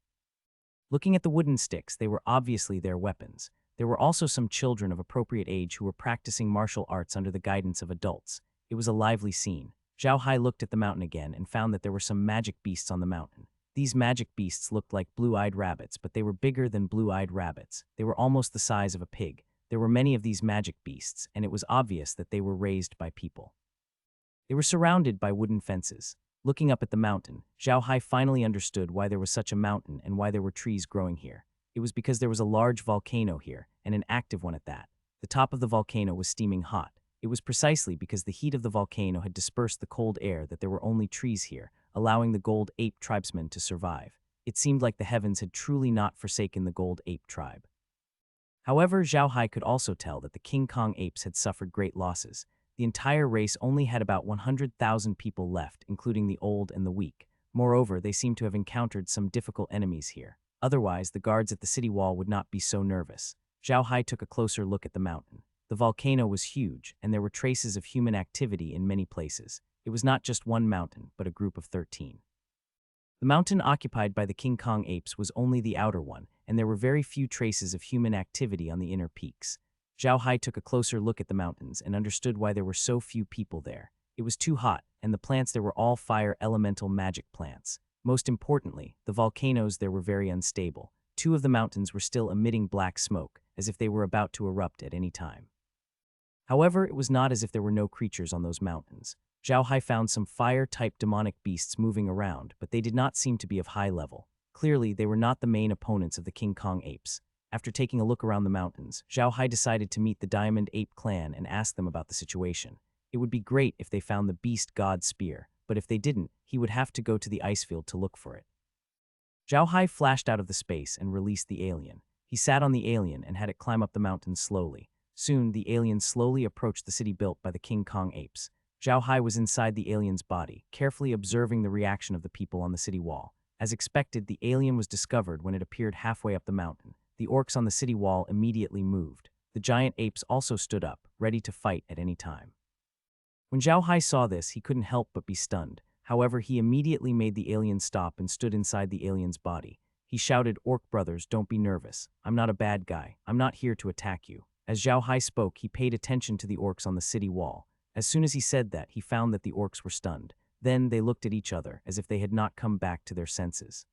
Speaker 1: Looking at the wooden sticks, they were obviously their weapons. There were also some children of appropriate age who were practicing martial arts under the guidance of adults. It was a lively scene. Zhao Hai looked at the mountain again and found that there were some magic beasts on the mountain. These magic beasts looked like blue-eyed rabbits, but they were bigger than blue-eyed rabbits. They were almost the size of a pig. There were many of these magic beasts, and it was obvious that they were raised by people. They were surrounded by wooden fences. Looking up at the mountain, Zhao Hai finally understood why there was such a mountain and why there were trees growing here. It was because there was a large volcano here, and an active one at that. The top of the volcano was steaming hot. It was precisely because the heat of the volcano had dispersed the cold air that there were only trees here, allowing the Gold Ape tribesmen to survive. It seemed like the heavens had truly not forsaken the Gold Ape tribe. However, Zhao Hai could also tell that the King Kong apes had suffered great losses. The entire race only had about 100,000 people left, including the old and the weak. Moreover, they seemed to have encountered some difficult enemies here. Otherwise, the guards at the city wall would not be so nervous. Zhao Hai took a closer look at the mountain. The volcano was huge, and there were traces of human activity in many places. It was not just one mountain, but a group of 13. The mountain occupied by the King Kong apes was only the outer one, and there were very few traces of human activity on the inner peaks. Zhao Hai took a closer look at the mountains and understood why there were so few people there. It was too hot, and the plants there were all fire elemental magic plants. Most importantly, the volcanoes there were very unstable. Two of the mountains were still emitting black smoke, as if they were about to erupt at any time. However, it was not as if there were no creatures on those mountains. Zhao Hai found some fire-type demonic beasts moving around, but they did not seem to be of high level. Clearly, they were not the main opponents of the King Kong apes. After taking a look around the mountains, Zhao Hai decided to meet the Diamond Ape clan and ask them about the situation. It would be great if they found the beast god spear, but if they didn't, he would have to go to the ice field to look for it. Zhao Hai flashed out of the space and released the alien. He sat on the alien and had it climb up the mountain slowly. Soon, the alien slowly approached the city built by the King Kong apes. Zhao Hai was inside the alien's body, carefully observing the reaction of the people on the city wall. As expected, the alien was discovered when it appeared halfway up the mountain. The orcs on the city wall immediately moved. The giant apes also stood up, ready to fight at any time. When Zhao Hai saw this, he couldn't help but be stunned. However, he immediately made the alien stop and stood inside the alien's body. He shouted, "Orc brothers, don't be nervous. I'm not a bad guy. I'm not here to attack you." As Zhao Hai spoke, he paid attention to the orcs on the city wall. As soon as he said that, he found that the orcs were stunned. Then they looked at each other, as if they had not come back to their senses.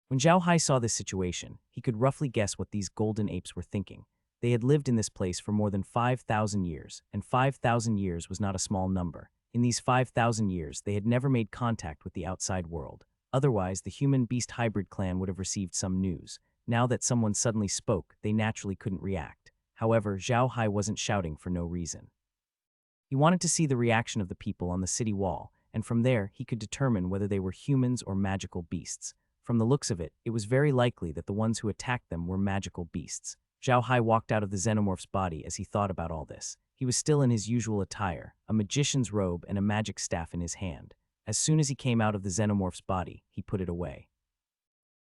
Speaker 1: When Zhao Hai saw this situation, he could roughly guess what these golden apes were thinking. They had lived in this place for more than 5,000 years, and 5,000 years was not a small number. In these 5,000 years, they had never made contact with the outside world. Otherwise, the human-beast hybrid clan would have received some news. Now that someone suddenly spoke, they naturally couldn't react. However, Zhao Hai wasn't shouting for no reason. He wanted to see the reaction of the people on the city wall, and from there, he could determine whether they were humans or magical beasts. From the looks of it, it was very likely that the ones who attacked them were magical beasts. Zhao Hai walked out of the xenomorph's body as he thought about all this. He was still in his usual attire, a magician's robe and a magic staff in his hand. As soon as he came out of the xenomorph's body, he put it away.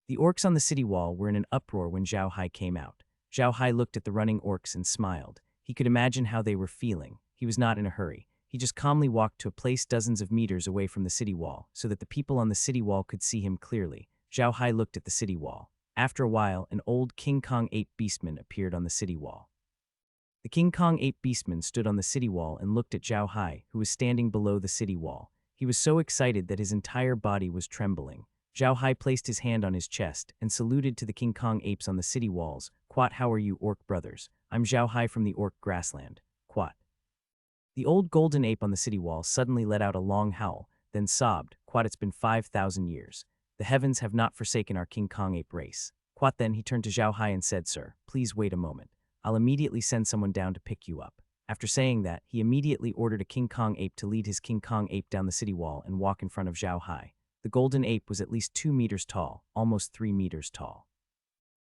Speaker 1: The orcs on the city wall were in an uproar when Zhao Hai came out. Zhao Hai looked at the running orcs and smiled. He could imagine how they were feeling. He was not in a hurry. He just calmly walked to a place dozens of meters away from the city wall, so that the people on the city wall could see him clearly. Zhao Hai looked at the city wall. After a while, an old King Kong ape beastman appeared on the city wall. The King Kong ape beastman stood on the city wall and looked at Zhao Hai, who was standing below the city wall. He was so excited that his entire body was trembling. Zhao Hai placed his hand on his chest and saluted to the King Kong apes on the city walls. "Quat, how are you, orc brothers? I'm Zhao Hai from the orc grassland. Quat." The old golden ape on the city wall suddenly let out a long howl, then sobbed. "Quat, it's been 5,000 years. The heavens have not forsaken our King Kong ape race." Quat then he turned to Zhao Hai and said, "Sir, please wait a moment. I'll immediately send someone down to pick you up." After saying that, he immediately ordered a King Kong ape to lead his King Kong ape down the city wall and walk in front of Zhao Hai. The golden ape was at least 2 meters tall, almost 3 meters tall.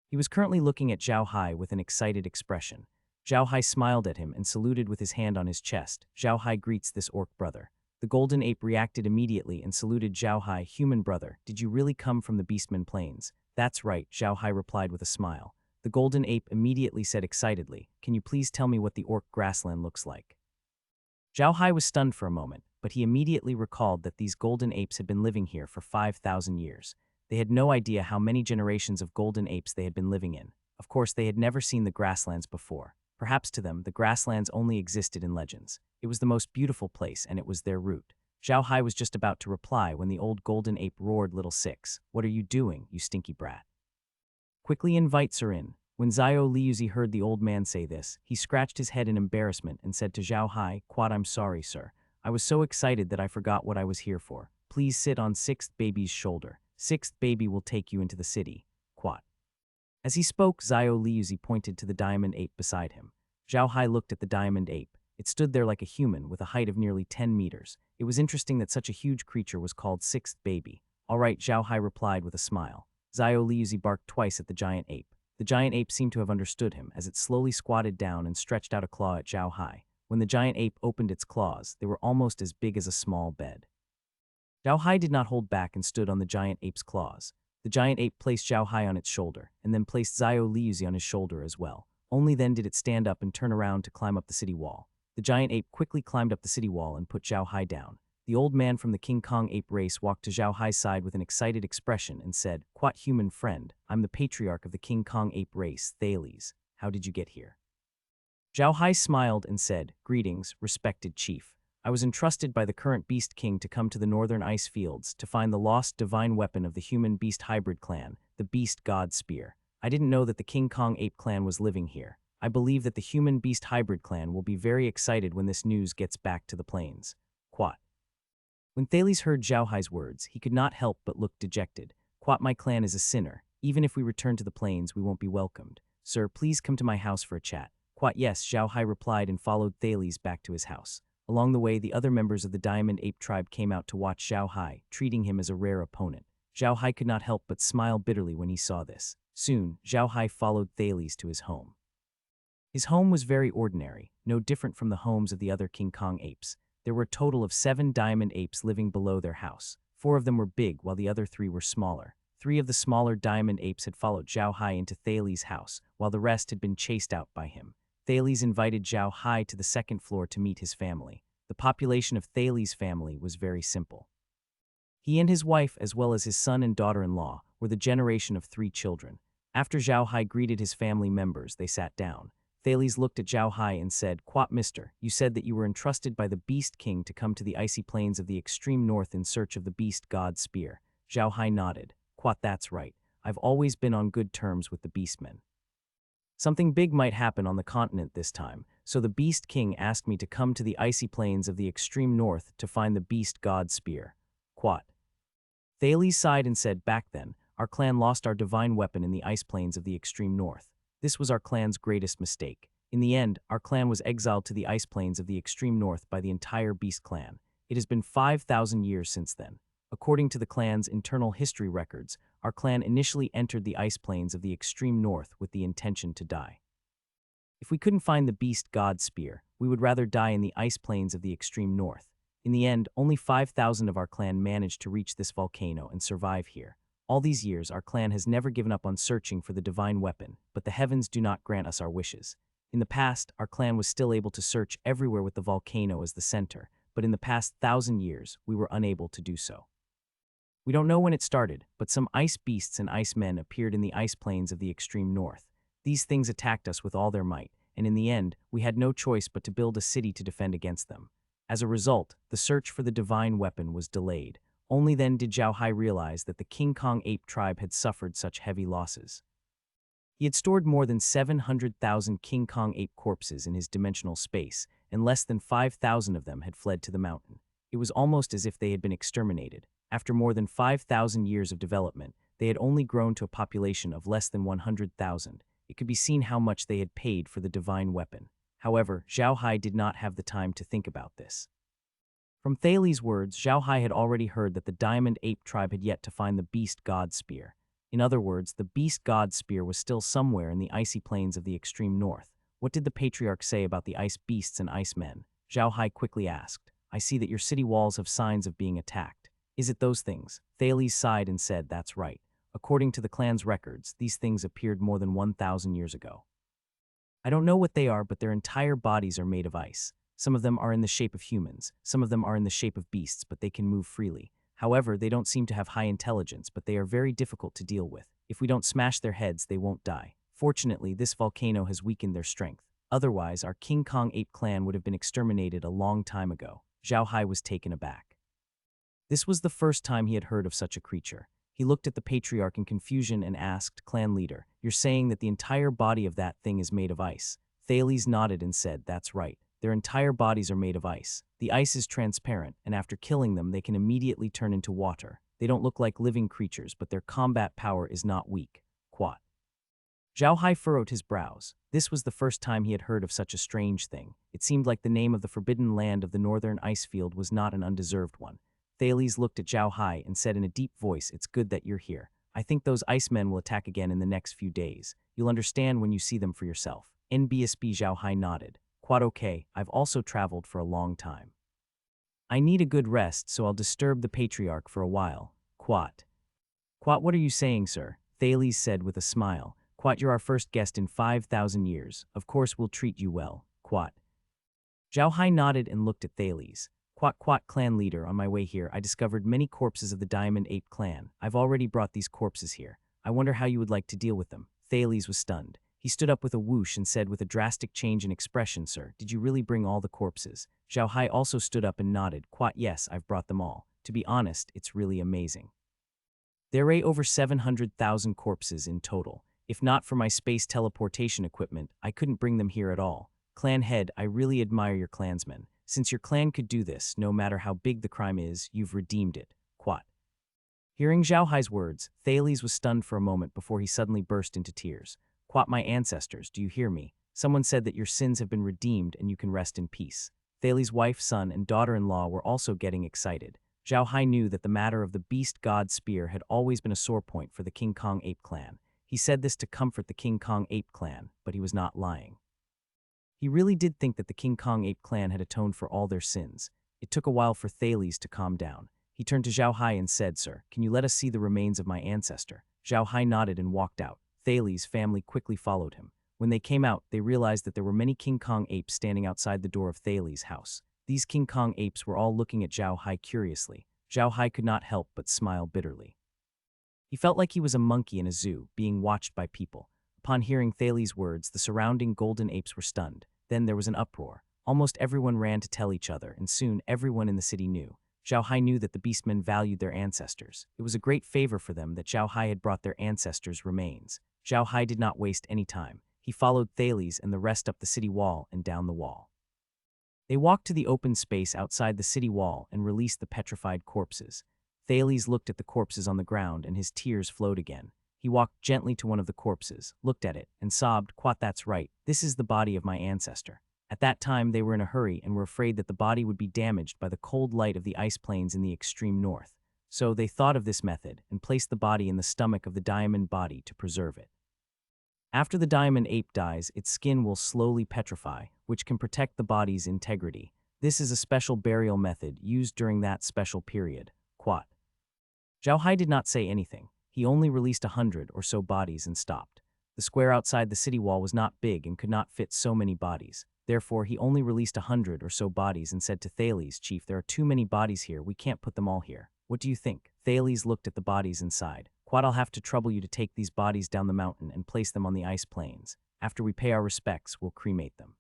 Speaker 1: He was currently looking at Zhao Hai with an excited expression. Zhao Hai smiled at him and saluted with his hand on his chest. "Zhao Hai greets this orc brother." The golden ape reacted immediately and saluted Zhao Hai. "Human brother, did you really come from the Beastman Plains?" "That's right," Zhao Hai replied with a smile. The golden ape immediately said excitedly, "Can you please tell me what the orc grassland looks like?" Zhao Hai was stunned for a moment, but he immediately recalled that these golden apes had been living here for 5,000 years. They had no idea how many generations of golden apes they had been living in. Of course, they had never seen the grasslands before. Perhaps to them, the grasslands only existed in legends. It was the most beautiful place, and it was their route. Zhao Hai was just about to reply when the old golden ape roared, "Little Six, what are you doing, you stinky brat? Quickly invites her in." When Zhao Liuzi heard the old man say this, he scratched his head in embarrassment and said to Zhao Hai, "Quad, I'm sorry, sir. I was so excited that I forgot what I was here for. Please sit on sixth baby's shoulder. Sixth baby will take you into the city. Quad." As he spoke, Zhao Liuzi pointed to the diamond ape beside him. Zhao Hai looked at the diamond ape. It stood there like a human, with a height of nearly 10 meters. It was interesting that such a huge creature was called sixth baby. "All right," Zhao Hai replied with a smile. Zhao Liuzi barked twice at the giant ape. The giant ape seemed to have understood him, as it slowly squatted down and stretched out a claw at Zhao Hai. When the giant ape opened its claws, they were almost as big as a small bed. Zhao Hai did not hold back and stood on the giant ape's claws. The giant ape placed Zhao Hai on its shoulder, and then placed Zhao Liuzi on his shoulder as well. Only then did it stand up and turn around to climb up the city wall. The giant ape quickly climbed up the city wall and put Zhao Hai down. The old man from the King Kong ape race walked to Zhao Hai's side with an excited expression and said, "Quat human friend, I'm the patriarch of the King Kong ape race, Thales. How did you get here?" Zhao Hai smiled and said, "Greetings, respected chief. I was entrusted by the current Beast King to come to the northern ice fields to find the lost divine weapon of the human-beast hybrid clan, the Beast God Spear. I didn't know that the King Kong ape clan was living here. I believe that the human-beast hybrid clan will be very excited when this news gets back to the plains. Quat." When Thales heard Zhao Hai's words, he could not help but look dejected. "Quat, my clan is a sinner. Even if we return to the plains, we won't be welcomed. Sir, please come to my house for a chat." "Quat, yes," Zhao Hai replied and followed Thales back to his house. Along the way, the other members of the Diamond Ape tribe came out to watch Zhao Hai, treating him as a rare opponent. Zhao Hai could not help but smile bitterly when he saw this. Soon, Zhao Hai followed Thales to his home. His home was very ordinary, no different from the homes of the other King Kong apes. There were a total of 7 diamond apes living below their house. 4 of them were big, while the other 3 were smaller. 3 of the smaller diamond apes had followed Zhao Hai into Thales' house, while the rest had been chased out by him. Thales invited Zhao Hai to the second floor to meet his family. The population of Thales' family was very simple. He and his wife, as well as his son and daughter-in-law, were the generation of 3 children. After Zhao Hai greeted his family members, they sat down. Thales looked at Zhao Hai and said, "Quat, mister, you said that you were entrusted by the Beast King to come to the icy plains of the extreme north in search of the Beast God Spear." Zhao Hai nodded. "Quat, that's right. I've always been on good terms with the Beastmen. Something big might happen on the continent this time, so the Beast King asked me to come to the icy plains of the extreme north to find the Beast God Spear." Quat. Thales sighed and said, "Back then, our clan lost our divine weapon in the ice plains of the extreme north. This was our clan's greatest mistake. In the end, our clan was exiled to the ice plains of the extreme north by the entire Beast clan. It has been 5,000 years since then. According to the clan's internal history records, our clan initially entered the ice plains of the extreme north with the intention to die. If we couldn't find the Beast God Spear, we would rather die in the ice plains of the extreme north. In the end, only 5,000 of our clan managed to reach this volcano and survive here. All these years, our clan has never given up on searching for the divine weapon, but the heavens do not grant us our wishes. In the past, our clan was still able to search everywhere with the volcano as the center, but in the past 1,000 years, we were unable to do so. We don't know when it started, but some ice beasts and ice men appeared in the ice plains of the extreme north. These things attacked us with all their might, and in the end, we had no choice but to build a city to defend against them. As a result, the search for the divine weapon was delayed. Only then did Zhao Hai realize that the King Kong ape tribe had suffered such heavy losses. He had stored more than 700,000 King Kong ape corpses in his dimensional space, and less than 5,000 of them had fled to the mountain. It was almost as if they had been exterminated. After more than 5,000 years of development, they had only grown to a population of less than 100,000. It could be seen how much they had paid for the divine weapon. However, Zhao Hai did not have the time to think about this. From Thales' words, Zhao Hai had already heard that the Diamond Ape tribe had yet to find the Beast God Spear. In other words, the Beast God Spear was still somewhere in the icy plains of the extreme north. What did the patriarch say about the ice beasts and ice men? Zhao Hai quickly asked. "I see that your city walls have signs of being attacked. Is it those things?" Thales sighed and said, "That's right. According to the clan's records, these things appeared more than 1,000 years ago. I don't know what they are, but their entire bodies are made of ice. Some of them are in the shape of humans, some of them are in the shape of beasts, but they can move freely. However, they don't seem to have high intelligence, but they are very difficult to deal with. If we don't smash their heads, they won't die. Fortunately, this volcano has weakened their strength. Otherwise, our King Kong ape clan would have been exterminated a long time ago. Zhao Hai was taken aback. This was the first time he had heard of such a creature. He looked at the patriarch in confusion and asked, "Clan leader, you're saying that the entire body of that thing is made of ice?" Thales nodded and said, "That's right. Their entire bodies are made of ice. The ice is transparent, and after killing them, they can immediately turn into water. They don't look like living creatures, but their combat power is not weak." Quat. Zhao Hai furrowed his brows. This was the first time he had heard of such a strange thing. It seemed like the name of the forbidden land of the northern ice field was not an undeserved one. Thales looked at Zhao Hai and said in a deep voice, "It's good that you're here. I think those icemen will attack again in the next few days. You'll understand when you see them for yourself." NBSB Zhao Hai nodded. "Quite okay, I've also traveled for a long time. I need a good rest, so I'll disturb the patriarch for a while." Quat. "Quat, what are you saying, sir?" Thales said with a smile. "Quat, you're our first guest in 5,000 years. Of course we'll treat you well." Quat. Zhao Hai nodded and looked at Thales. Quat, clan leader, on my way here, I discovered many corpses of the Diamond Ape clan. I've already brought these corpses here. I wonder how you would like to deal with them." Thales was stunned. He stood up with a whoosh and said with a drastic change in expression, "Sir, did you really bring all the corpses?" Zhao Hai also stood up and nodded. "Quat, yes, I've brought them all. To be honest, it's really amazing. There are over 700,000 corpses in total. If not for my space teleportation equipment, I couldn't bring them here at all. Clan head, I really admire your clansmen. Since your clan could do this, no matter how big the crime is, you've redeemed it." Quat. Hearing Zhao Hai's words, Thales was stunned for a moment before he suddenly burst into tears. "Quat, my ancestors, do you hear me? Someone said that your sins have been redeemed and you can rest in peace." Thales' wife, son, and daughter-in-law were also getting excited. Zhao Hai knew that the matter of the beast god spear had always been a sore point for the King Kong ape clan. He said this to comfort the King Kong ape clan, but he was not lying. He really did think that the King Kong ape clan had atoned for all their sins. It took a while for Thales to calm down. He turned to Zhao Hai and said, "Sir, can you let us see the remains of my ancestor?" Zhao Hai nodded and walked out. Thales' family quickly followed him. When they came out, they realized that there were many King Kong apes standing outside the door of Thales' house. These King Kong apes were all looking at Zhao Hai curiously. Zhao Hai could not help but smile bitterly. He felt like he was a monkey in a zoo, being watched by people. Upon hearing Thales' words, the surrounding golden apes were stunned. Then there was an uproar. Almost everyone ran to tell each other, and soon everyone in the city knew. Zhao Hai knew that the beastmen valued their ancestors. It was a great favor for them that Zhao Hai had brought their ancestors' remains. Zhao Hai did not waste any time. He followed Thales and the rest up the city wall and down the wall. They walked to the open space outside the city wall and released the petrified corpses. Thales looked at the corpses on the ground and his tears flowed again. He walked gently to one of the corpses, looked at it, and sobbed, "Quat, that's right, this is the body of my ancestor." At that time, they were in a hurry and were afraid that the body would be damaged by the cold light of the ice plains in the extreme north. So they thought of this method and placed the body in the stomach of the diamond body to preserve it. After the diamond ape dies, its skin will slowly petrify, which can protect the body's integrity. This is a special burial method used during that special period. Quat. Zhao Hai did not say anything. He only released 100 or so bodies and stopped. The square outside the city wall was not big and could not fit so many bodies. Therefore, he only released 100 or so bodies and said to Thales, "Chief, there are too many bodies here. We can't put them all here. What do you think?" Thales looked at the bodies inside. "Quat, I'll have to trouble you to take these bodies down the mountain and place them on the ice plains. After we pay our respects, we'll cremate them."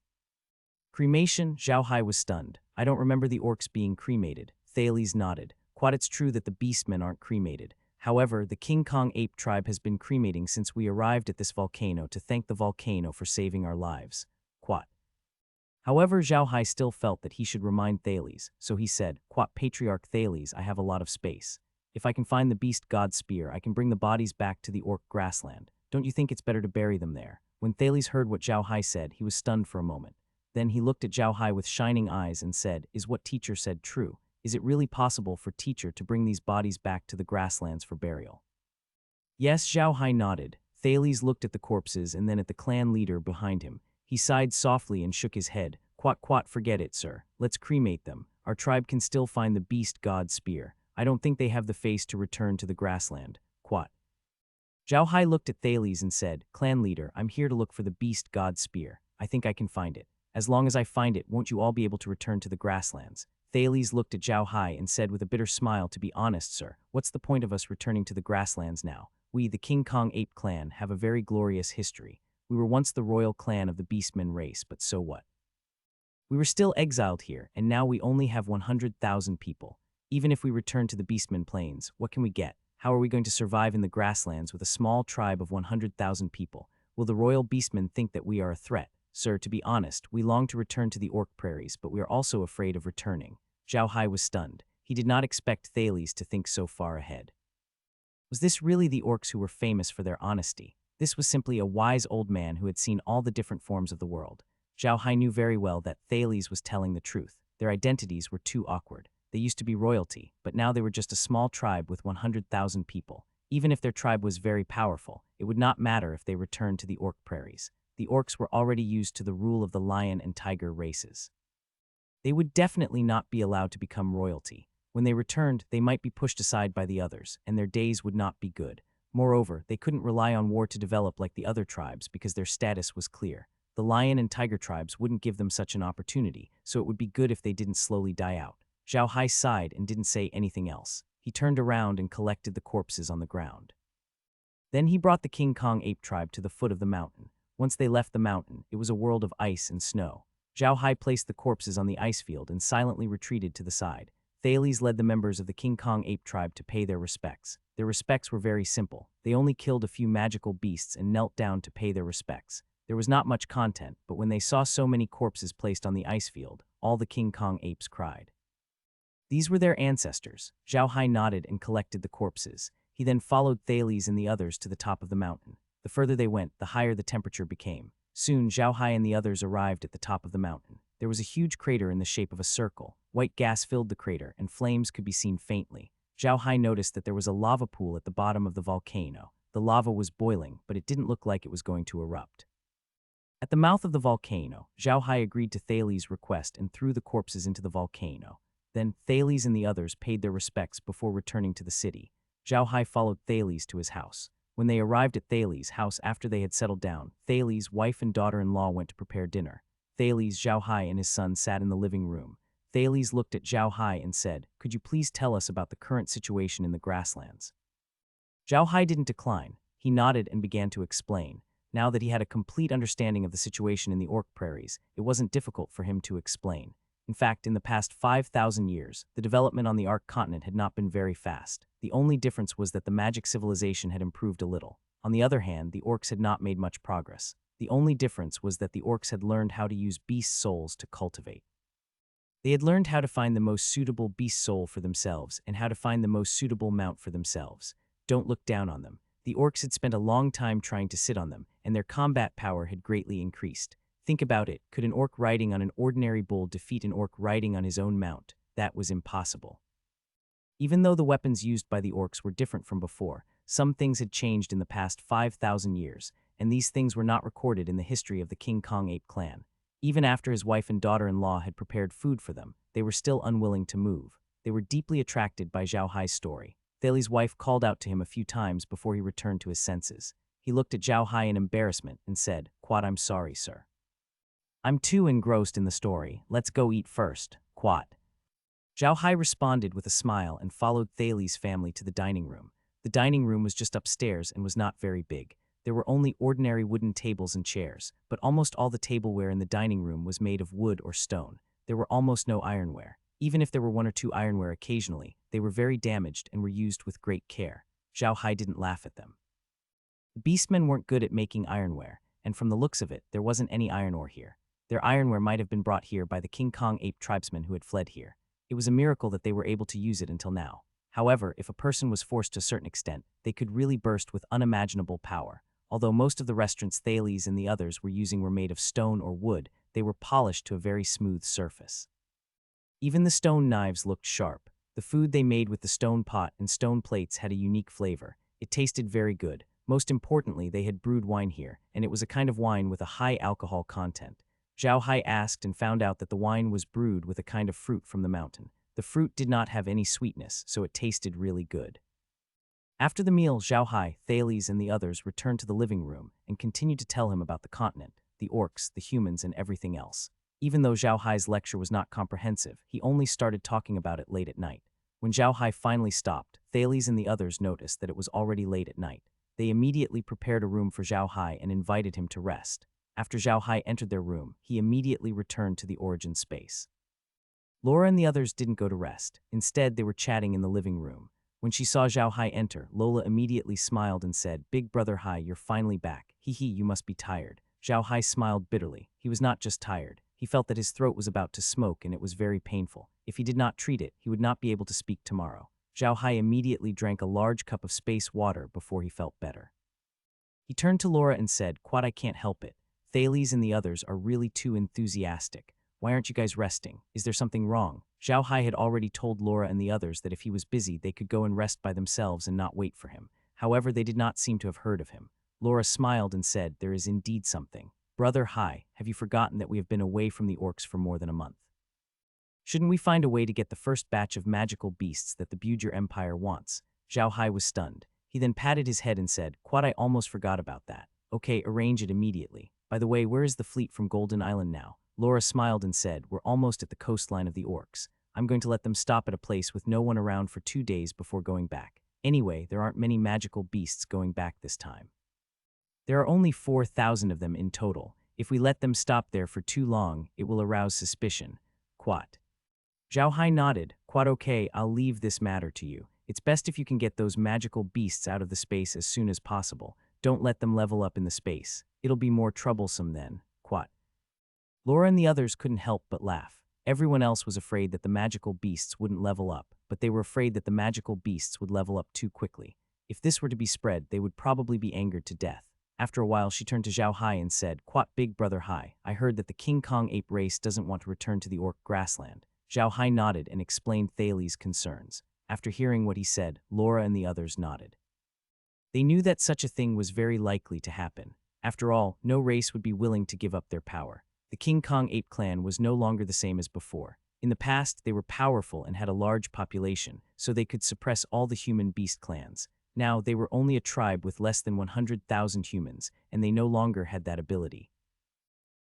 Speaker 1: Cremation? Zhao Hai was stunned. "I don't remember the orcs being cremated." Thales nodded. "Quat, it's true that the beastmen aren't cremated. However, the King Kong ape tribe has been cremating since we arrived at this volcano to thank the volcano for saving our lives." Quat. However, Zhao Hai still felt that he should remind Thales, so he said, "Quat, Patriarch Thales, I have a lot of space. If I can find the beast god spear, I can bring the bodies back to the orc grassland. Don't you think it's better to bury them there?" When Thales heard what Zhao Hai said, he was stunned for a moment. Then he looked at Zhao Hai with shining eyes and said, "Is what teacher said true? Is it really possible for teacher to bring these bodies back to the grasslands for burial?" Yes, Zhao Hai nodded. Thales looked at the corpses and then at the clan leader behind him. He sighed softly and shook his head. Quat, forget it, sir. Let's cremate them. Our tribe can still find the beast god spear. I don't think they have the face to return to the grassland." Quat. Zhao Hai looked at Thales and said, "Clan leader, I'm here to look for the beast god spear. I think I can find it. As long as I find it, won't you all be able to return to the grasslands?" Thales looked at Zhao Hai and said with a bitter smile, "To be honest, sir, what's the point of us returning to the grasslands now? We, the King Kong ape clan, have a very glorious history. We were once the royal clan of the Beastmen race, but so what? We were still exiled here, and now we only have 100,000 people. Even if we return to the Beastmen Plains, what can we get? How are we going to survive in the grasslands with a small tribe of 100,000 people? Will the royal Beastmen think that we are a threat? Sir, to be honest, we long to return to the Orc prairies, but we are also afraid of returning. Zhao Hai was stunned. He did not expect Thales to think so far ahead. Was this really the Orcs who were famous for their honesty? This was simply a wise old man who had seen all the different forms of the world. Zhao Hai knew very well that Thales was telling the truth. Their identities were too awkward. They used to be royalty, but now they were just a small tribe with 100,000 people. Even if their tribe was very powerful, it would not matter if they returned to the Orc prairies. The Orcs were already used to the rule of the lion and tiger races. They would definitely not be allowed to become royalty. When they returned, they might be pushed aside by the others, and their days would not be good. Moreover, they couldn't rely on war to develop like the other tribes because their status was clear. The lion and tiger tribes wouldn't give them such an opportunity, so it would be good if they didn't slowly die out. Zhao Hai sighed and didn't say anything else. He turned around and collected the corpses on the ground. Then he brought the King Kong ape tribe to the foot of the mountain. Once they left the mountain, it was a world of ice and snow. Zhao Hai placed the corpses on the ice field and silently retreated to the side. Thales led the members of the King Kong ape tribe to pay their respects. Their respects were very simple. They only killed a few magical beasts and knelt down to pay their respects. There was not much content, but when they saw so many corpses placed on the ice field, all the King Kong apes cried. These were their ancestors. Zhao Hai nodded and collected the corpses. He then followed Thales and the others to the top of the mountain. The further they went, the higher the temperature became. Soon, Zhao Hai and the others arrived at the top of the mountain. There was a huge crater in the shape of a circle. White gas filled the crater, and flames could be seen faintly. Zhao Hai noticed that there was a lava pool at the bottom of the volcano. The lava was boiling, but it didn't look like it was going to erupt. At the mouth of the volcano, Zhao Hai agreed to Thales' request and threw the corpses into the volcano. Then, Thales and the others paid their respects before returning to the city. Zhao Hai followed Thales to his house. When they arrived at Thales' house after they had settled down, Thales' wife and daughter-in-law went to prepare dinner. Thales, Zhao Hai, and his son sat in the living room. Thales looked at Zhao Hai and said, "Could you please tell us about the current situation in the grasslands?" Zhao Hai didn't decline. He nodded and began to explain. Now that he had a complete understanding of the situation in the Orc prairies, it wasn't difficult for him to explain. In fact, in the past 5,000 years, the development on the Ark continent had not been very fast. The only difference was that the magic civilization had improved a little. On the other hand, the Orcs had not made much progress. The only difference was that the Orcs had learned how to use beast souls to cultivate. They had learned how to find the most suitable beast soul for themselves and how to find the most suitable mount for themselves. Don't look down on them. The Orcs had spent a long time trying to sit on them, and their combat power had greatly increased. Think about it. Could an Orc riding on an ordinary bull defeat an Orc riding on his own mount? That was impossible. Even though the weapons used by the Orcs were different from before, some things had changed in the past 5,000 years, and these things were not recorded in the history of the King Kong ape clan. Even after his wife and daughter-in-law had prepared food for them, they were still unwilling to move. They were deeply attracted by Zhao Hai's story. Thales' wife called out to him a few times before he returned to his senses. He looked at Zhao Hai in embarrassment and said, "Quat, I'm sorry, sir. I'm too engrossed in the story. Let's go eat first, Quat." Zhao Hai responded with a smile and followed Thales' family to the dining room. The dining room was just upstairs and was not very big. There were only ordinary wooden tables and chairs, but almost all the tableware in the dining room was made of wood or stone. There were almost no ironware. Even if there were one or two ironware occasionally, they were very damaged and were used with great care. Zhao Hai didn't laugh at them. The beastmen weren't good at making ironware, and from the looks of it, there wasn't any iron ore here. Their ironware might have been brought here by the King Kong ape tribesmen who had fled here. It was a miracle that they were able to use it until now. However, if a person was forced to a certain extent, they could really burst with unimaginable power. Although most of the restaurants Thales and the others were using were made of stone or wood, they were polished to a very smooth surface. Even the stone knives looked sharp. The food they made with the stone pot and stone plates had a unique flavor. It tasted very good. Most importantly, they had brewed wine here, and it was a kind of wine with a high alcohol content. Zhao Hai asked and found out that the wine was brewed with a kind of fruit from the mountain. The fruit did not have any sweetness, so it tasted really good. After the meal, Zhao Hai, Thales, and the others returned to the living room and continued to tell him about the continent, the Orcs, the humans, and everything else. Even though Zhao Hai's lecture was not comprehensive, he only started talking about it late at night. When Zhao Hai finally stopped, Thales and the others noticed that it was already late at night. They immediately prepared a room for Zhao Hai and invited him to rest. After Zhao Hai entered their room, he immediately returned to the origin space. Laura and the others didn't go to rest. Instead, they were chatting in the living room. When she saw Zhao Hai enter, Lola immediately smiled and said, "Big brother Hai, you're finally back. Hee hee, you must be tired." Zhao Hai smiled bitterly. He was not just tired. He felt that his throat was about to smoke and it was very painful. If he did not treat it, he would not be able to speak tomorrow. Zhao Hai immediately drank a large cup of space water before he felt better. He turned to Laura and said, "Quad, I can't help it. Thales and the others are really too enthusiastic. Why aren't you guys resting? Is there something wrong?" Zhao Hai had already told Laura and the others that if he was busy, they could go and rest by themselves and not wait for him. However, they did not seem to have heard of him. Laura smiled and said, "There is indeed something. Brother Hai, have you forgotten that we have been away from the orcs for more than a month? Shouldn't we find a way to get the first batch of magical beasts that the Bujir Empire wants?" Zhao Hai was stunned. He then patted his head and said, "Quad, I almost forgot about that. Okay, arrange it immediately. By the way, where is the fleet from Golden Island now?" Laura smiled and said, "We're almost at the coastline of the orcs. I'm going to let them stop at a place with no one around for 2 days before going back. Anyway, there aren't many magical beasts going back this time. There are only 4,000 of them in total. If we let them stop there for too long, it will arouse suspicion." Quat. Zhao Hai nodded. "Quad, okay, I'll leave this matter to you. It's best if you can get those magical beasts out of the space as soon as possible. Don't let them level up in the space. It'll be more troublesome then." Quat. Laura and the others couldn't help but laugh. Everyone else was afraid that the magical beasts wouldn't level up, but they were afraid that the magical beasts would level up too quickly. If this were to be spread, they would probably be angered to death. After a while, she turned to Zhao Hai and said, "Quat, big brother Hai, I heard that the King Kong ape race doesn't want to return to the orc grassland." Zhao Hai nodded and explained Thales' concerns. After hearing what he said, Laura and the others nodded. They knew that such a thing was very likely to happen. After all, no race would be willing to give up their power. The King Kong ape clan was no longer the same as before. In the past, they were powerful and had a large population, so they could suppress all the human beast clans. Now, they were only a tribe with less than 100,000 humans, and they no longer had that ability.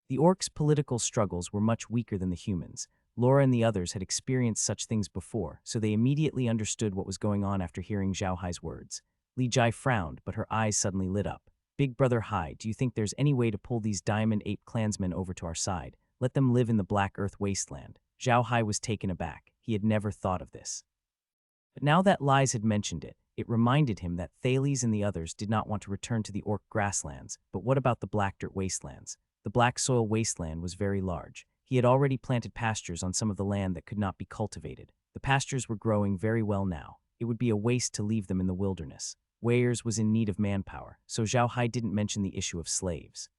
Speaker 1: The orcs' political struggles were much weaker than the humans. Laura and the others had experienced such things before, so they immediately understood what was going on after hearing Zhao Hai's words. Li Jai frowned, but her eyes suddenly lit up. "Big brother Hai, do you think there's any way to pull these diamond ape clansmen over to our side? Let them live in the Black Earth wasteland." Zhao Hai was taken aback. He had never thought of this. But now that Lies had mentioned it, it reminded him that Thales and the others did not want to return to the orc grasslands. But what about the black dirt wastelands? The black soil wasteland was very large. He had already planted pastures on some of the land that could not be cultivated. The pastures were growing very well now. It would be a waste to leave them in the wilderness. Weyers was in need of manpower, so Zhao Hai didn't mention the issue of slaves.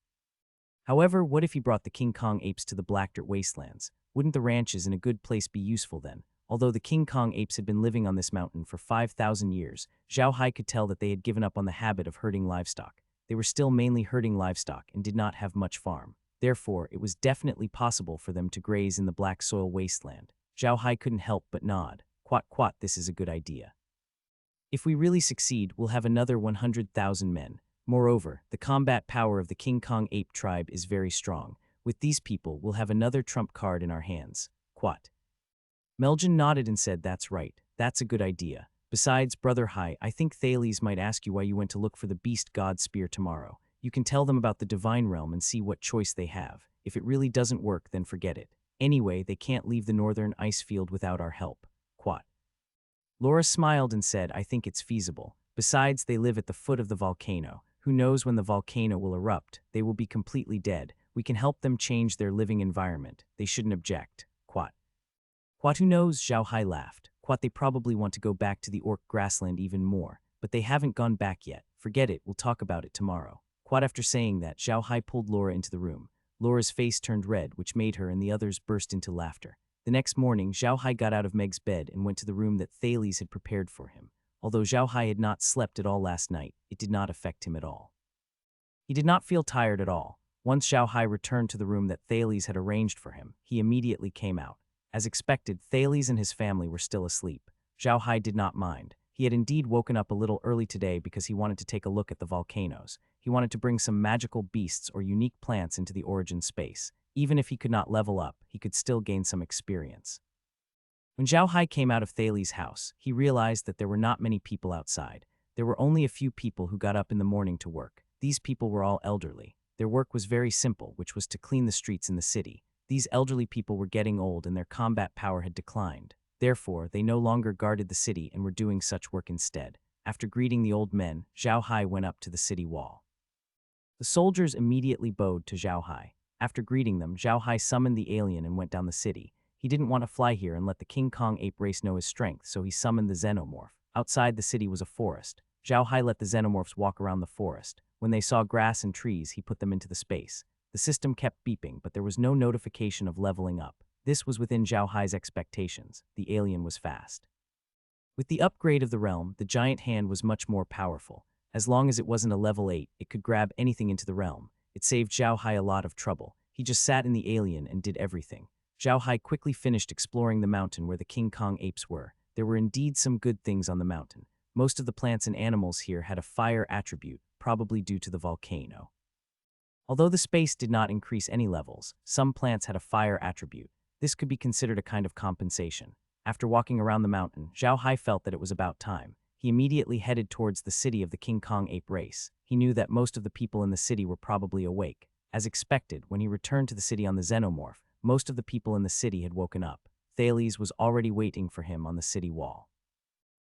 Speaker 1: However, what if he brought the King Kong apes to the black dirt wastelands? Wouldn't the ranches in a good place be useful then? Although the King Kong apes had been living on this mountain for 5,000 years, Zhao Hai could tell that they had given up on the habit of herding livestock. They were still mainly herding livestock and did not have much farm. Therefore, it was definitely possible for them to graze in the black soil wasteland. Zhao Hai couldn't help but nod. Quat, this is a good idea. If we really succeed, we'll have another 100,000 men. Moreover, the combat power of the King Kong ape tribe is very strong. With these people, we'll have another trump card in our hands. Quat. Meljan nodded and said, "That's right. That's a good idea. Besides, brother Hai, I think Thales might ask you why you went to look for the beast god spear tomorrow. You can tell them about the divine realm and see what choice they have. If it really doesn't work, then forget it. Anyway, they can't leave the northern ice field without our help." Quat. Laura smiled and said, "I think it's feasible. Besides, they live at the foot of the volcano. Who knows when the volcano will erupt? They will be completely dead. We can help them change their living environment. They shouldn't object." Quat. Quat, who knows? Zhao Hai laughed. Quat, they probably want to go back to the orc grassland even more. But they haven't gone back yet. Forget it, we'll talk about it tomorrow. Quat, after saying that, Zhao Hai pulled Laura into the room. Laura's face turned red, which made her and the others burst into laughter. The next morning, Zhao Hai got out of Meg's bed and went to the room that Thales had prepared for him. Although Zhao Hai had not slept at all last night, it did not affect him at all. He did not feel tired at all. Once Zhao Hai returned to the room that Thales had arranged for him, he immediately came out. As expected, Thales and his family were still asleep. Zhao Hai did not mind. He had indeed woken up a little early today because he wanted to take a look at the volcanoes. He wanted to bring some magical beasts or unique plants into the origin space. Even if he could not level up, he could still gain some experience. When Zhao Hai came out of Thales' house, he realized that there were not many people outside. There were only a few people who got up in the morning to work. These people were all elderly. Their work was very simple, which was to clean the streets in the city. These elderly people were getting old and their combat power had declined. Therefore, they no longer guarded the city and were doing such work instead. After greeting the old men, Zhao Hai went up to the city wall. The soldiers immediately bowed to Zhao Hai. After greeting them, Zhao Hai summoned the alien and went down the city. He didn't want to fly here and let the King Kong ape race know his strength, so he summoned the xenomorph. Outside the city was a forest. Zhao Hai let the xenomorphs walk around the forest. When they saw grass and trees, he put them into the space. The system kept beeping, but there was no notification of leveling up. This was within Zhao Hai's expectations. The alien was fast. With the upgrade of the realm, the giant hand was much more powerful. As long as it wasn't a level 8, it could grab anything into the realm. It saved Zhao Hai a lot of trouble. He just sat in the alien and did everything. Zhao Hai quickly finished exploring the mountain where the King Kong apes were. There were indeed some good things on the mountain. Most of the plants and animals here had a fire attribute, probably due to the volcano. Although the space did not increase any levels, some plants had a fire attribute. This could be considered a kind of compensation. After walking around the mountain, Zhao Hai felt that it was about time. He immediately headed towards the city of the King Kong ape race. He knew that most of the people in the city were probably awake. As expected, when he returned to the city on the xenomorph, most of the people in the city had woken up. Thales was already waiting for him on the city wall.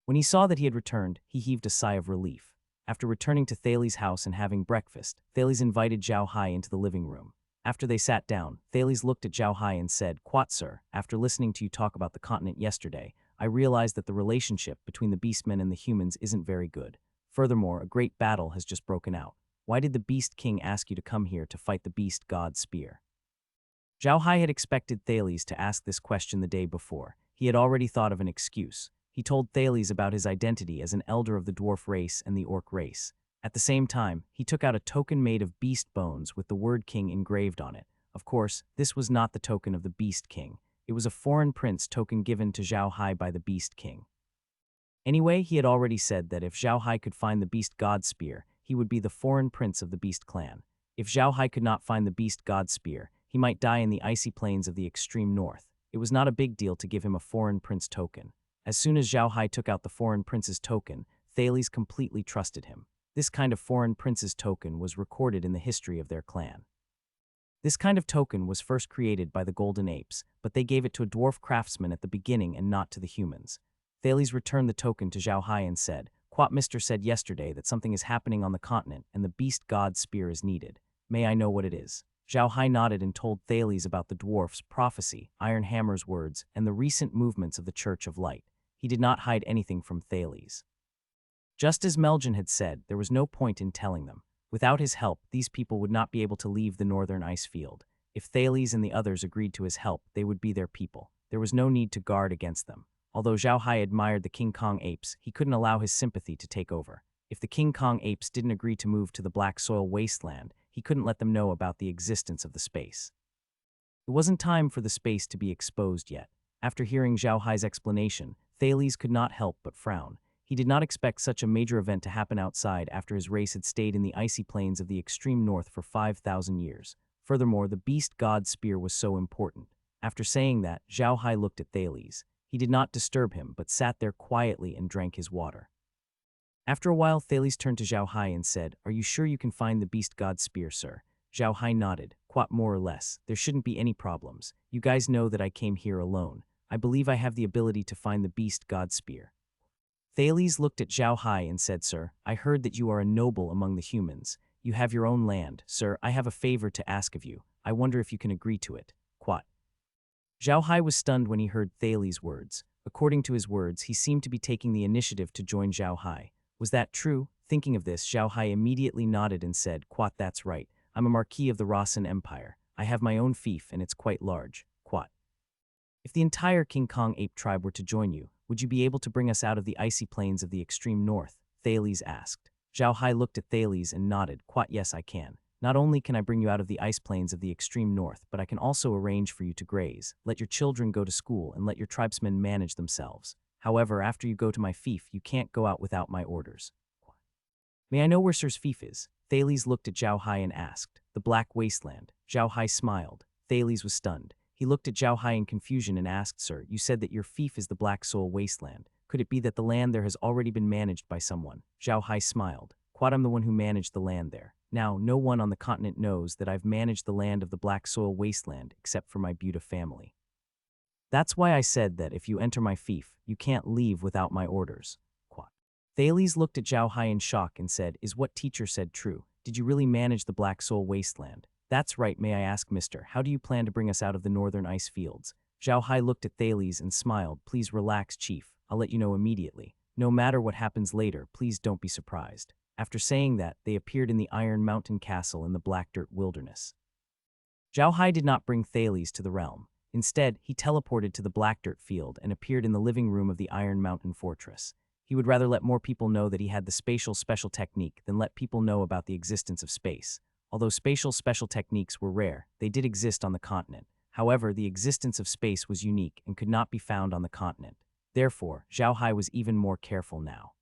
Speaker 1: When he saw that he had returned, he heaved a sigh of relief. After returning to Thales' house and having breakfast, Thales invited Zhao Hai into the living room. After they sat down, Thales looked at Zhao Hai and said, "Quat, sir, after listening to you talk about the continent yesterday, I realized that the relationship between the beastmen and the humans isn't very good. Furthermore, a great battle has just broken out. Why did the Beast King ask you to come here to fight the Beast God's spear?" Zhao Hai had expected Thales to ask this question the day before. He had already thought of an excuse. He told Thales about his identity as an elder of the dwarf race and the orc race. At the same time, he took out a token made of beast bones with the word king engraved on it. Of course, this was not the token of the Beast King. It was a foreign prince token given to Zhao Hai by the Beast King. Anyway, he had already said that if Zhao Hai could find the Beast God Spear, he would be the foreign prince of the Beast clan. If Zhao Hai could not find the Beast God Spear, he might die in the icy plains of the extreme north. It was not a big deal to give him a foreign prince token. As soon as Zhao Hai took out the foreign prince's token, Thales completely trusted him. This kind of foreign prince's token was recorded in the history of their clan. This kind of token was first created by the Golden Apes, but they gave it to a dwarf craftsman at the beginning and not to the humans. Thales returned the token to Zhao Hai and said, "Quat Mister said yesterday that something is happening on the continent and the Beast God Spear is needed. May I know what it is?" Zhao Hai nodded and told Thales about the dwarf's prophecy, Iron Hammer's words, and the recent movements of the Church of Light. He did not hide anything from Thales. Just as Melgen had said, there was no point in telling them. Without his help, these people would not be able to leave the northern ice field. If Thales and the others agreed to his help, they would be their people. There was no need to guard against them. Although Zhao Hai admired the King Kong apes, he couldn't allow his sympathy to take over. If the King Kong apes didn't agree to move to the Black Soil Wasteland, he couldn't let them know about the existence of the space. It wasn't time for the space to be exposed yet. After hearing Zhao Hai's explanation, Thales could not help but frown. He did not expect such a major event to happen outside after his race had stayed in the icy plains of the extreme north for 5,000 years. Furthermore, the Beast God's spear was so important. After saying that, Zhao Hai looked at Thales. He did not disturb him, but sat there quietly and drank his water. After a while, Thales turned to Zhao Hai and said, "Are you sure you can find the Beast God's spear, sir?" Zhao Hai nodded, "Quite more or less. There shouldn't be any problems. You guys know that I came here alone. I believe I have the ability to find the Beast God's spear." Thales looked at Zhao Hai and said, "Sir, I heard that you are a noble among the humans. You have your own land. Sir, I have a favor to ask of you. I wonder if you can agree to it." Quat. Zhao Hai was stunned when he heard Thales' words. According to his words, he seemed to be taking the initiative to join Zhao Hai. Was that true? Thinking of this, Zhao Hai immediately nodded and said, "Quat, that's right. I'm a marquis of the Rasen Empire. I have my own fief and it's quite large." Quat. If the entire King Kong ape tribe were to join you, would you be able to bring us out of the icy plains of the extreme north? Thales asked. Zhao Hai looked at Thales and nodded. Quat, yes, I can. Not only can I bring you out of the ice plains of the extreme north, but I can also arrange for you to graze, let your children go to school, and let your tribesmen manage themselves. However, after you go to my fief, you can't go out without my orders. May I know where Sir's fief is? Thales looked at Zhao Hai and asked. The Black Wasteland. Zhao Hai smiled. Thales was stunned. He looked at Zhao Hai in confusion and asked, "Sir, you said that your fief is the Black Soul Wasteland. Could it be that the land there has already been managed by someone? Zhao Hai smiled. Quad, I'm the one who managed the land there. Now, no one on the continent knows that I've managed the land of the Black Soil Wasteland except for my beautiful family. That's why I said that if you enter my fief, you can't leave without my orders. Quad. Thales looked at Zhao Hai in shock and said, is what teacher said true? Did you really manage the Black Soil Wasteland? That's right, may I ask, mister, how do you plan to bring us out of the northern ice fields? Zhao Hai looked at Thales and smiled. Please relax, chief. I'll let you know immediately. No matter what happens later, please don't be surprised. After saying that, they appeared in the Iron Mountain Castle in the Black Dirt Wilderness. Zhao Hai did not bring Thales to the realm. Instead, he teleported to the Black Dirt Field and appeared in the living room of the Iron Mountain Fortress. He would rather let more people know that he had the spatial special technique than let people know about the existence of space. Although spatial special techniques were rare, they did exist on the continent. However, the existence of space was unique and could not be found on the continent. Therefore, Zhao Hai was even more careful now.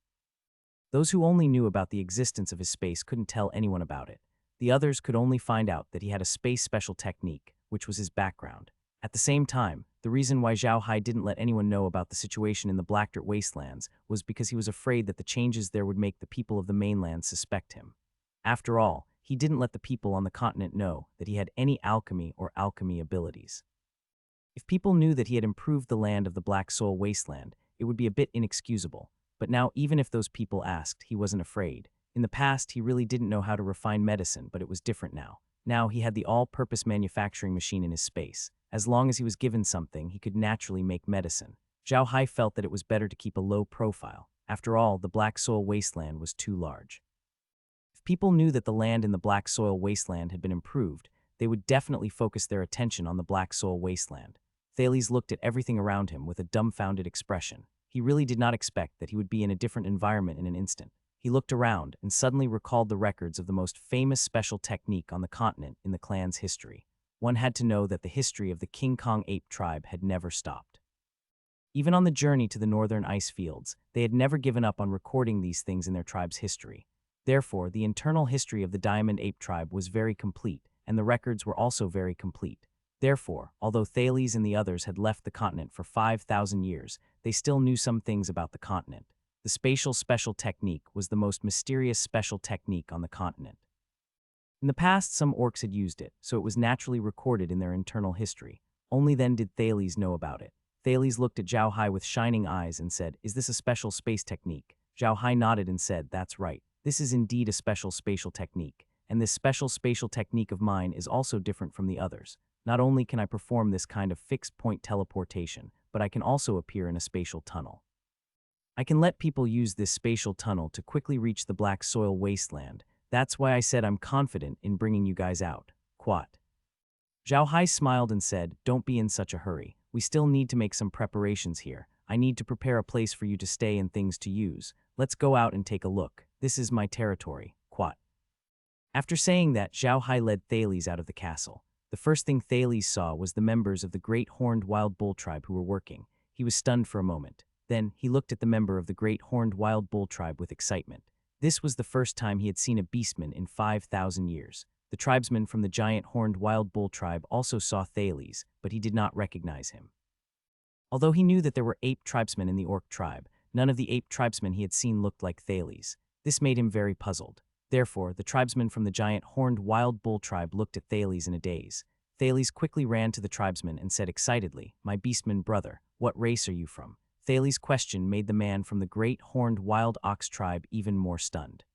Speaker 1: Those who only knew about the existence of his space couldn't tell anyone about it. The others could only find out that he had a space special technique, which was his background. At the same time, the reason why Zhao Hai didn't let anyone know about the situation in the Black Dirt Wastelands was because he was afraid that the changes there would make the people of the mainland suspect him. After all, he didn't let the people on the continent know that he had any alchemy or alchemy abilities. If people knew that he had improved the land of the Black Soil Wasteland, it would be a bit inexcusable. But now, even if those people asked, he wasn't afraid. In the past, he really didn't know how to refine medicine, but it was different now. Now, he had the all-purpose manufacturing machine in his space. As long as he was given something, he could naturally make medicine. Zhao Hai felt that it was better to keep a low profile. After all, the Black Soil Wasteland was too large. If people knew that the land in the Black Soil Wasteland had been improved, they would definitely focus their attention on the Black Soil Wasteland. Thales looked at everything around him with a dumbfounded expression. He really did not expect that he would be in a different environment in an instant. He looked around and suddenly recalled the records of the most famous special technique on the continent in the clan's history. One had to know that the history of the King Kong ape tribe had never stopped. Even on the journey to the northern ice fields, they had never given up on recording these things in their tribe's history. Therefore, the internal history of the Diamond Ape tribe was very complete, and the records were also very complete. Therefore, although Thales and the others had left the continent for 5,000 years, they still knew some things about the continent. The spatial special technique was the most mysterious special technique on the continent. In the past, some orcs had used it, so it was naturally recorded in their internal history. Only then did Thales know about it. Thales looked at Zhao Hai with shining eyes and said, "Is this a special space technique?" Zhao Hai nodded and said, "That's right. This is indeed a special spatial technique, and this special spatial technique of mine is also different from the others. Not only can I perform this kind of fixed-point teleportation, but I can also appear in a spatial tunnel. I can let people use this spatial tunnel to quickly reach the Black Soil Wasteland. That's why I said I'm confident in bringing you guys out." Quat. Zhao Hai smiled and said, "Don't be in such a hurry. We still need to make some preparations here. I need to prepare a place for you to stay and things to use. Let's go out and take a look. This is my territory." Quat. After saying that, Zhao Hai led Thales out of the castle. The first thing Thales saw was the members of the Great Horned Wild Bull tribe who were working. He was stunned for a moment. Then, he looked at the member of the Great Horned Wild Bull tribe with excitement. This was the first time he had seen a beastman in 5,000 years. The tribesman from the giant horned wild bull tribe also saw Thales, but he did not recognize him. Although he knew that there were ape tribesmen in the orc tribe, none of the ape tribesmen he had seen looked like Thales. This made him very puzzled. Therefore, the tribesman from the giant horned wild bull tribe looked at Thales in a daze. Thales quickly ran to the tribesman and said excitedly, "My beastman brother, what race are you from?" Thales' question made the man from the great horned wild ox tribe even more stunned.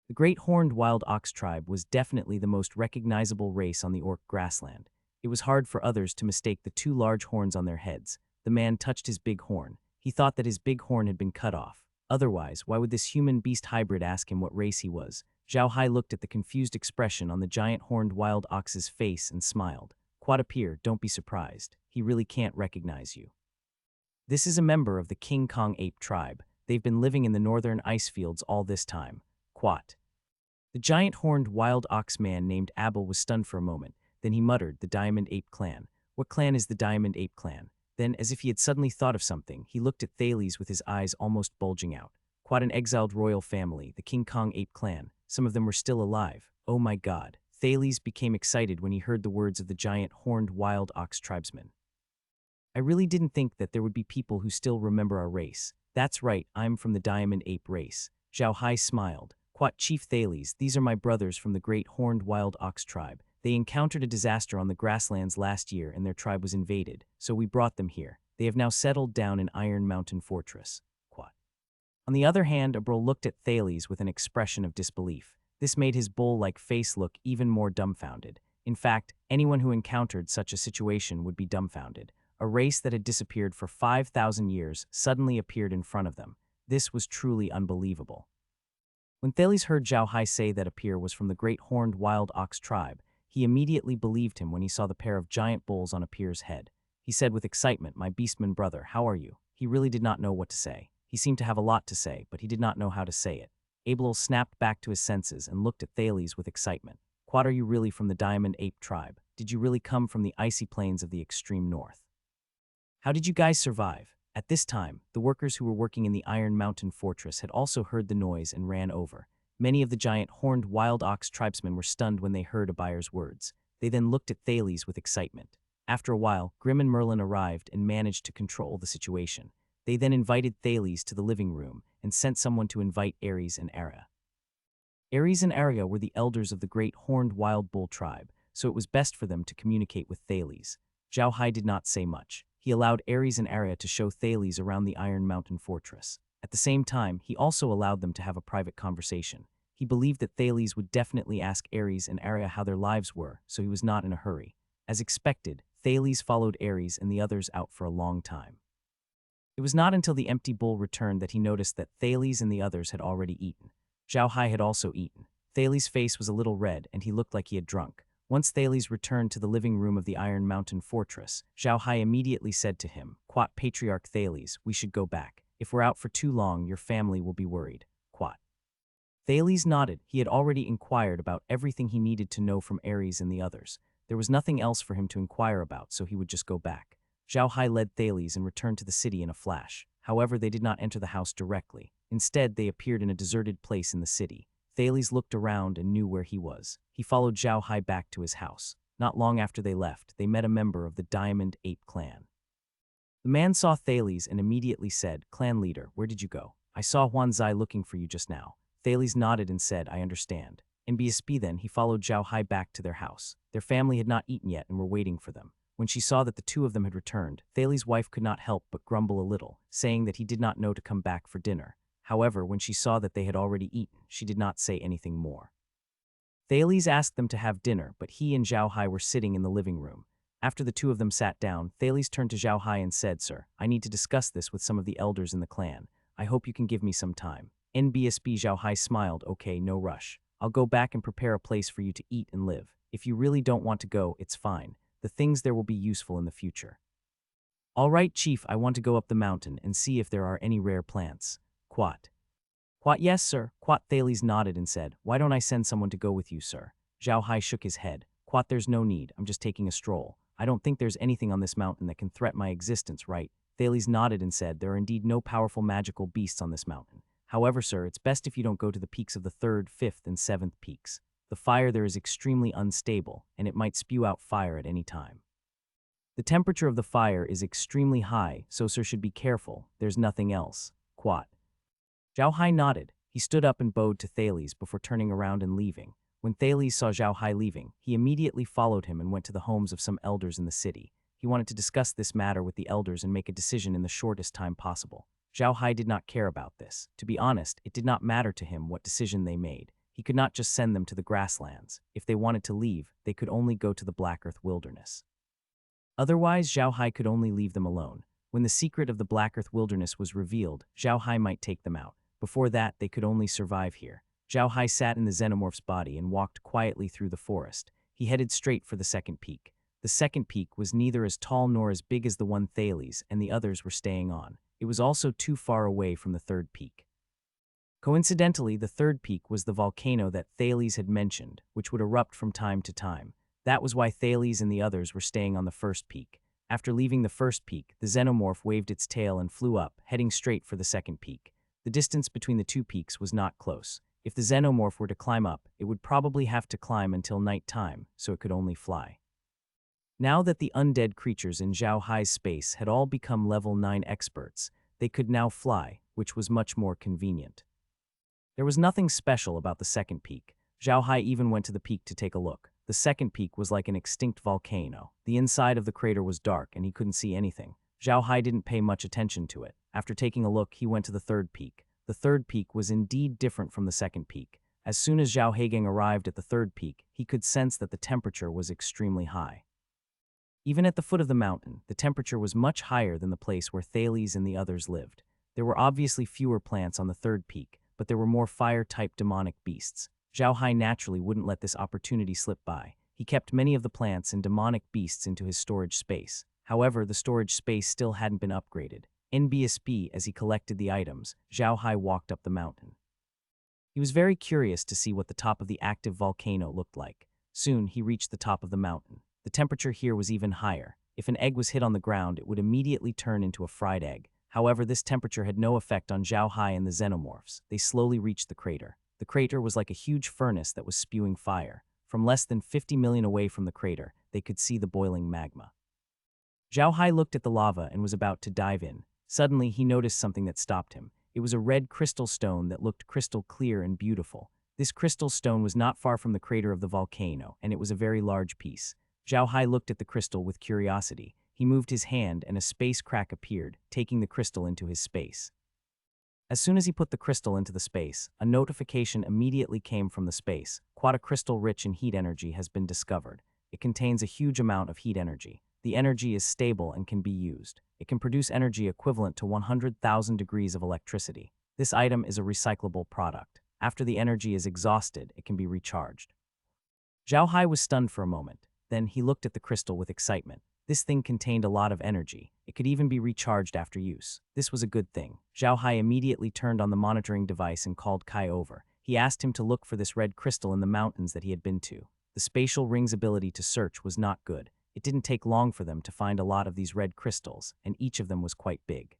Speaker 1: The great horned wild ox tribe was definitely the most recognizable race on the orc grassland. It was hard for others to mistake the two large horns on their heads. The man touched his big horn. He thought that his big horn had been cut off. Otherwise, why would this human-beast hybrid ask him what race he was? Zhao Hai looked at the confused expression on the giant horned wild ox's face and smiled. "Quad appear, don't be surprised. He really can't recognize you. This is a member of the King Kong ape tribe. They've been living in the northern ice fields all this time." Quat. The giant horned wild ox man named Abel was stunned for a moment. Then he muttered, "The Diamond Ape Clan. What clan is the Diamond Ape Clan?" Then, as if he had suddenly thought of something, he looked at Thales with his eyes almost bulging out. "Quad, an exiled royal family, the King Kong Ape Clan. Some of them were still alive. Oh my god." Thales became excited when he heard the words of the giant horned wild ox tribesman. "I really didn't think that there would be people who still remember our race. That's right, I'm from the Diamond Ape race. Zhao Hai smiled. Quat Chief Thales, these are my brothers from the great horned wild ox tribe. They encountered a disaster on the grasslands last year and their tribe was invaded, so we brought them here. They have now settled down in Iron Mountain Fortress. Quat. On the other hand, Abril looked at Thales with an expression of disbelief. This made his bull-like face look even more dumbfounded. In fact, anyone who encountered such a situation would be dumbfounded. A race that had disappeared for 5,000 years suddenly appeared in front of them. This was truly unbelievable. When Thales heard Zhao Hai say that Apir was from the great horned wild ox tribe, he immediately believed him when he saw the pair of giant bulls on Apir's head. He said with excitement, "My beastman brother, how are you?" He really did not know what to say. He seemed to have a lot to say, but he did not know how to say it. Abel snapped back to his senses and looked at Thales with excitement. "Quad, are you really from the Diamond Ape tribe? Did you really come from the icy plains of the extreme north? How did you guys survive?" At this time, the workers who were working in the Iron Mountain Fortress had also heard the noise and ran over. Many of the giant horned wild ox tribesmen were stunned when they heard Abir's words. They then looked at Thales with excitement. After a while, Grim and Merlin arrived and managed to control the situation. They then invited Thales to the living room and sent someone to invite Ares and Ara. Ares and Ara were the elders of the great horned wild bull tribe, so it was best for them to communicate with Thales. Zhao Hai did not say much. He allowed Ares and Ara to show Thales around the Iron Mountain Fortress. At the same time, he also allowed them to have a private conversation. He believed that Thales would definitely ask Ares and Ara how their lives were, so he was not in a hurry. As expected, Thales followed Ares and the others out for a long time. It was not until the empty bowl returned that he noticed that Thales and the others had already eaten. Zhao Hai had also eaten. Thales' face was a little red and he looked like he had drunk. Once Thales returned to the living room of the Iron Mountain Fortress, Zhao Hai immediately said to him, "Quat Patriarch Thales, we should go back. If we're out for too long, your family will be worried." Quat. Thales nodded. He had already inquired about everything he needed to know from Ares and the others. There was nothing else for him to inquire about, so he would just go back. Zhao Hai led Thales and returned to the city in a flash. However, they did not enter the house directly. Instead, they appeared in a deserted place in the city. Thales looked around and knew where he was. He followed Zhao Hai back to his house. Not long after they left, they met a member of the Diamond Ape clan. The man saw Thales and immediately said, "Clan leader, where did you go? I saw Huan Zai looking for you just now." Thales nodded and said, "I understand." In BSB then, he followed Zhao Hai back to their house. Their family had not eaten yet and were waiting for them. When she saw that the two of them had returned, Thales' wife could not help but grumble a little, saying that he did not know to come back for dinner. However, when she saw that they had already eaten, she did not say anything more. Thales asked them to have dinner, but he and Zhao Hai were sitting in the living room. After the two of them sat down, Thales turned to Zhao Hai and said, "Sir, I need to discuss this with some of the elders in the clan. I hope you can give me some time." NBSB Zhao Hai smiled, "Okay, no rush. I'll go back and prepare a place for you to eat and live. If you really don't want to go, it's fine. The things there will be useful in the future." "All right, Chief, I want to go up the mountain and see if there are any rare plants." Quat. Quat, "Yes, sir." Quat Thales nodded and said, "Why don't I send someone to go with you, sir?" Zhao Hai shook his head. Quat, "There's no need. I'm just taking a stroll. I don't think there's anything on this mountain that can threaten my existence, right?" Thales nodded and said, "There are indeed no powerful magical beasts on this mountain. However, sir, it's best if you don't go to the peaks of the 3rd, 5th, and 7th peaks. The fire there is extremely unstable, and it might spew out fire at any time. The temperature of the fire is extremely high, so sir should be careful. There's nothing else." Quat. Zhao Hai nodded. He stood up and bowed to Thales before turning around and leaving. When Thales saw Zhao Hai leaving, he immediately followed him and went to the homes of some elders in the city. He wanted to discuss this matter with the elders and make a decision in the shortest time possible. Zhao Hai did not care about this. To be honest, it did not matter to him what decision they made. He could not just send them to the grasslands. If they wanted to leave, they could only go to the Black Earth Wilderness. Otherwise, Zhao Hai could only leave them alone. When the secret of the Black Earth Wilderness was revealed, Zhao Hai might take them out. Before that, they could only survive here. Zhao Hai sat in the xenomorph's body and walked quietly through the forest. He headed straight for the second peak. The second peak was neither as tall nor as big as the one Thales and the others were staying on. It was also too far away from the third peak. Coincidentally, the third peak was the volcano that Thales had mentioned, which would erupt from time to time. That was why Thales and the others were staying on the first peak. After leaving the first peak, the xenomorph waved its tail and flew up, heading straight for the second peak. The distance between the two peaks was not close. If the xenomorph were to climb up, it would probably have to climb until night time, so it could only fly. Now that the undead creatures in Zhao Hai's space had all become level 9 experts, they could now fly. which was much more convenient. There was nothing special about the second peak. Zhao Hai even went to the peak to take a look. The second peak was like an extinct volcano. The inside of the crater was dark and he couldn't see anything. Zhao Hai didn't pay much attention to it. After taking a look, he went to the third peak. The third peak was indeed different from the second peak. As soon as Zhao Haigang arrived at the third peak, he could sense that the temperature was extremely high. Even at the foot of the mountain, the temperature was much higher than the place where Thales and the others lived. There were obviously fewer plants on the third peak, but there were more fire-type demonic beasts. Zhao Hai naturally wouldn't let this opportunity slip by. He kept many of the plants and demonic beasts into his storage space. However, the storage space still hadn't been upgraded. NBSB, as he collected the items, Zhao Hai walked up the mountain. He was very curious to see what the top of the active volcano looked like. Soon, he reached the top of the mountain. The temperature here was even higher. If an egg was hit on the ground, it would immediately turn into a fried egg. However, this temperature had no effect on Zhao Hai and the xenomorphs. They slowly reached the crater. The crater was like a huge furnace that was spewing fire. From less than 50 million away from the crater, they could see the boiling magma. Zhao Hai looked at the lava and was about to dive in. Suddenly, he noticed something that stopped him. It was a red crystal stone that looked crystal clear and beautiful. This crystal stone was not far from the crater of the volcano, and it was a very large piece. Zhao Hai looked at the crystal with curiosity. He moved his hand and a space crack appeared, taking the crystal into his space. As soon as he put the crystal into the space, a notification immediately came from the space. Quad a crystal rich in heat energy has been discovered. It contains a huge amount of heat energy. The energy is stable and can be used. It can produce energy equivalent to 100,000 degrees of electricity. This item is a recyclable product. After the energy is exhausted, it can be recharged. Zhao Hai was stunned for a moment. Then he looked at the crystal with excitement. This thing contained a lot of energy. It could even be recharged after use. This was a good thing. Zhao Hai immediately turned on the monitoring device and called Kai over. He asked him to look for this red crystal in the mountains that he had been to. The spatial ring's ability to search was not good. It didn't take long for them to find a lot of these red crystals, and each of them was quite big.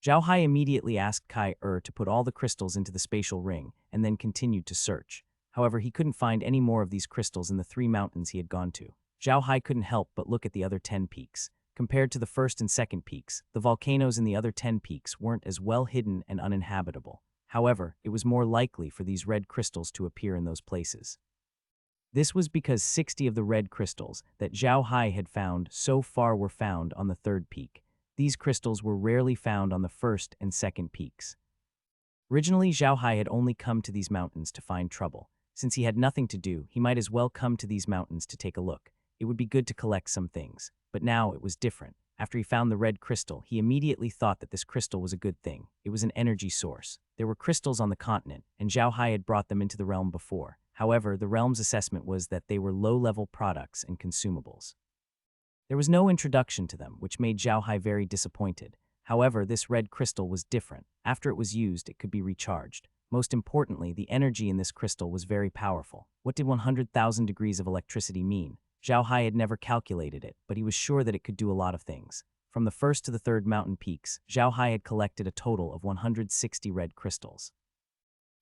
Speaker 1: Zhao Hai immediately asked Kai to put all the crystals into the spatial ring, and then continued to search. However, he couldn't find any more of these crystals in the 3 mountains he had gone to. Zhao Hai couldn't help but look at the other 10 peaks. Compared to the first and second peaks, the volcanoes in the other 10 peaks weren't as well hidden and uninhabitable. However, it was more likely for these red crystals to appear in those places. This was because 60 of the red crystals that Zhao Hai had found so far were found on the third peak. These crystals were rarely found on the first and second peaks. Originally, Zhao Hai had only come to these mountains to find trouble. Since he had nothing to do, he might as well come to these mountains to take a look. It would be good to collect some things. But now it was different. After he found the red crystal, he immediately thought that this crystal was a good thing. It was an energy source. There were crystals on the continent, and Zhao Hai had brought them into the realm before. However, the realm's assessment was that they were low-level products and consumables. There was no introduction to them, which made Zhao Hai very disappointed. However, this red crystal was different. After it was used, it could be recharged. Most importantly, the energy in this crystal was very powerful. What did 100,000 degrees of electricity mean? Zhao Hai had never calculated it, but he was sure that it could do a lot of things. From the first to the third mountain peaks, Zhao Hai had collected a total of 160 red crystals.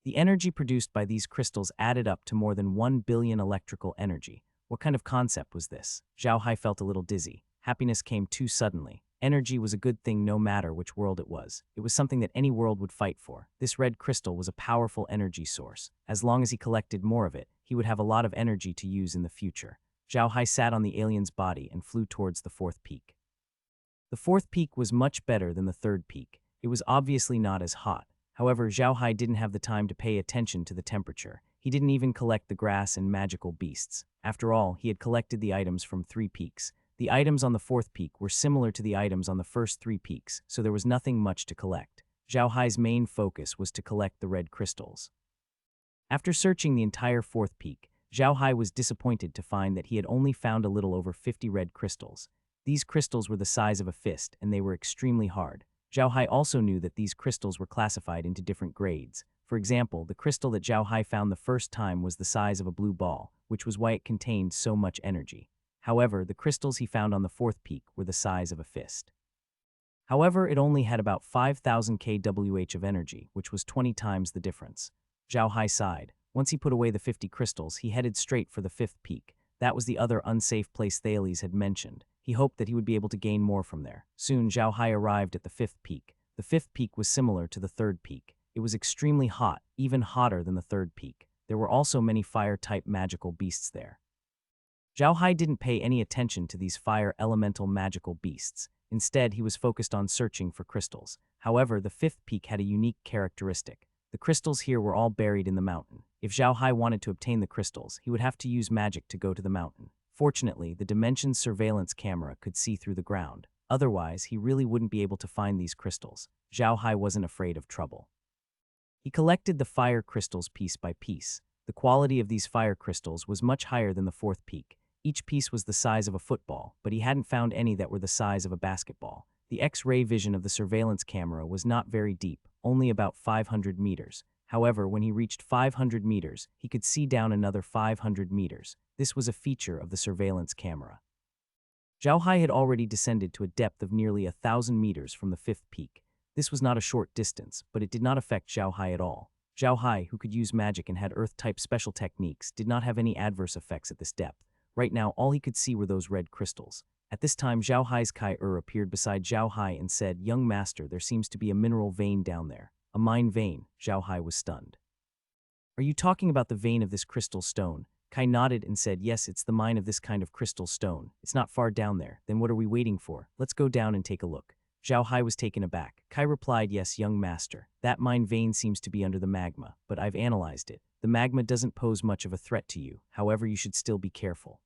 Speaker 1: The energy produced by these crystals added up to more than 1 billion electrical energy. What kind of concept was this? Zhao Hai felt a little dizzy. Happiness came too suddenly. Energy was a good thing no matter which world it was. It was something that any world would fight for. This red crystal was a powerful energy source. As long as he collected more of it, he would have a lot of energy to use in the future. Zhao Hai sat on the alien's body and flew towards the fourth peak. The fourth peak was much better than the third peak. It was obviously not as hot. However, Zhao Hai didn't have the time to pay attention to the temperature. He didn't even collect the grass and magical beasts. After all, he had collected the items from 3 peaks. The items on the fourth peak were similar to the items on the first 3 peaks, so there was nothing much to collect. Zhao Hai's main focus was to collect the red crystals. After searching the entire fourth peak, Zhao Hai was disappointed to find that he had only found a little over 50 red crystals. These crystals were the size of a fist, and they were extremely hard. Zhao Hai also knew that these crystals were classified into different grades. For example, the crystal that Zhao Hai found the first time was the size of a blue ball, which was why it contained so much energy. However, the crystals he found on the fourth peak were the size of a fist. However, it only had about 5,000 kWh of energy, which was 20 times the difference. Zhao Hai sighed. Once he put away the 50 crystals, he headed straight for the 5th peak. That was the other unsafe place Thales had mentioned. He hoped that he would be able to gain more from there. Soon, Zhao Hai arrived at the 5th peak. The fifth peak was similar to the third peak. It was extremely hot, even hotter than the third peak. There were also many fire-type magical beasts there. Zhao Hai didn't pay any attention to these fire elemental magical beasts. Instead, he was focused on searching for crystals. However, the fifth peak had a unique characteristic. The crystals here were all buried in the mountain. If Zhao Hai wanted to obtain the crystals, he would have to use magic to go to the mountain. Fortunately, the Dimensions surveillance camera could see through the ground. Otherwise, he really wouldn't be able to find these crystals. Zhao Hai wasn't afraid of trouble. He collected the fire crystals piece by piece. The quality of these fire crystals was much higher than the fourth peak. Each piece was the size of a football, but he hadn't found any that were the size of a basketball. The X-ray vision of the surveillance camera was not very deep, only about 500 meters. However, when he reached 500 meters, he could see down another 500 meters. This was a feature of the surveillance camera. Zhao Hai had already descended to a depth of nearly 1,000 meters from the fifth peak. This was not a short distance, but it did not affect Zhao Hai at all. Zhao Hai, who could use magic and had Earth-type special techniques, did not have any adverse effects at this depth. Right now, all he could see were those red crystals. At this time, Zhao Hai's Heir appeared beside Zhao Hai and said, "Young master, there seems to be a mineral vein down there." "A mine vein?" Zhao Hai was stunned. "Are you talking about the vein of this crystal stone?" Kai nodded and said, "Yes, it's the mine of this kind of crystal stone. It's not far down there. Then what are we waiting for? Let's go down and take a look." Zhao Hai was taken aback. Kai replied, "Yes, young master. That mine vein seems to be under the magma, but I've analyzed it. The magma doesn't pose much of a threat to you. However, you should still be careful."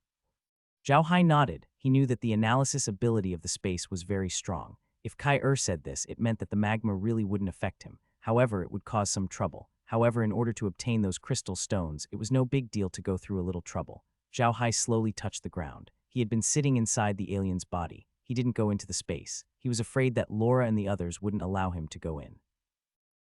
Speaker 1: Zhao Hai nodded. He knew that the analysis ability of the space was very strong. If Kai said this, it meant that the magma really wouldn't affect him. However, it would cause some trouble. However, in order to obtain those crystal stones, it was no big deal to go through a little trouble. Zhao Hai slowly touched the ground. He had been sitting inside the alien's body. He didn't go into the space. He was afraid that Laura and the others wouldn't allow him to go in.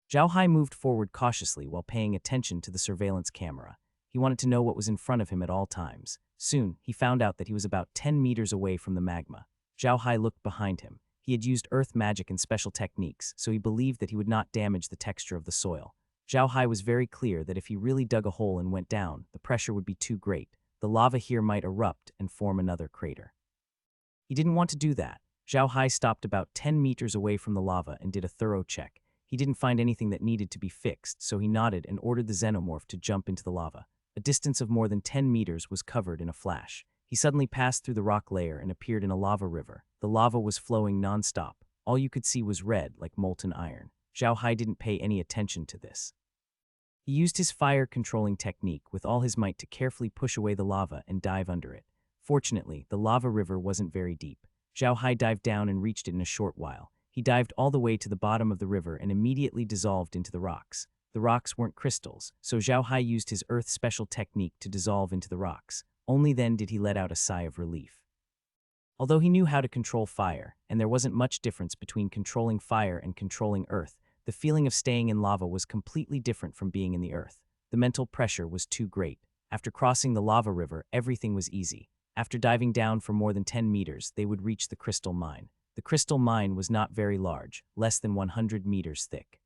Speaker 1: Zhao Hai moved forward cautiously while paying attention to the surveillance camera. He wanted to know what was in front of him at all times. Soon, he found out that he was about 10 meters away from the magma. Zhao Hai looked behind him. He had used earth magic and special techniques, so he believed that he would not damage the texture of the soil. Zhao Hai was very clear that if he really dug a hole and went down, the pressure would be too great. The lava here might erupt and form another crater. He didn't want to do that. Zhao Hai stopped about 10 meters away from the lava and did a thorough check. He didn't find anything that needed to be fixed, so he nodded and ordered the xenomorph to jump into the lava. A distance of more than 10 meters was covered in a flash. He suddenly passed through the rock layer and appeared in a lava river. The lava was flowing non-stop. All you could see was red, like molten iron. Zhao Hai didn't pay any attention to this. He used his fire-controlling technique with all his might to carefully push away the lava and dive under it. Fortunately, the lava river wasn't very deep. Zhao Hai dived down and reached it in a short while. He dived all the way to the bottom of the river and immediately dissolved into the rocks. The rocks weren't crystals, so Zhao Hai used his earth special technique to dissolve into the rocks. Only then did he let out a sigh of relief. Although he knew how to control fire, and there wasn't much difference between controlling fire and controlling earth, the feeling of staying in lava was completely different from being in the earth. The mental pressure was too great. After crossing the lava river, everything was easy. After diving down for more than 10 meters, they would reach the crystal mine. The crystal mine was not very large, less than 100 meters thick.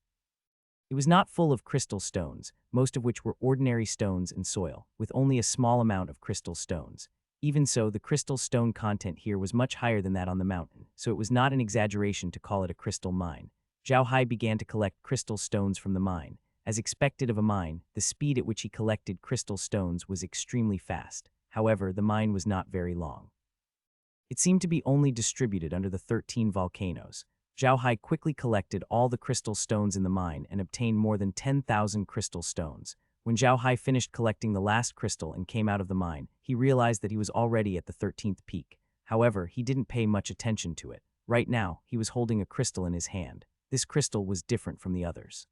Speaker 1: It was not full of crystal stones, most of which were ordinary stones and soil, with only a small amount of crystal stones. Even so, the crystal stone content here was much higher than that on the mountain, so it was not an exaggeration to call it a crystal mine. Zhao Hai began to collect crystal stones from the mine. As expected of a mine, the speed at which he collected crystal stones was extremely fast. However, the mine was not very long. It seemed to be only distributed under the 13 volcanoes. Zhao Hai quickly collected all the crystal stones in the mine and obtained more than 10,000 crystal stones. When Zhao Hai finished collecting the last crystal and came out of the mine, he realized that he was already at the 13th peak. However, he didn't pay much attention to it. Right now, he was holding a crystal in his hand. This crystal was different from the others.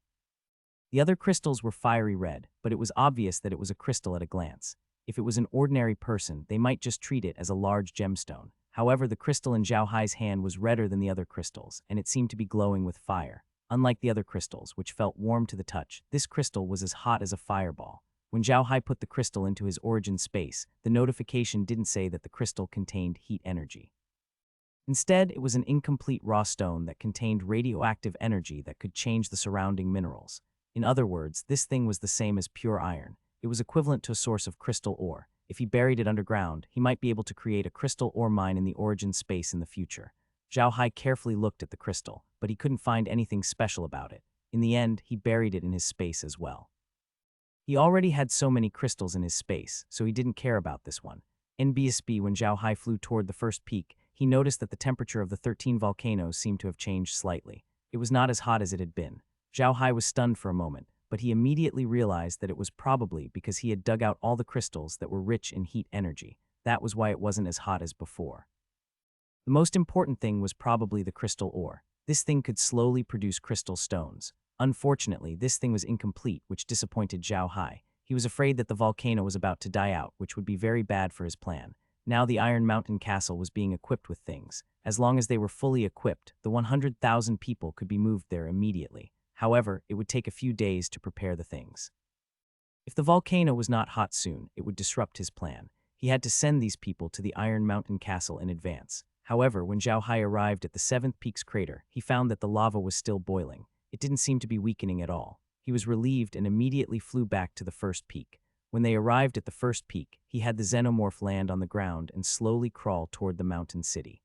Speaker 1: The other crystals were fiery red, but it was obvious that it was a crystal at a glance. If it was an ordinary person, they might just treat it as a large gemstone. However, the crystal in Zhao Hai's hand was redder than the other crystals, and it seemed to be glowing with fire. Unlike the other crystals, which felt warm to the touch, this crystal was as hot as a fireball. When Zhao Hai put the crystal into his origin space, the notification didn't say that the crystal contained heat energy. Instead, it was an incomplete raw stone that contained radioactive energy that could change the surrounding minerals. In other words, this thing was the same as pure iron. It was equivalent to a source of crystal ore. If he buried it underground, he might be able to create a crystal ore mine in the origin space in the future. Zhao Hai carefully looked at the crystal, but he couldn't find anything special about it. In the end, he buried it in his space as well. He already had so many crystals in his space, so he didn't care about this one. In BSB, when Zhao Hai flew toward the first peak, he noticed that the temperature of the 13 volcanoes seemed to have changed slightly. It was not as hot as it had been. Zhao Hai was stunned for a moment, but he immediately realized that it was probably because he had dug out all the crystals that were rich in heat energy. That was why it wasn't as hot as before. The most important thing was probably the crystal ore. This thing could slowly produce crystal stones. Unfortunately, this thing was incomplete, which disappointed Zhao Hai. He was afraid that the volcano was about to die out, which would be very bad for his plan. Now the Iron Mountain Castle was being equipped with things. As long as they were fully equipped, the 100,000 people could be moved there immediately. However, it would take a few days to prepare the things. If the volcano was not hot soon, it would disrupt his plan. He had to send these people to the Iron Mountain Castle in advance. However, when Zhao Hai arrived at the 7th Peak's crater, he found that the lava was still boiling. It didn't seem to be weakening at all. He was relieved and immediately flew back to the first peak. When they arrived at the first peak, he had the xenomorph land on the ground and slowly crawl toward the mountain city.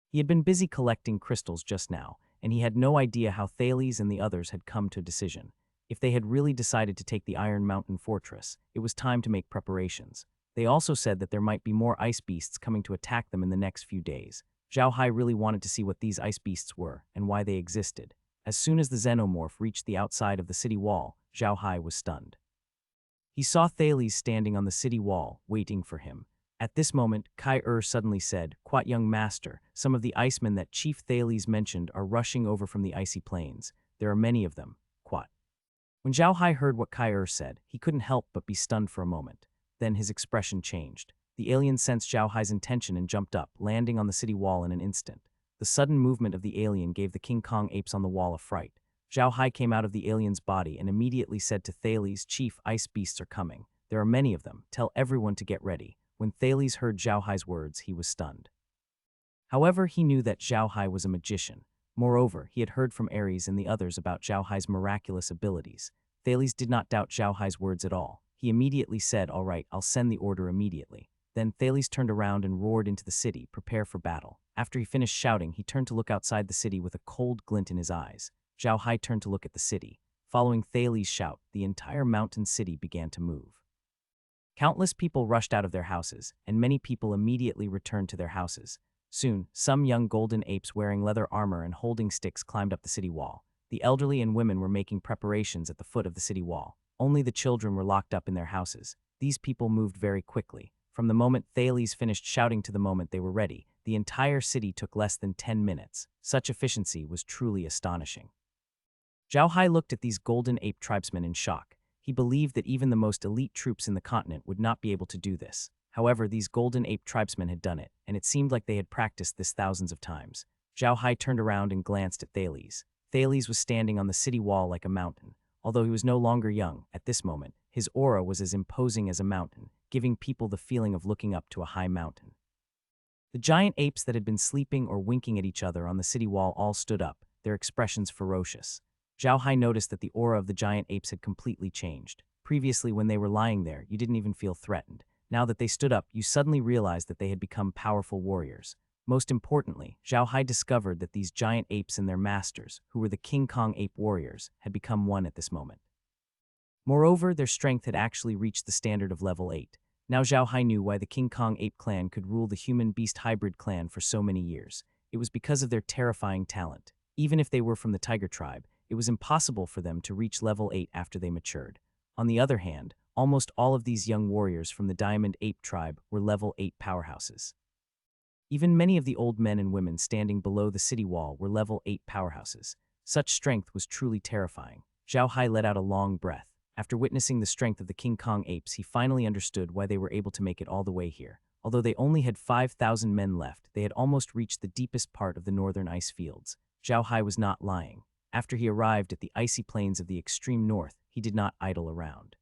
Speaker 1: He had been busy collecting crystals just now, and he had no idea how Thales and the others had come to a decision. If they had really decided to take the Iron Mountain Fortress, it was time to make preparations. They also said that there might be more ice beasts coming to attack them in the next few days. Zhao Hai really wanted to see what these ice beasts were and why they existed. As soon as the xenomorph reached the outside of the city wall, Zhao Hai was stunned. He saw Thales standing on the city wall, waiting for him. At this moment, Heir suddenly said, "Quite young master, some of the icemen that Chief Thales mentioned are rushing over from the icy plains. There are many of them, Quat." When Zhao Hai heard what Heir said, he couldn't help but be stunned for a moment. Then his expression changed. The alien sensed Zhao Hai's intention and jumped up, landing on the city wall in an instant. The sudden movement of the alien gave the King Kong apes on the wall a fright. Zhao Hai came out of the alien's body and immediately said to Thales, "Chief, ice beasts are coming. There are many of them. Tell everyone to get ready." When Thales heard Zhao Hai's words, he was stunned. However, he knew that Zhao Hai was a magician. Moreover, he had heard from Ares and the others about Zhao Hai's miraculous abilities. Thales did not doubt Zhao Hai's words at all. He immediately said, "All right, I'll send the order immediately." Then Thales turned around and roared into the city, "Prepare for battle." After he finished shouting, he turned to look outside the city with a cold glint in his eyes. Zhao Hai turned to look at the city. Following Thales' shout, the entire mountain city began to move. Countless people rushed out of their houses, and many people immediately returned to their houses. Soon, some young golden apes wearing leather armor and holding sticks climbed up the city wall. The elderly and women were making preparations at the foot of the city wall. Only the children were locked up in their houses. These people moved very quickly. From the moment Thales finished shouting to the moment they were ready, the entire city took less than 10 minutes. Such efficiency was truly astonishing. Zhao Hai looked at these golden ape tribesmen in shock. He believed that even the most elite troops in the continent would not be able to do this. However, these golden ape tribesmen had done it, and it seemed like they had practiced this thousands of times. Zhao Hai turned around and glanced at Thales. Thales was standing on the city wall like a mountain. Although he was no longer young, at this moment, his aura was as imposing as a mountain, giving people the feeling of looking up to a high mountain. The giant apes that had been sleeping or winking at each other on the city wall all stood up, their expressions ferocious. Zhao Hai noticed that the aura of the giant apes had completely changed. Previously, when they were lying there, you didn't even feel threatened. Now that they stood up, you suddenly realized that they had become powerful warriors. Most importantly, Zhao Hai discovered that these giant apes and their masters, who were the King Kong ape warriors, had become one at this moment. Moreover, their strength had actually reached the standard of level 8. Now Zhao Hai knew why the King Kong ape clan could rule the human-beast hybrid clan for so many years. It was because of their terrifying talent. Even if they were from the tiger tribe, it was impossible for them to reach level 8 after they matured. On the other hand, almost all of these young warriors from the Diamond Ape tribe were level 8 powerhouses. Even many of the old men and women standing below the city wall were level 8 powerhouses. Such strength was truly terrifying. Zhao Hai let out a long breath. After witnessing the strength of the King Kong apes, he finally understood why they were able to make it all the way here. Although they only had 5,000 men left, they had almost reached the deepest part of the northern ice fields. Zhao Hai was not lying. After he arrived at the icy plains of the extreme north, he did not idle around.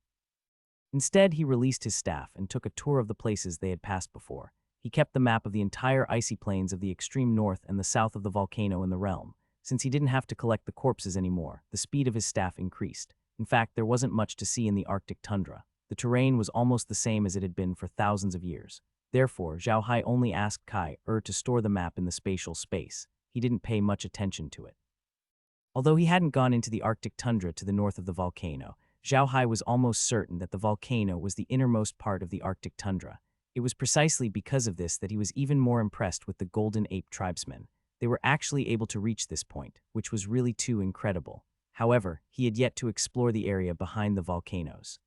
Speaker 1: Instead, he released his staff and took a tour of the places they had passed before. He kept the map of the entire icy plains of the extreme north and the south of the volcano in the realm. Since he didn't have to collect the corpses anymore, the speed of his staff increased. In fact, there wasn't much to see in the Arctic tundra. The terrain was almost the same as it had been for thousands of years. Therefore, Zhao Hai only asked Kai to store the map in the spatial space. He didn't pay much attention to it. Although he hadn't gone into the Arctic tundra to the north of the volcano, Zhao Hai was almost certain that the volcano was the innermost part of the Arctic tundra. It was precisely because of this that he was even more impressed with the Golden Ape tribesmen. They were actually able to reach this point, which was really too incredible. However, he had yet to explore the area behind the volcanoes.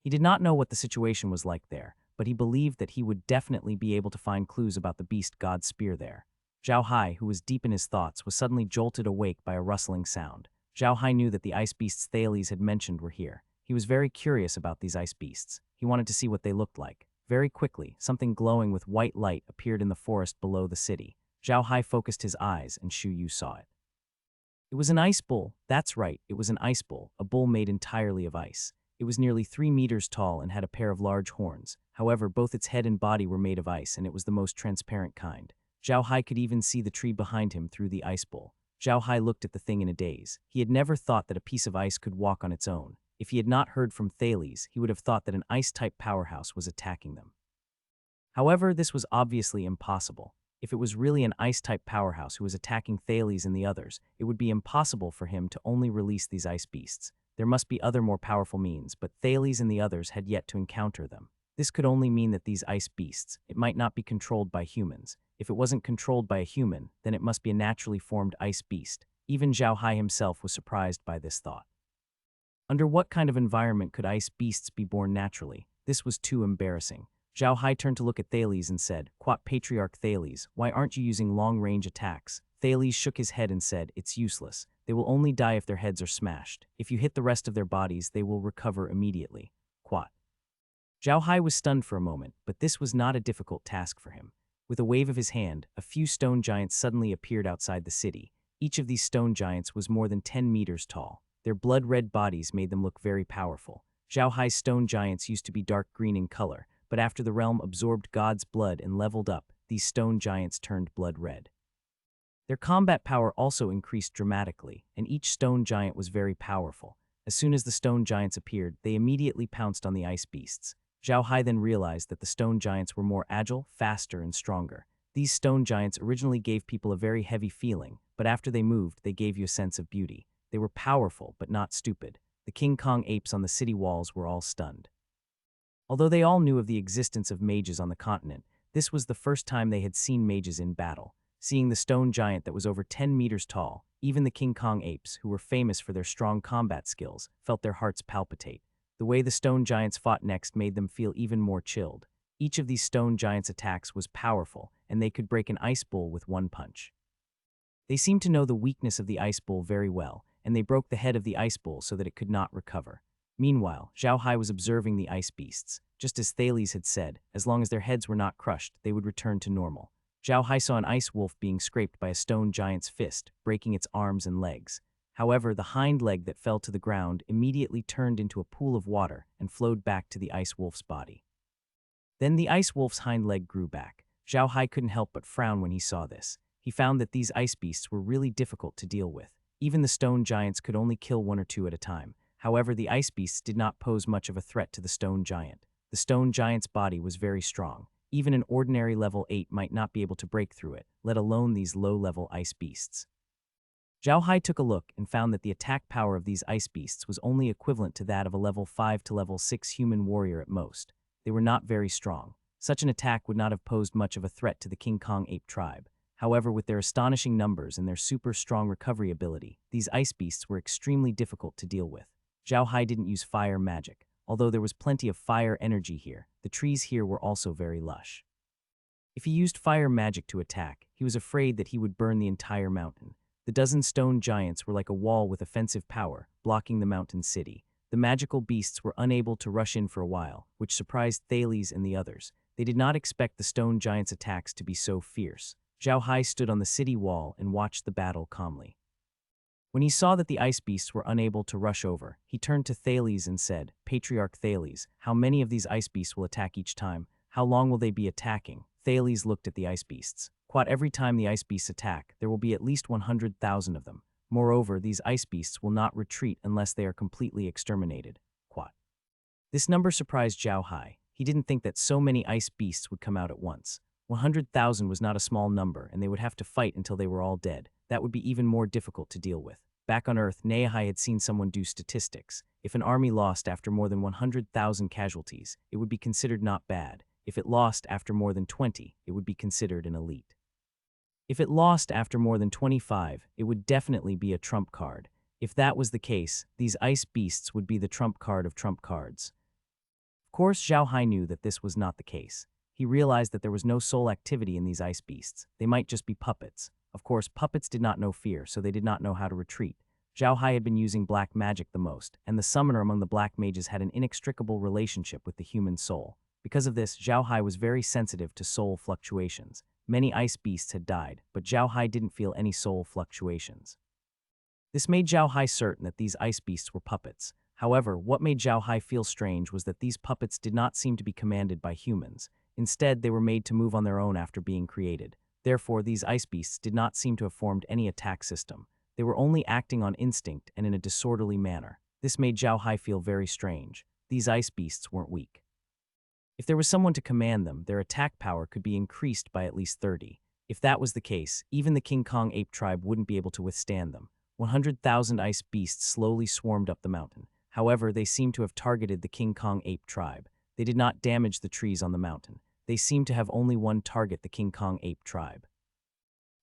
Speaker 1: He did not know what the situation was like there, but he believed that he would definitely be able to find clues about the beast god's spear there. Zhao Hai, who was deep in his thoughts, was suddenly jolted awake by a rustling sound. Zhao Hai knew that the ice beasts Thales had mentioned were here. He was very curious about these ice beasts. He wanted to see what they looked like. Very quickly, something glowing with white light appeared in the forest below the city. Zhao Hai focused his eyes, and Shu Yu saw it. It was an ice bull. That's right, it was an ice bull, a bull made entirely of ice. It was nearly 3 meters tall and had a pair of large horns. However, both its head and body were made of ice, and it was the most transparent kind. Zhao Hai could even see the tree behind him through the ice bull. Zhao Hai looked at the thing in a daze. He had never thought that a piece of ice could walk on its own. If he had not heard from Thales, he would have thought that an ice-type powerhouse was attacking them. However, this was obviously impossible. If it was really an ice-type powerhouse who was attacking Thales and the others, it would be impossible for him to only release these ice beasts. There must be other more powerful means, but Thales and the others had yet to encounter them. This could only mean that these ice beasts, it might not be controlled by humans. If it wasn't controlled by a human, then it must be a naturally formed ice beast. Even Zhao Hai himself was surprised by this thought. Under what kind of environment could ice beasts be born naturally? This was too embarrassing. Zhao Hai turned to look at Thales and said, "Quat Patriarch Thales, why aren't you using long-range attacks?" Thales shook his head and said, "It's useless. They will only die if their heads are smashed. If you hit the rest of their bodies, they will recover immediately." Quat. Zhao Hai was stunned for a moment, but this was not a difficult task for him. With a wave of his hand, a few stone giants suddenly appeared outside the city. Each of these stone giants was more than 10 meters tall. Their blood-red bodies made them look very powerful. Zhao Hai's stone giants used to be dark green in color, but after the realm absorbed God's blood and leveled up, these stone giants turned blood red. Their combat power also increased dramatically, and each stone giant was very powerful. As soon as the stone giants appeared, they immediately pounced on the ice beasts. Zhao Hai then realized that the stone giants were more agile, faster, and stronger. These stone giants originally gave people a very heavy feeling, but after they moved, they gave you a sense of beauty. They were powerful, but not stupid. The King Kong apes on the city walls were all stunned. Although they all knew of the existence of mages on the continent, this was the first time they had seen mages in battle. Seeing the stone giant that was over 10 meters tall, even the King Kong apes, who were famous for their strong combat skills, felt their hearts palpitate. The way the stone giants fought next made them feel even more chilled. Each of these stone giants' attacks was powerful, and they could break an ice bull with one punch. They seemed to know the weakness of the ice bull very well, and they broke the head of the ice bull so that it could not recover. Meanwhile, Zhao Hai was observing the ice beasts. Just as Thales had said, as long as their heads were not crushed, they would return to normal. Zhao Hai saw an ice wolf being scraped by a stone giant's fist, breaking its arms and legs. However, the hind leg that fell to the ground immediately turned into a pool of water and flowed back to the ice wolf's body. Then the ice wolf's hind leg grew back. Zhao Hai couldn't help but frown when he saw this. He found that these ice beasts were really difficult to deal with. Even the stone giants could only kill one or two at a time. However, the ice beasts did not pose much of a threat to the stone giant. The stone giant's body was very strong. Even an ordinary level 8 might not be able to break through it, let alone these low-level ice beasts. Zhao Hai took a look and found that the attack power of these ice beasts was only equivalent to that of a level 5 to level 6 human warrior at most. They were not very strong. Such an attack would not have posed much of a threat to the King Kong ape tribe. However, with their astonishing numbers and their super strong recovery ability, these ice beasts were extremely difficult to deal with. Zhao Hai didn't use fire magic. Although there was plenty of fire energy here, the trees here were also very lush. If he used fire magic to attack, he was afraid that he would burn the entire mountain. The dozen stone giants were like a wall with offensive power, blocking the mountain city. The magical beasts were unable to rush in for a while, which surprised Thales and the others. They did not expect the stone giants' attacks to be so fierce. Zhao Hai stood on the city wall and watched the battle calmly. When he saw that the ice beasts were unable to rush over, he turned to Thales and said, "Patriarch Thales, how many of these ice beasts will attack each time? How long will they be attacking?" Thales looked at the ice beasts. "Quat, every time the ice beasts attack, there will be at least 100,000 of them. Moreover, these ice beasts will not retreat unless they are completely exterminated." Quat. This number surprised Zhao Hai. He didn't think that so many ice beasts would come out at once. 100,000 was not a small number, and they would have to fight until they were all dead. That would be even more difficult to deal with. Back on Earth, Nehai had seen someone do statistics. If an army lost after more than 100,000 casualties, it would be considered not bad. If it lost after more than 20, it would be considered an elite. If it lost after more than 25, it would definitely be a trump card. If that was the case, these ice beasts would be the trump card of trump cards. Of course, Zhao Hai knew that this was not the case. He realized that there was no soul activity in these ice beasts. They might just be puppets. Of course, puppets did not know fear, so they did not know how to retreat. Zhao Hai had been using black magic the most, and the summoner among the black mages had an inextricable relationship with the human soul. Because of this, Zhao Hai was very sensitive to soul fluctuations. Many ice beasts had died, but Zhao Hai didn't feel any soul fluctuations. This made Zhao Hai certain that these ice beasts were puppets. However, what made Zhao Hai feel strange was that these puppets did not seem to be commanded by humans. Instead, they were made to move on their own after being created. Therefore, these ice beasts did not seem to have formed any attack system. They were only acting on instinct and in a disorderly manner. This made Zhao Hai feel very strange. These ice beasts weren't weak. If there was someone to command them, their attack power could be increased by at least 30. If that was the case, even the King Kong ape tribe wouldn't be able to withstand them. 100,000 ice beasts slowly swarmed up the mountain. However, they seemed to have targeted the King Kong ape tribe. They did not damage the trees on the mountain. They seemed to have only one target, the King Kong ape tribe.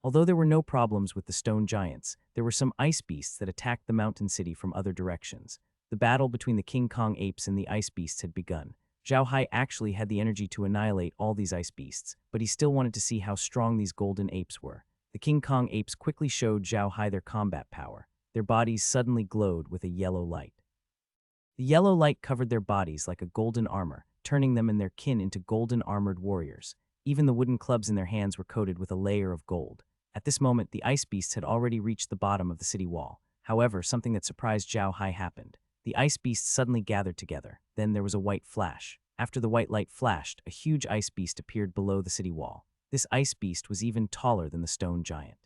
Speaker 1: Although there were no problems with the stone giants, there were some ice beasts that attacked the mountain city from other directions. The battle between the King Kong apes and the ice beasts had begun. Zhao Hai actually had the energy to annihilate all these ice beasts, but he still wanted to see how strong these golden apes were. The King Kong apes quickly showed Zhao Hai their combat power. Their bodies suddenly glowed with a yellow light. The yellow light covered their bodies like a golden armor, turning them and their kin into golden armored warriors. Even the wooden clubs in their hands were coated with a layer of gold. At this moment, the ice beasts had already reached the bottom of the city wall. However, something that surprised Zhao Hai happened. The ice beasts suddenly gathered together. Then there was a white flash. After the white light flashed, a huge ice beast appeared below the city wall. This ice beast was even taller than the stone giant.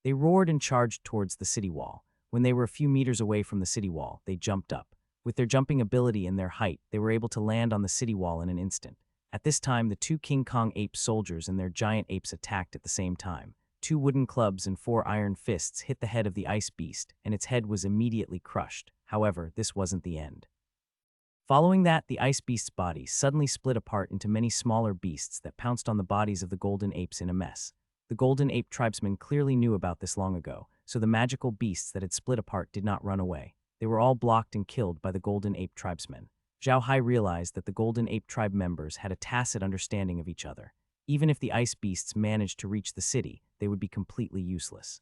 Speaker 1: They roared and charged towards the city wall. When they were a few meters away from the city wall, they jumped up. With their jumping ability and their height, they were able to land on the city wall in an instant. At this time, the two King Kong ape soldiers and their giant apes attacked at the same time. 2 wooden clubs and 4 iron fists hit the head of the ice beast, and its head was immediately crushed. However, this wasn't the end. Following that, the ice beast's body suddenly split apart into many smaller beasts that pounced on the bodies of the golden apes in a mess. The golden ape tribesmen clearly knew about this long ago, so the magical beasts that had split apart did not run away. They were all blocked and killed by the golden ape tribesmen. Zhao Hai realized that the golden ape tribe members had a tacit understanding of each other. Even if the ice beasts managed to reach the city, they would be completely useless.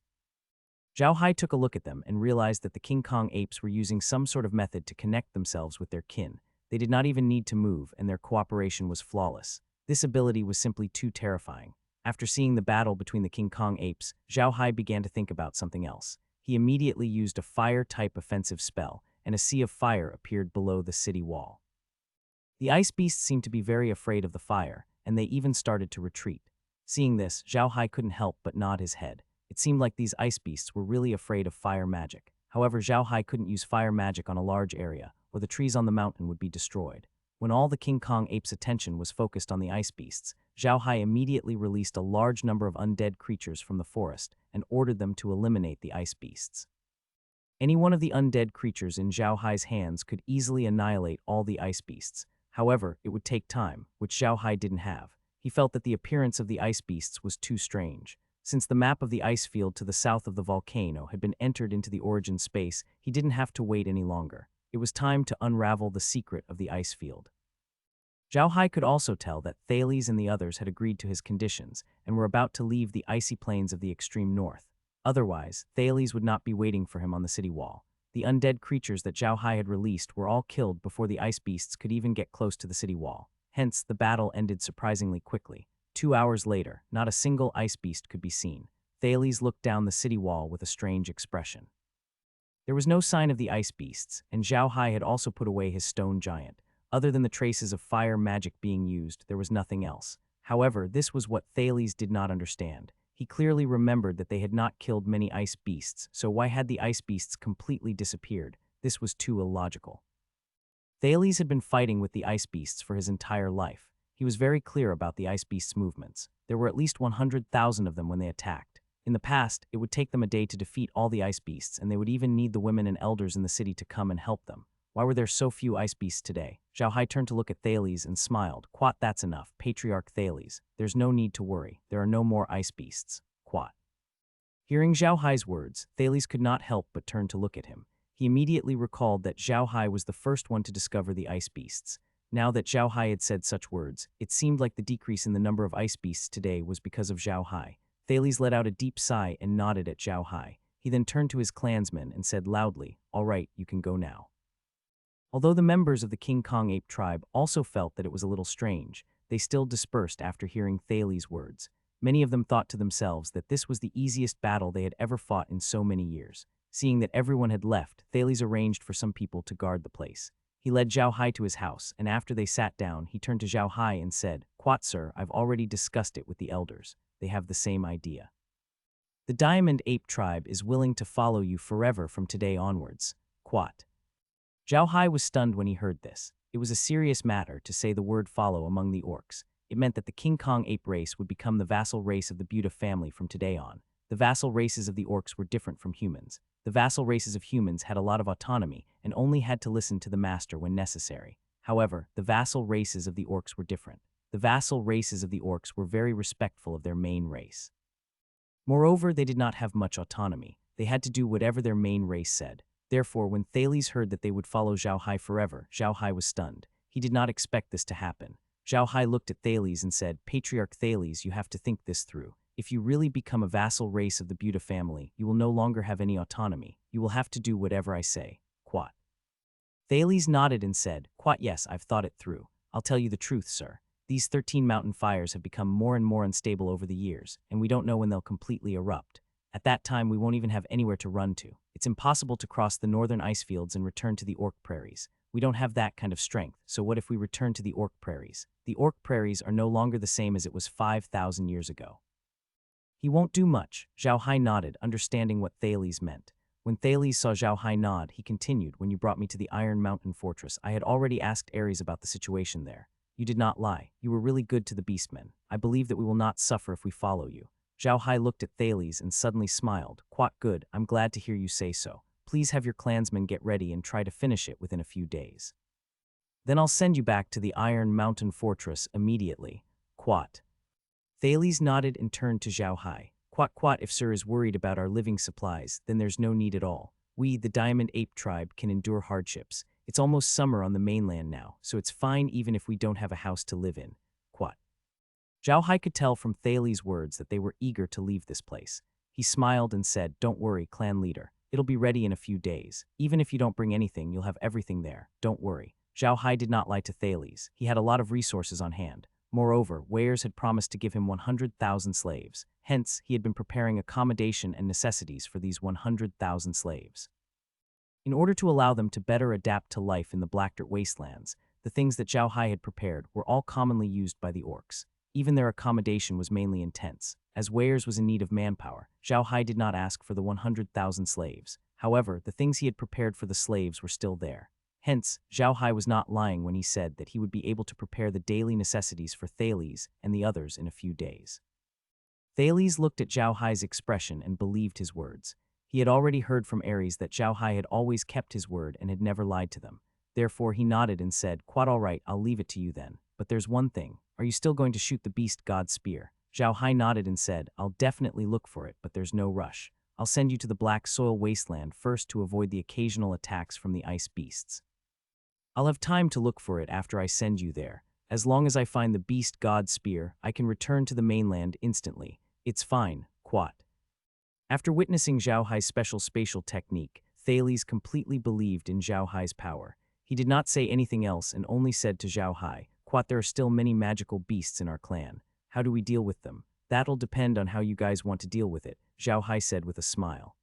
Speaker 1: Zhao Hai took a look at them and realized that the King Kong apes were using some sort of method to connect themselves with their kin. They did not even need to move, and their cooperation was flawless. This ability was simply too terrifying. After seeing the battle between the King Kong apes, Zhao Hai began to think about something else. He immediately used a fire-type offensive spell, and a sea of fire appeared below the city wall. The ice beasts seemed to be very afraid of the fire, and they even started to retreat. Seeing this, Zhao Hai couldn't help but nod his head. It seemed like these ice beasts were really afraid of fire magic. However, Zhao Hai couldn't use fire magic on a large area, or the trees on the mountain would be destroyed. When all the King Kong apes' attention was focused on the ice beasts, Zhao Hai immediately released a large number of undead creatures from the forest and ordered them to eliminate the ice beasts. Any one of the undead creatures in Zhao Hai's hands could easily annihilate all the ice beasts. However, it would take time, which Zhao Hai didn't have. He felt that the appearance of the ice beasts was too strange. Since the map of the ice field to the south of the volcano had been entered into the origin space, he didn't have to wait any longer. It was time to unravel the secret of the ice field. Zhao Hai could also tell that Thales and the others had agreed to his conditions and were about to leave the icy plains of the extreme north. Otherwise, Thales would not be waiting for him on the city wall. The undead creatures that Zhao Hai had released were all killed before the ice beasts could even get close to the city wall. Hence, the battle ended surprisingly quickly. 2 hours later, not a single ice beast could be seen. Thales looked down the city wall with a strange expression. There was no sign of the ice beasts, and Zhao Hai had also put away his stone giant. Other than the traces of fire magic being used, there was nothing else. However, this was what Thales did not understand. He clearly remembered that they had not killed many ice beasts, so why had the ice beasts completely disappeared? This was too illogical. Thales had been fighting with the ice beasts for his entire life. He was very clear about the ice beasts' movements. There were at least 100,000 of them when they attacked. In the past, it would take them a day to defeat all the ice beasts, and they would even need the women and elders in the city to come and help them. Why were there so few ice beasts today? Zhao Hai turned to look at Thales and smiled. Quat, that's enough, Patriarch Thales. There's no need to worry. There are no more ice beasts. Quat. Hearing Zhao Hai's words, Thales could not help but turn to look at him. He immediately recalled that Zhao Hai was the first one to discover the ice beasts. Now that Zhao Hai had said such words, it seemed like the decrease in the number of ice beasts today was because of Zhao Hai. Thales let out a deep sigh and nodded at Zhao Hai. He then turned to his clansmen and said loudly, "All right, you can go now." Although the members of the King Kong ape tribe also felt that it was a little strange, they still dispersed after hearing Thales' words. Many of them thought to themselves that this was the easiest battle they had ever fought in so many years. Seeing that everyone had left, Thales arranged for some people to guard the place. He led Zhao Hai to his house, and after they sat down, he turned to Zhao Hai and said, "Quat, sir, I've already discussed it with the elders. They have the same idea. The Diamond Ape tribe is willing to follow you forever from today onwards. Quat." Zhao Hai was stunned when he heard this. It was a serious matter to say the word follow among the orcs. It meant that the King Kong ape race would become the vassal race of the Buddha family from today on. The vassal races of the orcs were different from humans. The vassal races of humans had a lot of autonomy and only had to listen to the master when necessary. However, the vassal races of the orcs were different. The vassal races of the orcs were very respectful of their main race. Moreover, they did not have much autonomy. They had to do whatever their main race said. Therefore, when Thales heard that they would follow Zhao Hai forever, Zhao Hai was stunned. He did not expect this to happen. Zhao Hai looked at Thales and said, "Patriarch Thales, you have to think this through. If you really become a vassal race of the Buddha family, you will no longer have any autonomy. You will have to do whatever I say." Quat. Thales nodded and said, "Quat, yes, I've thought it through. I'll tell you the truth, sir. These 13 mountain fires have become more and more unstable over the years, and we don't know when they'll completely erupt. At that time, we won't even have anywhere to run to. It's impossible to cross the northern ice fields and return to the orc prairies. We don't have that kind of strength, so what if we return to the orc prairies? The orc prairies are no longer the same as it was 5,000 years ago." "He won't do much." Zhao Hai nodded, understanding what Thales meant. When Thales saw Zhao Hai nod, he continued, "When you brought me to the Iron Mountain Fortress, I had already asked Ares about the situation there. You did not lie. You were really good to the beastmen. I believe that we will not suffer if we follow you." Zhao Hai looked at Thales and suddenly smiled. "Quite good. I'm glad to hear you say so. Please have your clansmen get ready and try to finish it within a few days. Then I'll send you back to the Iron Mountain Fortress immediately." Quat. Thales nodded and turned to Zhao Hai. Quat, if sir is worried about our living supplies, then there's no need at all. We, the Diamond Ape tribe, can endure hardships. It's almost summer on the mainland now, so it's fine even if we don't have a house to live in." Quat. Zhao Hai could tell from Thales' words that they were eager to leave this place. He smiled and said, "Don't worry, clan leader. It'll be ready in a few days. Even if you don't bring anything, you'll have everything there. Don't worry." Zhao Hai did not lie to Thales. He had a lot of resources on hand. Moreover, Wares had promised to give him 100,000 slaves. Hence, he had been preparing accommodation and necessities for these 100,000 slaves. In order to allow them to better adapt to life in the Black Dirt Wastelands, the things that Zhao Hai had prepared were all commonly used by the orcs. Even their accommodation was mainly in tents. As Wares was in need of manpower, Zhao Hai did not ask for the 100,000 slaves. However, the things he had prepared for the slaves were still there. Hence, Zhao Hai was not lying when he said that he would be able to prepare the daily necessities for Thales and the others in a few days. Thales looked at Zhao Hai's expression and believed his words. He had already heard from Ares that Zhao Hai had always kept his word and had never lied to them. Therefore, he nodded and said, "Quite all right, I'll leave it to you then. But there's one thing. Are you still going to shoot the beast god's spear?" Zhao Hai nodded and said, "I'll definitely look for it, but there's no rush. I'll send you to the Black Soil Wasteland first to avoid the occasional attacks from the ice beasts. I'll have time to look for it after I send you there. As long as I find the beast god's spear, I can return to the mainland instantly. It's fine." Quat. After witnessing Zhao Hai's special spatial technique, Thales completely believed in Zhao Hai's power. He did not say anything else and only said to Zhao Hai, "Quat, there are still many magical beasts in our clan. How do we deal with them? That'll depend on how you guys want to deal with it," Zhao Hai said with a smile.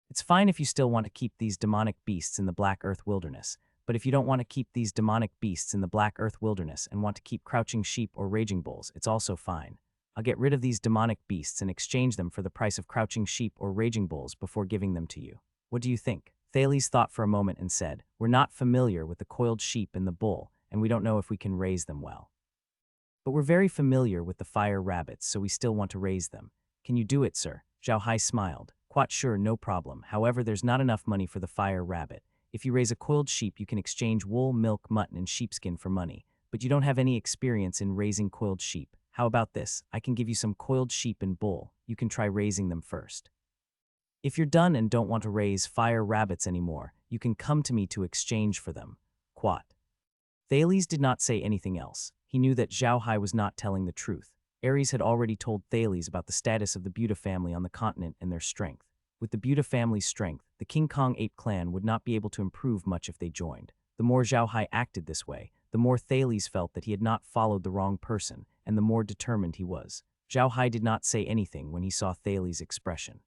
Speaker 1: "It's fine if you still want to keep these demonic beasts in the Black Earth Wilderness, but if you don't want to keep these demonic beasts in the Black Earth Wilderness and want to keep crouching sheep or raging bulls, it's also fine. I'll get rid of these demonic beasts and exchange them for the price of crouching sheep or raging bulls before giving them to you. What do you think?" Thales thought for a moment and said, "We're not familiar with the coiled sheep and the bull, and we don't know if we can raise them well. But we're very familiar with the fire rabbits, so we still want to raise them. Can you do it, sir?" Zhao Hai smiled. "Quite sure, no problem. However, there's not enough money for the fire rabbit. If you raise a coiled sheep, you can exchange wool, milk, mutton, and sheepskin for money. But you don't have any experience in raising coiled sheep. How about this? I can give you some coiled sheep and bull. You can try raising them first. If you're done and don't want to raise fire rabbits anymore, you can come to me to exchange for them." Quat. Thales did not say anything else. He knew that Zhao Hai was not telling the truth. Ares had already told Thales about the status of the Buddha family on the continent and their strength. With the Buddha family's strength, the King Kong ape clan would not be able to improve much if they joined. The more Zhao Hai acted this way, the more Thales felt that he had not followed the wrong person, and the more determined he was. Zhao Hai did not say anything when he saw Thales' expression.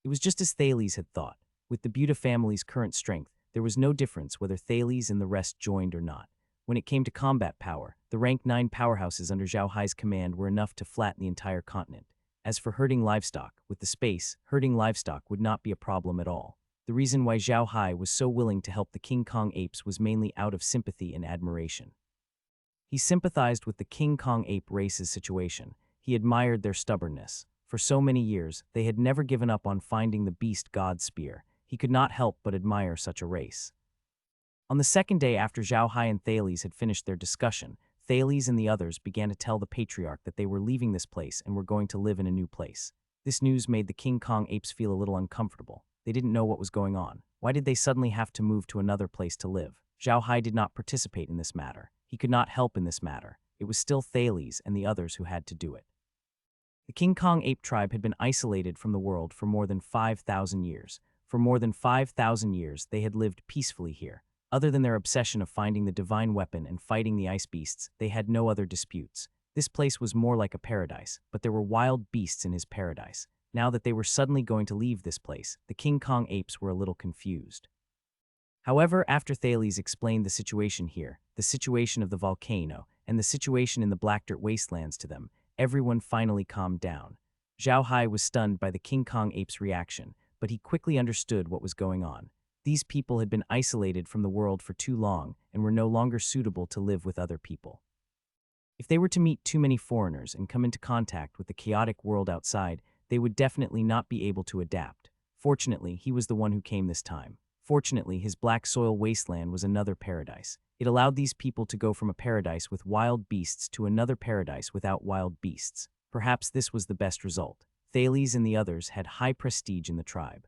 Speaker 1: It was just as Thales had thought. With the Buddha family's current strength, there was no difference whether Thales and the rest joined or not. When it came to combat power, the rank 9 powerhouses under Zhao Hai's command were enough to flatten the entire continent. As for herding livestock, with the space, herding livestock would not be a problem at all. The reason why Zhao Hai was so willing to help the King Kong apes was mainly out of sympathy and admiration. He sympathized with the King Kong ape race's situation. He admired their stubbornness. For so many years, they had never given up on finding the beast god spear. He could not help but admire such a race. On the second day after Zhao Hai and Thales had finished their discussion, Thales and the others began to tell the patriarch that they were leaving this place and were going to live in a new place. This news made the King Kong apes feel a little uncomfortable. They didn't know what was going on. Why did they suddenly have to move to another place to live? Zhao Hai did not participate in this matter. He could not help in this matter. It was still Thales and the others who had to do it. The King Kong ape tribe had been isolated from the world for more than 5,000 years. For more than 5,000 years, they had lived peacefully here. Other than their obsession of finding the divine weapon and fighting the ice beasts, they had no other disputes. This place was more like a paradise, but there were wild beasts in his paradise. Now that they were suddenly going to leave this place, the King Kong apes were a little confused. However, after Thales explained the situation here, the situation of the volcano, and the situation in the Black Dirt Wastelands to them, everyone finally calmed down. Zhao Hai was stunned by the King Kong ape's reaction, but he quickly understood what was going on. These people had been isolated from the world for too long and were no longer suitable to live with other people. If they were to meet too many foreigners and come into contact with the chaotic world outside, they would definitely not be able to adapt. Fortunately, he was the one who came this time. Fortunately, his black soil wasteland was another paradise. It allowed these people to go from a paradise with wild beasts to another paradise without wild beasts. Perhaps this was the best result. Thales and the others had high prestige in the tribe.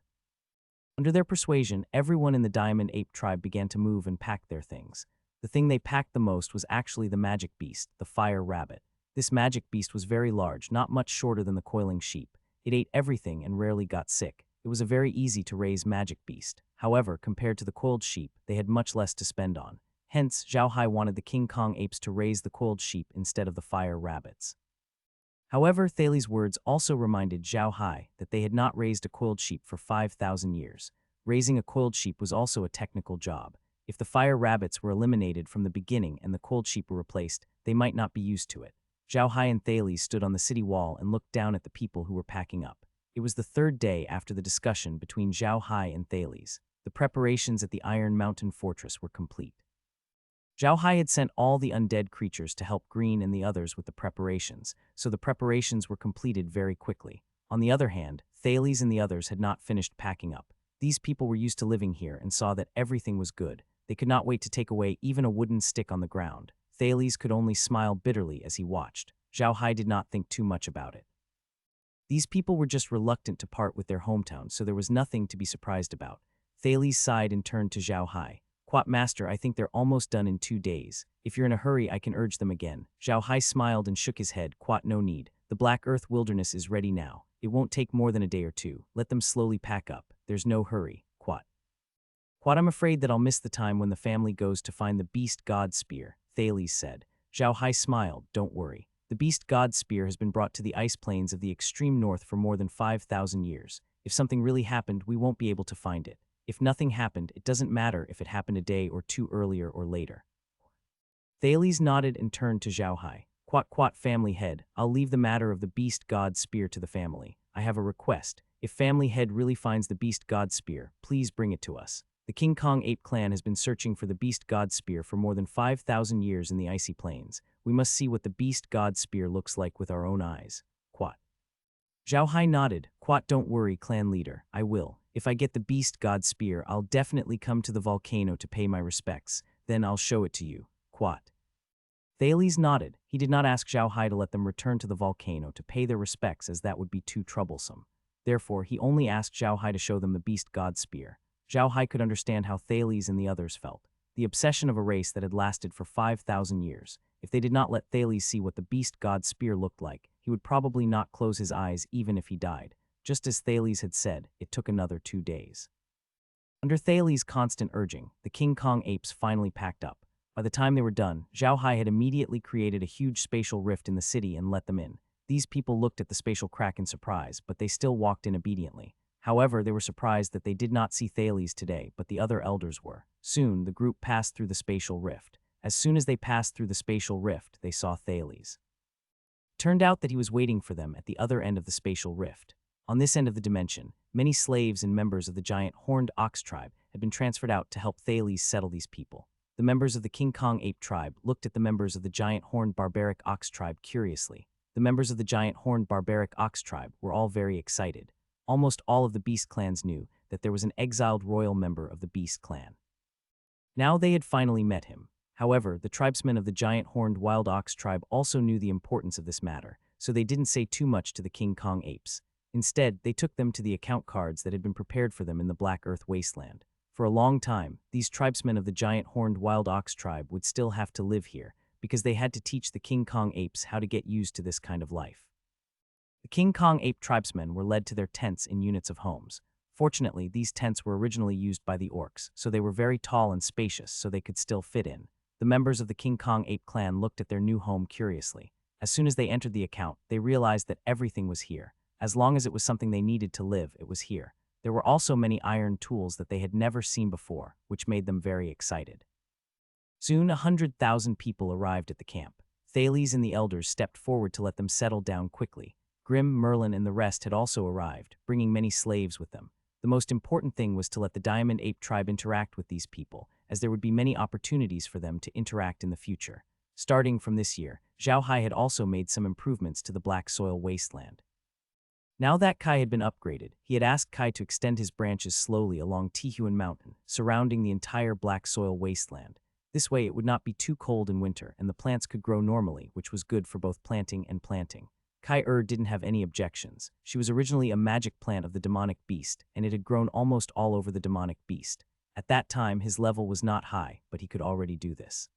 Speaker 1: Under their persuasion, everyone in the Diamond Ape tribe began to move and pack their things. The thing they packed the most was actually the magic beast, the fire rabbit. This magic beast was very large, not much shorter than the coiling sheep. It ate everything and rarely got sick. It was a very easy to raise magic beast. However, compared to the coiled sheep, they had much less to spend on. Hence, Zhao Hai wanted the King Kong apes to raise the coiled sheep instead of the fire rabbits. However, Thales' words also reminded Zhao Hai that they had not raised a coiled sheep for 5,000 years. Raising a coiled sheep was also a technical job. If the fire rabbits were eliminated from the beginning and the coiled sheep were replaced, they might not be used to it. Zhao Hai and Thales stood on the city wall and looked down at the people who were packing up. It was the third day after the discussion between Zhao Hai and Thales. The preparations at the Iron Mountain Fortress were complete. Zhao Hai had sent all the undead creatures to help Green and the others with the preparations, so the preparations were completed very quickly. On the other hand, Thales and the others had not finished packing up. These people were used to living here and saw that everything was good. They could not wait to take away even a wooden stick on the ground. Thales could only smile bitterly as he watched. Zhao Hai did not think too much about it. These people were just reluctant to part with their hometown, so there was nothing to be surprised about. Thales sighed and turned to Zhao Hai. "Quat master, I think they're almost done in 2 days. If you're in a hurry, I can urge them again." Zhao Hai smiled and shook his head. "Quat, no need. The Black Earth Wilderness is ready now. It won't take more than a day or 2. Let them slowly pack up. There's no hurry, Quat." "Quat, I'm afraid that I'll miss the time when the family goes to find the Beast God Spear," Thales said. Zhao Hai smiled. "Don't worry. The Beast God Spear has been brought to the ice plains of the extreme north for more than 5,000 years. If something really happened, we won't be able to find it. If nothing happened, it doesn't matter if it happened a day or 2 earlier or later." Thales nodded and turned to Zhao Hai. "Quat, family head, I'll leave the matter of the Beast God Spear to the family. I have a request. If Family Head really finds the Beast God Spear, please bring it to us. The King Kong Ape clan has been searching for the Beast God Spear for more than 5,000 years in the icy plains. We must see what the Beast God Spear looks like with our own eyes. Quat. Zhao Hai nodded. Quat, don't worry, clan leader. I will. If I get the Beast God Spear, I'll definitely come to the volcano to pay my respects. Then I'll show it to you. Quat. Thales nodded. He did not ask Zhao Hai to let them return to the volcano to pay their respects, as that would be too troublesome. Therefore, he only asked Zhao Hai to show them the Beast God Spear. Zhao Hai could understand how Thales and the others felt. The obsession of a race that had lasted for 5,000 years. If they did not let Thales see what the Beast God Spear looked like, he would probably not close his eyes even if he died. Just as Thales had said, it took another 2 days. Under Thales' constant urging, the King Kong apes finally packed up. By the time they were done, Zhao Hai had immediately created a huge spatial rift in the city and let them in. These people looked at the spatial crack in surprise, but they still walked in obediently. However, they were surprised that they did not see Thales today, but the other elders were. Soon, the group passed through the spatial rift. As soon as they passed through the spatial rift, they saw Thales. It turned out that he was waiting for them at the other end of the spatial rift. On this end of the dimension, many slaves and members of the giant horned ox tribe had been transferred out to help Thales settle these people. The members of the King Kong ape tribe looked at the members of the giant horned barbaric ox tribe curiously. The members of the giant horned barbaric ox tribe were all very excited. Almost all of the Beast clans knew that there was an exiled royal member of the Beast clan. Now they had finally met him. However, the tribesmen of the giant horned wild ox tribe also knew the importance of this matter, so they didn't say too much to the King Kong apes. Instead, they took them to the account cards that had been prepared for them in the Black Earth wasteland. For a long time, these tribesmen of the giant horned wild ox tribe would still have to live here, because they had to teach the King Kong apes how to get used to this kind of life. The King Kong ape tribesmen were led to their tents in units of homes. Fortunately, these tents were originally used by the orcs, so they were very tall and spacious so they could still fit in. The members of the King Kong ape clan looked at their new home curiously. As soon as they entered the account, they realized that everything was here. As long as it was something they needed to live, it was here. There were also many iron tools that they had never seen before, which made them very excited. Soon 100,000 people arrived at the camp. Thales and the elders stepped forward to let them settle down quickly. Grim, Merlin, and the rest had also arrived, bringing many slaves with them. The most important thing was to let the Diamond Ape tribe interact with these people, as there would be many opportunities for them to interact in the future. Starting from this year, Zhao Hai had also made some improvements to the Black Soil Wasteland. Now that Kai had been upgraded, he had asked Kai to extend his branches slowly along Tihuan Mountain, surrounding the entire Black Soil Wasteland. This way it would not be too cold in winter and the plants could grow normally, which was good for both planting and planting. Kai didn't have any objections. She was originally a magic plant of the demonic beast, and it had grown almost all over the demonic beast. At that time, his level was not high, but he could already do this.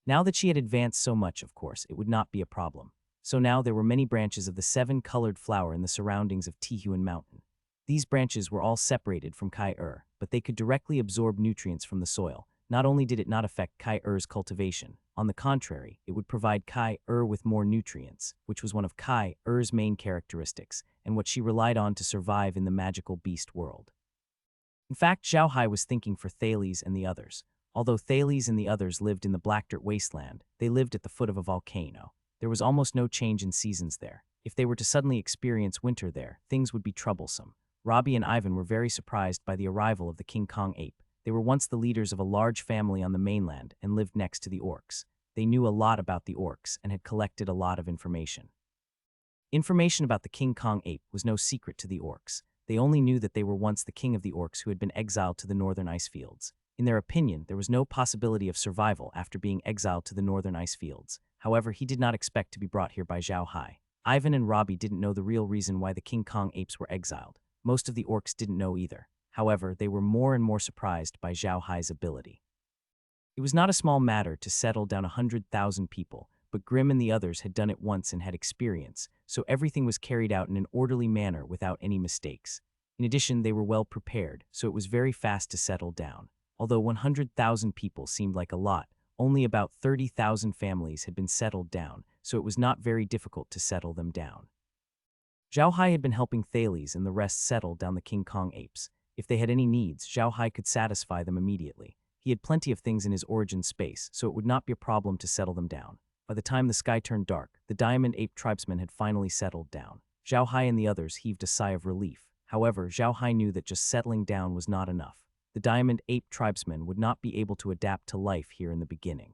Speaker 1: Now that she had advanced so much, of course, it would not be a problem. So now there were many branches of the 7-colored flower in the surroundings of Tihuan Mountain. These branches were all separated from Kai-Er, but they could directly absorb nutrients from the soil. Not only did it not affect Kai-Er's cultivation, on the contrary, it would provide Kai-Er with more nutrients, which was one of Kai-Er's main characteristics, and what she relied on to survive in the magical beast world. In fact, Zhao Hai was thinking for Thales and the others. Although Thales and the others lived in the Black Dirt Wasteland, they lived at the foot of a volcano. There was almost no change in seasons there. If they were to suddenly experience winter there, things would be troublesome. Robbie and Ivan were very surprised by the arrival of the King Kong ape. They were once the leaders of a large family on the mainland and lived next to the orcs. They knew a lot about the orcs and had collected a lot of information. Information about the King Kong ape was no secret to the orcs. They only knew that they were once the king of the orcs who had been exiled to the northern ice fields. In their opinion, there was no possibility of survival after being exiled to the northern ice fields. However, he did not expect to be brought here by Zhao Hai. Ivan and Robbie didn't know the real reason why the King Kong apes were exiled. Most of the orcs didn't know either. However, they were more and more surprised by Zhao Hai's ability. It was not a small matter to settle down 100,000 people, but Grimm and the others had done it once and had experience, so everything was carried out in an orderly manner without any mistakes. In addition, they were well prepared, so it was very fast to settle down. Although 100,000 people seemed like a lot, only about 30,000 families had been settled down, so it was not very difficult to settle them down. Zhao Hai had been helping Thales and the rest settle down the King Kong apes. If they had any needs, Zhao Hai could satisfy them immediately. He had plenty of things in his origin space, so it would not be a problem to settle them down. By the time the sky turned dark, the Diamond Ape tribesmen had finally settled down. Zhao Hai and the others heaved a sigh of relief. However, Zhao Hai knew that just settling down was not enough. The Diamond Ape tribesmen would not be able to adapt to life here in the beginning.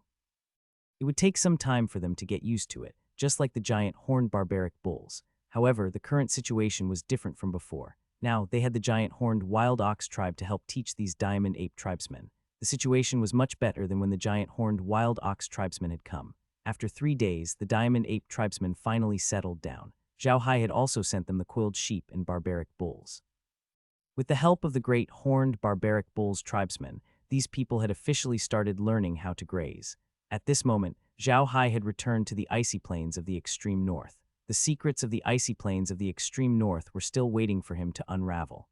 Speaker 1: It would take some time for them to get used to it, just like the giant horned barbaric bulls. However, the current situation was different from before. Now, they had the giant horned wild ox tribe to help teach these Diamond Ape tribesmen. The situation was much better than when the giant horned wild ox tribesmen had come. After 3 days, the Diamond Ape tribesmen finally settled down. Zhao Hai had also sent them the quilled sheep and barbaric bulls. With the help of the great horned barbaric bulls tribesmen, these people had officially started learning how to graze. At this moment, Zhao Hai had returned to the icy plains of the extreme north. The secrets of the icy plains of the extreme north were still waiting for him to unravel.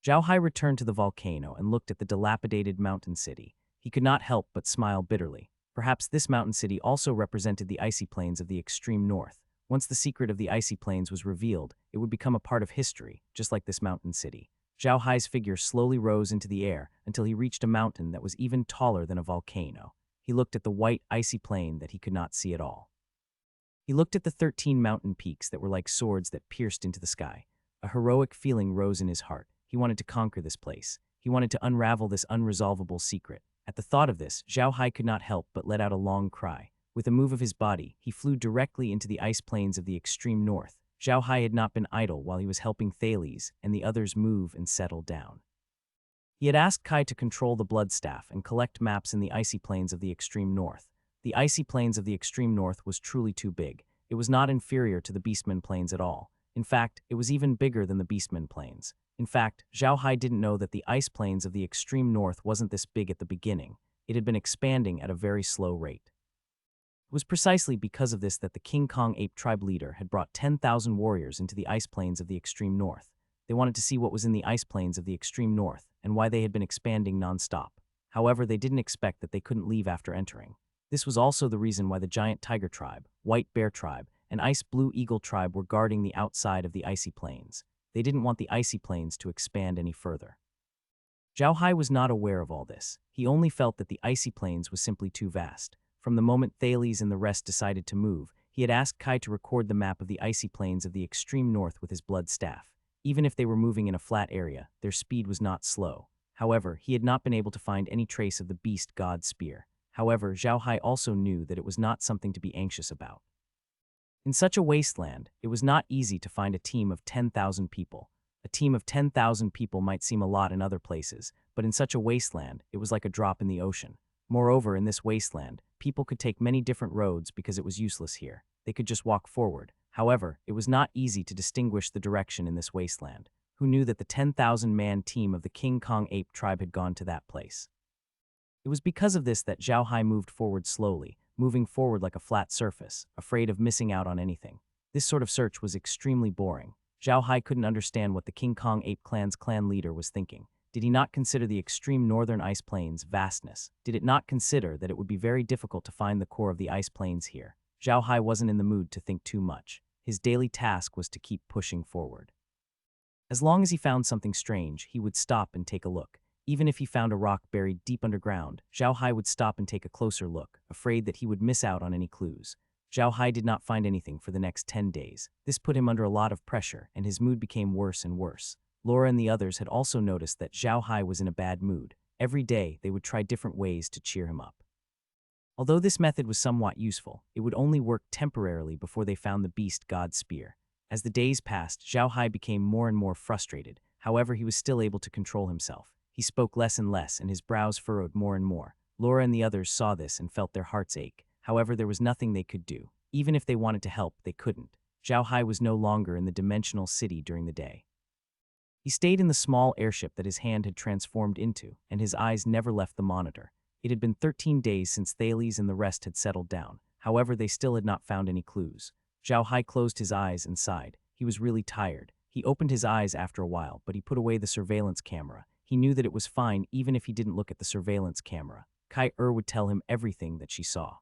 Speaker 1: Zhao Hai returned to the volcano and looked at the dilapidated mountain city. He could not help but smile bitterly. Perhaps this mountain city also represented the icy plains of the extreme north. Once the secret of the icy plains was revealed, it would become a part of history, just like this mountain city. Zhao Hai's figure slowly rose into the air until he reached a mountain that was even taller than a volcano. He looked at the white, icy plain that he could not see at all. He looked at the 13 mountain peaks that were like swords that pierced into the sky. A heroic feeling rose in his heart. He wanted to conquer this place. He wanted to unravel this unresolvable secret. At the thought of this, Zhao Hai could not help but let out a long cry. With a move of his body, he flew directly into the ice plains of the extreme north. Zhao Hai had not been idle while he was helping Thales and the others move and settle down. He had asked Kai to control the blood staff and collect maps in the icy plains of the extreme north. The icy plains of the extreme north was truly too big. It was not inferior to the Beastmen plains at all. In fact, it was even bigger than the Beastmen plains. In fact, Zhao Hai didn't know that the ice plains of the extreme north wasn't this big at the beginning. It had been expanding at a very slow rate. It was precisely because of this that the King Kong ape tribe leader had brought 10,000 warriors into the ice plains of the extreme north. They wanted to see what was in the ice plains of the extreme north and why they had been expanding non-stop. However, they didn't expect that they couldn't leave after entering. This was also the reason why the giant tiger tribe, white bear tribe, and ice blue eagle tribe were guarding the outside of the icy plains. They didn't want the icy plains to expand any further. Zhao Hai was not aware of all this. He only felt that the icy plains was simply too vast. From the moment Thales and the rest decided to move, he had asked Kai to record the map of the icy plains of the extreme north with his blood staff. Even if they were moving in a flat area, their speed was not slow. However, he had not been able to find any trace of the beast god spear. However, Zhao Hai also knew that it was not something to be anxious about. In such a wasteland, it was not easy to find a team of 10,000 people. A team of 10,000 people might seem a lot in other places, but in such a wasteland, it was like a drop in the ocean. Moreover, in this wasteland, people could take many different roads because it was useless here. They could just walk forward. However, it was not easy to distinguish the direction in this wasteland. Who knew that the 10,000-man team of the King Kong ape tribe had gone to that place? It was because of this that Zhao Hai moved forward slowly, moving forward like a flat surface, afraid of missing out on anything. This sort of search was extremely boring. Zhao Hai couldn't understand what the King Kong ape clan's clan leader was thinking. Did he not consider the extreme northern ice plains' vastness? Did it not consider that it would be very difficult to find the core of the ice plains here? Zhao Hai wasn't in the mood to think too much. His daily task was to keep pushing forward. As long as he found something strange, he would stop and take a look. Even if he found a rock buried deep underground, Zhao Hai would stop and take a closer look, afraid that he would miss out on any clues. Zhao Hai did not find anything for the next 10 days. This put him under a lot of pressure, and his mood became worse and worse. Laura and the others had also noticed that Zhao Hai was in a bad mood. Every day, they would try different ways to cheer him up. Although this method was somewhat useful, it would only work temporarily before they found the beast god spear. As the days passed, Zhao Hai became more and more frustrated. However, he was still able to control himself. He spoke less and less, and his brows furrowed more and more. Laura and the others saw this and felt their hearts ache. However, there was nothing they could do. Even if they wanted to help, they couldn't. Zhao Hai was no longer in the dimensional city during the day. He stayed in the small airship that his hand had transformed into, and his eyes never left the monitor. It had been 13 days since Thales and the rest had settled down. However, they still had not found any clues. Zhao Hai closed his eyes and sighed. He was really tired. He opened his eyes after a while, but he put away the surveillance camera. He knew that it was fine even if he didn't look at the surveillance camera. Kai-Er would tell him everything that she saw.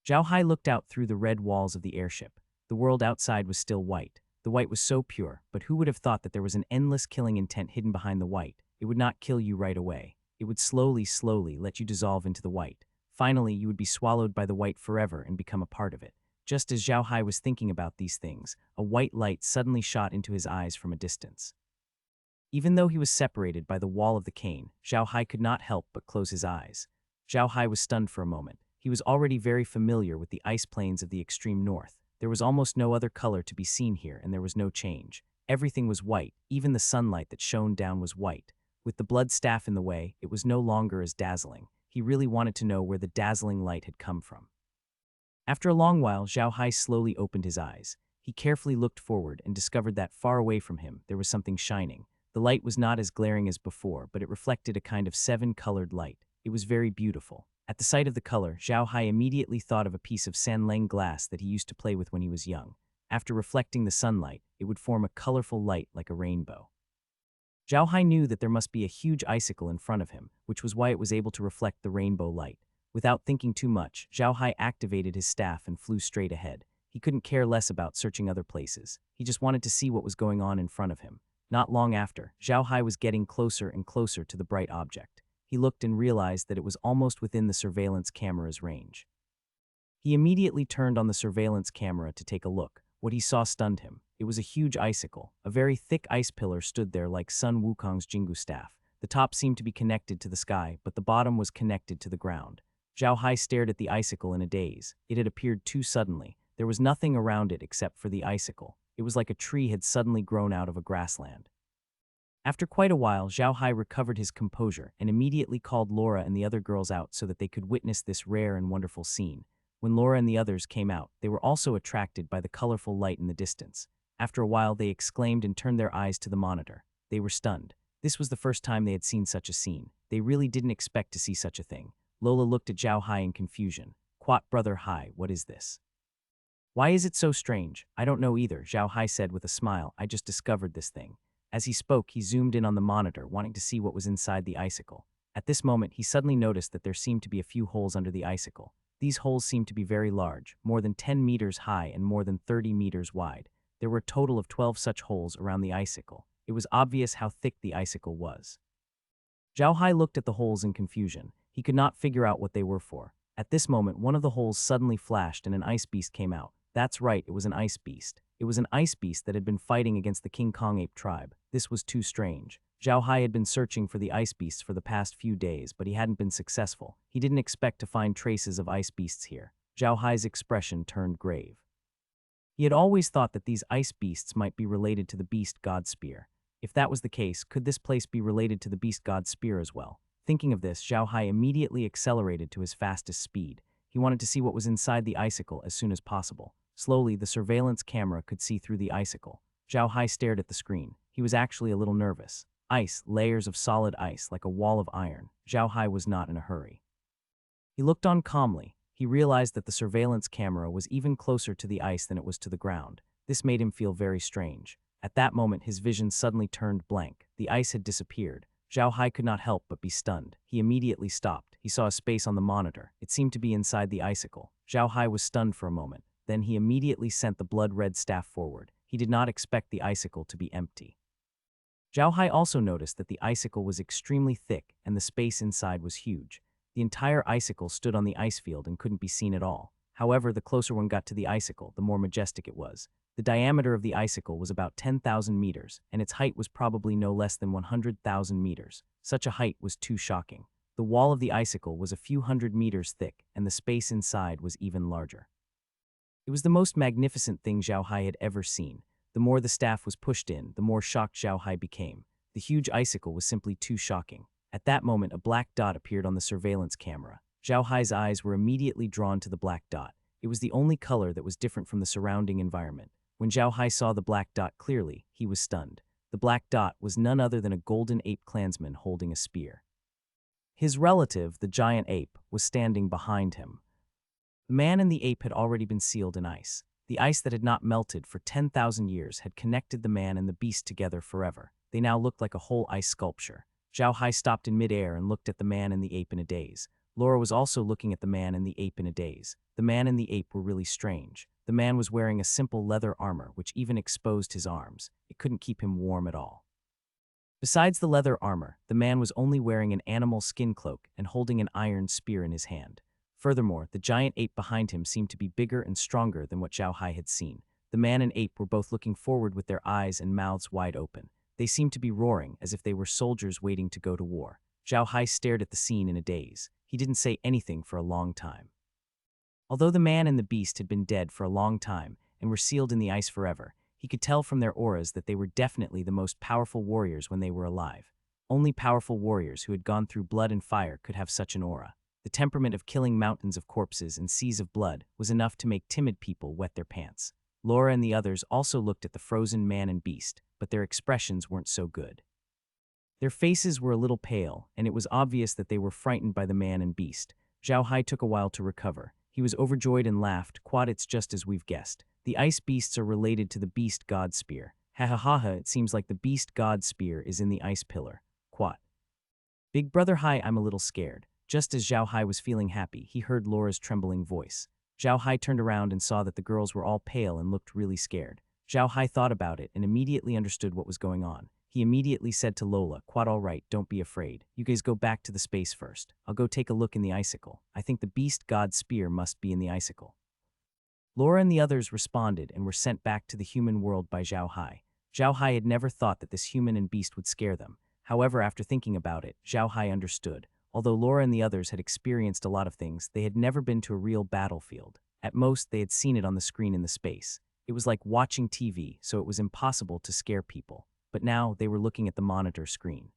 Speaker 1: Zhao Hai looked out through the red walls of the airship. The world outside was still white. The white was so pure, but who would have thought that there was an endless killing intent hidden behind the white? It would not kill you right away. It would slowly let you dissolve into the white. Finally, you would be swallowed by the white forever and become a part of it. Just as Zhao Hai was thinking about these things, a white light suddenly shot into his eyes from a distance. Even though he was separated by the wall of the cane, Zhao Hai could not help but close his eyes. Zhao Hai was stunned for a moment. He was already very familiar with the ice plains of the extreme north. There was almost no other color to be seen here, and there was no change. Everything was white, even the sunlight that shone down was white. With the blood staff in the way, it was no longer as dazzling. He really wanted to know where the dazzling light had come from. After a long while, Zhao Hai slowly opened his eyes. He carefully looked forward and discovered that far away from him, there was something shining. The light was not as glaring as before, but it reflected a kind of seven-colored light. It was very beautiful. At the sight of the color, Zhao Hai immediately thought of a piece of sanleng glass that he used to play with when he was young. After reflecting the sunlight, it would form a colorful light like a rainbow. Zhao Hai knew that there must be a huge icicle in front of him, which was why it was able to reflect the rainbow light. Without thinking too much, Zhao Hai activated his staff and flew straight ahead. He couldn't care less about searching other places. He just wanted to see what was going on in front of him. Not long after, Zhao Hai was getting closer and closer to the bright object. He looked and realized that it was almost within the surveillance camera's range. He immediately turned on the surveillance camera to take a look. What he saw stunned him. It was a huge icicle. A very thick ice pillar stood there like Sun Wukong's Jingu staff. The top seemed to be connected to the sky, but the bottom was connected to the ground. Zhao Hai stared at the icicle in a daze. It had appeared too suddenly. There was nothing around it except for the icicle. It was like a tree had suddenly grown out of a grassland. After quite a while, Zhao Hai recovered his composure and immediately called Laura and the other girls out so that they could witness this rare and wonderful scene. When Laura and the others came out, they were also attracted by the colorful light in the distance. After a while, they exclaimed and turned their eyes to the monitor. They were stunned. This was the first time they had seen such a scene. They really didn't expect to see such a thing. Lola looked at Zhao Hai in confusion. "Quat, brother Hai, what is this? Why is it so strange?" "I don't know either," Zhao Hai said with a smile. "I just discovered this thing." As he spoke, he zoomed in on the monitor, wanting to see what was inside the icicle. At this moment, he suddenly noticed that there seemed to be a few holes under the icicle. These holes seemed to be very large, more than 10 meters high and more than 30 meters wide. There were a total of 12 such holes around the icicle. It was obvious how thick the icicle was. Zhao Hai looked at the holes in confusion. He could not figure out what they were for. At this moment, one of the holes suddenly flashed and an ice beast came out. That's right, it was an ice beast. It was an ice beast that had been fighting against the King Kong ape tribe. This was too strange. Zhao Hai had been searching for the ice beasts for the past few days, but he hadn't been successful. He didn't expect to find traces of ice beasts here. Zhao Hai's expression turned grave. He had always thought that these ice beasts might be related to the beast god spear. If that was the case, could this place be related to the beast god spear as well? Thinking of this, Zhao Hai immediately accelerated to his fastest speed. He wanted to see what was inside the icicle as soon as possible. Slowly, the surveillance camera could see through the icicle. Zhao Hai stared at the screen. He was actually a little nervous. Ice, layers of solid ice, like a wall of iron. Zhao Hai was not in a hurry. He looked on calmly. He realized that the surveillance camera was even closer to the ice than it was to the ground. This made him feel very strange. At that moment, his vision suddenly turned blank. The ice had disappeared. Zhao Hai could not help but be stunned. He immediately stopped. He saw a space on the monitor. It seemed to be inside the icicle. Zhao Hai was stunned for a moment. Then he immediately sent the blood-red staff forward. He did not expect the icicle to be empty. Zhao Hai also noticed that the icicle was extremely thick and the space inside was huge. The entire icicle stood on the ice field and couldn't be seen at all. However, the closer one got to the icicle, the more majestic it was. The diameter of the icicle was about 10,000 meters, and its height was probably no less than 100,000 meters. Such a height was too shocking. The wall of the icicle was a few hundred meters thick, and the space inside was even larger. It was the most magnificent thing Zhao Hai had ever seen. The more the staff was pushed in, the more shocked Zhao Hai became. The huge icicle was simply too shocking. At that moment, a black dot appeared on the surveillance camera. Zhao Hai's eyes were immediately drawn to the black dot. It was the only color that was different from the surrounding environment. When Zhao Hai saw the black dot clearly, he was stunned. The black dot was none other than a golden ape clansman holding a spear. His relative, the giant ape, was standing behind him. The man and the ape had already been sealed in ice. The ice that had not melted for 10,000 years had connected the man and the beast together forever. They now looked like a whole ice sculpture. Zhao Hai stopped in midair and looked at the man and the ape in a daze. Laura was also looking at the man and the ape in a daze. The man and the ape were really strange. The man was wearing a simple leather armor which even exposed his arms. It couldn't keep him warm at all. Besides the leather armor, the man was only wearing an animal skin cloak and holding an iron spear in his hand. Furthermore, the giant ape behind him seemed to be bigger and stronger than what Zhao Hai had seen. The man and ape were both looking forward with their eyes and mouths wide open. They seemed to be roaring, as if they were soldiers waiting to go to war. Zhao Hai stared at the scene in a daze. He didn't say anything for a long time. Although the man and the beast had been dead for a long time and were sealed in the ice forever, he could tell from their auras that they were definitely the most powerful warriors when they were alive. Only powerful warriors who had gone through blood and fire could have such an aura. The temperament of killing mountains of corpses and seas of blood was enough to make timid people wet their pants. Laura and the others also looked at the frozen man and beast, but their expressions weren't so good. Their faces were a little pale, and it was obvious that they were frightened by the man and beast. Zhao Hai took a while to recover. He was overjoyed and laughed. "Quad, it's just as we've guessed. The ice beasts are related to the beast god spear. Ha ha ha ha, it seems like the beast god spear is in the ice pillar. Quad." "Big brother Hai, I'm a little scared." Just as Zhao Hai was feeling happy, he heard Laura's trembling voice. Zhao Hai turned around and saw that the girls were all pale and looked really scared. Zhao Hai thought about it and immediately understood what was going on. He immediately said to Lola, "Quad, all right, don't be afraid. You guys go back to the space first. I'll go take a look in the icicle. I think the beast god spear must be in the icicle." Laura and the others responded and were sent back to the human world by Zhao Hai. Zhao Hai had never thought that this human and beast would scare them. However, after thinking about it, Zhao Hai understood. Although Laura and the others had experienced a lot of things, they had never been to a real battlefield. At most, they had seen it on the screen in the space. It was like watching TV, so it was impossible to scare people. But now they were looking at the monitor screen.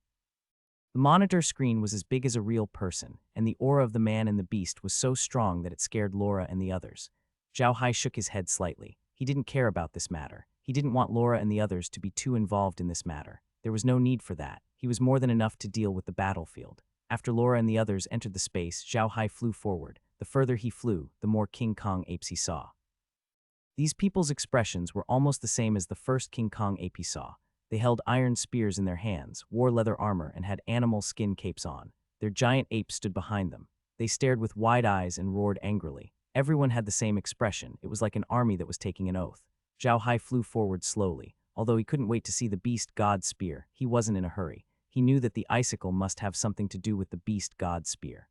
Speaker 1: The monitor screen was as big as a real person, and the aura of the man and the beast was so strong that it scared Laura and the others. Zhao Hai shook his head slightly. He didn't care about this matter. He didn't want Laura and the others to be too involved in this matter. There was no need for that. He was more than enough to deal with the battlefield. After Laura and the others entered the space, Zhao Hai flew forward. The further he flew, the more King Kong apes he saw. These people's expressions were almost the same as the first King Kong ape he saw. They held iron spears in their hands, wore leather armor, and had animal skin capes on. Their giant apes stood behind them. They stared with wide eyes and roared angrily. Everyone had the same expression. It was like an army that was taking an oath. Zhao Hai flew forward slowly. Although he couldn't wait to see the beast god spear, he wasn't in a hurry. He knew that the icicle must have something to do with the beast god spear.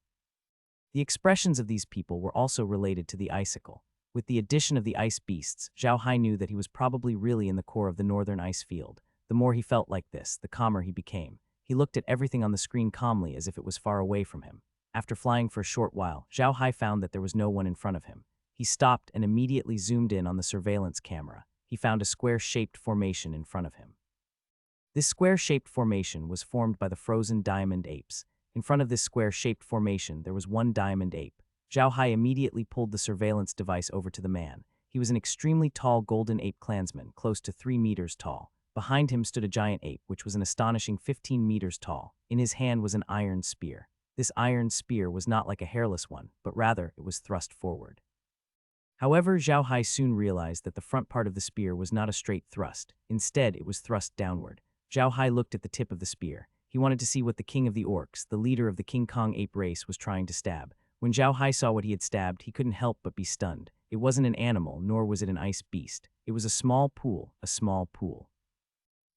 Speaker 1: The expressions of these people were also related to the icicle. With the addition of the ice beasts, Zhao Hai knew that he was probably really in the core of the northern ice field. The more he felt like this, the calmer he became. He looked at everything on the screen calmly as if it was far away from him. After flying for a short while, Zhao Hai found that there was no one in front of him. He stopped and immediately zoomed in on the surveillance camera. He found a square-shaped formation in front of him. This square-shaped formation was formed by the frozen diamond apes. In front of this square-shaped formation, there was one diamond ape. Zhao Hai immediately pulled the surveillance device over to the man. He was an extremely tall golden ape clansman, close to 3 meters tall. Behind him stood a giant ape, which was an astonishing 15 meters tall. In his hand was an iron spear. This iron spear was not like a hairless one, but rather it was thrust forward. However, Zhao Hai soon realized that the front part of the spear was not a straight thrust. Instead, it was thrust downward. Zhao Hai looked at the tip of the spear. He wanted to see what the king of the orcs, the leader of the King Kong ape race, was trying to stab. When Zhao Hai saw what he had stabbed, he couldn't help but be stunned. It wasn't an animal, nor was it an ice beast. It was a small pool, a small pool.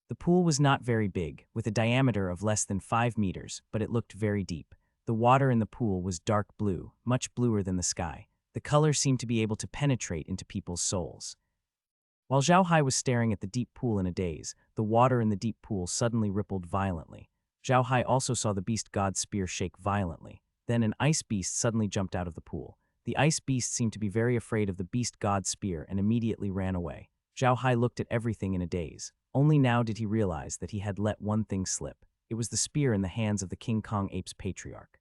Speaker 1: The pool was not very big, with a diameter of less than 5 meters, but it looked very deep. The water in the pool was dark blue, much bluer than the sky. The color seemed to be able to penetrate into people's souls. While Zhao Hai was staring at the deep pool in a daze, the water in the deep pool suddenly rippled violently. Zhao Hai also saw the beast god's spear shake violently. Then an ice beast suddenly jumped out of the pool. The ice beast seemed to be very afraid of the beast god's spear and immediately ran away. Zhao Hai looked at everything in a daze. Only now did he realize that he had let one thing slip. It was the spear in the hands of the King Kong ape's patriarch.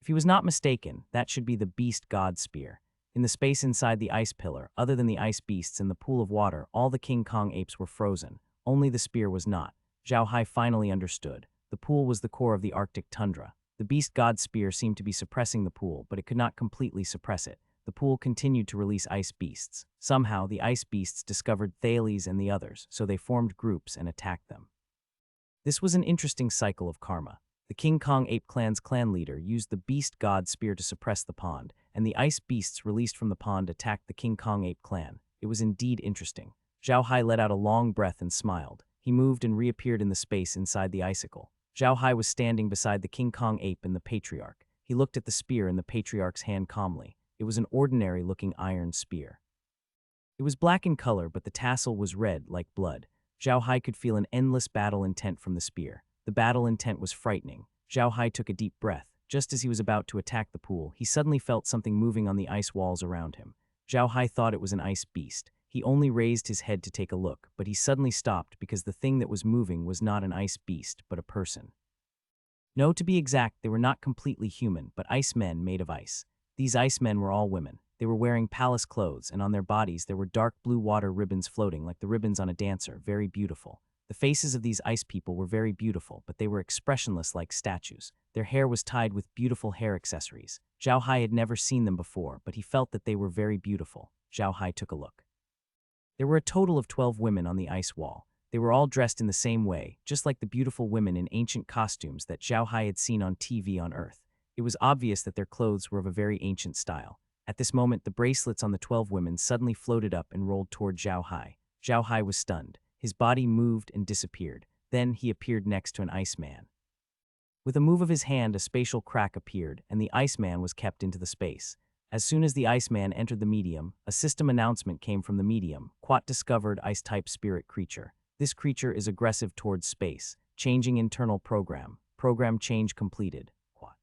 Speaker 1: If he was not mistaken, that should be the beast god spear. In the space inside the ice pillar, other than the ice beasts in the pool of water, all the King Kong apes were frozen. Only the spear was not. Zhao Hai finally understood. The pool was the core of the Arctic tundra. The beast god spear seemed to be suppressing the pool, but it could not completely suppress it. The pool continued to release ice beasts. Somehow, the ice beasts discovered Thales and the others, so they formed groups and attacked them. This was an interesting cycle of karma. The King Kong ape clan's clan leader used the beast god spear to suppress the pond, and the ice beasts released from the pond attacked the King Kong ape clan. It was indeed interesting. Zhao Hai let out a long breath and smiled. He moved and reappeared in the space inside the icicle. Zhao Hai was standing beside the King Kong ape and the patriarch. He looked at the spear in the patriarch's hand calmly. It was an ordinary-looking iron spear. It was black in color, but the tassel was red, like blood. Zhao Hai could feel an endless battle intent from the spear. The battle intent was frightening. Zhao Hai took a deep breath. Just as he was about to attack the pool, he suddenly felt something moving on the ice walls around him. Zhao Hai thought it was an ice beast. He only raised his head to take a look, but he suddenly stopped because the thing that was moving was not an ice beast, but a person. No, to be exact, they were not completely human, but ice men made of ice. These ice men were all women. They were wearing palace clothes, and on their bodies there were dark blue water ribbons floating like the ribbons on a dancer, very beautiful. The faces of these ice people were very beautiful, but they were expressionless like statues. Their hair was tied with beautiful hair accessories. Zhao Hai had never seen them before, but he felt that they were very beautiful. Zhao Hai took a look. There were a total of 12 women on the ice wall. They were all dressed in the same way, just like the beautiful women in ancient costumes that Zhao Hai had seen on TV on Earth. It was obvious that their clothes were of a very ancient style. At this moment, the bracelets on the 12 women suddenly floated up and rolled toward Zhao Hai. Zhao Hai was stunned. His body moved and disappeared. Then he appeared next to an Iceman. With a move of his hand, a spatial crack appeared, and the Iceman was kept into the space. As soon as the Iceman entered the medium, a system announcement came from the medium. Quat discovered ice-type spirit creature. This creature is aggressive towards space. Changing internal program. Program change completed. Quat.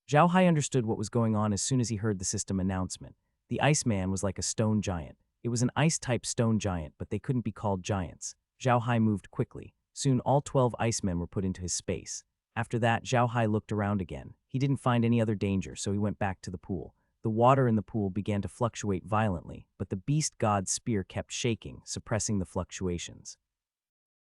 Speaker 1: Zhao Hai understood what was going on as soon as he heard the system announcement. The Iceman was like a stone giant. It was an ice-type stone giant, but they couldn't be called giants. Zhao Hai moved quickly. Soon all 12 Icemen were put into his space. After that, Zhao Hai looked around again. He didn't find any other danger, so he went back to the pool. The water in the pool began to fluctuate violently, but the beast god's spear kept shaking, suppressing the fluctuations.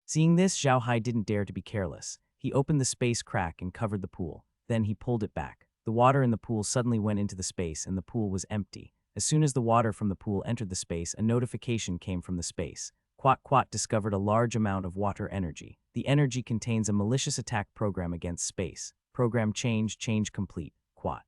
Speaker 1: Seeing this, Zhao Hai didn't dare to be careless. He opened the space crack and covered the pool. Then he pulled it back. The water in the pool suddenly went into the space and the pool was empty. As soon as the water from the pool entered the space, a notification came from the space. Quat discovered a large amount of water energy. The energy contains a malicious attack program against space. Program change complete. Quat.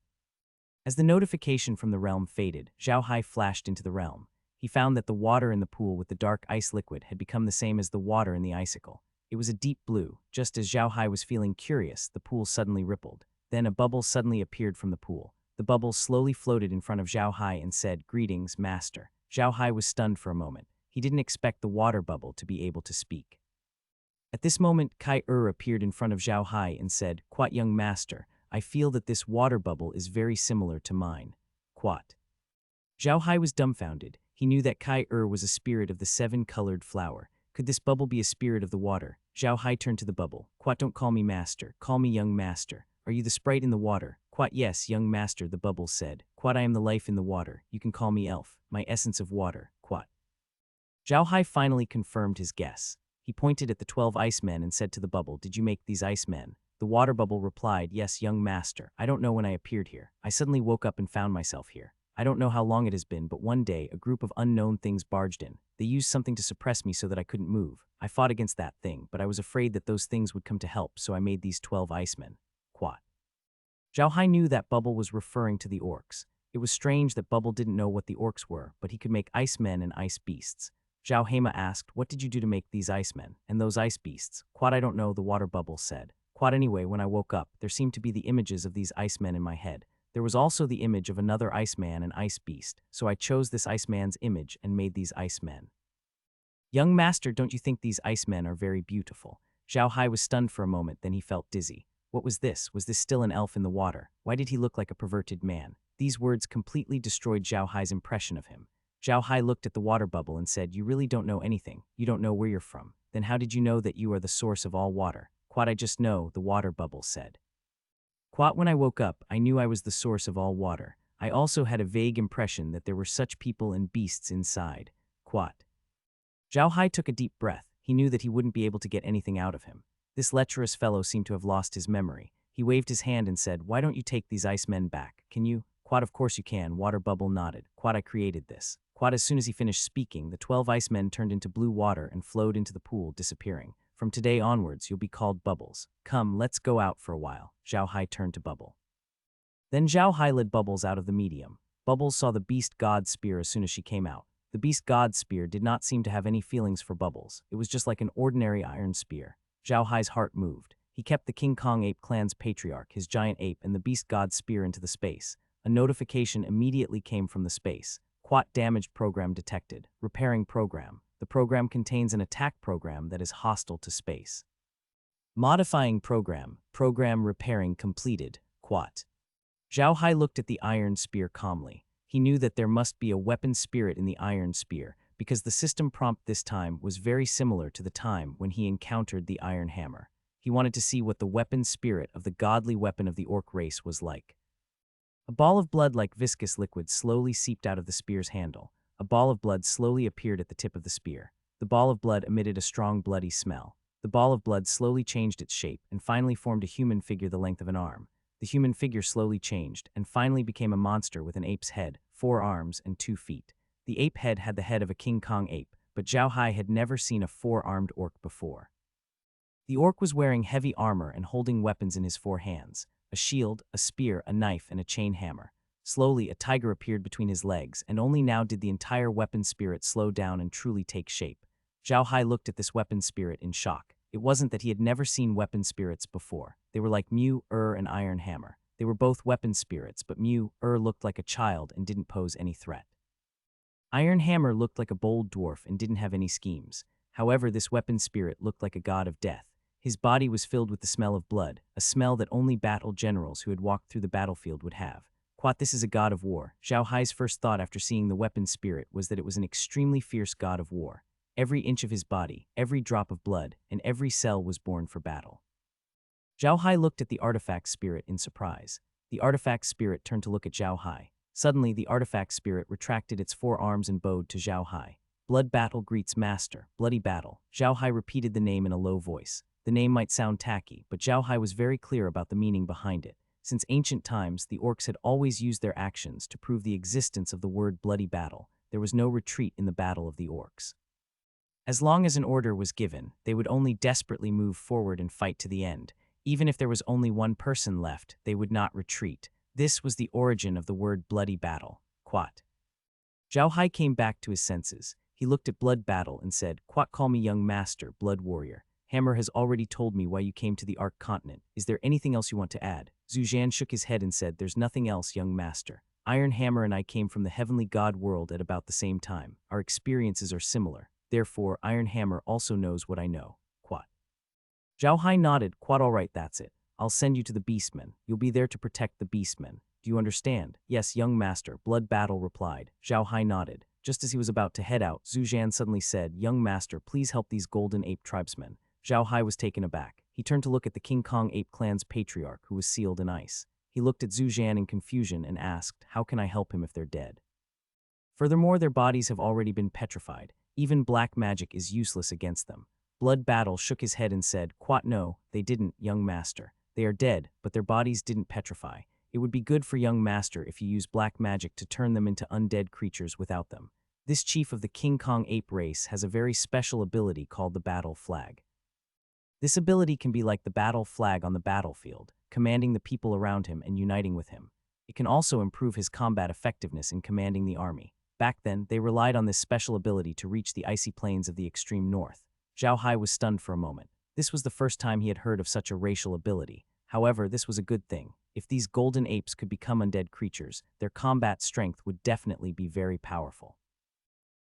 Speaker 1: As the notification from the realm faded, Zhao Hai flashed into the realm. He found that the water in the pool with the dark ice liquid had become the same as the water in the icicle. It was a deep blue. Just as Zhao Hai was feeling curious, the pool suddenly rippled. Then a bubble suddenly appeared from the pool. The bubble slowly floated in front of Zhao Hai and said, "Greetings, master." Zhao Hai was stunned for a moment. He didn't expect the water bubble to be able to speak. At this moment, Heir appeared in front of Zhao Hai and said, "Quat, young master, I feel that this water bubble is very similar to mine." Quat. Zhao Hai was dumbfounded. He knew that Heir was a spirit of the 7-colored flower. Could this bubble be a spirit of the water? Zhao Hai turned to the bubble. "Quat, don't call me master. Call me young master. Are you the sprite in the water?" Quat, "Yes, young master," the bubble said. "Quat, I am the life in the water. You can call me elf. My essence of water." Quat. Zhao Hai finally confirmed his guess. He pointed at the 12 icemen and said to the bubble, "Did you make these icemen?" The water bubble replied, "Yes, young master. I don't know when I appeared here. I suddenly woke up and found myself here. I don't know how long it has been, but one day a group of unknown things barged in. They used something to suppress me so that I couldn't move. I fought against that thing, but I was afraid that those things would come to help, so I made these 12 icemen." Quat. Zhao Hai knew that Bubble was referring to the orcs. It was strange that Bubble didn't know what the orcs were, but he could make ice men and ice beasts. Zhao Hema asked, "What did you do to make these ice men and those ice beasts?" Quat, "I don't know," the water bubble said. Quat, "Anyway, when I woke up, there seemed to be the images of these ice men in my head. There was also the image of another iceman and ice beast, so I chose this iceman's image and made these ice men." "Young master, don't you think these ice men are very beautiful?" Zhao Hai was stunned for a moment, then he felt dizzy. What was this? Was this still an elf in the water? Why did he look like a perverted man? These words completely destroyed Zhao Hai's impression of him. Zhao Hai looked at the water bubble and said, "You really don't know anything. You don't know where you're from. Then how did you know that you are the source of all water?" Quat, "I just know," the water bubble said. Quat, "When I woke up, I knew I was the source of all water. I also had a vague impression that there were such people and beasts inside." Quat. Zhao Hai took a deep breath. He knew that he wouldn't be able to get anything out of him. This lecherous fellow seemed to have lost his memory. He waved his hand and said, "Why don't you take these ice men back? Can you?" Quat, "Of course you can." Water bubble nodded. Quat, "I created this." Quat, as soon as he finished speaking, the 12 ice men turned into blue water and flowed into the pool, disappearing. "From today onwards, you'll be called Bubbles. Come, let's go out for a while." Zhao Hai turned to Bubble. Then Zhao Hai led Bubbles out of the medium. Bubbles saw the beast god's spear as soon as she came out. The beast god's spear did not seem to have any feelings for Bubbles. It was just like an ordinary iron spear. Zhao Hai's heart moved. He kept the King Kong ape clan's patriarch, his giant ape, and the beast god's spear into the space. A notification immediately came from the space. Quat damaged program detected. Repairing program. The program contains an attack program that is hostile to space. Modifying program. Program repairing completed. Quat. Zhao Hai looked at the iron spear calmly. He knew that there must be a weapon spirit in the iron spear, because the system prompt this time was very similar to the time when he encountered the iron hammer. He wanted to see what the weapon spirit of the godly weapon of the orc race was like. A ball of blood like viscous liquid slowly seeped out of the spear's handle. A ball of blood slowly appeared at the tip of the spear. The ball of blood emitted a strong bloody smell. The ball of blood slowly changed its shape and finally formed a human figure the length of an arm. The human figure slowly changed and finally became a monster with an ape's head, 4 arms, and 2 feet. The ape head had the head of a King Kong ape, but Zhao Hai had never seen a 4-armed orc before. The orc was wearing heavy armor and holding weapons in his 4 hands. A shield, a spear, a knife, and a chain hammer. Slowly, a tiger appeared between his legs, and only now did the entire weapon spirit slow down and truly take shape. Zhao Hai looked at this weapon spirit in shock. It wasn't that he had never seen weapon spirits before. They were like Mew, and Iron Hammer. They were both weapon spirits, but Mew, looked like a child and didn't pose any threat. Iron Hammer looked like a bold dwarf and didn't have any schemes. However, this weapon spirit looked like a god of death. His body was filled with the smell of blood, a smell that only battle generals who had walked through the battlefield would have. Quat, this is a god of war. Zhao Hai's first thought after seeing the weapon spirit was that it was an extremely fierce god of war. Every inch of his body, every drop of blood, and every cell was born for battle. Zhao Hai looked at the artifact spirit in surprise. The artifact spirit turned to look at Zhao Hai. Suddenly, the artifact spirit retracted its 4 arms and bowed to Zhao Hai. Blood battle greets master, bloody battle. Zhao Hai repeated the name in a low voice. The name might sound tacky, but Zhao Hai was very clear about the meaning behind it. Since ancient times, the orcs had always used their actions to prove the existence of the word bloody battle. There was no retreat in the battle of the orcs. As long as an order was given, they would only desperately move forward and fight to the end. Even if there was only one person left, they would not retreat. This was the origin of the word bloody battle. Quat. Zhao Hai came back to his senses. He looked at blood battle and said, Quat, call me young master, blood warrior. Hammer has already told me why you came to the Ark Continent. Is there anything else you want to add? Zhu Zhan shook his head and said, there's nothing else, young master. Iron Hammer and I came from the heavenly god world at about the same time. Our experiences are similar. Therefore, Iron Hammer also knows what I know. Quat. Zhao Hai nodded. Quat, all right, that's it. I'll send you to the Beastmen. You'll be there to protect the Beastmen. Do you understand? Yes, young master, Blood Battle replied. Zhao Hai nodded. Just as he was about to head out, Zhu Zhan suddenly said, young master, please help these golden ape tribesmen. Zhao Hai was taken aback. He turned to look at the King Kong ape clan's patriarch, who was sealed in ice. He looked at Zhu Zhan in confusion and asked, how can I help him if they're dead? Furthermore, their bodies have already been petrified. Even black magic is useless against them. Blood Battle shook his head and said, Quat, no, they didn't, young master. They are dead, but their bodies didn't petrify. It would be good for young master if you use black magic to turn them into undead creatures without them. This chief of the King Kong ape race has a very special ability called the Battle Flag. This ability can be like the battle flag on the battlefield, commanding the people around him and uniting with him. It can also improve his combat effectiveness in commanding the army. Back then, they relied on this special ability to reach the icy plains of the extreme north. Zhao Hai was stunned for a moment. This was the first time he had heard of such a racial ability. However, this was a good thing. If these golden apes could become undead creatures, their combat strength would definitely be very powerful.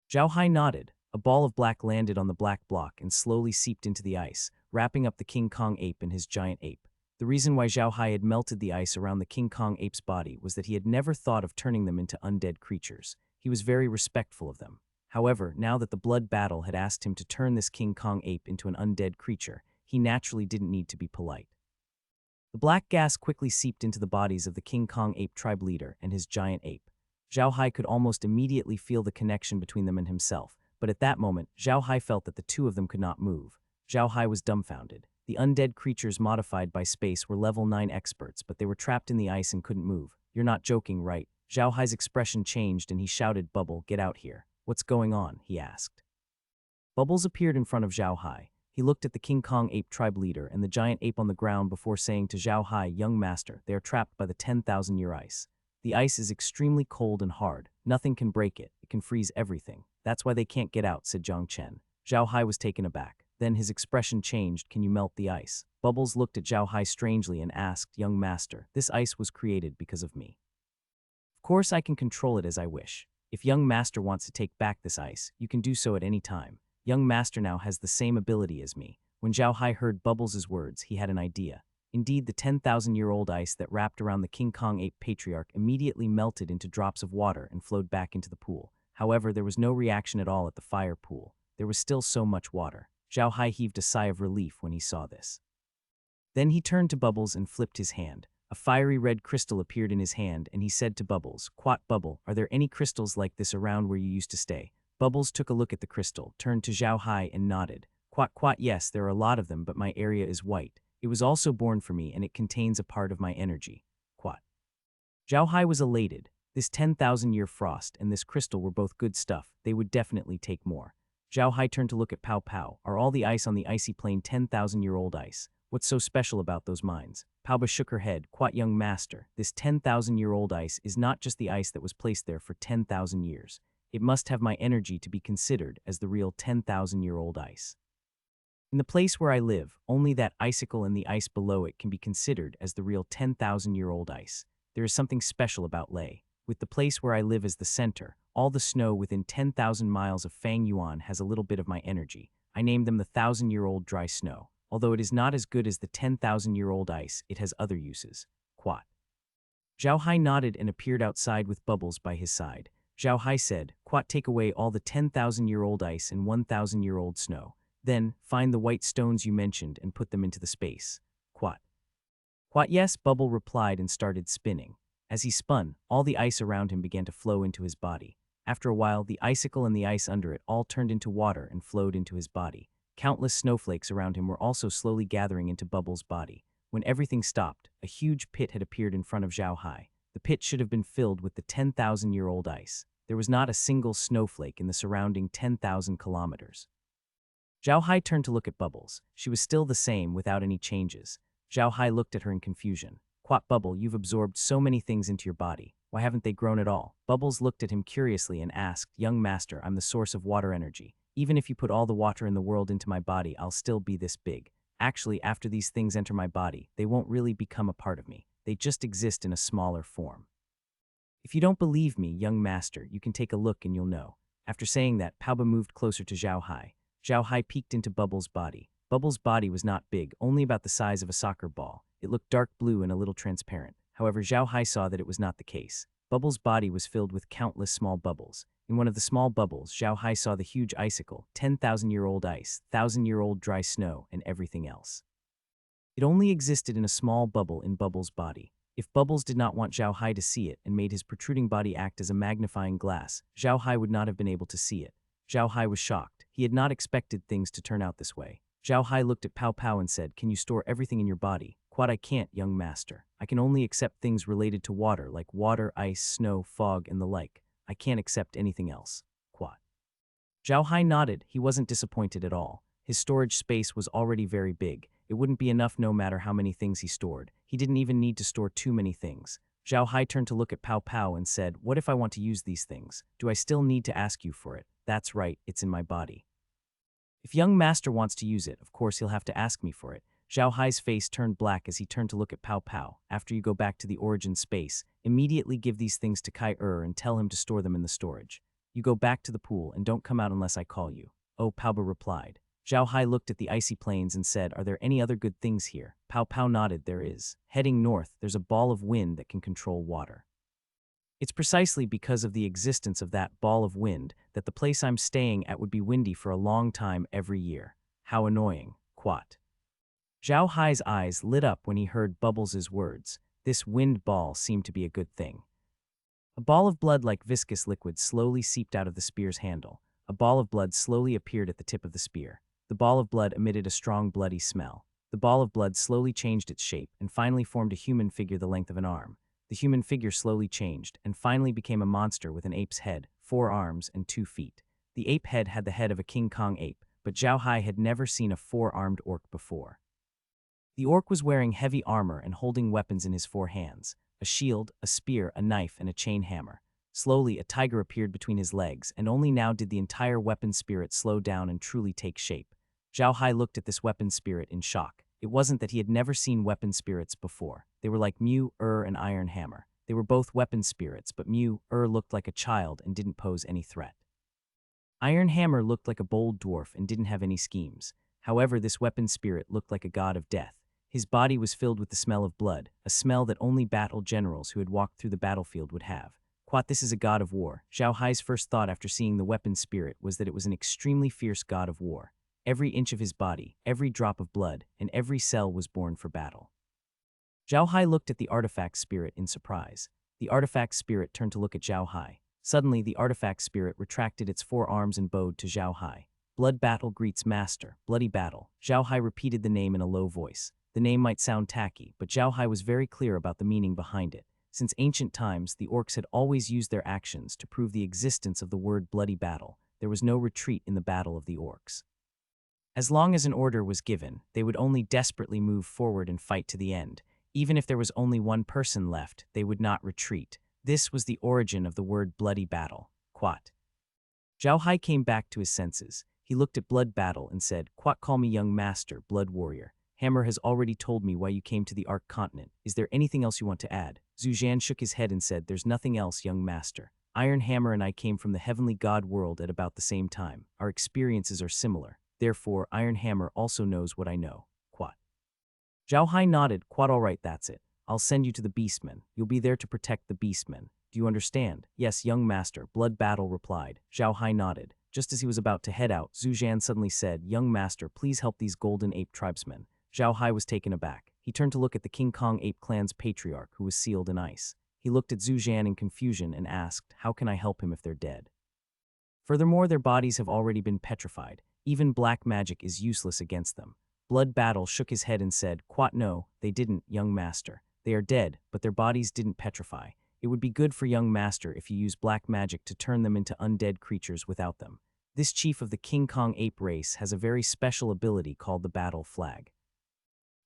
Speaker 1: Zhao Hai nodded. A ball of black landed on the black block and slowly seeped into the ice, wrapping up the King Kong ape and his giant ape. The reason why Zhao Hai had melted the ice around the King Kong ape's body was that he had never thought of turning them into undead creatures. He was very respectful of them. However, now that the Blood Battle had asked him to turn this King Kong ape into an undead creature, he naturally didn't need to be polite. The black gas quickly seeped into the bodies of the King Kong ape tribe leader and his giant ape. Zhao Hai could almost immediately feel the connection between them and himself, but at that moment, Zhao Hai felt that the two of them could not move. Zhao Hai was dumbfounded. The undead creatures modified by space were level 9 experts, but they were trapped in the ice and couldn't move. You're not joking, right? Zhao Hai's expression changed and he shouted, Bubble, get out here. What's going on? He asked. Bubbles appeared in front of Zhao Hai. He looked at the King Kong ape tribe leader and the giant ape on the ground before saying to Zhao Hai, young master, they are trapped by the 10,000-year ice. The ice is extremely cold and hard. Nothing can break it. It can freeze everything. That's why they can't get out, said Zhang Chen. Zhao Hai was taken aback. Then his expression changed. Can you melt the ice? Bubbles looked at Zhao Hai strangely and asked, young master, this ice was created because of me. Of course I can control it as I wish. If young master wants to take back this ice, you can do so at any time. Young master now has the same ability as me. When Zhao Hai heard Bubbles' words, he had an idea. Indeed, the 10,000-year-old ice that wrapped around the King Kong ape patriarch immediately melted into drops of water and flowed back into the pool. However, there was no reaction at all at the fire pool. There was still so much water. Zhao Hai heaved a sigh of relief when he saw this. Then he turned to Bubbles and flipped his hand. A fiery red crystal appeared in his hand, and he said to Bubbles, "Quat Bubble, are there any crystals like this around where you used to stay?" Bubbles took a look at the crystal, turned to Zhao Hai and nodded. Quat, yes, there are a lot of them, but my area is white. It was also born for me, and it contains a part of my energy. Quat. Zhao Hai was elated. This 10,000-year frost and this crystal were both good stuff. They would definitely take more. Zhao Hai turned to look at Pow Pow. Are all the ice on the icy plain 10,000-year-old ice? What's so special about those mines? Pauba shook her head. Quat, young master, this 10,000-year-old ice is not just the ice that was placed there for 10,000 years. It must have my energy to be considered as the real 10,000-year-old ice. In the place where I live, only that icicle and the ice below it can be considered as the real 10,000-year-old ice. There is something special about Lei. With the place where I live as the center, all the snow within 10,000 miles of Fang Yuan has a little bit of my energy. I named them the 1,000-year-old dry snow. Although it is not as good as the 10,000-year-old ice, it has other uses. Quat. Zhao Hai nodded and appeared outside with Bubbles by his side. Zhao Hai said, Quat, take away all the 10,000-year-old ice and 1,000-year-old snow. Then, find the white stones you mentioned and put them into the space. Quat. Quat, yes, Bubble replied and started spinning. As he spun, all the ice around him began to flow into his body. After a while, the icicle and the ice under it all turned into water and flowed into his body. Countless snowflakes around him were also slowly gathering into Bubbles' body. When everything stopped, a huge pit had appeared in front of Zhao Hai. The pit should have been filled with the 10,000-year-old ice. There was not a single snowflake in the surrounding 10,000 kilometers. Zhao Hai turned to look at Bubbles. She was still the same without any changes. Zhao Hai looked at her in confusion. Quat, Bubble, you've absorbed so many things into your body. Why haven't they grown at all? Bubbles looked at him curiously and asked, young master, I'm the source of water energy. Even if you put all the water in the world into my body, I'll still be this big. Actually, after these things enter my body, they won't really become a part of me. They just exist in a smaller form. If you don't believe me, young master, you can take a look and you'll know. After saying that, Pauba moved closer to Zhao Hai. Zhao Hai peeked into Bubbles' body. Bubbles' body was not big, only about the size of a soccer ball. It looked dark blue and a little transparent. However, Zhao Hai saw that it was not the case. Bubbles' body was filled with countless small bubbles. In one of the small bubbles, Zhao Hai saw the huge icicle, 10,000-year-old ice, 1,000-year-old dry snow, and everything else. It only existed in a small bubble in Bubbles' body. If Bubbles did not want Zhao Hai to see it and made his protruding body act as a magnifying glass, Zhao Hai would not have been able to see it. Zhao Hai was shocked. He had not expected things to turn out this way. Zhao Hai looked at Pow Pow and said, can you store everything in your body? Quat, I can't, young master. I can only accept things related to water, like water, ice, snow, fog, and the like. I can't accept anything else. Quat. Zhao Hai nodded. He wasn't disappointed at all. His storage space was already very big. It wouldn't be enough no matter how many things he stored. He didn't even need to store too many things. Zhao Hai turned to look at Pow Pow and said, what if I want to use these things? Do I still need to ask you for it? That's right, it's in my body. If young master wants to use it, of course he'll have to ask me for it. Zhao Hai's face turned black as he turned to look at Pow Pow. After you go back to the origin space, immediately give these things to Kai and tell him to store them in the storage. You go back to the pool and don't come out unless I call you. Oh, Pauba replied. Zhao Hai looked at the icy plains and said, are there any other good things here? Pow Pow nodded, there is. Heading north, there's a ball of wind that can control water. It's precisely because of the existence of that ball of wind that the place I'm staying at would be windy for a long time every year. How annoying. Quat. Zhao Hai's eyes lit up when he heard Bubbles' words. This wind ball seemed to be a good thing. A ball of blood like viscous liquid slowly seeped out of the spear's handle. A ball of blood slowly appeared at the tip of the spear. The ball of blood emitted a strong bloody smell. The ball of blood slowly changed its shape and finally formed a human figure the length of an arm. The human figure slowly changed and finally became a monster with an ape's head, 4 arms, and 2 feet. The ape head had the head of a King Kong ape, but Zhao Hai had never seen a 4-armed orc before. The orc was wearing heavy armor and holding weapons in his 4 hands, a shield, a spear, a knife, and a chain hammer. Slowly, a tiger appeared between his legs, and only now did the entire weapon spirit slow down and truly take shape. Zhao Hai looked at this weapon spirit in shock. It wasn't that he had never seen weapon spirits before. They were like Mew, and Iron Hammer. They were both weapon spirits, but Mew, looked like a child and didn't pose any threat. Iron Hammer looked like a bold dwarf and didn't have any schemes. However, this weapon spirit looked like a god of death. His body was filled with the smell of blood, a smell that only battle generals who had walked through the battlefield would have. Quat, this is a god of war. Zhao Hai's first thought after seeing the weapon spirit was that it was an extremely fierce god of war. Every inch of his body, every drop of blood, and every cell was born for battle. Zhao Hai looked at the artifact spirit in surprise. The artifact spirit turned to look at Zhao Hai. Suddenly, the artifact spirit retracted its 4 arms and bowed to Zhao Hai. Blood battle greets master, bloody battle. Zhao Hai repeated the name in a low voice. The name might sound tacky, but Zhao Hai was very clear about the meaning behind it. Since ancient times, the orcs had always used their actions to prove the existence of the word bloody battle. There was no retreat in the battle of the orcs. As long as an order was given, they would only desperately move forward and fight to the end. Even if there was only one person left, they would not retreat. This was the origin of the word bloody battle. Quat. Zhao Hai came back to his senses. He looked at blood battle and said, Quat, call me young master, blood warrior. Hammer has already told me why you came to the Ark continent. Is there anything else you want to add? Zhu Zhan shook his head and said, there's nothing else, young master. Iron Hammer and I came from the heavenly god world at about the same time. Our experiences are similar. Therefore, Iron Hammer also knows what I know. Quat. Zhao Hai nodded. Quat, all right, that's it. I'll send you to the Beastmen. You'll be there to protect the Beastmen. Do you understand? Yes, young master, Blood Battle replied. Zhao Hai nodded. Just as he was about to head out, Zhu Zhan suddenly said, young master, please help these Golden Ape tribesmen. Zhao Hai was taken aback. He turned to look at the King Kong Ape clan's patriarch, who was sealed in ice. He looked at Zhu Zhan in confusion and asked, how can I help him if they're dead? Furthermore, their bodies have already been petrified. Even black magic is useless against them. Blood Battle shook his head and said, Quat, no, they didn't, young master. They are dead, but their bodies didn't petrify. It would be good for young master if you use black magic to turn them into undead creatures without them. This chief of the King Kong ape race has a very special ability called the Battle Flag.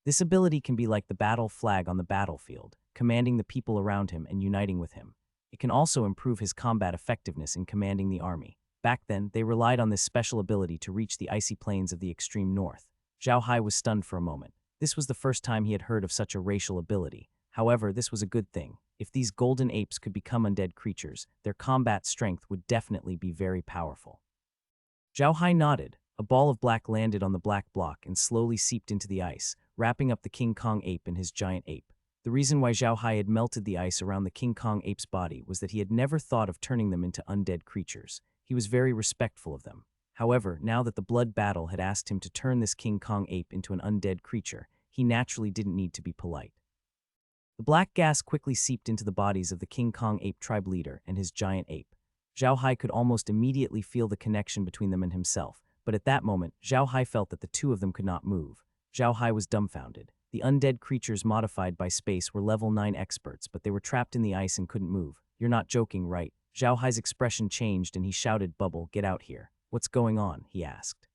Speaker 1: This ability can be like the battle flag on the battlefield, commanding the people around him and uniting with him. It can also improve his combat effectiveness in commanding the army. Back then, they relied on this special ability to reach the icy plains of the extreme north. Zhao Hai was stunned for a moment. This was the first time he had heard of such a racial ability. However, this was a good thing. If these golden apes could become undead creatures, their combat strength would definitely be very powerful. Zhao Hai nodded. A ball of black landed on the black block and slowly seeped into the ice, wrapping up the King Kong ape and his giant ape. The reason why Zhao Hai had melted the ice around the King Kong ape's body was that he had never thought of turning them into undead creatures. He was very respectful of them. However, now that the Blood Battle had asked him to turn this King Kong ape into an undead creature, he naturally didn't need to be polite. The black gas quickly seeped into the bodies of the King Kong ape tribe leader and his giant ape. Zhao Hai could almost immediately feel the connection between them and himself, but at that moment, Zhao Hai felt that the two of them could not move. Zhao Hai was dumbfounded. The undead creatures modified by space were level 9 experts, but they were trapped in the ice and couldn't move. You're not joking, right? Zhao Hai's expression changed and he shouted, Bubble, get out here. What's going on? He asked.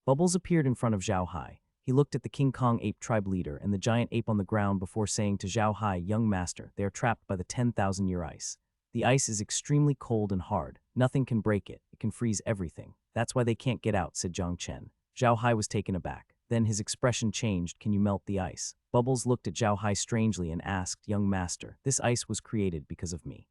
Speaker 1: Bubbles appeared in front of Zhao Hai. He looked at the King Kong ape tribe leader and the giant ape on the ground before saying to Zhao Hai, young master, they are trapped by the 10,000-year ice. The ice is extremely cold and hard. Nothing can break it. It can freeze everything. That's why they can't get out, said Zhang Chen. Zhao Hai was taken aback. Then his expression changed. Can you melt the ice? Bubbles looked at Zhao Hai strangely and asked, young master, this ice was created because of me.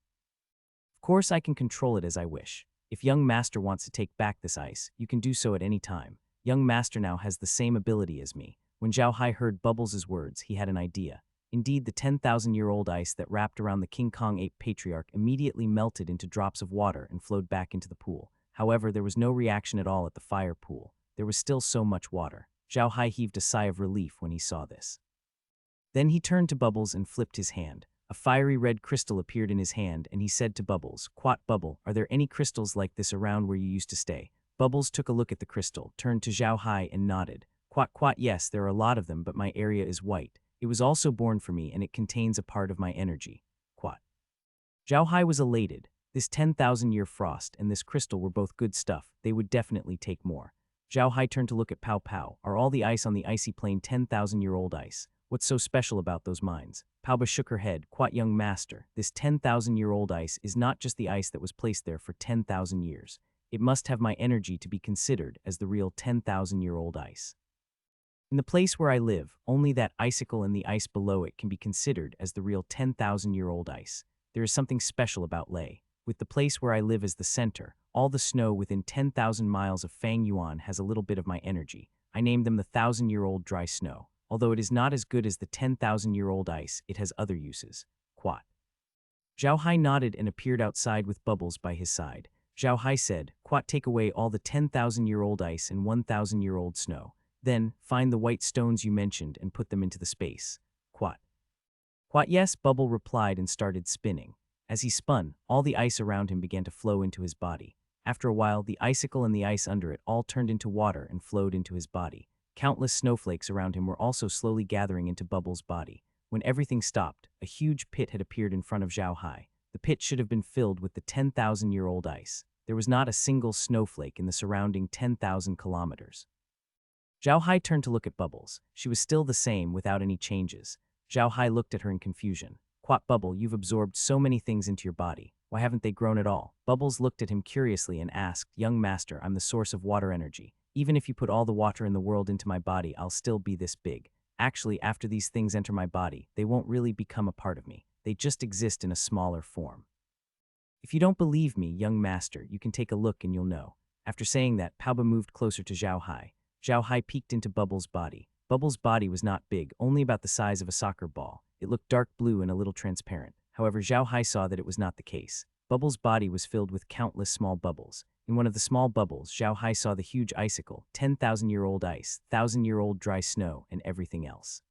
Speaker 1: Of course I can control it as I wish. If young master wants to take back this ice, you can do so at any time. Young master now has the same ability as me. When Zhao Hai heard Bubbles' words, he had an idea. Indeed, the 10,000-year-old ice that wrapped around the King Kong ape patriarch immediately melted into drops of water and flowed back into the pool. However, there was no reaction at all at the fire pool. There was still so much water. Zhao Hai heaved a sigh of relief when he saw this. Then he turned to Bubbles and flipped his hand. A fiery red crystal appeared in his hand, and he said to Bubbles, Quat, Bubble, are there any crystals like this around where you used to stay? Bubbles took a look at the crystal, turned to Zhao Hai and nodded. Quat, yes, there are a lot of them, but my area is white. It was also born for me, and it contains a part of my energy. Quat. Zhao Hai was elated. This 10,000-year frost and this crystal were both good stuff. They would definitely take more. Zhao Hai turned to look at Pow Pow. Are all the ice on the icy plain 10,000-year-old ice? What's so special about those mines? Pauba shook her head. Quat, young master, this 10,000-year-old ice is not just the ice that was placed there for 10,000 years. It must have my energy to be considered as the real 10,000-year-old ice. In the place where I live, only that icicle and the ice below it can be considered as the real 10,000-year-old ice. There is something special about Lei. With the place where I live as the center, all the snow within 10,000 miles of Fangyuan has a little bit of my energy. I named them the 1,000-year-old dry snow. Although it is not as good as the 10,000-year-old ice, it has other uses. Quat. Zhao Hai nodded and appeared outside with Bubbles by his side. Zhao Hai said, Quat, take away all the 10,000-year-old ice and 1,000-year-old snow. Then, find the white stones you mentioned and put them into the space. Quat. Quat, yes, Bubble replied and started spinning. As he spun, all the ice around him began to flow into his body. After a while, the icicle and the ice under it all turned into water and flowed into his body. Countless snowflakes around him were also slowly gathering into Bubble's body. When everything stopped, a huge pit had appeared in front of Zhao Hai. The pit should have been filled with the 10,000-year-old ice. There was not a single snowflake in the surrounding 10,000 kilometers. Zhao Hai turned to look at Bubbles. She was still the same, without any changes. Zhao Hai looked at her in confusion. Quat, Bubble, you've absorbed so many things into your body. Why haven't they grown at all? Bubbles looked at him curiously and asked, Young master, I'm the source of water energy. Even if you put all the water in the world into my body, I'll still be this big. Actually, after these things enter my body, they won't really become a part of me. They just exist in a smaller form. If you don't believe me, young master, you can take a look and you'll know. After saying that, Paoba moved closer to Zhao Hai. Zhao Hai peeked into Bubbles' body. Bubbles' body was not big, only about the size of a soccer ball. It looked dark blue and a little transparent. However, Zhao Hai saw that it was not the case. Bubbles' body was filled with countless small bubbles. In one of the small bubbles, Zhao Hai saw the huge icicle, 10,000-year-old ice, 1,000-year-old dry snow, and everything else.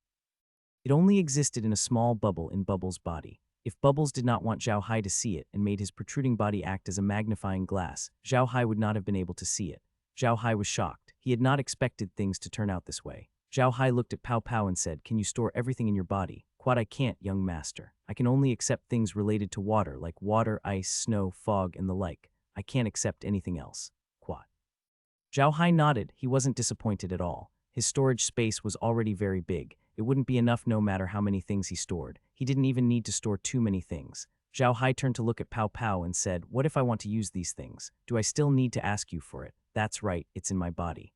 Speaker 1: It only existed in a small bubble in Bubbles' body. If Bubbles did not want Zhao Hai to see it and made his protruding body act as a magnifying glass, Zhao Hai would not have been able to see it. Zhao Hai was shocked. He had not expected things to turn out this way. Zhao Hai looked at Pao Pao and said, Can you store everything in your body? Quat, I can't, young master. I can only accept things related to water, like water, ice, snow, fog, and the like. I can't accept anything else. Quat. Zhao Hai nodded. He wasn't disappointed at all. His storage space was already very big. It wouldn't be enough no matter how many things he stored. He didn't even need to store too many things. Zhao Hai turned to look at Pao Pao and said, What if I want to use these things? Do I still need to ask you for it? That's right, it's in my body.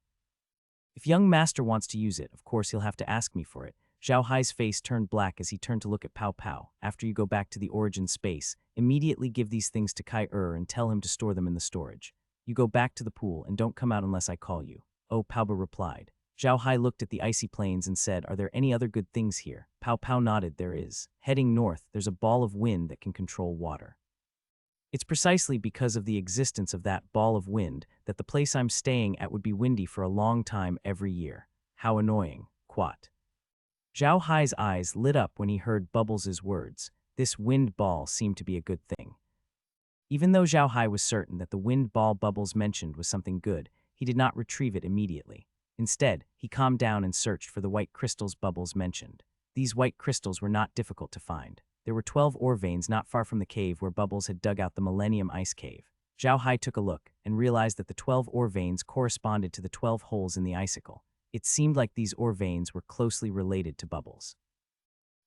Speaker 1: If young master wants to use it, of course he'll have to ask me for it. Zhao Hai's face turned black as he turned to look at Pao Pao. After you go back to the origin space, immediately give these things to Kai and tell him to store them in the storage. You go back to the pool and don't come out unless I call you. Oh, Pao Ba replied. Zhao Hai looked at the icy plains and said, Are there any other good things here? Pao Pao nodded, There is. Heading north, there's a ball of wind that can control water. It's precisely because of the existence of that ball of wind that the place I'm staying at would be windy for a long time every year. How annoying. Quat. Zhao Hai's eyes lit up when he heard Bubbles' words. This wind ball seemed to be a good thing. Even though Zhao Hai was certain that the wind ball Bubbles mentioned was something good, he did not retrieve it immediately. Instead, he calmed down and searched for the white crystals Bubbles mentioned. These white crystals were not difficult to find. There were 12 ore veins not far from the cave where Bubbles had dug out the Millennium Ice Cave. Zhao Hai took a look and realized that the 12 ore veins corresponded to the 12 holes in the icicle. It seemed like these ore veins were closely related to Bubbles.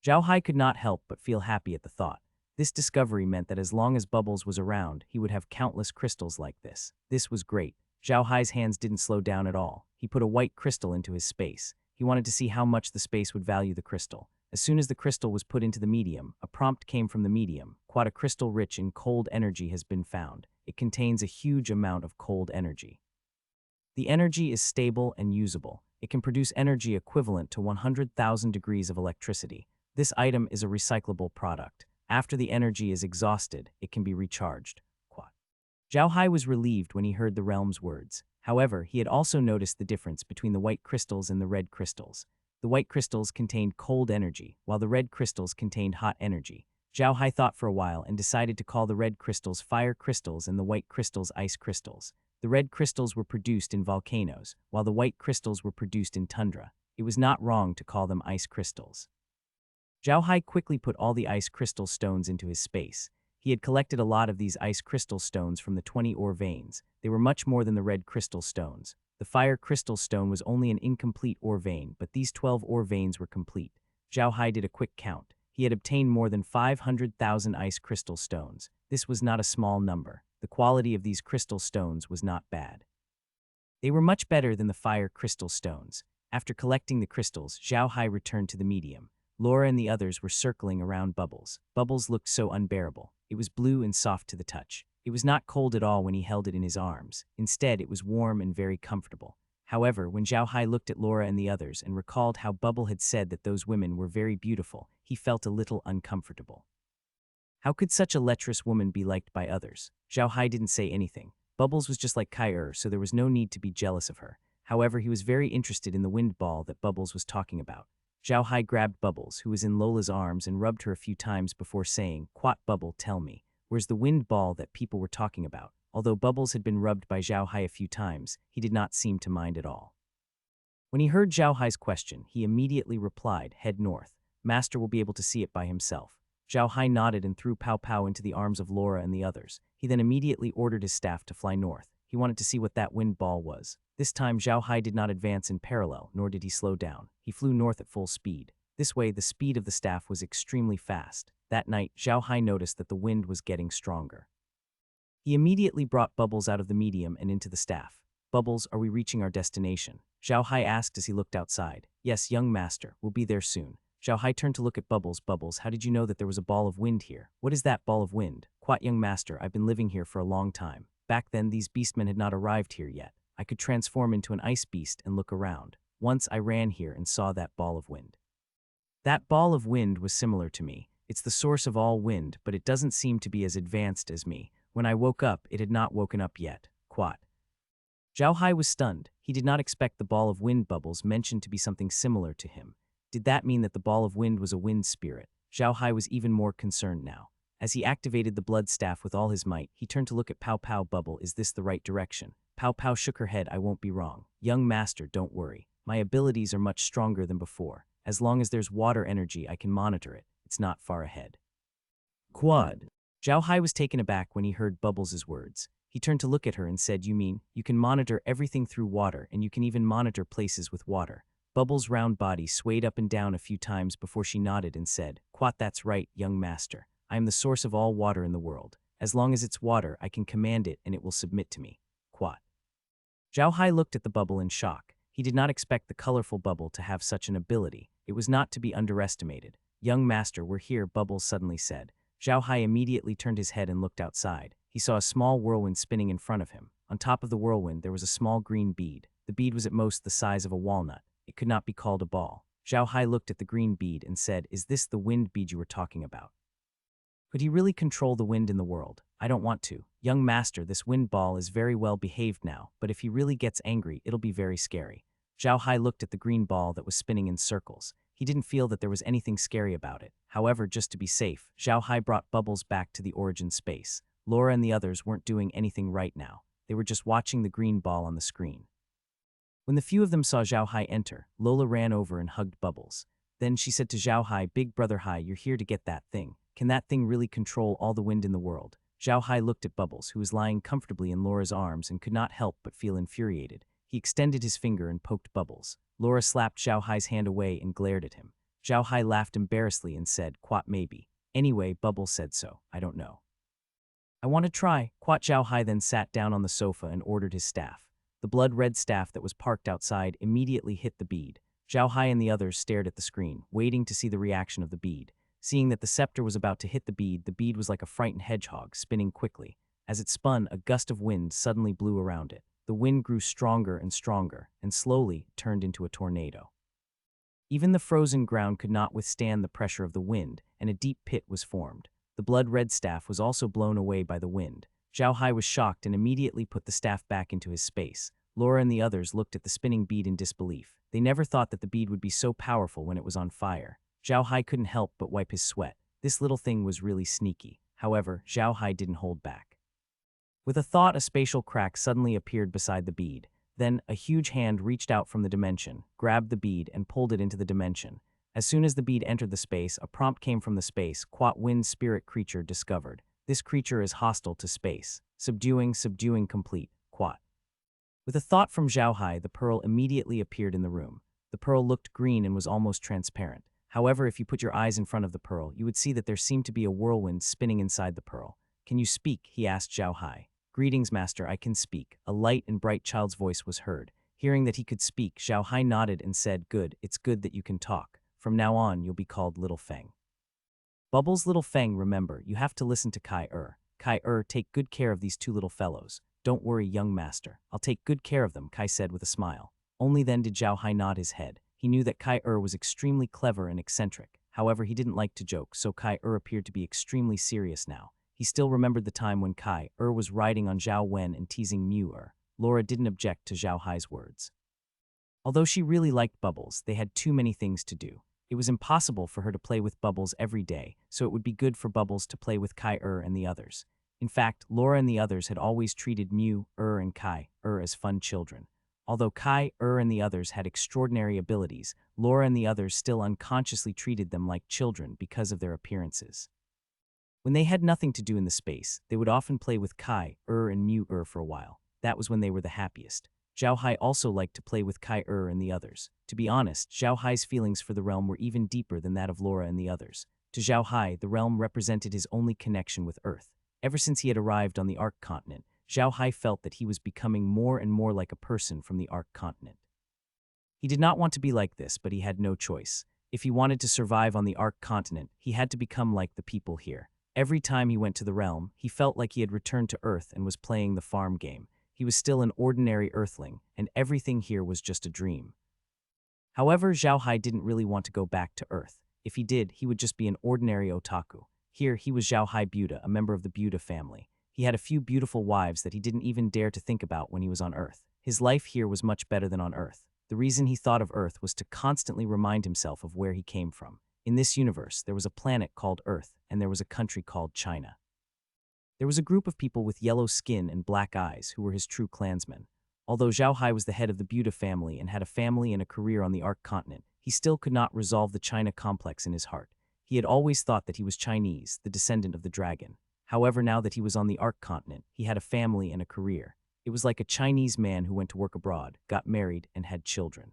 Speaker 1: Zhao Hai could not help but feel happy at the thought. This discovery meant that as long as Bubbles was around, he would have countless crystals like this. This was great. Zhao Hai's hands didn't slow down at all. He put a white crystal into his space. He wanted to see how much the space would value the crystal. As soon as the crystal was put into the medium, a prompt came from the medium. Quite a crystal rich in cold energy has been found. It contains a huge amount of cold energy. The energy is stable and usable. It can produce energy equivalent to 100,000 degrees of electricity. This item is a recyclable product. After the energy is exhausted, it can be recharged. Quat. Zhao Hai was relieved when he heard the realm's words. However, he had also noticed the difference between the white crystals and the red crystals. The white crystals contained cold energy, while the red crystals contained hot energy. Zhao Hai thought for a while and decided to call the red crystals fire crystals and the white crystals ice crystals. The red crystals were produced in volcanoes, while the white crystals were produced in tundra. It was not wrong to call them ice crystals. Zhao Hai quickly put all the ice crystal stones into his space. He had collected a lot of these ice crystal stones from the 20 ore veins. They were much more than the red crystal stones. The fire crystal stone was only an incomplete ore vein, but these 12 ore veins were complete. Zhao Hai did a quick count. He had obtained more than 500,000 ice crystal stones. This was not a small number. The quality of these crystal stones was not bad. They were much better than the fire crystal stones. After collecting the crystals, Zhao Hai returned to the medium. Laura and the others were circling around Bubbles. Bubbles looked so unbearable. It was blue and soft to the touch. It was not cold at all when he held it in his arms. Instead, it was warm and very comfortable. However, when Zhao Hai looked at Laura and the others and recalled how Bubble had said that those women were very beautiful, he felt a little uncomfortable. How could such a lecherous woman be liked by others? Zhao Hai didn't say anything. Bubbles was just like Heir, so there was no need to be jealous of her. However, he was very interested in the wind ball that Bubbles was talking about. Zhao Hai grabbed Bubbles, who was in Lola's arms, and rubbed her a few times before saying, "Quat Bubble, tell me, where's the wind ball that people were talking about?" Although Bubbles had been rubbed by Zhao Hai a few times, he did not seem to mind at all. When he heard Zhao Hai's question, he immediately replied, "Head north. Master will be able to see it by himself." Zhao Hai nodded and threw Pow Pow into the arms of Laura and the others. He then immediately ordered his staff to fly north. He wanted to see what that wind ball was. This time, Zhao Hai did not advance in parallel, nor did he slow down. He flew north at full speed. This way, the speed of the staff was extremely fast. That night, Zhao Hai noticed that the wind was getting stronger. He immediately brought Bubbles out of the medium and into the staff. "Bubbles, are we reaching our destination?" Zhao Hai asked as he looked outside. "Yes, young master, we'll be there soon." Zhao Hai turned to look at Bubbles. "Bubbles, how did you know that there was a ball of wind here?" "What is that ball of wind?" "Quat, young master, I've been living here for a long time. Back then, these beastmen had not arrived here yet. I could transform into an ice beast and look around. Once I ran here and saw that ball of wind. That ball of wind was similar to me. It's the source of all wind, but it doesn't seem to be as advanced as me. When I woke up, it had not woken up yet." Quat. Zhao Hai was stunned. He did not expect the ball of wind Bubbles mentioned to be something similar to him. Did that mean that the ball of wind was a wind spirit? Zhao Hai was even more concerned now. As he activated the blood staff with all his might, he turned to look at Pow Pow. "Bubble, is this the right direction?" Pow Pow shook her head. "I won't be wrong. Young master, don't worry. My abilities are much stronger than before. As long as there's water energy, I can monitor it. It's not far ahead." Quad. Zhao Hai was taken aback when he heard Bubbles' words. He turned to look at her and said, "You mean, you can monitor everything through water, and you can even monitor places with water?" Bubbles' round body swayed up and down a few times before she nodded and said, "Quat, that's right, young master. I am the source of all water in the world. As long as it's water, I can command it and it will submit to me." Quat. Zhao Hai looked at the bubble in shock. He did not expect the colorful bubble to have such an ability. It was not to be underestimated. "Young master, we're here," Bubbles suddenly said. Zhao Hai immediately turned his head and looked outside. He saw a small whirlwind spinning in front of him. On top of the whirlwind, there was a small green bead. The bead was at most the size of a walnut. It could not be called a ball. Zhao Hai looked at the green bead and said, "Is this the wind bead you were talking about?" Could he really control the wind in the world? "I don't want to. Young master, this wind ball is very well behaved now, but if he really gets angry, it'll be very scary." Zhao Hai looked at the green ball that was spinning in circles. He didn't feel that there was anything scary about it. However, just to be safe, Zhao Hai brought Bubbles back to the origin space. Laura and the others weren't doing anything right now. They were just watching the green ball on the screen. When the few of them saw Zhao Hai enter, Lola ran over and hugged Bubbles. Then she said to Zhao Hai, "Big brother Hai, you're here to get that thing. Can that thing really control all the wind in the world?" Zhao Hai looked at Bubbles, who was lying comfortably in Laura's arms and could not help but feel infuriated. He extended his finger and poked Bubbles. Laura slapped Zhao Hai's hand away and glared at him. Zhao Hai laughed embarrassedly and said, "Quat, maybe. Anyway, Bubbles said so. I don't know. I want to try." Quat. Zhao Hai then sat down on the sofa and ordered his staff. The blood-red staff that was parked outside immediately hit the bead. Zhao Hai and the others stared at the screen, waiting to see the reaction of the bead. Seeing that the scepter was about to hit the bead was like a frightened hedgehog, spinning quickly. As it spun, a gust of wind suddenly blew around it. The wind grew stronger, and slowly turned into a tornado. Even the frozen ground could not withstand the pressure of the wind, and a deep pit was formed. The blood-red staff was also blown away by the wind. Zhao Hai was shocked and immediately put the staff back into his space. Laura and the others looked at the spinning bead in disbelief. They never thought that the bead would be so powerful when it was on fire. Zhao Hai couldn't help but wipe his sweat. This little thing was really sneaky. However, Zhao Hai didn't hold back. With a thought, a spatial crack suddenly appeared beside the bead. Then, a huge hand reached out from the dimension, grabbed the bead, and pulled it into the dimension. As soon as the bead entered the space, a prompt came from the space. "Quat, wind spirit creature discovered. This creature is hostile to space. Subduing complete. Quat." With a thought from Zhao Hai, the pearl immediately appeared in the room. The pearl looked green and was almost transparent. However, if you put your eyes in front of the pearl, you would see that there seemed to be a whirlwind spinning inside the pearl. "Can you speak?" he asked Zhao Hai. "Greetings, master, I can speak." A light and bright child's voice was heard. Hearing that he could speak, Zhao Hai nodded and said, "Good, it's good that you can talk. From now on, you'll be called Little Feng." Bubbles, Little Feng, remember, you have to listen to Kai-Er. Kai-Er, take good care of these two little fellows. Don't worry, young master. I'll take good care of them, Kai said with a smile. Only then did Zhao Hai nod his head. He knew that Kai-Er was extremely clever and eccentric. However, he didn't like to joke, so Kai-Er appeared to be extremely serious now. He still remembered the time when Kai-Er was riding on Zhao Wen and teasing Mu-Er. Laura didn't object to Zhao Hai's words. Although she really liked Bubbles, they had too many things to do. It was impossible for her to play with Bubbles every day, so it would be good for Bubbles to play with Kai-Er and the others. In fact, Laura and the others had always treated Mu-Er and Kai-Er as fun children. Although Kai-Er and the others had extraordinary abilities, Laura and the others still unconsciously treated them like children because of their appearances. When they had nothing to do in the space, they would often play with Kai-Er and Mu-Er for a while. That was when they were the happiest. Zhao Hai also liked to play with Kai-Er and the others. To be honest, Zhao Hai's feelings for the realm were even deeper than that of Laura and the others. To Zhao Hai, the realm represented his only connection with Earth. Ever since he had arrived on the Ark continent, Zhao Hai felt that he was becoming more and more like a person from the Ark continent. He did not want to be like this, but he had no choice. If he wanted to survive on the Ark continent, he had to become like the people here. Every time he went to the realm, he felt like he had returned to Earth and was playing the farm game. He was still an ordinary Earthling, and everything here was just a dream. However, Zhao Hai didn't really want to go back to Earth. If he did, he would just be an ordinary otaku. Here, he was Zhao Hai Buddha, a member of the Buddha family. He had a few beautiful wives that he didn't even dare to think about when he was on Earth. His life here was much better than on Earth. The reason he thought of Earth was to constantly remind himself of where he came from. In this universe, there was a planet called Earth, and there was a country called China. There was a group of people with yellow skin and black eyes who were his true clansmen. Although Zhao Hai was the head of the Buddha family and had a family and a career on the Ark continent, he still could not resolve the China complex in his heart. He had always thought that he was Chinese, the descendant of the dragon. However, now that he was on the Ark continent, he had a family and a career. It was like a Chinese man who went to work abroad, got married, and had children.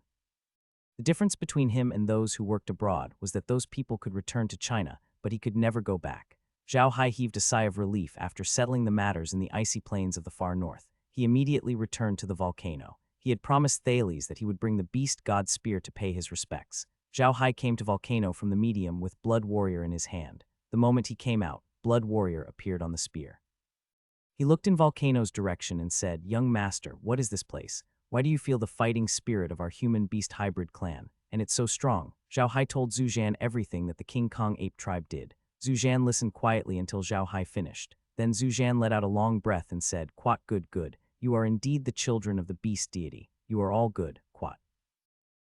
Speaker 1: The difference between him and those who worked abroad was that those people could return to China, but he could never go back. Zhao Hai heaved a sigh of relief after settling the matters in the icy plains of the far north. He immediately returned to the volcano. He had promised Thales that he would bring the beast god spear to pay his respects. Zhao Hai came to volcano from the medium with Blood Warrior in his hand. The moment he came out, Blood Warrior appeared on the spear. He looked in Volcano's direction and said, "Young master, what is this place? Why do you feel the fighting spirit of our human-beast hybrid clan? And it's so strong." Zhao Hai told Zhu Zhan everything that the King Kong ape tribe did. Zhu Zhan listened quietly until Zhao Hai finished. Then Zhu Zhan let out a long breath and said, "Quat, good, good. You are indeed the children of the beast deity. You are all good, Quat."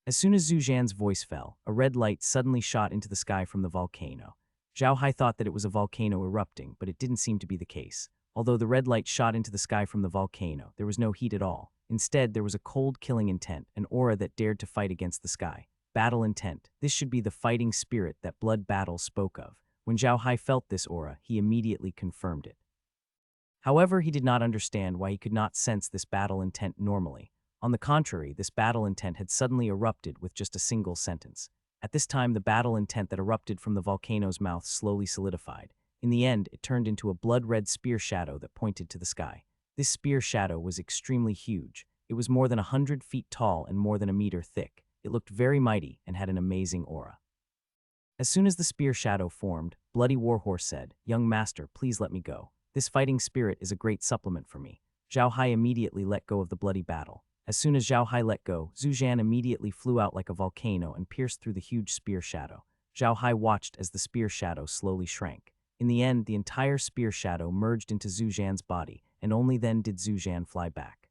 Speaker 1: As soon as Zhu Zhan's voice fell, a red light suddenly shot into the sky from the volcano. Zhao Hai thought that it was a volcano erupting, but it didn't seem to be the case. Although the red light shot into the sky from the volcano, there was no heat at all. Instead, there was a cold, killing intent, an aura that dared to fight against the sky. Battle intent. This should be the fighting spirit that Blood Battle spoke of. When Zhao Hai felt this aura, he immediately confirmed it. However, he did not understand why he could not sense this battle intent normally. On the contrary, this battle intent had suddenly erupted with just a single sentence. At this time, the battle intent that erupted from the volcano's mouth slowly solidified. In the end, it turned into a blood-red spear shadow that pointed to the sky. This spear shadow was extremely huge. It was more than 100 feet tall and more than a meter thick. It looked very mighty and had an amazing aura. As soon as the spear shadow formed, Bloody Warhorse said, "Young master, please let me go. This fighting spirit is a great supplement for me." Zhao Hai immediately let go of the bloody battle. As soon as Zhao Hai let go, Zhu Zhan immediately flew out like a volcano and pierced through the huge spear shadow. Zhao Hai watched as the spear shadow slowly shrank. In the end, the entire spear shadow merged into Zhu Zhan's body, and only then did Zhu Zhan fly back.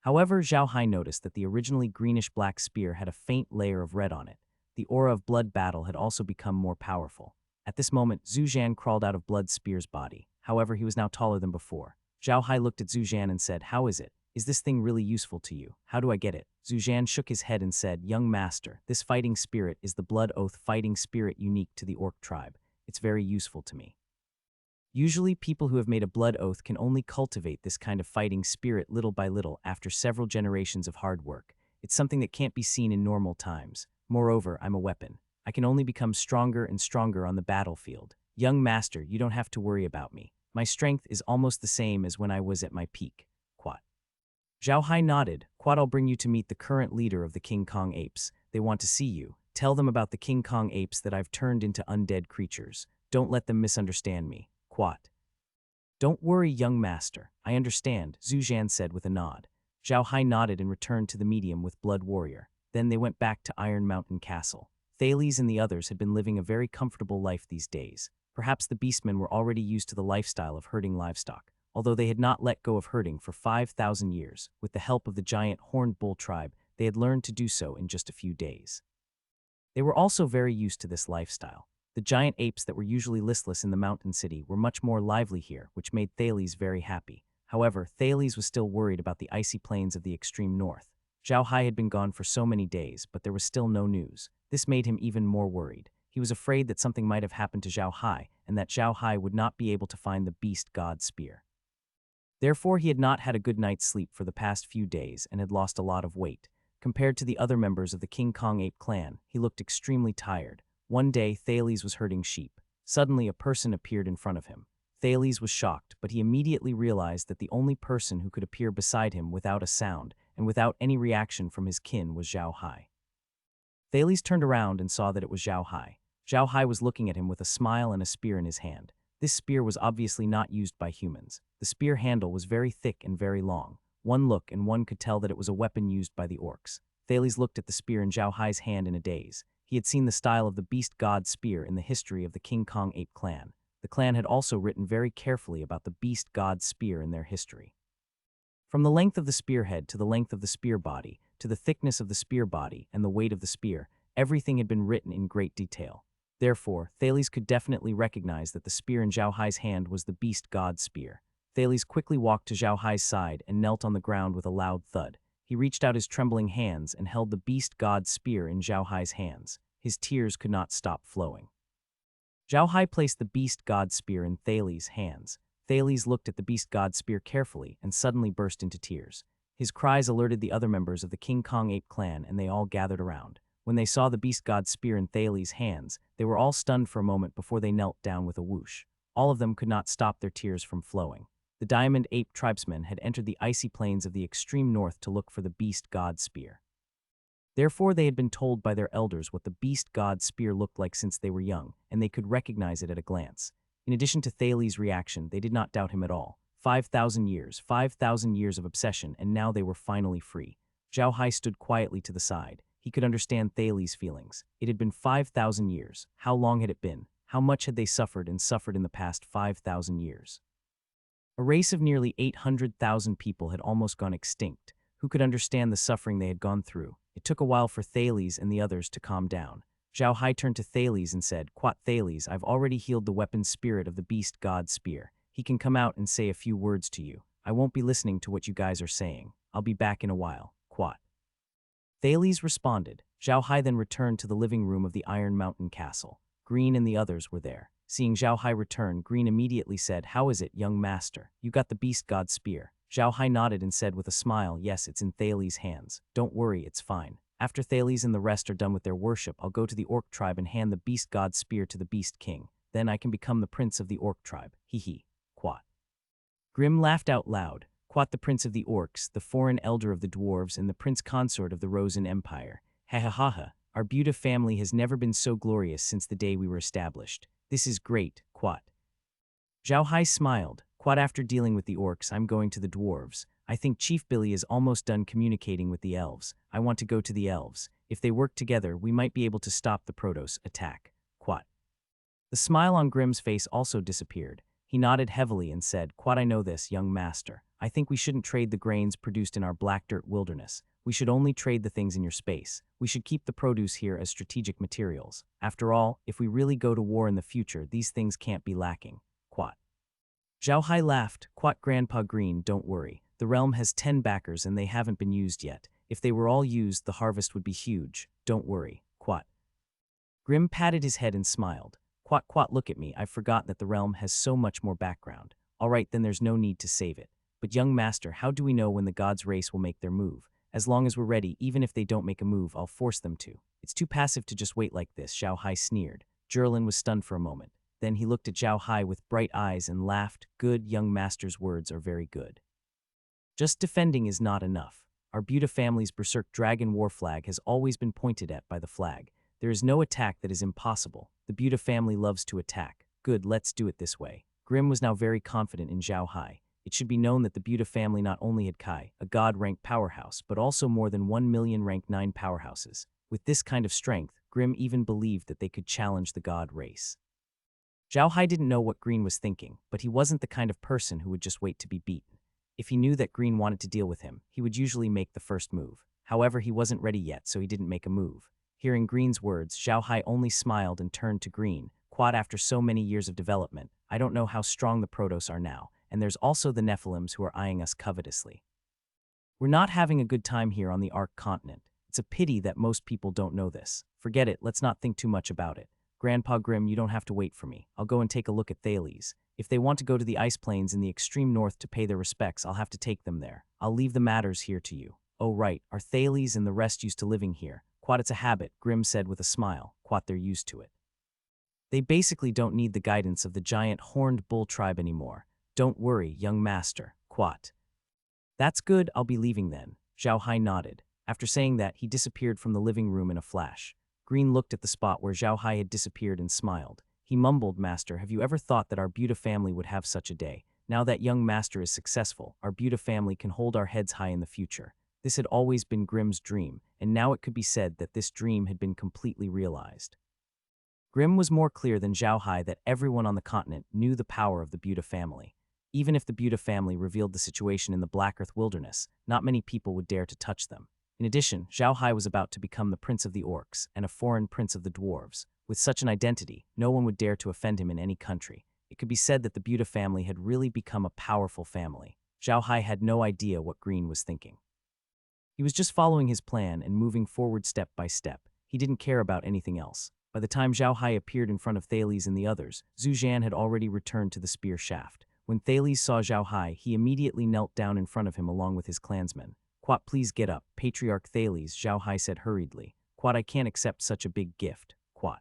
Speaker 1: However, Zhao Hai noticed that the originally greenish-black spear had a faint layer of red on it. The aura of Blood Battle had also become more powerful. At this moment, Zhu Zhan crawled out of Blood Spear's body. However, he was now taller than before. Zhao Hai looked at Zhu Zhan and said, "How is it? Is this thing really useful to you? How do I get it?" Zhu Zhan shook his head and said, "Young master, this fighting spirit is the Blood Oath fighting spirit unique to the Orc tribe. It's very useful to me. Usually, people who have made a blood oath can only cultivate this kind of fighting spirit little by little after several generations of hard work. It's something that can't be seen in normal times. Moreover, I'm a weapon. I can only become stronger and stronger on the battlefield. Young master, you don't have to worry about me. My strength is almost the same as when I was at my peak. Quat. Zhao Hai nodded. Quat, I'll bring you to meet the current leader of the King Kong apes. They want to see you. Tell them about the King Kong apes that I've turned into undead creatures. Don't let them misunderstand me. Quat. Don't worry, young master. I understand, Zhu Zhan said with a nod. Zhao Hai nodded and returned to the medium with Blood Warrior. Then they went back to Iron Mountain Castle. Thales and the others had been living a very comfortable life these days. Perhaps the beastmen were already used to the lifestyle of herding livestock, although they had not let go of herding for 5,000 years. With the help of the giant horned bull tribe, they had learned to do so in just a few days. They were also very used to this lifestyle. The giant apes that were usually listless in the mountain city were much more lively here, which made Thales very happy. However, Thales was still worried about the icy plains of the extreme north. Zhao Hai had been gone for so many days, but there was still no news. This made him even more worried. He was afraid that something might have happened to Zhao Hai, and that Zhao Hai would not be able to find the beast god spear. Therefore, he had not had a good night's sleep for the past few days and had lost a lot of weight. Compared to the other members of the King Kong ape clan, he looked extremely tired. One day, Thales was herding sheep. Suddenly, a person appeared in front of him. Thales was shocked, but he immediately realized that the only person who could appear beside him without a sound and without any reaction from his kin was Zhao Hai. Thales turned around and saw that it was Zhao Hai. Zhao Hai was looking at him with a smile and a spear in his hand. This spear was obviously not used by humans. The spear handle was very thick and very long. One look and one could tell that it was a weapon used by the orcs. Thales looked at the spear in Zhao Hai's hand in a daze. He had seen the style of the beast god spear in the history of the King Kong ape clan. The clan had also written very carefully about the beast god spear in their history. From the length of the spearhead to the length of the spear body, to the thickness of the spear body and the weight of the spear, everything had been written in great detail. Therefore, Thales could definitely recognize that the spear in Zhao Hai's hand was the beast god spear. Thales quickly walked to Zhao Hai's side and knelt on the ground with a loud thud. He reached out his trembling hands and held the beast god spear in Zhao Hai's hands. His tears could not stop flowing. Zhao Hai placed the beast god spear in Thales' hands. Thales looked at the beast god spear carefully and suddenly burst into tears. His cries alerted the other members of the King Kong ape clan and they all gathered around. When they saw the beast god spear in Thales' hands, they were all stunned for a moment before they knelt down with a whoosh. All of them could not stop their tears from flowing. The diamond ape tribesmen had entered the icy plains of the extreme north to look for the beast god spear. Therefore, they had been told by their elders what the beast god spear looked like since they were young, and they could recognize it at a glance. In addition to Thales' reaction, they did not doubt him at all. 5,000 years of obsession, and now they were finally free. Zhao Hai stood quietly to the side. He could understand Thales' feelings. It had been 5,000 years. How long had it been? How much had they suffered in the past 5,000 years? A race of nearly 800,000 people had almost gone extinct. Who could understand the suffering they had gone through? It took a while for Thales and the others to calm down. Zhao Hai turned to Thales and said, "Quat Thales, I've already healed the weapon spirit of the beast god spear. He can come out and say a few words to you. I won't be listening to what you guys are saying. I'll be back in a while. Quat." Thales responded. Zhao Hai then returned to the living room of the Iron Mountain Castle. Green and the others were there. Seeing Zhao Hai return, Green immediately said, "How is it, young master? You got the beast god spear." Zhao Hai nodded and said with a smile, "Yes, it's in Thales' hands. Don't worry, it's fine. After Thales and the rest are done with their worship, I'll go to the orc tribe and hand the beast god spear to the beast king. Then I can become the prince of the orc tribe. Hee hee. Quat." Grim laughed out loud. Quat, the prince of the orcs, the foreign elder of the dwarves, and the prince consort of the Rosen Empire. Ha ha ha ha. Our beautiful family has never been so glorious since the day we were established. This is great, Quat. Zhao Hai smiled. Quat, after dealing with the orcs, I'm going to the dwarves. I think Chief Billy is almost done communicating with the elves. I want to go to the elves. If they work together, we might be able to stop the Protoss attack. Quat. The smile on Grim's face also disappeared. He nodded heavily and said, "Quat, I know this, young master. I think we shouldn't trade the grains produced in our black dirt wilderness. We should only trade the things in your space. We should keep the produce here as strategic materials. After all, if we really go to war in the future, these things can't be lacking." Quat. Zhao Hai laughed. "Quat, Grandpa Green, don't worry. The realm has 10 backers and they haven't been used yet. If they were all used, the harvest would be huge. Don't worry." Quat. Grim patted his head and smiled. "Quat, Quat, look at me. I've forgotten that the realm has so much more background. All right, then there's no need to save it. But young master, how do we know when the gods' race will make their move? As long as we're ready, even if they don't make a move, I'll force them to. It's too passive to just wait like this," Zhao Hai sneered. Jerlin was stunned for a moment. Then he looked at Zhao Hai with bright eyes and laughed. Good, young master's words are very good. Just defending is not enough. Our Buddha family's Berserk Dragon War flag has always been pointed at by the flag. There is no attack that is impossible. The Buddha family loves to attack. Good, let's do it this way. Grimm was now very confident in Zhao Hai. It should be known that the Buddha family not only had Kai, a god-ranked powerhouse, but also more than 1 million rank 9 powerhouses. With this kind of strength, Grimm even believed that they could challenge the god race. Zhao Hai didn't know what Green was thinking, but he wasn't the kind of person who would just wait to be beaten. If he knew that Green wanted to deal with him, he would usually make the first move. However, he wasn't ready yet, so he didn't make a move. Hearing Green's words, Zhao Hai only smiled and turned to Green. Quad, after so many years of development, I don't know how strong the Protoss are now, and there's also the Nephilims who are eyeing us covetously. We're not having a good time here on the Ark continent. It's a pity that most people don't know this. Forget it, let's not think too much about it. Grandpa Grimm, you don't have to wait for me. I'll go and take a look at Thales. If they want to go to the ice plains in the extreme north to pay their respects, I'll have to take them there. I'll leave the matters here to you. Oh right, are Thales and the rest used to living here? Quad, it's a habit, Grimm said with a smile. Quad, they're used to it. They basically don't need the guidance of the giant horned bull tribe anymore. Don't worry, young master. Quat. That's good, I'll be leaving then. Zhao Hai nodded. After saying that, he disappeared from the living room in a flash. Green looked at the spot where Zhao Hai had disappeared and smiled. He mumbled, Master, have you ever thought that our Buddha family would have such a day? Now that young master is successful, our Buddha family can hold our heads high in the future. This had always been Grimm's dream, and now it could be said that this dream had been completely realized. Grimm was more clear than Zhao Hai that everyone on the continent knew the power of the Buddha family. Even if the Buddha family revealed the situation in the Black Earth wilderness, not many people would dare to touch them. In addition, Zhao Hai was about to become the prince of the orcs and a foreign prince of the dwarves. With such an identity, no one would dare to offend him in any country. It could be said that the Buddha family had really become a powerful family. Zhao Hai had no idea what Green was thinking. He was just following his plan and moving forward step by step. He didn't care about anything else. By the time Zhao Hai appeared in front of Thales and the others, Zhu Zhan had already returned to the spear shaft. When Thales saw Zhao Hai, he immediately knelt down in front of him along with his clansmen. Quat, please get up, Patriarch Thales, Zhao Hai said hurriedly. Quat, I can't accept such a big gift. Quat.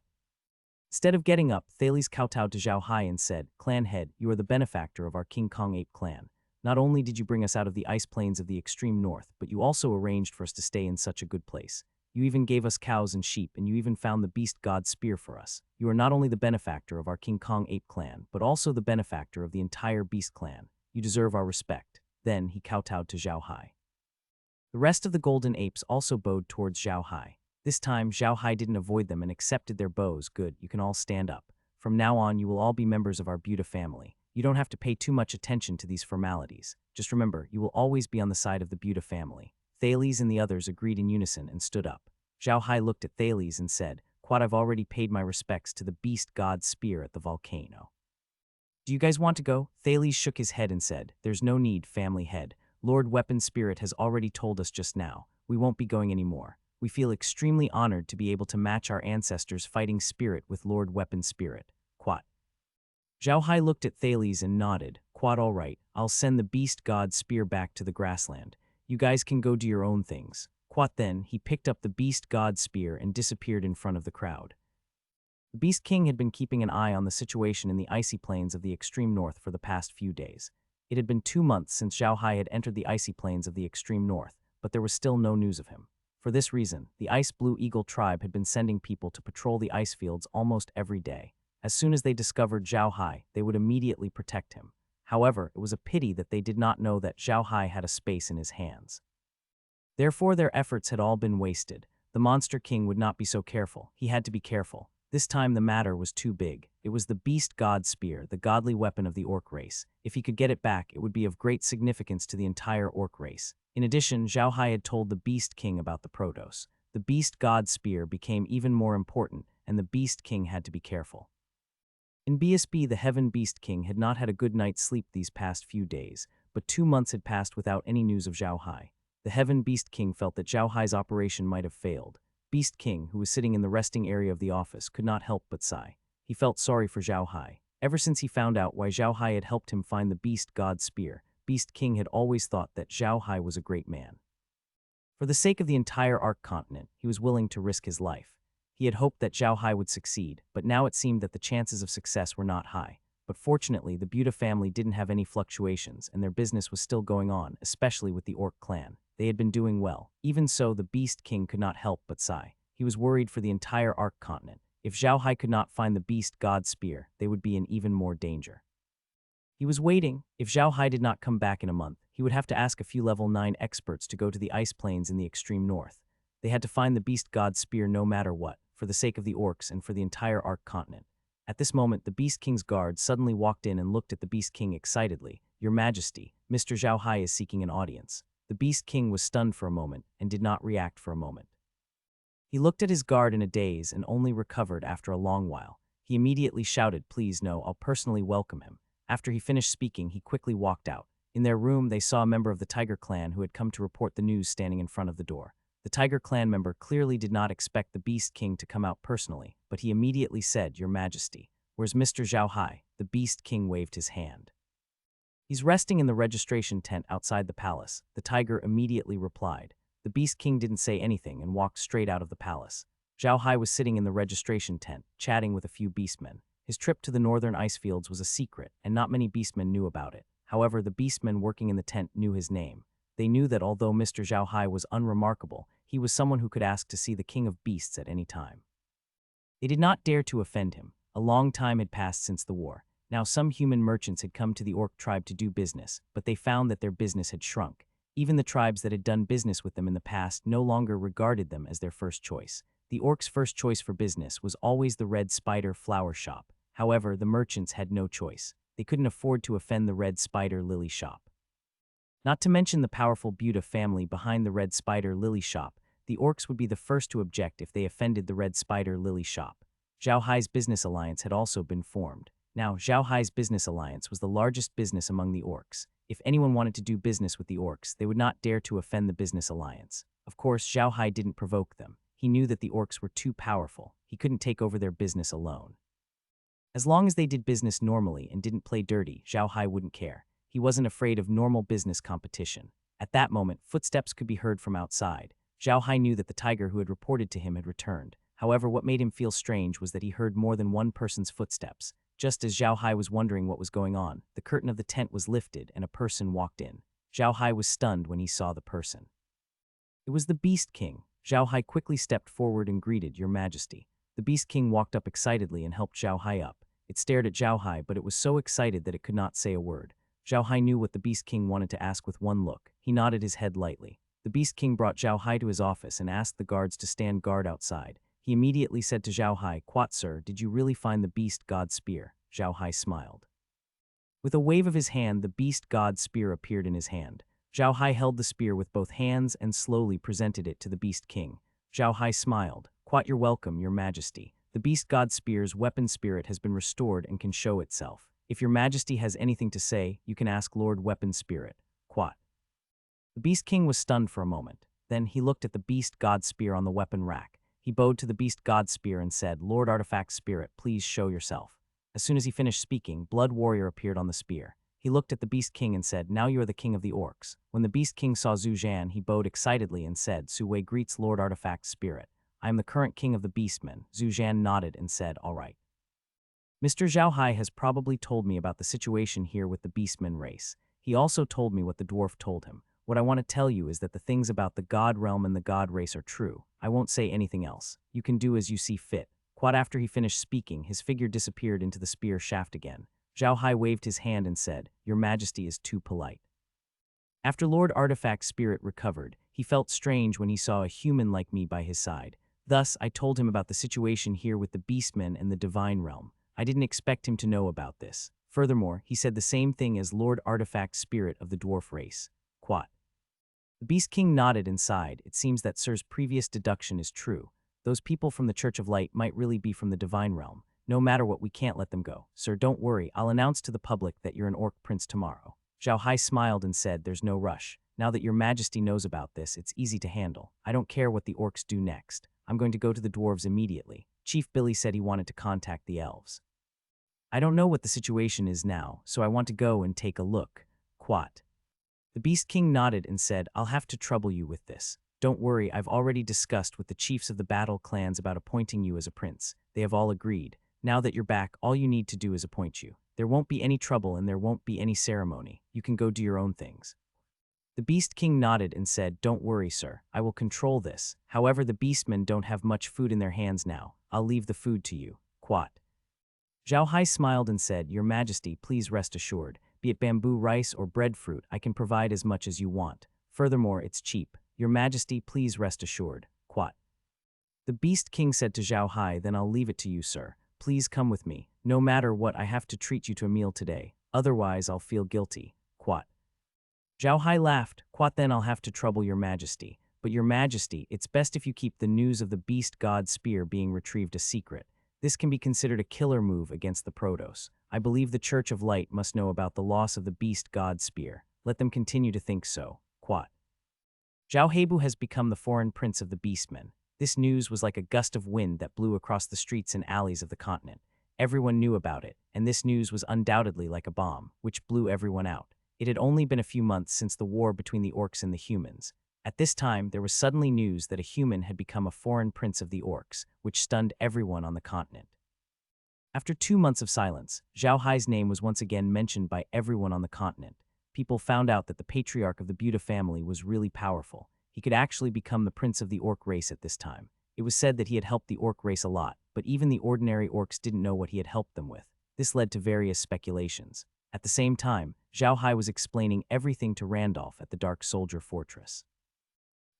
Speaker 1: Instead of getting up, Thales kowtowed to Zhao Hai and said, Clan head, you are the benefactor of our King Kong Ape clan. Not only did you bring us out of the ice plains of the extreme north, but you also arranged for us to stay in such a good place. You even gave us cows and sheep, and you even found the beast god spear for us. You are not only the benefactor of our King Kong Ape clan, but also the benefactor of the entire beast clan. You deserve our respect. Then he kowtowed to Zhao Hai. The rest of the golden apes also bowed towards Zhao Hai. This time, Zhao Hai didn't avoid them and accepted their bows. Good, you can all stand up. From now on, you will all be members of our Buddha family. You don't have to pay too much attention to these formalities. Just remember, you will always be on the side of the Buddha family. Thales and the others agreed in unison and stood up. Zhao Hai looked at Thales and said, Quad, I've already paid my respects to the beast god spear at the volcano. Do you guys want to go? Thales shook his head and said, There's no need, family head. Lord Weapon Spirit has already told us just now. We won't be going anymore. We feel extremely honored to be able to match our ancestors' fighting spirit with Lord Weapon Spirit. Quat. Zhao Hai looked at Thales and nodded. Quad, all right, I'll send the beast god spear back to the grassland. You guys can go do your own things. Quat. Then, he picked up the beast god spear and disappeared in front of the crowd. The Beast King had been keeping an eye on the situation in the icy plains of the extreme north for the past few days. It had been 2 months since Zhao Hai had entered the icy plains of the extreme north, but there was still no news of him. For this reason, the Ice Blue Eagle tribe had been sending people to patrol the ice fields almost every day. As soon as they discovered Zhao Hai, they would immediately protect him. However, it was a pity that they did not know that Zhao Hai had a space in his hands. Therefore, their efforts had all been wasted. The Monster King would not be so careful. He had to be careful. This time the matter was too big. It was the Beast God Spear, the godly weapon of the orc race. If he could get it back, it would be of great significance to the entire orc race. In addition, Zhao Hai had told the Beast King about the Protoss. The Beast God Spear became even more important, and the Beast King had to be careful. In BSB, the Heaven Beast King had not had a good night's sleep these past few days, but 2 months had passed without any news of Zhao Hai. The Heaven Beast King felt that Zhao Hai's operation might have failed. Beast King, who was sitting in the resting area of the office, could not help but sigh. He felt sorry for Zhao Hai. Ever since he found out why Zhao Hai had helped him find the Beast God Spear, Beast King had always thought that Zhao Hai was a great man. For the sake of the entire Ark continent, he was willing to risk his life. He had hoped that Zhao Hai would succeed, but now it seemed that the chances of success were not high. But fortunately, the Buddha family didn't have any fluctuations, and their business was still going on, especially with the Orc clan. They had been doing well. Even so, the Beast King could not help but sigh. He was worried for the entire Arc continent. If Zhao Hai could not find the Beast God Spear, they would be in even more danger. He was waiting. If Zhao Hai did not come back in a month, he would have to ask a few level 9 experts to go to the ice plains in the extreme north. They had to find the Beast God Spear no matter what, for the sake of the Orcs and for the entire Arc continent. At this moment, the Beast King's guard suddenly walked in and looked at the Beast King excitedly. "Your Majesty, Mr. Zhao Hai is seeking an audience." The Beast King was stunned for a moment and did not react for a moment. He looked at his guard in a daze and only recovered after a long while. He immediately shouted, "Please no, I'll personally welcome him." After he finished speaking, he quickly walked out. In their room, they saw a member of the Tiger clan who had come to report the news standing in front of the door. The Tiger clan member clearly did not expect the Beast King to come out personally, but he immediately said, "Your Majesty, where's Mr. Zhao Hai?" The Beast King waved his hand. "He's resting in the registration tent outside the palace," the tiger immediately replied. The Beast King didn't say anything and walked straight out of the palace. Zhao Hai was sitting in the registration tent, chatting with a few beastmen. His trip to the northern ice fields was a secret, and not many beastmen knew about it. However, the beastmen working in the tent knew his name. They knew that although Mr. Zhao Hai was unremarkable, he was someone who could ask to see the king of beasts at any time. They did not dare to offend him. A long time had passed since the war. Now some human merchants had come to the Orc tribe to do business, but they found that their business had shrunk. Even the tribes that had done business with them in the past no longer regarded them as their first choice. The Orcs' first choice for business was always the Red Spider flower shop. However, the merchants had no choice. They couldn't afford to offend the Red Spider lily shop. Not to mention the powerful Buddha family behind the Red Spider lily shop, the Orcs would be the first to object if they offended the Red Spider lily shop. Zhao Hai's business alliance had also been formed. Now, Zhao Hai's business alliance was the largest business among the Orcs. If anyone wanted to do business with the Orcs, they would not dare to offend the business alliance. Of course, Zhao Hai didn't provoke them. He knew that the Orcs were too powerful. He couldn't take over their business alone. As long as they did business normally and didn't play dirty, Zhao Hai wouldn't care. He wasn't afraid of normal business competition. At that moment, footsteps could be heard from outside. Zhao Hai knew that the tiger who had reported to him had returned. However, what made him feel strange was that he heard more than one person's footsteps. Just as Zhao Hai was wondering what was going on, the curtain of the tent was lifted and a person walked in. Zhao Hai was stunned when he saw the person. It was the Beast King. Zhao Hai quickly stepped forward and greeted, "Your Majesty." The Beast King walked up excitedly and helped Zhao Hai up. It stared at Zhao Hai, but it was so excited that it could not say a word. Zhao Hai knew what the Beast King wanted to ask with one look. He nodded his head lightly. The Beast King brought Zhao Hai to his office and asked the guards to stand guard outside. He immediately said to Zhao Hai, "Quat, sir, did you really find the Beast God Spear?" Zhao Hai smiled. With a wave of his hand, the Beast God Spear appeared in his hand. Zhao Hai held the spear with both hands and slowly presented it to the Beast King. Zhao Hai smiled. "Quat, you're welcome, Your Majesty. The Beast God Spear's weapon spirit has been restored and can show itself. If Your Majesty has anything to say, you can ask Lord Weapon Spirit. Quat." The Beast King was stunned for a moment. Then he looked at the Beast God Spear on the weapon rack. He bowed to the Beast God Spear and said, "Lord Artifact Spirit, please show yourself." As soon as he finished speaking, Blood Warrior appeared on the spear. He looked at the Beast King and said, "Now you are the king of the Orcs." When the Beast King saw Zhu Zhan, he bowed excitedly and said, "Su Wei greets Lord Artifact Spirit. I am the current king of the Beastmen." Zhu Zhan nodded and said, "All right. Mr. Zhao Hai has probably told me about the situation here with the Beastmen race. He also told me what the dwarf told him. What I want to tell you is that the things about the God realm and the God race are true. I won't say anything else. You can do as you see fit." Quad after he finished speaking, his figure disappeared into the spear shaft again. Zhao Hai waved his hand and said, "Your Majesty is too polite." After Lord Artifact Spirit recovered, he felt strange when he saw a human like me by his side. Thus, I told him about the situation here with the Beastmen and the Divine Realm. I didn't expect him to know about this. Furthermore, he said the same thing as Lord Artifact Spirit of the dwarf race. Quat. The Beast King nodded and sighed. It seems that Sir's previous deduction is true. Those people from the Church of Light might really be from the Divine Realm. No matter what, we can't let them go. Sir, don't worry. I'll announce to the public that you're an Orc Prince tomorrow. Zhao Hai smiled and said, "There's no rush. Now that Your Majesty knows about this, it's easy to handle. I don't care what the Orcs do next. I'm going to go to the dwarves immediately. Chief Billy said he wanted to contact the elves. I don't know what the situation is now, so I want to go and take a look." Quat. The Beast King nodded and said, "I'll have to trouble you with this. Don't worry, I've already discussed with the chiefs of the battle clans about appointing you as a prince. They have all agreed. Now that you're back, all you need to do is appoint you. There won't be any trouble and there won't be any ceremony. You can go do your own things." The Beast King nodded and said, "Don't worry, sir. I will control this. However, the beastmen don't have much food in their hands now. I'll leave the food to you." Quat. Zhao Hai smiled and said, "Your Majesty, please rest assured. Be it bamboo rice or breadfruit, I can provide as much as you want. Furthermore, it's cheap. Your Majesty, please rest assured." Quat. The Beast King said to Zhao Hai, "Then I'll leave it to you, sir. Please come with me. No matter what, I have to treat you to a meal today. Otherwise, I'll feel guilty." Quat. Zhao Hai laughed. "Quat, then I'll have to trouble your Majesty. But your Majesty, it's best if you keep the news of the beast god's spear being retrieved a secret. This can be considered a killer move against the Protoss. I believe the Church of Light must know about the loss of the beast god's spear. Let them continue to think so." Quat. Zhao Hebu has become the foreign prince of the beastmen. This news was like a gust of wind that blew across the streets and alleys of the continent. Everyone knew about it, and this news was undoubtedly like a bomb, which blew everyone out. It had only been a few months since the war between the orcs and the humans. At this time, there was suddenly news that a human had become a foreign prince of the orcs, which stunned everyone on the continent. After 2 months of silence, Zhao Hai's name was once again mentioned by everyone on the continent. People found out that the patriarch of the Buddha family was really powerful. He could actually become the prince of the orc race at this time. It was said that he had helped the orc race a lot, but even the ordinary orcs didn't know what he had helped them with. This led to various speculations. At the same time, Zhao Hai was explaining everything to Randolph at the Dark Soldier Fortress.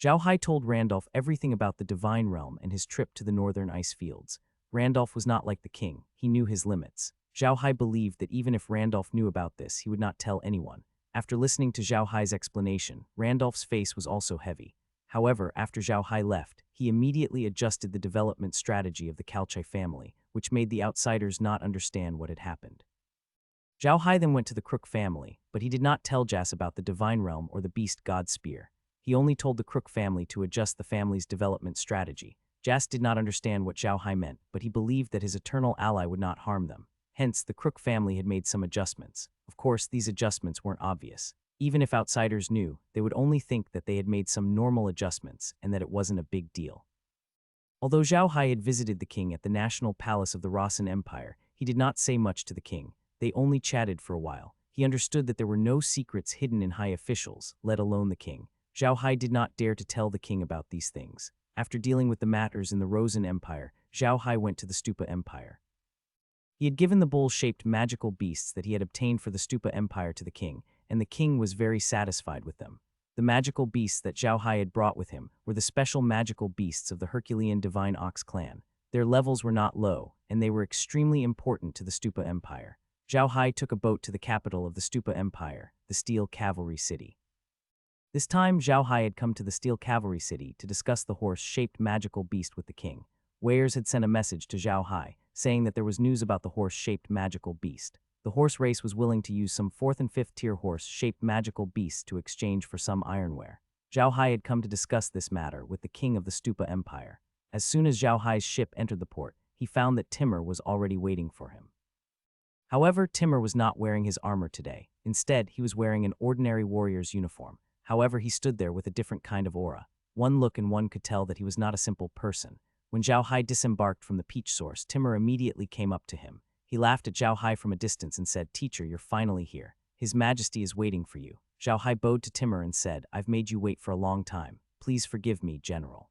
Speaker 1: Zhao Hai told Randolph everything about the Divine Realm and his trip to the northern ice fields. Randolph was not like the king. He knew his limits. Zhao Hai believed that even if Randolph knew about this, he would not tell anyone. After listening to Zhao Hai's explanation, Randolph's face was also heavy. However, after Zhao Hai left, he immediately adjusted the development strategy of the Kalchai family, which made the outsiders not understand what had happened. Zhao Hai then went to the Crook family, but he did not tell Jas about the Divine Realm or the Beast God Spear. He only told the Crook family to adjust the family's development strategy. Jas did not understand what Zhao Hai meant, but he believed that his eternal ally would not harm them. Hence, the Crook family had made some adjustments. Of course, these adjustments weren't obvious. Even if outsiders knew, they would only think that they had made some normal adjustments and that it wasn't a big deal. Although Zhao Hai had visited the king at the National Palace of the Rossan Empire, he did not say much to the king. They only chatted for a while. He understood that there were no secrets hidden in high officials, let alone the king. Zhao Hai did not dare to tell the king about these things. After dealing with the matters in the Rosen Empire, Zhao Hai went to the Stupa Empire. He had given the bowl-shaped magical beasts that he had obtained for the Stupa Empire to the king, and the king was very satisfied with them. The magical beasts that Zhao Hai had brought with him were the special magical beasts of the Herculean Divine Ox clan. Their levels were not low, and they were extremely important to the Stupa Empire. Zhao Hai took a boat to the capital of the Stupa Empire, the Steel Cavalry City. This time, Zhao Hai had come to the Steel Cavalry City to discuss the horse-shaped magical beast with the king. Wares had sent a message to Zhao Hai, saying that there was news about the horse-shaped magical beast. The horse race was willing to use some 4th and 5th tier horse-shaped magical beasts to exchange for some ironware. Zhao Hai had come to discuss this matter with the king of the Stupa Empire. As soon as Zhao Hai's ship entered the port, he found that Timur was already waiting for him. However, Timur was not wearing his armor today. Instead, he was wearing an ordinary warrior's uniform. However, he stood there with a different kind of aura. One look and one could tell that he was not a simple person. When Zhao Hai disembarked from the peach source, Timur immediately came up to him. He laughed at Zhao Hai from a distance and said, "Teacher, you're finally here. His Majesty is waiting for you." Zhao Hai bowed to Timur and said, "I've made you wait for a long time. Please forgive me, General."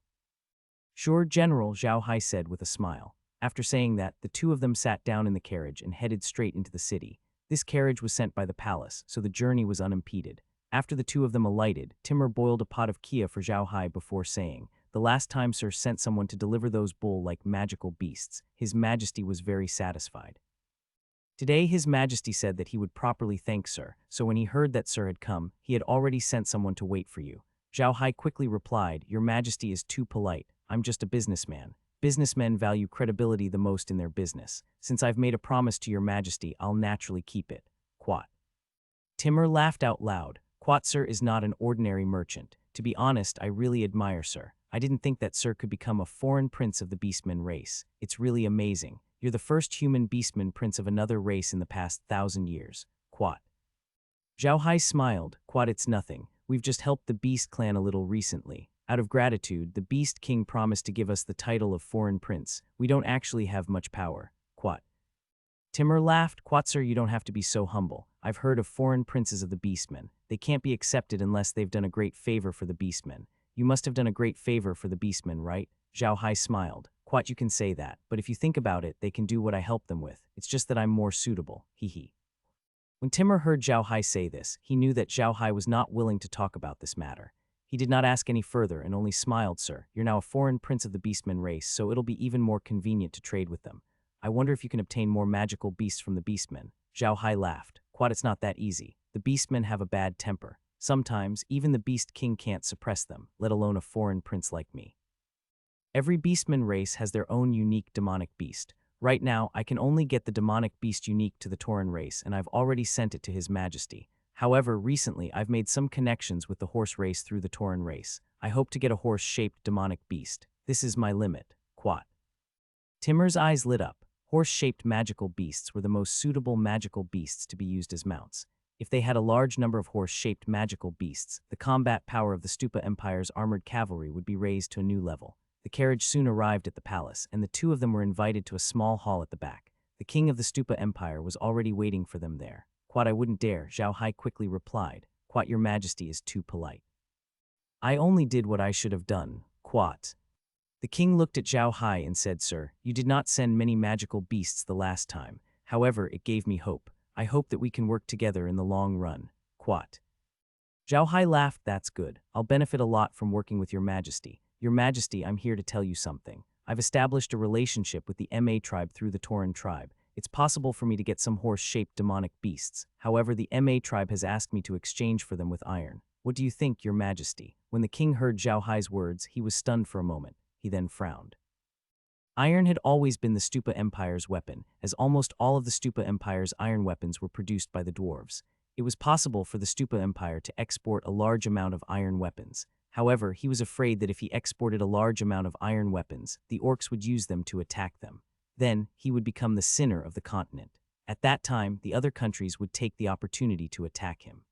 Speaker 1: "Sure, General," Zhao Hai said with a smile. After saying that, the two of them sat down in the carriage and headed straight into the city. This carriage was sent by the palace, so the journey was unimpeded. After the two of them alighted, Timur boiled a pot of kia for Zhao Hai before saying, "The last time Sir sent someone to deliver those bull-like magical beasts, His Majesty was very satisfied. Today His Majesty said that he would properly thank Sir, so when he heard that Sir had come, he had already sent someone to wait for you." Zhao Hai quickly replied, "Your Majesty is too polite. I'm just a businessman. Businessmen value credibility the most in their business. Since I've made a promise to Your Majesty, I'll naturally keep it." Quat. Timur laughed out loud. "Quat, Sir is not an ordinary merchant. To be honest, I really admire Sir. I didn't think that Sir could become a foreign prince of the Beastman race. It's really amazing. You're the first human Beastman prince of another race in the past 1,000 years. Quat." Zhao Hai smiled. "Quat, it's nothing. We've just helped the Beast clan a little recently. Out of gratitude, the Beast King promised to give us the title of foreign prince. We don't actually have much power. Quat. Timur laughed. Quat, sir, you don't have to be so humble. I've heard of foreign princes of the Beastmen. They can't be accepted unless they've done a great favor for the Beastmen. You must have done a great favor for the Beastmen, right? Zhao Hai smiled. Quat, you can say that, but if you think about it, they can do what I help them with. It's just that I'm more suitable. Hee hee. When Timur heard Zhao Hai say this, he knew that Zhao Hai was not willing to talk about this matter. He did not ask any further and only smiled. Sir, you're now a foreign prince of the Beastmen race, so it'll be even more convenient to trade with them. I wonder if you can obtain more magical beasts from the Beastmen. Zhao Hai laughed. Quat, it's not that easy. The Beastmen have a bad temper. Sometimes, even the Beast King can't suppress them, let alone a foreign prince like me. Every Beastman race has their own unique demonic beast. Right now, I can only get the demonic beast unique to the Tauran race, and I've already sent it to His Majesty. However, recently, I've made some connections with the horse race through the Tauran race. I hope to get a horse-shaped demonic beast. This is my limit. Quat. Timur's eyes lit up. Horse-shaped magical beasts were the most suitable magical beasts to be used as mounts. If they had a large number of horse-shaped magical beasts, the combat power of the Stupa Empire's armored cavalry would be raised to a new level. The carriage soon arrived at the palace, and the two of them were invited to a small hall at the back. The king of the Stupa Empire was already waiting for them there. Quat, I wouldn't dare, Zhao Hai quickly replied. Quat, your majesty is too polite. I only did what I should have done. Quat. The king looked at Zhao Hai and said, Sir, you did not send many magical beasts the last time. However, it gave me hope. I hope that we can work together in the long run. Quat. Zhao Hai laughed. That's good. I'll benefit a lot from working with your majesty. Your majesty, I'm here to tell you something. I've established a relationship with the Ma tribe through the Tauran tribe. It's possible for me to get some horse-shaped demonic beasts. However, the Ma tribe has asked me to exchange for them with iron. What do you think, your majesty? When the king heard Zhao Hai's words, he was stunned for a moment. He then frowned. Iron had always been the Stupa Empire's weapon, as almost all of the Stupa Empire's iron weapons were produced by the dwarves. It was possible for the Stupa Empire to export a large amount of iron weapons. However, he was afraid that if he exported a large amount of iron weapons, the orcs would use them to attack them. Then, he would become the sinner of the continent. At that time, the other countries would take the opportunity to attack him.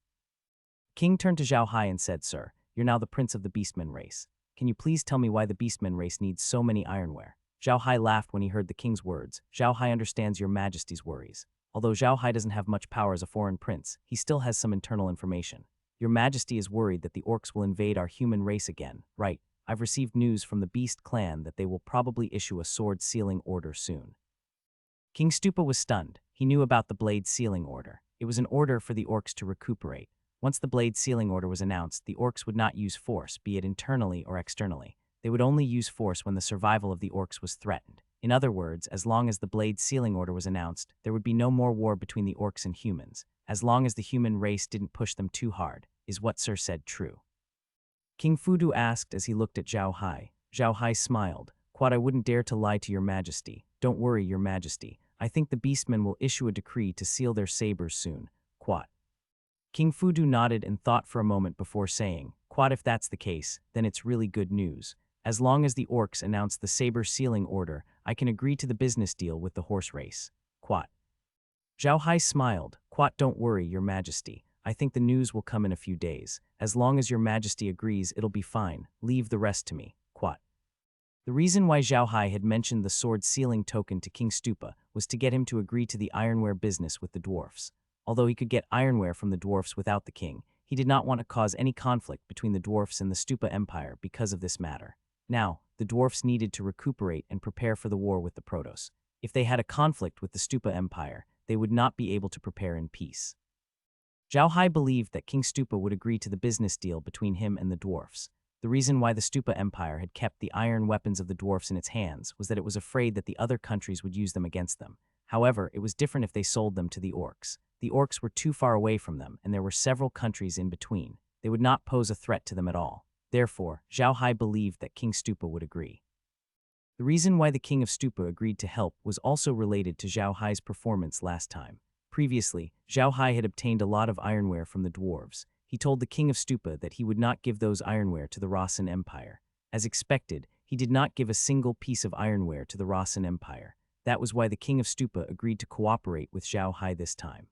Speaker 1: King turned to Zhao Hai and said, Sir, you're now the prince of the Beastmen race. Can you please tell me why the Beastmen race needs so many ironware? Zhao Hai laughed when he heard the king's words. Zhao Hai understands your majesty's worries. Although Zhao Hai doesn't have much power as a foreign prince, he still has some internal information. Your majesty is worried that the orcs will invade our human race again, right? I've received news from the Beast clan that they will probably issue a sword sealing order soon. King Stupa was stunned. He knew about the blade sealing order. It was an order for the orcs to recuperate. Once the blade sealing order was announced, the orcs would not use force, be it internally or externally. They would only use force when the survival of the orcs was threatened. In other words, as long as the blade sealing order was announced, there would be no more war between the orcs and humans. As long as the human race didn't push them too hard. Is what Sir said true? King Fudu asked as he looked at Zhao Hai. Zhao Hai smiled. Quat, I wouldn't dare to lie to your majesty. Don't worry, your majesty. I think the beastmen will issue a decree to seal their sabers soon. Quat. King Fudu nodded and thought for a moment before saying, Quat, if that's the case, then it's really good news. As long as the orcs announce the saber sealing order, I can agree to the business deal with the horse race. Quat. Zhao Hai smiled. Quat, don't worry, your majesty. I think the news will come in a few days. As long as your majesty agrees, it'll be fine. Leave the rest to me. Quat. The reason why Zhao Hai had mentioned the sword sealing token to King Stupa was to get him to agree to the ironware business with the dwarfs. Although he could get ironware from the dwarfs without the king, he did not want to cause any conflict between the dwarfs and the Stupa Empire because of this matter. Now, the dwarfs needed to recuperate and prepare for the war with the Protoss. If they had a conflict with the Stupa Empire, they would not be able to prepare in peace. Zhao Hai believed that King Stupa would agree to the business deal between him and the dwarfs. The reason why the Stupa Empire had kept the iron weapons of the dwarfs in its hands was that it was afraid that the other countries would use them against them. However, it was different if they sold them to the orcs. The orcs were too far away from them, and there were several countries in between. They would not pose a threat to them at all. Therefore, Zhao Hai believed that King Stupa would agree. The reason why the King of Stupa agreed to help was also related to Zhao Hai's performance last time. Previously, Zhao Hai had obtained a lot of ironware from the dwarves. He told the King of Stupa that he would not give those ironware to the Rasen Empire. As expected, he did not give a single piece of ironware to the Rasen Empire. That was why the King of Stupa agreed to cooperate with Zhao Hai this time.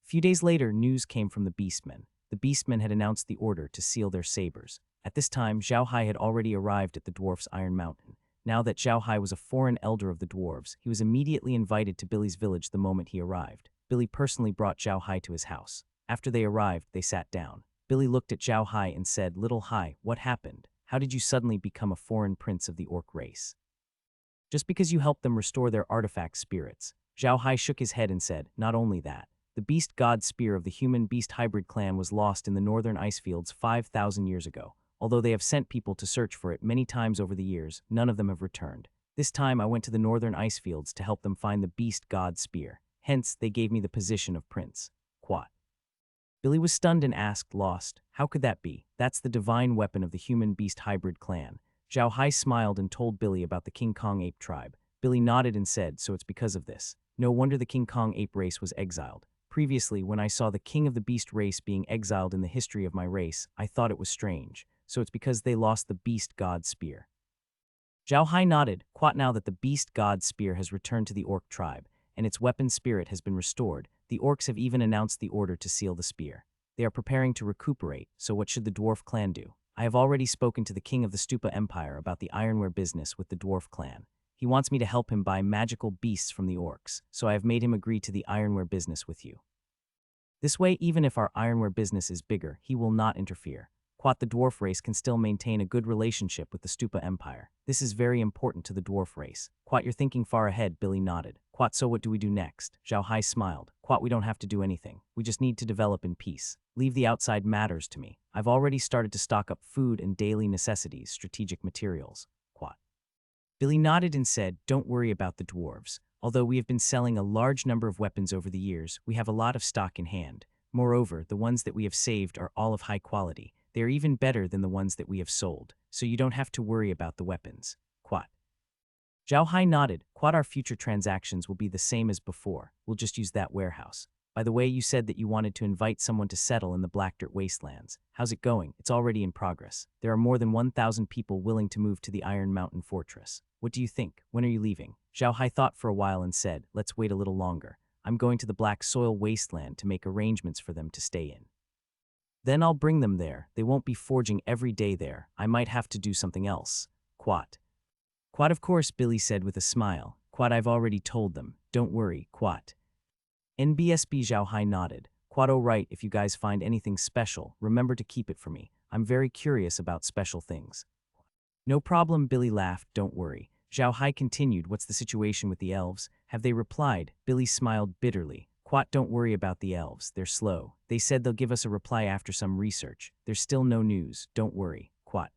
Speaker 1: A few days later, news came from the Beastmen. The Beastmen had announced the order to seal their sabers. At this time, Zhao Hai had already arrived at the dwarf's Iron Mountain. Now that Zhao Hai was a foreign elder of the dwarves, he was immediately invited to Billy's village the moment he arrived. Billy personally brought Zhao Hai to his house. After they arrived, they sat down. Billy looked at Zhao Hai and said, "Little Hai, what happened? How did you suddenly become a foreign prince of the orc race?" "Just because you helped them restore their artifact spirits." Zhao Hai shook his head and said, "Not only that. The beast god spear of the human-beast hybrid clan was lost in the northern ice fields 5,000 years ago. Although they have sent people to search for it many times over the years, none of them have returned. This time I went to the northern ice fields to help them find the beast god spear. Hence, they gave me the position of prince." Quat. Billy was stunned and asked, lost, "How could that be? That's the divine weapon of the human-beast hybrid clan." Zhao Hai smiled and told Billy about the King Kong ape tribe. Billy nodded and said, "So it's because of this. No wonder the King Kong ape race was exiled. Previously, when I saw the king of the beast race being exiled in the history of my race, I thought it was strange. So it's because they lost the beast god spear." Zhao Hai nodded. Quat. Now that the beast god spear has returned to the orc tribe, and its weapon spirit has been restored, the orcs have even announced the order to seal the spear. They are preparing to recuperate, so what should the dwarf clan do? I have already spoken to the king of the Stupa Empire about the ironware business with the dwarf clan. He wants me to help him buy magical beasts from the orcs, so I have made him agree to the ironware business with you. This way, even if our ironware business is bigger, he will not interfere. Quat. The dwarf race can still maintain a good relationship with the Stupa Empire. This is very important to the dwarf race. Quat. You're thinking far ahead, Billy nodded. Quat. So what do we do next? Zhao Hai smiled. Quat. We don't have to do anything. We just need to develop in peace. Leave the outside matters to me. I've already started to stock up food and daily necessities, strategic materials. Quat. Billy nodded and said, "Don't worry about the dwarves. Although we have been selling a large number of weapons over the years, we have a lot of stock in hand. Moreover, the ones that we have saved are all of high quality. They are even better than the ones that we have sold, so you don't have to worry about the weapons." Quat. Zhao Hai nodded. Quat. Our future transactions will be the same as before. We'll just use that warehouse. By the way, you said that you wanted to invite someone to settle in the Black Dirt Wastelands. How's it going? It's already in progress. There are more than 1,000 people willing to move to the Iron Mountain Fortress. What do you think? When are you leaving? Zhao Hai thought for a while and said, "Let's wait a little longer. I'm going to the Black Soil Wasteland to make arrangements for them to stay in. Then I'll bring them there. They won't be forging every day there. I might have to do something else." Quat. Quat. Of course, Billy said with a smile. Quat. I've already told them. Don't worry. Quat. NBSB. Zhao Hai nodded. Quat. Oh right, if you guys find anything special, remember to keep it for me. I'm very curious about special things. No problem, Billy laughed. Don't worry. Zhao Hai continued, "What's the situation with the elves? Have they replied?" Billy smiled bitterly. Quat. Don't worry about the elves. They're slow. They said they'll give us a reply after some research. There's still no news. Don't worry. Quat.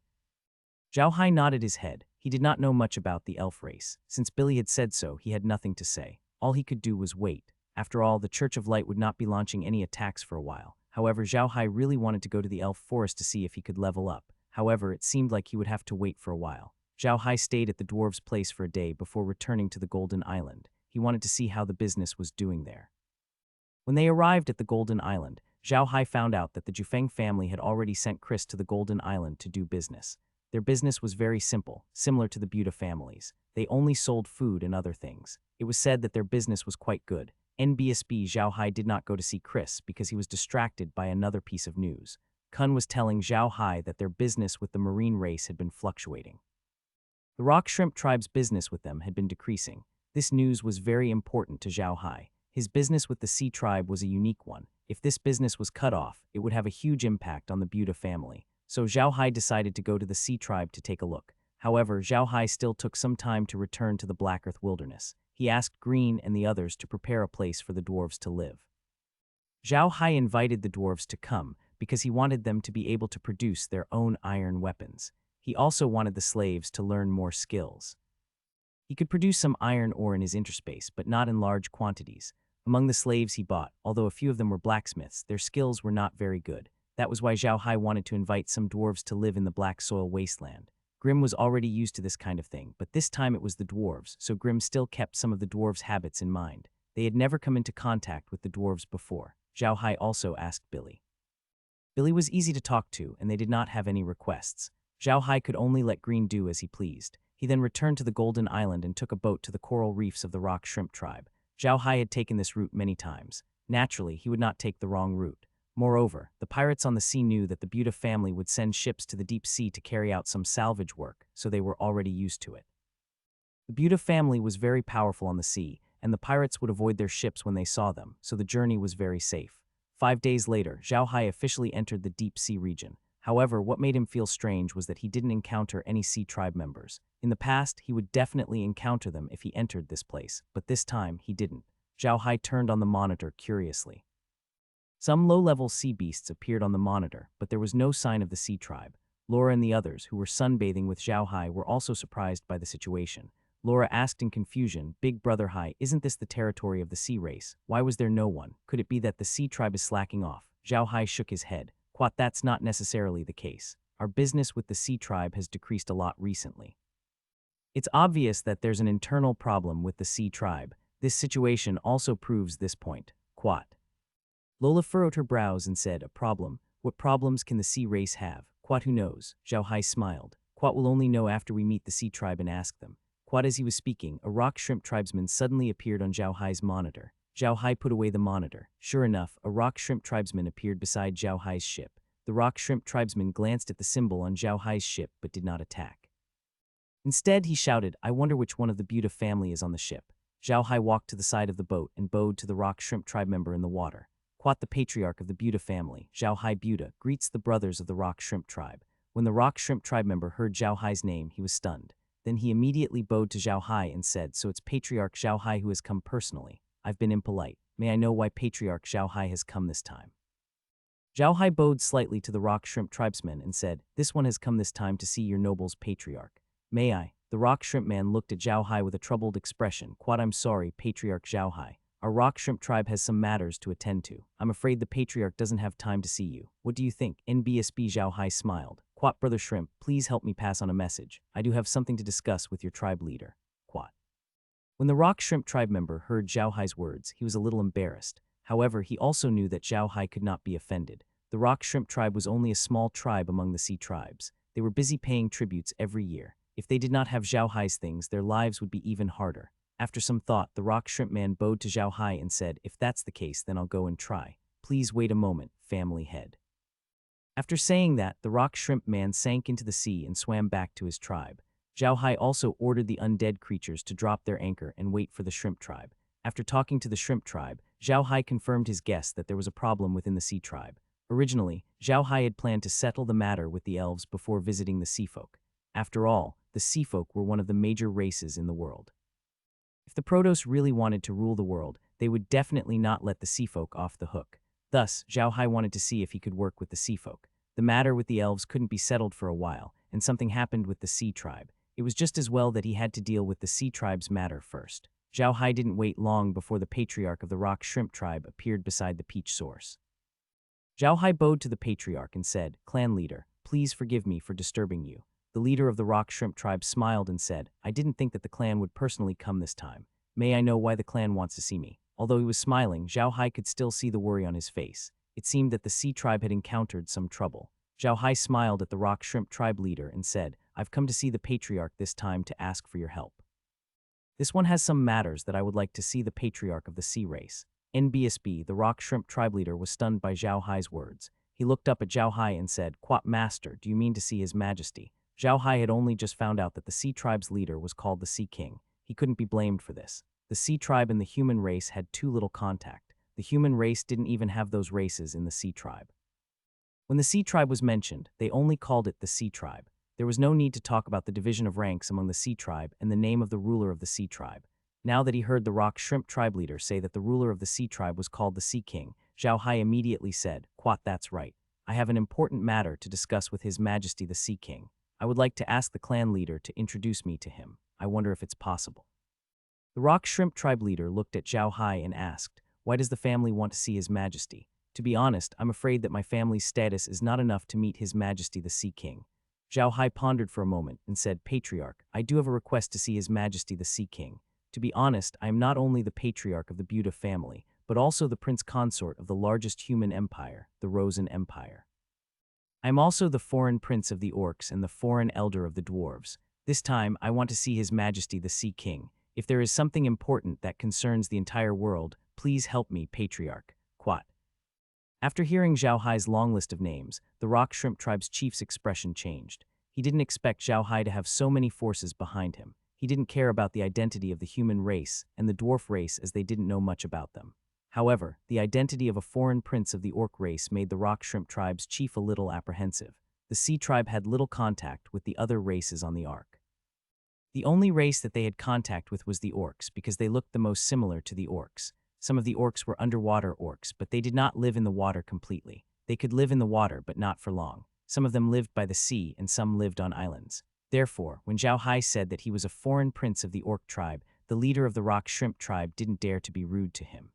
Speaker 1: Zhao Hai nodded his head. He did not know much about the elf race. Since Billy had said so, he had nothing to say. All he could do was wait. After all, the Church of Light would not be launching any attacks for a while. However, Zhao Hai really wanted to go to the elf forest to see if he could level up. However, it seemed like he would have to wait for a while. Zhao Hai stayed at the dwarves' place for a day before returning to the Golden Island. He wanted to see how the business was doing there. When they arrived at the Golden Island, Zhao Hai found out that the Jufeng family had already sent Chris to the Golden Island to do business. Their business was very simple, similar to the Buddha family's. They only sold food and other things. It was said that their business was quite good. NBSB. Zhao Hai did not go to see Chris because he was distracted by another piece of news. Kun was telling Zhao Hai that their business with the marine race had been fluctuating. The rock shrimp tribe's business with them had been decreasing. This news was very important to Zhao Hai. His business with the sea tribe was a unique one. If this business was cut off, it would have a huge impact on the Buddha family. So Zhao Hai decided to go to the sea tribe to take a look. However, Zhao Hai still took some time to return to the Black Earth Wilderness. He asked Green and the others to prepare a place for the dwarves to live. Zhao Hai invited the dwarves to come because he wanted them to be able to produce their own iron weapons. He also wanted the slaves to learn more skills. He could produce some iron ore in his interspace, but not in large quantities. Among the slaves he bought, although a few of them were blacksmiths, their skills were not very good. That was why Zhao Hai wanted to invite some dwarves to live in the Black Soil Wasteland. Grim was already used to this kind of thing, but this time it was the dwarves, so Grim still kept some of the dwarves' habits in mind. They had never come into contact with the dwarves before. Zhao Hai also asked Billy. Billy was easy to talk to, and they did not have any requests. Zhao Hai could only let Green do as he pleased. He then returned to the Golden Island and took a boat to the coral reefs of the rock shrimp tribe. Zhao Hai had taken this route many times. Naturally, he would not take the wrong route. Moreover, the pirates on the sea knew that the Buta family would send ships to the deep sea to carry out some salvage work, so they were already used to it. The Buta family was very powerful on the sea, and the pirates would avoid their ships when they saw them, so the journey was very safe. 5 days later, Zhao Hai officially entered the deep sea region. However, what made him feel strange was that he didn't encounter any sea tribe members. In the past, he would definitely encounter them if he entered this place, but this time he didn't. Zhao Hai turned on the monitor curiously. Some low-level sea beasts appeared on the monitor, but there was no sign of the sea tribe. Laura and the others, who were sunbathing with Zhao Hai, were also surprised by the situation. Laura asked in confusion, "Big Brother Hai, isn't this the territory of the sea race? Why was there no one? Could it be that the sea tribe is slacking off?" Zhao Hai shook his head. "Quat, that's not necessarily the case. Our business with the sea tribe has decreased a lot recently. It's obvious that there's an internal problem with the sea tribe. This situation also proves this point." Quat. Lola furrowed her brows and said, "A problem? What problems can the sea race have?" Quat, "Who knows?" Zhao Hai smiled. "Quat will only know after we meet the sea tribe and ask them." Quat, as he was speaking, a rock shrimp tribesman suddenly appeared on Zhao Hai's monitor. Zhao Hai put away the monitor. Sure enough, a rock shrimp tribesman appeared beside Zhao Hai's ship. The rock shrimp tribesman glanced at the symbol on Zhao Hai's ship but did not attack. Instead, he shouted, "I wonder which one of the Buta family is on the ship." Zhao Hai walked to the side of the boat and bowed to the rock shrimp tribe member in the water. Quat, the patriarch of the Buta family, Zhao Hai Buta, greets the brothers of the rock shrimp tribe. When the rock shrimp tribe member heard Zhao Hai's name, he was stunned. Then he immediately bowed to Zhao Hai and said, "So it's Patriarch Zhao Hai who has come personally. I've been impolite. May I know why Patriarch Zhao Hai has come this time?" Zhao Hai bowed slightly to the rock shrimp tribesman and said, "This one has come this time to see your noble's patriarch." "May I?" The rock shrimp man looked at Zhao Hai with a troubled expression. "Quat, I'm sorry, Patriarch Zhao Hai. Our rock shrimp tribe has some matters to attend to. I'm afraid the patriarch doesn't have time to see you. What do you think?" NBSB Zhao Hai smiled. "Quat, Brother Shrimp, please help me pass on a message. I do have something to discuss with your tribe leader." Quat. When the rock shrimp tribe member heard Zhao Hai's words, he was a little embarrassed. However, he also knew that Zhao Hai could not be offended. The rock shrimp tribe was only a small tribe among the sea tribes. They were busy paying tributes every year. If they did not have Zhao Hai's things, their lives would be even harder. After some thought, the rock shrimp man bowed to Zhao Hai and said, "If that's the case, then I'll go and try. Please wait a moment, family head." After saying that, the rock shrimp man sank into the sea and swam back to his tribe. Zhao Hai also ordered the undead creatures to drop their anchor and wait for the shrimp tribe. After talking to the shrimp tribe, Zhao Hai confirmed his guess that there was a problem within the sea tribe. Originally, Zhao Hai had planned to settle the matter with the elves before visiting the sea folk. After all, the sea folk were one of the major races in the world. If the Protoss really wanted to rule the world, they would definitely not let the sea folk off the hook. Thus, Zhao Hai wanted to see if he could work with the sea folk. The matter with the elves couldn't be settled for a while, and something happened with the sea tribe. It was just as well that he had to deal with the sea tribe's matter first. Zhao Hai didn't wait long before the patriarch of the rock shrimp tribe appeared beside the peach source. Zhao Hai bowed to the patriarch and said, "Clan leader, please forgive me for disturbing you." The leader of the rock shrimp tribe smiled and said, "I didn't think that the clan would personally come this time. May I know why the clan wants to see me?" Although he was smiling, Zhao Hai could still see the worry on his face. It seemed that the sea tribe had encountered some trouble. Zhao Hai smiled at the rock shrimp tribe leader and said, "I've come to see the patriarch this time to ask for your help. This one has some matters that I would like to see the patriarch of the sea race." NBSB, the rock shrimp tribe leader, was stunned by Zhao Hai's words. He looked up at Zhao Hai and said, "Quat, master, do you mean to see his majesty?" Zhao Hai had only just found out that the sea tribe's leader was called the Sea King. He couldn't be blamed for this. The sea tribe and the human race had too little contact. The human race didn't even have those races in the sea tribe. When the sea tribe was mentioned, they only called it the sea tribe. There was no need to talk about the division of ranks among the sea tribe and the name of the ruler of the sea tribe. Now that he heard the rock shrimp tribe leader say that the ruler of the sea tribe was called the Sea King, Zhao Hai immediately said, "Quat, that's right. I have an important matter to discuss with His Majesty the Sea King. I would like to ask the clan leader to introduce me to him. I wonder if it's possible." The rock shrimp tribe leader looked at Zhao Hai and asked, "Why does the family want to see His Majesty?" "To be honest, I'm afraid that my family's status is not enough to meet His Majesty the Sea King." Zhao Hai pondered for a moment and said, "Patriarch, I do have a request to see His Majesty the Sea King. To be honest, I am not only the patriarch of the Buta family, but also the prince consort of the largest human empire, the Rosen Empire. I am also the foreign prince of the orcs and the foreign elder of the dwarves. This time, I want to see His Majesty the Sea King. If there is something important that concerns the entire world, please help me, Patriarch." Quat. After hearing Zhao Hai's long list of names, the rock shrimp tribe's chief's expression changed. He didn't expect Zhao Hai to have so many forces behind him. He didn't care about the identity of the human race and the dwarf race as they didn't know much about them. However, the identity of a foreign prince of the orc race made the rock shrimp tribe's chief a little apprehensive. The sea tribe had little contact with the other races on the ark. The only race that they had contact with was the orcs because they looked the most similar to the orcs. Some of the orcs were underwater orcs, but they did not live in the water completely. They could live in the water, but not for long. Some of them lived by the sea and some lived on islands. Therefore, when Zhao Hai said that he was a foreign prince of the orc tribe, the leader of the rock shrimp tribe didn't dare to be rude to him.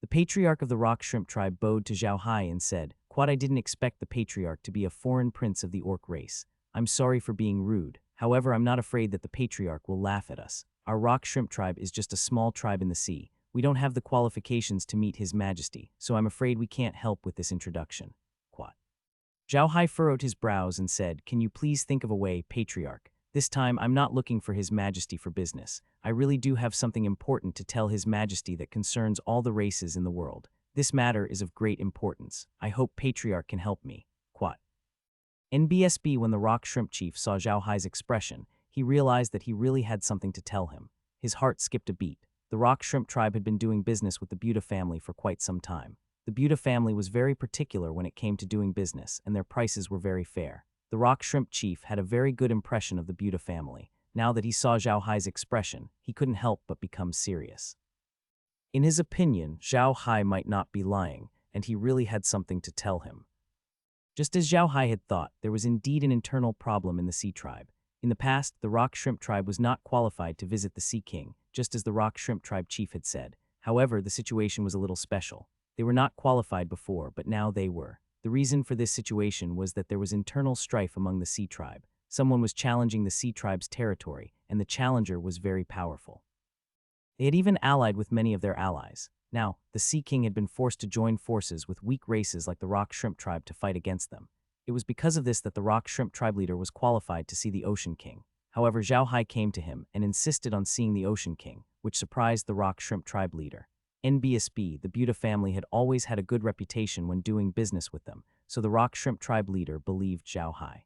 Speaker 1: The patriarch of the rock shrimp tribe bowed to Zhao Hai and said, "Quad, I didn't expect the patriarch to be a foreign prince of the orc race. I'm sorry for being rude. However, I'm not afraid that the patriarch will laugh at us. Our rock shrimp tribe is just a small tribe in the sea. We don't have the qualifications to meet His Majesty, so I'm afraid we can't help with this introduction." Quad. Zhao Hai furrowed his brows and said, "Can you please think of a way, patriarch? This time I'm not looking for His Majesty for business. I really do have something important to tell His Majesty that concerns all the races in the world. This matter is of great importance. I hope patriarch can help me." Quad. NBSB. When the rock shrimp chief saw Zhao Hai's expression, he realized that he really had something to tell him. His heart skipped a beat. The rock shrimp tribe had been doing business with the Buta family for quite some time. The Buta family was very particular when it came to doing business, and their prices were very fair. The rock shrimp chief had a very good impression of the Buta family. Now that he saw Zhao Hai's expression, he couldn't help but become serious. In his opinion, Zhao Hai might not be lying, and he really had something to tell him. Just as Zhao Hai had thought, there was indeed an internal problem in the Sea Tribe. In the past, the Rock Shrimp Tribe was not qualified to visit the Sea King, just as the Rock Shrimp Tribe chief had said. However, the situation was a little special. They were not qualified before, but now they were. The reason for this situation was that there was internal strife among the Sea Tribe. Someone was challenging the Sea Tribe's territory, and the challenger was very powerful. They had even allied with many of their allies. Now, the Sea King had been forced to join forces with weak races like the Rock Shrimp Tribe to fight against them. It was because of this that the Rock Shrimp Tribe leader was qualified to see the Ocean King. However, Zhao Hai came to him and insisted on seeing the Ocean King, which surprised the Rock Shrimp Tribe leader. NBSB, the Buta family had always had a good reputation when doing business with them, so the Rock Shrimp Tribe leader believed Zhao Hai.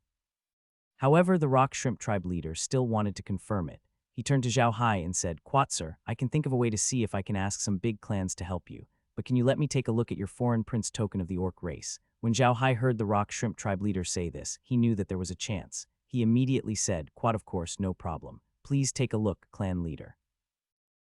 Speaker 1: However, the Rock Shrimp Tribe leader still wanted to confirm it. He turned to Zhao Hai and said, "Quat, sir, I can think of a way to see if I can ask some big clans to help you, but can you let me take a look at your foreign prince token of the orc race?" When Zhao Hai heard the Rock Shrimp Tribe leader say this, he knew that there was a chance. He immediately said, "Quat, of course, no problem. Please take a look, clan leader."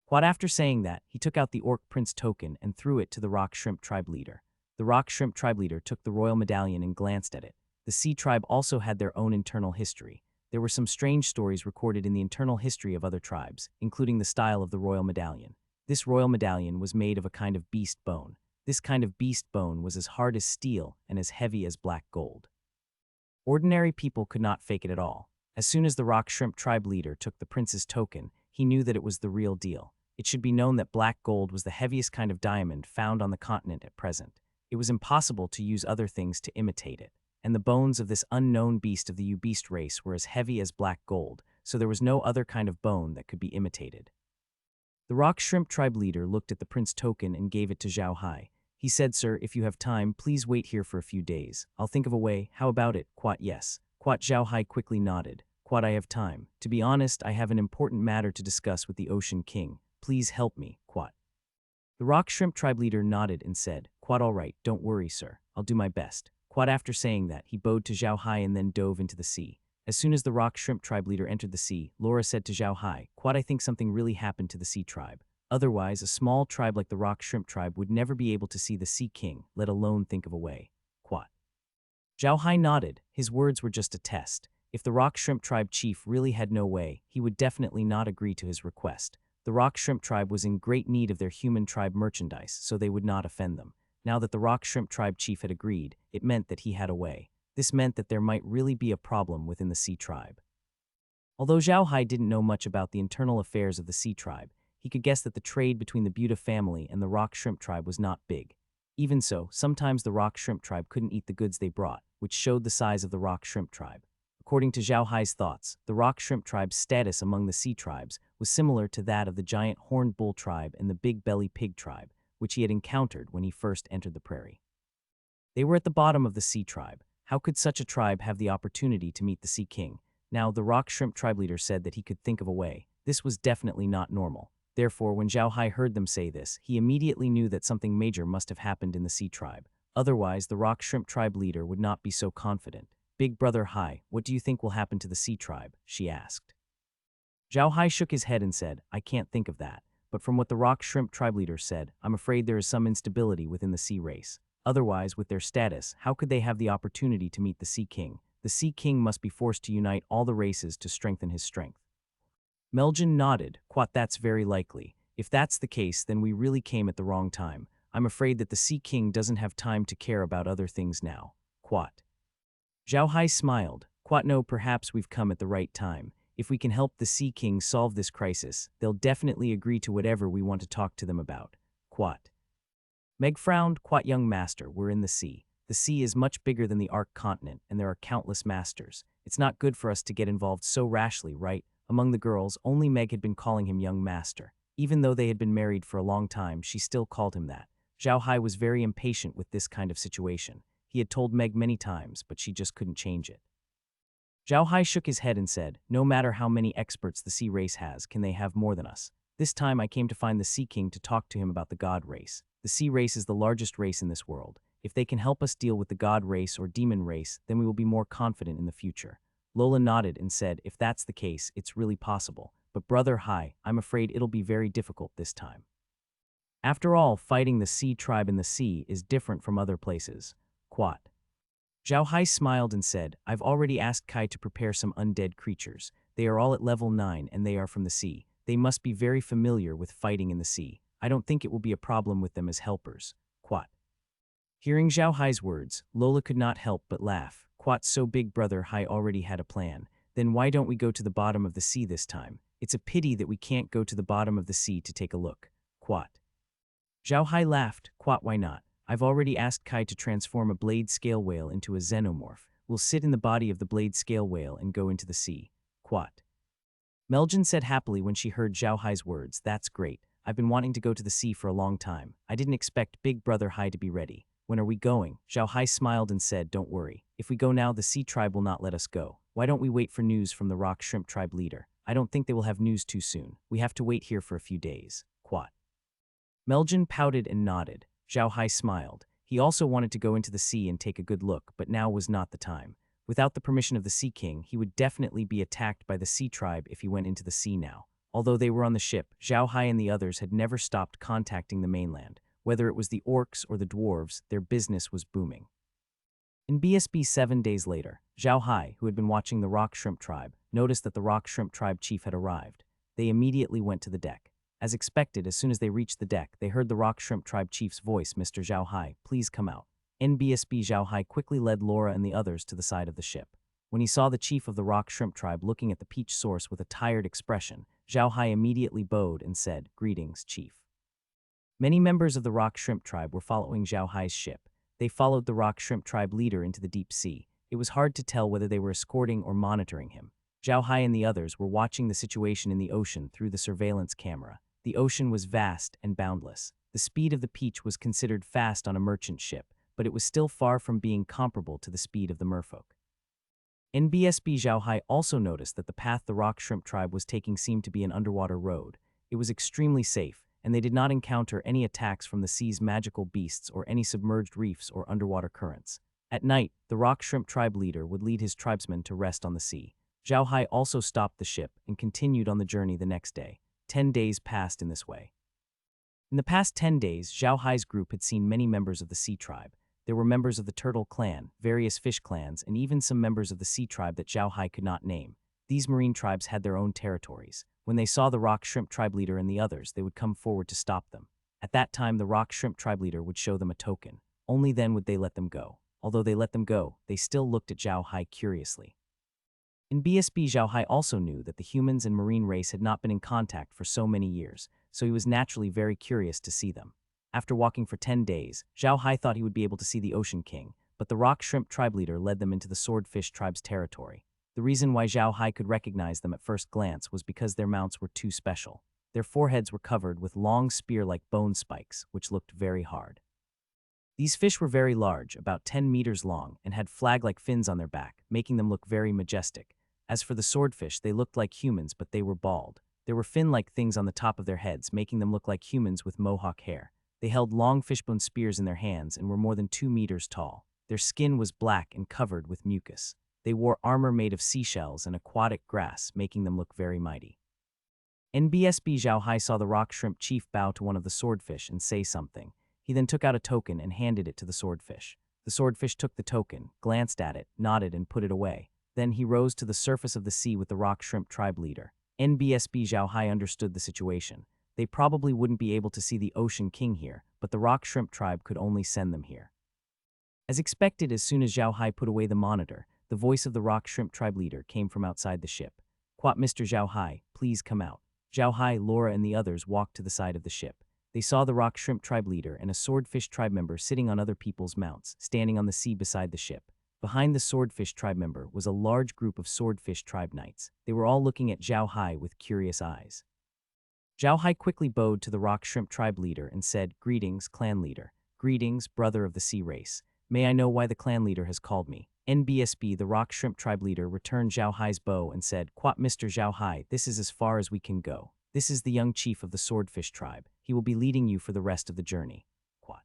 Speaker 1: Quat, after saying that, he took out the orc prince token and threw it to the Rock Shrimp Tribe leader. The Rock Shrimp Tribe leader took the royal medallion and glanced at it. The Sea Tribe also had their own internal history. There were some strange stories recorded in the internal history of other tribes, including the style of the royal medallion. This royal medallion was made of a kind of beast bone. This kind of beast bone was as hard as steel and as heavy as black gold. Ordinary people could not fake it at all. As soon as the Rock Shrimp Tribe leader took the prince's token, he knew that it was the real deal. It should be known that black gold was the heaviest kind of diamond found on the continent at present. It was impossible to use other things to imitate it, and the bones of this unknown beast of the U-beast race were as heavy as black gold, so there was no other kind of bone that could be imitated. The Rock Shrimp Tribe leader looked at the prince token and gave it to Zhao Hai. He said, "Sir, if you have time, please wait here for a few days. I'll think of a way. How about it?" Quat, "Yes." Quat. Zhao Hai quickly nodded. Quat, "I have time. To be honest, I have an important matter to discuss with the Ocean King. Please help me." Quat. The Rock Shrimp Tribe leader nodded and said, "Quat, all right, don't worry, sir. I'll do my best." Quat, after saying that, he bowed to Zhao Hai and then dove into the sea. As soon as the Rock Shrimp Tribe leader entered the sea, Laura said to Zhao Hai, "Quat, I think something really happened to the Sea Tribe. Otherwise, a small tribe like the Rock Shrimp Tribe would never be able to see the Sea King, let alone think of a way." Quat. Zhao Hai nodded. His words were just a test. If the Rock Shrimp Tribe chief really had no way, he would definitely not agree to his request. The Rock Shrimp Tribe was in great need of their human tribe merchandise, so they would not offend them. Now that the Rock Shrimp Tribe chief had agreed, it meant that he had a way. This meant that there might really be a problem within the Sea Tribe. Although Zhao Hai didn't know much about the internal affairs of the Sea Tribe, he could guess that the trade between the Buta family and the Rock Shrimp Tribe was not big. Even so, sometimes the Rock Shrimp Tribe couldn't eat the goods they brought, which showed the size of the Rock Shrimp Tribe. According to Zhao Hai's thoughts, the Rock Shrimp Tribe's status among the Sea Tribes was similar to that of the giant Horned Bull Tribe and the Big Belly Pig Tribe, which he had encountered when he first entered the prairie. They were at the bottom of the sea tribe. How could such a tribe have the opportunity to meet the Sea King? Now, the rock shrimp tribe leader said that he could think of a way. This was definitely not normal. Therefore, when Zhao Hai heard them say this, he immediately knew that something major must have happened in the sea tribe. Otherwise, the rock shrimp tribe leader would not be so confident. Big brother Hai, what do you think will happen to the sea tribe? She asked. Zhao Hai shook his head and said, I can't think of that. But from what the rock shrimp tribe leader said, I'm afraid there is some instability within the sea race. Otherwise, with their status, how could they have the opportunity to meet the Sea King? The Sea King must be forced to unite all the races to strengthen his strength. Meljan nodded. Quat, that's very likely. If that's the case, then we really came at the wrong time. I'm afraid that the Sea King doesn't have time to care about other things now. Quat. Zhao Hai smiled. Quat, no, perhaps we've come at the right time. If we can help the Sea King solve this crisis, they'll definitely agree to whatever we want to talk to them about. Quat. Meg frowned. Quat, young master, we're in the sea. The sea is much bigger than the Ark continent, and there are countless masters. It's not good for us to get involved so rashly, right? Among the girls, only Meg had been calling him young master. Even though they had been married for a long time, she still called him that. Zhao Hai was very impatient with this kind of situation. He had told Meg many times, but she just couldn't change it. Zhao Hai shook his head and said, no matter how many experts the sea race has, can they have more than us? This time I came to find the Sea King to talk to him about the God race. The sea race is the largest race in this world. If they can help us deal with the God race or demon race, then we will be more confident in the future. Lola nodded and said, if that's the case, it's really possible. But brother Hai, I'm afraid it'll be very difficult this time. After all, fighting the sea tribe in the sea is different from other places. Quat. Zhao Hai smiled and said, I've already asked Kai to prepare some undead creatures. They are all at level 9 and they are from the sea. They must be very familiar with fighting in the sea. I don't think it will be a problem with them as helpers. Quat. Hearing Zhao Hai's words, Lola could not help but laugh. Quat, so big brother Hai already had a plan. Then why don't we go to the bottom of the sea this time? It's a pity that we can't go to the bottom of the sea to take a look. Quat. Zhao Hai laughed. Quat, why not? I've already asked Kai to transform a blade scale whale into a xenomorph. We'll sit in the body of the blade scale whale and go into the sea. Quat. Meljan said happily when she heard Zhao Hai's words, that's great. I've been wanting to go to the sea for a long time. I didn't expect big brother Hai to be ready. When are we going? Zhao Hai smiled and said, don't worry. If we go now, the sea tribe will not let us go. Why don't we wait for news from the rock shrimp tribe leader? I don't think they will have news too soon. We have to wait here for a few days. Quat. Meljan pouted and nodded. Zhao Hai smiled. He also wanted to go into the sea and take a good look, but now was not the time. Without the permission of the Sea King, he would definitely be attacked by the sea tribe if he went into the sea now. Although they were on the ship, Zhao Hai and the others had never stopped contacting the mainland. Whether it was the orcs or the dwarves, their business was booming. In BSB 7 days later, Zhao Hai, who had been watching the rock shrimp tribe, noticed that the rock shrimp tribe chief had arrived. They immediately went to the deck. As expected, as soon as they reached the deck, they heard the rock shrimp tribe chief's voice, Mr. Zhao Hai, please come out. NBSB Zhao Hai quickly led Laura and the others to the side of the ship. When he saw the chief of the rock shrimp tribe looking at the peach source with a tired expression, Zhao Hai immediately bowed and said, greetings, chief. Many members of the rock shrimp tribe were following Zhao Hai's ship. They followed the rock shrimp tribe leader into the deep sea. It was hard to tell whether they were escorting or monitoring him. Zhao Hai and the others were watching the situation in the ocean through the surveillance camera. The ocean was vast and boundless. The speed of the peach was considered fast on a merchant ship, but it was still far from being comparable to the speed of the merfolk. NBSB Zhao Hai also noticed that the path the rock shrimp tribe was taking seemed to be an underwater road. It was extremely safe, and they did not encounter any attacks from the sea's magical beasts or any submerged reefs or underwater currents. At night, the rock shrimp tribe leader would lead his tribesmen to rest on the sea. Zhao Hai also stopped the ship and continued on the journey the next day. 10 days passed in this way. In the past 10 days, Zhao Hai's group had seen many members of the sea tribe. There were members of the turtle clan, various fish clans, and even some members of the sea tribe that Zhao Hai could not name. These marine tribes had their own territories. When they saw the rock shrimp tribe leader and the others, they would come forward to stop them. At that time, the rock shrimp tribe leader would show them a token. Only then would they let them go. Although they let them go, they still looked at Zhao Hai curiously. In BSB, Zhao Hai also knew that the humans and marine race had not been in contact for so many years, so he was naturally very curious to see them. After walking for 10 days, Zhao Hai thought he would be able to see the Ocean King, but the rock shrimp tribe leader led them into the swordfish tribe's territory. The reason why Zhao Hai could recognize them at first glance was because their mounts were too special. Their foreheads were covered with long spear-like bone spikes, which looked very hard. These fish were very large, about 10 meters long, and had flag-like fins on their back, making them look very majestic. As for the swordfish, they looked like humans, but they were bald. There were fin-like things on the top of their heads, making them look like humans with mohawk hair. They held long fishbone spears in their hands and were more than 2 meters tall. Their skin was black and covered with mucus. They wore armor made of seashells and aquatic grass, making them look very mighty. NBSB Zhao Hai saw the rock shrimp chief bow to one of the swordfish and say something. He then took out a token and handed it to the swordfish. The swordfish took the token, glanced at it, nodded, and put it away. Then he rose to the surface of the sea with the rock shrimp tribe leader. NBSB Zhao Hai understood the situation. They probably wouldn't be able to see the Ocean King here, but the rock shrimp tribe could only send them here. As expected, as soon as Zhao Hai put away the monitor, the voice of the rock shrimp tribe leader came from outside the ship. "Quat Mr. Zhao Hai, please come out." Zhao Hai, Laura, and the others walked to the side of the ship. They saw the rock shrimp tribe leader and a swordfish tribe member sitting on other people's mounts, standing on the sea beside the ship. Behind the swordfish tribe member was a large group of swordfish tribe knights. They were all looking at Zhao Hai with curious eyes. Zhao Hai quickly bowed to the rock shrimp tribe leader and said, "Greetings, clan leader. Greetings, brother of the sea race. May I know why the clan leader has called me?" NBSB, the rock shrimp tribe leader, returned Zhao Hai's bow and said, "Quat Mr. Zhao Hai, this is as far as we can go. This is the young chief of the swordfish tribe. He will be leading you for the rest of the journey." Quat.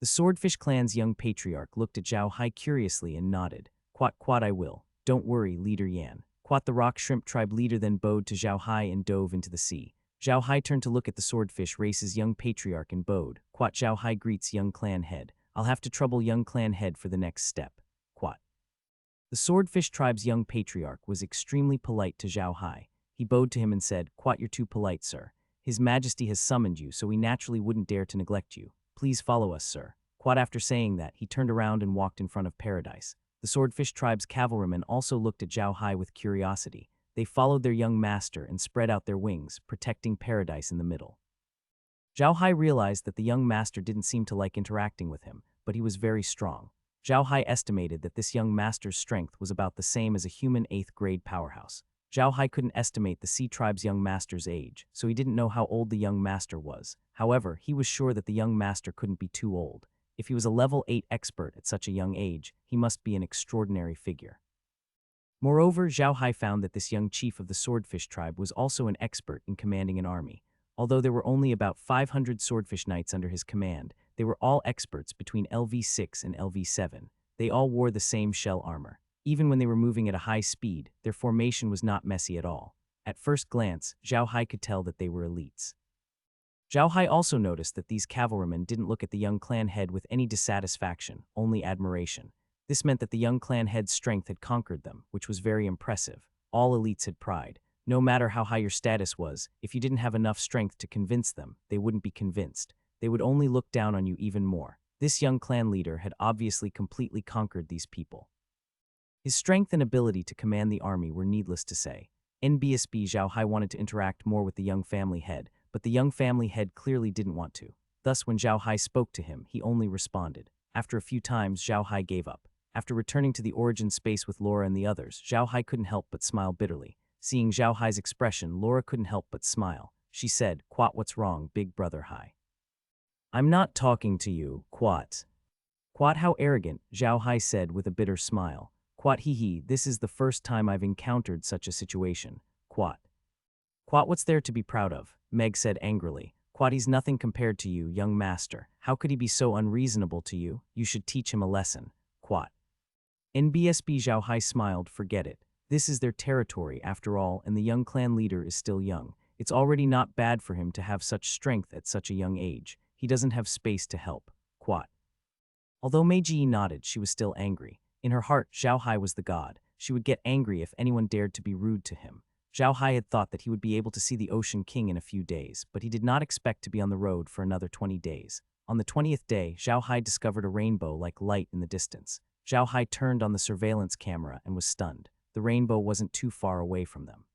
Speaker 1: The swordfish clan's young patriarch looked at Zhao Hai curiously and nodded. Quat, I will. Don't worry, Leader Yan." Quat, the rock shrimp tribe leader, then bowed to Zhao Hai and dove into the sea. Zhao Hai turned to look at the swordfish race's young patriarch and bowed. Quat, Zhao Hai greets young clan head. "I'll have to trouble young clan head for the next step." Quat. The swordfish tribe's young patriarch was extremely polite to Zhao Hai. He bowed to him and said, "Quat, you're too polite, sir. His Majesty has summoned you, so we naturally wouldn't dare to neglect you. Please follow us, sir." Quat, after saying that, he turned around and walked in front of Paradise. The swordfish tribe's cavalrymen also looked at Zhao Hai with curiosity. They followed their young master and spread out their wings, protecting Paradise in the middle. Zhao Hai realized that the young master didn't seem to like interacting with him, but he was very strong. Zhao Hai estimated that this young master's strength was about the same as a human 8th grade powerhouse. Zhao Hai couldn't estimate the sea tribe's young master's age, so he didn't know how old the young master was. However, he was sure that the young master couldn't be too old. If he was a level 8 expert at such a young age, he must be an extraordinary figure. Moreover, Zhao Hai found that this young chief of the swordfish tribe was also an expert in commanding an army. Although there were only about 500 swordfish knights under his command, they were all experts between LV6 and LV7. They all wore the same shell armor. Even when they were moving at a high speed, their formation was not messy at all. At first glance, Zhao Hai could tell that they were elites. Zhao Hai also noticed that these cavalrymen didn't look at the young clan head with any dissatisfaction, only admiration. This meant that the young clan head's strength had conquered them, which was very impressive. All elites had pride. No matter how high your status was, if you didn't have enough strength to convince them, they wouldn't be convinced. They would only look down on you even more. This young clan leader had obviously completely conquered these people. His strength and ability to command the army were needless to say. NBSB Zhao Hai wanted to interact more with the young family head, but the young family head clearly didn't want to. Thus, when Zhao Hai spoke to him, he only responded. After a few times, Zhao Hai gave up. After returning to the origin space with Laura and the others, Zhao Hai couldn't help but smile bitterly. Seeing Zhao Hai's expression, Laura couldn't help but smile. She said, "Quat, what's wrong, big brother Hai?" "I'm not talking to you, Quat." "Quat, how arrogant," Zhao Hai said with a bitter smile. "Quat, hee, this is the first time I've encountered such a situation. Quat." "Quat, what's there to be proud of?" Meg said angrily. "Quat, he's nothing compared to you, young master. How could he be so unreasonable to you? You should teach him a lesson." Quat. NBSB Zhao Hai smiled. "Forget it. This is their territory after all, and the young clan leader is still young. It's already not bad for him to have such strength at such a young age. He doesn't have space to help." Quat. Although Meiji nodded, she was still angry. In her heart, Zhao Hai was the god. She would get angry if anyone dared to be rude to him. Zhao Hai had thought that he would be able to see the Ocean King in a few days, but he did not expect to be on the road for another 20 days. On the 20th day, Zhao Hai discovered a rainbow-like light in the distance. Zhao Hai turned on the surveillance camera and was stunned. The rainbow wasn't too far away from them.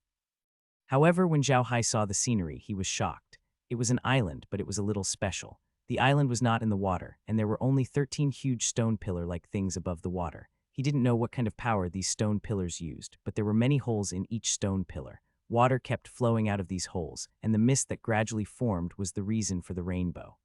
Speaker 1: However, when Zhao Hai saw the scenery, he was shocked. It was an island, but it was a little special. The island was not in the water, and there were only 13 huge stone pillar-like things above the water. He didn't know what kind of power these stone pillars used, but there were many holes in each stone pillar. Water kept flowing out of these holes, and the mist that gradually formed was the reason for the rainbow.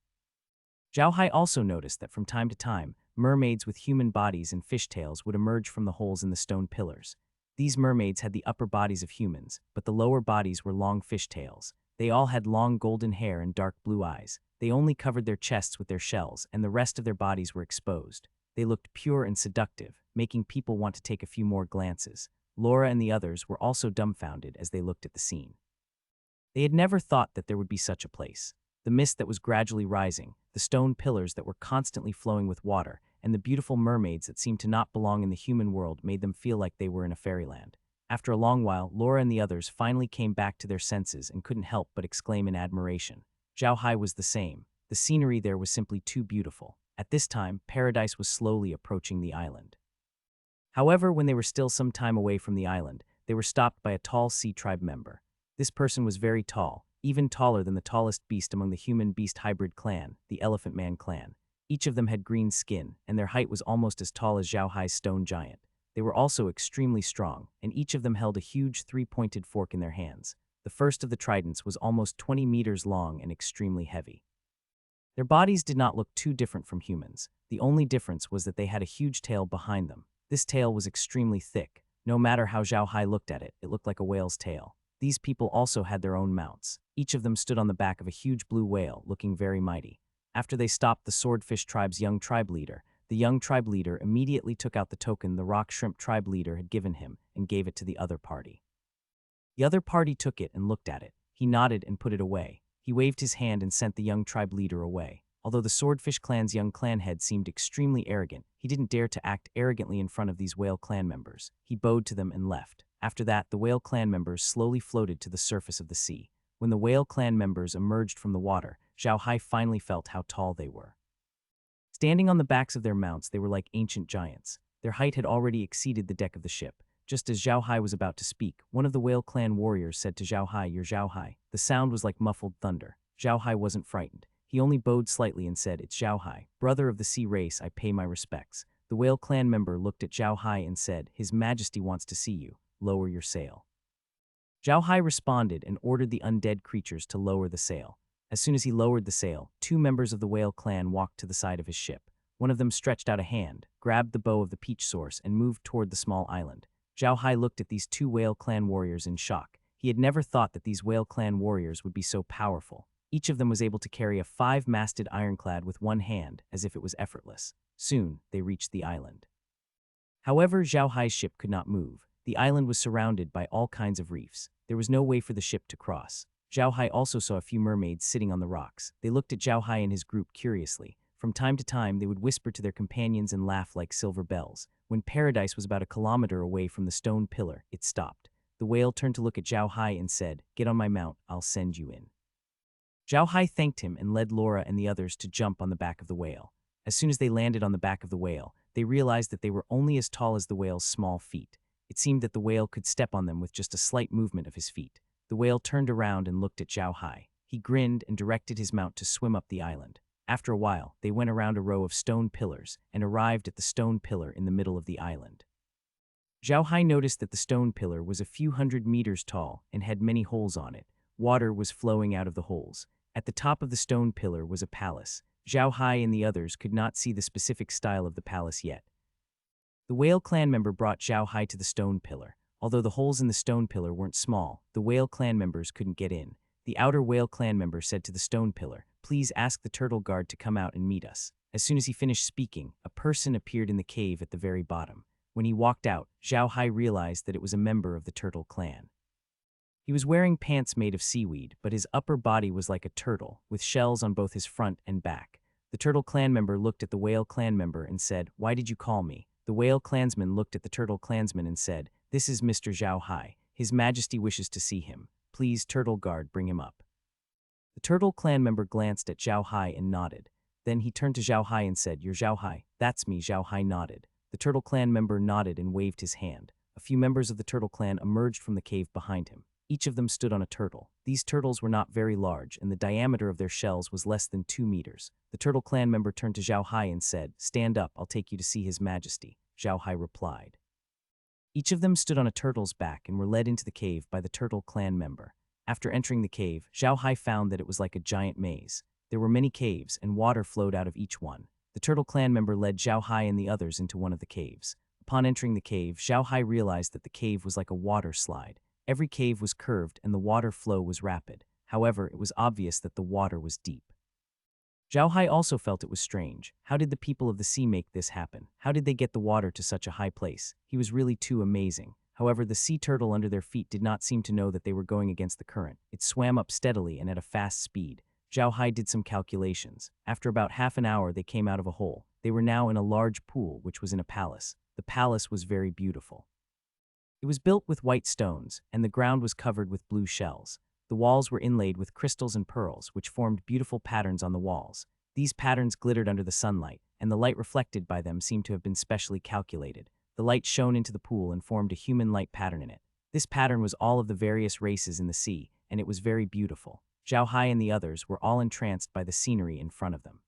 Speaker 1: Zhao Hai also noticed that from time to time, mermaids with human bodies and fishtails would emerge from the holes in the stone pillars. These mermaids had the upper bodies of humans, but the lower bodies were long fishtails. They all had long golden hair and dark blue eyes. They only covered their chests with their shells, and the rest of their bodies were exposed. They looked pure and seductive, making people want to take a few more glances. Laura and the others were also dumbfounded as they looked at the scene. They had never thought that there would be such a place. The mist that was gradually rising, the stone pillars that were constantly flowing with water, and the beautiful mermaids that seemed to not belong in the human world made them feel like they were in a fairyland. After a long while, Laura and the others finally came back to their senses and couldn't help but exclaim in admiration. Zhao Hai was the same. The scenery there was simply too beautiful. At this time, paradise was slowly approaching the island. However, when they were still some time away from the island, they were stopped by a tall sea tribe member. This person was very tall, even taller than the tallest beast among the human-beast hybrid clan, the Elephant Man clan. Each of them had green skin, and their height was almost as tall as Zhao Hai's stone giant. They were also extremely strong, and each of them held a huge three-pointed fork in their hands. The first of the tridents was almost 20 meters long and extremely heavy. Their bodies did not look too different from humans. The only difference was that they had a huge tail behind them. This tail was extremely thick. No matter how Zhao Hai looked at it, it looked like a whale's tail. These people also had their own mounts. Each of them stood on the back of a huge blue whale, looking very mighty. After they stopped the Swordfish tribe's young tribe leader, the young tribe leader immediately took out the token the Rock Shrimp tribe leader had given him and gave it to the other party. The other party took it and looked at it. He nodded and put it away. He waved his hand and sent the young tribe leader away. Although the Swordfish clan's young clan head seemed extremely arrogant, he didn't dare to act arrogantly in front of these whale clan members. He bowed to them and left. After that, the whale clan members slowly floated to the surface of the sea. When the whale clan members emerged from the water, Zhao Hai finally felt how tall they were. Standing on the backs of their mounts, they were like ancient giants. Their height had already exceeded the deck of the ship. Just as Zhao Hai was about to speak, one of the whale clan warriors said to Zhao Hai, "You're Zhao Hai." The sound was like muffled thunder. Zhao Hai wasn't frightened. He only bowed slightly and said, "It's Zhao Hai, brother of the sea race, I pay my respects." The whale clan member looked at Zhao Hai and said, "His Majesty wants to see you. Lower your sail." Zhao Hai responded and ordered the undead creatures to lower the sail. As soon as he lowered the sail, two members of the whale clan walked to the side of his ship. One of them stretched out a hand, grabbed the bow of the peach source, and moved toward the small island. Zhao Hai looked at these two whale clan warriors in shock. He had never thought that these whale clan warriors would be so powerful. Each of them was able to carry a 5-masted ironclad with one hand, as if it was effortless. Soon, they reached the island. However, Zhao Hai's ship could not move. The island was surrounded by all kinds of reefs. There was no way for the ship to cross. Zhao Hai also saw a few mermaids sitting on the rocks. They looked at Zhao Hai and his group curiously. From time to time, they would whisper to their companions and laugh like silver bells. When paradise was about a kilometer away from the stone pillar, it stopped. The whale turned to look at Zhao Hai and said, "Get on my mount, I'll send you in." Zhao Hai thanked him and led Laura and the others to jump on the back of the whale. As soon as they landed on the back of the whale, they realized that they were only as tall as the whale's small feet. It seemed that the whale could step on them with just a slight movement of his feet. The whale turned around and looked at Zhao Hai. He grinned and directed his mount to swim up the island. After a while, they went around a row of stone pillars and arrived at the stone pillar in the middle of the island. Zhao Hai noticed that the stone pillar was a few hundred meters tall and had many holes on it. Water was flowing out of the holes. At the top of the stone pillar was a palace. Zhao Hai and the others could not see the specific style of the palace yet. The whale clan member brought Zhao Hai to the stone pillar. Although the holes in the stone pillar weren't small, the whale clan members couldn't get in. The outer whale clan member said to the stone pillar, "Please ask the turtle guard to come out and meet us." As soon as he finished speaking, a person appeared in the cave at the very bottom. When he walked out, Zhao Hai realized that it was a member of the turtle clan. He was wearing pants made of seaweed, but his upper body was like a turtle, with shells on both his front and back. The turtle clan member looked at the whale clan member and said, "Why did you call me?" The whale clansman looked at the turtle clansman and said, "This is Mr. Zhao Hai. His Majesty wishes to see him. Please, turtle guard, bring him up." The turtle clan member glanced at Zhao Hai and nodded. Then he turned to Zhao Hai and said, "You're Zhao Hai." "That's me," Zhao Hai nodded. The turtle clan member nodded and waved his hand. A few members of the turtle clan emerged from the cave behind him. Each of them stood on a turtle. These turtles were not very large, and the diameter of their shells was less than 2 meters. The turtle clan member turned to Zhao Hai and said, "Stand up, I'll take you to see His Majesty." Zhao Hai replied. Each of them stood on a turtle's back and were led into the cave by the turtle clan member. After entering the cave, Zhao Hai found that it was like a giant maze. There were many caves, and water flowed out of each one. The Turtle Clan member led Zhao Hai and the others into one of the caves. Upon entering the cave, Zhao Hai realized that the cave was like a water slide. Every cave was curved and the water flow was rapid. However, it was obvious that the water was deep. Zhao Hai also felt it was strange. How did the people of the sea make this happen? How did they get the water to such a high place? He was really too amazing. However, the sea turtle under their feet did not seem to know that they were going against the current. It swam up steadily and at a fast speed. Zhao Hai did some calculations. After about half an hour, they came out of a hole. They were now in a large pool, which was in a palace. The palace was very beautiful. It was built with white stones, and the ground was covered with blue shells. The walls were inlaid with crystals and pearls, which formed beautiful patterns on the walls. These patterns glittered under the sunlight, and the light reflected by them seemed to have been specially calculated. The light shone into the pool and formed a human light pattern in it. This pattern was all of the various races in the sea, and it was very beautiful. Zhao Hai and the others were all entranced by the scenery in front of them.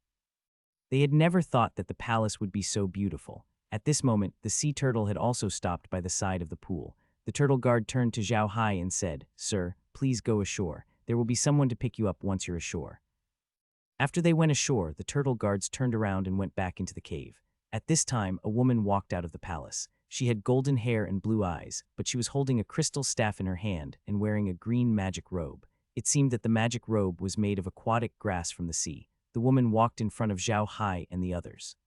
Speaker 1: They had never thought that the palace would be so beautiful. At this moment, the sea turtle had also stopped by the side of the pool. The turtle guard turned to Zhao Hai and said, "Sir, please go ashore. There will be someone to pick you up once you're ashore." After they went ashore, the turtle guards turned around and went back into the cave. At this time, a woman walked out of the palace. She had golden hair and blue eyes, but she was holding a crystal staff in her hand and wearing a green magic robe. It seemed that the magic robe was made of aquatic grass from the sea. The woman walked in front of Zhao Hai and the others.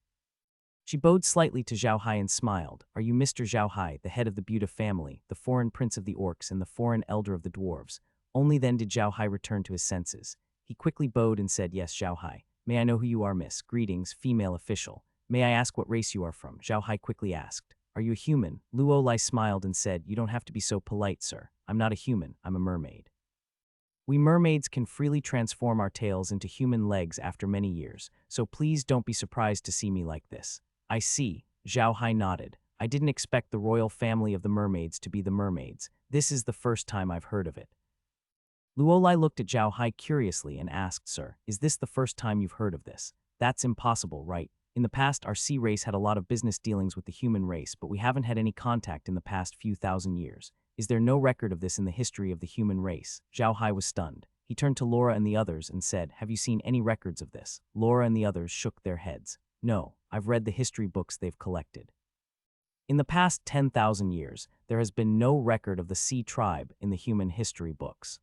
Speaker 1: She bowed slightly to Zhao Hai and smiled. "Are you Mr. Zhao Hai, the head of the Buddha family, the foreign prince of the orcs, and the foreign elder of the dwarves?" Only then did Zhao Hai return to his senses. He quickly bowed and said, "Yes, Zhao Hai. May I know who you are, miss? Greetings, female official. May I ask what race you are from?" Zhao Hai quickly asked. "Are you a human?" Luo Lai smiled and said, "You don't have to be so polite, sir. I'm not a human, I'm a mermaid. We mermaids can freely transform our tails into human legs after many years, so please don't be surprised to see me like this." "I see," Zhao Hai nodded. "I didn't expect the royal family of the mermaids to be the mermaids. This is the first time I've heard of it." Luo Lai looked at Zhao Hai curiously and asked, "Sir, is this the first time you've heard of this? That's impossible, right? In the past, our sea race had a lot of business dealings with the human race, but we haven't had any contact in the past few thousand years. Is there no record of this in the history of the human race?" Zhao Hai was stunned. He turned to Laura and the others and said, "Have you seen any records of this?" Laura and the others shook their heads. "No, I've read the history books they've collected. In the past 10,000 years, there has been no record of the sea tribe in the human history books."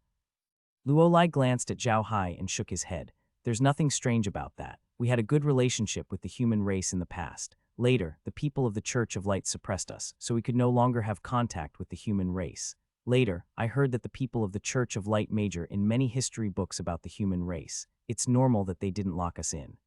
Speaker 1: Luo Lai glanced at Zhao Hai and shook his head. "There's nothing strange about that. We had a good relationship with the human race in the past. Later, the people of the Church of Light suppressed us, so we could no longer have contact with the human race. Later, I heard that the people of the Church of Light major in many history books about the human race. It's normal that they didn't lock us in."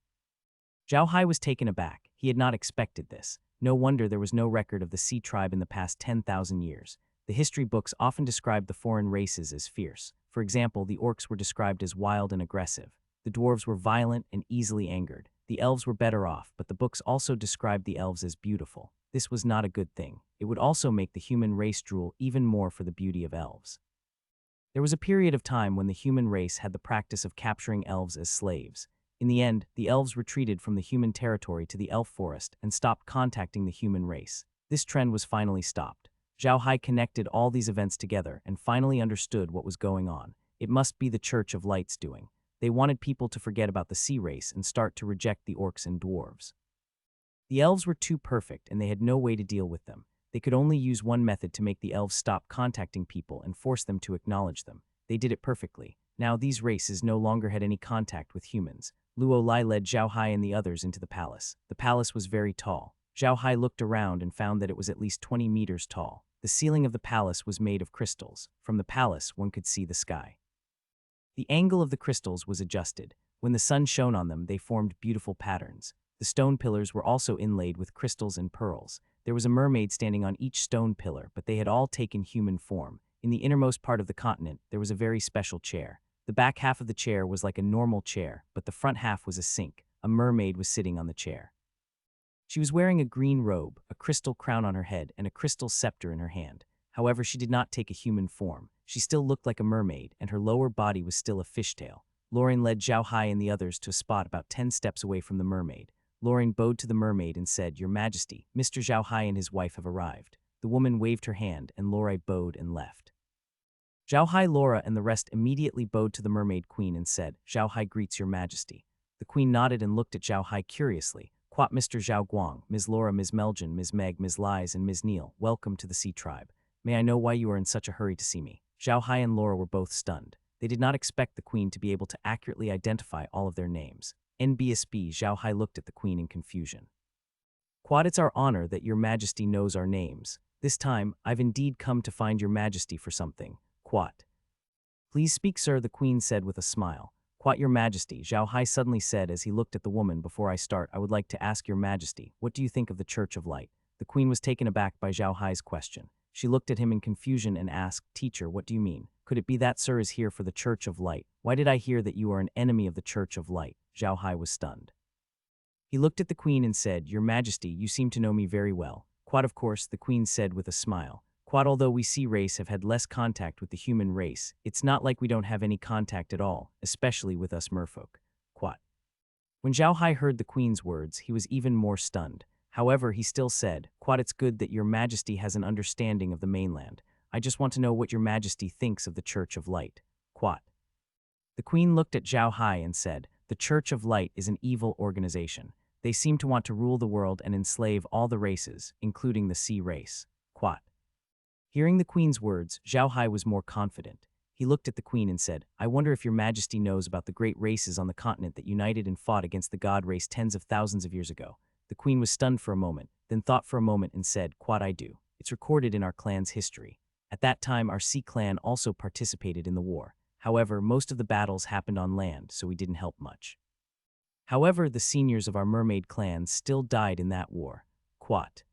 Speaker 1: Zhao Hai was taken aback. He had not expected this. No wonder there was no record of the sea tribe in the past 10,000 years. The history books often described the foreign races as fierce. For example, the orcs were described as wild and aggressive. The dwarves were violent and easily angered. The elves were better off, but the books also described the elves as beautiful. This was not a good thing. It would also make the human race drool even more for the beauty of elves. There was a period of time when the human race had the practice of capturing elves as slaves. In the end, the elves retreated from the human territory to the elf forest and stopped contacting the human race. This trend was finally stopped. Zhao Hai connected all these events together and finally understood what was going on. It must be the Church of Light's doing. They wanted people to forget about the sea race and start to reject the orcs and dwarves. The elves were too perfect and they had no way to deal with them. They could only use one method to make the elves stop contacting people and force them to acknowledge them. They did it perfectly. Now these races no longer had any contact with humans. Luo Lai led Zhao Hai and the others into the palace. The palace was very tall. Zhao Hai looked around and found that it was at least 20 meters tall. The ceiling of the palace was made of crystals. From the palace, one could see the sky. The angle of the crystals was adjusted. When the sun shone on them, they formed beautiful patterns. The stone pillars were also inlaid with crystals and pearls. There was a mermaid standing on each stone pillar, but they had all taken human form. In the innermost part of the continent, there was a very special chair. The back half of the chair was like a normal chair, but the front half was a sink. A mermaid was sitting on the chair. She was wearing a green robe, a crystal crown on her head, and a crystal scepter in her hand. However, she did not take a human form. She still looked like a mermaid, and her lower body was still a fishtail. Lauren led Zhao Hai and the others to a spot about 10 steps away from the mermaid. Lauren bowed to the mermaid and said, "Your Majesty, Mr. Zhao Hai and his wife have arrived." The woman waved her hand, and Lauren bowed and left. Zhao Hai, Laura, and the rest immediately bowed to the mermaid queen and said, "Zhao Hai greets your majesty." The queen nodded and looked at Zhao Hai curiously. "Quote Mr. Zhao Guang, Ms. Laura, Ms. Meljan, Ms. Meg, Ms. Lies, and Ms. Neil, welcome to the Sea Tribe. May I know why you are in such a hurry to see me?" Zhao Hai and Laura were both stunned. They did not expect the queen to be able to accurately identify all of their names. NBSB, Zhao Hai looked at the queen in confusion. "Quad, it's our honor that your majesty knows our names. This time, I've indeed come to find your majesty for something. Quad." "Please speak, sir," the queen said with a smile. "Quat your majesty," Zhao Hai suddenly said as he looked at the woman. "Before I start, I would like to ask your majesty, what do you think of the Church of Light?" The queen was taken aback by Zhao Hai's question. She looked at him in confusion and asked, "Teacher, what do you mean? Could it be that sir is here for the Church of Light? Why did I hear that you are an enemy of the Church of Light?" Zhao Hai was stunned. He looked at the queen and said, "Your majesty, you seem to know me very well." "Quad, of course," the queen said with a smile. "Quad, although we sea race have had less contact with the human race, it's not like we don't have any contact at all, especially with us merfolk." Quad. When Zhao Hai heard the queen's words, he was even more stunned. However, he still said, "Quad, it's good that your majesty has an understanding of the mainland. I just want to know what your majesty thinks of the Church of Light." Quad. The queen looked at Zhao Hai and said, "The Church of Light is an evil organization. They seem to want to rule the world and enslave all the races, including the sea race." Quad. Hearing the queen's words, Zhao Hai was more confident. He looked at the queen and said, "I wonder if your majesty knows about the great races on the continent that united and fought against the god race tens of thousands of years ago." The queen was stunned for a moment, then thought for a moment and said, "Quad, I do. It's recorded in our clan's history. At that time, our sea clan also participated in the war. However, most of the battles happened on land, so we didn't help much. However, the seniors of our mermaid clans still died in that war." Quat.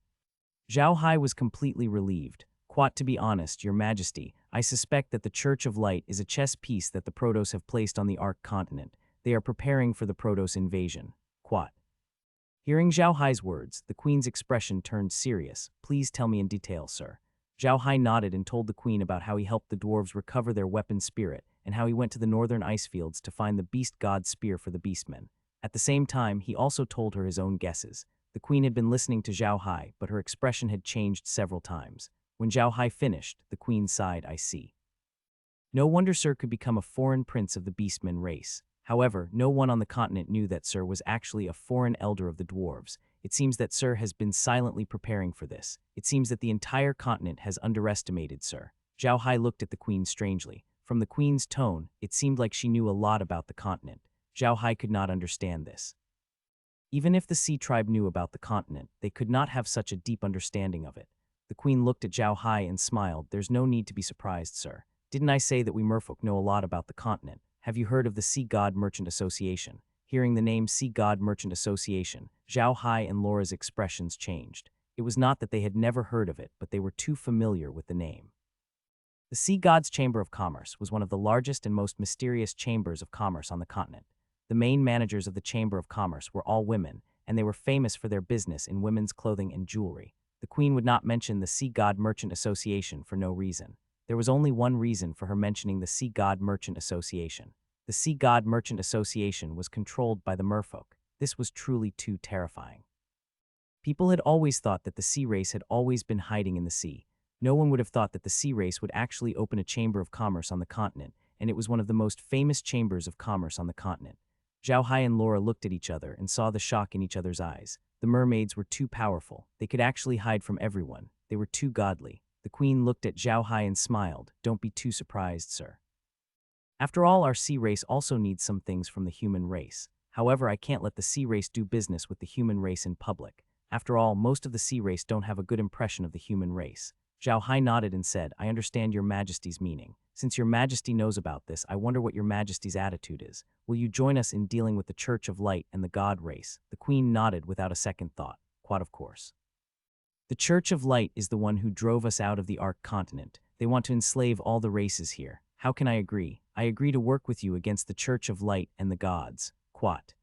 Speaker 1: Zhao Hai was completely relieved. "Quat, to be honest, your majesty, I suspect that the Church of Light is a chess piece that the Protoss have placed on the Ark continent. They are preparing for the Protoss invasion." Quat. Hearing Zhao Hai's words, the queen's expression turned serious. "Please tell me in detail, sir." Zhao Hai nodded and told the queen about how he helped the dwarves recover their weapon spirit, and how he went to the northern ice fields to find the beast god's spear for the beastmen. At the same time, he also told her his own guesses. The queen had been listening to Zhao Hai, but her expression had changed several times. When Zhao Hai finished, the queen sighed, "I see. No wonder Sir could become a foreign prince of the beastmen race. However, no one on the continent knew that Sir was actually a foreign elder of the dwarves. It seems that Sir has been silently preparing for this. It seems that the entire continent has underestimated Sir." Zhao Hai looked at the queen strangely. From the queen's tone, it seemed like she knew a lot about the continent. Zhao Hai could not understand this. Even if the Sea Tribe knew about the continent, they could not have such a deep understanding of it. The queen looked at Zhao Hai and smiled. "There's no need to be surprised, sir. Didn't I say that we merfolk know a lot about the continent? Have you heard of the Sea God Merchant Association?" Hearing the name Sea God Merchant Association, Zhao Hai and Laura's expressions changed. It was not that they had never heard of it, but they were too familiar with the name. The Sea God's Chamber of Commerce was one of the largest and most mysterious chambers of commerce on the continent. The main managers of the Chamber of Commerce were all women, and they were famous for their business in women's clothing and jewelry. The queen would not mention the Sea God Merchant Association for no reason. There was only one reason for her mentioning the Sea God Merchant Association. The Sea God Merchant Association was controlled by the merfolk. This was truly too terrifying. People had always thought that the sea race had always been hiding in the sea. No one would have thought that the sea race would actually open a chamber of commerce on the continent, and it was one of the most famous chambers of commerce on the continent. Zhao Hai and Laura looked at each other and saw the shock in each other's eyes. The mermaids were too powerful. They could actually hide from everyone. They were too godly. The queen looked at Zhao Hai and smiled. "Don't be too surprised, sir. After all, our sea race also needs some things from the human race. However, I can't let the sea race do business with the human race in public. After all, most of the sea race don't have a good impression of the human race." Zhao Hai nodded and said, "I understand your majesty's meaning. Since your majesty knows about this, I wonder what your majesty's attitude is. Will you join us in dealing with the Church of Light and the God race?" The queen nodded without a second thought. "Quite of course. The Church of Light is the one who drove us out of the Ark continent. They want to enslave all the races here. How can I agree? I agree to work with you against the Church of Light and the gods." Quat.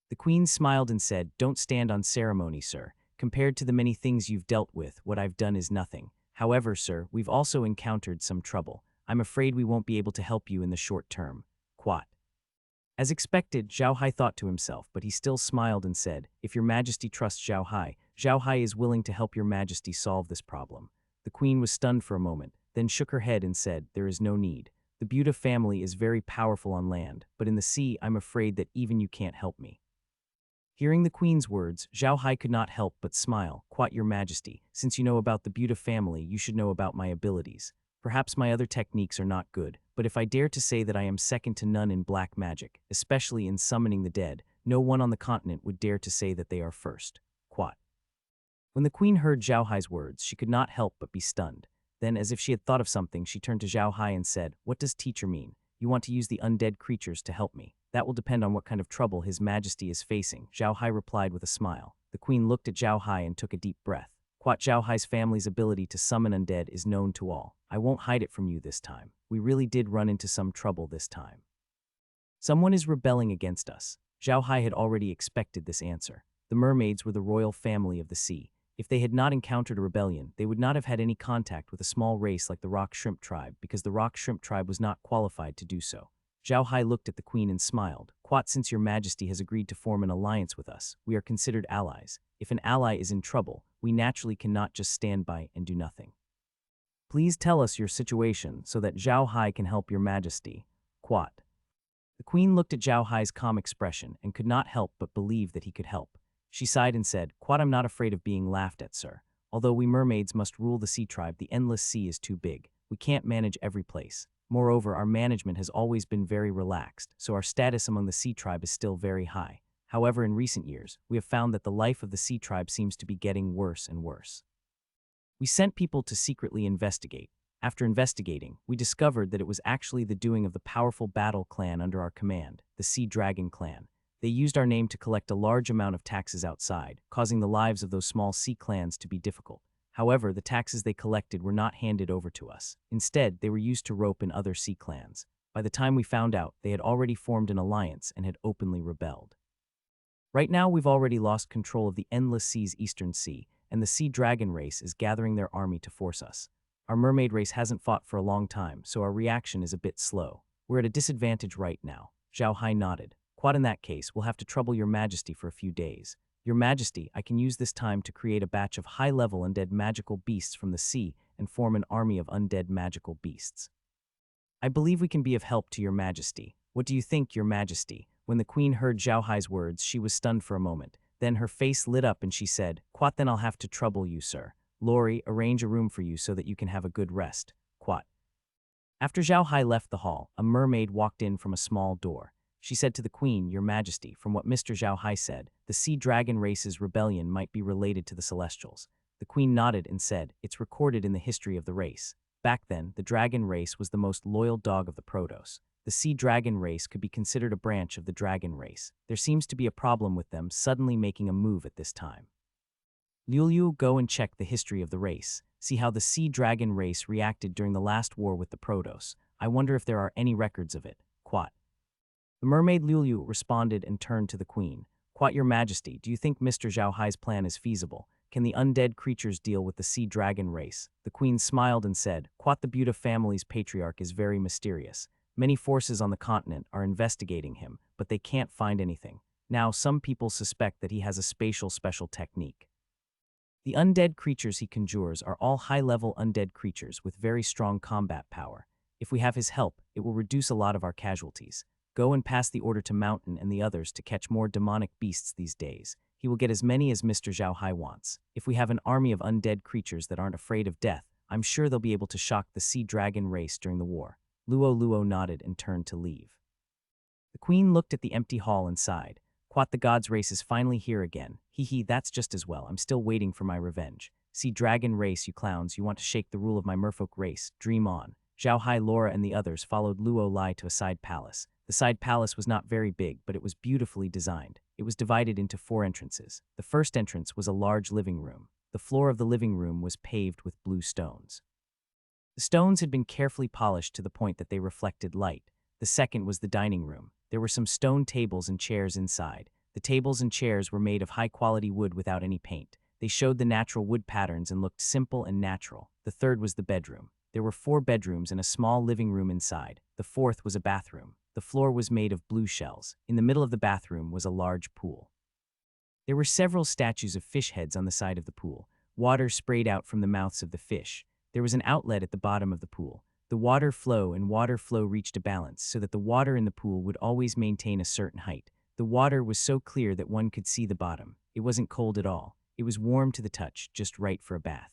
Speaker 1: The queen smiled and said, "Don't stand on ceremony, sir. Compared to the many things you've dealt with, what I've done is nothing. However, sir, we've also encountered some trouble. I'm afraid we won't be able to help you in the short term." Quat. As expected, Zhao Hai thought to himself, but he still smiled and said, "If your majesty trusts Zhao Hai is willing to help your majesty solve this problem." The queen was stunned for a moment. then shook her head and said, "There is no need. The Buta family is very powerful on land, but in the sea I'm afraid that even you can't help me." Hearing the queen's words, Zhao Hai could not help but smile. "Quat your majesty, since you know about the Buta family, you should know about my abilities. Perhaps my other techniques are not good, but if I dare to say that I am second to none in black magic, especially in summoning the dead, no one on the continent would dare to say that they are first." Quat. When the queen heard Zhao Hai's words, she could not help but be stunned. Then, as if she had thought of something, she turned to Zhao Hai and said, "What does teacher mean? You want to use the undead creatures to help me. That will depend on what kind of trouble His Majesty is facing." Zhao Hai replied with a smile. The queen looked at Zhao Hai and took a deep breath. "Quat, Zhao Hai's family's ability to summon undead is known to all. I won't hide it from you this time. We really did run into some trouble this time. Someone is rebelling against us." Zhao Hai had already expected this answer. The mermaids were the royal family of the sea. If they had not encountered a rebellion, they would not have had any contact with a small race like the Rock Shrimp Tribe, because the Rock Shrimp Tribe was not qualified to do so. Zhao Hai looked at the queen and smiled. "Quat, since your majesty has agreed to form an alliance with us, we are considered allies. If an ally is in trouble, we naturally cannot just stand by and do nothing. Please tell us your situation so that Zhao Hai can help your majesty." Quat. The queen looked at Zhao Hai's calm expression and could not help but believe that he could help. She sighed and said, "Quat, I'm not afraid of being laughed at, sir. Although we mermaids must rule the sea tribe, the endless sea is too big. We can't manage every place. Moreover, our management has always been very relaxed, so our status among the sea tribe is still very high. However, in recent years, we have found that the life of the sea tribe seems to be getting worse and worse. We sent people to secretly investigate. After investigating, we discovered that it was actually the doing of the powerful battle clan under our command, the Sea Dragon clan. They used our name to collect a large amount of taxes outside, causing the lives of those small sea clans to be difficult. However, the taxes they collected were not handed over to us. Instead, they were used to rope in other sea clans. By the time we found out, they had already formed an alliance and had openly rebelled. Right now, we've already lost control of the Endless Sea's eastern sea, and the Sea Dragon race is gathering their army to force us. Our mermaid race hasn't fought for a long time, so our reaction is a bit slow. We're at a disadvantage right now." Zhao Hai nodded. "Quat, in that case, we'll have to trouble your majesty for a few days. Your majesty, I can use this time to create a batch of high-level undead magical beasts from the sea and form an army of undead magical beasts. I believe we can be of help to your majesty. What do you think, your majesty?" When the queen heard Zhao Hai's words, she was stunned for a moment. Then her face lit up and she said, "Quat, then I'll have to trouble you, sir. Lori, arrange a room for you so that you can have a good rest." Quat. After Zhao Hai left the hall, a mermaid walked in from a small door. She said to the queen, "Your majesty, from what Mr. Zhao Hai said, the Sea Dragon race's rebellion might be related to the Celestials." The queen nodded and said, "It's recorded in the history of the race. Back then, the dragon race was the most loyal dog of the Protoss. The Sea Dragon race could be considered a branch of the dragon race. There seems to be a problem with them suddenly making a move at this time. Liu, go and check the history of the race. See how the Sea Dragon race reacted during the last war with the Protoss. I wonder if there are any records of it." Quat. The mermaid Liu responded and turned to the queen. "Quat, your majesty, do you think Mr. Zhao Hai's plan is feasible? Can the undead creatures deal with the Sea Dragon race?" The queen smiled and said, "Quat, the Buta family's patriarch is very mysterious. Many forces on the continent are investigating him, but they can't find anything. Now, some people suspect that he has a spatial special technique. The undead creatures he conjures are all high-level undead creatures with very strong combat power. If we have his help, it will reduce a lot of our casualties. Go and pass the order to Mountain and the others to catch more demonic beasts these days. He will get as many as Mr. Zhao Hai wants. If we have an army of undead creatures that aren't afraid of death, I'm sure they'll be able to shock the Sea Dragon race during the war." Luo nodded and turned to leave. The queen looked at the empty hall and sighed. "Quat, the gods' race is finally here again. Hee, that's just as well. I'm still waiting for my revenge. Sea Dragon race, you clowns, you want to shake the rule of my merfolk race. Dream on." Zhao Hai, Laura, and the others followed Luo Lai to a side palace. The side palace was not very big, but it was beautifully designed. It was divided into 4 entrances. The first entrance was a large living room. The floor of the living room was paved with blue stones. The stones had been carefully polished to the point that they reflected light. The second was the dining room. There were some stone tables and chairs inside. The tables and chairs were made of high-quality wood without any paint. They showed the natural wood patterns and looked simple and natural. The third was the bedroom. There were 4 bedrooms and a small living room inside. The fourth was a bathroom. The floor was made of blue shells. In the middle of the bathroom was a large pool. There were several statues of fish heads on the side of the pool. Water sprayed out from the mouths of the fish. There was an outlet at the bottom of the pool. The water flow reached a balance so that the water in the pool would always maintain a certain height. The water was so clear that one could see the bottom. It wasn't cold at all. It was warm to the touch, just right for a bath.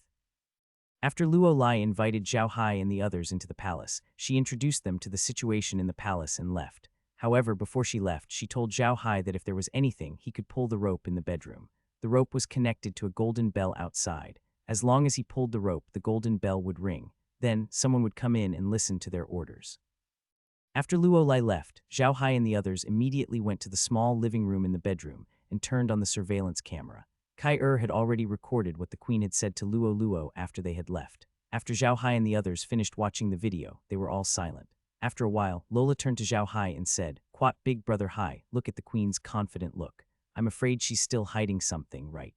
Speaker 1: After Luo Lai invited Zhao Hai and the others into the palace, she introduced them to the situation in the palace and left. However, before she left, she told Zhao Hai that if there was anything, he could pull the rope in the bedroom. The rope was connected to a golden bell outside. As long as he pulled the rope, the golden bell would ring. Then, someone would come in and listen to their orders. After Luo Lai left, Zhao Hai and the others immediately went to the small living room in the bedroom and turned on the surveillance camera. Heir had already recorded what the queen had said to Luo after they had left. After Zhao Hai and the others finished watching the video, they were all silent. After a while, Lola turned to Zhao Hai and said, "Quat, big brother Hai, look at the queen's confident look. I'm afraid she's still hiding something, right?"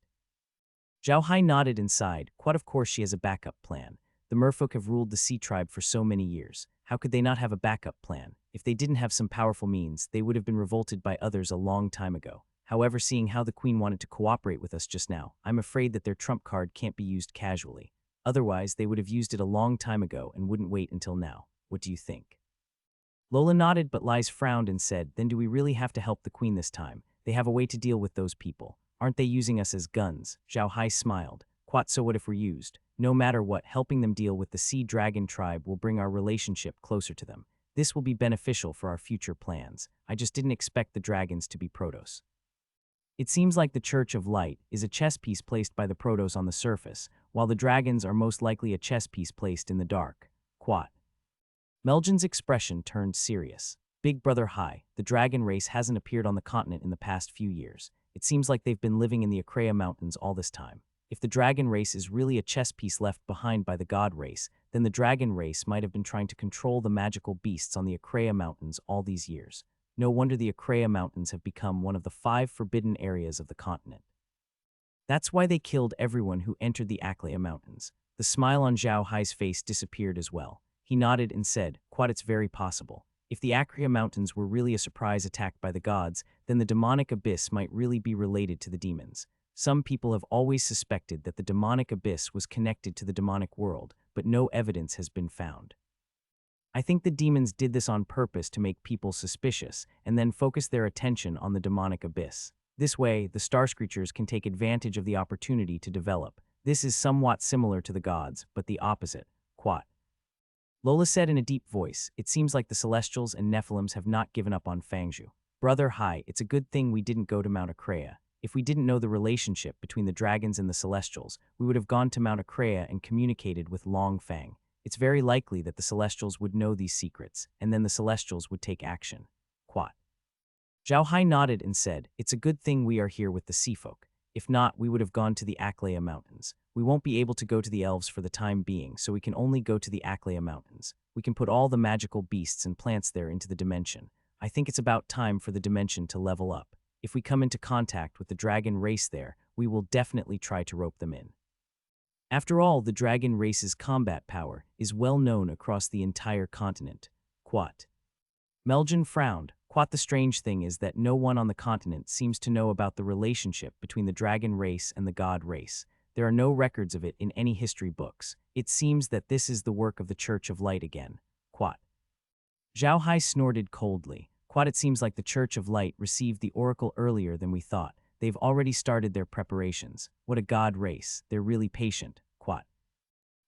Speaker 1: Zhao Hai nodded and sighed. "Quat, of course she has a backup plan. The merfolk have ruled the sea tribe for so many years. How could they not have a backup plan? If they didn't have some powerful means, they would have been revolted by others a long time ago. However, seeing how the queen wanted to cooperate with us just now, I'm afraid that their trump card can't be used casually. Otherwise, they would have used it a long time ago and wouldn't wait until now. What do you think?" Lola nodded, but Lies frowned and said, "Then do we really have to help the queen this time? They have a way to deal with those people. Aren't they using us as guns?" Zhao Hai smiled. "Quat, so what if we're used? No matter what, helping them deal with the sea dragon tribe will bring our relationship closer to them. This will be beneficial for our future plans. I just didn't expect the dragons to be Protoss. It seems like the Church of Light is a chess piece placed by the Protoss on the surface, while the dragons are most likely a chess piece placed in the dark. Quat." Meljan's expression turned serious. "Big brother Hai, the dragon race hasn't appeared on the continent in the past few years. It seems like they've been living in the Akreya Mountains all this time. If the dragon race is really a chess piece left behind by the god race, then the dragon race might have been trying to control the magical beasts on the Akreya Mountains all these years. No wonder the Akreya Mountains have become one of the 5 forbidden areas of the continent. That's why they killed everyone who entered the Akreya Mountains." The smile on Zhao Hai's face disappeared as well. He nodded and said, "Quat, it's very possible. If the Akreya Mountains were really a surprise attack by the gods, then the demonic abyss might really be related to the demons. Some people have always suspected that the demonic abyss was connected to the demonic world, but no evidence has been found. I think the demons did this on purpose to make people suspicious and then focus their attention on the demonic abyss. This way, the star screechers can take advantage of the opportunity to develop. This is somewhat similar to the gods, but the opposite. Quat." Lola said in a deep voice, "It seems like the Celestials and Nephilims have not given up on Fangzhou. Brother Hai, it's a good thing we didn't go to Mount Akreya. If we didn't know the relationship between the dragons and the Celestials, we would have gone to Mount Akreya and communicated with Long Fang. It's very likely that the Celestials would know these secrets, and then the Celestials would take action." Quat. Zhao Hai nodded and said, "It's a good thing we are here with the sea folk. If not, we would have gone to the Akleya Mountains. We won't be able to go to the elves for the time being, so we can only go to the Akleya Mountains. We can put all the magical beasts and plants there into the dimension. I think it's about time for the dimension to level up. If we come into contact with the dragon race there, we will definitely try to rope them in. After all, the dragon race's combat power is well known across the entire continent." Quat. Meljan frowned. "Quat, the strange thing is that no one on the continent seems to know about the relationship between the dragon race and the god race. There are no records of it in any history books. It seems that this is the work of the Church of Light again." Quat. Zhao Hai snorted coldly. "Quat, it seems like the Church of Light received the oracle earlier than we thought. They've already started their preparations. What a god race. They're really patient." Quat.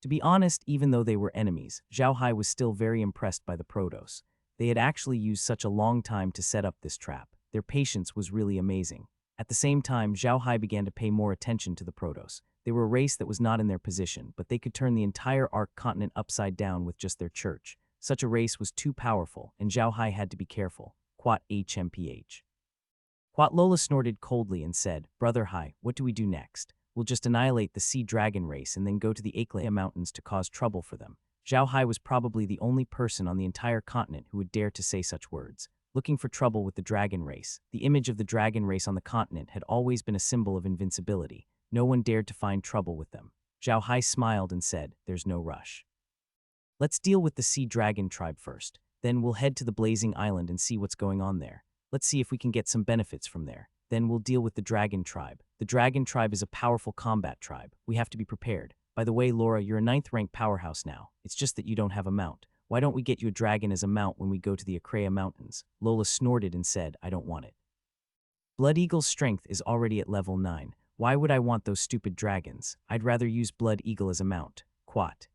Speaker 1: To be honest, even though they were enemies, Zhao Hai was still very impressed by the Protoss. They had actually used such a long time to set up this trap. Their patience was really amazing. At the same time, Zhao Hai began to pay more attention to the Protoss. They were a race that was not in their position, but they could turn the entire Arc continent upside down with just their church. Such a race was too powerful, and Zhao Hai had to be careful. Quat HMPH. Quat Lola snorted coldly and said, "Brother Hai, what do we do next? We'll just annihilate the sea dragon race and then go to the Akleya Mountains to cause trouble for them." Zhao Hai was probably the only person on the entire continent who would dare to say such words. Looking for trouble with the dragon race. The image of the dragon race on the continent had always been a symbol of invincibility. No one dared to find trouble with them. Zhao Hai smiled and said, "There's no rush. Let's deal with the sea dragon tribe first. Then we'll head to the Blazing Island and see what's going on there. Let's see if we can get some benefits from there. Then we'll deal with the dragon tribe. The dragon tribe is a powerful combat tribe. We have to be prepared." By the way, Laura, you're a ninth-rank powerhouse now. It's just that you don't have a mount. Why don't we get you a dragon as a mount when we go to the Acrea Mountains? Lola snorted and said, I don't want it. Blood Eagle's strength is already at level 9. Why would I want those stupid dragons? I'd rather use Blood Eagle as a mount. Quat.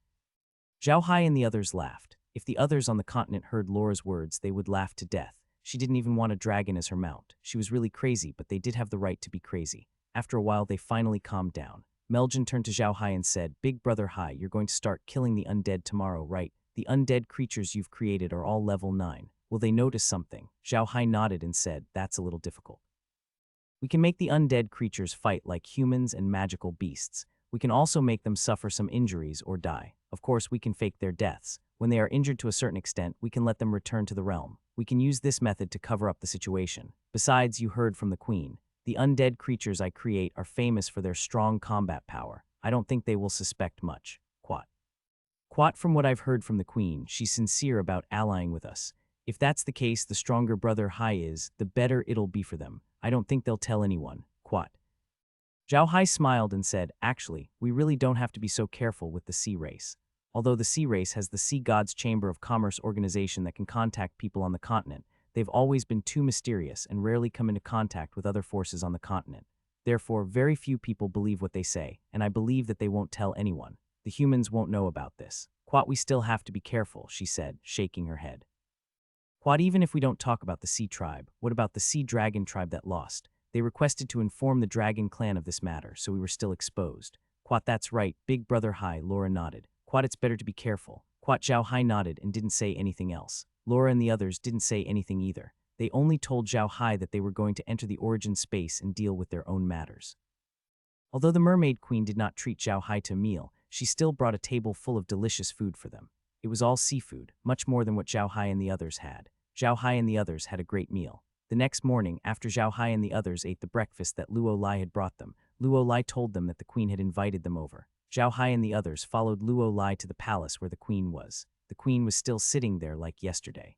Speaker 1: Zhao Hai and the others laughed. If the others on the continent heard Laura's words, they would laugh to death. She didn't even want a dragon as her mount. She was really crazy, but they did have the right to be crazy. After a while, they finally calmed down. Meljin turned to Zhao Hai and said, Big Brother Hai, you're going to start killing the undead tomorrow, right? The undead creatures you've created are all level 9. Will they notice something? Zhao Hai nodded and said, that's a little difficult. We can make the undead creatures fight like humans and magical beasts. We can also make them suffer some injuries or die. Of course, we can fake their deaths. When they are injured to a certain extent, we can let them return to the realm. We can use this method to cover up the situation. Besides, you heard from the queen. The undead creatures I create are famous for their strong combat power. I don't think they will suspect much. Quat, from what I've heard from the queen, she's sincere about allying with us. If that's the case, the stronger Brother Hai is, the better it'll be for them. I don't think they'll tell anyone. Quat. Zhao Hai smiled and said, actually, we really don't have to be so careful with the sea race. Although the sea race has the Sea Gods Chamber of Commerce organization that can contact people on the continent, they've always been too mysterious and rarely come into contact with other forces on the continent. Therefore, very few people believe what they say, and I believe that they won't tell anyone. The humans won't know about this. Quat, we still have to be careful, she said, shaking her head. Quat, even if we don't talk about the Sea Tribe, what about the Sea Dragon Tribe that lost? They requested to inform the Dragon Clan of this matter, so we were still exposed. Quat, that's right, Big Brother Hai, Laura nodded. Quat, it's better to be careful. Quat, Zhao Hai nodded and didn't say anything else. Laura and the others didn't say anything either. They only told Zhao Hai that they were going to enter the origin space and deal with their own matters. Although the Mermaid Queen did not treat Zhao Hai to a meal, she still brought a table full of delicious food for them. It was all seafood, much more than what Zhao Hai and the others had. Zhao Hai and the others had a great meal. The next morning, after Zhao Hai and the others ate the breakfast that Luo Lai had brought them, Luo Lai told them that the queen had invited them over. Zhao Hai and the others followed Luo Lai to the palace where the queen was. The queen was still sitting there like yesterday.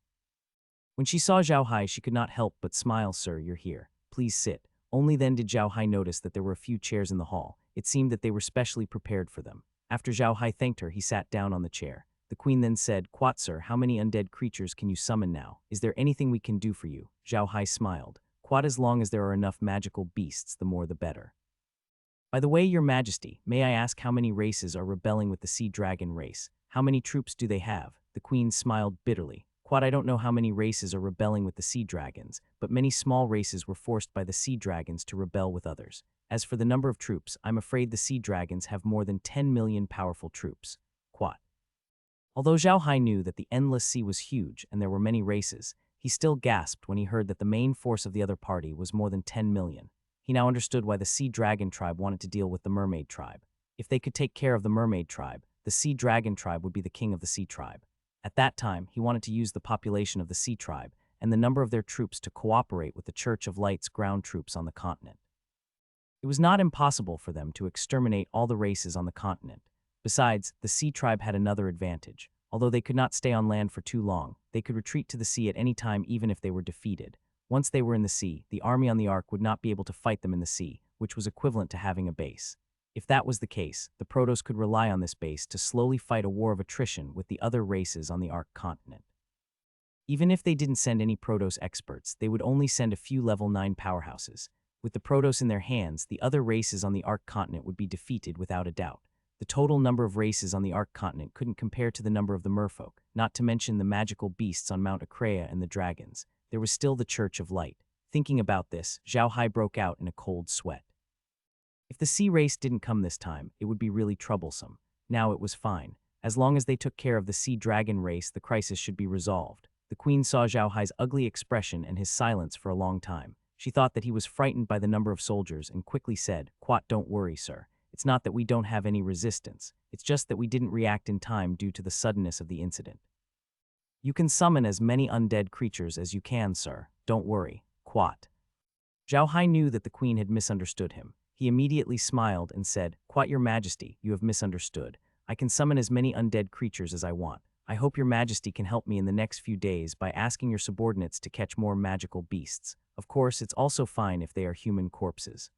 Speaker 1: When she saw Zhao Hai, she could not help but smile. Sir, you're here. Please sit. Only then did Zhao Hai notice that there were a few chairs in the hall. It seemed that they were specially prepared for them. After Zhao Hai thanked her, he sat down on the chair. The queen then said, Quat, sir, how many undead creatures can you summon now? Is there anything we can do for you? Zhao Hai smiled. Quat, as long as there are enough magical beasts, the more the better. By the way, your majesty, may I ask how many races are rebelling with the sea dragon race? How many troops do they have? The queen smiled bitterly. Quat, I don't know how many races are rebelling with the sea dragons, but many small races were forced by the sea dragons to rebel with others. As for the number of troops, I'm afraid the sea dragons have more than 10 million powerful troops. Quat. Although Zhao Hai knew that the endless sea was huge and there were many races, he still gasped when he heard that the main force of the other party was more than 10 million. He now understood why the Sea Dragon Tribe wanted to deal with the Mermaid Tribe. If they could take care of the Mermaid Tribe, the Sea Dragon Tribe would be the king of the Sea Tribe. At that time, he wanted to use the population of the Sea Tribe and the number of their troops to cooperate with the Church of Light's ground troops on the continent. It was not impossible for them to exterminate all the races on the continent. Besides, the Sea Tribe had another advantage. Although they could not stay on land for too long, they could retreat to the sea at any time even if they were defeated. Once they were in the sea, the army on the Ark would not be able to fight them in the sea, which was equivalent to having a base. If that was the case, the Protoss could rely on this base to slowly fight a war of attrition with the other races on the Ark continent. Even if they didn't send any Protoss experts, they would only send a few level 9 powerhouses. With the Protoss in their hands, the other races on the Ark continent would be defeated without a doubt. The total number of races on the Ark continent couldn't compare to the number of the merfolk, not to mention the magical beasts on Mount Acrea and the dragons. There was still the Church of Light. Thinking about this, Zhao Hai broke out in a cold sweat. If the sea race didn't come this time, it would be really troublesome. Now it was fine. As long as they took care of the sea dragon race, the crisis should be resolved. The queen saw Zhao Hai's ugly expression and his silence for a long time. She thought that he was frightened by the number of soldiers and quickly said, Quat, don't worry, sir. It's not that we don't have any resistance. It's just that we didn't react in time due to the suddenness of the incident. You can summon as many undead creatures as you can, sir. Don't worry. Quat. Zhao Hai knew that the queen had misunderstood him. He immediately smiled and said, Quat, your majesty, you have misunderstood. I can summon as many undead creatures as I want. I hope your majesty can help me in the next few days by asking your subordinates to catch more magical beasts. Of course, it's also fine if they are human corpses.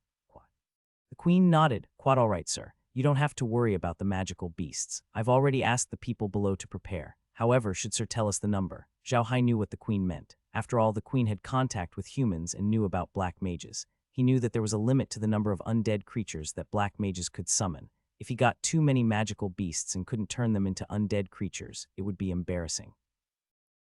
Speaker 1: The queen nodded. Quat, all right, sir. You don't have to worry about the magical beasts. I've already asked the people below to prepare. However, should Sir tell us the number? Zhao Hai knew what the queen meant. After all, the queen had contact with humans and knew about black mages. He knew that there was a limit to the number of undead creatures that black mages could summon. If he got too many magical beasts and couldn't turn them into undead creatures, it would be embarrassing.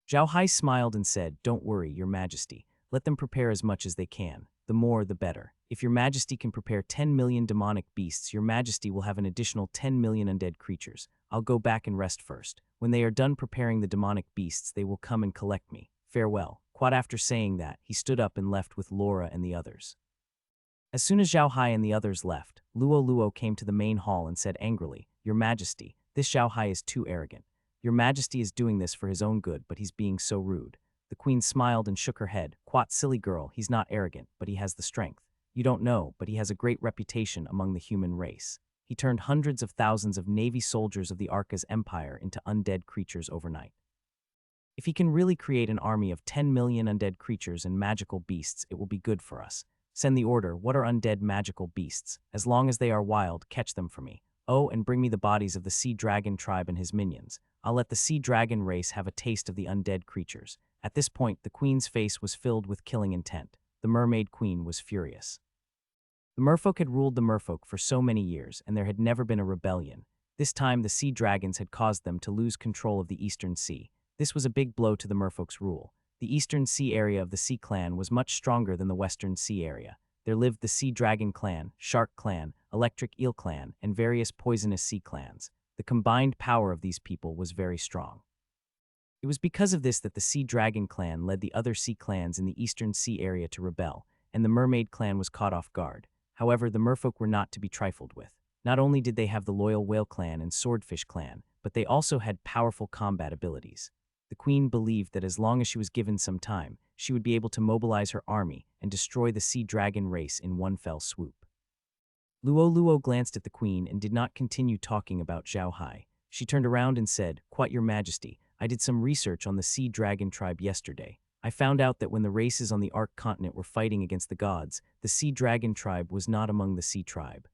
Speaker 1: Zhao Hai smiled and said, "Don't worry, Your Majesty. Let them prepare as much as they can. The more, the better. If Your Majesty can prepare 10 million demonic beasts, Your Majesty will have an additional 10 million undead creatures. I'll go back and rest first. When they are done preparing the demonic beasts, they will come and collect me. Farewell." After saying that, he stood up and left with Laura and the others. As soon as Zhao Hai and the others left, Luo came to the main hall and said angrily, "Your Majesty, this Zhao Hai is too arrogant. Your Majesty is doing this for his own good, but he's being so rude." The queen smiled and shook her head. "Silly girl, he's not arrogant, but he has the strength. You don't know, but he has a great reputation among the human race. He turned hundreds of thousands of Navy soldiers of the Arca's empire into undead creatures overnight. If he can really create an army of 10 million undead creatures and magical beasts, it will be good for us. Send the order, what are undead magical beasts? As long as they are wild, catch them for me. Oh, and bring me the bodies of the sea dragon tribe and his minions. I'll let the sea dragon race have a taste of the undead creatures." At this point, the queen's face was filled with killing intent. The mermaid queen was furious. The merfolk had ruled the merfolk for so many years, and there had never been a rebellion. This time, the sea dragons had caused them to lose control of the Eastern Sea. This was a big blow to the merfolk's rule. The Eastern Sea area of the Sea Clan was much stronger than the Western Sea area. There lived the Sea Dragon Clan, Shark Clan, Electric Eel Clan, and various poisonous sea clans. The combined power of these people was very strong. It was because of this that the Sea Dragon Clan led the other sea clans in the Eastern Sea area to rebel, and the Mermaid Clan was caught off guard. However, the merfolk were not to be trifled with. Not only did they have the loyal Whale Clan and Swordfish Clan, but they also had powerful combat abilities. The queen believed that as long as she was given some time, she would be able to mobilize her army and destroy the sea dragon race in one fell swoop. Luo glanced at the queen and did not continue talking about Zhao Hai. She turned around and said, "Your Majesty, I did some research on the sea dragon tribe yesterday. I found out that when the races on the Ark continent were fighting against the gods, the sea dragon tribe was not among the sea tribe."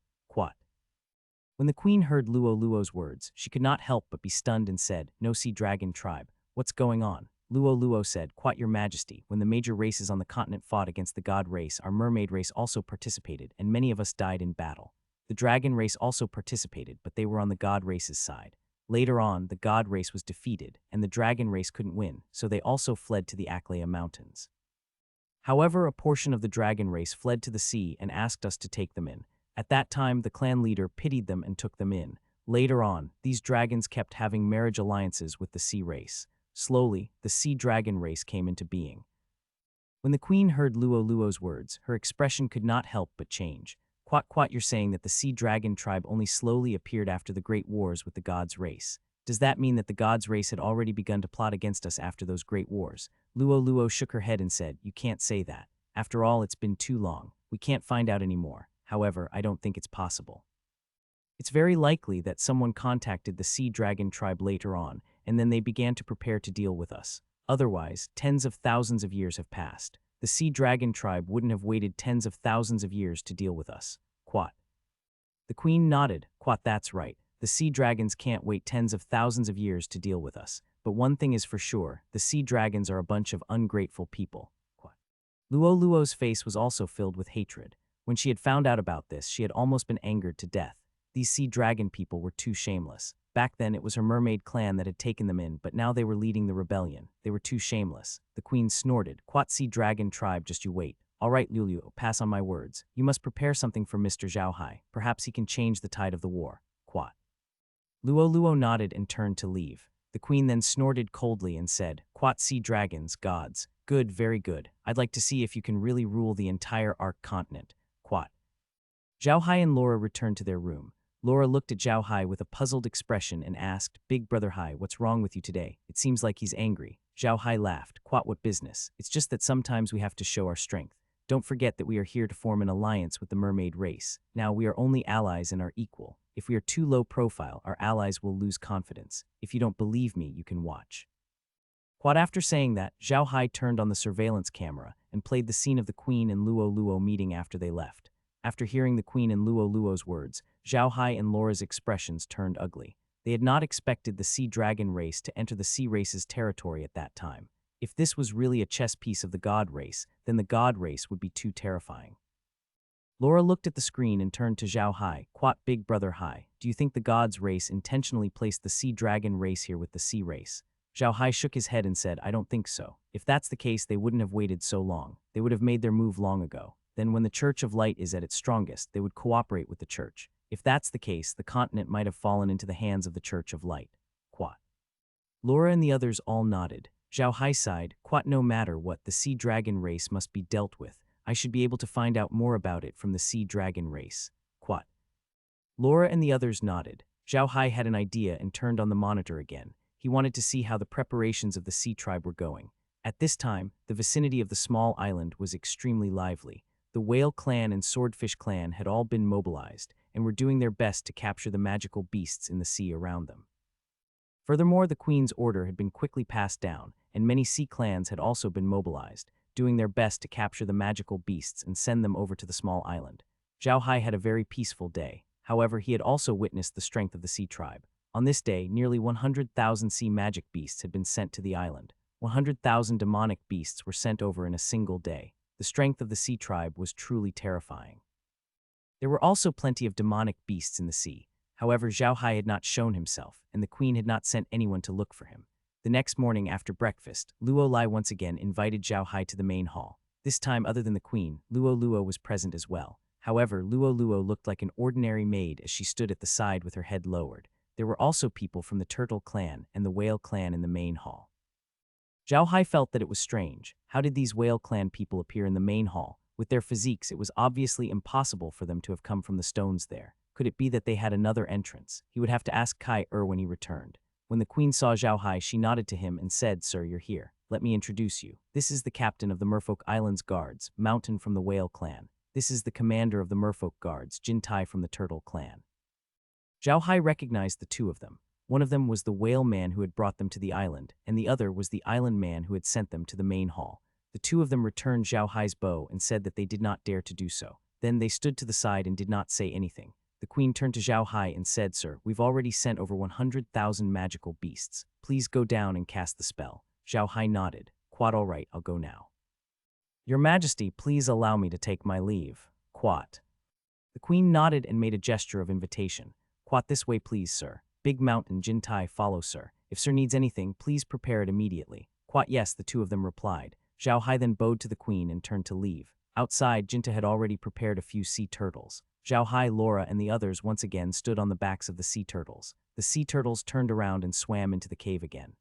Speaker 1: When the queen heard Luo's words, she could not help but be stunned and said, "No sea dragon tribe. What's going on?" Luo said, "Your Majesty, when the major races on the continent fought against the god race, our mermaid race also participated, and many of us died in battle. The dragon race also participated, but they were on the god race's side. Later on, the god race was defeated, and the dragon race couldn't win, so they also fled to the Aklea Mountains. However, a portion of the dragon race fled to the sea and asked us to take them in. At that time, the clan leader pitied them and took them in. Later on, these dragons kept having marriage alliances with the sea race. Slowly, the sea dragon race came into being." When the queen heard Luo's words, her expression could not help but change. You're saying that the sea dragon tribe only slowly appeared after the great wars with the gods' race. Does that mean that the gods' race had already begun to plot against us after those great wars?" Luo shook her head and said, "You can't say that. After all, it's been too long. We can't find out anymore. However, I don't think it's possible. It's very likely that someone contacted the sea dragon tribe later on, and then they began to prepare to deal with us. Otherwise, tens of thousands of years have passed. The sea dragon tribe wouldn't have waited tens of thousands of years to deal with us." The queen nodded. That's right. The sea dragons can't wait tens of thousands of years to deal with us. But one thing is for sure, the sea dragons are a bunch of ungrateful people." Luo's face was also filled with hatred. When she had found out about this, she had almost been angered to death. These sea dragon people were too shameless. Back then, it was her mermaid clan that had taken them in, but now they were leading the rebellion. They were too shameless. The queen snorted. Sea dragon tribe, just you wait. All right, Luo, pass on my words. You must prepare something for Mr. Zhao Hai. Perhaps he can change the tide of the war." Luo nodded and turned to leave. The queen then snorted coldly and said, "Sea dragons, gods. Good, very good. I'd like to see if you can really rule the entire Ark continent." Zhao Hai and Laura returned to their room. Laura looked at Zhao Hai with a puzzled expression and asked, "Big brother Hai, what's wrong with you today? It seems like he's angry." Zhao Hai laughed. What business? It's just that sometimes we have to show our strength. Don't forget that we are here to form an alliance with the mermaid race. Now, we are only allies and are equal. If we are too low profile, our allies will lose confidence. If you don't believe me, you can watch." After saying that, Zhao Hai turned on the surveillance camera and played the scene of the queen and Luo meeting after they left. After hearing the queen and Luo's words, Zhao Hai and Laura's expressions turned ugly. They had not expected the sea dragon race to enter the sea race's territory at that time. If this was really a chess piece of the god race, then the god race would be too terrifying. Laura looked at the screen and turned to Zhao Hai. Quat Big Brother Hai, do you think the gods race intentionally placed the sea dragon race here with the sea race? Zhao Hai shook his head and said, I don't think so. If that's the case, they wouldn't have waited so long. They would have made their move long ago. Then when the Church of Light is at its strongest, they would cooperate with the Church. If that's the case, the continent might have fallen into the hands of the Church of Light. Quat. Laura and the others all nodded. Zhao Hai sighed, Quat, no matter what, the sea dragon race must be dealt with. I should be able to find out more about it from the sea dragon race. Quat. Laura and the others nodded. Zhao Hai had an idea and turned on the monitor again. He wanted to see how the preparations of the sea tribe were going. At this time, the vicinity of the small island was extremely lively. The whale clan and swordfish clan had all been mobilized and were doing their best to capture the magical beasts in the sea around them. Furthermore, the queen's order had been quickly passed down, and many sea clans had also been mobilized, doing their best to capture the magical beasts and send them over to the small island. Zhao Hai had a very peaceful day. However, he had also witnessed the strength of the sea tribe. On this day, nearly 100,000 sea magic beasts had been sent to the island. 100,000 demonic beasts were sent over in a single day. The strength of the sea tribe was truly terrifying. There were also plenty of demonic beasts in the sea. However, Zhao Hai had not shown himself, and the queen had not sent anyone to look for him. The next morning after breakfast, Luo Lai once again invited Zhao Hai to the main hall. This time, other than the queen, Luo was present as well. However, Luo looked like an ordinary maid as she stood at the side with her head lowered. There were also people from the turtle clan and the whale clan in the main hall. Zhao Hai felt that it was strange. How did these whale clan people appear in the main hall? With their physiques, it was obviously impossible for them to have come from the stones there. Could it be that they had another entrance? He would have to ask Kai when he returned. When the queen saw Zhao Hai, she nodded to him and said, Sir, you're here. Let me introduce you. This is the captain of the Merfolk Islands Guards, Mountain from the Whale Clan. This is the commander of the Merfolk Guards, Jin Tai from the Turtle Clan. Zhao Hai recognized the two of them. One of them was the whale man who had brought them to the island, and the other was the island man who had sent them to the main hall. The two of them returned Zhao Hai's bow and said that they did not dare to do so. Then they stood to the side and did not say anything. The queen turned to Zhao Hai and said, Sir, we've already sent over 100,000 magical beasts. Please go down and cast the spell. Zhao Hai nodded. Quat, all right, I'll go now. Your Majesty, please allow me to take my leave. Quat. The queen nodded and made a gesture of invitation. Quat, this way please, sir. Big Mountain, Jin Tai, follow, sir. If sir needs anything, please prepare it immediately. Quat, yes, the two of them replied. Zhao Hai then bowed to the queen and turned to leave. Outside, Jinta had already prepared a few sea turtles. Zhao Hai, Laura, and the others once again stood on the backs of the sea turtles. The sea turtles turned around and swam into the cave again.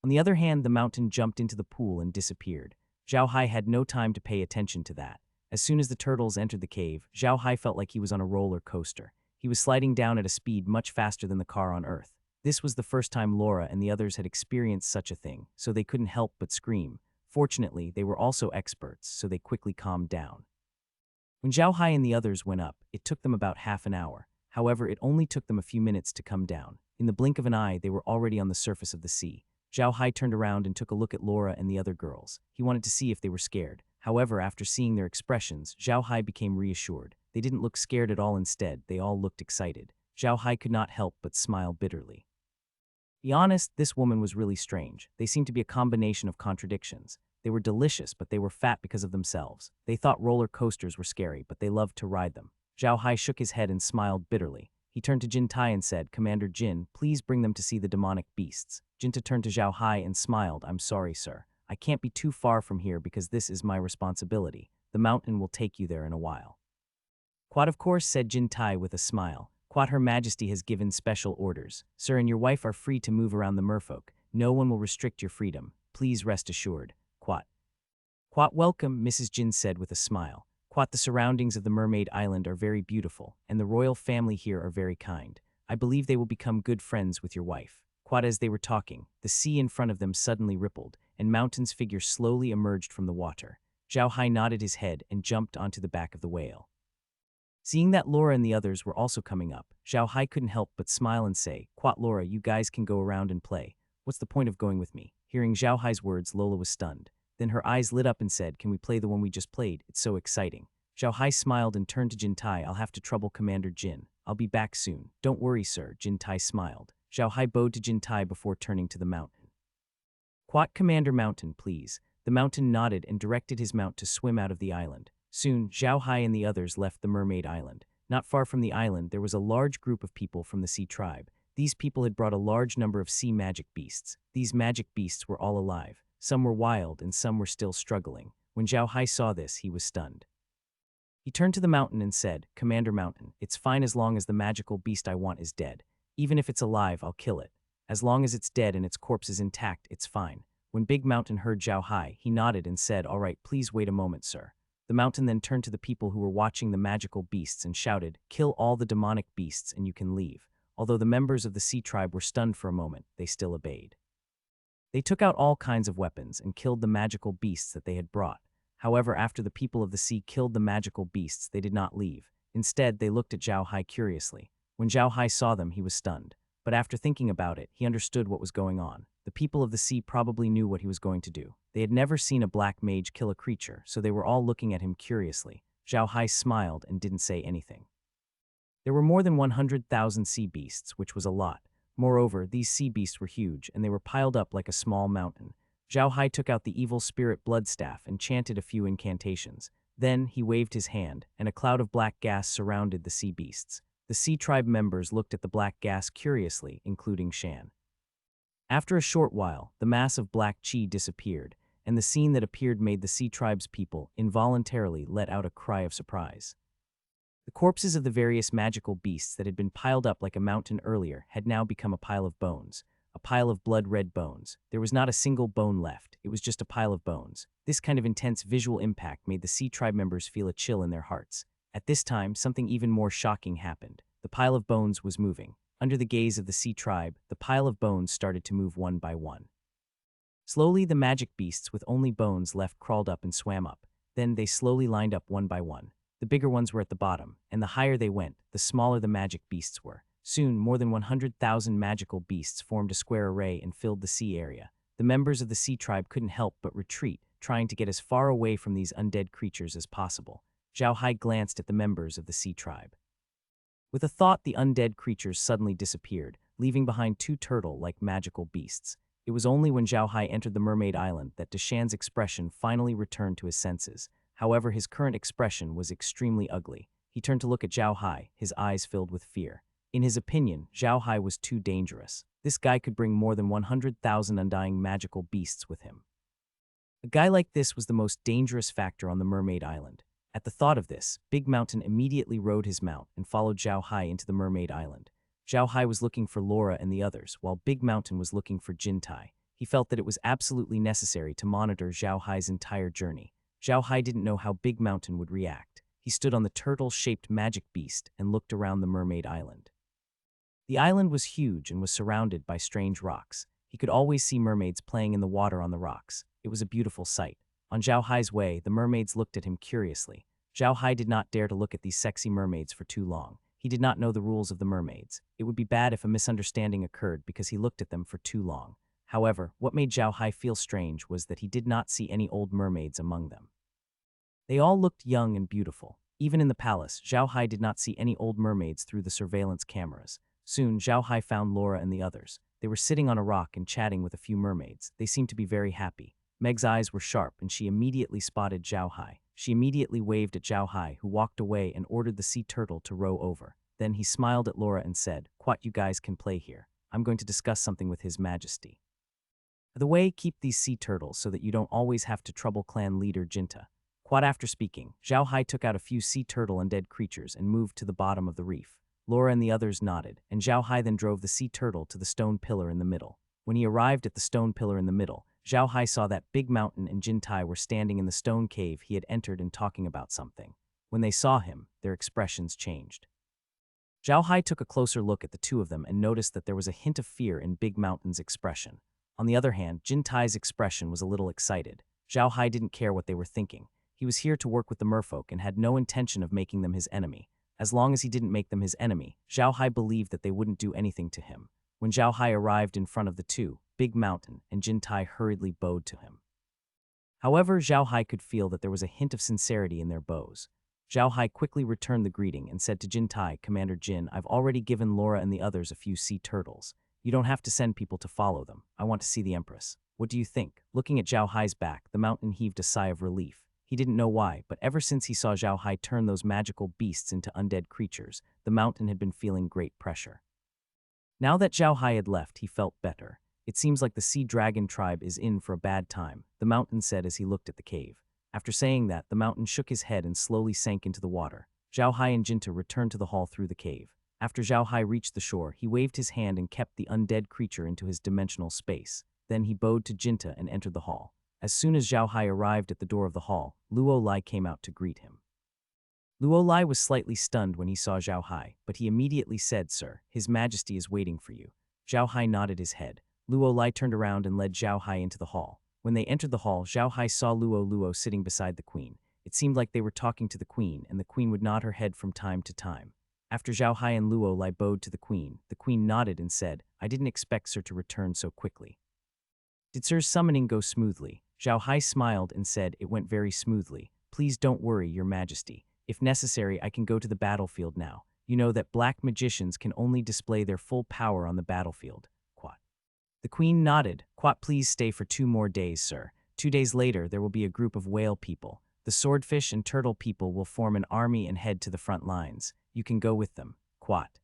Speaker 1: On the other hand, the mountain jumped into the pool and disappeared. Zhao Hai had no time to pay attention to that. As soon as the turtles entered the cave, Zhao Hai felt like he was on a roller coaster. He was sliding down at a speed much faster than the car on Earth. This was the first time Laura and the others had experienced such a thing, so they couldn't help but scream. Fortunately, they were also experts, so they quickly calmed down. When Zhao Hai and the others went up, it took them about half an hour. However, it only took them a few minutes to come down. In the blink of an eye, they were already on the surface of the sea. Zhao Hai turned around and took a look at Laura and the other girls. He wanted to see if they were scared. However, after seeing their expressions, Zhao Hai became reassured. They didn't look scared at all, instead, they all looked excited. Zhao Hai could not help but smile bitterly. Be honest, this woman was really strange. They seemed to be a combination of contradictions. They were delicious, but they were fat because of themselves. They thought roller coasters were scary, but they loved to ride them. Zhao Hai shook his head and smiled bitterly. He turned to Jin Tai and said, Commander Jin, please bring them to see the demonic beasts. Jinta turned to Zhao Hai and smiled. I'm sorry, sir. I can't be too far from here because this is my responsibility. The mountain will take you there in a while. Quat, of course, said Jin Tai with a smile. Quat, Her Majesty has given special orders. Sir and your wife are free to move around the merfolk. No one will restrict your freedom. Please rest assured. Quat. Quat, welcome, Mrs. Jin said with a smile. Quat, the surroundings of the Mermaid Island are very beautiful, and the royal family here are very kind. I believe they will become good friends with your wife. Quat, as they were talking, the sea in front of them suddenly rippled, and Mountain's figure slowly emerged from the water. Zhao Hai nodded his head and jumped onto the back of the whale. Seeing that Laura and the others were also coming up, Zhao Hai couldn't help but smile and say, Quat, Laura, you guys can go around and play. What's the point of going with me? Hearing Zhao Hai's words, Lola was stunned. Then her eyes lit up and said, Can we play the one we just played? It's so exciting. Zhao Hai smiled and turned to Jin Tai. I'll have to trouble Commander Jin. I'll be back soon. Don't worry, sir, Jin Tai smiled. Zhao Hai bowed to Jin Tai before turning to the mountain. Quat Commander Mountain, please. The mountain nodded and directed his mount to swim out of the island. Soon, Zhao Hai and the others left the Mermaid Island. Not far from the island, there was a large group of people from the Sea Tribe. These people had brought a large number of sea magic beasts. These magic beasts were all alive. Some were wild and some were still struggling. When Zhao Hai saw this, he was stunned. He turned to the mountain and said, Commander Mountain, it's fine as long as the magical beast I want is dead. Even if it's alive, I'll kill it. As long as it's dead and its corpse is intact, it's fine. When Big Mountain heard Zhao Hai, he nodded and said, all right, please wait a moment, sir. The mountain then turned to the people who were watching the magical beasts and shouted, kill all the demonic beasts and you can leave. Although the members of the Sea Tribe were stunned for a moment, they still obeyed. They took out all kinds of weapons and killed the magical beasts that they had brought. However, after the people of the sea killed the magical beasts, they did not leave. Instead, they looked at Zhao Hai curiously. When Zhao Hai saw them, he was stunned. But after thinking about it, he understood what was going on. The people of the sea probably knew what he was going to do. They had never seen a black mage kill a creature, so they were all looking at him curiously. Zhao Hai smiled and didn't say anything. There were more than 100,000 sea beasts, which was a lot. Moreover, these sea beasts were huge, and they were piled up like a small mountain. Zhao Hai took out the evil spirit blood staff and chanted a few incantations. Then, he waved his hand, and a cloud of black gas surrounded the sea beasts. The Sea Tribe members looked at the black gas curiously, including Shan. After a short while, the mass of black chi disappeared, and the scene that appeared made the Sea Tribe's people involuntarily let out a cry of surprise. The corpses of the various magical beasts that had been piled up like a mountain earlier had now become a pile of bones. A pile of blood-red bones. There was not a single bone left. It was just a pile of bones. This kind of intense visual impact made the Sea Tribe members feel a chill in their hearts. At this time, something even more shocking happened. The pile of bones was moving. Under the gaze of the Sea Tribe, the pile of bones started to move one by one. Slowly, the magic beasts with only bones left crawled up and swam up. Then they slowly lined up one by one. The bigger ones were at the bottom, and the higher they went, the smaller the magic beasts were. Soon, more than 100,000 magical beasts formed a square array and filled the sea area. The members of the Sea Tribe couldn't help but retreat, trying to get as far away from these undead creatures as possible. Zhao Hai glanced at the members of the Sea Tribe. With a thought, the undead creatures suddenly disappeared, leaving behind two turtle-like magical beasts. It was only when Zhao Hai entered the Mermaid Island that Deshan's expression finally returned to his senses. However, his current expression was extremely ugly. He turned to look at Zhao Hai, his eyes filled with fear. In his opinion, Zhao Hai was too dangerous. This guy could bring more than 100,000 undying magical beasts with him. A guy like this was the most dangerous factor on the Mermaid Island. At the thought of this, Big Mountain immediately rode his mount and followed Zhao Hai into the Mermaid Island. Zhao Hai was looking for Laura and the others, while Big Mountain was looking for Jin Tai. He felt that it was absolutely necessary to monitor Zhao Hai's entire journey. Zhao Hai didn't know how Big Mountain would react. He stood on the turtle-shaped magic beast and looked around the Mermaid Island. The island was huge and was surrounded by strange rocks. He could always see mermaids playing in the water on the rocks. It was a beautiful sight. On Zhao Hai's way, the mermaids looked at him curiously. Zhao Hai did not dare to look at these sexy mermaids for too long. He did not know the rules of the mermaids. It would be bad if a misunderstanding occurred because he looked at them for too long. However, what made Zhao Hai feel strange was that he did not see any old mermaids among them. They all looked young and beautiful. Even in the palace, Zhao Hai did not see any old mermaids through the surveillance cameras. Soon, Zhao Hai found Laura and the others. They were sitting on a rock and chatting with a few mermaids. They seemed to be very happy. Meg's eyes were sharp, and she immediately spotted Zhao Hai. She immediately waved at Zhao Hai, who walked away and ordered the sea turtle to row over. Then he smiled at Laura and said, "Quat, you guys can play here. I'm going to discuss something with His Majesty. The way, keep these sea turtles so that you don't always have to trouble clan leader Jinta." Quat, after speaking, Zhao Hai took out a few sea turtle undead creatures and moved to the bottom of the reef. Laura and the others nodded, and Zhao Hai then drove the sea turtle to the stone pillar in the middle. When he arrived at the stone pillar in the middle, Zhao Hai saw that Big Mountain and Jin Tai were standing in the stone cave he had entered and talking about something. When they saw him, their expressions changed. Zhao Hai took a closer look at the two of them and noticed that there was a hint of fear in Big Mountain's expression. On the other hand, Jin Tai's expression was a little excited. Zhao Hai didn't care what they were thinking. He was here to work with the merfolk and had no intention of making them his enemy. As long as he didn't make them his enemy, Zhao Hai believed that they wouldn't do anything to him. When Zhao Hai arrived in front of the two, Big Mountain and Jin Tai hurriedly bowed to him. However, Zhao Hai could feel that there was a hint of sincerity in their bows. Zhao Hai quickly returned the greeting and said to Jin Tai, Commander Jin, I've already given Laura and the others a few sea turtles. You don't have to send people to follow them. I want to see the Empress. What do you think? Looking at Zhao Hai's back, the mountain heaved a sigh of relief. He didn't know why, but ever since he saw Zhao Hai turn those magical beasts into undead creatures, the mountain had been feeling great pressure. Now that Zhao Hai had left, he felt better. It seems like the sea dragon tribe is in for a bad time, the mountain said as he looked at the cave. After saying that, the mountain shook his head and slowly sank into the water. Zhao Hai and Jinta returned to the hall through the cave. After Zhao Hai reached the shore, he waved his hand and kept the undead creature into his dimensional space. Then he bowed to Jinta and entered the hall. As soon as Zhao Hai arrived at the door of the hall, Luo Lai came out to greet him. Luo Lai was slightly stunned when he saw Zhao Hai, but he immediately said, Sir, His Majesty is waiting for you. Zhao Hai nodded his head. Luo Lai turned around and led Zhao Hai into the hall. When they entered the hall, Zhao Hai saw Luo sitting beside the queen. It seemed like they were talking to the queen, and the queen would nod her head from time to time. After Zhao Hai and Luo Lai bowed to the queen nodded and said, I didn't expect Sir to return so quickly. Did Sir's summoning go smoothly? Zhao Hai smiled and said, It went very smoothly. Please don't worry, Your Majesty. If necessary, I can go to the battlefield now. You know that black magicians can only display their full power on the battlefield. Quat. The queen nodded. Quat, please stay for 2 more days, sir. 2 days later, there will be a group of whale people. The swordfish and turtle people will form an army and head to the front lines. You can go with them. Quat.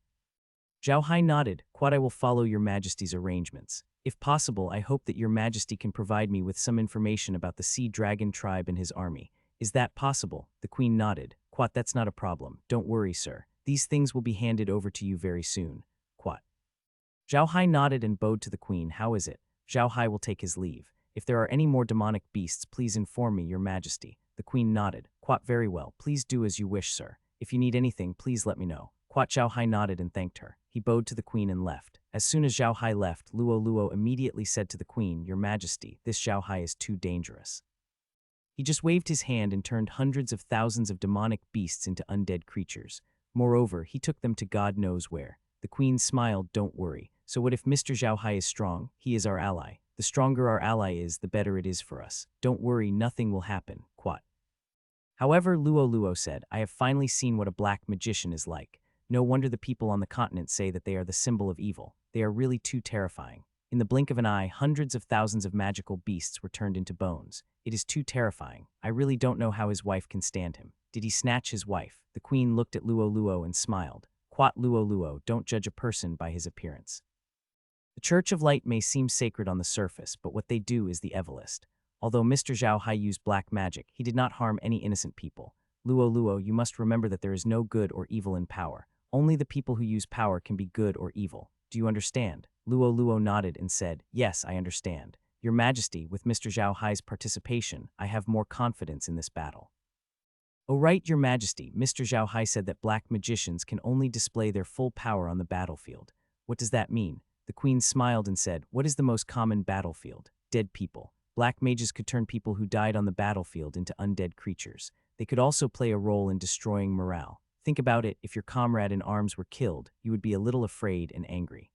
Speaker 1: Zhao Hai nodded. Quat, I will follow Your Majesty's arrangements. If possible, I hope that Your Majesty can provide me with some information about the sea dragon tribe and his army. Is that possible? The queen nodded. Quat, that's not a problem. Don't worry, sir. These things will be handed over to you very soon. Quat. Zhao Hai nodded and bowed to the queen. How is it? Zhao Hai will take his leave. If there are any more demonic beasts, please inform me, Your Majesty. The queen nodded. Quat, very well. Please do as you wish, sir. If you need anything, please let me know. Quat. Zhao Hai nodded and thanked her. He bowed to the queen and left. As soon as Zhao Hai left, Luo immediately said to the queen, Your Majesty, this Zhao Hai is too dangerous. He just waved his hand and turned hundreds of thousands of demonic beasts into undead creatures. Moreover, he took them to God knows where. The queen smiled, Don't worry. So what if Mr. Zhao Hai is strong? He is our ally. The stronger our ally is, the better it is for us. Don't worry, nothing will happen. Quat. However, Luo said, I have finally seen what a black magician is like. No wonder the people on the continent say that they are the symbol of evil. They are really too terrifying. In the blink of an eye, hundreds of thousands of magical beasts were turned into bones. It is too terrifying. I really don't know how his wife can stand him. Did he snatch his wife? The queen looked at Luo and smiled. Quat. Luo, don't judge a person by his appearance. The Church of Light may seem sacred on the surface, but what they do is the evilest. Although Mr. Zhao Hai used black magic, he did not harm any innocent people. Luo, you must remember that there is no good or evil in power. Only the people who use power can be good or evil. Do you understand? Luo nodded and said, Yes, I understand. Your Majesty, with Mr. Zhao Hai's participation, I have more confidence in this battle. Oh right, Your Majesty, Mr. Zhao Hai said that black magicians can only display their full power on the battlefield. What does that mean? The queen smiled and said, What is the most common battlefield? Dead people. Black mages could turn people who died on the battlefield into undead creatures. They could also play a role in destroying morale. Think about it, if your comrade in arms were killed, you would be a little afraid and angry.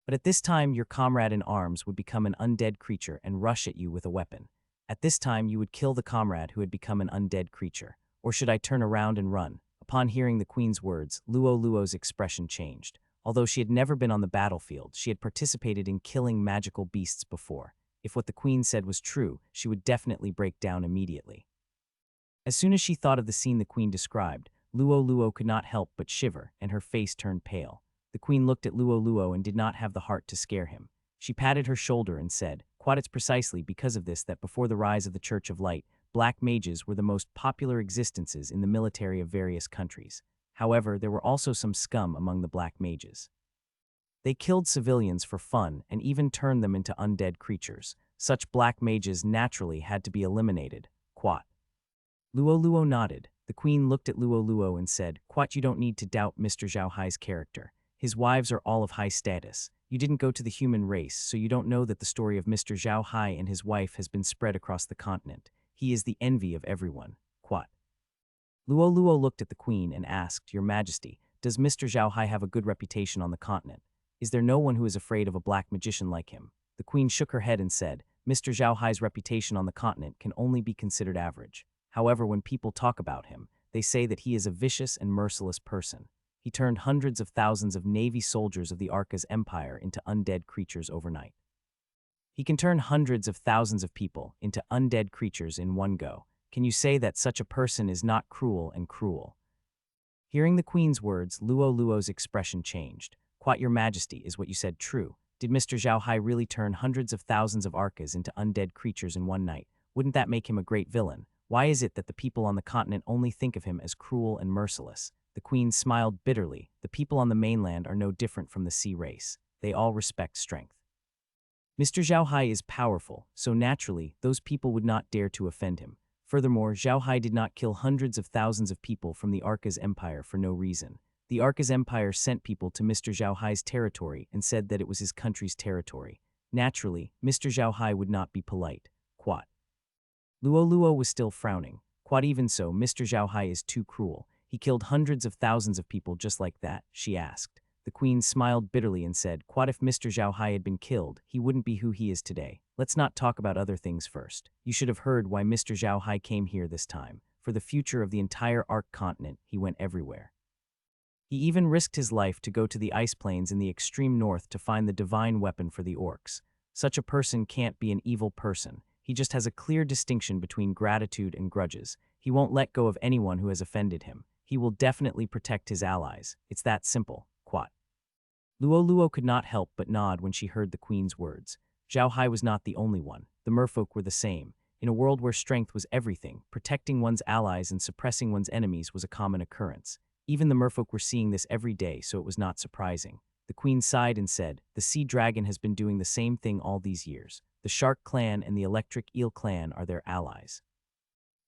Speaker 1: But at this time, your comrade in arms would become an undead creature and rush at you with a weapon. At this time, you would kill the comrade who had become an undead creature. Or should I turn around and run? Upon hearing the queen's words, Luo's expression changed. Although she had never been on the battlefield, she had participated in killing magical beasts before. If what the queen said was true, she would definitely break down immediately. As soon as she thought of the scene the queen described, Luo could not help but shiver, and her face turned pale. The queen looked at Luo and did not have the heart to scare him. She patted her shoulder and said, Quat, it's precisely because of this that before the rise of the Church of Light, black mages were the most popular existences in the military of various countries. However, there were also some scum among the black mages. They killed civilians for fun and even turned them into undead creatures. Such black mages naturally had to be eliminated. Quat. Luo nodded. The queen looked at Luo and said, Quat, you don't need to doubt Mr. Zhao Hai's character. His wives are all of high status. You didn't go to the human race, so you don't know that the story of Mr. Zhao Hai and his wife has been spread across the continent. He is the envy of everyone. Quat. Luo looked at the queen and asked, Your Majesty, does Mr. Zhao Hai have a good reputation on the continent? Is there no one who is afraid of a black magician like him? The queen shook her head and said, Mr. Zhao Hai's reputation on the continent can only be considered average. However, when people talk about him, They say that he is a vicious and merciless person. He turned hundreds of thousands of Navy soldiers of the Arca's empire into undead creatures overnight. He can turn hundreds of thousands of people into undead creatures in one go. Can you say that such a person is not cruel and cruel? Hearing the queen's words, Luo Luo's expression changed. Quat, your majesty, is what you said true? Did Mr. Zhao Hai really turn hundreds of thousands of Arcas into undead creatures in one night? Wouldn't that make him a great villain? Why is it that the people on the continent only think of him as cruel and merciless? The queen smiled bitterly. The people on the mainland are no different from the sea race. They all respect strength. Mr. Zhao Hai is powerful, so naturally, those people would not dare to offend him. Furthermore, Zhao Hai did not kill hundreds of thousands of people from the Arca's empire for no reason. The Arca's empire sent people to Mr. Zhao Hai's territory and said that it was his country's territory. Naturally, Mr. Zhao Hai would not be polite. Quat. Luo Luo was still frowning. Quat, even so, Mr. Zhao Hai is too cruel. He killed hundreds of thousands of people just like that, she asked. The queen smiled bitterly and said, Quat, if Mr. Zhao Hai had been killed, he wouldn't be who he is today. Let's not talk about other things first. You should have heard why Mr. Zhao Hai came here this time. For the future of the entire Arc continent, he went everywhere. He even risked his life to go to the ice plains in the extreme north to find the divine weapon for the orcs. Such a person can't be an evil person. He just has a clear distinction between gratitude and grudges. He won't let go of anyone who has offended him. He will definitely protect his allies. It's that simple. Quat. Luo Luo could not help but nod when she heard the queen's words. Zhao Hai was not the only one. The merfolk were the same. In a world where strength was everything, protecting one's allies and suppressing one's enemies was a common occurrence. Even the merfolk were seeing this every day, so it was not surprising. The queen sighed and said, the sea dragon has been doing the same thing all these years. The shark clan and the electric eel clan are their allies.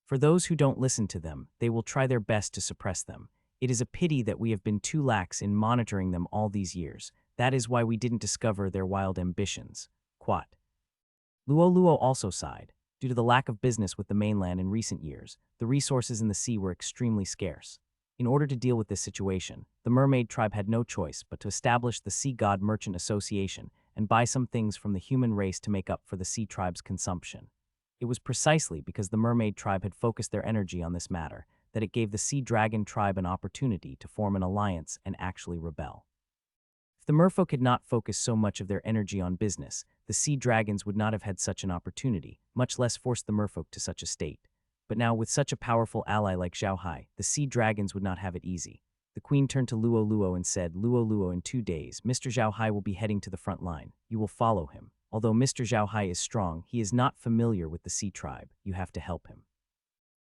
Speaker 1: For those who don't listen to them, they will try their best to suppress them. It is a pity that we have been too lax in monitoring them all these years. That is why we didn't discover their wild ambitions. Quat. Luo Luo also sighed. Due to the lack of business with the mainland in recent years, the resources in the sea were extremely scarce. In order to deal with this situation, the mermaid tribe had no choice but to establish the Sea God Merchant Association and buy some things from the human race to make up for the sea tribe's consumption. It was precisely because the mermaid tribe had focused their energy on this matter that it gave the sea dragon tribe an opportunity to form an alliance and actually rebel. If the merfolk had not focused so much of their energy on business, the sea dragons would not have had such an opportunity, much less forced the merfolk to such a state. But now, with such a powerful ally like Zhao Hai, the sea dragons would not have it easy. The queen turned to Luo Luo and said, Luo Luo, in 2 days, Mr. Zhao Hai will be heading to the front line. You will follow him. Although Mr. Zhao Hai is strong, he is not familiar with the sea tribe. You have to help him.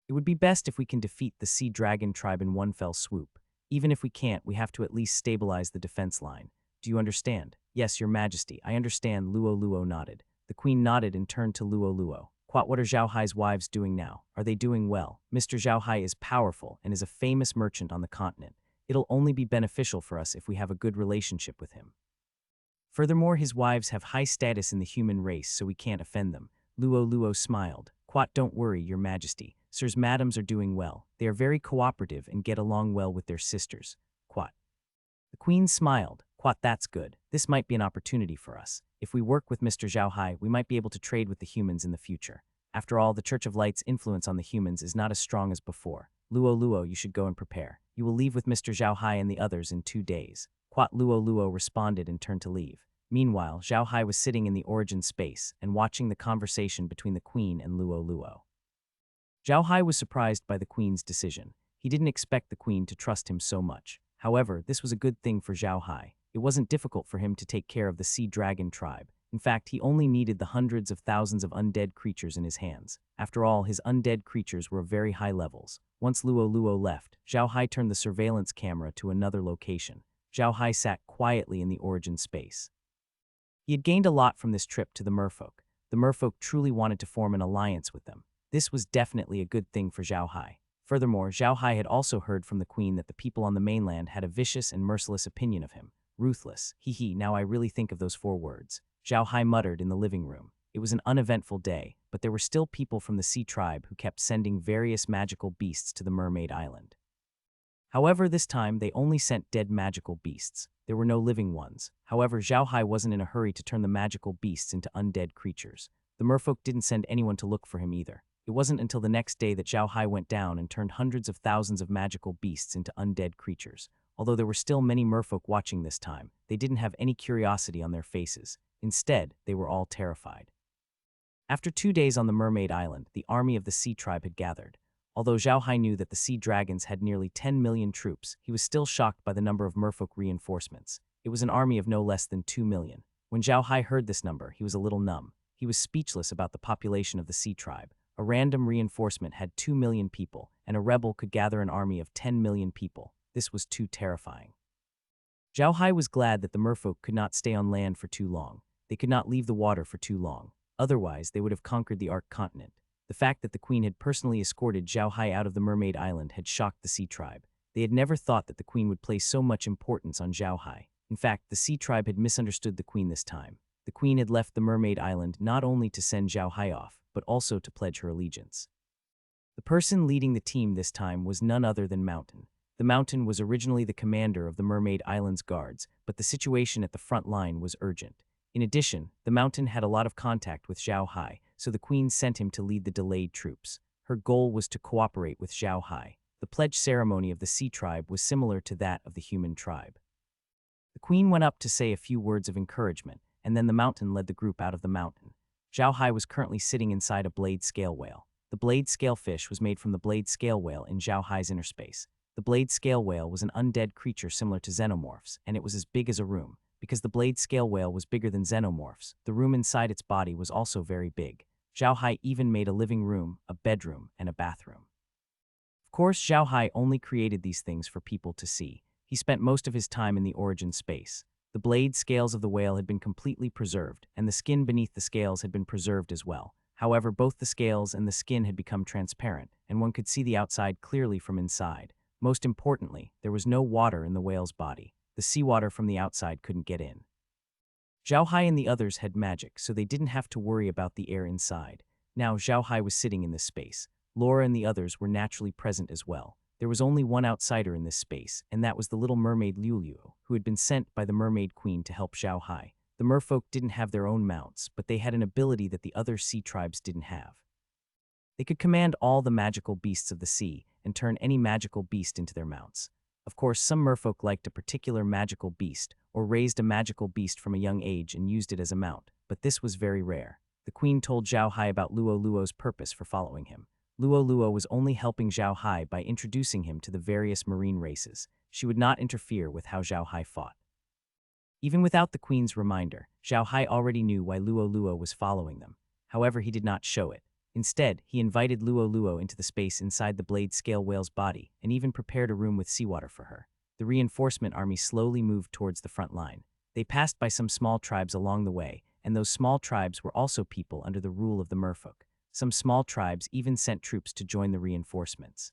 Speaker 1: It would be best if we can defeat the sea dragon tribe in one fell swoop. Even if we can't, we have to at least stabilize the defense line. Do you understand? Yes, your majesty, I understand. Luo Luo nodded. The queen nodded and turned to Luo Luo. Quat, what are Zhao Hai's wives doing now? Are they doing well? Mr. Zhao Hai is powerful and is a famous merchant on the continent. It'll only be beneficial for us if we have a good relationship with him. Furthermore, his wives have high status in the human race, so we can't offend them. Luo Luo smiled. Quat, don't worry, your majesty. Sirs, madams are doing well. They are very cooperative and get along well with their sisters. Quat. The queen smiled. Quat, that's good. This might be an opportunity for us. If we work with Mr. Zhao Hai, we might be able to trade with the humans in the future. After all, the Church of Light's influence on the humans is not as strong as before. Luo Luo, you should go and prepare. You will leave with Mr. Zhao Hai and the others in 2 days. Quat. Luo Luo responded and turned to leave. Meanwhile, Zhao Hai was sitting in the origin space and watching the conversation between the queen and Luo Luo. Zhao Hai was surprised by the queen's decision. He didn't expect the queen to trust him so much. However, this was a good thing for Zhao Hai. It wasn't difficult for him to take care of the sea dragon tribe. In fact, he only needed the hundreds of thousands of undead creatures in his hands. After all, his undead creatures were of very high levels. Once Luo Luo left, Zhao Hai turned the surveillance camera to another location. Zhao Hai sat quietly in the origin space. He had gained a lot from this trip to the merfolk. The merfolk truly wanted to form an alliance with them. This was definitely a good thing for Zhao Hai. Furthermore, Zhao Hai had also heard from the queen that the people on the mainland had a vicious and merciless opinion of him. Ruthless. Hee, now I really think of those 4 words. Zhao Hai muttered in the living room. It was an uneventful day, but there were still people from the sea tribe who kept sending various magical beasts to the mermaid island. However, this time they only sent dead magical beasts. There were no living ones. However, Zhao Hai wasn't in a hurry to turn the magical beasts into undead creatures. The merfolk didn't send anyone to look for him either. It wasn't until the next day that Zhao Hai went down and turned hundreds of thousands of magical beasts into undead creatures. Although there were still many merfolk watching this time, they didn't have any curiosity on their faces. Instead, they were all terrified. After 2 days on the Mermaid Island, the army of the Sea Tribe had gathered. Although Zhao Hai knew that the Sea Dragons had nearly 10 million troops, he was still shocked by the number of merfolk reinforcements. It was an army of no less than 2 million. When Zhao Hai heard this number, he was a little numb. He was speechless about the population of the Sea Tribe. A random reinforcement had 2 million people, and a rebel could gather an army of 10 million people. This was too terrifying. Zhao Hai was glad that the merfolk could not stay on land for too long. They could not leave the water for too long. Otherwise, they would have conquered the Ark continent. The fact that the queen had personally escorted Zhao Hai out of the Mermaid Island had shocked the Sea Tribe. They had never thought that the queen would place so much importance on Zhao Hai. In fact, the Sea Tribe had misunderstood the queen this time. The queen had left the Mermaid Island not only to send Zhao Hai off, but also to pledge her allegiance. The person leading the team this time was none other than Mountain. The Mountain was originally the commander of the Mermaid Island's guards, but the situation at the front line was urgent. In addition, the Mountain had a lot of contact with Zhao Hai, so the queen sent him to lead the delayed troops. Her goal was to cooperate with Zhao Hai. The pledge ceremony of the Sea Tribe was similar to that of the human tribe. The queen went up to say a few words of encouragement, and then the Mountain led the group out of the mountain. Zhao Hai was currently sitting inside a blade scale whale. The blade scale fish was made from the blade scale whale in Zhao Hai's inner space. The blade scale whale was an undead creature similar to xenomorphs, and it was as big as a room. Because the blade scale whale was bigger than xenomorphs, the room inside its body was also very big. Zhao Hai even made a living room, a bedroom, and a bathroom. Of course, Zhao Hai only created these things for people to see. He spent most of his time in the origin space. The blade scales of the whale had been completely preserved, and the skin beneath the scales had been preserved as well. However, both the scales and the skin had become transparent, and one could see the outside clearly from inside. Most importantly, there was no water in the whale's body. The seawater from the outside couldn't get in. Zhao Hai and the others had magic, so they didn't have to worry about the air inside. Now Zhao Hai was sitting in this space. Laura and the others were naturally present as well. There was only one outsider in this space, and that was the little mermaid Liuliu, who had been sent by the Mermaid Queen to help Zhao Hai. The merfolk didn't have their own mounts, but they had an ability that the other sea tribes didn't have. They could command all the magical beasts of the sea and turn any magical beast into their mounts. Of course, some merfolk liked a particular magical beast, or raised a magical beast from a young age and used it as a mount, but this was very rare. The queen told Zhao Hai about Luo Luo's purpose for following him. Luo Luo was only helping Zhao Hai by introducing him to the various marine races. She would not interfere with how Zhao Hai fought. Even without the queen's reminder, Zhao Hai already knew why Luo Luo was following them. However, he did not show it. Instead, he invited Luo Luo into the space inside the blade scale whale's body and even prepared a room with seawater for her. The reinforcement army slowly moved towards the front line. They passed by some small tribes along the way, and those small tribes were also people under the rule of the merfolk. Some small tribes even sent troops to join the reinforcements.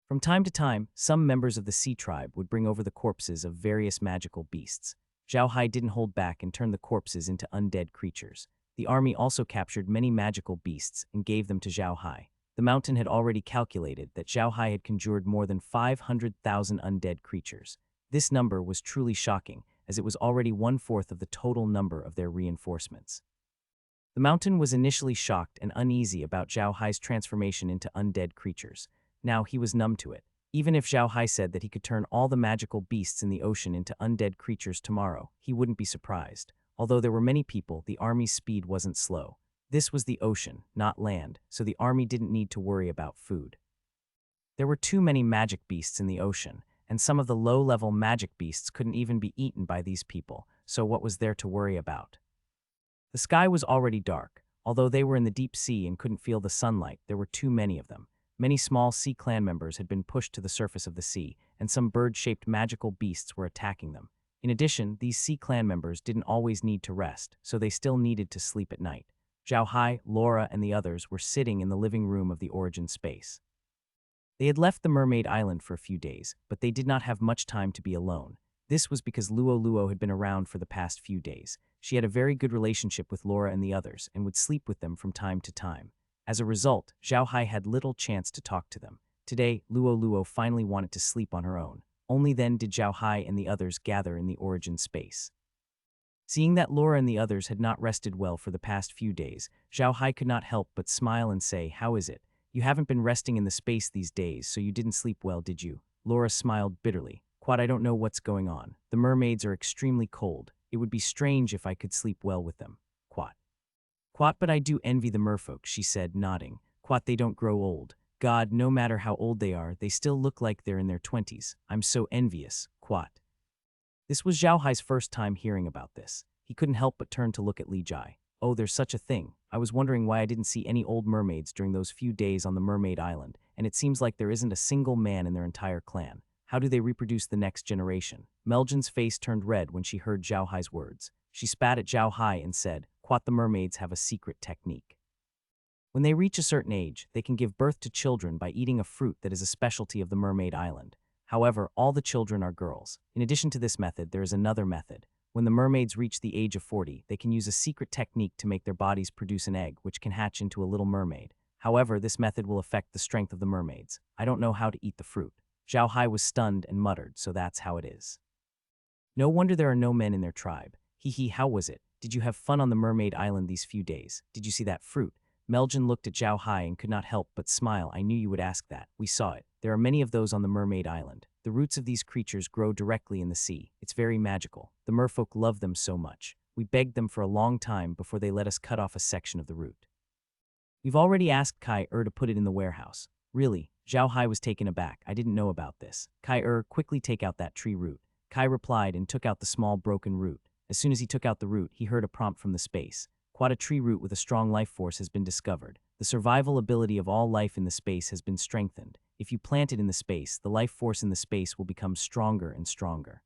Speaker 1: From time to time, some members of the Sea Tribe would bring over the corpses of various magical beasts. Zhao Hai didn't hold back and turned the corpses into undead creatures. The army also captured many magical beasts and gave them to Zhao Hai. The mountain had already calculated that Zhao Hai had conjured more than 500,000 undead creatures. This number was truly shocking, as it was already 1/4 of the total number of their reinforcements. The mountain was initially shocked and uneasy about Zhao Hai's transformation into undead creatures. Now he was numb to it. Even if Zhao Hai said that he could turn all the magical beasts in the ocean into undead creatures tomorrow, he wouldn't be surprised. Although there were many people, the army's speed wasn't slow. This was the ocean, not land, so the army didn't need to worry about food. There were too many magic beasts in the ocean, and some of the low-level magic beasts couldn't even be eaten by these people, so what was there to worry about? The sky was already dark. Although they were in the deep sea and couldn't feel the sunlight, there were too many of them. Many small sea clan members had been pushed to the surface of the sea, and some bird-shaped magical beasts were attacking them. In addition, these sea clan members didn't always need to rest, so they still needed to sleep at night. Zhao Hai, Laura, and the others were sitting in the living room of the origin space. They had left the Mermaid Island for a few days, but they did not have much time to be alone. This was because Luo Luo had been around for the past few days. She had a very good relationship with Laura and the others and would sleep with them from time to time. As a result, Zhao Hai had little chance to talk to them. Today, Luo Luo finally wanted to sleep on her own. Only then did Zhao Hai and the others gather in the origin space. Seeing that Laura and the others had not rested well for the past few days, Zhao Hai could not help but smile and say, "How is it? You haven't been resting in the space these days, so you didn't sleep well, did you?" Laura smiled bitterly. "Quad, I don't know what's going on. The mermaids are extremely cold. It would be strange if I could sleep well with them." Quad. "Quat, but I do envy the merfolk," she said, nodding. "Quat, they don't grow old. God, no matter how old they are, they still look like they're in their 20s. I'm so envious." Quat. This was Zhao Hai's first time hearing about this. He couldn't help but turn to look at Li Jai. "Oh, there's such a thing. I was wondering why I didn't see any old mermaids during those few days on the Mermaid Island, and it seems like there isn't a single man in their entire clan. How do they reproduce the next generation?" Meljin's face turned red when she heard Zhao Hai's words. She spat at Zhao Hai and said, "Quat, the mermaids have a secret technique. When they reach a certain age, they can give birth to children by eating a fruit that is a specialty of the Mermaid Island. However, all the children are girls. In addition to this method, there is another method. When the mermaids reach the age of 40, they can use a secret technique to make their bodies produce an egg, which can hatch into a little mermaid. However, this method will affect the strength of the mermaids. I don't know how to eat the fruit." Zhao Hai was stunned and muttered, "So that's how it is. No wonder there are no men in their tribe. Hee hee, how was it? Did you have fun on the Mermaid Island these few days? Did you see that fruit?" Meljin looked at Zhao Hai and could not help but smile. "I knew you would ask that. We saw it. There are many of those on the Mermaid Island. The roots of these creatures grow directly in the sea. It's very magical. The merfolk love them so much. We begged them for a long time before they let us cut off a section of the root. We've already asked Kai to put it in the warehouse." "Really?" Zhao Hai was taken aback. "I didn't know about this." Kai, quickly take out that tree root." Kai replied and took out the small broken root. As soon as he took out the root, he heard a prompt from the space. "Quad, a tree root with a strong life force has been discovered. The survival ability of all life in the space has been strengthened. If you plant it in the space, the life force in the space will become stronger and stronger.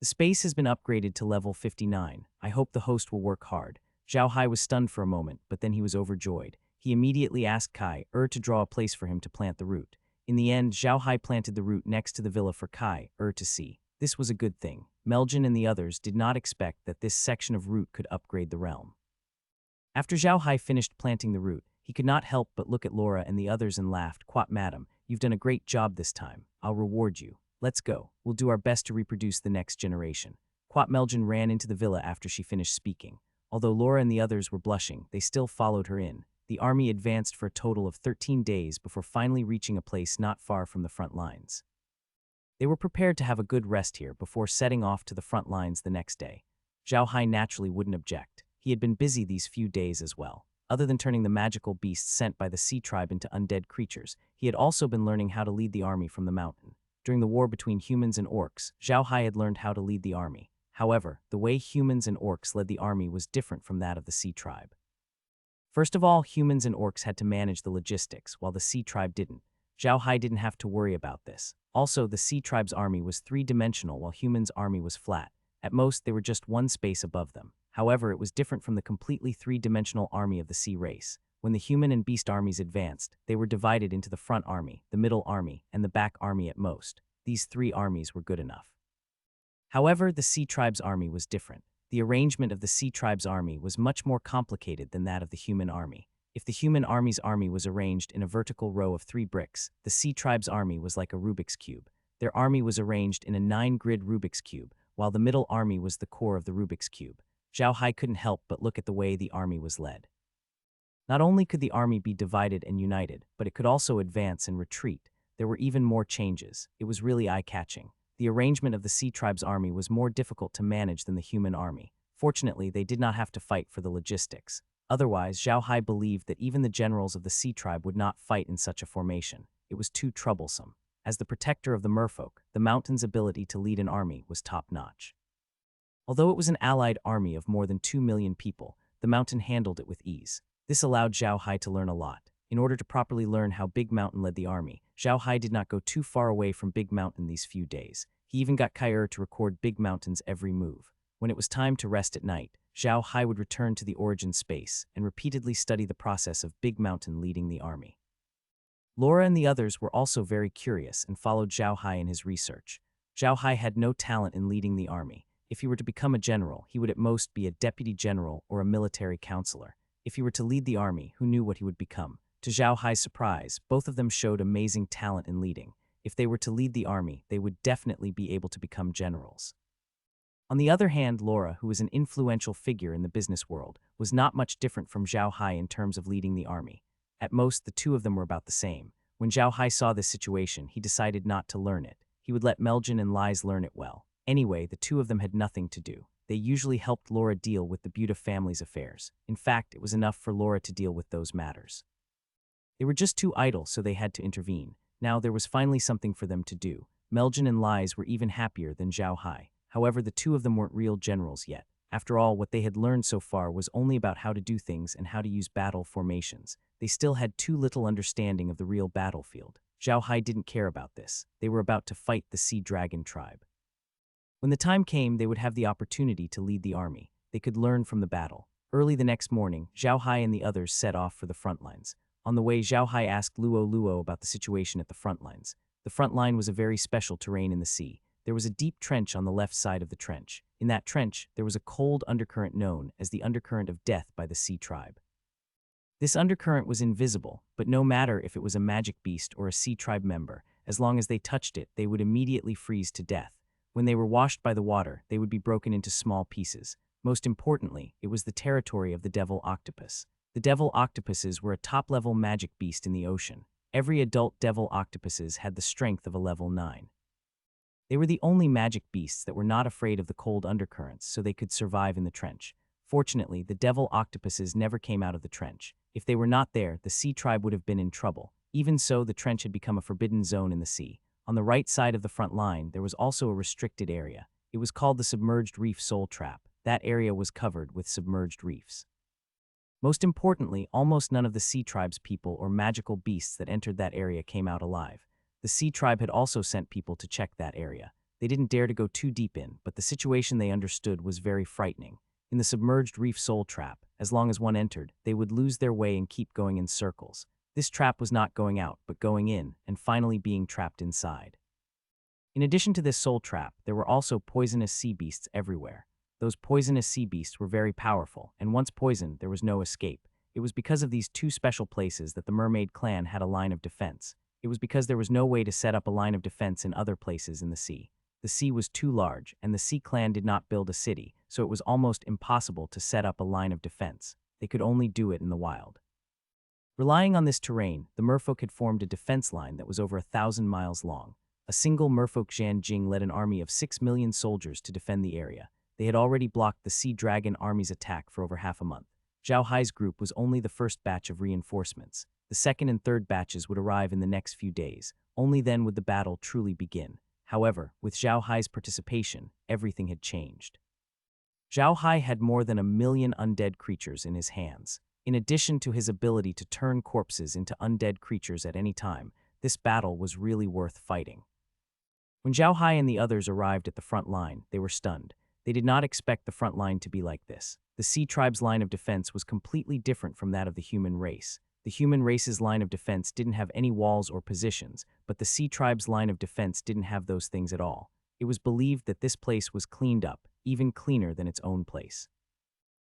Speaker 1: The space has been upgraded to level 59. I hope the host will work hard." Zhao Hai was stunned for a moment, but then he was overjoyed. He immediately asked Kai to draw a place for him to plant the root. In the end, Zhao Hai planted the root next to the villa for Kai to see. This was a good thing. Meljin and the others did not expect that this section of root could upgrade the realm. After Zhao Hai finished planting the root, he could not help but look at Laura and the others and laughed. "Quat, madam, you've done a great job this time. I'll reward you. Let's go. We'll do our best to reproduce the next generation." Quat. Meljin ran into the villa after she finished speaking. Although Laura and the others were blushing, they still followed her in. The army advanced for a total of 13 days before finally reaching a place not far from the front lines. They were prepared to have a good rest here before setting off to the front lines the next day. Zhao Hai naturally wouldn't object. He had been busy these few days as well. Other than turning the magical beasts sent by the sea tribe into undead creatures, he had also been learning how to lead the army from the mountain. During the war between humans and orcs, Zhao Hai had learned how to lead the army. However, the way humans and orcs led the army was different from that of the sea tribe. First of all, humans and orcs had to manage the logistics, while the sea tribe didn't. Zhao Hai didn't have to worry about this. Also, the sea tribe's army was three-dimensional while humans' army was flat. At most, they were just one space above them. However, it was different from the completely three-dimensional army of the sea race. When the human and beast armies advanced, they were divided into the front army, the middle army, and the back army at most. These three armies were good enough. However, the sea tribe's army was different. The arrangement of the sea tribe's army was much more complicated than that of the human army. If the human army's army was arranged in a vertical row of 3 bricks, the sea tribe's army was like a Rubik's Cube. Their army was arranged in a 9-grid Rubik's Cube, while the middle army was the core of the Rubik's Cube. Zhao Hai couldn't help but look at the way the army was led. Not only could the army be divided and united, but it could also advance and retreat. There were even more changes. It was really eye-catching. The arrangement of the sea tribe's army was more difficult to manage than the human army. Fortunately, they did not have to fight for the logistics. Otherwise, Zhao Hai believed that even the generals of the sea tribe would not fight in such a formation. It was too troublesome. As the protector of the merfolk, the mountain's ability to lead an army was top-notch. Although it was an allied army of more than 2 million people, the mountain handled it with ease. This allowed Zhao Hai to learn a lot. In order to properly learn how Big Mountain led the army, Zhao Hai did not go too far away from Big Mountain these few days. He even got Kai to record Big Mountain's every move. When it was time to rest at night, Zhao Hai would return to the origin space and repeatedly study the process of Big Mountain leading the army. Laura and the others were also very curious and followed Zhao Hai in his research. Zhao Hai had no talent in leading the army. If he were to become a general, he would at most be a deputy general or a military counselor. If he were to lead the army, who knew what he would become? To Zhao Hai's surprise, both of them showed amazing talent in leading. If they were to lead the army, they would definitely be able to become generals. On the other hand, Laura, who was an influential figure in the business world, was not much different from Zhao Hai in terms of leading the army. At most, the two of them were about the same. When Zhao Hai saw this situation, he decided not to learn it. He would let Meljin and Lies learn it well. Anyway, the two of them had nothing to do. They usually helped Laura deal with the Buta family's affairs. In fact, it was enough for Laura to deal with those matters. They were just too idle, so they had to intervene. Now there was finally something for them to do. Meljin and Lies were even happier than Zhao Hai. However, the two of them weren't real generals yet. After all, what they had learned so far was only about how to do things and how to use battle formations. They still had too little understanding of the real battlefield. Zhao Hai didn't care about this. They were about to fight the Sea Dragon tribe. When the time came, they would have the opportunity to lead the army. They could learn from the battle. Early the next morning, Zhao Hai and the others set off for the front lines. On the way, Zhao Hai asked Luo about the situation at the front lines. The front line was a very special terrain in the sea. There was a deep trench on the left side of the trench. In that trench, there was a cold undercurrent known as the undercurrent of death by the Sea tribe. This undercurrent was invisible, but no matter if it was a magic beast or a Sea tribe member, as long as they touched it, they would immediately freeze to death. When they were washed by the water, they would be broken into small pieces. Most importantly, it was the territory of the devil octopus. The devil octopuses were a top-level magic beast in the ocean. Every adult devil octopuses had the strength of a level 9. They were the only magic beasts that were not afraid of the cold undercurrents, so they could survive in the trench. Fortunately, the devil octopuses never came out of the trench. If they were not there, the Sea tribe would have been in trouble. Even so, the trench had become a forbidden zone in the sea. On the right side of the front line, there was also a restricted area. It was called the Submerged Reef Soul Trap. That area was covered with submerged reefs. Most importantly, almost none of the Sea tribe's people or magical beasts that entered that area came out alive. The Sea tribe had also sent people to check that area. They didn't dare to go too deep in, but the situation they understood was very frightening. In the Submerged Reef Soul Trap, as long as one entered, they would lose their way and keep going in circles. This trap was not going out, but going in, and finally being trapped inside. In addition to this soul trap, there were also poisonous sea beasts everywhere. Those poisonous sea beasts were very powerful, and once poisoned, there was no escape. It was because of these two special places that the mermaid clan had a line of defense. It was because there was no way to set up a line of defense in other places in the sea. The sea was too large, and the Sea clan did not build a city, so it was almost impossible to set up a line of defense. They could only do it in the wild. Relying on this terrain, the merfolk had formed a defense line that was over 1,000 miles long. A single merfolk Zhan Jing led an army of 6 million soldiers to defend the area. They had already blocked the Sea Dragon army's attack for over half a month. Zhao Hai's group was only the first batch of reinforcements. The second and third batches would arrive in the next few days. Only then would the battle truly begin. However, with Zhao Hai's participation, everything had changed. Zhao Hai had more than 1 million undead creatures in his hands. In addition to his ability to turn corpses into undead creatures at any time, this battle was really worth fighting. When Zhao Hai and the others arrived at the front line, they were stunned. They did not expect the front line to be like this. The Sea tribe's line of defense was completely different from that of the human race. The human race's line of defense didn't have any walls or positions, but the Sea tribe's line of defense didn't have those things at all. It was believed that this place was cleaned up, even cleaner than its own place.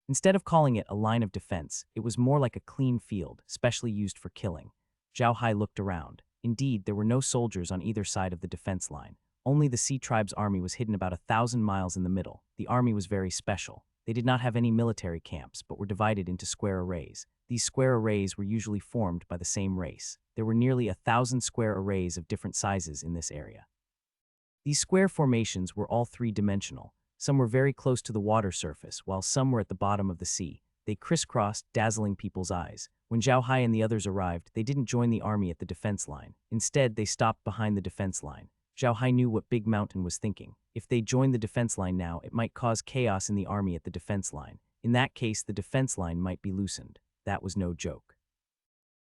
Speaker 1: Instead of calling it a line of defense, it was more like a clean field, specially used for killing. Zhao Hai looked around. Indeed, there were no soldiers on either side of the defense line. Only the Sea tribe's army was hidden about 1,000 miles in the middle. The army was very special. They did not have any military camps, but were divided into square arrays. These square arrays were usually formed by the same race. There were nearly 1,000 square arrays of different sizes in this area. These square formations were all three-dimensional. Some were very close to the water surface, while some were at the bottom of the sea. They crisscrossed, dazzling people's eyes. When Zhao Hai and the others arrived, they didn't join the army at the defense line. Instead, they stopped behind the defense line. Zhao Hai knew what Big Mountain was thinking. If they joined the defense line now, it might cause chaos in the army at the defense line. In that case, the defense line might be loosened. That was no joke.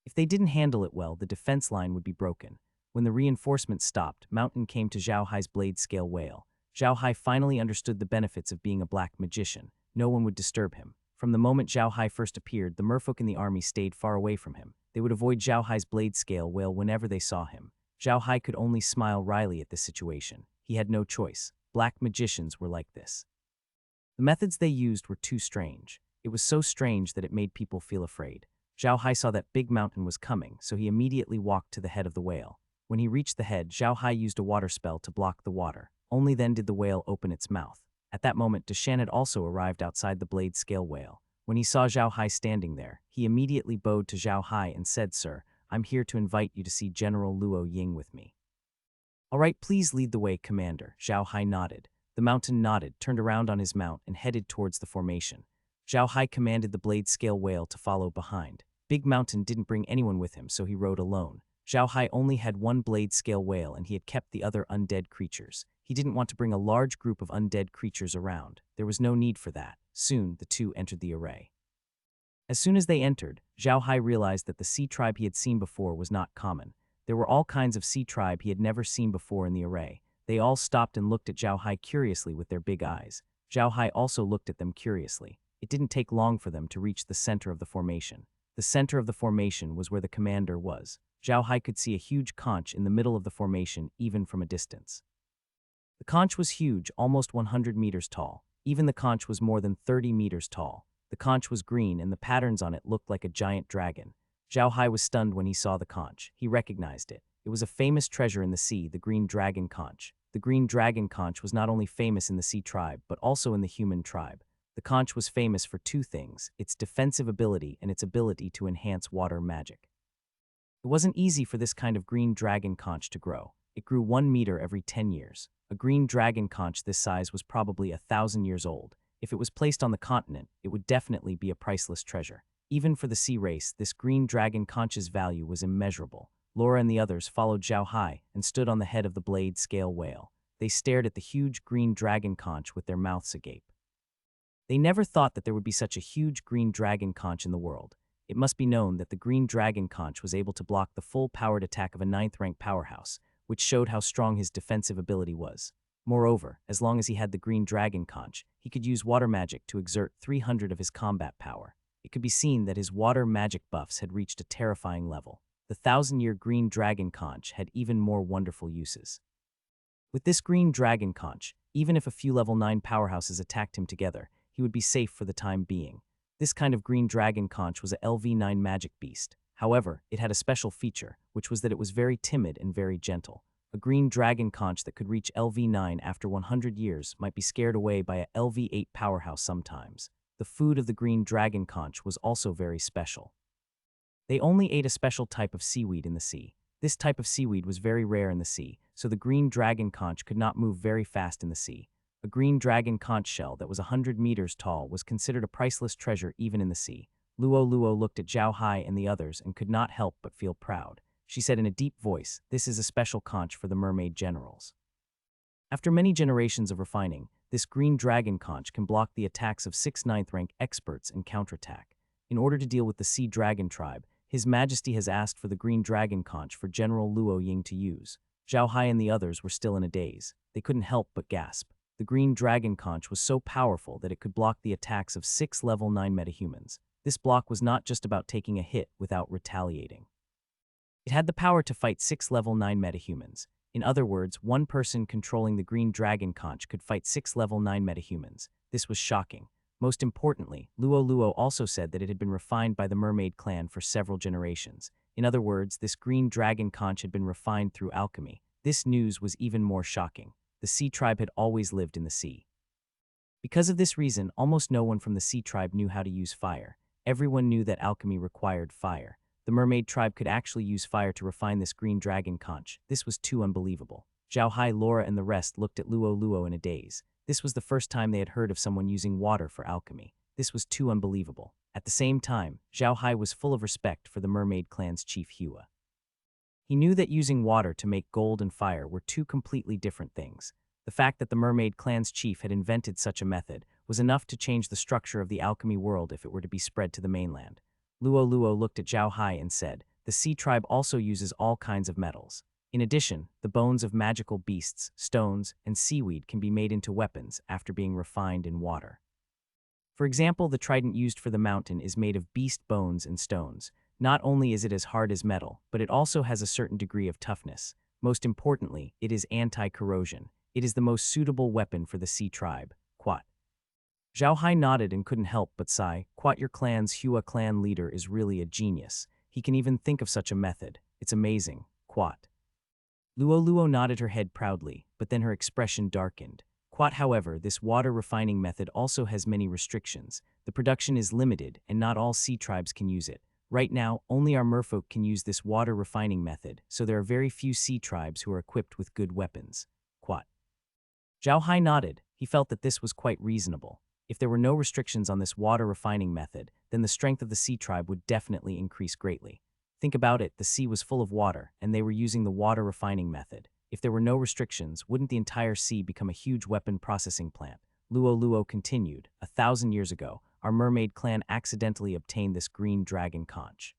Speaker 1: If they didn't handle it well, the defense line would be broken. When the reinforcements stopped, Mountain came to Zhao Hai's blade-scale whale. Zhao Hai finally understood the benefits of being a black magician. No one would disturb him. From the moment Zhao Hai first appeared, the merfolk in the army stayed far away from him. They would avoid Zhao Hai's blade-scale whale whenever they saw him. Zhao Hai could only smile wryly at this situation. He had no choice. Black magicians were like this. The methods they used were too strange. It was so strange that it made people feel afraid. Zhao Hai saw that Big Mountain was coming, so he immediately walked to the head of the whale. When he reached the head, Zhao Hai used a water spell to block the water. Only then did the whale open its mouth. At that moment, Deshan had also arrived outside the blade scale whale. When he saw Zhao Hai standing there, he immediately bowed to Zhao Hai and said, "Sir, I'm here to invite you to see General Luo Ying with me." "All right, please lead the way, Commander." Zhao Hai nodded. The mountain nodded, turned around on his mount, and headed towards the formation. Zhao Hai commanded the blade scale whale to follow behind. Big Mountain didn't bring anyone with him, so he rode alone. Zhao Hai only had one blade scale whale, and he had kept the other undead creatures. He didn't want to bring a large group of undead creatures around. There was no need for that. Soon, the two entered the array. As soon as they entered, Zhao Hai realized that the sea tribe he had seen before was not common. There were all kinds of sea tribe he had never seen before in the array. They all stopped and looked at Zhao Hai curiously with their big eyes. Zhao Hai also looked at them curiously. It didn't take long for them to reach the center of the formation. The center of the formation was where the commander was. Zhao Hai could see a huge conch in the middle of the formation even from a distance. The conch was huge, almost 100 meters tall. Even the conch was more than 30 meters tall. The conch was green and the patterns on it looked like a giant dragon. Zhao Hai was stunned when he saw the conch. He recognized it. It was a famous treasure in the sea, the green dragon conch. The green dragon conch was not only famous in the sea tribe, but also in the human tribe. The conch was famous for two things: its defensive ability and its ability to enhance water magic. It wasn't easy for this kind of green dragon conch to grow. It grew 1 meter every 10 years. A green dragon conch this size was probably 1,000 years old. If it was placed on the continent, it would definitely be a priceless treasure. Even for the sea race, this green dragon conch's value was immeasurable. Laura and the others followed Zhao Hai and stood on the head of the blade scale whale. They stared at the huge green dragon conch with their mouths agape. They never thought that there would be such a huge green dragon conch in the world. It must be known that the green dragon conch was able to block the full-powered attack of a 9th-rank powerhouse, which showed how strong his defensive ability was. Moreover, as long as he had the green dragon conch, he could use water magic to exert 300 of his combat power. It could be seen that his water magic buffs had reached a terrifying level. The 1,000-year green dragon conch had even more wonderful uses. With this green dragon conch, even if a few level 9 powerhouses attacked him together, he would be safe for the time being. This kind of green dragon conch was a LV9 magic beast. However, it had a special feature, which was that it was very timid and very gentle. A green dragon conch that could reach LV9 after 100 years might be scared away by a LV8 powerhouse sometimes. The food of the green dragon conch was also very special. They only ate a special type of seaweed in the sea. This type of seaweed was very rare in the sea, so the green dragon conch could not move very fast in the sea. A green dragon conch shell that was 100 meters tall was considered a priceless treasure even in the sea. Luo looked at Zhao Hai and the others and could not help but feel proud. She said in a deep voice, "This is a special conch for the mermaid generals." After many generations of refining, this green dragon conch can block the attacks of 6 9th-rank experts and counterattack. In order to deal with the sea dragon tribe, His Majesty has asked for the green dragon conch for General Luo Ying to use. Zhao Hai and the others were still in a daze. They couldn't help but gasp. The green dragon conch was so powerful that it could block the attacks of 6 level 9 metahumans. This block was not just about taking a hit without retaliating. It had the power to fight 6 level 9 metahumans. In other words, one person controlling the green dragon conch could fight 6 level 9 metahumans. This was shocking. Most importantly, Luo also said that it had been refined by the mermaid clan for several generations. In other words, this green dragon conch had been refined through alchemy. This news was even more shocking. The sea tribe had always lived in the sea. Because of this reason, almost no one from the sea tribe knew how to use fire. Everyone knew that alchemy required fire. The mermaid tribe could actually use fire to refine this green dragon conch. This was too unbelievable. Zhao Hai, Laura, and the rest looked at Luo in a daze. This was the first time they had heard of someone using water for alchemy. This was too unbelievable. At the same time, Zhao Hai was full of respect for the mermaid clan's chief Hua. He knew that using water to make gold and fire were two completely different things. The fact that the mermaid clan's chief had invented such a method was enough to change the structure of the alchemy world if it were to be spread to the mainland. Luo looked at Zhao Hai and said, "The sea tribe also uses all kinds of metals. In addition, the bones of magical beasts, stones, and seaweed can be made into weapons after being refined in water. For example, the trident used for the mountain is made of beast bones and stones. Not only is it as hard as metal, but it also has a certain degree of toughness. Most importantly, it is anti-corrosion. It is the most suitable weapon for the sea tribe." Quat. Zhao Hai nodded and couldn't help but sigh. Quat, your clan's Hua clan leader is really a genius. He can even think of such a method. It's amazing. Quat. Luo nodded her head proudly, but then her expression darkened. However, this water refining method also has many restrictions. The production is limited, and not all sea tribes can use it. Right now, only our merfolk can use this water refining method, so there are very few sea tribes who are equipped with good weapons. Quat. Zhao Hai nodded. He felt that this was quite reasonable. If there were no restrictions on this water refining method, then the strength of the sea tribe would definitely increase greatly. Think about it, the sea was full of water, and they were using the water refining method. If there were no restrictions, wouldn't the entire sea become a huge weapon processing plant? Luo Luo continued, 1,000 years ago, our mermaid clan accidentally obtained this green dragon conch.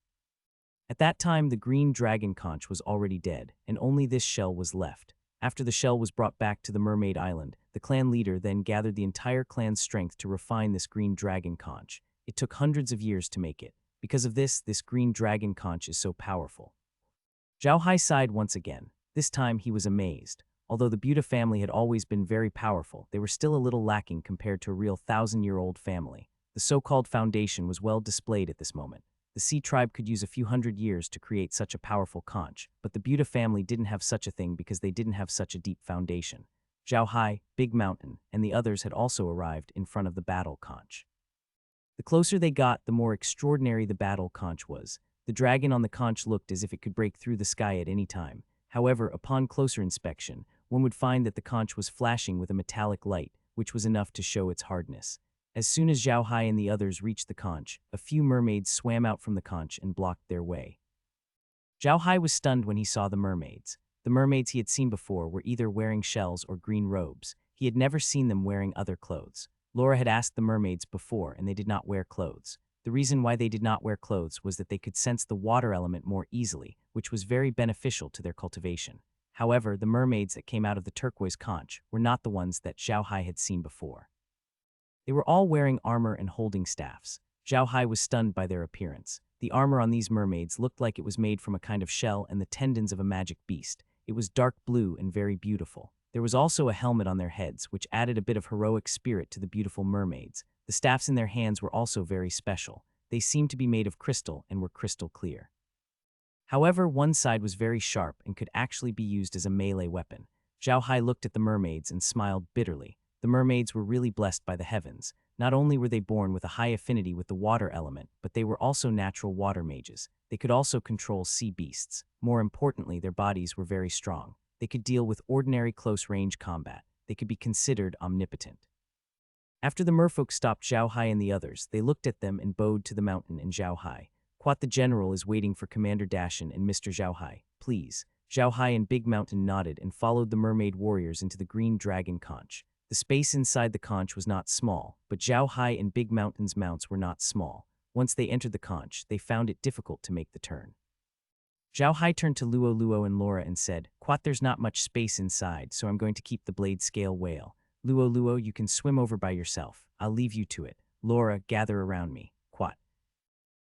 Speaker 1: At that time, the green dragon conch was already dead, and only this shell was left. After the shell was brought back to the mermaid island, the clan leader then gathered the entire clan's strength to refine this green dragon conch. It took hundreds of years to make it. Because of this green dragon conch is so powerful. Zhao Hai sighed once again. This time he was amazed. Although the Buddha family had always been very powerful, they were still a little lacking compared to a real 1,000-year-old family. The so-called foundation was well displayed at this moment. The sea tribe could use a few hundred years to create such a powerful conch, but the Buddha family didn't have such a thing because they didn't have such a deep foundation. Zhao Hai, Big Mountain, and the others had also arrived in front of the battle conch. The closer they got, the more extraordinary the battle conch was. The dragon on the conch looked as if it could break through the sky at any time. However, upon closer inspection, one would find that the conch was flashing with a metallic light, which was enough to show its hardness. As soon as Zhao Hai and the others reached the conch, a few mermaids swam out from the conch and blocked their way. Zhao Hai was stunned when he saw the mermaids. The mermaids he had seen before were either wearing shells or green robes. He had never seen them wearing other clothes. Laura had asked the mermaids before, and they did not wear clothes. The reason why they did not wear clothes was that they could sense the water element more easily, which was very beneficial to their cultivation. However, the mermaids that came out of the turquoise conch were not the ones that Zhao Hai had seen before. They were all wearing armor and holding staffs. Zhao Hai was stunned by their appearance. The armor on these mermaids looked like it was made from a kind of shell and the tendons of a magic beast. It was dark blue and very beautiful. There was also a helmet on their heads, which added a bit of heroic spirit to the beautiful mermaids. The staffs in their hands were also very special. They seemed to be made of crystal and were crystal clear. However, one side was very sharp and could actually be used as a melee weapon. Zhao Hai looked at the mermaids and smiled bitterly. The mermaids were really blessed by the heavens. Not only were they born with a high affinity with the water element, but they were also natural water mages. They could also control sea beasts. More importantly, their bodies were very strong. They could deal with ordinary close-range combat. They could be considered omnipotent. After the merfolk stopped Zhao Hai and the others, they looked at them and bowed to the mountain and Zhao Hai. Quat the general is waiting for Commander Dashin and Mr. Zhao Hai. Please. Zhao Hai and Big Mountain nodded and followed the mermaid warriors into the green dragon conch. The space inside the conch was not small, but Zhao Hai and Big Mountain's mounts were not small. Once they entered the conch, they found it difficult to make the turn. Zhao Hai turned to Luo Luo and Laura and said, Quat, there's not much space inside, so I'm going to keep the blade scale whale. Luo Luo, you can swim over by yourself. I'll leave you to it. Laura, gather around me. Quat.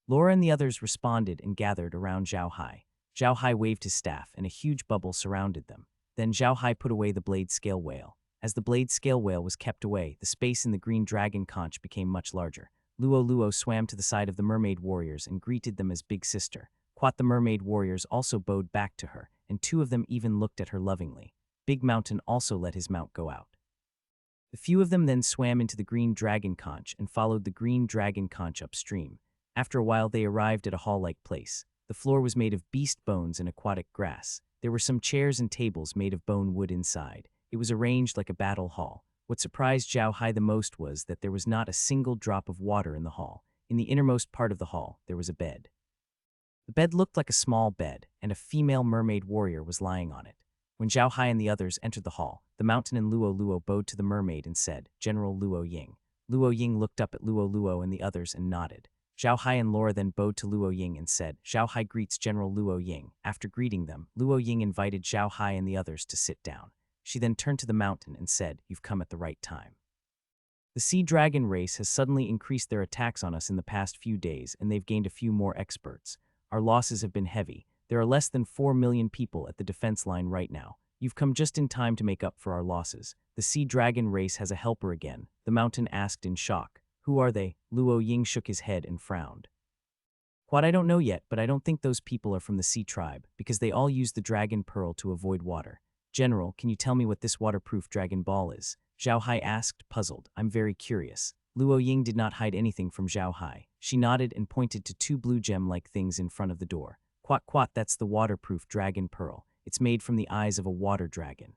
Speaker 1: Laura and the others responded and gathered around Zhao Hai. Zhao Hai waved his staff and a huge bubble surrounded them. Then Zhao Hai put away the blade scale whale. As the blade scale whale was kept away, the space in the green dragon conch became much larger. Luo Luo swam to the side of the mermaid warriors and greeted them as big sister. Quat the mermaid warriors also bowed back to her, and two of them even looked at her lovingly. Big Mountain also let his mount go out. The few of them then swam into the green dragon conch and followed the green dragon conch upstream. After a while they arrived at a hall-like place. The floor was made of beast bones and aquatic grass. There were some chairs and tables made of bone wood inside. It was arranged like a battle hall. What surprised Zhao Hai the most was that there was not a single drop of water in the hall. In the innermost part of the hall, there was a bed. The bed looked like a small bed, and a female mermaid warrior was lying on it. When Zhao Hai and the others entered the hall, the mountain and Luo Luo bowed to the mermaid and said, General Luo Ying. Luo Ying looked up at Luo Luo and the others and nodded. Zhao Hai and Laura then bowed to Luo Ying and said, Zhao Hai greets General Luo Ying. After greeting them, Luo Ying invited Zhao Hai and the others to sit down. She then turned to the mountain and said, You've come at the right time. The sea dragon race has suddenly increased their attacks on us in the past few days, and they've gained a few more experts. Our losses have been heavy. There are less than 4 million people at the defense line right now. You've come just in time to make up for our losses. The sea dragon race has a helper again, the mountain asked in shock. Who are they? Luo Ying shook his head and frowned. Quat, I don't know yet, but I don't think those people are from the sea tribe, because they all use the dragon pearl to avoid water. General, can you tell me what this waterproof dragon ball is? Zhao Hai asked, puzzled. I'm very curious. Luo Ying did not hide anything from Zhao Hai. She nodded and pointed to two blue gem-like things in front of the door. Quat quat, that's the waterproof dragon pearl. It's made from the eyes of a water dragon.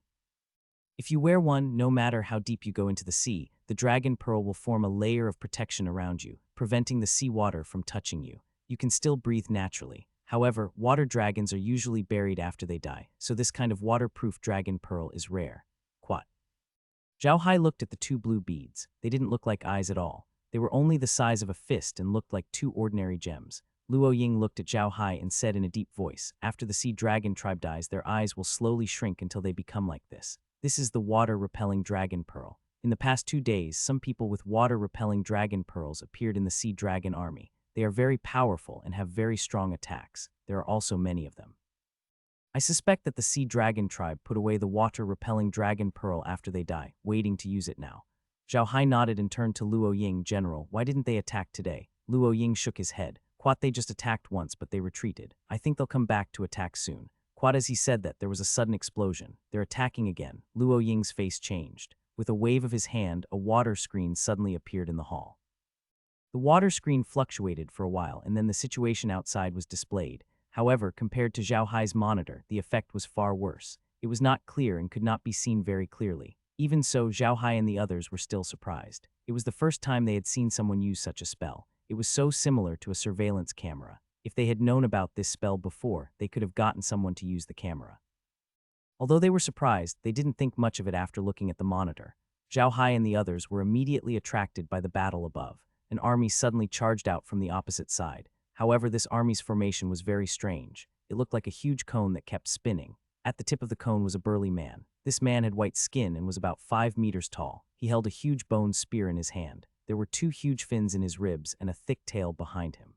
Speaker 1: If you wear one, no matter how deep you go into the sea, the dragon pearl will form a layer of protection around you, preventing the seawater from touching you. You can still breathe naturally. However, water dragons are usually buried after they die, so this kind of waterproof dragon pearl is rare. Quat. Zhao Hai looked at the two blue beads. They didn't look like eyes at all. They were only the size of a fist and looked like two ordinary gems. Luo Ying looked at Zhao Hai and said in a deep voice, after the sea dragon tribe dies, their eyes will slowly shrink until they become like this. This is the water-repelling dragon pearl. In the past 2 days, some people with water-repelling dragon pearls appeared in the sea dragon army. They are very powerful and have very strong attacks. There are also many of them. I suspect that the sea dragon tribe put away the water-repelling dragon pearl after they die, waiting to use it now. Zhao Hai nodded and turned to Luo Ying. General, why didn't they attack today? Luo Ying shook his head. Quat, they just attacked once, but they retreated. I think they'll come back to attack soon. Quat, as he said that, there was a sudden explosion. They're attacking again. Luo Ying's face changed. With a wave of his hand, a water screen suddenly appeared in the hall. The water screen fluctuated for a while, and then the situation outside was displayed. However, compared to Zhao Hai's monitor, the effect was far worse. It was not clear and could not be seen very clearly. Even so, Zhao Hai and the others were still surprised. It was the first time they had seen someone use such a spell. It was so similar to a surveillance camera. If they had known about this spell before, they could have gotten someone to use the camera. Although they were surprised, they didn't think much of it after looking at the monitor. Zhao Hai and the others were immediately attracted by the battle above. An army suddenly charged out from the opposite side. However, this army's formation was very strange. It looked like a huge cone that kept spinning. At the tip of the cone was a burly man. This man had white skin and was about 5 meters tall. He held a huge bone spear in his hand. There were 2 huge fins in his ribs and a thick tail behind him.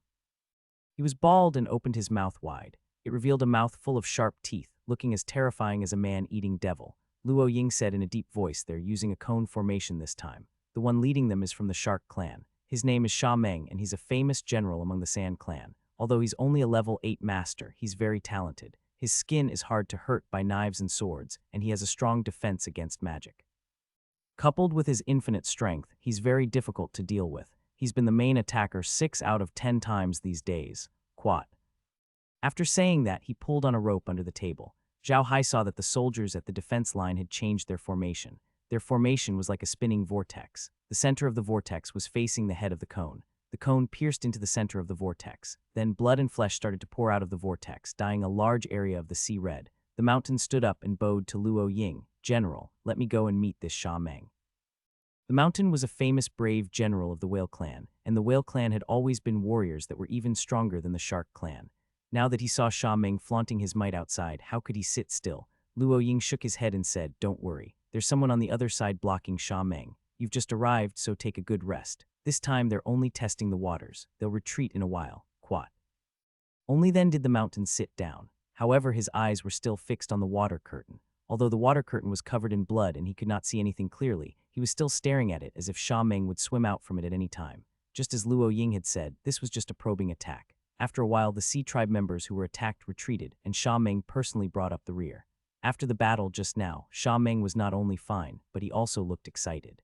Speaker 1: He was bald and opened his mouth wide. It revealed a mouth full of sharp teeth, looking as terrifying as a man-eating devil. Luo Ying said in a deep voice, they're using a cone formation this time. The one leading them is from the Shark clan. His name is Sha Meng, and he's a famous general among the Sand clan. Although he's only a level 8 master, he's very talented. His skin is hard to hurt by knives and swords, and he has a strong defense against magic. Coupled with his infinite strength, he's very difficult to deal with. He's been the main attacker 6 out of 10 times these days. Quat. After saying that, he pulled on a rope under the table. Zhao Hai saw that the soldiers at the defense line had changed their formation. Their formation was like a spinning vortex. The center of the vortex was facing the head of the cone. The cone pierced into the center of the vortex. Then blood and flesh started to pour out of the vortex, dyeing a large area of the sea red. The mountain stood up and bowed to Luo Ying. General, let me go and meet this Sha Meng. The mountain was a famous brave general of the Whale clan, and the Whale clan had always been warriors that were even stronger than the Shark clan. Now that he saw Sha Meng flaunting his might outside, how could he sit still? Luo Ying shook his head and said, don't worry. There's someone on the other side blocking Sha Meng. You've just arrived, so take a good rest. This time they're only testing the waters. They'll retreat in a while. Quat. Only then did the mountain sit down. However, his eyes were still fixed on the water curtain. Although the water curtain was covered in blood and he could not see anything clearly, he was still staring at it as if Sha Meng would swim out from it at any time. Just as Luo Ying had said, this was just a probing attack. After a while, the Sea Tribe members who were attacked retreated, and Sha Meng personally brought up the rear. After the battle just now, Sha Meng was not only fine, but he also looked excited.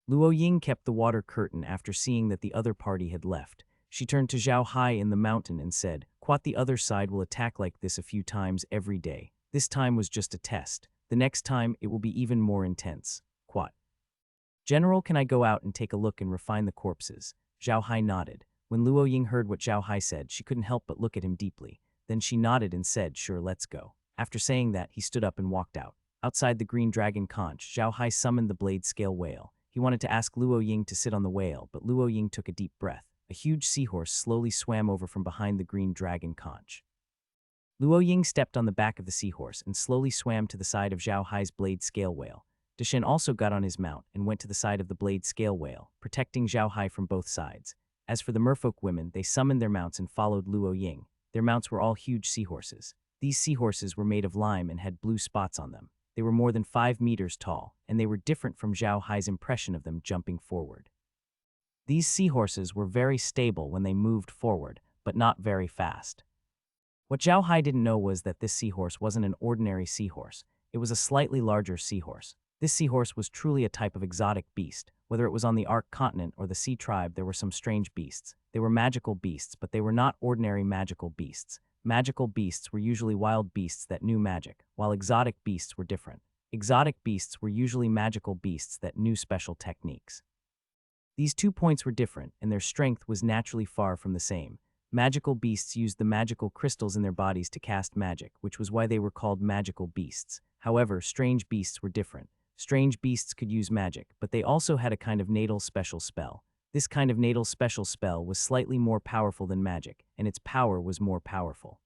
Speaker 1: Luo Ying kept the water curtain after seeing that the other party had left. She turned to Zhao Hai in the mountain and said, Quat, the other side will attack like this a few times every day. This time was just a test. The next time, it will be even more intense. Quat. General, can I go out and take a look and refine the corpses? Zhao Hai nodded. When Luo Ying heard what Zhao Hai said, she couldn't help but look at him deeply. Then she nodded and said, sure, let's go. After saying that, he stood up and walked out. Outside the green dragon conch, Zhao Hai summoned the blade scale whale. He wanted to ask Luo Ying to sit on the whale, but Luo Ying took a deep breath. A huge seahorse slowly swam over from behind the green dragon conch. Luo Ying stepped on the back of the seahorse and slowly swam to the side of Zhao Hai's blade scale whale. Deshen also got on his mount and went to the side of the blade scale whale, protecting Zhao Hai from both sides. As for the merfolk women, they summoned their mounts and followed Luo Ying. Their mounts were all huge seahorses. These seahorses were made of lime and had blue spots on them. They were more than 5 meters tall, and they were different from Zhao Hai's impression of them jumping forward. These seahorses were very stable when they moved forward, but not very fast. What Zhao Hai didn't know was that this seahorse wasn't an ordinary seahorse. It was a slightly larger seahorse. This seahorse was truly a type of exotic beast. Whether it was on the Ark continent or the Sea tribe, there were some strange beasts. They were magical beasts, but they were not ordinary magical beasts. Magical beasts were usually wild beasts that knew magic, while exotic beasts were different. Exotic beasts were usually magical beasts that knew special techniques. These 2 points were different, and their strength was naturally far from the same. Magical beasts used the magical crystals in their bodies to cast magic, which was why they were called magical beasts. However, strange beasts were different. Strange beasts could use magic, but they also had a kind of natal special spell. This kind of natal special spell was slightly more powerful than magic, and its power was more powerful.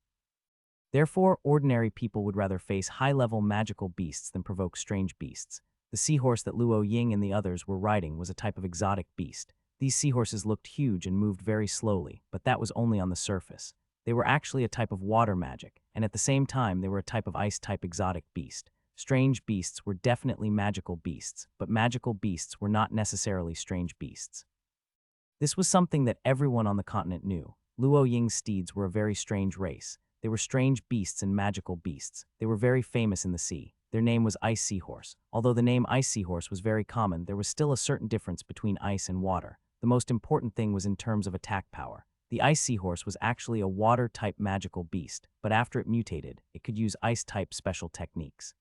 Speaker 1: Therefore, ordinary people would rather face high-level magical beasts than provoke strange beasts. The seahorse that Luo Ying and the others were riding was a type of exotic beast. These seahorses looked huge and moved very slowly, but that was only on the surface. They were actually a type of water magic, and at the same time they were a type of ice-type exotic beast. Strange beasts were definitely magical beasts, but magical beasts were not necessarily strange beasts. This was something that everyone on the continent knew. Luo Ying's steeds were a very strange race. They were strange beasts and magical beasts. They were very famous in the sea. Their name was Ice Seahorse. Although the name Ice Seahorse was very common, there was still a certain difference between ice and water. The most important thing was in terms of attack power. The Ice Seahorse was actually a water-type magical beast, but after it mutated, it could use ice-type special techniques.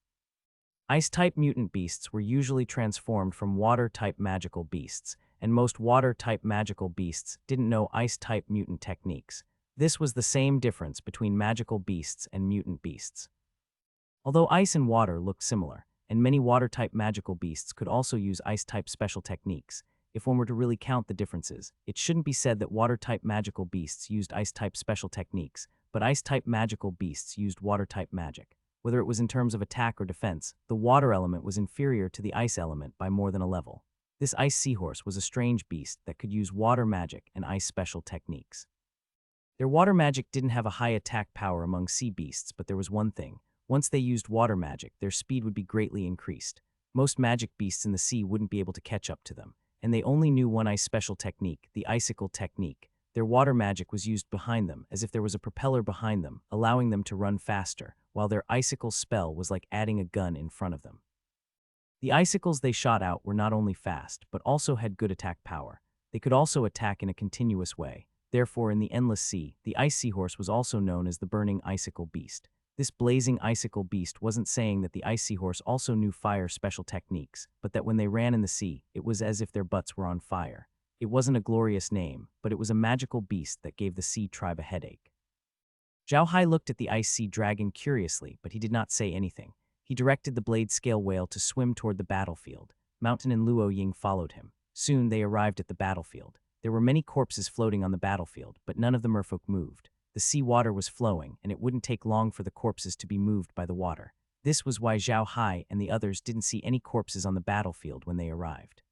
Speaker 1: Ice-type mutant beasts were usually transformed from water-type magical beasts, and most water-type magical beasts didn't know ice-type mutant techniques. This was the same difference between magical beasts and mutant beasts. Although ice and water looked similar, and many water-type magical beasts could also use ice-type special techniques, if one were to really count the differences, it shouldn't be said that water-type magical beasts used ice-type special techniques, but ice-type magical beasts used water-type magic. Whether it was in terms of attack or defense, the water element was inferior to the ice element by more than a level. This Ice Seahorse was a strange beast that could use water magic and ice special techniques. Their water magic didn't have a high attack power among sea beasts, but there was one thing. Once they used water magic, their speed would be greatly increased. Most magic beasts in the sea wouldn't be able to catch up to them, and they only knew one ice special technique, the icicle technique. Their water magic was used behind them, as if there was a propeller behind them, allowing them to run faster, while their icicle spell was like adding a gun in front of them. The icicles they shot out were not only fast, but also had good attack power. They could also attack in a continuous way. Therefore, in the Endless Sea, the Ice Seahorse was also known as the Burning Icicle Beast. This blazing icicle beast wasn't saying that the Ice Seahorse also knew fire special techniques, but that when they ran in the sea, it was as if their butts were on fire. It wasn't a glorious name, but it was a magical beast that gave the Sea tribe a headache. Zhao Hai looked at the Ice Sea Dragon curiously, but he did not say anything. He directed the blade scale whale to swim toward the battlefield. Mountain and Luo Ying followed him. Soon they arrived at the battlefield. There were many corpses floating on the battlefield, but none of the merfolk moved. The sea water was flowing, and it wouldn't take long for the corpses to be moved by the water. This was why Zhao Hai and the others didn't see any corpses on the battlefield when they arrived.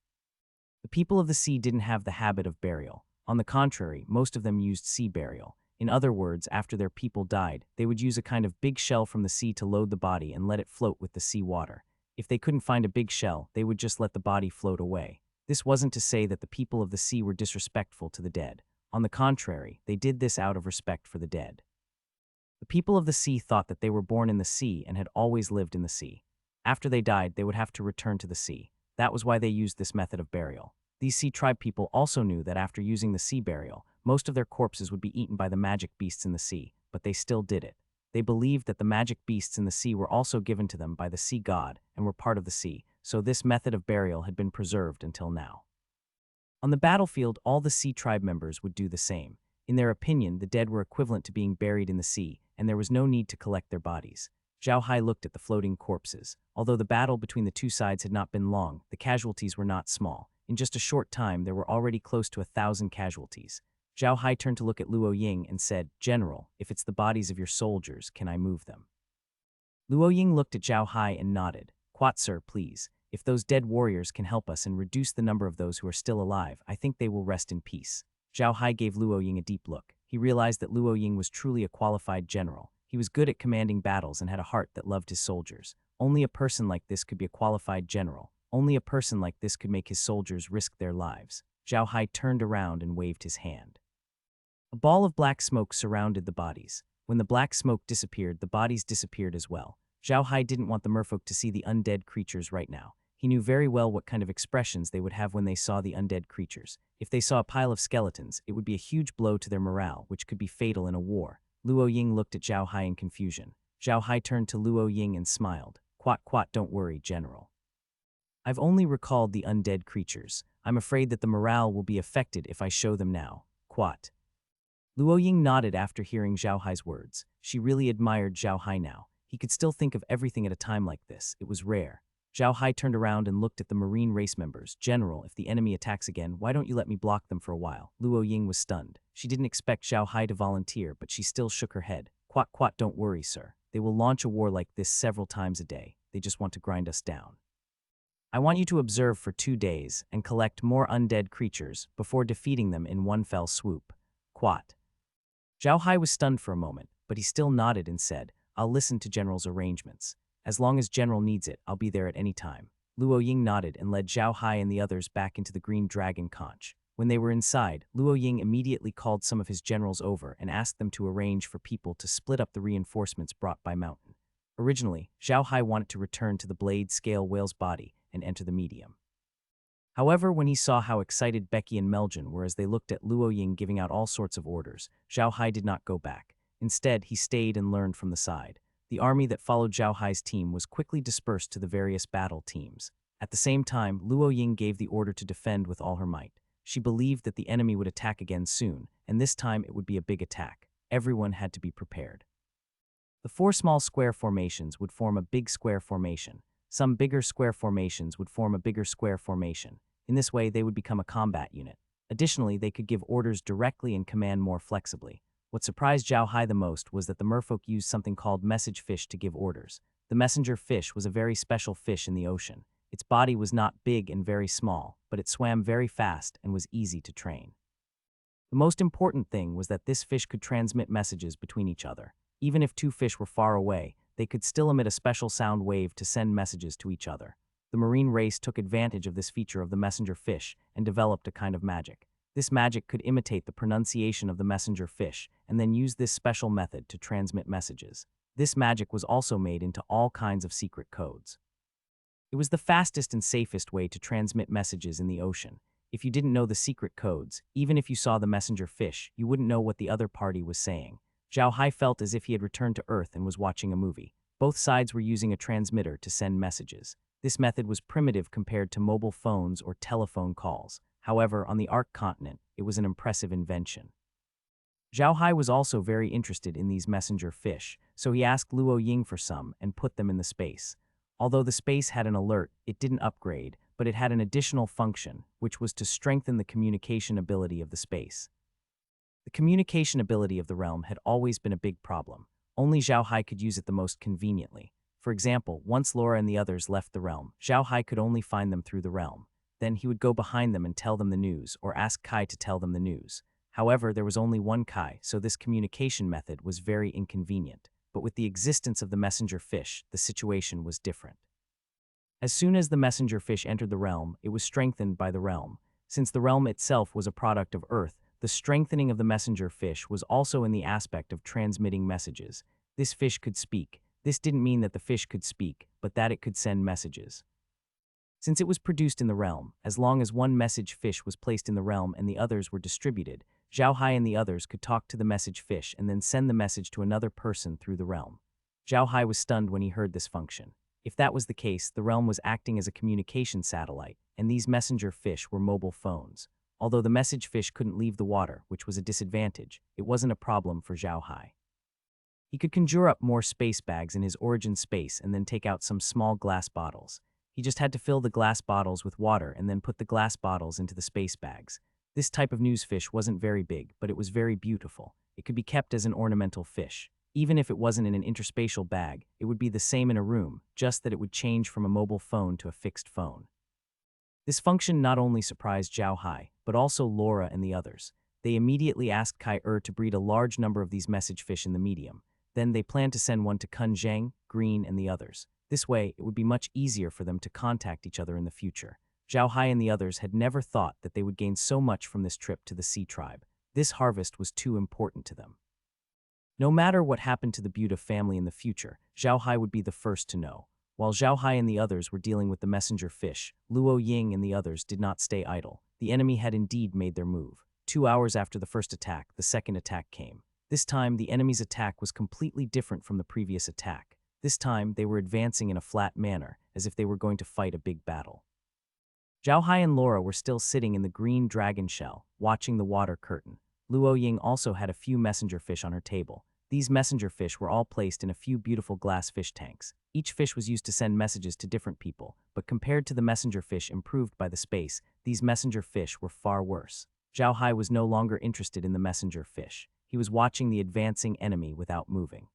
Speaker 1: The people of the sea didn't have the habit of burial. On the contrary, most of them used sea burial. In other words, after their people died, they would use a kind of big shell from the sea to load the body and let it float with the sea water. If they couldn't find a big shell, they would just let the body float away. This wasn't to say that the people of the sea were disrespectful to the dead. On the contrary, they did this out of respect for the dead. The people of the sea thought that they were born in the sea and had always lived in the sea. After they died, they would have to return to the sea. That was why they used this method of burial. These sea tribe people also knew that after using the sea burial, most of their corpses would be eaten by the magic beasts in the sea, but they still did it. They believed that the magic beasts in the sea were also given to them by the sea god and were part of the sea, so this method of burial had been preserved until now. On the battlefield, all the sea tribe members would do the same. In their opinion, the dead were equivalent to being buried in the sea, and there was no need to collect their bodies. Zhao Hai looked at the floating corpses. Although the battle between the two sides had not been long, the casualties were not small. In just a short time, there were already close to 1,000 casualties. Zhao Hai turned to look at Luo Ying and said, "General, if it's the bodies of your soldiers, can I move them?" Luo Ying looked at Zhao Hai and nodded. "Quat, sir, please. If those dead warriors can help us and reduce the number of those who are still alive, I think they will rest in peace." Zhao Hai gave Luo Ying a deep look. He realized that Luo Ying was truly a qualified general. He was good at commanding battles and had a heart that loved his soldiers. Only a person like this could be a qualified general. Only a person like this could make his soldiers risk their lives. Zhao Hai turned around and waved his hand. A ball of black smoke surrounded the bodies. When the black smoke disappeared, the bodies disappeared as well. Zhao Hai didn't want the merfolk to see the undead creatures right now. He knew very well what kind of expressions they would have when they saw the undead creatures. If they saw a pile of skeletons, it would be a huge blow to their morale, which could be fatal in a war. Luo Ying looked at Zhao Hai in confusion. Zhao Hai turned to Luo Ying and smiled. Quat quat, don't worry, General. I've only recalled the undead creatures. I'm afraid that the morale will be affected if I show them now. Quat. Luo Ying nodded after hearing Zhao Hai's words. She really admired Zhao Hai now. He could still think of everything at a time like this. It was rare. Zhao Hai turned around and looked at the Marine race members. General, if the enemy attacks again, why don't you let me block them for a while? Luo Ying was stunned. She didn't expect Zhao Hai to volunteer, but she still shook her head. Quat quat, don't worry, sir. They will launch a war like this several times a day. They just want to grind us down. I want you to observe for 2 days and collect more undead creatures before defeating them in one fell swoop. Quat. Zhao Hai was stunned for a moment, but he still nodded and said, I'll listen to General's arrangements. As long as General needs it, I'll be there at any time. Luo Ying nodded and led Zhao Hai and the others back into the Green Dragon conch. When they were inside, Luo Ying immediately called some of his generals over and asked them to arrange for people to split up the reinforcements brought by Mountain. Originally, Zhao Hai wanted to return to the blade scale whale's body and enter the medium. However, when he saw how excited Becky and Meljin were as they looked at Luo Ying giving out all sorts of orders, Zhao Hai did not go back. Instead, he stayed and learned from the side. The army that followed Zhao Hai's team was quickly dispersed to the various battle teams. At the same time, Luo Ying gave the order to defend with all her might. She believed that the enemy would attack again soon, and this time it would be a big attack. Everyone had to be prepared. The 4 small square formations would form a big square formation. Some bigger square formations would form a bigger square formation. In this way, they would become a combat unit. Additionally, they could give orders directly and command more flexibly. What surprised Zhao Hai the most was that the merfolk used something called message fish to give orders. The messenger fish was a very special fish in the ocean. Its body was not big and very small, but it swam very fast and was easy to train. The most important thing was that this fish could transmit messages between each other. Even if 2 fish were far away, they could still emit a special sound wave to send messages to each other. The marine race took advantage of this feature of the messenger fish and developed a kind of magic. This magic could imitate the pronunciation of the messenger fish and then use this special method to transmit messages. This magic was also made into all kinds of secret codes. It was the fastest and safest way to transmit messages in the ocean. If you didn't know the secret codes, even if you saw the messenger fish, you wouldn't know what the other party was saying. Zhao Hai felt as if he had returned to Earth and was watching a movie. Both sides were using a transmitter to send messages. This method was primitive compared to mobile phones or telephone calls. However, on the Ark continent, it was an impressive invention. Zhao Hai was also very interested in these messenger fish, so he asked Luo Ying for some and put them in the space. Although the space had an alert, it didn't upgrade, but it had an additional function, which was to strengthen the communication ability of the space. The communication ability of the realm had always been a big problem. Only Zhao Hai could use it the most conveniently. For example, once Laura and the others left the realm, Zhao Hai could only find them through the realm. Then he would go behind them and tell them the news, or ask Kai to tell them the news. However, there was only one Kai, so this communication method was very inconvenient. But with the existence of the messenger fish, the situation was different. As soon as the messenger fish entered the realm, it was strengthened by the realm. Since the realm itself was a product of Earth, the strengthening of the messenger fish was also in the aspect of transmitting messages. This fish could speak. This didn't mean that the fish could speak, but that it could send messages. Since it was produced in the realm, as long as one message fish was placed in the realm and the others were distributed, Zhao Hai and the others could talk to the message fish and then send the message to another person through the realm. Zhao Hai was stunned when he heard this function. If that was the case, the realm was acting as a communication satellite, and these messenger fish were mobile phones. Although the message fish couldn't leave the water, which was a disadvantage, it wasn't a problem for Zhao Hai. He could conjure up more space bags in his origin space and then take out some small glass bottles. He just had to fill the glass bottles with water and then put the glass bottles into the space bags. This type of newsfish wasn't very big, but it was very beautiful. It could be kept as an ornamental fish. Even if it wasn't in an interspatial bag, it would be the same in a room, just that it would change from a mobile phone to a fixed phone. This function not only surprised Zhao Hai, but also Laura and the others. They immediately asked Kai to breed a large number of these message fish in the medium. Then they planned to send one to Kun Zhang, Green, and the others. This way, it would be much easier for them to contact each other in the future. Zhao Hai and the others had never thought that they would gain so much from this trip to the Sea Tribe. This harvest was too important to them. No matter what happened to the Buddha family in the future, Zhao Hai would be the first to know. While Zhao Hai and the others were dealing with the messenger fish, Luo Ying and the others did not stay idle. The enemy had indeed made their move. 2 hours after the first attack, the second attack came. This time, the enemy's attack was completely different from the previous attack. This time, they were advancing in a flat manner, as if they were going to fight a big battle. Zhao Hai and Laura were still sitting in the green dragon shell, watching the water curtain. Luo Ying also had a few messenger fish on her table. These messenger fish were all placed in a few beautiful glass fish tanks. Each fish was used to send messages to different people, but compared to the messenger fish improved by the space, these messenger fish were far worse. Zhao Hai was no longer interested in the messenger fish. He was watching the advancing enemy without moving.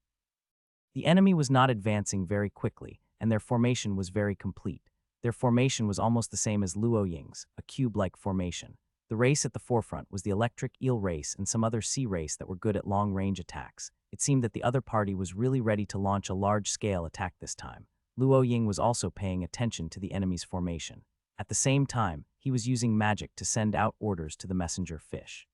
Speaker 1: The enemy was not advancing very quickly, and their formation was very complete. Their formation was almost the same as Luo Ying's, a cube-like formation. The race at the forefront was the electric eel race and some other sea race that were good at long-range attacks. It seemed that the other party was really ready to launch a large-scale attack this time. Luo Ying was also paying attention to the enemy's formation. At the same time, he was using magic to send out orders to the messenger fish.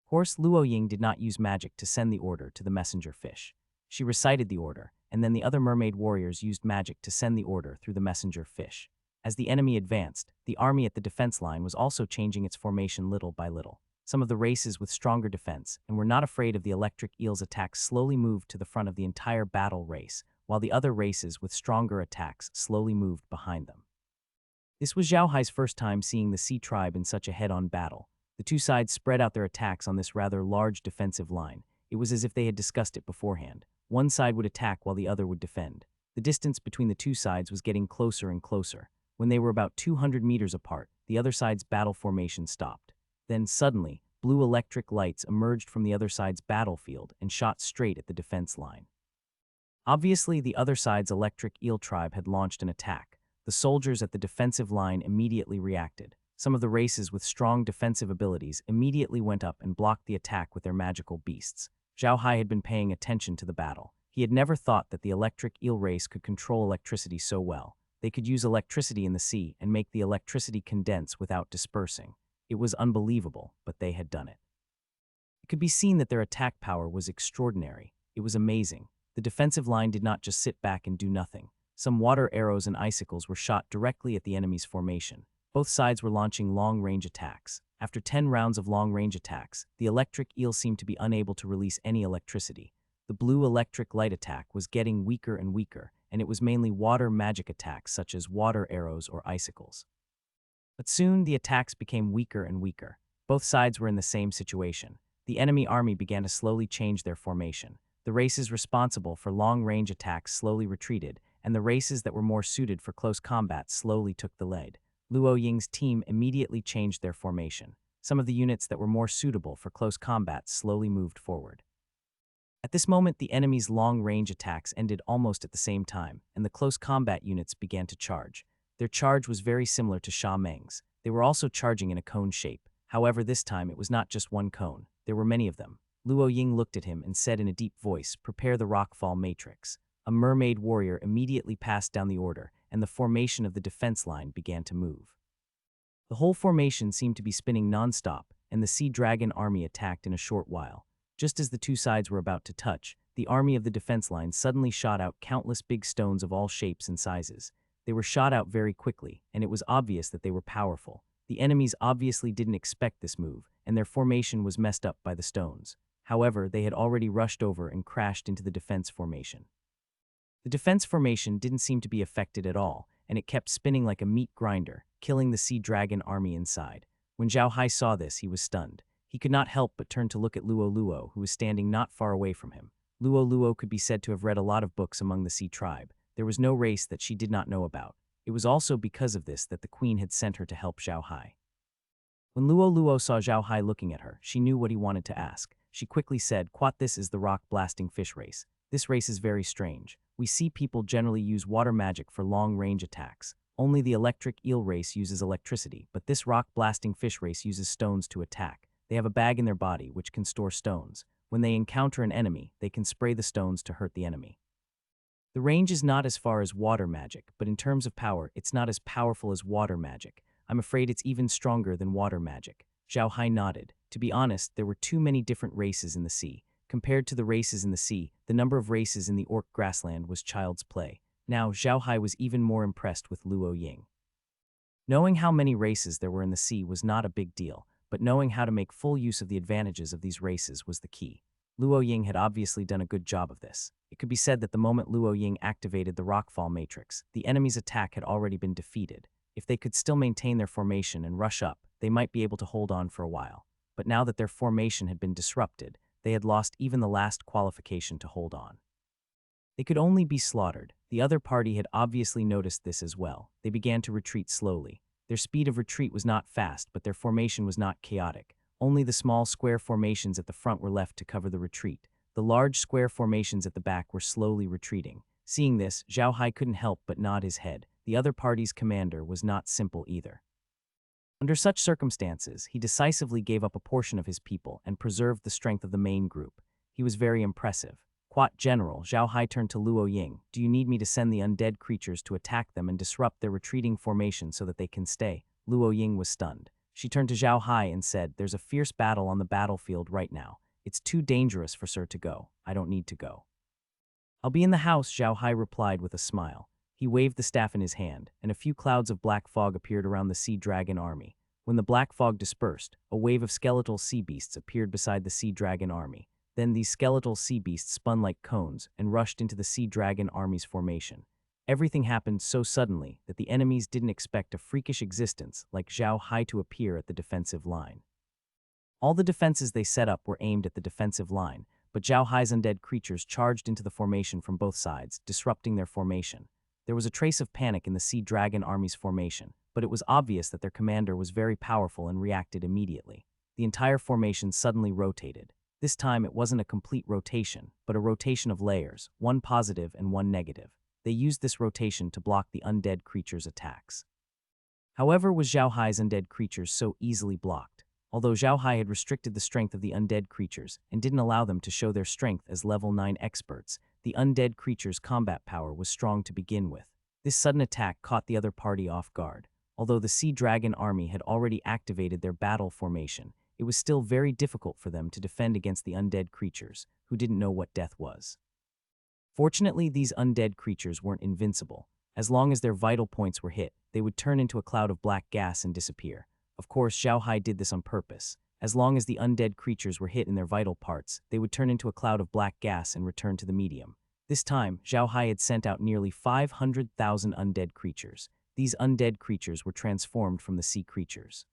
Speaker 1: Of course, Luo Ying did not use magic to send the order to the messenger fish. She recited the order, and then the other mermaid warriors used magic to send the order through the messenger fish. As the enemy advanced, the army at the defense line was also changing its formation little by little. Some of the races with stronger defense and were not afraid of the electric eel's attacks slowly moved to the front of the entire battle race, while the other races with stronger attacks slowly moved behind them. This was Zhao Hai's first time seeing the Sea Tribe in such a head-on battle. The two sides spread out their attacks on this rather large defensive line. It was as if they had discussed it beforehand. One side would attack while the other would defend. The distance between the two sides was getting closer and closer. When they were about 200 meters apart, the other side's battle formation stopped. Then, suddenly, blue electric lights emerged from the other side's battlefield and shot straight at the defense line. Obviously, the other side's electric eel tribe had launched an attack. The soldiers at the defensive line immediately reacted. Some of the races with strong defensive abilities immediately went up and blocked the attack with their magical beasts. Zhao Hai had been paying attention to the battle. He had never thought that the electric eel race could control electricity so well. They could use electricity in the sea and make the electricity condense without dispersing. It was unbelievable, but they had done it. It could be seen that their attack power was extraordinary. It was amazing. The defensive line did not just sit back and do nothing. Some water arrows and icicles were shot directly at the enemy's formation. Both sides were launching long-range attacks. After 10 rounds of long-range attacks, the electric eel seemed to be unable to release any electricity. The blue electric light attack was getting weaker and weaker, and it was mainly water magic attacks such as water arrows or icicles. But soon the attacks became weaker and weaker. Both sides were in the same situation. The enemy army began to slowly change their formation. The races responsible for long-range attacks slowly retreated, and the races that were more suited for close combat slowly took the lead. Luo Ying's team immediately changed their formation. Some of the units that were more suitable for close combat slowly moved forward. At this moment, the enemy's long-range attacks ended almost at the same time, and the close combat units began to charge. Their charge was very similar to Sha Meng's. They were also charging in a cone shape. However, this time it was not just one cone. There were many of them. Luo Ying looked at him and said in a deep voice, "Prepare the rockfall matrix." A mermaid warrior immediately passed down the order, and the formation of the defense line began to move. The whole formation seemed to be spinning non-stop, and the Sea Dragon army attacked in a short while. Just as the two sides were about to touch, the army of the defense line suddenly shot out countless big stones of all shapes and sizes. They were shot out very quickly, and it was obvious that they were powerful. The enemies obviously didn't expect this move, and their formation was messed up by the stones. However, they had already rushed over and crashed into the defense formation. The defense formation didn't seem to be affected at all, and it kept spinning like a meat grinder, killing the Sea Dragon army inside. When Zhao Hai saw this, he was stunned. He could not help but turn to look at Luo Luo, who was standing not far away from him. Luo Luo could be said to have read a lot of books among the Sea Tribe. There was no race that she did not know about. It was also because of this that the queen had sent her to help Zhao Hai. When Luo Luo saw Zhao Hai looking at her, she knew what he wanted to ask. She quickly said, "Quat, this is the rock-blasting fish race. This race is very strange. We see people generally use water magic for long-range attacks. Only the electric eel race uses electricity, but this rock-blasting fish race uses stones to attack. They have a bag in their body which can store stones. When they encounter an enemy, they can spray the stones to hurt the enemy. The range is not as far as water magic, but in terms of power, it's not as powerful as water magic. I'm afraid it's even stronger than water magic." Zhao Hai nodded. To be honest, there were too many different races in the sea. Compared to the races in the sea, the number of races in the orc grassland was child's play. Now, Zhao Hai was even more impressed with Luo Ying. Knowing how many races there were in the sea was not a big deal, but knowing how to make full use of the advantages of these races was the key. Luo Ying had obviously done a good job of this. It could be said that the moment Luo Ying activated the rockfall matrix, the enemy's attack had already been defeated. If they could still maintain their formation and rush up, they might be able to hold on for a while. But now that their formation had been disrupted, they had lost even the last qualification to hold on. They could only be slaughtered. The other party had obviously noticed this as well. They began to retreat slowly. Their speed of retreat was not fast, but their formation was not chaotic. Only the small square formations at the front were left to cover the retreat. The large square formations at the back were slowly retreating. Seeing this, Zhao Hai couldn't help but nod his head. The other party's commander was not simple either. Under such circumstances, he decisively gave up a portion of his people and preserved the strength of the main group. He was very impressive. Quote, General, Zhao Hai turned to Luo Ying. Do you need me to send the undead creatures to attack them and disrupt their retreating formation so that they can stay? Luo Ying was stunned. She turned to Zhao Hai and said, there's a fierce battle on the battlefield right now. It's too dangerous for Sir to go. I don't need to go. I'll be in the house, Zhao Hai replied with a smile. He waved the staff in his hand, and a few clouds of black fog appeared around the sea dragon army. When the black fog dispersed, a wave of skeletal sea beasts appeared beside the sea dragon army. Then these skeletal sea beasts spun like cones and rushed into the sea dragon army's formation. Everything happened so suddenly that the enemies didn't expect a freakish existence like Zhao Hai to appear at the defensive line. All the defenses they set up were aimed at the defensive line, but Zhao Hai's undead creatures charged into the formation from both sides, disrupting their formation. There was a trace of panic in the sea dragon army's formation, but it was obvious that their commander was very powerful and reacted immediately. The entire formation suddenly rotated. This time it wasn't a complete rotation, but a rotation of layers, one positive and one negative. They used this rotation to block the undead creatures' attacks. However, was Zhao Hai's undead creatures so easily blocked? Although Zhao Hai had restricted the strength of the undead creatures and didn't allow them to show their strength as level 9 experts, the undead creatures' combat power was strong to begin with. This sudden attack caught the other party off guard. Although the Sea Dragon army had already activated their battle formation, it was still very difficult for them to defend against the undead creatures, who didn't know what death was. Fortunately, these undead creatures weren't invincible. As long as their vital points were hit, they would turn into a cloud of black gas and disappear. Of course, Zhao Hai did this on purpose. As long as the undead creatures were hit in their vital parts, they would turn into a cloud of black gas and return to the medium. This time, Zhao Hai had sent out nearly 500,000 undead creatures. These undead creatures were transformed from the sea creatures.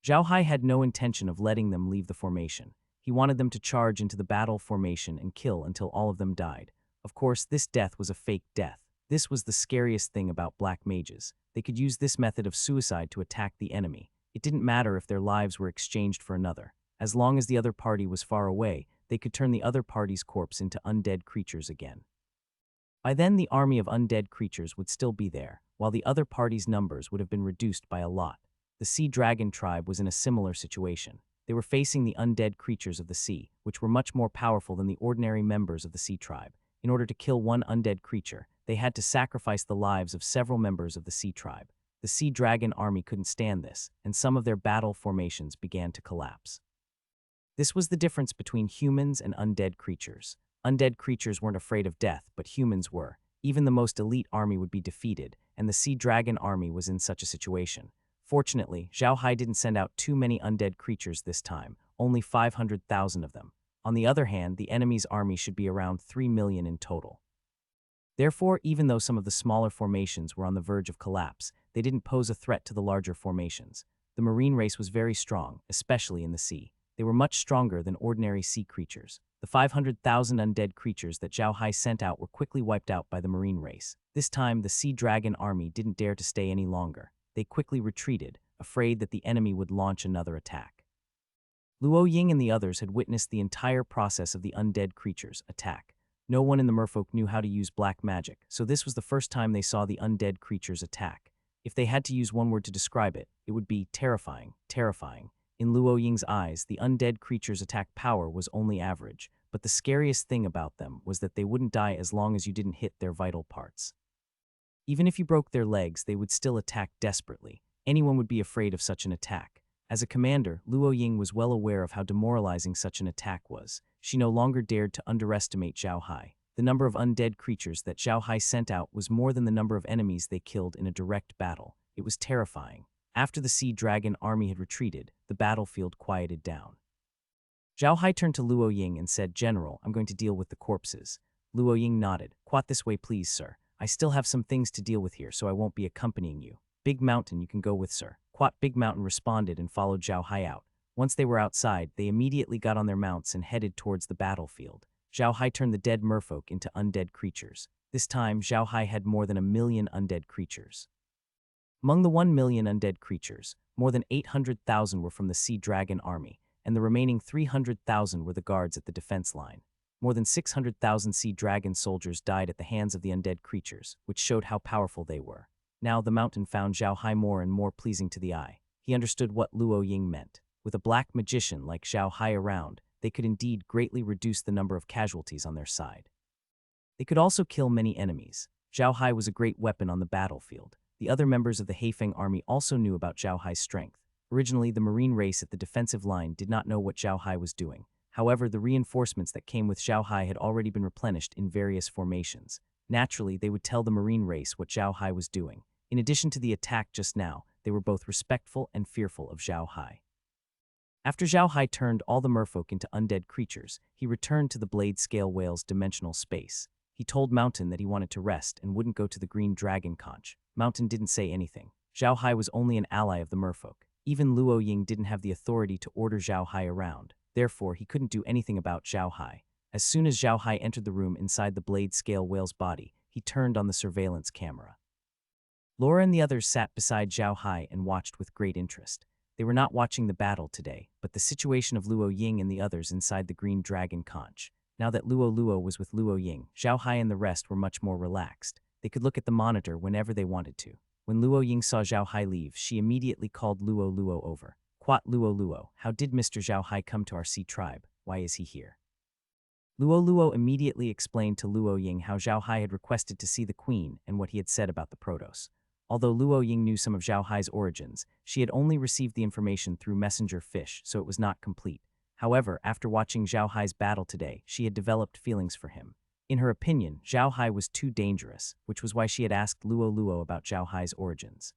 Speaker 1: Zhao Hai had no intention of letting them leave the formation. He wanted them to charge into the battle formation and kill until all of them died. Of course, this death was a fake death. This was the scariest thing about black mages. They could use this method of suicide to attack the enemy. It didn't matter if their lives were exchanged for another. As long as the other party was far away, they could turn the other party's corpse into undead creatures again. By then, the army of undead creatures would still be there, while the other party's numbers would have been reduced by a lot. The Sea Dragon tribe was in a similar situation. They were facing the undead creatures of the sea, which were much more powerful than the ordinary members of the sea tribe. In order to kill one undead creature, they had to sacrifice the lives of several members of the sea tribe. The Sea Dragon army couldn't stand this, and some of their battle formations began to collapse. This was the difference between humans and undead creatures. Undead creatures weren't afraid of death, but humans were. Even the most elite army would be defeated, and the Sea Dragon army was in such a situation. Fortunately, Zhao Hai didn't send out too many undead creatures this time, only 500,000 of them. On the other hand, the enemy's army should be around 3 million in total. Therefore, even though some of the smaller formations were on the verge of collapse, they didn't pose a threat to the larger formations. The marine race was very strong, especially in the sea. They were much stronger than ordinary sea creatures. The 500,000 undead creatures that Zhao Hai sent out were quickly wiped out by the marine race. This time, the Sea Dragon army didn't dare to stay any longer. They quickly retreated, afraid that the enemy would launch another attack. Luo Ying and the others had witnessed the entire process of the undead creatures' attack. No one in the merfolk knew how to use black magic, so this was the first time they saw the undead creatures attack. If they had to use one word to describe it, it would be terrifying, terrifying. In Luo Ying's eyes, the undead creatures' attack power was only average, but the scariest thing about them was that they wouldn't die as long as you didn't hit their vital parts. Even if you broke their legs, they would still attack desperately. Anyone would be afraid of such an attack. As a commander, Luo Ying was well aware of how demoralizing such an attack was. She no longer dared to underestimate Zhao Hai. The number of undead creatures that Zhao Hai sent out was more than the number of enemies they killed in a direct battle. It was terrifying. After the sea dragon army had retreated, the battlefield quieted down. Zhao Hai turned to Luo Ying and said, "General, I'm going to deal with the corpses." Luo Ying nodded. "Quat this way please, sir. I still have some things to deal with here, so I won't be accompanying you." "Big Mountain you can go with, sir." Quat Big Mountain responded and followed Zhao Hai out. Once they were outside, they immediately got on their mounts and headed towards the battlefield. Zhao Hai turned the dead merfolk into undead creatures. This time, Zhao Hai had more than 1,000,000 undead creatures. Among the 1,000,000 undead creatures, more than 800,000 were from the Sea Dragon army, and the remaining 300,000 were the guards at the defense line. More than 600,000 Sea Dragon soldiers died at the hands of the undead creatures, which showed how powerful they were. Now the mountain found Zhao Hai more and more pleasing to the eye. He understood what Luo Ying meant. With a black magician like Zhao Hai around, they could indeed greatly reduce the number of casualties on their side. They could also kill many enemies. Zhao Hai was a great weapon on the battlefield. The other members of the Heifeng army also knew about Zhao Hai's strength. Originally, the marine race at the defensive line did not know what Zhao Hai was doing. However, the reinforcements that came with Zhao Hai had already been replenished in various formations. Naturally, they would tell the marine race what Zhao Hai was doing. In addition to the attack just now, they were both respectful and fearful of Zhao Hai. After Zhao Hai turned all the merfolk into undead creatures, he returned to the blade scale whale's dimensional space. He told Mountain that he wanted to rest and wouldn't go to the green dragon conch. Mountain didn't say anything. Zhao Hai was only an ally of the merfolk. Even Luo Ying didn't have the authority to order Zhao Hai around. Therefore, he couldn't do anything about Zhao Hai. As soon as Zhao Hai entered the room inside the blade scale whale's body, he turned on the surveillance camera. Laura and the others sat beside Zhao Hai and watched with great interest. They were not watching the battle today, but the situation of Luo Ying and the others inside the green dragon conch. Now that Luo was with Luo Ying, Zhao Hai and the rest were much more relaxed. They could look at the monitor whenever they wanted to. When Luo Ying saw Zhao Hai leave, she immediately called Luo over. "Quat Luo, how did Mr. Zhao Hai come to our sea tribe? Why is he here?" Luo immediately explained to Luo Ying how Zhao Hai had requested to see the queen and what he had said about the Protos. Although Luo Ying knew some of Zhao Hai's origins, she had only received the information through messenger fish, so it was not complete. However, after watching Zhao Hai's battle today, she had developed feelings for him. In her opinion, Zhao Hai was too dangerous, which was why she had asked Luo about Zhao Hai's origins.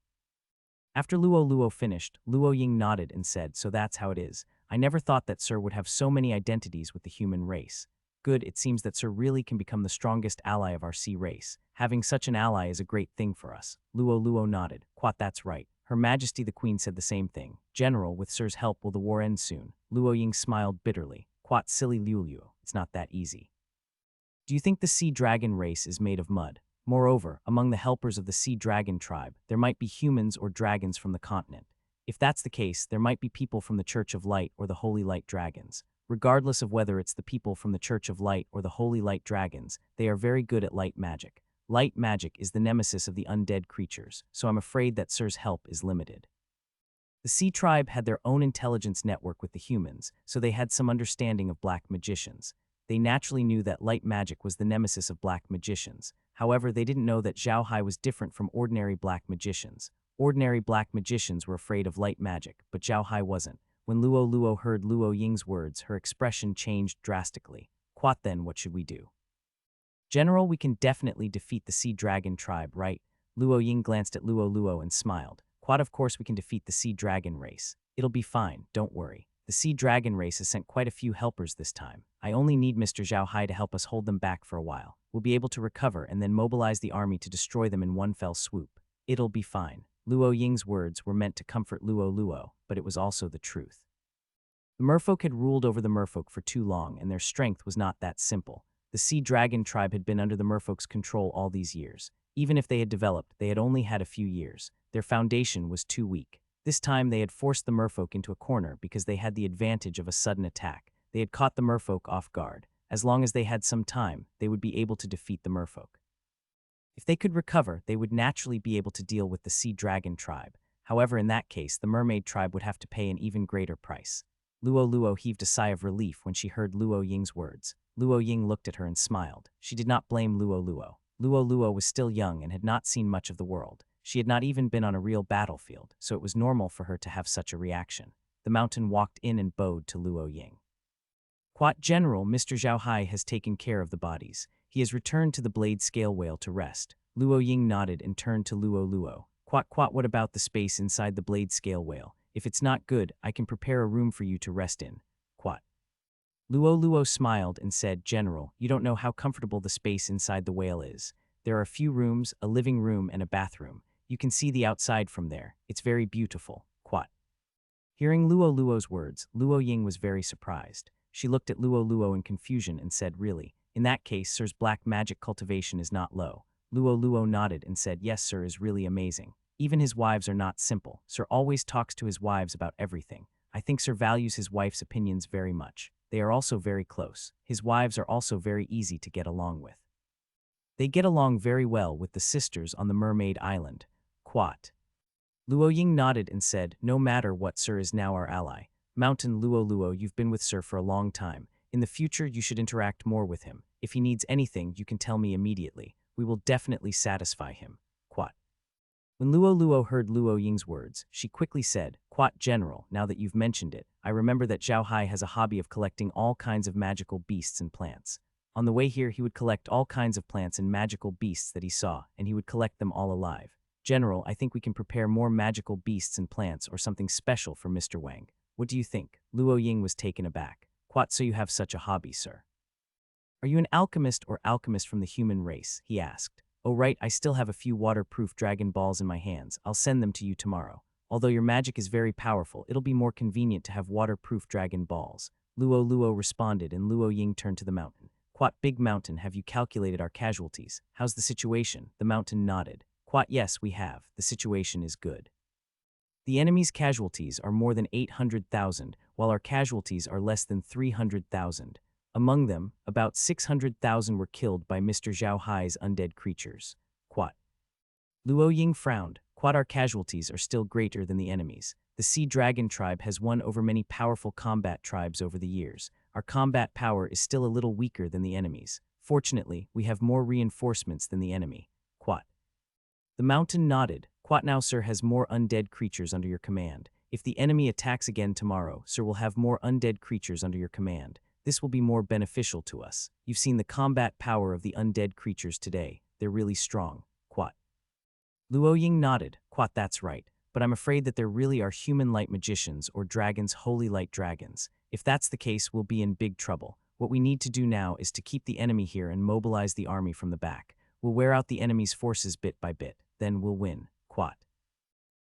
Speaker 1: After Luo finished, Luo Ying nodded and said, "So that's how it is. I never thought that Sir would have so many identities with the human race. Good, it seems that Sir really can become the strongest ally of our sea race. Having such an ally is a great thing for us." Luo nodded. "Quat, that's right. Her Majesty the Queen said the same thing. General, with Sir's help will the war end soon?" Luo Ying smiled bitterly. "Quat, silly Luo, it's not that easy. Do you think the sea dragon race is made of mud? Moreover, among the helpers of the sea dragon tribe, there might be humans or dragons from the continent. If that's the case, there might be people from the Church of Light or the Holy Light Dragons. Regardless of whether it's the people from the Church of Light or the Holy Light Dragons, they are very good at light magic. Light magic is the nemesis of the undead creatures, so I'm afraid that Sir's help is limited." The sea tribe had their own intelligence network with the humans, so they had some understanding of black magicians. They naturally knew that light magic was the nemesis of black magicians. However, they didn't know that Zhao Hai was different from ordinary black magicians. Ordinary black magicians were afraid of light magic, but Zhao Hai wasn't. When Luo heard Luo Ying's words, her expression changed drastically. "Quat, then what should we do?" "General, we can definitely defeat the Sea Dragon tribe, right?" Luo Ying glanced at Luo and smiled. "Quat, of course we can defeat the Sea Dragon race. It'll be fine, don't worry. The Sea Dragon race has sent quite a few helpers this time. I only need Mr. Zhao Hai to help us hold them back for a while. We'll be able to recover and then mobilize the army to destroy them in one fell swoop. It'll be fine." Luo Ying's words were meant to comfort Luo, but it was also the truth. The merfolk had ruled over the merfolk for too long, and their strength was not that simple. The Sea Dragon tribe had been under the merfolk's control all these years. Even if they had developed, they had only had a few years. Their foundation was too weak. This time they had forced the merfolk into a corner because they had the advantage of a sudden attack. They had caught the merfolk off guard. As long as they had some time, they would be able to defeat the merfolk. If they could recover, they would naturally be able to deal with the Sea Dragon tribe. However, in that case, the mermaid tribe would have to pay an even greater price. Luo heaved a sigh of relief when she heard Luo Ying's words. Luo Ying looked at her and smiled. She did not blame Luo. Luo was still young and had not seen much of the world. She had not even been on a real battlefield, so it was normal for her to have such a reaction. The mountain walked in and bowed to Luo Ying. "Quat, General, Mr. Zhao Hai has taken care of the bodies. He has returned to the blade scale whale to rest. Luo Ying nodded and turned to Luo Luo. Quat quat, what about the space inside the blade scale whale? If it's not good, I can prepare a room for you to rest in. Quat. Luo Luo smiled and said, General, you don't know how comfortable the space inside the whale is. There are a few rooms, a living room, and a bathroom. You can see the outside from there. It's very beautiful. Quat. Hearing Luo Luo's words, Luo Ying was very surprised. She looked at Luo Luo in confusion and said, Really? In that case, Sir's black magic cultivation is not low. Luo Luo nodded and said, Yes, Sir is really amazing. Even his wives are not simple. Sir always talks to his wives about everything. I think Sir values his wife's opinions very much. They are also very close. His wives are also very easy to get along with. They get along very well with the sisters on the Mermaid Island. Quat. Luo Ying nodded and said, No matter what, Sir is now our ally. Mountain Luo Luo, you've been with Sir for a long time. In the future, you should interact more with him. If he needs anything, you can tell me immediately. We will definitely satisfy him. Quat. When Luo Luo heard Luo Ying's words, she quickly said, Quat General, now that you've mentioned it, I remember that Zhao Hai has a hobby of collecting all kinds of magical beasts and plants. On the way here, he would collect all kinds of plants and magical beasts that he saw, and he would collect them all alive. General, I think we can prepare more magical beasts and plants or something special for Mr. Wang. What do you think? Luo Ying was taken aback. Quat, so you have such a hobby, sir. Are you an alchemist or alchemist from the human race? He asked. Oh right, I still have a few waterproof dragon balls in my hands. I'll send them to you tomorrow. Although your magic is very powerful, it'll be more convenient to have waterproof dragon balls. Luo Luo responded and Luo Ying turned to the mountain. Quat, Big Mountain, have you calculated our casualties? How's the situation? The mountain nodded. Quat, yes, we have. The situation is good. The enemy's casualties are more than 800,000, while our casualties are less than 300,000. Among them, about 600,000 were killed by Mr. Zhao Hai's undead creatures. Quat. Luo Ying frowned. Quat, our casualties are still greater than the enemy's. The Sea Dragon tribe has won over many powerful combat tribes over the years. Our combat power is still a little weaker than the enemy's. Fortunately, we have more reinforcements than the enemy. Quat. The mountain nodded. Quat, now Sir has more undead creatures under your command. If the enemy attacks again tomorrow, Sir will have more undead creatures under your command. This will be more beneficial to us. You've seen the combat power of the undead creatures today. They're really strong. Quat. Luo Ying nodded. Quat, that's right. But I'm afraid that there really are human light magicians or dragons, holy light dragons. If that's the case, we'll be in big trouble. What we need to do now is to keep the enemy here and mobilize the army from the back. We'll wear out the enemy's forces bit by bit. Then we'll win. Quat.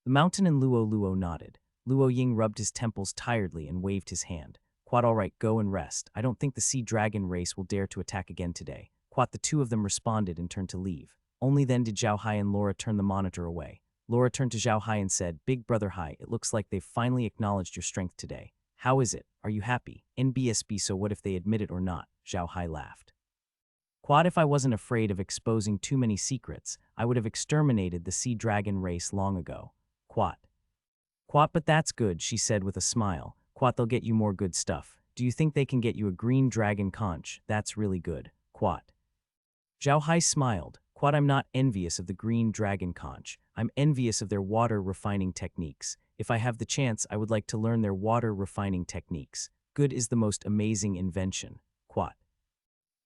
Speaker 1: The mountain and Luo Luo nodded. Luo Ying rubbed his temples tiredly and waved his hand. Quat, all right, go and rest. I don't think the Sea Dragon race will dare to attack again today. Quat, the two of them responded and turned to leave. Only then did Zhao Hai and Laura turn the monitor away. Laura turned to Zhao Hai and said, Big Brother Hai, it looks like they've finally acknowledged your strength today. How is it? Are you happy? NBSB, so what if they admit it or not? Zhao Hai laughed. Quat, if I wasn't afraid of exposing too many secrets, I would have exterminated the Sea Dragon race long ago. Quat. Quat, but that's good, she said with a smile. Quat, they'll get you more good stuff. Do you think they can get you a green dragon conch? That's really good. Quat. Zhao Hai smiled. Quat, I'm not envious of the green dragon conch. I'm envious of their water refining techniques. If I have the chance, I would like to learn their water refining techniques. Good is the most amazing invention. Quat.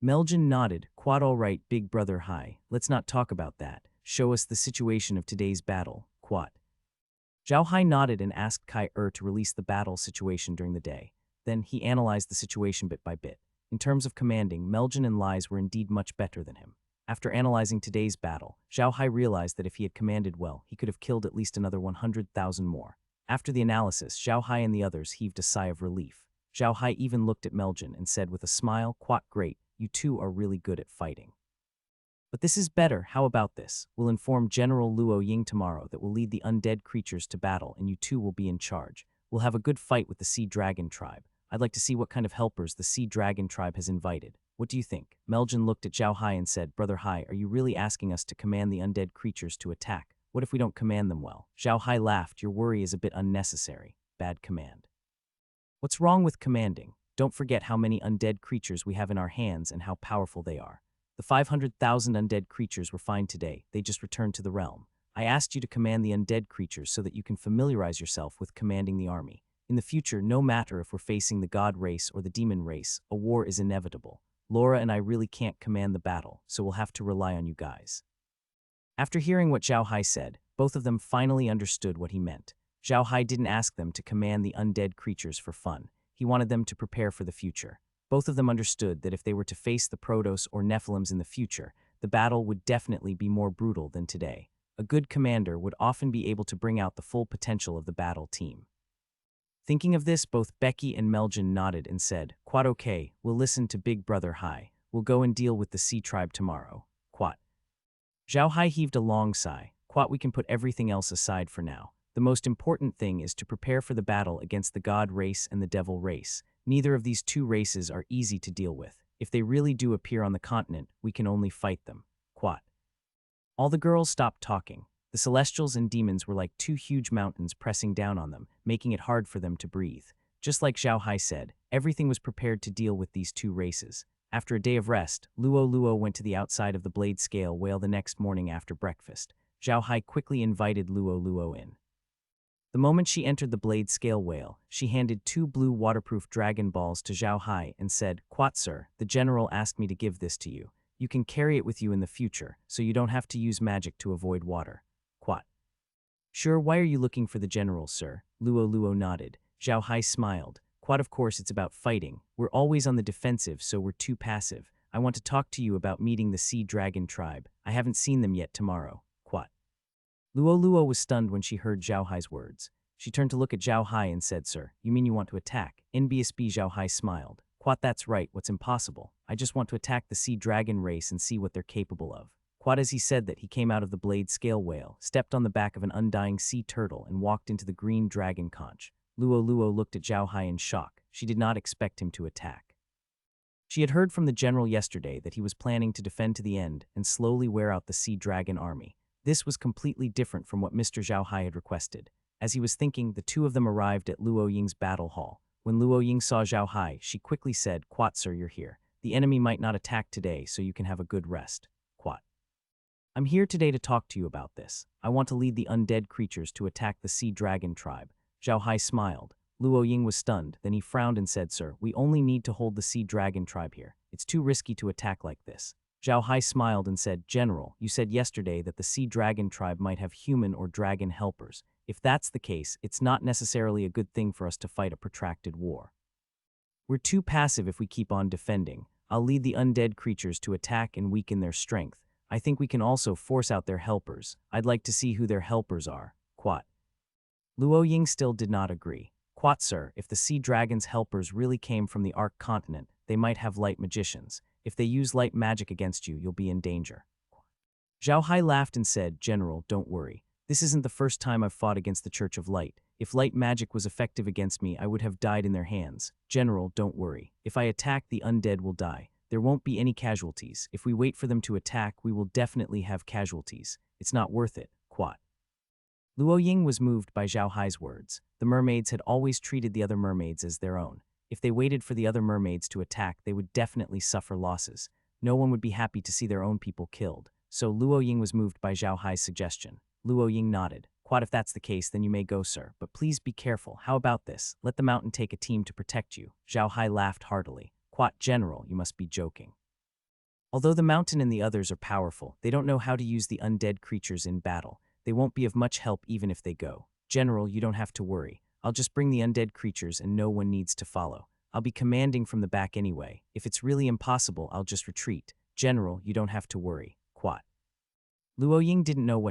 Speaker 1: Meljin nodded. Quat, all right, Big Brother Hai. Let's not talk about that. Show us the situation of today's battle. Quat. Zhao Hai nodded and asked Kai to release the battle situation during the day. Then he analyzed the situation bit by bit. In terms of commanding, Meljin and Lies were indeed much better than him. After analyzing today's battle, Zhao Hai realized that if he had commanded well, he could have killed at least another 100,000 more. After the analysis, Zhao Hai and the others heaved a sigh of relief. Zhao Hai even looked at Meljin and said with a smile, Quat, great, you two are really good at fighting. But this is better, how about this? We'll inform General Luo Ying tomorrow that we'll lead the undead creatures to battle and you two will be in charge. We'll have a good fight with the Sea Dragon tribe. I'd like to see what kind of helpers the Sea Dragon tribe has invited. What do you think? Meljin looked at Zhao Hai and said, Brother Hai, are you really asking us to command the undead creatures to attack? What if we don't command them well? Zhao Hai laughed. Your worry is a bit unnecessary. Bad command. What's wrong with commanding? Don't forget how many undead creatures we have in our hands and how powerful they are. The 500,000 undead creatures were fine today. They just returned to the realm. I asked you to command the undead creatures so that you can familiarize yourself with commanding the army. In the future, no matter if we're facing the god race or the demon race, a war is inevitable. Laura and I really can't command the battle, so we'll have to rely on you guys. After hearing what Zhao Hai said, both of them finally understood what he meant. Zhao Hai didn't ask them to command the undead creatures for fun. He wanted them to prepare for the future. Both of them understood that if they were to face the Protoss or Nephilims in the future, the battle would definitely be more brutal than today. A good commander would often be able to bring out the full potential of the battle team. Thinking of this, both Becky and Meljan nodded and said, "Quite okay, we'll listen to Big Brother Hai. We'll go and deal with the Sea Tribe tomorrow." Quat. Zhao Hai heaved a long sigh. "Quat, we can put everything else aside for now. The most important thing is to prepare for the battle against the God race and the Devil race. Neither of these two races are easy to deal with. If they really do appear on the continent, we can only fight them." Quat. All the girls stopped talking. The Celestials and demons were like two huge mountains pressing down on them, making it hard for them to breathe. Just like Zhao Hai said, everything was prepared to deal with these two races. After a day of rest, Luo went to the outside of the Blade Scale Whale the next morning after breakfast. Zhao Hai quickly invited Luo in. The moment she entered the Blade Scale Whale, she handed 2 blue waterproof dragon balls to Zhao Hai and said, "Quat, sir, the general asked me to give this to you. You can carry it with you in the future, so you don't have to use magic to avoid water." Quat. "Sure, why are you looking for the general, sir?" Luo nodded. Zhao Hai smiled. "Quat, of course it's about fighting. We're always on the defensive, so we're too passive. I want to talk to you about meeting the Sea Dragon tribe. I haven't seen them yet tomorrow." Quat. Luo was stunned when she heard Zhao Hai's words. She turned to look at Zhao Hai and said, "Sir, you mean you want to attack?" NBSB. Zhao Hai smiled. "Quat, that's right, what's impossible? I just want to attack the Sea Dragon race and see what they're capable of." Quat. As he said that, he came out of the Blade Scale Whale, stepped on the back of an undying sea turtle, and walked into the green dragon conch. Luo looked at Zhao Hai in shock. She did not expect him to attack. She had heard from the general yesterday that he was planning to defend to the end and slowly wear out the Sea Dragon army. This was completely different from what Mr. Zhao Hai had requested. As he was thinking, the two of them arrived at Luo Ying's battle hall. When Luo Ying saw Zhao Hai, she quickly said, "Quat, sir, you're here. The enemy might not attack today, so you can have a good rest." Quat. "I'm here today to talk to you about this. I want to lead the undead creatures to attack the Sea Dragon tribe." Zhao Hai smiled. Luo Ying was stunned, then he frowned and said, "Sir, we only need to hold the Sea Dragon tribe here. It's too risky to attack like this." Zhao Hai smiled and said, "General, you said yesterday that the Sea Dragon tribe might have human or dragon helpers. If that's the case, it's not necessarily a good thing for us to fight a protracted war. We're too passive if we keep on defending. I'll lead the undead creatures to attack and weaken their strength. I think we can also force out their helpers. I'd like to see who their helpers are." Quat. Luo Ying still did not agree. "Quat, sir, if the Sea Dragon's helpers really came from the Arc Continent, they might have light magicians. If they use light magic against you, you'll be in danger." Zhao Hai laughed and said, "General, don't worry. This isn't the first time I've fought against the Church of Light. If light magic was effective against me, I would have died in their hands. General, don't worry. If I attack, the undead will die. There won't be any casualties. If we wait for them to attack, we will definitely have casualties. It's not worth it." Quat. Luo Ying was moved by Zhao Hai's words. The mermaids had always treated the other mermaids as their own. If they waited for the other mermaids to attack, they would definitely suffer losses. No one would be happy to see their own people killed. So Luo Ying was moved by Zhao Hai's suggestion. Luo Ying nodded. "Quat, if that's the case, then you may go, sir. But please be careful. How about this? Let the mountain take a team to protect you." Zhao Hai laughed heartily. "Quat, General, you must be joking. Although the mountain and the others are powerful, they don't know how to use the undead creatures in battle. They won't be of much help even if they go. General, you don't have to worry. I'll just bring the undead creatures and no one needs to follow. I'll be commanding from the back anyway. If it's really impossible, I'll just retreat. General, you don't have to worry." Quat. Luo Ying didn't know what